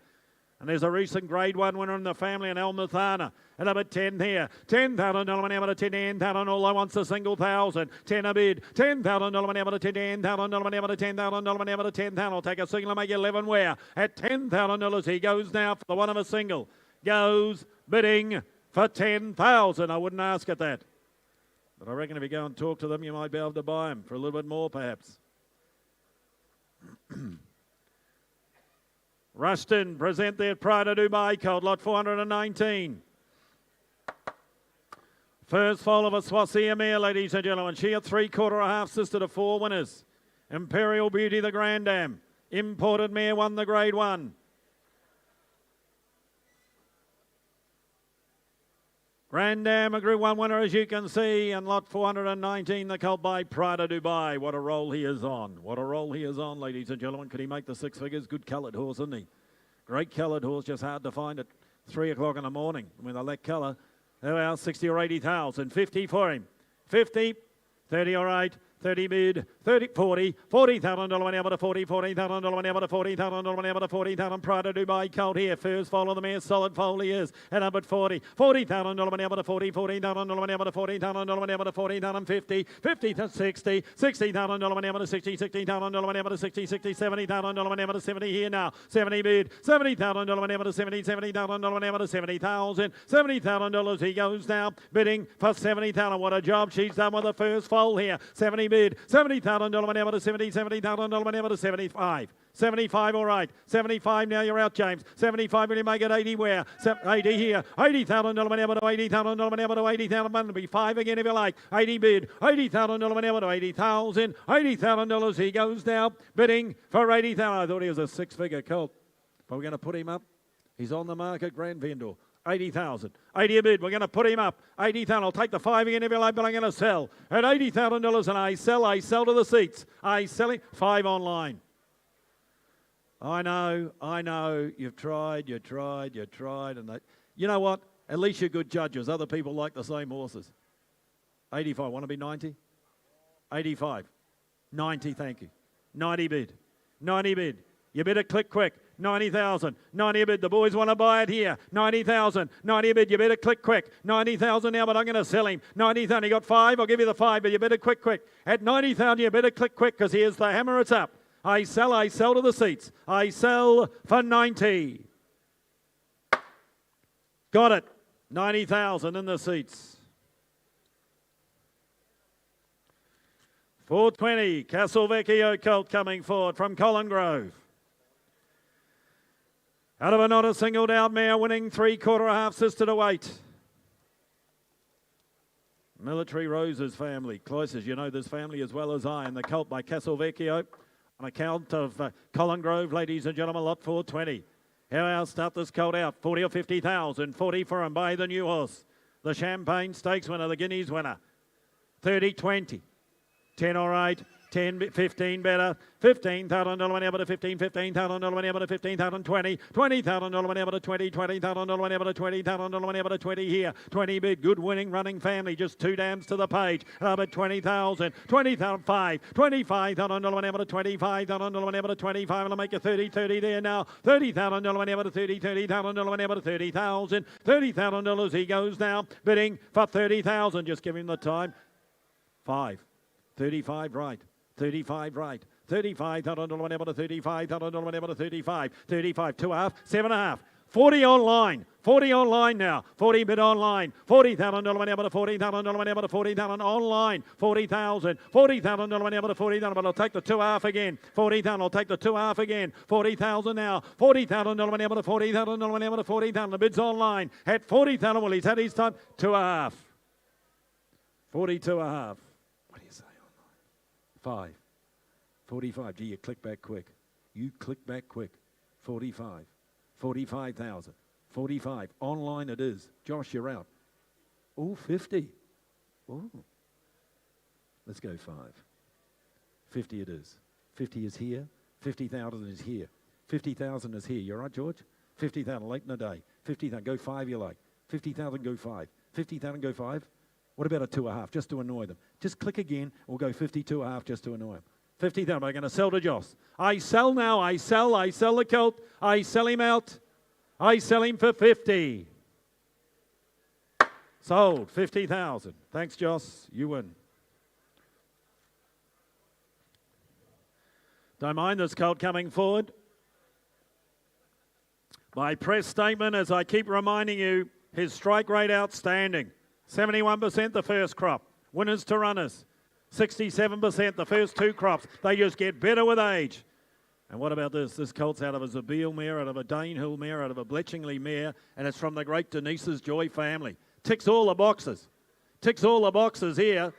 And there's a recent Grade 1 winner in the family, and Al Muthana. And up at 10 here. $10,000 whenever to 10,000. All I want's a single thousand. 10 a bid. $10,000 whenever to 10,000. Whenever to 10,000. Whenever to 10,000. I'll take a single and make 11 where. At $10,000 he goes now for the one of a single. Goes bidding for 10,000. I wouldn't ask at that. But I reckon if you go and talk to them, you might be able to buy them for a little bit more perhaps. Ruston present their Pride of Dubai colt, lot 419. First foal of a Swasia mare, ladies and gentlemen. She a 3/4 sister to 4 winners. Imperial Beauty, the Grand Dam. Imported mare won the Grade 1. Grand Dam, a Group 1 winner, as you can see, and lot 419, the colt by Pride of Dubai. What a roll he is on. What a roll he is on, ladies and gentlemen. Could he make the 6 figures? Good coloured horse, isn't he? Great coloured horse, just hard to find at 3 o'clock in the morning. When they lack colour, there we are, 60 or 80,000. 50 for him. 50, 30 or 8. 30 bid, 30, 40, $40,000 whenever to 40, $40,000 whenever to 40,000 whenever to 40,000. Pride of Dubai colt here. First foal of the mare, solid foal he is. And up at 40, $40,000 whenever to 40, $40,000 whenever to 40,000 whenever to 40,000. 50, 50 to 60, $60,000 whenever to 60, $60,000 whenever to 60, 60, $70,000 whenever to 70 here now. 70 bid, $70,000 whenever to 70, $70,000 whenever to 70,000. $70,000 he goes now, bidding for 70,000. What a job she's done with the first foal here. 70 bid, $70,000 whenever to 70, $70,000 whenever to 75. 75, all right. 75, now you're out, James. 75, will you make it 80 where? 80 here. $80,000 whenever to 80,000 whenever to 80,000. It'll be 5 again if you like. 80 bid. $80,000 whenever to 80,000. $80,000 he goes now, bidding for 80,000. I thought he was a 6-figure colt. But we're going to put him up. He's on the market, Grand Vendor. 80,000. 80 a bid. We're going to put him up. 80,000. I'll take the 5 again if you like, but I'm going to sell at $80,000, and I sell to the seats. I sell it 5 online. I know. You've tried, and they, you know what? At least you're good judges. Other people like the same horses. 85. Want to be 90? 85. 90. Thank you. 90 bid. 90 bid. You better click quick. 90,000. 90 a bid. The boys want to buy it here. 90,000. 90 a bid. You better click quick. 90,000 now, but I'm going to sell him. 90,000. You got 5. I'll give you the 5, but you better click quick. At 90,000, you better click quick because here's the hammer. It's up. I sell to the seats. I sell for 90. Got it. 90,000 in the seats. 420. Castelvecchio colt coming forward from Colin Grove. Out of a not a singled out mare, winning 3/4 sister to 8. Military Rose's family. Closest, you know this family as well as I. And the colt by Castelvecchio on account of Colin Grove, ladies and gentlemen, lot 420. How I'll start this colt out. 40 or 50,000. 40 for him by the new horse. The Champagne Stakes winner, the Guineas winner. 30-20. 10 all right. 10, 15 better. $15,000 whenever to 15, $15,000 whenever to 15,000, 20, $20,000 whenever to 20, $20,000 whenever to 20,000 whenever to 20 here. 20 bid, good winning running family, just 2 dams to the page. But 20,000, 20,000, 5, $25,000 whenever to 25,000 whenever to 25. And I'll make a 30, 30 there now. $30,000 whenever to 30, $30,000 whenever to 30,000. $30,000 he goes now, bidding for 30,000. Just give him the time. 5, 35 right. 35 right. 35,000 whenever to 35,000 whenever to 35. 35, 2.5, 7.5. 40 online. 40 online now. 40 bid online. $40,000 whenever to 40,000 whenever to 40,000 online. 40,000. $40,000 whenever to 40,000. But I'll take the 2.5 again. 40,000. I'll take the 2.5 again. 40,000 now. $40,000 whenever to 40,000 whenever to 40,000. The bid's online at 40,000. Well, he's had his time. 2.5. 42.5. What do you say? 5, 45. Gee, you click back quick. You click back quick. 45, 45,000, 45. Online it is. Josh, you're out. Oh, 50. Oh. Let's go 5. 50 it is. 50 is here. 50,000 is here. 50,000 is here. You're right, George? 50,000 late in the day. 50,000. Go 5 you like. 50,000 go 5. 50,000 go 5. What about a 2.5, just to annoy them? Just click again, we'll go 52.5 just to annoy them. 50,000, I'm going to sell to Joss. I sell now, I sell the colt. I sell him out. I sell him for 50. Sold, 50,000. Thanks, Joss, you win. Don't mind this colt coming forward. My press statement, as I keep reminding you, his strike rate outstanding. 71% the first crop. Winners to runners. 67% the first 2 crops. They just get better with age. And what about this? This colt's out of a Zabeel mare, out of a Danehill mare, out of a Bletchingley mare, and it's from the great Denise's Joy family. Ticks all the boxes. Ticks all the boxes here.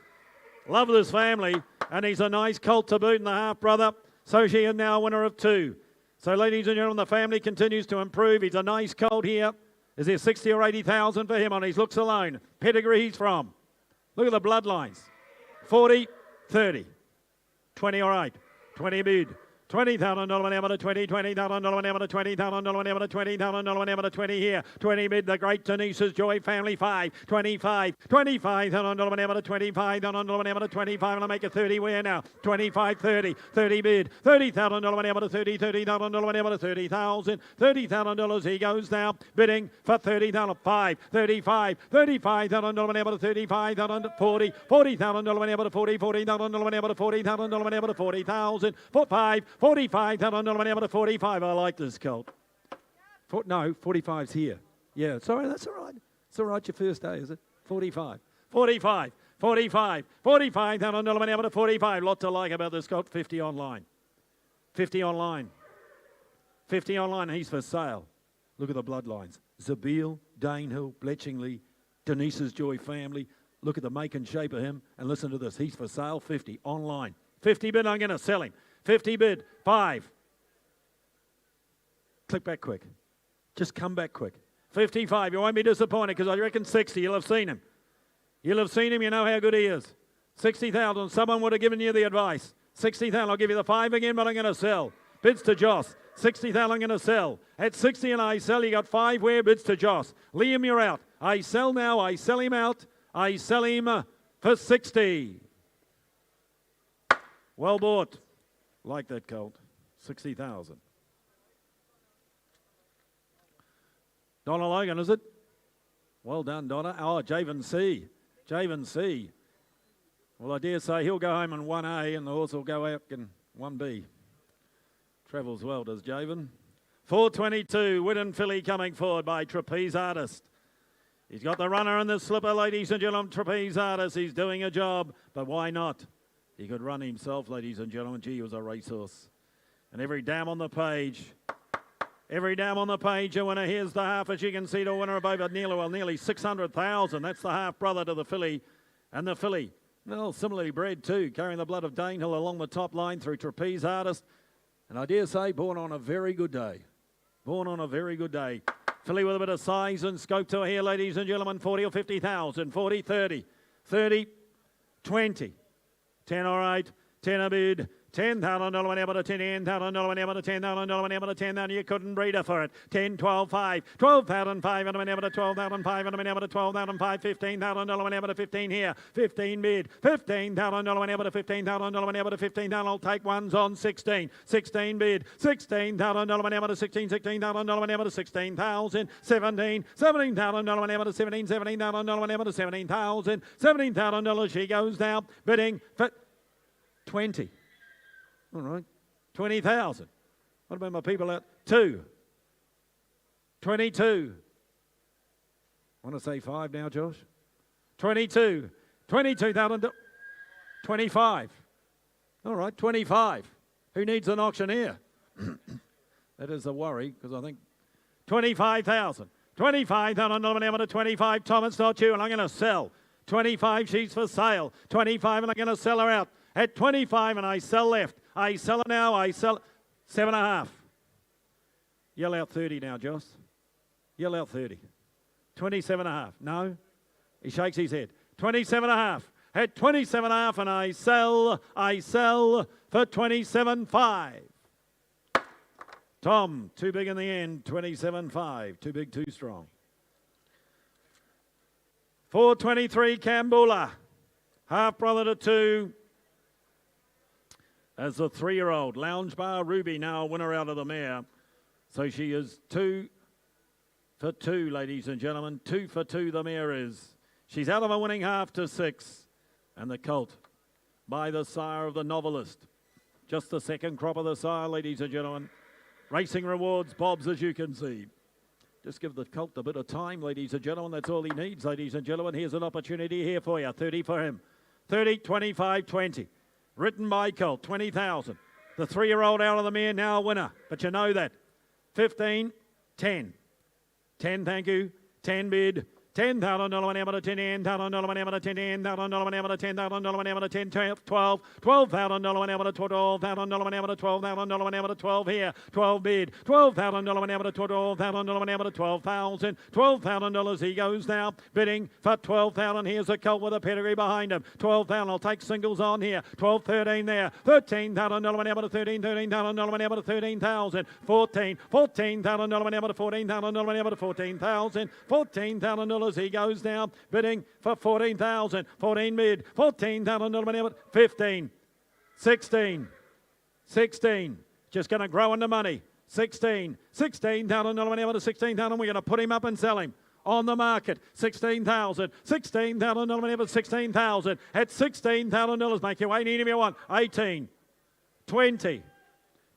Love this family, and he's a nice colt to boot in the half, brother. So she is now a winner of 2. So, ladies and gentlemen, the family continues to improve. He's a nice colt here. Is there 60 or 80,000 for him on his looks alone? Pedigree he's from. Look at the bloodlines. 40, 30, 20 all right, 20 bid. $20,000 whenever to 20, $20,000 whenever to 20,000 whenever to 20,000 whenever to 20 here. 20 bid, the great Denise's Joy family, 5, 25, $25,000 whenever to 25,000 whenever to 25, and I'll make a 30 where now. 25, 30, 30 bid, $30,000 whenever to 30, $30,000 whenever to 30,000, $30,000 he goes now, bidding for 30,000, 5, 35, $35,000 whenever to 35,000, 40, $40,000 whenever to 40, $40,000 whenever to 40,000 whenever to 40,000, 5, $45,000 whenever to 45. I like this colt. No, 45's here. Yeah, sorry, that's all right. It's all right, your first day, is it? 45. 45. 45. $45,000 whenever to 45. Lot to like about this colt. 50 online. 50 online. 50 online. He's for sale. Look at the bloodlines. Zabeel, Danehill, Bletchingley, Denise's Joy family. Look at the make and shape of him. And listen to this. He's for sale. 50 online. 50 bid, I'm going to sell him. 50 bid, 5. Click back quick. Just come back quick. 55, you won't be disappointed because I reckon 60, you'll have seen him. You'll have seen him, you know how good he is. 60,000, someone would have given you the advice. 60,000, I'll give you the 5 again, but I'm going to sell. Bids to Joss. 60,000, I'm going to sell. At 60 and I sell, you got 5 where bids to Joss. Liam, you're out. I sell now, I sell him out. I sell him for 60. Well bought. Like that colt. 60,000. Donna Logan, is it? Well done, Donna. Oh, Javen C. Javen C. Well, I dare say he'll go home in 1A and the horse will go out in 1B. Travels well, does Javen. 422, Widden filly coming forward by Trapeze Artist. He's got the runner in the slipper, ladies and gentlemen. Trapeze Artist, he's doing a job, but why not? He could run himself, ladies and gentlemen. Gee, he was a racehorse. And every dam on the page, a winner. Here's the half, as you can see, the winner of over nearly 600,000. That's the half brother to the filly. And the filly, well, similarly bred too, carrying the blood of Danehill along the top line through Trapeze Artist. And I dare say, born on a very good day. Born on a very good day. Filly with a bit of size and scope to her here, ladies and gentlemen. 40 or 50,000. 40, 30. 30, 20. 10, all right. 10 a bid. $10,000 whenever to $10,000 whenever to $10,000 whenever to $10,000. You couldn't breed her for it. 10, 12, 5. 12,500 whenever to 12,500 whenever to 12,500. $15,000 whenever to 15 here. 15 bid. $15,000 whenever to $15,000 whenever to 15,000. I'll take ones on 16. 16 bid. $16,000 whenever to 16. $16,000 whenever to 16,000. 17. $17,000 whenever to 17. $17,000 whenever to 17,000. $17,000 she goes now. Bidding for 20. All right. 20,000. What about my people out? 2. 22. I want to say 5 now, Josh. 22. 22,000. 25. All right, 25. Who needs an auctioneer? That is a worry, because I think 25,000. 25,000 whenever to 25. Tom, it's not you, and I'm going to sell. 25, she's for sale. 25, and I'm going to sell her out. At 25, and I sell left. I sell it now. I sell 7.5. Yell out 30 now, Joss. Yell out 30. 27.5. No. He shakes his head. 27.5. At 27.5, and I sell for 27.5. Tom, too big in the end. 27.5. Too big, too strong. 423 Kambula. Half brother to 2. As the 3-year-old, Lounge Bar Ruby now a winner out of the mare. So she is 2 for 2, ladies and gentlemen. 2 for 2 the mare is. She's out of a winning half to 6. And the colt by the sire of the novelist. Just the second crop of the sire, ladies and gentlemen. Racing rewards, Bob's, as you can see. Just give the colt a bit of time, ladies and gentlemen. That's all he needs, ladies and gentlemen. Here's an opportunity here for you. 30 for him. 30, 25, 20. Written by Colt, 20,000. The 3-year-old out of the mare, now a winner. But you know that. 15, 10. 10, thank you. 10 bid. $10,000 whenever to $10,000 whenever to $10,000 whenever to $10,000 whenever to 10, 12, $12,000 whenever to $12,000 whenever to $12,000 whenever to 12 here, 12 bid, $12,000 whenever to $12,000 whenever to 12,000, $12,000 he goes now, bidding for 12,000. Here's a colt with a pedigree behind him, 12,000. I'll take singles on here, 12, 13 there, $13,000 whenever to 13, $13,000 whenever to 13,000, 14, $14,000 whenever to 14,000 whenever to 14,000, $14,000. He goes now, bidding for 14,000. 14 mid, $14,000 whenever. 15, 16, 16. Just going to grow into money. 16, $16,000 whenever to 16,000. We're going to put him up and sell him on the market. 16,000, $16,000 whenever 16,000. At $16,000, make your way in if you want. 18, 20,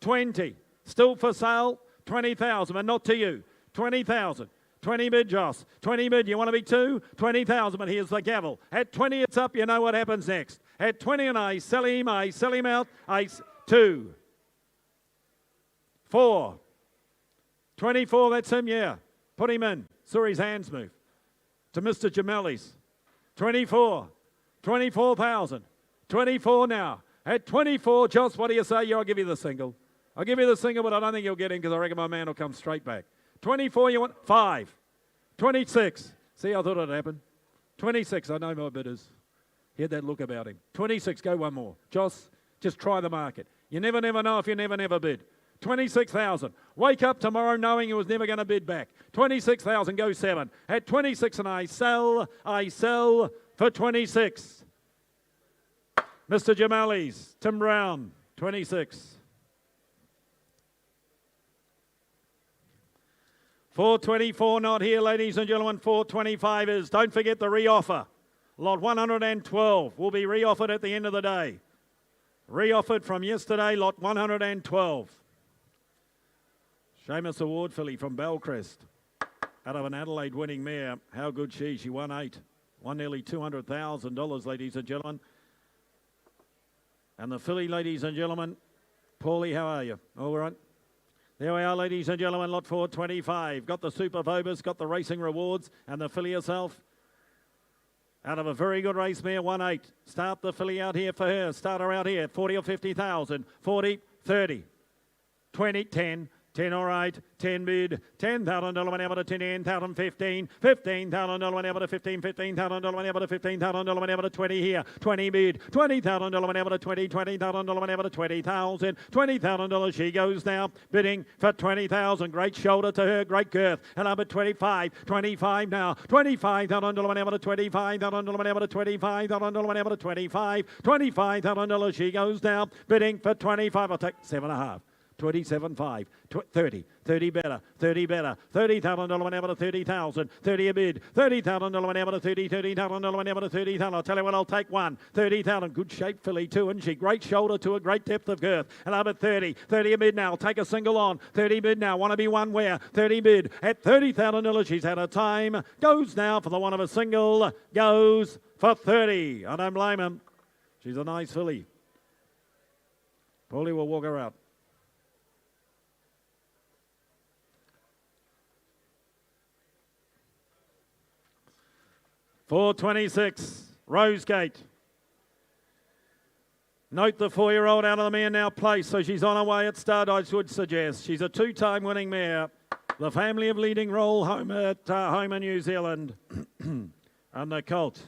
20. Still for sale, 20,000, but not to you. 20,000. 20 bid, Joss. 20 bid, you want to be 2? 20,000, but here's the gavel. At 20, it's up. You know what happens next. At 20, and I sell him out. 2, 4, 24, that's him, yeah. Put him in. Saw his hands move. To Mr. Gemelli's. 24, 24,000. 24 now. At 24, Joss, what do you say? Yeah, I'll give you the single. I'll give you the single, but I don't think you'll get in because I reckon my man will come straight back. 24, you want 5. 26. See, I thought it'd happen. 26, I know my bidders. He had that look about him. 26, go one more. Joss, just try the market. You never know if you never bid. 26,000. Wake up tomorrow knowing you was never going to bid back. 26,000, go 7. At 26, and I sell for 26. Mr. Jamali's, Tim Brown, 26. 424 not here, ladies and gentlemen. 425 is. Don't forget the re-offer. Lot 112 will be re-offered at the end of the day. Re-offered from yesterday, lot 112. Seamus Award filly from Belcrest. Out of an Adelaide winning mare. How good she? She won 8. Won nearly $200,000, ladies and gentlemen. And the filly, ladies and gentlemen. Paulie, how are you? All right. There we are, ladies and gentlemen, lot 425. Got the Super Vobus, got the racing rewards, and the filly herself. Out of a very good race mare, 1-8. Start the filly out here for her. Start her out here, 40 or 50,000. 40, 30, 20, 10, 10 all right, 10 bid, $10,000 whenever to 10,000, 15, $15,000 whenever to 15, $15,000 whenever to $15,000 whenever to 20 here, 20 bid, $20,000 whenever to 20, $20,000 whenever to 20,000, $20,000 she goes now, bidding for 20,000, great shoulder to her, great girth, and number 25, 25 now, $25,000 whenever to 25,000 whenever to 25,000 whenever to 25, $25,000 she goes now, bidding for 25, I'll take 7.5. 27.5, 30, 30 better, 30 better, $30,000 whenever to 30,000, 30 a bid, $30,000 whenever to 30, $30,000 whenever to 30,000. I'll tell you what, I'll take one, 30,000, good shape filly too, and she great shoulder to a great depth of girth, and I'm at 30, 30 a bid now, I'll take a single on, 30 bid now, want to be one where, 30 bid, at $30,000, she's had a time, goes now for the one of a single, goes for 30, I don't blame him, she's a nice filly. Paulie will walk her out. 426, Rosegate. Note the 4-year-old out of the mare now placed, so she's on her way at start, I would suggest. She's a 2-time winning mare. The family of leading role home at home in New Zealand. And the colt.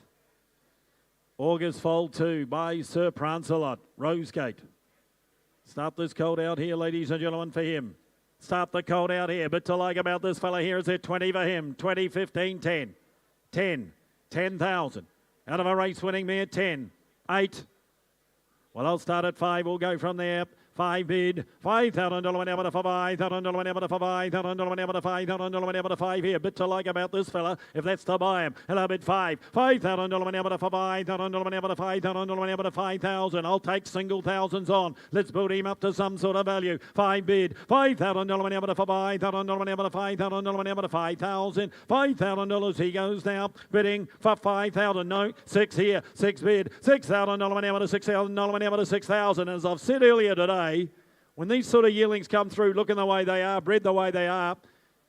August Foal 2 by Sir Prancelot, Rosegate. Start this colt out here, ladies and gentlemen, for him. Start the colt out here. Bit to like about this fella here is at 20 for him. 20, 15, 10. 10. 10,000. Out of a race winning mare, 10. 8. Well, I'll start at 5. We'll go from there. 5 bid, $5,000 whenever to 5, $5,000 whenever to 5, $5,000 whenever to 5, $5,000 whenever to 5 here. Bit to like about this fella, if that's to buy him. And I'll bid 5, $5,000 whenever to 5, $5,000 whenever to 5, $5,000 whenever to 5,000. I'll take single thousands on. Let's build him up to some sort of value. 5 bid, $5,000 whenever to 5, $5,000 whenever to 5,000 whenever to 5,000. $5,000 he goes now, bidding for 5,000. No, 6 here, 6 bid, $6,000 whenever to 6,000 whenever to 6,000. As I've said earlier today, when these sort of yearlings come through looking the way they are, bred the way they are,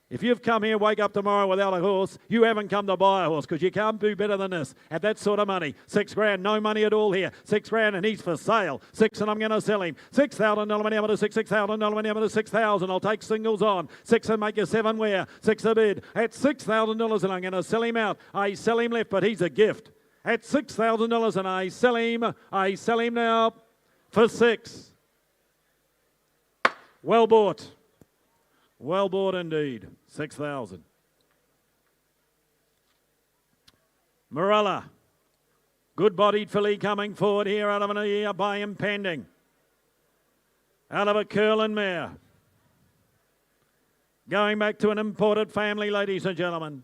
if you've come here, wake up tomorrow without a horse, you haven't come to buy a horse because you can't do better than this at that sort of money. $6,000, no money at all here. $6,000 and he's for sale. 6 and I'm going to sell him. $6,000 whenever to 6, $6,000 whenever to 6,000. I'll take singles on. 6 and make a 7 where. 6 a bid at $6,000 and I'm going to sell him out. I sell him left, but he's a gift. At $6,000 and I sell him now for 6. Well bought. Well bought indeed. 6,000. Morella. Good-bodied filly coming forward here out of an ear by impending. Out of a curling mare. Going back to an imported family, ladies and gentlemen.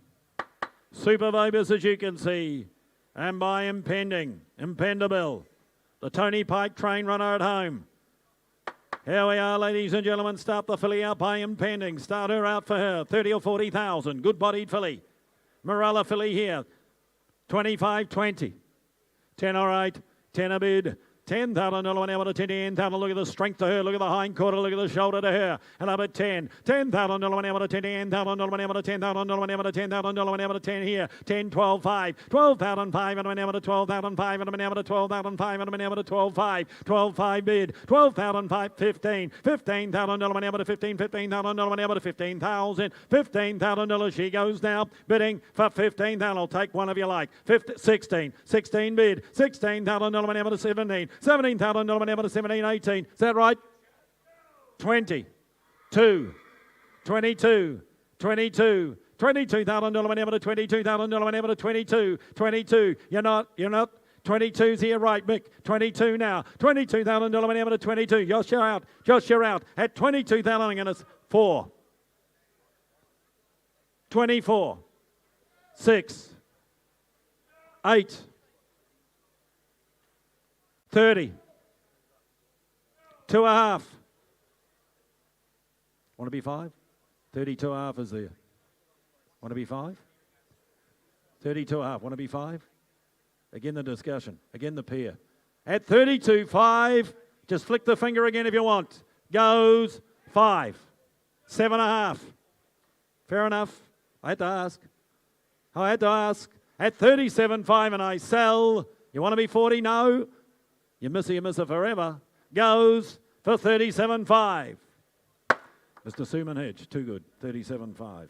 Super Vobus, as you can see. And by impending. Impendable. The Tony Pike train runner at home. Here we are, ladies and gentlemen. Start the filly out by impending. Start her out for her. 30 or 40,000. Good-bodied filly. Morella filly here. 25, 20. 10 all right. 10 a bid. $10,000 whenever to 10,000. Look at the strength to her. Look at the hind quarter. Look at the shoulder to her. And up at 10. $10,000 whenever to 10,000. Whenever to 10,000. Whenever to 10,000. Whenever to 10 here. 10, 12, 5. 12,005 and whenever to 12,005 and whenever to 12,005 and whenever to 12,5. 12,5 bid. 12,005. 15. $15,000 whenever to 15. $15,000 whenever to 15,000. $15,000 she goes now. Bidding for 15,000. I'll take one if you like. 16. 16 bid. $16,000 whenever to 17. $17,000 whenever to 17, 18. Is that right? 20, 2, 22, 22, $22,000 whenever to 22,000 whenever to 22, 22. You're not. 22's here, right, Mick. 22 now. $22,000 whenever to 22. Josh, you're out. At 22,000, I'm going to 4, 24, 6, 8, 30, 2.5. Want to be 5? 32.5 is there. Want to be 5? 32.5. Want to be 5? Again the discussion. Again the pair. At 32.5, just flick the finger again if you want. Goes 5. 7.5. Fair enough. I had to ask. At 37.5 and I sell. You want to be 40? No. You miss her forever. Goes for 37.5. Mr. Suman Hedge, too good, 37.5.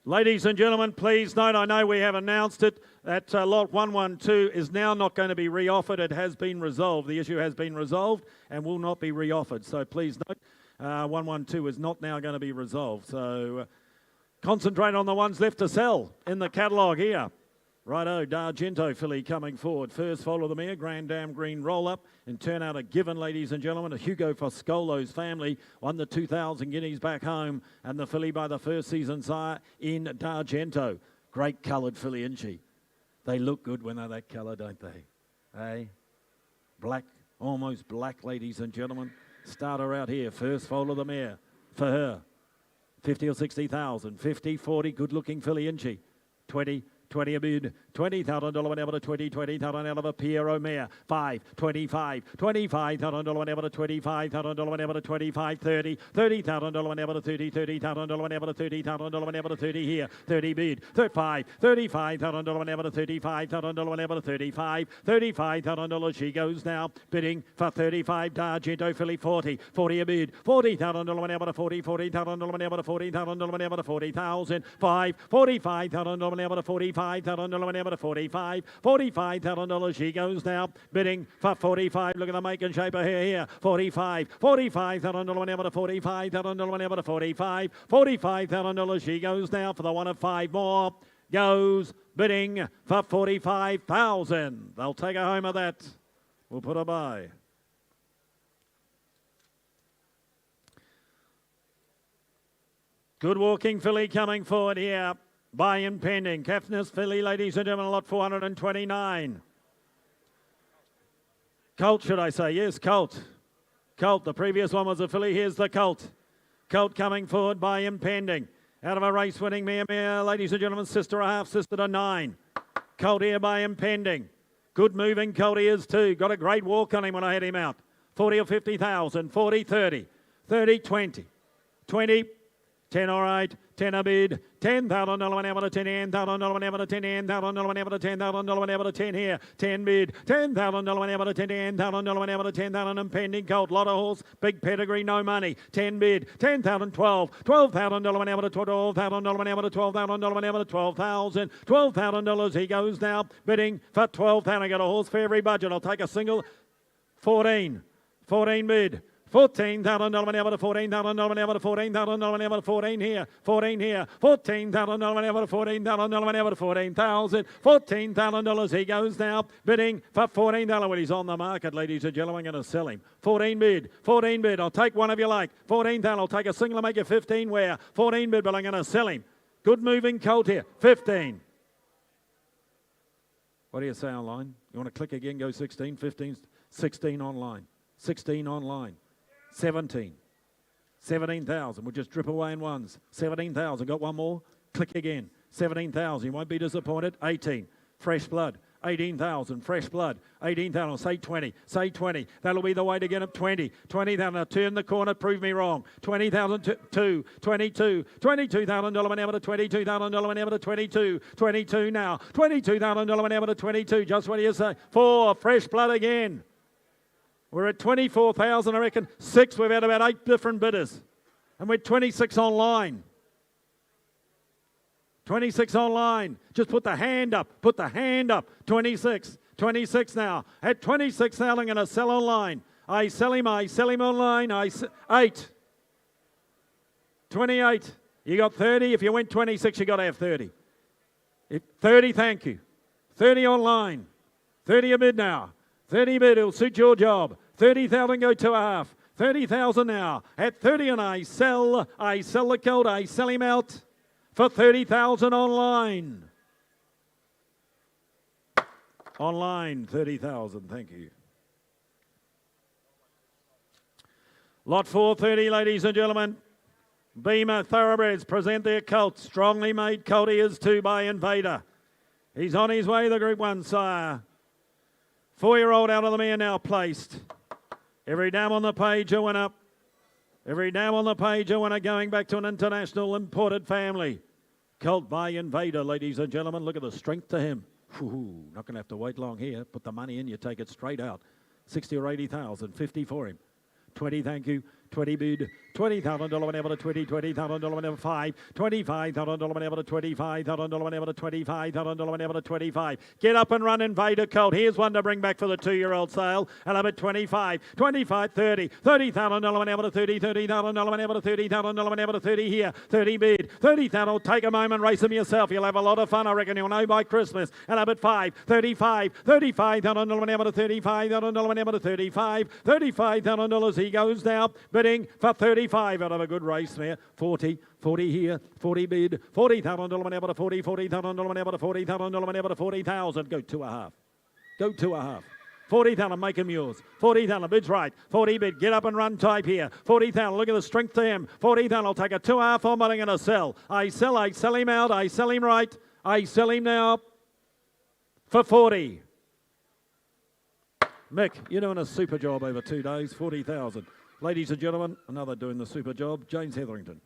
Ladies and gentlemen, please note, I know we have announced it, that lot 112 is now not going to be re-offered. It has been resolved. The issue has been resolved and will not be re-offered. So please note, 112 is not now going to be resolved. So concentrate on the ones left to sell in the catalogue here. Righto, D'Argento filly coming forward. First foal of the mare, Grand Dam Green roll-up. And turn out a given, ladies and gentlemen. Hugo Foscolo's family won the 2,000 guineas back home. And the filly by the first season sire in D'Argento. Great coloured filly, isn't she? They look good when they're that colour, don't they? Hey? Black, almost black, ladies and gentlemen. Start her out here. First foal of the mare for her. 50 or 60,000. 50, 40, good-looking filly, isn't she? 20 a bid, $20,000 whenever to 20,000 out of a Pierre mare. 5, 25, $25,000 whenever to $25,000 whenever to 25, 30, $30,000 whenever to 30, $30,000 whenever to $30,000 whenever to 30 here. 30 bid, 35, $35,000 whenever to $35,000 whenever to 35, $35,000 she goes now, bidding for 35, D'Argento filly 40, 40 a bid, $40,000 whenever to 40, $40,000 whenever to $40,000 whenever to 40,000, 5, $45,000 whenever to 45, $45,000 whenever to 45, $45,000 she goes now, bidding for 45. Look at the make and shape of her here. 45, $45,000 whenever to 45,000 whenever to 45, $45,000 she goes now for the one of 5 more. Goes bidding for 45,000. They'll take her home of that. We'll put her by. Good walking filly coming forward here. Buy in pending. Caffness filly, ladies and gentlemen, lot 429. Colt, should I say? Yes, Colt. Colt. The previous one was a filly. Here's the Colt. Colt coming forward. Buy in pending. Out of a race winning mare, ladies and gentlemen, sister a half, sister to 9. Colt here by him pending. Good moving Colt he is too. Got a great walk on him when I had him out. 40 or 50,000. 40, 30. 30, 20. 20. 10 all right, 10 a bid, $10,000 whenever to 10, $10,000 whenever to 10, $10,000 whenever to $10,000 whenever to 10 here, 10 bid, $10,000 whenever to 10, $10,000 whenever to 10,000 and pending Colt, lot of horse, big pedigree, no money, 10 bid, 10,000, 12, $12,000 whenever to $12,000 whenever to $12,000 whenever to 12,000, $12,000 he goes now, bidding for 12,000. I got a horse for every budget. I'll take a single, 14 bid. $14,000 whenever to $14,000 whenever to $14,000 whenever to 14 here, 14 here, $14,000 whenever to $14,000 whenever to 14,000, $14,000 he goes now, bidding for $14. Well, he's on the market, ladies and gentlemen. I'm going to sell him. 14 bid. I'll take one if you like. 14,000. I'll take a single and make it 15. Where 14 bid, but I'm going to sell him. Good moving Colt here. 15. What do you say online? You want to click again? Go 16, 15, 16 online, 16 online. 17. 17,000. We'll just drip away in ones. 17,000. Got one more? Click again. 17,000. You won't be disappointed. 18. Fresh blood. 18,000. Fresh blood. 18,000. Say 20. Say 20. That'll be the way to get up. 20. 20,000. Now turn the corner. Prove me wrong. 20,000. 2. 22. $22,000 whenever to $22,000 whenever to 22. 22 now. $22,000 whenever to 22. Just what do you say? 4. Fresh blood again. We're at 24,000, I reckon. 6, we've had about 8 different bidders. And we're 26 online. 26 online. Just put the hand up. Put the hand up. 26. 26 now. At 26 now, I'm going to sell online. I sell him online. 8. 28. You got 30. If you went 26, you got to have 30. 30, thank you. 30 online. 30 a bid now. 30 bid, it'll suit your job. 30,000 go 2.5. 30,000 now. At 30 and I sell the Colt. I sell him out for 30,000 online. Online, 30,000, thank you. Lot 430, ladies and gentlemen. Beamer Thoroughbreds present their Colt. Strongly made Colt he is too by Invader. He's on his way, the Group 1 sire. 4-year-old out of the mare now placed. Every dam on the page a winner. Every dam on the page a winner, going back to an international imported family. Colt by Invader, ladies and gentlemen. Look at the strength to him. Ooh, not going to have to wait long here. Put the money in, you take it straight out. 60 or 80,000. 50 for him. 20, thank you. 20 bid. $20,000 whenever to 20, $20,000 whenever 5, $25,000 whenever to 25,000 whenever to 25,000 whenever to 25. Get up and run, Invader Colt. Here's one to bring back for the 2-year-old sale. And I'm at 25, 25, 30, $30,000 whenever to 30, $30,000 whenever to 30,000 whenever to 30 here. 30 bid, 30,000. Take a moment, race them yourself. You'll have a lot of fun. I reckon you'll know by Christmas. And I'm at 5, 35, $35,000 whenever to 35,000 whenever to 35, $35,000. He goes now, bidding for 35 out of a good race there. 40, 40 here, 40 bid, $40,000 whenever to 40, $40,000 whenever to 40,000 whenever to 40,000. Go 2.5. Go 2.5. 40,000, make him yours. 40,000, bid's right. 40 bid, get up and run type here. 40,000, look at the strength to him. 40,000, I'll take a 2.5 on, but I'm going to sell. I sell him out, I sell him right. I sell him now for 40. Mick, you're doing a super job over 2 days, 40,000. Ladies and gentlemen, another doing the super job, James Hetherington.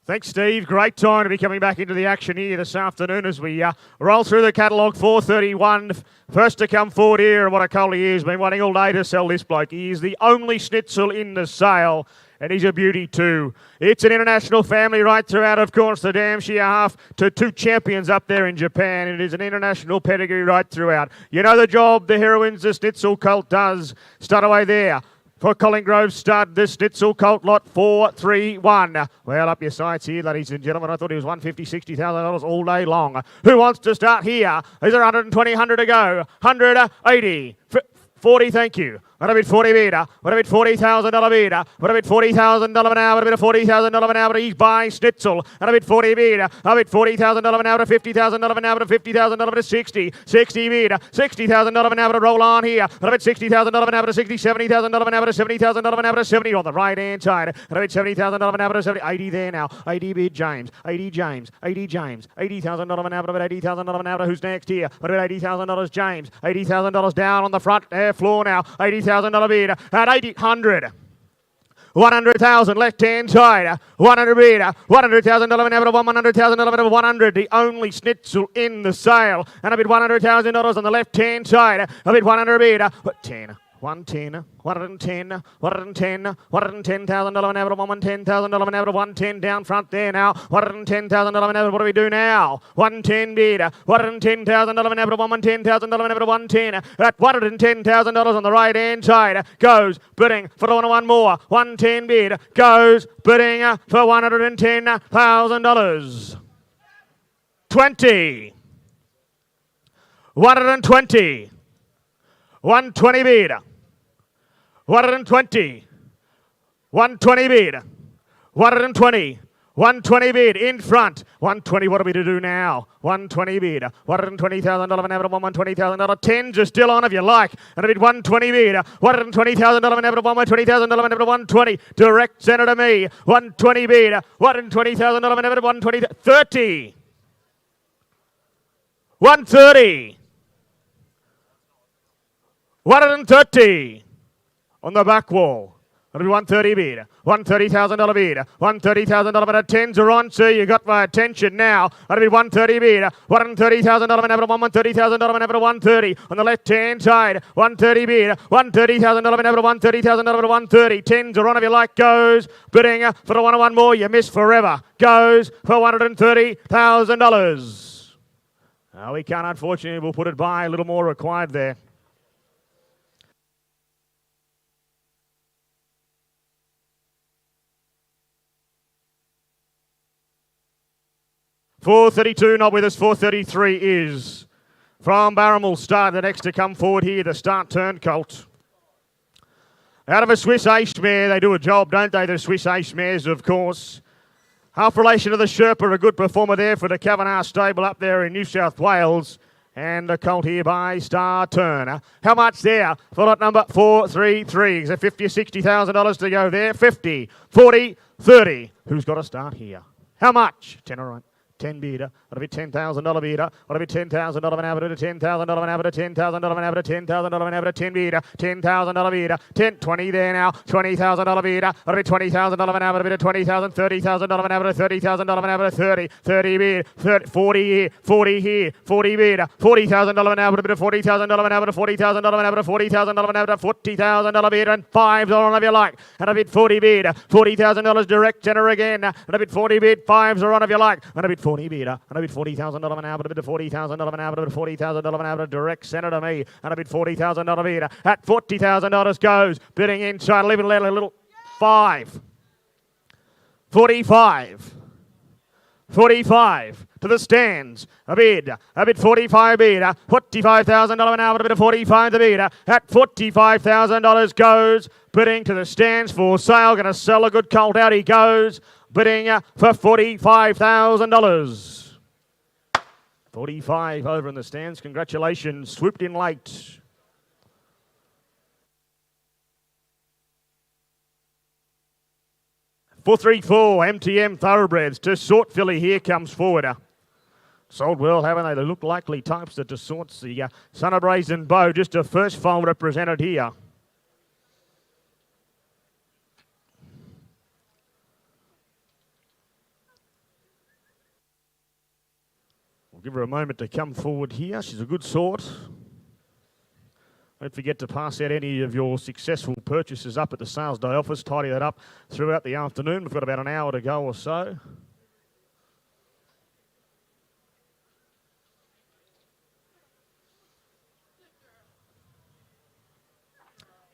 Thanks, Steve. Great time to be coming back into the action here this afternoon as we roll through the catalogue. 4:31. First to come forward here, and what a colt he is. Been waiting all day to sell this bloke. He is the only schnitzel in the sale, and he's a beauty too. It's an international family right throughout, of course, the Damshire half to 2 champions up there in Japan. It is an international pedigree right throughout. You know the job the heroines, the schnitzel colt does. Start away there. For Collinggrove stud, the schnitzel colt lot 431. Well, up your sights here, ladies and gentlemen. I thought he was $150,000, $60,000 all day long. Who wants to start here? Is there 120, 100 to go? 180. 40, thank you. What a bit 40 metre. What a bit $40,000 metre. What a bit $40,000 an hour. What a bit of $40,000 an hour. He's buying schnitzel. And a bit 40 metre. A bit $40,000 an hour to $50,000 an hour to $50,000 to 60. 60 metre. $60,000 an hour to roll on here. And a bit $60,000 an hour to 60. $70,000 an hour to $70,000 an hour to 70 on the right hand side. And a bit $70,000 an hour to 70. 80 there now. 80 bid James. 80 James. 80 James. $80,000 an hour. About $80,000 an hour. Who's next here? What about $80,000 James? $80,000 down on the front floor now. $80,000 bid at 800. 100,000 left hand side. 100 bid. $100,000 an hour to $100,000 to 100. The only schnitzel in the sale. And a bid $100,000 on the left hand side. A bid 100 bid. 10. 110, 110, 110, $110,000 an hour, $110,000 an hour, 110 down front there now, $110,000 an hour. What do we do now? 110 bid, $110,000 an hour, $110,000 an hour, 110 at $110,000 on the right hand side. Goes bidding for one more. 110 bid goes bidding for $110,000. 20, 120, 120 bid. 120. 120 bid. 120. 120 bid in front. 120, what are we to do now? 120 bid. $120,000 an hour, $120,000. Tens are still on if you like. And a bid 120 bid. $120,000 an hour, $120,000 an hour, 120. Direct center to me. 120 bid. $120,000 an hour, 120. 30. 130. 130 on the back wall. That'll be 130 bid. $130,000 bid. $130,000 bid. Tens are on, sir. You got my attention now. That'll be 130 bid. $130,000 an hour, $130,000 an hour, 130 on the left hand side. 130 bid. $130,000 an hour, $130,000 an hour, 130. Tens are on if you like. Goes bidding for the one more. You miss forever. Goes for $130,000. We can't, unfortunately. We'll put it by. A little more required there. $432 not with us. $433 is from Barramel Start. The next to come forward here, the Start Turn Colt. Out of a Swiss Ace mare, they do a job, don't they? The Swiss Ace mares, of course. Half relation to the Sherpa, a good performer there for the Kavanagh stable up there in New South Wales. And the colt here by Star Turner. How much there for lot number 433? Is it $50,000 or $60,000 to go there? 50, 40, 30. Who's got to start here? How much? 10 all right. 10 beater, that'll be $10,000 beater, that'll be $10,000 an average, $10,000 an average, $10,000 an average, $10,000 an average, 10 beater, $10,000 beater, 10, 20 there now, $20,000 beater, that'll be $20,000 an average, $20,000, $30,000 an average, $30,000 an average, 30, 30 beater, 30, 40 here, 40 here, 40 beater, $40,000 an average, $40,000 an average, $40,000 an average, $40,000 an average, $40,000 beater, and $5 if you like, and a bit 40 beater, $40,000 direct center again, and a bit 40 bid, $5s are on if you like, and a bit 40 beater, and a bit $40,000 an average, a bit of $40,000 an average, $40,000 an average, direct center to me, and a bit $40,000 beater, at $40,000 goes, bidding inside, leaving a little, 5, 45, 45 to the stands. A bid 45 bidder, $45,000 an hour, a bit of 45 the bidder. At $45,000 goes, bidding to the stands for sale. Going to sell a good colt out. He goes, bidding for $45,000. 45 over in the stands. Congratulations. Swooped in late. For 3-4, MTM Thoroughbreds to Sort Filly. Here comes forward. Sold well, haven't they? They look likely types that to sorts the Son of Brazen Bow. Just a first foal represented here. We'll give her a moment to come forward here. She's a good sort. Don't forget to pass out any of your successful purchases up at the sales day office. Tidy that up throughout the afternoon. We've got about an hour to go or so.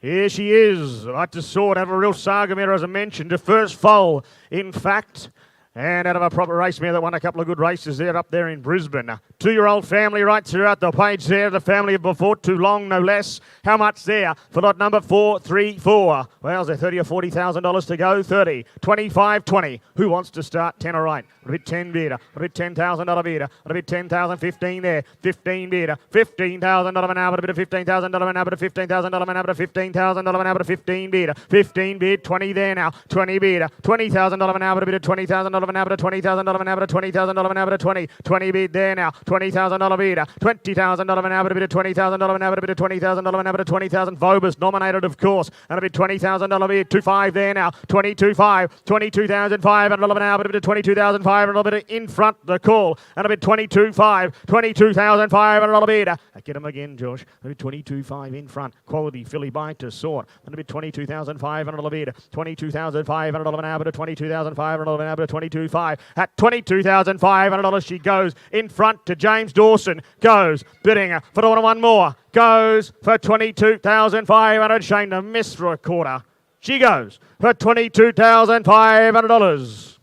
Here she is. Right to sort. Have a real saga mare, as I mentioned. The first foal, in fact. And out of a proper race mare that won a couple of good races there up there in Brisbane. 2-year-old family right throughout the page there. The family of before too long, no less. How much there for lot number 434? Well, is there $30,000 or $40,000 to go? 30, 25, 20. Who wants to start? 10 or right? A bit 10 bidder. A bit $10,000 bidder. A bit 10,000, 15 there. 15 bidder. $15,000 an hour. A bit of $15,000 an hour. $15,000 an hour. $15,000 an hour. 15 bidder. 15 bid. 20 there now. 20 bidder. $20,000 an hour. A bit of $20,000 an hour. $20,000 an hour. $20,000 an hour. 20 bid there now. $20,000 bidder. $20,000 an hour. A bit of $20,000 an hour. A bit of $20,000 an hour. 20,000 Vobus nominated, of course. And a bit $20,000 bid. 25 there now. 22.5. 22,500 an hour. A bit of 22,500. A little bit in front the call. And a bit 22.5. 22,500 bid. Get him again, Josh. A bit 22.5 in front. Quality filly by to sort. And a bit 22,500 bid. 22,500 an hour. 22,500 an hour. 22.5. At $22,500 she goes in front to James Dawson. Goes bidding for one more. Goes for 22,500. Shame to miss for a quarter. She goes for $22,500.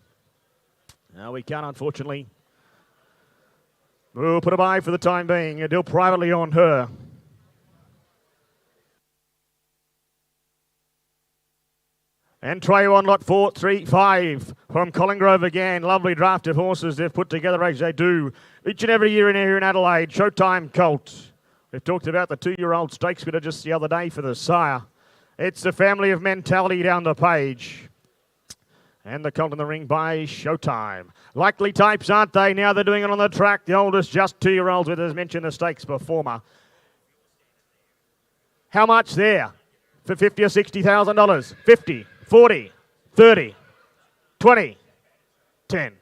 Now we can't, unfortunately. We'll put a buy for the time being. A deal privately on her. And Trey on lot 435 from Collinggrove again. Lovely draft of horses they've put together as they do each and every year in here in Adelaide. Showtime colt. We've talked about the 2-year-old stakes winner just the other day for the sire. It's the family of mentality down the page. And the colt in the ring by Showtime. Likely types, aren't they? Now they're doing it on the track. The oldest, just 2-year-olds with, as mentioned, the stakes performer. How much there? For $50,000 or $60,000? 50, 40, 30, 20, 10.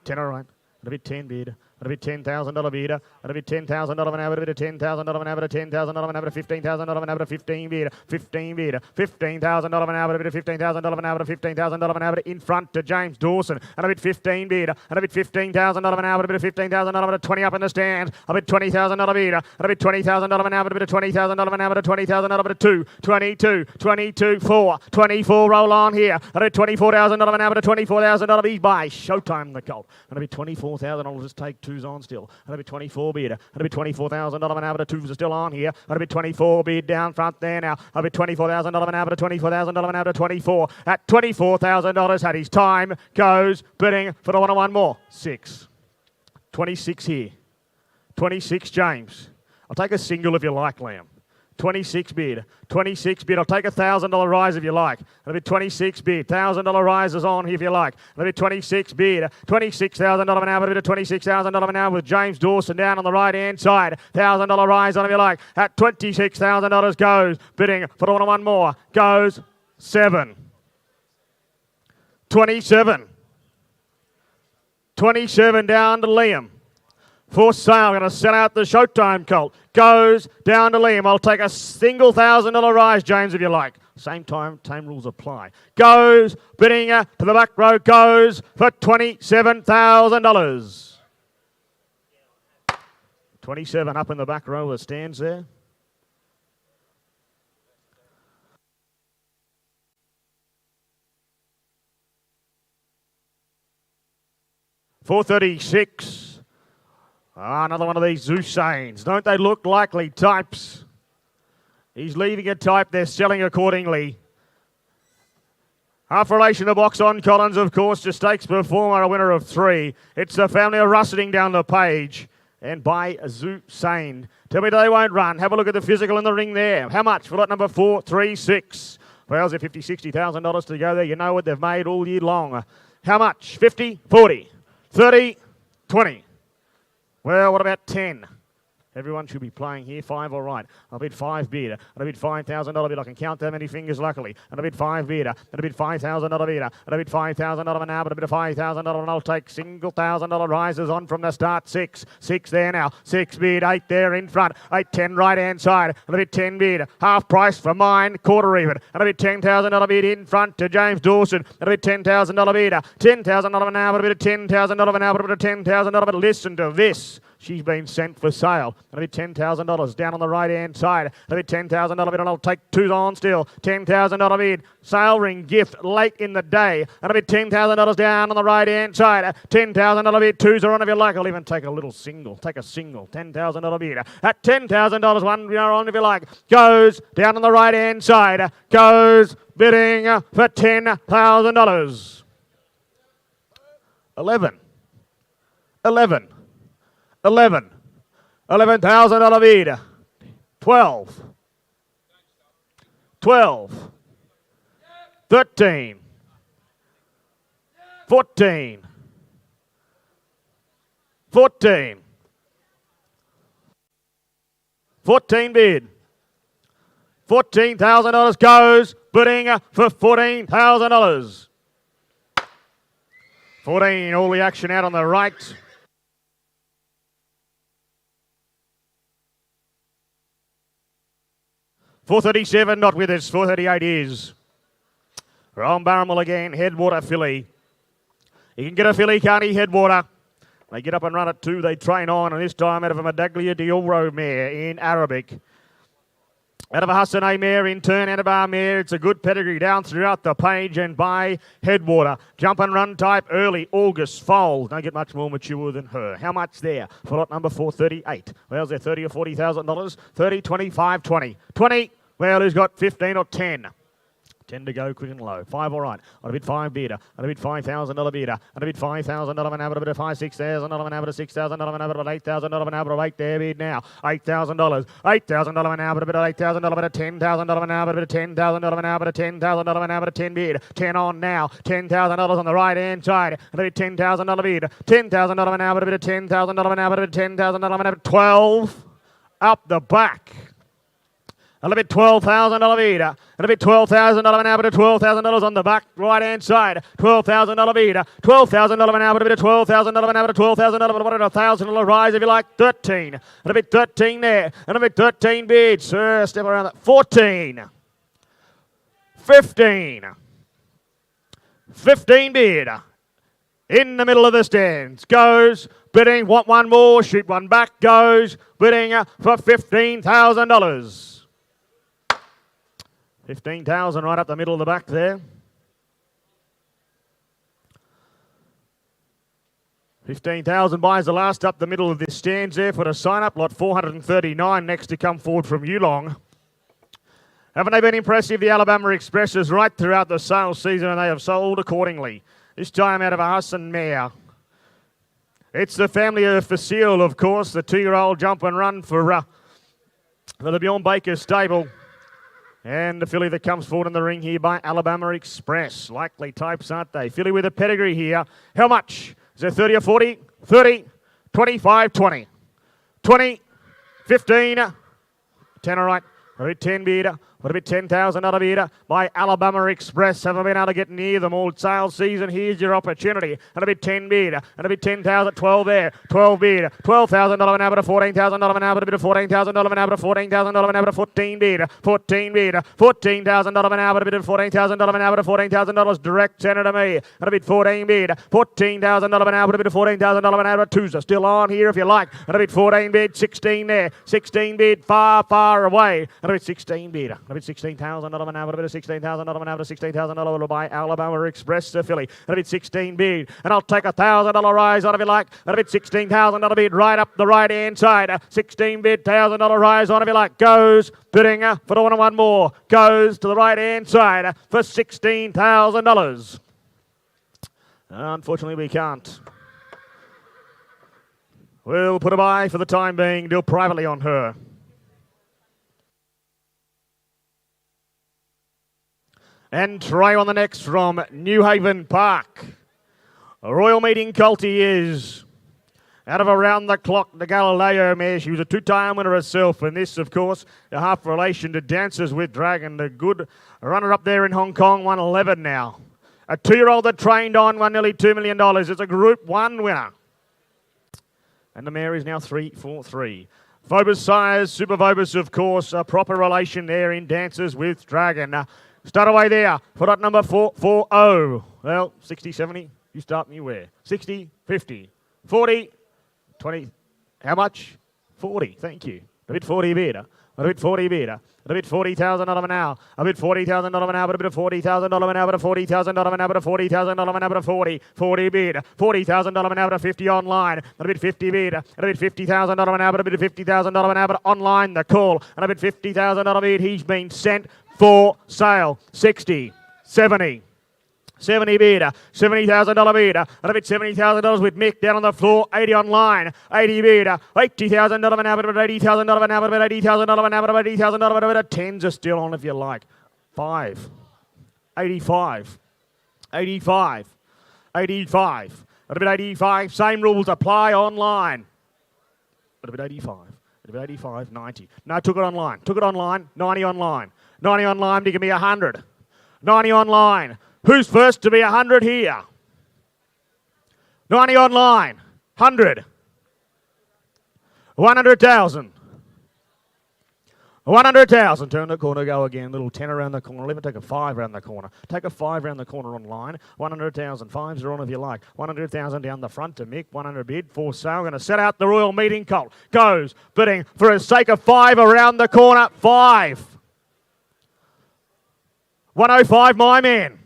10, all right. A bit 10 bid. A bit $10,000 bidder. A bit $10,000 an hour. A bit of $10,000 an hour. $10,000 an hour. $15,000 an hour. 15 bidder. 15 bidder. $15,000 an hour. A bit of $15,000 an hour. $15,000 an hour in front to James Dawson. And a bit 15 bidder. And a bit $15,000 an hour. A bit of $15,000 an hour. 20 up in the stands. A bit $20,000 bidder. And a bit $20,000 an hour. A bit of $20,000 an hour. $20,000 an hour. 2, 22, 22, 4, 24. Roll on here. And a bit $24,000 an hour. $24,000 each by Showtime the colt. And a bit $24,000. I'll just take 2s on still. And a bit 24 bid. And a bit $24,000 an hour. The 2s are still on here. And a bit 24 bid down front there now. A bit $24,000 an hour. $24,000 an hour. 24. At $24,000 had his time. Goes bidding for the one more. 6. 26 here. 26 James. I'll take a single if you like, Liam. 26 bid. 26 bid. I'll take $1,000 rise if you like. That'll be 26 bid. $1,000 rise is on if you like. That'll be 26 bid. $26,000 an hour. That'll be $26,000 an hour with James Dawson down on the right hand side. $1,000 rise on if you like. At $26,000 goes. Bidding for one more. Goes 7. 27. 27 down to Liam. For sale, going to sell out the Showtime colt. Goes down to Liam. I'll take a single $1,000 rise, James, if you like. Same time, same rules apply. Goes, bidding to the back row, goes for $27,000. 27 up in the back row, the stands there. $436. Another one of these Zusains. Don't they look likely types? He's leaving a type. They're selling accordingly. Half relation to Box on Collins, of course, just stakes performer, a winner of 3. It's the family of Russeting down the page. And by Zusain. Tell me they won't run. Have a look at the physical in the ring there. How much for lot number 436? Well, there's $50,000, $60,000 to go there. You know what they've made all year long. How much? 50, 40, 30, 20. Well, what about 10? Everyone should be playing here. 5, all right. I'll bid 5 bid. And I bid $5,000 bid. I can count that many fingers, luckily. And I bid 5 bid. And I bid $5,000 bid. And I bid $5,000 an hour. But a bid of $5,000 and I'll take single $1,000 rises on from the start. 6. 6 there now. 6 bid. 8 there in front. 8, 10 right hand side. And I bid 10 bid. Half price for mine. Quarter even. And I bid $10,000 bid in front to James Dawson. And I bid $10,000 bid. $10,000 an hour. But a bid of $10,000 an hour. But a $10,000. But listen to this. She's been sent for sale. And I bid $10,000 down on the right-hand side. And I bid $10,000 bid, and I'll take 2 on still. $10,000 bid. Sale ring gift late in the day. And I bid $10,000 down on the right-hand side. $10,000 bid. 2s are on if you like. I'll even take a little single. Take a single. $10,000 bid. At $10,000, 1 are on if you like. Goes down on the right-hand side. Goes bidding for $10,000. 11. 11. $11,000 bid. 12. 12. 13. 14. 14. 14 bid. $14,000 goes, bidding for $14,000. 14, all the action out on the right. $437, not with us. $438 is. Ron Barrymore again, Headwater filly. He can get a filly, can't he, Headwater? They get up and run at 2, they train on, and this time out of a Medaglia Dioro mare in Arabic. Out of a Hassanay mare in turn, out of our mare. It's a good pedigree down throughout the page and by Headwater. Jump and run type early, August, foal. Don't get much more mature than her. How much there for lot number 438? Well, is there 30 or $40,000? 30, 25, 20. 20, well, who's got 15 or 10? 10 to go, quick and low. 5, all right. On a bid 5 bidder. On a bid $5,000 bidder. On a bid $5,000 an hour. A bid of $6,000 an hour. $6,000 an hour. $8,000 an hour. 8 there bid now. $8,000. $8,000 an hour. A bid of $8,000. Bid of $10,000 an hour. A bid of $10,000 an hour. Bid of $10,000 an hour. 10 bid. 10 on now. $10,000 on the right hand side. And a bid $10,000 bid. $10,000 an hour. A bid of $10,000 an hour. A bid of $10,000 an hour. 12 up the back. And a bit $12,000 bid. And a bit $12,000 an hour to $12,000 on the back right-hand side. $12,000 bid. $12,000 an hour to a bit of $12,000 an hour to $12,000. But what a $1,000 rise if you like. 13. And a bit 13 there. And a bit 13 bid. Sir, step around that. 14. 15. 15 bid. In the middle of the stands. Goes. Bidding. Want one more. Shoot one back. Goes. Bidding for $15,000. 15,000 right up the middle of the back there. 15,000 buys the last up the middle of this stands there for the sign-up. Lot 439 next to come forward from Yearling. Haven't they been impressive? The Alabama Expresses right throughout the sales season, and they have sold accordingly. This time out of a Hassan mare. It's the family of Facile, of course, the 2-year-old jump and run for for the Bjorn Baker stable. And the filly that comes forward in the ring here by Alabama Express. Likely types, aren't they? Filly with a pedigree here. How much? Is it 30 or 40? 30, 25, 20. 20, 15, 10, all right. A bit 10 bid. What a bit 10,000 out of bid by Alabama Express. Haven't been able to get near them all sales season. Here's your opportunity. And a bit 10 bid. And a bit 10,000, 12 there. 12 bid. $12,000 an hour to $14,000 an hour to bid of $14,000 an hour to $14,000 an hour to 14 bid. 14 bid. $14,000 an hour to bid of $14,000 an hour to $14,000 direct center to me. And a bit 14 bid. $14,000 an hour to bid of $14,000 an hour to Tooza. Still on here if you like. And a bit 14 bid. 16 there. 16 bid. Far, far away. And a bit 16 bid. A bit $16,000 an hour, a bit of $16,000 an hour, $16,000 by Alabama Express to Philly. And a bit 16 bid. And I'll take $1,000 rise on if you like. And a bit $16,000 bid right up the right hand side. 16 bid, $1,000 rise on if you like. Goes bidding for the one more. Goes to the right hand side for $16,000. Unfortunately, we can't. We'll put a buy for the time being. Deal privately on her. And try on the next from New Haven Park. A Royal Meeting colt he is. Out of Around the Clock, the Galileo mare. She was a two-time winner herself. And this, of course, a half relation to Dances with Dragon. The good runner-up there in Hong Kong, 111 now. A 2-year-old that trained on, won nearly $2 million. It's a Group 1 winner. And the mare is now 3-4-3. Phobos Sires, Super Phobos, of course, a proper relation there in Dances with Dragon. Start away there for that number 440. Well, 60, 70, you start me where? 60, 50, 40, 20. How much? 40, thank you. A bit 40 bid. A bit 40 bid. A bit $40,000 an hour. A bit $40,000 an hour. A bit of $40,000 an hour. $40,000 an hour. $40,000 an hour. 40. 40 bid. $40,000 an hour. 50 online. A bit 50 bid. A bit $50,000 an hour. A bit of $50,000 an hour online. The call. And a bit $50,000 bid. He's been sent for sale. 60, 70. 70 bid, $70,000 bid, and a bit $70,000 with Mick down on the floor, 80 online, 80 bid, $80,000 an hour, but $80,000 an hour, but $80,000 an hour, but $80,000 an hour, but tens are still on if you like. 5, 85, 85, 85, a bit 85, same rules apply online. But a bit 85, a bit 85, 90. No, took it online, 90 online. 90 online to give me 100. 90 online. Who's first to be 100 here? 90 online. 100. 100,000. 100,000. Turn the corner, go again. Little 10 around the corner. Let me take a 5 around the corner. Take a 5 around the corner online. 100,000. 5s are on if you like. 100,000 down the front to Mick. 100 bid for sale. Going to set out the Royal Meeting colt. Goes bidding for a sake of 5 around the corner. 5. 105, my man.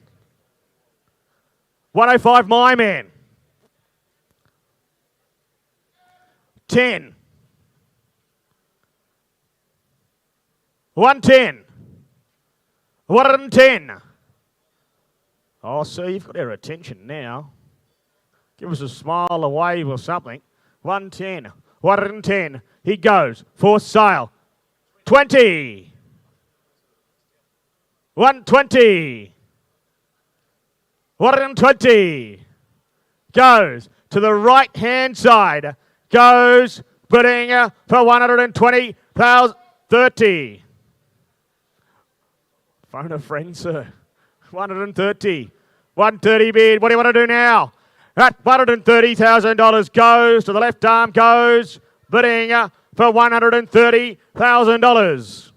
105, my man. 10. 110. 110. Oh, see, you've got their attention now. Give us a smile, a wave or something. 110. 110. He goes for sale. 20. 120. 120. Goes to the right-hand side. Goes bidding for 120,000. 30. Phone a friend, sir. 130. 130 bid. What do you want to do now? That $130,000 goes to the left arm. Goes bidding for $130,000.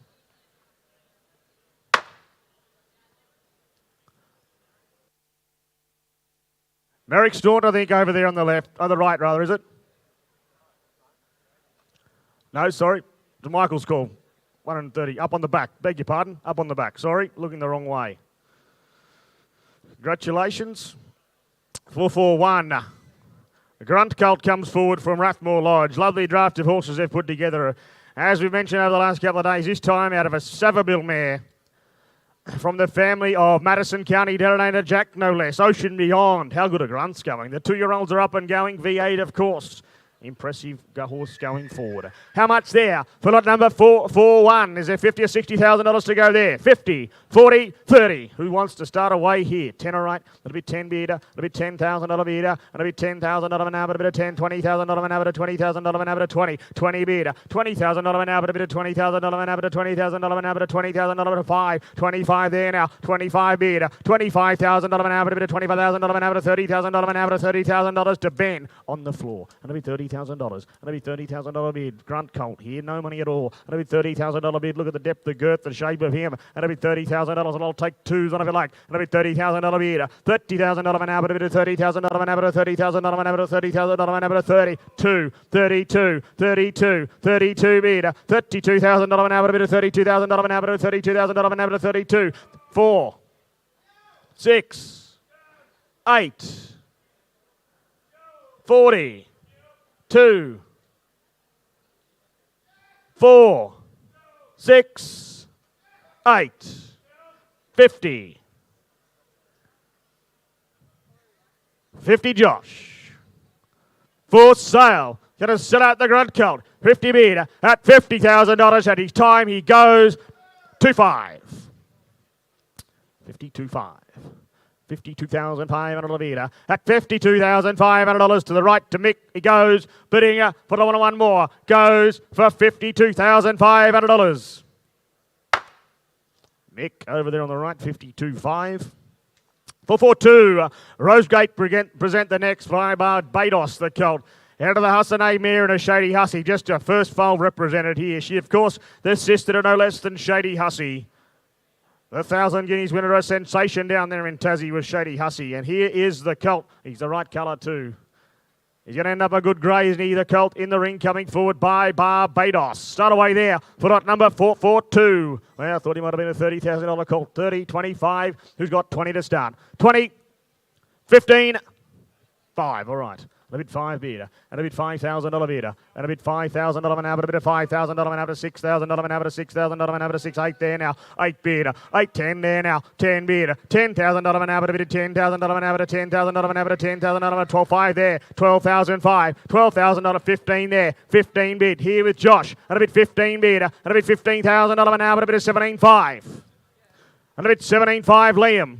Merrick Stort, I think, over there on the left. On the right, rather, is it? No, sorry. It's Michael's call. 130. Up on the back. Beg your pardon. Up on the back. Sorry. Looking the wrong way. Congratulations. 441. The Grunt Colt comes forward from Rathmore Lodge. Lovely draft of horses they've put together. As we've mentioned over the last couple of days, this time out of a Savabeel mare. From the family of Madison County Derrinator Jack, no less. Ocean Beyond. How good are grunts going? The 2-year-olds are up and going. V8, of course. Impressive horse going forward. How much there for lot number 441? Is there 50 or $60,000 to go there? 50, 40, 30. Who wants to start away here? 10 or 8. That'll be 10 bidder. That'll be $10,000 bidder. That'll be $10,000 now, but a bit of 10, $20,000 now, but a $20,000 now, but a 20. 20 bidder. $20,000 now, but a bit of $20,000 now, but a $20,000 now, but a $20,000 but a 5. 25 there now. 25 bidder. $25,000 now, but a bit of $25,000 now, but a $30,000 now, but a $30,000 to Ben on the floor. And it'll be $30,000. And it'll be $30,000 bid. Grunt colt here, no money at all. And it'll be $30,000 bid. Look at the depth, the girth, the shape of him. And it'll be $30,000, and I'll take twos on if you like. And it'll be $30,000 bid. $30,000 now, but a bit of $30,000 now, but a $30,000 now, but a $30,000 now, but a 32, 32, 32, 32 bid. $32,000 now, but a bit of $32,000 now, but a $32,000 now, but a 32, 4, 6, 8, 40, 2, 4, 6, 8, 50. 50 Josh. For sale. Going to sell out the grunt colt. 50 bid at $50,000 at his time. He goes 2.5. 52.5. $52,500 bidder at $52,500 to the right to Mick. He goes bidding for one more. Goes for $52,500. Mick over there on the right, 52.5. 442. Rosegate present the next by Barbados, the colt. Out of the Hassanay mare and a Shady Hussy. Just a first foal represented here. She, of course, the sister to no less than Shady Hussy. The 1,000 guineas winner, a sensation down there in Tassie with Shady Hussy. And here is the colt. He's the right colour too. He's going to end up a good grey, isn't he? The colt in the ring coming forward by Barbados. Start away there for lot number 442. Well, I thought he might have been a $30,000 colt. 30, 25. Who's got 20 to start? 20, 15, 5. All right. A bit 5 bidder, and a bit $5,000 bidder, and a bit $5,000 now, but a bit of $5,000 now, but a $6,000 now, but a $6,000 now, but a 6, 8 there now, 8 bidder, 8, 10 there now, 10 bidder, $10,000 now, but a bit of $10,000 now, but a $10,000 now, but a $10,000 now, 12, 5 there, $12,005, $12,000, 15 there, 15 bid here with Josh, and a bit 15 bidder, and a bit $15,000 now, but a bit of 17.5, and a bit 17.5 Liam,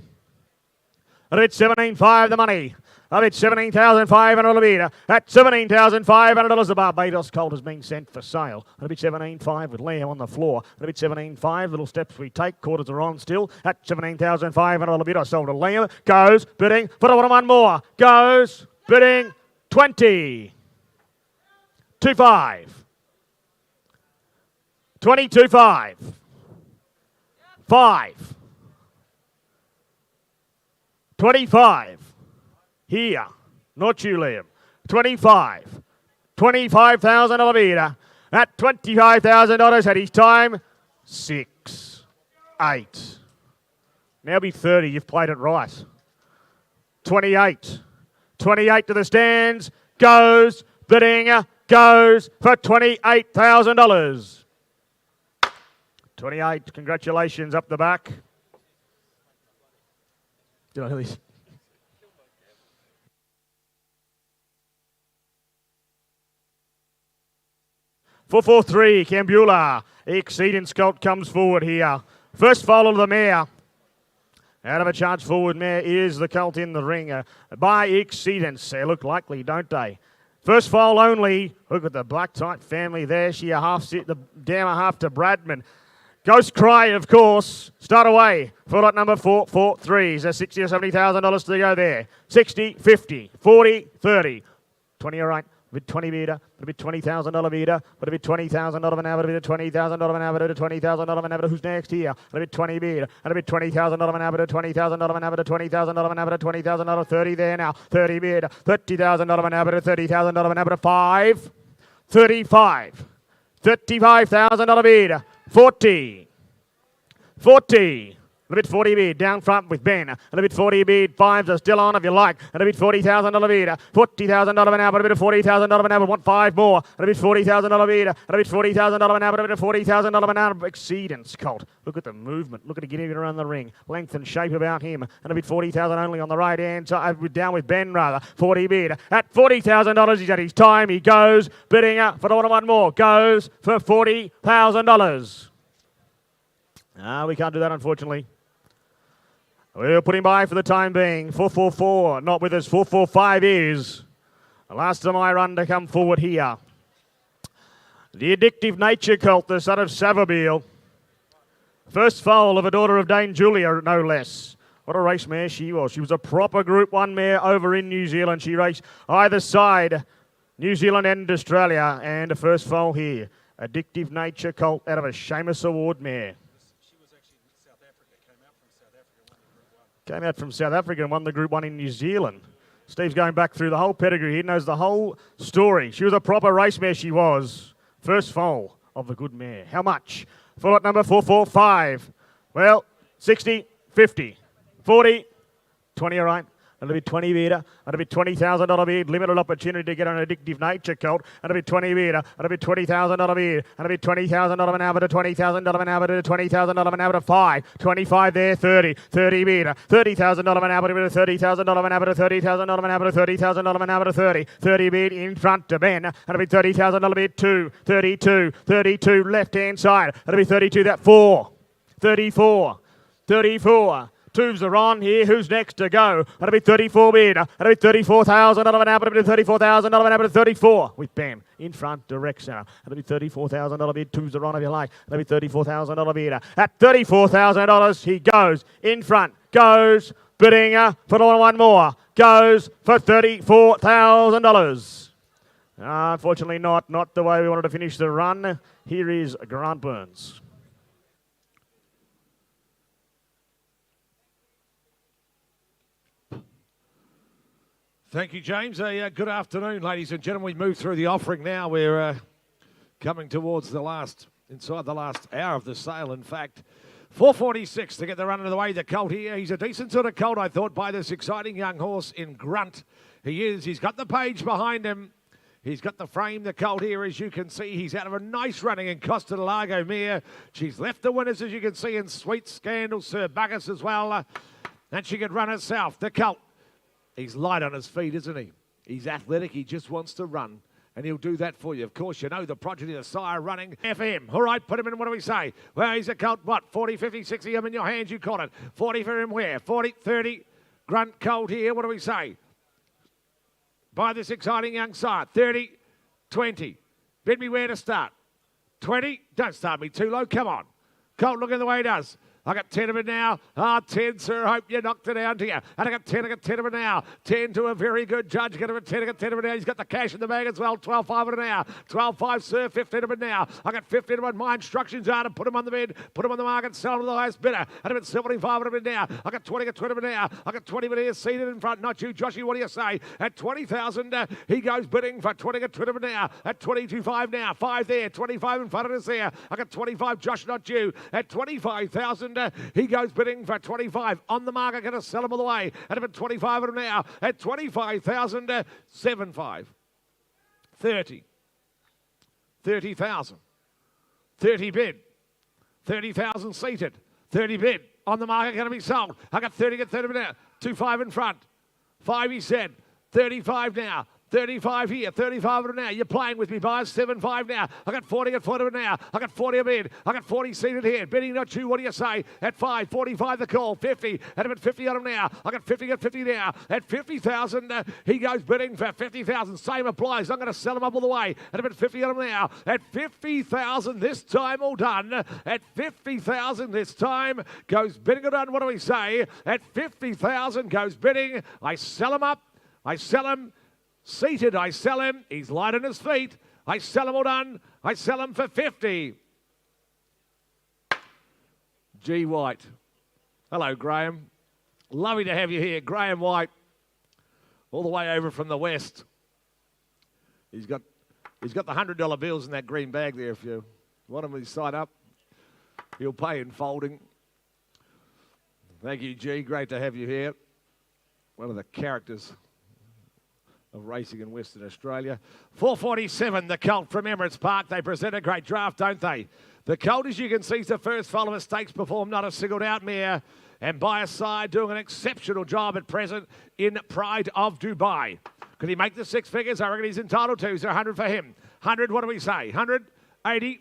and a bit 17.5 the money. I bet $17,500 bid. At $17,500, the Barbados colt has been sent for sale. And a bit 17.5 with Liam on the floor. And a bit 17.5, little steps we take. Quarters are on still. At $17,500 bid, I sold to Liam. Goes bidding for one more. Goes bidding 20. 2.5. 22.5. 5. 25. Here, not you, Liam. 25. $25,000 bidder. At $25,000 at his time. 6. 8. Now be 30. You've played it right. 28. 28 to the stands. Goes bidding. Goes for $28,000. 28. Congratulations up the back. Did I hear this? 443, Cambula. Exceedance colt comes forward here. First foal of the mare. Out of a charge forward mare is the colt in the ring. By Exceedance. They look likely, don't they? First foal only. Look at the black type family there. She a half sit the down a half to Bradman. Ghost Cry, of course. Start away for lot number 443. Is there $60,000 or $70,000 to go there? 60, 50, 40, 30. 20 all right. A bit 20 bidder, a bit $20,000 bidder, but a bit $20,000 an hour, a bit $20,000 an hour, a bit $20,000 an hour. Who's next here? A bit 20 bidder, and a bit $20,000 an hour, a $20,000 an hour, a $20,000 an hour, a $20,000, 30 there now, 30 bidder, $30,000 an hour, a $30,000 an hour, 5, 35, $35,000 bidder, 40, 40, a bit 40 bid down front with Ben. And a bit 40 bid. Fives are still on if you like. And a bit $40,000 bid. $40,000 an hour, but a bit of $40,000 an hour. Want 5 more. And a bit $40,000 bid. And a bit $40,000 an hour, but a bit of $40,000 an hour. Exceedance, Colt. Look at the movement. Look at it getting around the ring. Length and shape about him. And a bit 40,000 only on the right hand side. Down with Ben rather. 40 bid. At $40,000, he's at his time. He goes bidding for the one more. Goes for $40,000. We can't do that, unfortunately. We'll put him by for the time being. 444, not with us. 445 is the last of my run to come forward here. The Addictive Nature Colt, the son of Savabeel. First foal of a daughter of Dame Julia, no less. What a race mare she was. She was a proper Group 1 mare over in New Zealand. She raced either side, New Zealand and Australia. And a first foal here. Addictive Nature Colt out of a Seamus Award mare. Came out from South Africa and won the Group 1 in New Zealand. Steve's going back through the whole pedigree. He knows the whole story. She was a proper race mare, she was. First foal of the good mare. How much? Full at number 445. Well, 60, 50, 40, 20, all right. A little bit 20 metre, and a bit $20,000 bid, limited opportunity to get an Addictive Nature Colt, and a bit 20 metre, and a bit $20,000 bid, and a bit $20,000 an hour to $20,000 an hour to $20,000 an hour to 5, 25 there, 30 metre, $30,000 an hour to $30,000 an hour to $30,000 an hour to $30,000 an hour to 30 bid in front to Ben, and a bit $30,000 bid, 2, 32 left hand side, and a bit 32 that 4, 34. Twos are on here. Who's next to go? That'll be 34 bid. That'll be $34,000 an hour. That'll be $34,000 an hour. 34 with Bam in front, direct centre. That'll be $34,000 bid. Twos are on if you like. That'll be $34,000 bid. At $34,000, he goes in front. Goes bidding for the one more. Goes for $34,000. Unfortunately, not the way we wanted to finish the run. Here is Grant Burns. Thank you, James. Good afternoon, ladies and gentlemen. We move through the offering now. We're coming towards inside the last hour of the sale, in fact. 446 to get the run of the way. The colt here, he's a decent sort of colt, I thought, by this exciting young horse in Grunt. He is. He's got the page behind him. He's got the frame, the colt here, as you can see. He's out of a nice running in Costa del Lago mare. She's left the winners, as you can see, in Sweet Scandal, Sir Buggus as well. And she could run herself. The colt. He's light on his feet, isn't he? He's athletic. He just wants to run. And he'll do that for you. Of course, you know the progeny, the sire running. FM. All right, put him in. What do we say? Well, he's a colt. What? 40, 50, 60. I'm in your hands. You call it. 40 for him where? 40, 30. Grunt colt here. What do we say? By this exciting young sire. 30, 20. Bid me where to start. 20. Don't start me too low. Come on. Colt, look at the way he does. I got 10 of it now. 10, sir. Hope you knocked it down to you. And I got 10 of it now. 10 to a very good judge. Get him at 10. I got 10 of it now. He's got the cash in the bag as well. 12.5 of it now. 12.5, sir. 15 of it now. I got 15 of it. My instructions are to put him on the bid, put him on the market, sell him to the highest bidder. And I'm at 75 of it now. I got 20 of it now. I got 20 of it here seated in front. Not you, Joshy. What do you say? At 20,000, he goes bidding for 20 of it now. At 22.5 now. 5 there. 25 in front of us there. I got 25, Josh, not you. At 25,000, he goes bidding for 25 on the market. Going to sell him all the way. At about 25 of them now. At 25,000, 75, 30, 30,000, 30 bid, 30,000 seated, 30 bid on the market. Going to be sold. I got 30 at 30 now. 25 in front. 5 he said. 35 now. 35 here, 35 of it now. You're playing with me, boys. 7.5 now. I got 40 at 40 of it now. I got 40 a bid. I got 40 seated here. Bidding not you. What do you say? At 5, 45 the call. 50. At about 50 on him now. I got 50 at 50 now. At 50,000, he goes bidding for 50,000. Same applies. I'm going to sell him up all the way. At about 50 on him now. At 50,000 this time, all done. At 50,000 this time, goes bidding it on. What do we say? At 50,000 goes bidding. I sell him up. I sell him. Seated, I sell him. He's light on his feet. I sell him all done. I sell him for 50. G. White. Hello, Graham. Lovely to have you here. Graham White, all the way over from the west. He's got the $100 bills in that green bag there. If you want him to sign up, he'll pay in folding. Thank you, G. Great to have you here. One of the characters of racing in Western Australia. 4:47, the Colt from Emirates Park. They present a great draft, don't they? The Colt, as you can see, is the first foal of a stakes perform, not a singled out mare. And by a side, doing an exceptional job at present in Pride of Dubai. Could he make the six figures? I reckon he's entitled to. Is there 100 for him? 100, what do we say? 100, 80.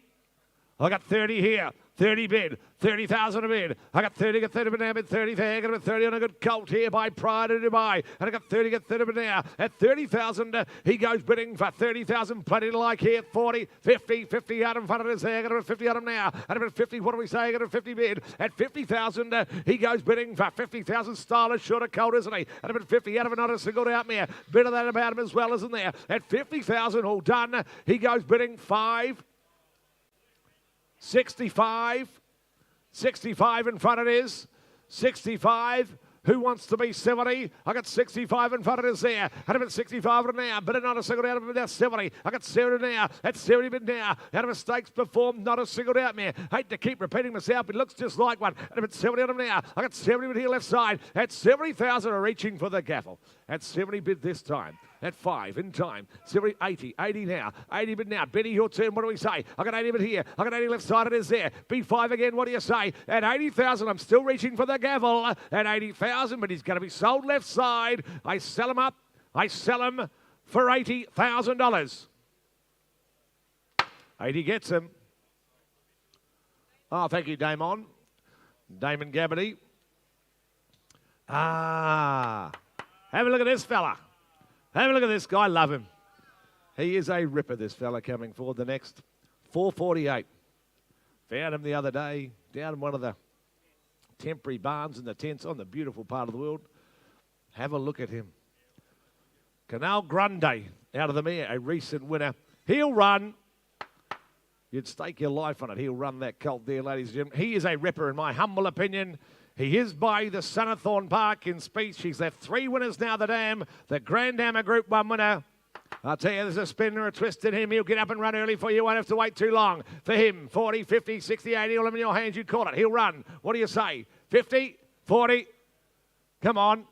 I got 30 here. 30 bid, 30,000 a bid. I got 30, get 30 bid now, bid 30 there. I got 30 on a good Colt here by Pride of Dubai. And I got 30, get 30 bid now. At 30,000, he goes bidding for 30,000. Plenty to like here. 40, 50, 50 out in front of us there. I got 50 out of him now. And about 50, what do we say? I got a 50 bid. At 50,000, he goes bidding for 50,000. Stylish, short of Colt, isn't he? And about 50 out of not a single out mare. Bit of that about him as well, isn't there? At 50,000, all done. He goes bidding 5, 65. 65 in front it is. 65. Who wants to be 70? I got 65 in front of us there. And I'm at 65 right now. But not a single out of it now. 70. I got 70 now. At 70 bid now. Out of mistakes performed. Not a single out man. Hate to keep repeating myself. It looks just like one. And I'm at 70 out of now. I got 70 bid here left side. At 70,000 are reaching for the gaffle. At 70 bid this time. At 5 in time. 70, 80. 80 now. 80 bid now. Benny, your turn. What do we say? I got 80 bid here. I got 80 left side. It is there. B5 again. What do you say? At 80,000, I'm still reaching for the gavel. At 80,000, but he's going to be sold left side. I sell him up. I sell him for $80,000. 80 gets him. Oh, thank you, Damon. Damon Gabberty. Have a look at this fella. Have a look at this guy. Love him. He is a ripper, this fella coming forward. The next 4:48. Found him the other day down in one of the temporary barns in the tents on the beautiful part of the world. Have a look at him. Canal Grande out of the mare, a recent winner. He'll run. You'd stake your life on it. He'll run that Colt there, ladies and gentlemen. He is a ripper, in my humble opinion. He is by the Sunnathorn Park in speech. He's left 3 winners now, the Dam. The Grand Dam, a Group 1 winner. I'll tell you, there's a spin or a twist in him. He'll get up and run early for you. Won't have to wait too long. For him, 40, 50, 60, 80, all of them in your hands, you call it. He'll run. What do you say? 50, 40. Come on.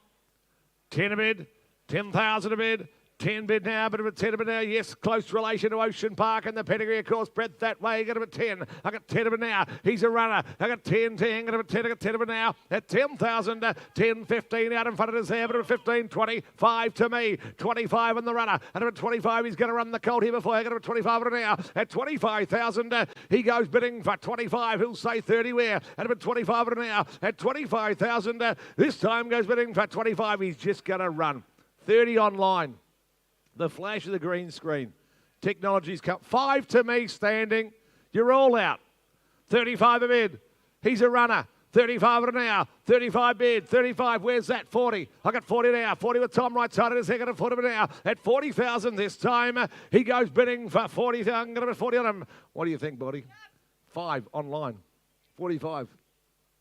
10 a bid. 10,000 a bid. 10 bid now, but a 10 a bid now. Yes, close relation to Ocean Park and the pedigree, of course, breadth that way. Got him at 10. I got 10 a bid now. He's a runner. I got 10, 10. Got him at 10. I got 10 a bid now. At 10,000, 10, 15 out in front of us there, but at 15, 25 to me. 25 on the runner. And at 25, he's going to run the Colt here before. I got him at 25 right now. At 25,000, he goes bidding for 25. He'll say 30 where? And at 25 right now. At 25,000, this time goes bidding for 25. He's just going to run. 30 online. The flash of the green screen. Technology's come. 5 to me standing. You're all out. 35 a bid. He's a runner. 35 an hour. 35 bid. 35. Where's that? 40. I got 40 now. 40 with Tom right side of his head. Got a 40 an hour. At 40,000 this time, he goes bidding for 40,000. Got a 40 on him. What do you think, buddy? 5 online. 45.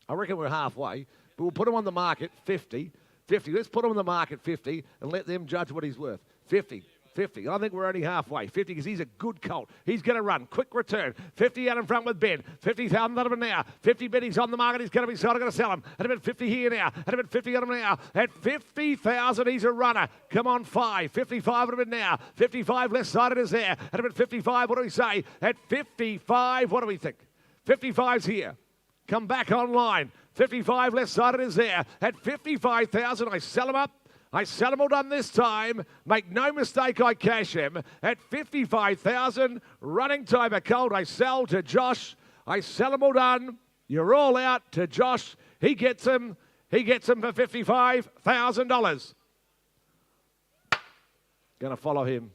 I reckon we're halfway. But we'll put him on the market. 50. 50. Let's put him on the market 50 and let them judge what he's worth. 50. 50. I think we're only halfway. 50 because he's a good Colt. He's going to run. Quick return. 50 out in front with Ben. 50,000 out of him now. 50 bid. He's on the market. He's going to be sold. I'm going to sell him. At about 50 here now. At about 50 out of him now. At 50,000, he's a runner. Come on, 5. 55 out of him now. 55 left side it is there. At about 55, what do we say? At 55, what do we think? 55's here. Come back online. 55 left side it is there. At 55,000, I sell him up. I sell them all done this time. Make no mistake, I cash him. At 55,000, running time a Colt. I sell to Josh. I sell them all done. You're all out to Josh. He gets him. He gets him for $55,000. Going to follow him.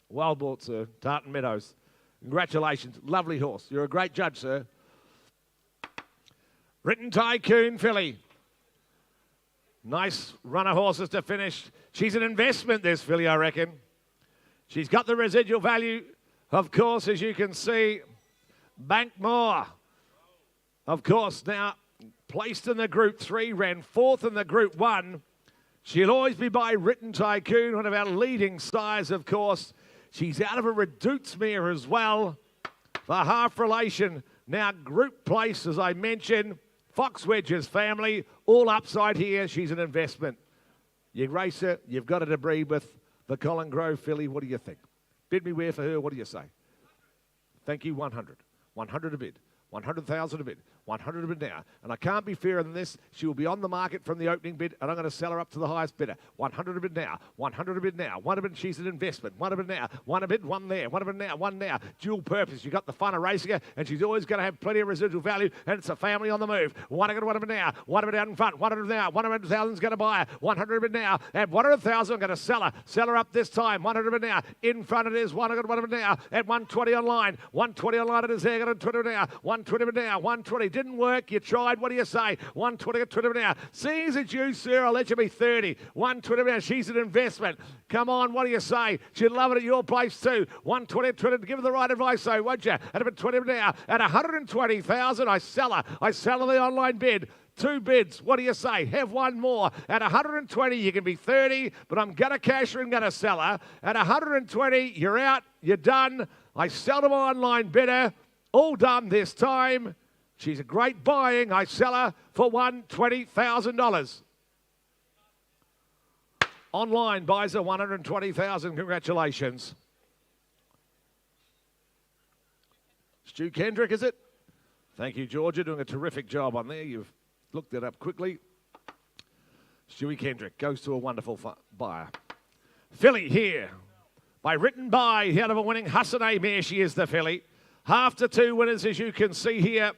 Well bought, sir. Tartan Meadows. Congratulations. Lovely horse. You're a great judge, sir. Written Tycoon filly. Nice runner horses to finish. She's an investment, this filly, I reckon. She's got the residual value, of course, as you can see. Bankmore, of course, now placed in the Group 3, ran 4th in the Group 1. She'll always be by Written Tycoon, one of our leading sires, of course. She's out of a Redoutes mare as well. For half relation, now Group place, as I mentioned. Fox Wedges family, all upside here. She's an investment. You race her, you've got her to breed with. The Colin Grove filly, what do you think? Bid me where for her, what do you say? Thank you, 100. 100 a bid. 100,000 a bid. 100 a bid now. And I can't be fairer than this. She will be on the market from the opening bid, and I'm going to sell her up to the highest bidder. 100 a bid now. 100 a bid now. One a bid, she's an investment. One a bid now. One a bid, one there. One a bid now. One now. Dual purpose. You've got the fun of racing her, and she's always going to have plenty of residual value, and it's a family on the move. One a bid now. One a bid out in front. 100 now. 100,000 is going to buy her. 100 a bid now. At 100,000, I'm going to sell her. Sell her up this time. 100 a bid now. In front it is. 100 a bid now. At 120 online. 120 online it is there. 120 now. 120 a bid now. 120. Didn't work. You tried. What do you say? 120 at 20 now. Seeing as it's you, sir, I'll let you be 30. 120 now. She's an investment. Come on, what do you say? She'd love it at your place too. 120 at 20. Give her the right advice, though, won't you? At about 20 now. At 120,000, I sell her. I sell her the online bid. 2 bids. What do you say? Have one more. At 120, you can be 30, but I'm going to cash her and going to sell her. At 120, you're out. You're done. I sell to my online bidder. All done this time. She's a great buying. I sell her for $120,000. Online buys her $120,000. Congratulations. Stu Kendrick, is it? Thank you, Georgia. Doing a terrific job on there. You've looked it up quickly. Stewie Kendrick goes to a wonderful buyer. Filly here. Written by out of a winning Hussein mare. She is the filly. Half to 2 winners, as you can see here.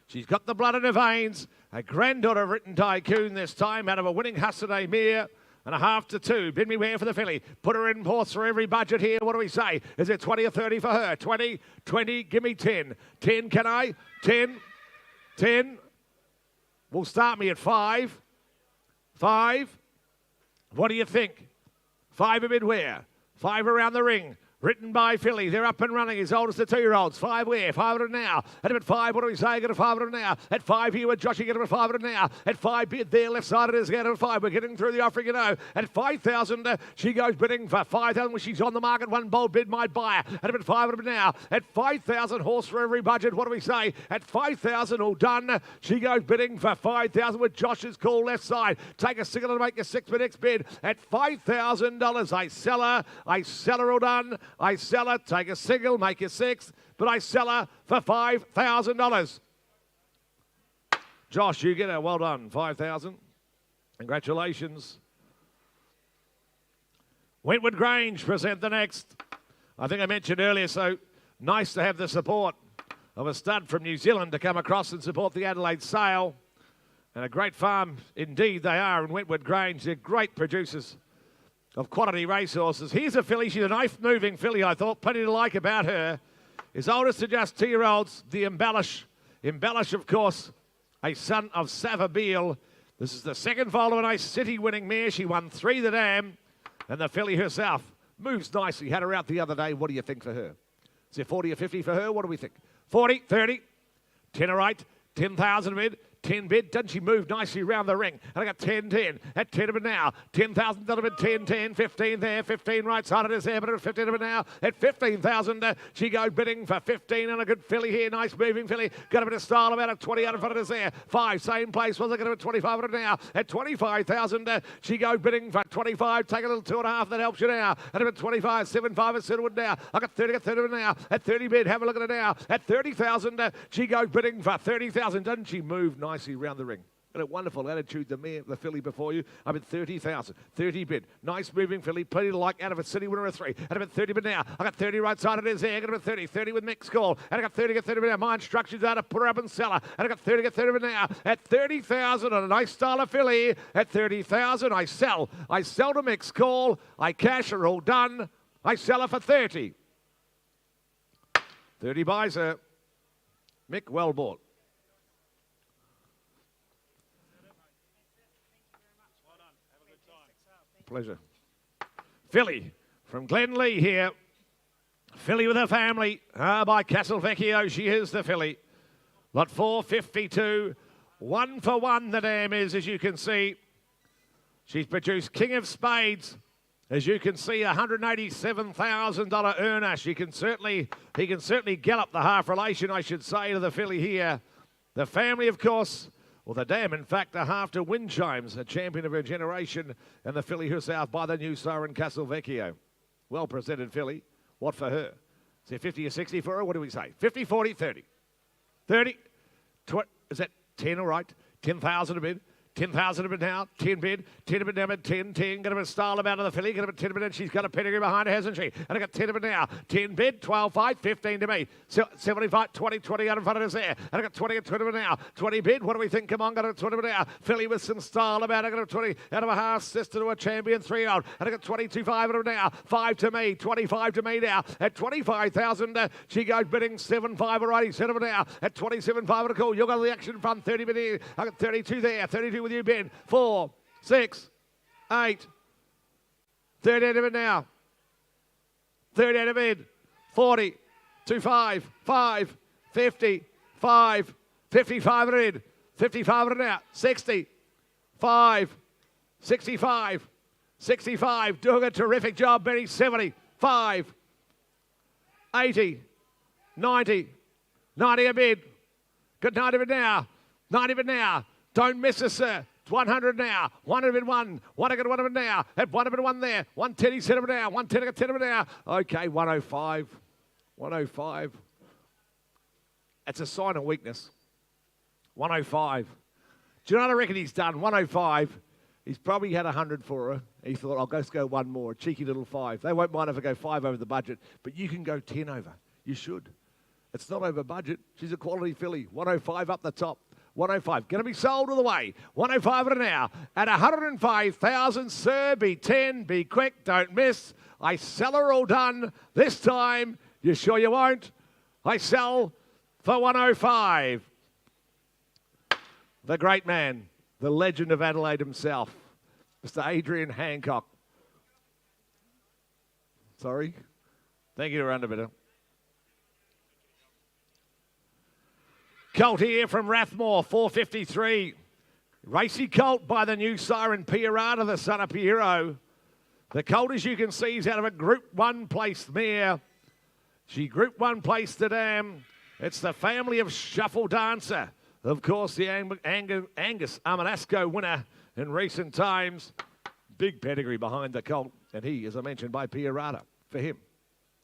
She's got the blood in her veins. A granddaughter of Written Tycoon this time out of a winning Hussein mare. And a half to 2. Bid me where for the filly. Put her in horse for every budget here. What do we say? Is it 20 or 30 for her? 20, 20, give me 10. 10, can I? 10, 10. Will start me at 5. 5. What do you think? 5 a bid where? 5 around the ring. Written by Philly. They're up and running. His oldest, the 2-year-olds. 5 where? 500 now. At about 5, what do we say? Get a 500 now. At 5 here with Joshy. Get him a 500 now. At 5 bid there. Left side it is. Get him a 5. We're getting through the offering, you know. At 5,000, she goes bidding for 5,000. When she's on the market, one bold bid might buy her. At about 500 now. At 5,000, horse for every budget. What do we say? At 5,000, all done. She goes bidding for 5,000 with Josh's call left side. Take a single and make a 6 for next bid. At $5,000, I sell her. I sell her, all done. I sell her. Take a single, make a 6, but I sell her for $5,000. Josh, you get her. Well done. 5,000. Congratulations. Wentwood Grange present the next. I think I mentioned earlier, so nice to have the support of a stud from New Zealand to come across and support the Adelaide sale. And a great farm indeed they are in Wentwood Grange. They're great producers of quality racehorses. Here's a filly. She's a knife-moving filly, I thought. Plenty to like about her. His oldest are just 2-year-olds. The Embellish. Embellish, of course, a son of Savabeel. This is the second foal of a nice city-winning mare. She won 3 the dam. And the filly herself moves nicely. Had her out the other day. What do you think for her? Is it 40 or 50 for her? What do we think? 40, 30, 10 or 8, 10,000 bid. 10 bid. Doesn't she move nicely around the ring? And I got 10, 10. At 10 of it now. 10,000 done of it. 10, 10. 15 there. 15 right side it is there. But at 15 of it now. At 15,000, she goes bidding for 15. And a good filly here. Nice moving filly. Got a bit of style about it. 20 out in front of us there. 5. Same place. Was it going to be 25 of it now? At 25,000, she goes bidding for 25. Take a little 2.5. That helps you now. At about 25. 7.5 at Cedarwood now. I got 30. Got 30 of it now. At 30 bid. Have a look at it now. At 30,000, she goes bidding for 30,000. Doesn't she move nicely around the ring? Got a wonderful attitude, the filly before you. I'm at 30,000. 30 bid. Nice moving filly. Plenty to like out of a city winner of 3. At about 30 bid now. I got 30 right side. It is there. I got about 30. 30 with mixed call. And I got 30. Got 30 bid now. My instructions are to put her up and sell her. And I got 30. Got 30 bid now. At 30,000 on a nice style of filly. At 30,000, I sell. I sell to mixed call. I cash her. All done. I sell her for 30. 30 buys her. Mick, well bought. Pleasure. Filly from Glenlee here. Filly with her family. By Castelvecchio, she is the filly. Lot 452. 1 for 1 the dam is, as you can see. She's produced King of Spades. As you can see, $187,000 earner. He can certainly gallop the half relation, I should say, to the filly here. The family, of course, Well, the dam, in fact, a half to Wind Chimes, a champion of her generation, and the filly herself by the new siren Castelvecchio. Well presented filly. What for her? Is it 50 or 60 for her? What do we say? 50, 40, 30. 30. Is that 10 all right? 10,000 a bid. 10,000 a bid now. 10 bid. 10 a bid now. 10. Got a bit of style about the filly. Got a bit 10 a bid. And she's got a pedigree behind her, hasn't she? And I got 10 a bid now. 10 bid. 12 5. 15 to me. 75. 20 out in front of us there. And I got 20 and 20 a bid now. 20 bid. What do we think? Come on. Got a 20 a bid now. Filly with some style about it. I got a 20 out of a half sister to a champion 3-year-old. And I got 22 5 of now. 5 to me. 25 to me now. At 25,000. She goes bidding 7 5 already. 7 of now. At 27 5 at a call. You've got the action from 30 bid here. I got 32 there. 32 with you, Ben. 4, 6, 8, 38 of it now. 38 of it. 40, 25, 5, 50, 5, 55 of it. 55 of it now. 60, 5, 65, 65. Doing a terrific job, Benny. 70, 5, 80, 90, 90 a bid. Good 90 of it now. 90 of it now. Don't miss us, sir. 100 now. 101. 1 now. At 101 there. 110 he set him now. 110 I got 10 of it now. Okay, 105. 105. That's a sign of weakness. 105. Do you know what I reckon he's done? 105. He's probably had 100 for her. He thought, I'll just go one more. Cheeky little 5. They won't mind if I go 5 over the budget, but you can go 10 over. You should. It's not over budget. She's a quality filly. 105 up the top. 105. Going to be sold all the way. 105 at now. At 105,000, sir. Be 10. Be quick. Don't miss. I sell her all done. This time, you sure you won't? I sell for 105. The great man, the legend of Adelaide himself, Mr. Adrian Hancock. Sorry. Thank you, Underbitter. Colt here from Rathmore, 453. Racy colt by the new siren Pierrata, the son of Piero. The colt, as you can see, is out of a Group 1 placed mare. She Group 1 placed the dam. It's the family of Shuffle Dancer. Of course, the Angus Armanasco winner in recent times. Big pedigree behind the colt. And he, as I mentioned, by Pierrata. For him,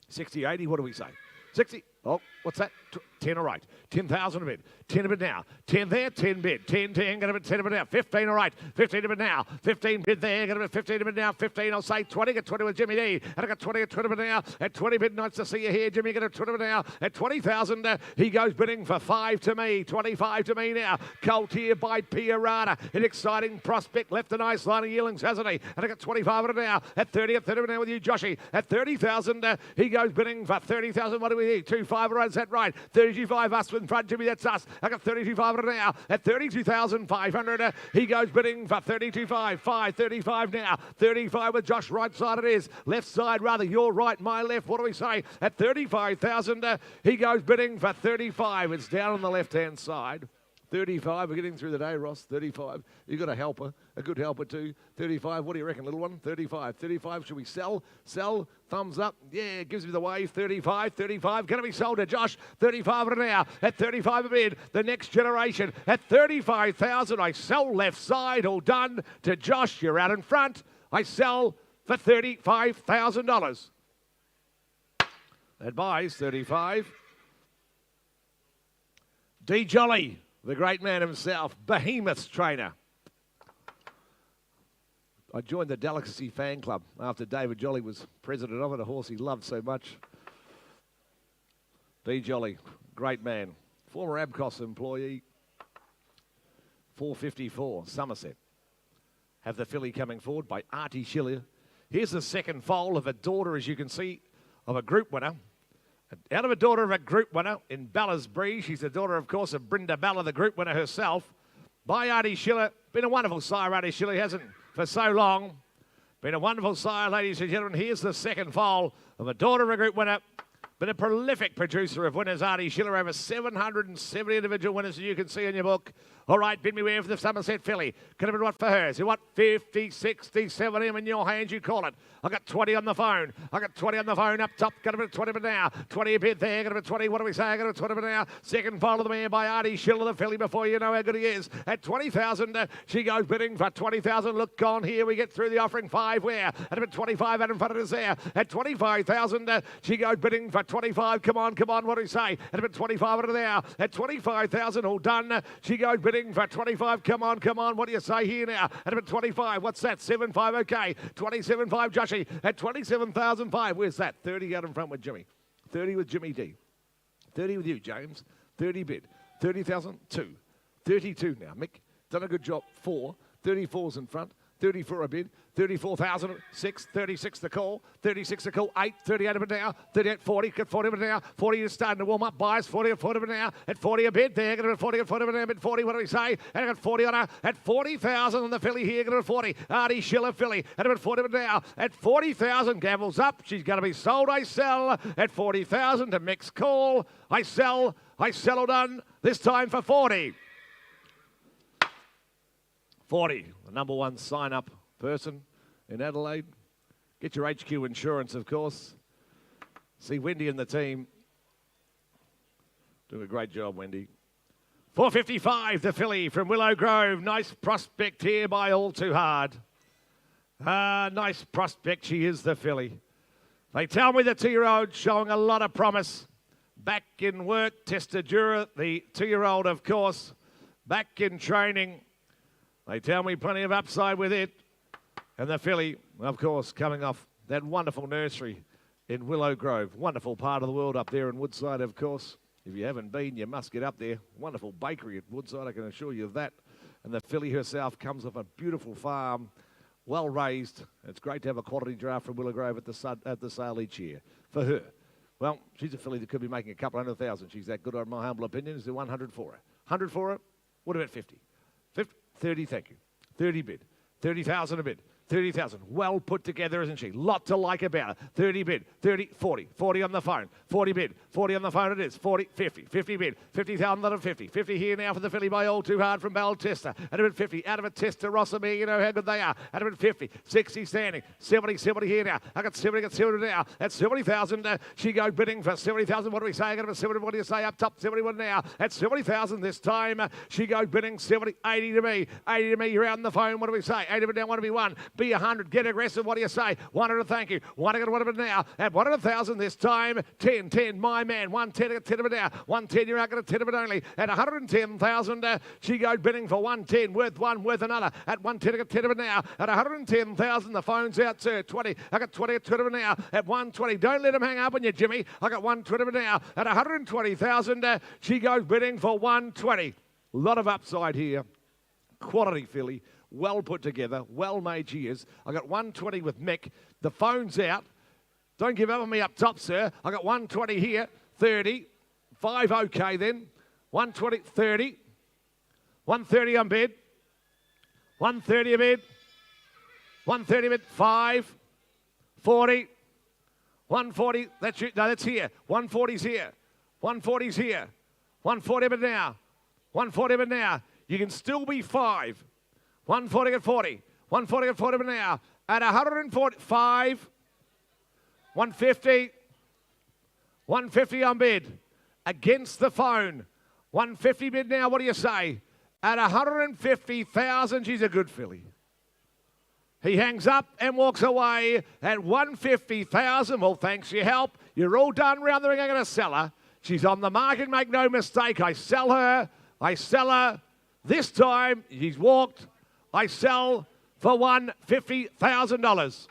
60, 80, what do we say? 60. Oh, what's that? 10 all right. 10,000 a bid. 10 a bid now. 10 there, 10 bid. 10, going to bid 10 a bid now. 15 all right. 15 a bid now. 15 bid there. Going to bid 15 a bid now. 15, I'll say 20. Get 20 with Jimmy D. And I got 20 at 20 a bid now. At 20 bid, nice to see you here, Jimmy. Get a 20 a bid now. At 20,000, he goes bidding for 5 to me. 25 to me now. Colt here by Pierrata. An exciting prospect. Left a nice line of Yearlings, hasn't he? And I got 25 at it now. At 30 at 30 now with you, Joshy. At 30,000, he goes bidding for 30,000. What do we need? 25 all right. Is that right? 32.5 us in front, Jimmy. That's us. I got 32.5 now. At 32,500, he goes bidding for 32.5. 5.35 now. 35 with Josh. Right side it is. Left side rather. Your right, my left. What do we say? At 35,000, he goes bidding for 35. It's down on the left-hand side. 35, we're getting through the day, Ross. 35. You've got a helper, a good helper too. 35, what do you reckon, little one? 35. 35, should we sell? Sell. Thumbs up. Yeah, gives me the wave. 35. 35, going to be sold to Josh. 35 an hour. At 35 a bid. The next generation. At 35,000, I sell left side. All done to Josh. You're out in front. I sell for $35,000. That buys 35. D. Jolly, the great man himself, Behemoth's trainer. I joined the Delicacy fan club after David Jolly was president of it, a horse he loved so much. D. Jolly, great man. Former Abcos employee. 454, Somerset. Have the filly coming forward by Artie Schiller. Here's the second foal of a daughter, as you can see, of a group winner. Out of a daughter of a group winner in Bella's Bree. She's the daughter, of course, of Brenda Bella, the group winner herself. By Artie Schiller. Been a wonderful sire, Artie Schiller, hasn't for so long. Been a wonderful sire, ladies and gentlemen. Here's the second foal of a daughter of a group winner Been a prolific producer of winners, Artie Schiller, over 770 individual winners, as you can see in your book. All right, bid me where for the Somerset filly. Could have been what for hers? You want 50, 60, 70 in your hands, you call it. I got 20 on the phone. I got 20 on the phone up top. Got a bit 20 now. 20 a bid there. Got a bit 20. What do we say? I got a 20 now. Second foal of the man by Artie Schiller, the filly, before you know how good he is. At 20,000, she goes bidding for 20,000. Look on here. We get through the offering 5 where? At about 25 out in front of us there. At 25,000, she goes bidding for 25. Come on. What do we say? At about 25 out of there. At 25,000, all done. She goes bidding for 25. Come on. What do you say here now? At about 25. What's that? 7.5. Okay. 27.5, Joshy. At 27,005. Where's that? 30 out in front with Jimmy. 30 with Jimmy D. 30 with you, James. 30 bid. 30,000. 2. 32 now. Mick, done a good job. 4. 34's in front. 34 a bid. 34,000, 6, 36 the call, 36 the call, 8, 38 of it now, 38, 40, get 40 of it now, 40 is starting to warm up, buys, 40 of it now, at 40 a bid there, get 40 of it now, bid 40, what do we say? And I got 40 on her, at 40,000 on the filly here, get it 40, Artie Schiller filly, at about 40 of it now, at 40,000, Gavel's up, she's going to be sold, I sell, at 40,000 to Mick's call, I sell, all done, this time for 40. 40, the number one sign-up person in Adelaide. Get your HQ insurance, of course. See Wendy and the team. Doing a great job, Wendy. 4.55, the filly from Willow Grove. Nice prospect here by All Too Hard. Nice prospect, she is, the filly. They tell me the 2-year-old showing a lot of promise. Back in work, Testadura, the 2-year-old, of course. Back in training. They tell me plenty of upside with it. And the filly, of course, coming off that wonderful nursery in Willow Grove. Wonderful part of the world up there in Woodside, of course. If you haven't been, you must get up there. Wonderful bakery at Woodside, I can assure you of that. And the filly herself comes off a beautiful farm, well raised. It's great to have a quality draft from Willow Grove at the sale each year for her. Well, she's a filly that could be making a couple 100,000. She's that good, in my humble opinion. Is there 100 for her? 100 for her? What about 50? 30, thank you. 30 bid. 30,000 a bid. 30,000. Well put together, isn't she? Lot to like about her. 30 bid. 30, 40. 40 on the phone. 40 bid. 40 on the phone it is. 40, 50. 50 bid. 50,000 out of 50. 50 here now for the filly by All Too Hard from Baltester. Out of it 50. Out of it Tester, Rossomere. You know how good they are. Out of it 50. 60 standing. 70 here now. I got 70 now. At 70,000, she goes bidding for 70,000. What do we say? I got about 70. What do you say? Up top, 71 now. At 70,000 this time, she goes bidding 70. 80 to me. 80 to me. You're out on the phone. What do we say? 80 of it now. Want to be 1. Be 100. Get aggressive. What do you say? 100. Thank you. 100 of it now. At 100,000 this time. 10. My man. 110. I got 10 of it now. 110. You're out. Got a 10 of it only. At 110,000, she goes bidding for 110. Worth one. Worth another. At 110. I got 10 of it now. At 110,000, the phone's out, sir. 20. I got 20. 20 of it now. At 120. Don't let him hang up on you, Jimmy. I got 120 of it now. At 120,000, she goes bidding for 120. A lot of upside here. Quality filly. Well put together, well made she is. I got 120 with Mick. The phone's out. Don't give up on me up top, sir. I got 120 here, 30. 5 okay then. 120, 30. 130 on bid. 130 a bid. 130 a bid. 5. 40. 140. That's you. No, that's here. 140's here. 140's here. 140 a bid now. 140 a bid now. You can still be 5. 140 at 40. 140 at 40 now. At 145. 150. 150 on bid. Against the phone. 150 bid now. What do you say? At 150,000. She's a good filly. He hangs up and walks away at 150,000. Well, thanks for your help. You're all done round the ring. I'm going to sell her. She's on the market. Make no mistake. I sell her. I sell her. This time, she's walked. I sell for $150,000.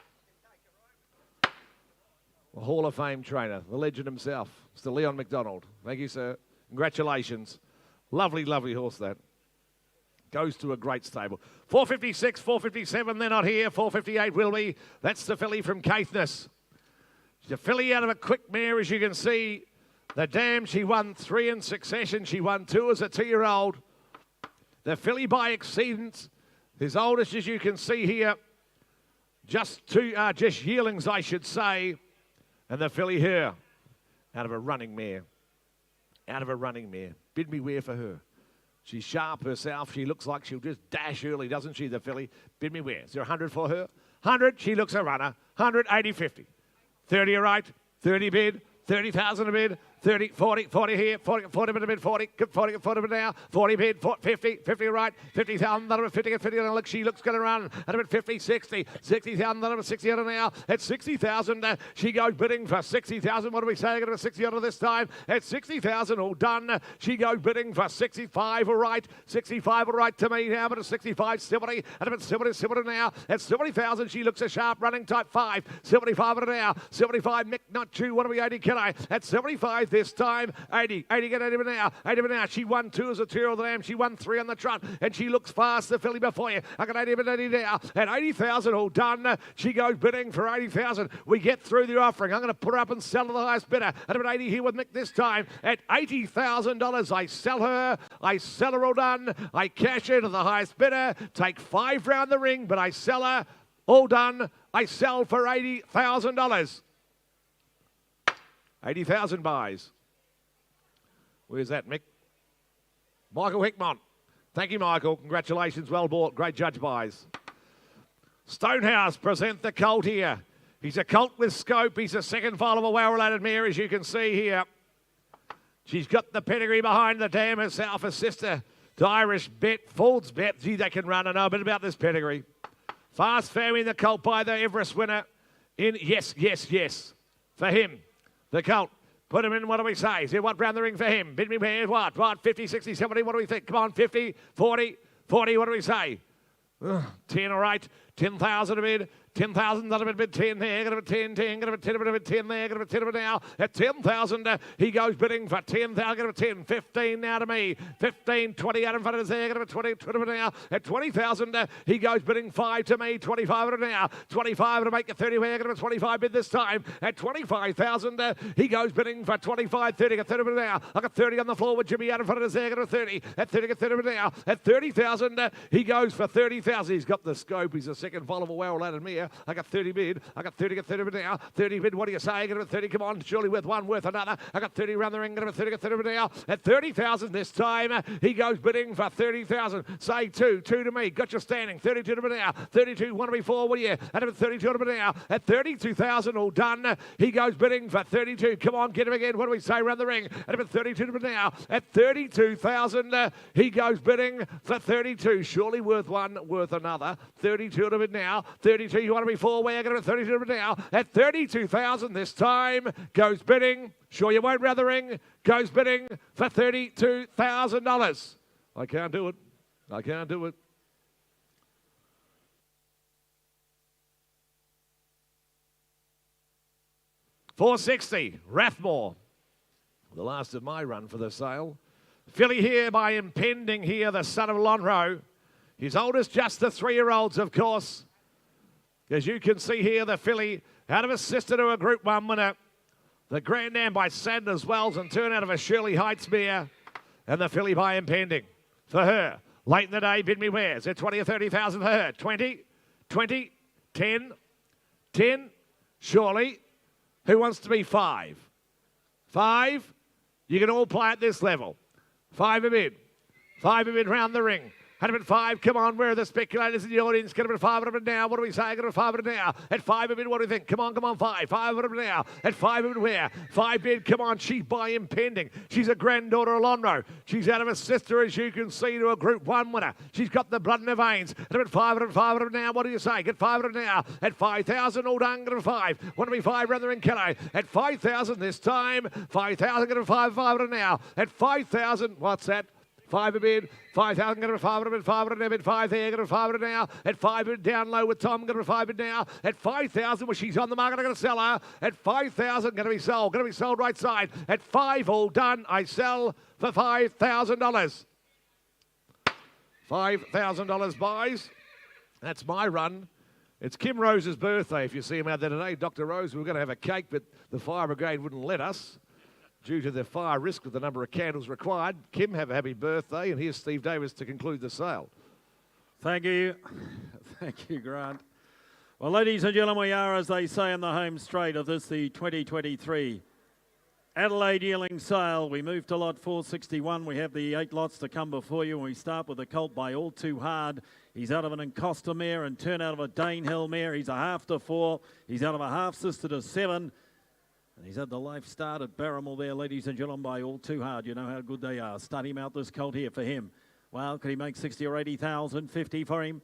A Hall of Fame trainer, the legend himself, Mr. Leon McDonald. Thank you, sir. Congratulations. Lovely, lovely horse, that. Goes to a great stable. 456, 457, they're not here. 458 will be. That's the filly from Caithness. She's a filly out of a quick mare, as you can see. The Dam, she won 3 in succession. She won 2 as a 2-year-old. The filly by Exceedance. His oldest, as you can see here, just yearlings, I should say. And the filly here out of a running mare. Out of a running mare. Bid me where for her. She's sharp herself. She looks like she'll just dash early, doesn't she, the filly? Bid me where. Is there 100 for her? 100, she looks a runner. 100, 80, 50. 30 a right, 30 bid, 30,000 a bid, 30, 40, 40 here, 40 bid a bid, 40 bid now, 40 bid, 50, 50 right, 50,000, that 50, 50, look, she looks going to run, and a bit 50, 60, 60,000, that 60 out now, at 60,000, she goes bidding for 60,000, what are we saying, at 60 out this time, at 60,000, all done, she goes bidding for 65 all right, 65 all right to me now, but at 65, 70, and a bit 70 now, at 70,000, she looks a sharp running type 5, 75 at now, 75, Mick, not 2, what are we, 80, can I, at 75, this time, 80 get 80 now, 80 now, she won 2 as a Tour of the Lamb, she won 3 on the trot, and she looks fast, the filly before you, I got 80 now, at 80,000 all done, she goes bidding for 80,000, we get through the offering, I'm going to put her up and sell to the highest bidder, at about 80 here with Mick this time, at $80,000, I sell her all done, I cash her to the highest bidder, take 5 round the ring, but I sell her, all done, I sell for $80,000. 80,000 buys. Where's that, Mick? Michael Hickmont. Thank you, Michael. Congratulations. Well bought. Great judge buys. Stonehouse present the colt here. He's a colt with scope. He's a second file of a well-related mare, as you can see here. She's got the pedigree behind the dam herself, a sister to Irish Bet, Ford's Bet. Gee, they can run. I know a bit about this pedigree. Fast Family, the colt by the Everest winner. In yes. For him. The colt, put him in, what do we say? Is there what round the ring for him? Bid me where, what, 50, 60, 70, what do we think? Come on, 50, 40, what do we say? 10, all right, 10,000 a bid, 10,000, that'll be 10 there, got a 10, got a 10, got a 10 there, got a 10 now. At 10,000, he goes bidding for 10,000, got a 10, 15 now to me, 15, 20 out in front of us there, got a 20 now. At 20,000, he goes bidding 5 to me, 25 now, 25 to make a 30 where, got a 25 bid this time. At 25,000, he goes bidding for 25, 30, got 30 now. I got 30 on the floor with Jimmy out in front of us there, got a 30. At 30, got 30 now. At 30,000, he goes for 30,000. He's got the scope. He's a second follow of a well-laddered mare. I got 30 bid. I got 30, got 30 bid now. 30 bid, what do you say? I got a 30, come on. Surely worth one, worth another. I got 30 round the ring. Got a 30, got 30 bid now. At 30,000 this time, he goes bidding for 30,000. Say 2 to me. Got you standing. 32 to bid now. 32, one to me four, will you? At 32 to bid now. At 32,000, all done. He goes bidding for 32. Come on, get him again. What do we say round the ring? At about 32 to bid now. At 32,000, he goes bidding for 32. Surely worth one, worth another. 32 to bid now. 32, you want to be four? We're going to 32 to bid now. At 32,000 this time, goes bidding. Sure you won't round the ring. Goes bidding for $32,000. I can't do it. I can't do it. $460, Rathmore. The last of my run for the sale. Filly here by Impending here, the son of Lonhro. His oldest, just the 3-year-olds, of course. As you can see here, the filly out of a sister to a Group 1 winner. The Grand Am by Sanders Wells and turn out of a Shirley Heights mare. And the filly by Impending. For her, late in the day, bid me where? Is it 20 or 30,000 for her? 20, 10, surely. Who wants to be 5? 5? You can all play at this level. 5 a bid. 5 a bid round the ring. 105, come on, where are the speculators in the audience? Get them at 500 now. What do we say? Get them at 500 now. At 5 a bid, what do you think? Come on, 5. 500 now. At 5 a bid, where? 5 bid, come on, she's by Impending. She's a granddaughter of Lonhro. She's out of a sister, as you can see, to a Group 1 winner. She's got the blood in her veins. At about 500 now. What do you say? Get 500 now. At 5,000, all done, get them 5. Want to be 5 rather than Kelly. At 5,000 this time. 5,000, get them 500 now. At 5,000, what's that? 5 a bid, 5,000, get a 500 bid, 500 a bid, 5 there, get a 500 now. At 5 bid, down low with Tom, get a 5 bid now. At 5,000, well, she's on the market, I'm going to sell her. At 5,000, going to be sold right side. At 5, all done, I sell for $5,000. $5,000 buys. That's my run. It's Kim Rose's birthday, if you see him out there today. Dr. Rose, we were going to have a cake, but the fire brigade wouldn't let us, due to the fire risk with the number of candles required. Kim, have a happy birthday, and here's Steve Davis to conclude the sale. Thank you. Thank you, Grant. Well, ladies and gentlemen, we are, as they say, in the home straight of this, the 2023 Adelaide Yearling sale. We move to lot 461. We have the 8 lots to come before you, and we start with the colt by All Too Hard. He's out of an Encosta mare and turn out of a Danehill mare. He's a half to 4. He's out of a half sister to 7. And he's had the life start at Barramel there, ladies and gentlemen, by All Too Hard. You know how good they are. Start him out, this colt here for him. Well, could he make 60 or 80,000? 50 for him.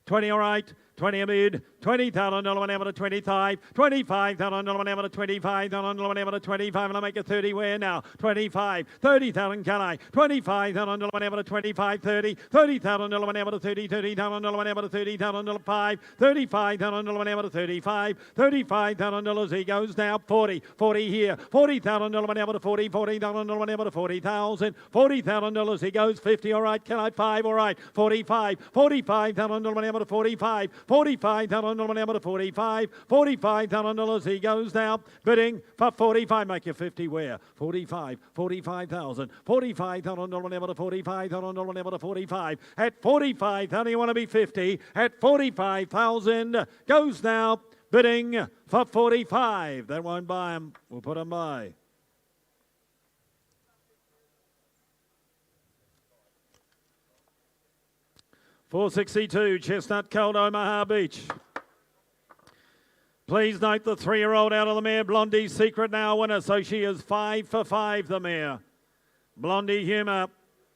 20 all right, 20 a bid, 20,000 ever to 25, 25,000 ever to 25,000 ever to 25, and I make it 30 where now? 25, 30,000 can I? 25,000 ever to 25, 30, 30,000 ever to 30, 30,000 ever to 30,000 5, 35,000 ever to 35, 35,000 dollars he goes now, 40, 40 here, 40,000 ever to 40, 40,000 ever to 40,000, 40,000 dollars he goes, 50 all right, can I? 5 all right, 45, 45,000 ever to 45, 45,000 ever to 45, 45,000 dollars he goes now, bidding for 45, make you 50 where? 45, 45,000, 45,000 ever to 45,000 ever to 45, at 45,000 you want to be 50, at 45,000 goes now, bidding for 45, that won't buy him, we'll put him by. $462, Chestnut Cold, Omaha Beach. Please note the 3-year-old out of the mare, Blondie Secret, now winner, so she is 5 for 5, the mare. Blondie Humour,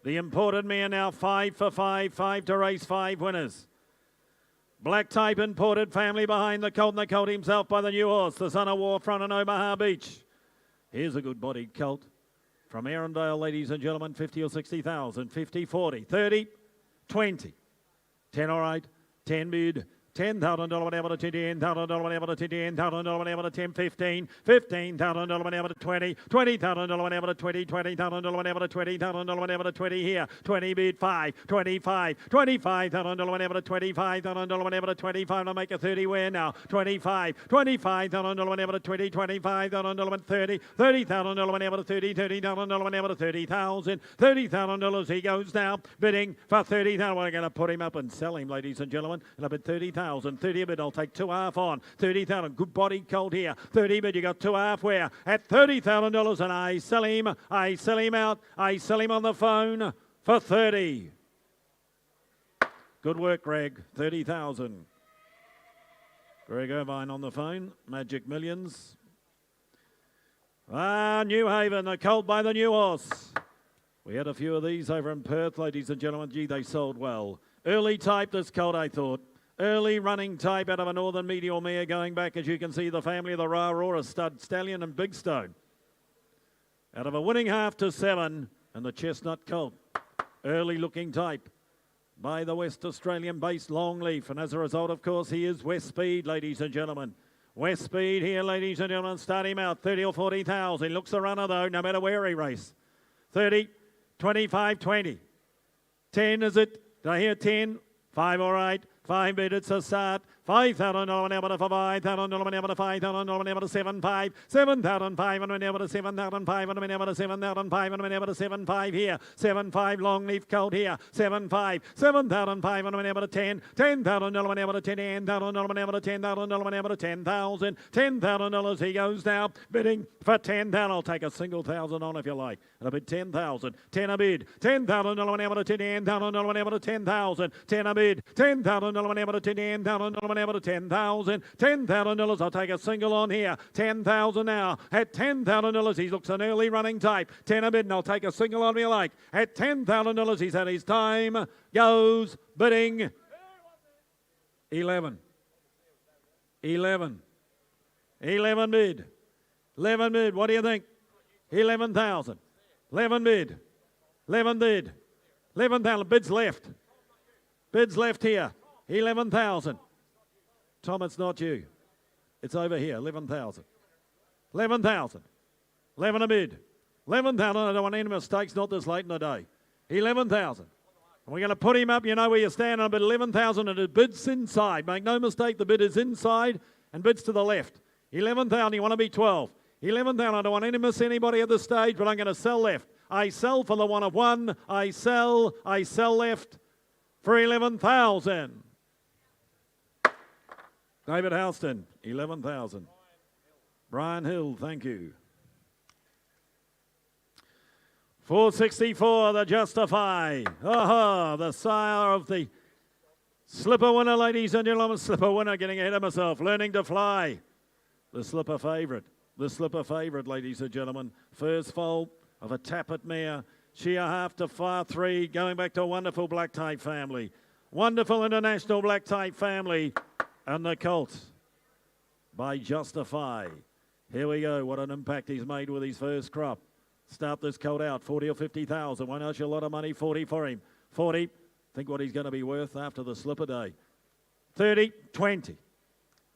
the imported mare, now 5 for 5, 5 to race, 5 winners. Black type imported family behind the colt, and the colt himself by the new horse, the son of Warfront and Omaha Beach. Here's a good-bodied colt from Arundel, ladies and gentlemen, 50 or 60,000, 50, 40, 30, 20. 10 all right, 10 bid, $10,000 whatever to 10,000 whatever to 10,000 whatever to 10, 15, $15,000 whatever to 20, $20,000 whatever to 20, $20,000 whatever to 20,000 whatever to 20 here, 20 bid 5, 25, $25,000 whatever to 25,000 whatever to 25, I'll make a 30 where now, 25, $25,000 whatever to 20, $25,000 30, $30,000 whatever to 30, $30,000 whatever to 30,000, $30,000 he goes now, bidding for 30,000. We're going to put him up and sell him, ladies and gentlemen, and I bid 30,000. 30 a bid, I'll take 2.5 on. 30,000, good body colt here. 30 bid, you got 2.5 where? At $30,000, and I sell him out, I sell him on the phone for 30. Good work, Greg. 30,000. Greg Irvine on the phone. Magic Millions. New Haven, the colt by the new horse. We had a few of these over in Perth, ladies and gentlemen. Gee, they sold well. Early type, this colt, I thought. Early running type out of a Northern Meteor mare, going back, as you can see, the family of the Ra-Aurora Stud Stallion and Big Stone. Out of a winning half to 7, and the Chestnut Colt. Early looking type by the West Australian-based Longleaf. And as a result, of course, he is West Speed, ladies and gentlemen. West Speed here, ladies and gentlemen. Start him out, 30 or 40,000. Looks a runner, though, no matter where he race. 30, 25, 20. 10, is it? Did I hear 10? 5, all right. 5 bid, it's a start. $5,000 whenever to 5,000 whenever to 5,000 whenever to 7,500, 7,500 whenever to 7,500 whenever to 7,500 whenever to 7,500 here, 7,500 Longleaf Colt here, 7,500, 7,500 whenever to 10, $10,000 whenever to 10,000 whenever to 10,000 whenever to 10,000, $10,000 he goes now, bidding for 10,000. I'll take a single thousand on if you like. And a bid 10,000, 10 a bid, $10,000 whenever to 10,000 whenever to 10,000, 10 a bid, $10,000 whenever to 10,000 whenever to 10,000, $10,000. I'll take a single on here. 10,000 now. At $10,000, he looks an early running type. 10 a bid, and I'll take a single on if you like. At $10,000, he's had his time. Goes bidding 11. 11. 11 bid. 11 bid. What do you think? 11,000. 11 bid. 11 bid. 11,000. Bids left. Bids left here. 11,000. Tom, it's not you. It's over here. 11,000. 11,000. 11 a bid. 11,000. I don't want any mistakes, not this late in the day. 11,000. And we're going to put him up. You know where you stand on a bid. 11,000, and it bids inside. Make no mistake, the bid is inside and bids to the left. 11,000. You want to be 12. 11,000. I don't want to miss anybody at this stage, but I'm going to sell left. I sell for the one of one. I sell left for 11,000. David Houston, 11,000. Brian Hill, thank you. 464, the Justify. The sire of the slipper winner, ladies and gentlemen. Slipper winner, getting ahead of myself. Learning to Fly. The slipper favourite. The slipper favourite, ladies and gentlemen. First foal of a Tappet mare. She a half to far 3, going back to a wonderful black type family. Wonderful international black type family. And the colt by Justify. Here we go. What an impact he's made with his first crop. Start this colt out, 40 or 50,000. Why not you a lot of money? 40 for him. 40. Think what he's going to be worth after the slipper day. 30, 20.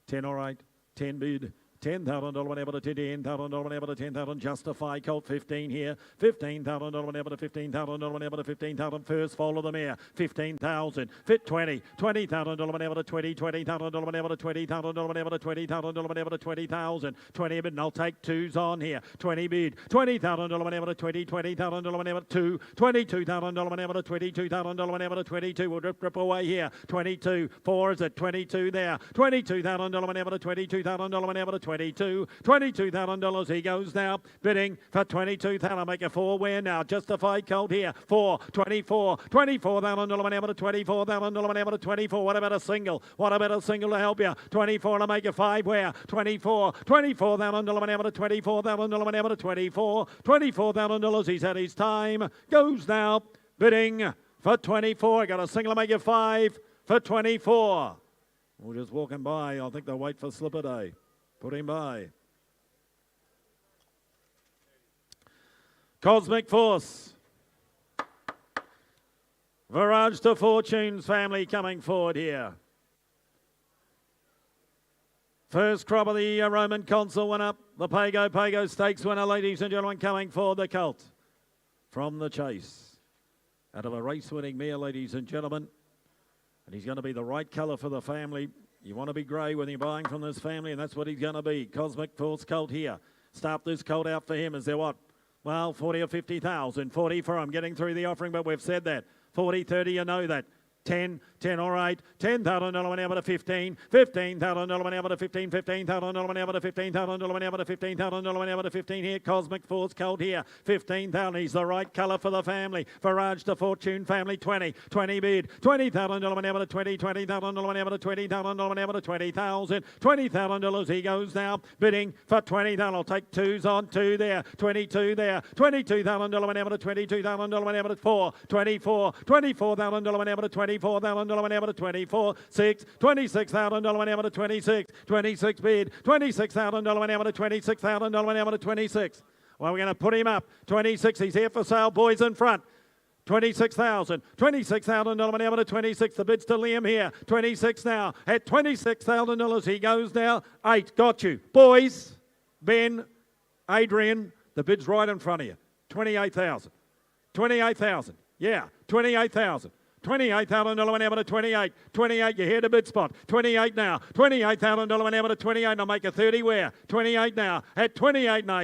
10 all right. 10 bid. $10,000 whenever to $10,000 whenever to 10,000. Justify colt 15 here. $15,000 whenever to $15,000 whenever to 15,000. First foal of the mare. 15,000. Fit 20. $20,000 whenever to 20. $20,000 whenever to $20,000 whenever to $20,000 whenever to 20,000. 20 bid and I'll take 2s on here. 20 bid. $20,000 whenever to 20. $20,000 whenever to 2. $22,000 whenever to $22,000 whenever to 22. We'll drip away here. 22. 4 is at 22 there. $22,000 whenever to $22,000 whenever to 22. $22,000 he goes now, bidding for 22,000. I'll make a 4 win now. Justified colt here. 4, 24, $24,000 whenever to $24,000 whenever to 24. What about a single? What about a single to help you? 24 and I'll make a 5 where? 24, $24,000 whenever to $24,000 whenever to 24. $24,000 he's had his time. Goes now, bidding for 24. Got a single to make a 5 for 24. We're just walking by. I think they'll wait for slipper day. Put him by. Cosmic Force. Virage to Fortune's family coming forward here. First crop of the Roman Consul went up. The Pago Stakes winner, ladies and gentlemen, coming forward. The colt from the chase. Out of a race-winning mare, ladies and gentlemen. And he's going to be the right colour for the family. You want to be grey when you're buying from this family, and that's what he's going to be. Cosmic Force colt here. Start this colt out for him. Is there what? Well, 40 or 50,000. 40 for him. Getting through the offering, but we've said that. 40, 30, you know that. 10, all right. $10,000 whenever to 15. $15,000 whenever to 15. $15,000 whenever to $15,000 whenever to $15,000 whenever to 15 here. Cosmic Force colt here. 15,000. He's the right colour for the family. Virage to Fortune family. 20. 20 bid. $20,000 whenever to 20. $20,000 whenever to $20,000 whenever to 20,000. $20,000 he goes now. Bidding for 20,000. I'll take 2s on 2 there. 22 there. $22,000 whenever to $22,000 whenever to 4. 24. $24,000 whenever to 20. $24,000 whenever to 24, 6, $26,000 whenever to 26, 26 bid, $26,000 whenever to 26,000 whenever to 26. Well, we're going to put him up. 26, he's here for sale, boys in front. 26,000, $26,000 whenever to 26. The bid's to Liam here. 26 now. At $26,000 he goes now. 8, got you. Boys, Ben, Adrian, the bid's right in front of you. 28,000. 28,000. Yeah, 28,000. $28,000 whenever to 28. 28, you hear the bid spot. 28 now. $28,000 whenever to 28. I'll make a 30 where? 28 now. At 28 now.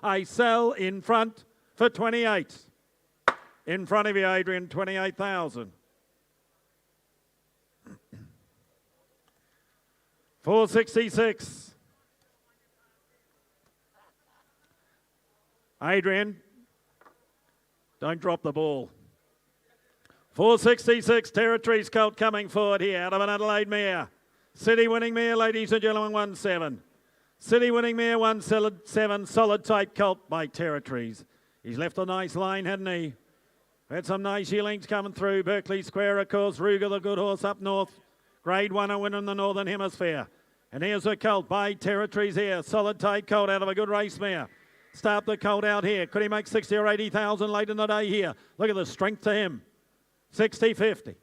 I sell in front for 28. In front of you, Adrian, 28,000. 466. Adrian, don't drop the ball. 466, Territories colt coming forward here out of an Adelaide mare. City winning mare, ladies and gentlemen, 1-7. City winning mare, 1-7, solid type colt by Territories. He's left a nice line, hadn't he? Had some nice yearlings coming through. Berkeley Square, of course. Ruger, the good horse up north. Grade 1 a winner in the Northern Hemisphere. And here's a colt by Territories here. Solid type colt out of a good race mare. Start the colt out here. Could he make 60 or 80,000 late in the day here? Look at the strength to him. 60, 50.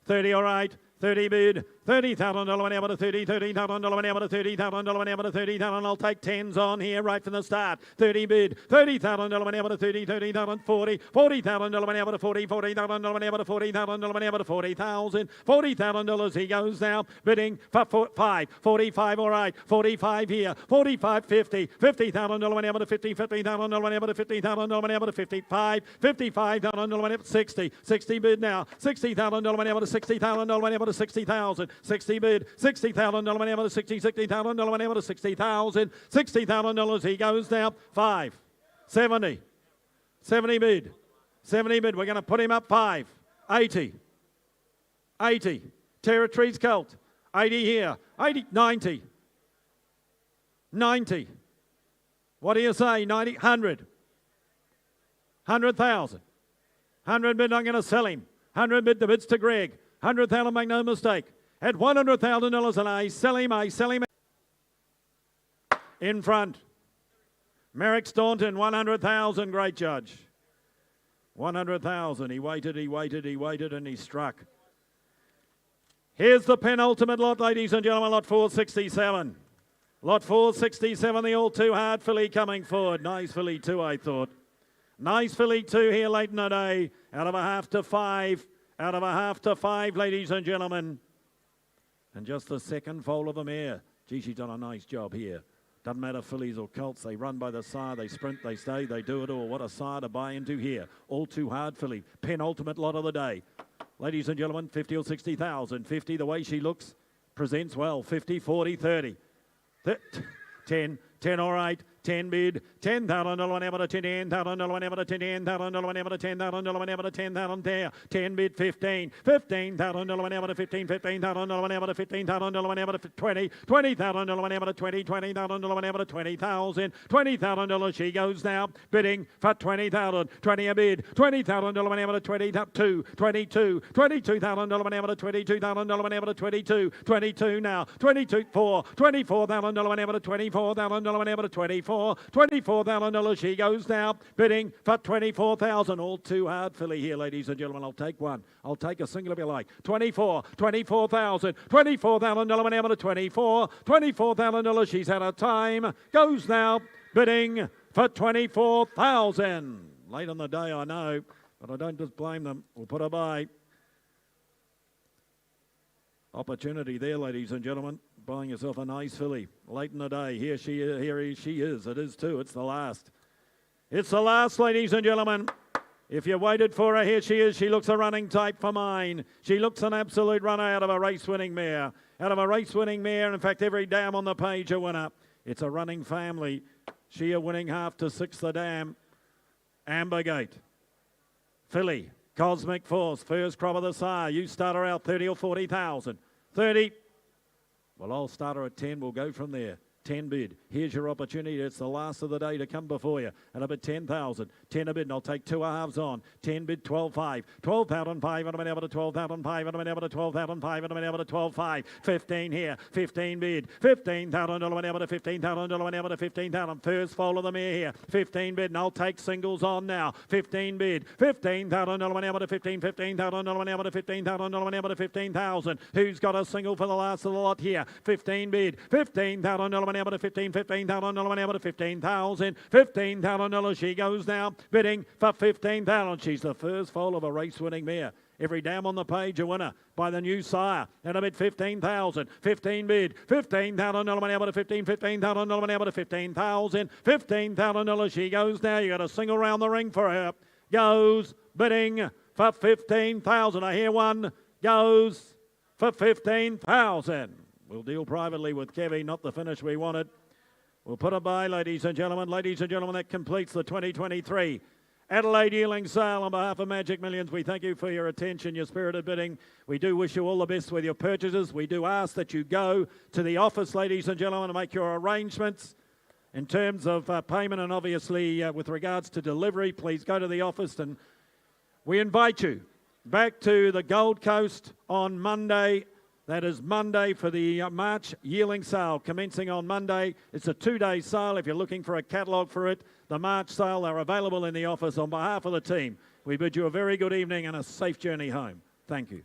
30, all right. 30 bid. $30,000 whenever to 30. $30,000 whenever to $30,000 whenever to 30,000. I'll take 10s on here right from the start. 30 bid. $30,000 whenever to 30. 30,000. 40. $40,000 whenever to 40. $40,000 whenever to 40,000 whenever to 40,000. $40,000 he goes now. Bidding for 5. 45, all right. 45 here. 45, 50. $50,000 whenever to 50. $50,000 whenever to 50,000 whenever to 55. $55,000 whenever to 60. 60 bid now. $60,000 whenever to 60,000 whenever to 60,000. 60 bid, $60,000 whenever to 60, $60,000 whenever to 60,000, $60,000 he goes now, 5, 70, 70 bid. 70 bid. We're going to put him up 5. 80. 80. Territories Colt. 80 here. 80. 90. 90. What do you say? 90. 100. 100,000. 100 bid. I'm going to sell him. 100 bid. The bid's to Greg. 100,000. Make no mistake. At $100,000 and I sell him. I sell him. In front. Merrick Staunton. 100,000. Great judge. 100,000. He waited, and he struck. Here's the penultimate lot, ladies and gentlemen, lot 467. Lot 467, the all too hard filly coming forward. Nice filly too, I thought. Nice filly too here late in the day. Out of a half to 5. Out of a half to 5, ladies and gentlemen. And just the second foal of the mare. Gee, she's done a nice job here. Doesn't matter fillies or colts, they run by the sire, they sprint, they stay, they do it all. What a sire to buy into here. All too hard filly. Penultimate lot of the day. Ladies and gentlemen, 50 or 60,000. 50, the way she looks, presents well. 50, 40, 30. 10 all right. 10 bid, $10,000 ever to $10,000 ever to $10,000 ever to $10,000 ever to $10,000 there. 10 bid, 15, $15,000 ever to 15, $15,000 ever to $15,000 ever to 20, $20,000 ever to 20, $20,000 ever to 20,000, $20,000 she goes now, bidding for 20,000, 20 a bid, $20,000 ever to 22, 22, $22,000 ever to $22,000 ever to 22, 22 now, 22, 4, $24,000 ever to $24,000 ever to 24. $24,000 she goes now, bidding for 24,000. All too hard filly here, ladies and gentlemen. I'll take one. I'll take a single if you like. 24, 24,000. $24,000 ever to 24. $24,000 she's had a time. Goes now, bidding for 24,000. Late in the day, I know, but I don't just blame them. We'll put her by. Opportunity there, ladies and gentlemen. Buying yourself a nice filly. Late in the day. Here she is. It is too. It's the last. It's the last, ladies and gentlemen. If you waited for her, here she is. She looks a running type for mine. She looks an absolute runner out of a race-winning mare. Out of a race-winning mare. In fact, every dam on the page a winner. It's a running family. She a winning half to 6 the dam. Ambergate. Filly. Cosmic Force. First crop of the sire. You start her out 30 or 40,000. 30. Well, I'll start her at 10. We'll go from there. 10 bid. Here's your opportunity. It's the last of the day to come before you. And a bid 10,000. 10 a bid, and I'll take 2 halves on. 10 bid, 12.5. 12,500, and I'm able to 12,500, and I'm able to 12,500, and I'm able to 12.5. 15 here. 15 bid. 15,000, and I'm able to 15,000, and I'm able to 15,000. First foal of the mare here. 15 bid, and I'll take singles on now. 15 bid. 15,000, and I'm able to 15, 15,000, and I'm able to 15,000, and I'm able to 15,000. Who's got a single for the last of the lot here? 15 bid. 15,000, and I'm able to 15, 15,000, and I'm able to 15,000. $15,000 she goes now, bidding for 15,000. She's the first foal of a race-winning mare. Every dam on the page a winner by the new sire. And a bid 15,000. 15 bid. 15,000. I'm able to 15. 15,000. I'm able to 15,000. $15,000 she goes now. You got a single round the ring for her. Goes bidding for 15,000. I hear one. Goes for 15,000. We'll deal privately with Kevy, not the finish we wanted. We'll put it by, ladies and gentlemen. Ladies and gentlemen, that completes the 2023 Adelaide Yearling sale. On behalf of Magic Millions, we thank you for your attention, your spirited bidding. We do wish you all the best with your purchases. We do ask that you go to the office, ladies and gentlemen, and make your arrangements in terms of payment and obviously with regards to delivery. Please go to the office, and we invite you back to the Gold Coast on Monday. That is Monday for the March Yearling sale, commencing on Monday. It's a 2-day sale. If you're looking for a catalogue for it, the March sale, they're available in the office. On behalf of the team, we bid you a very good evening and a safe journey home. Thank you.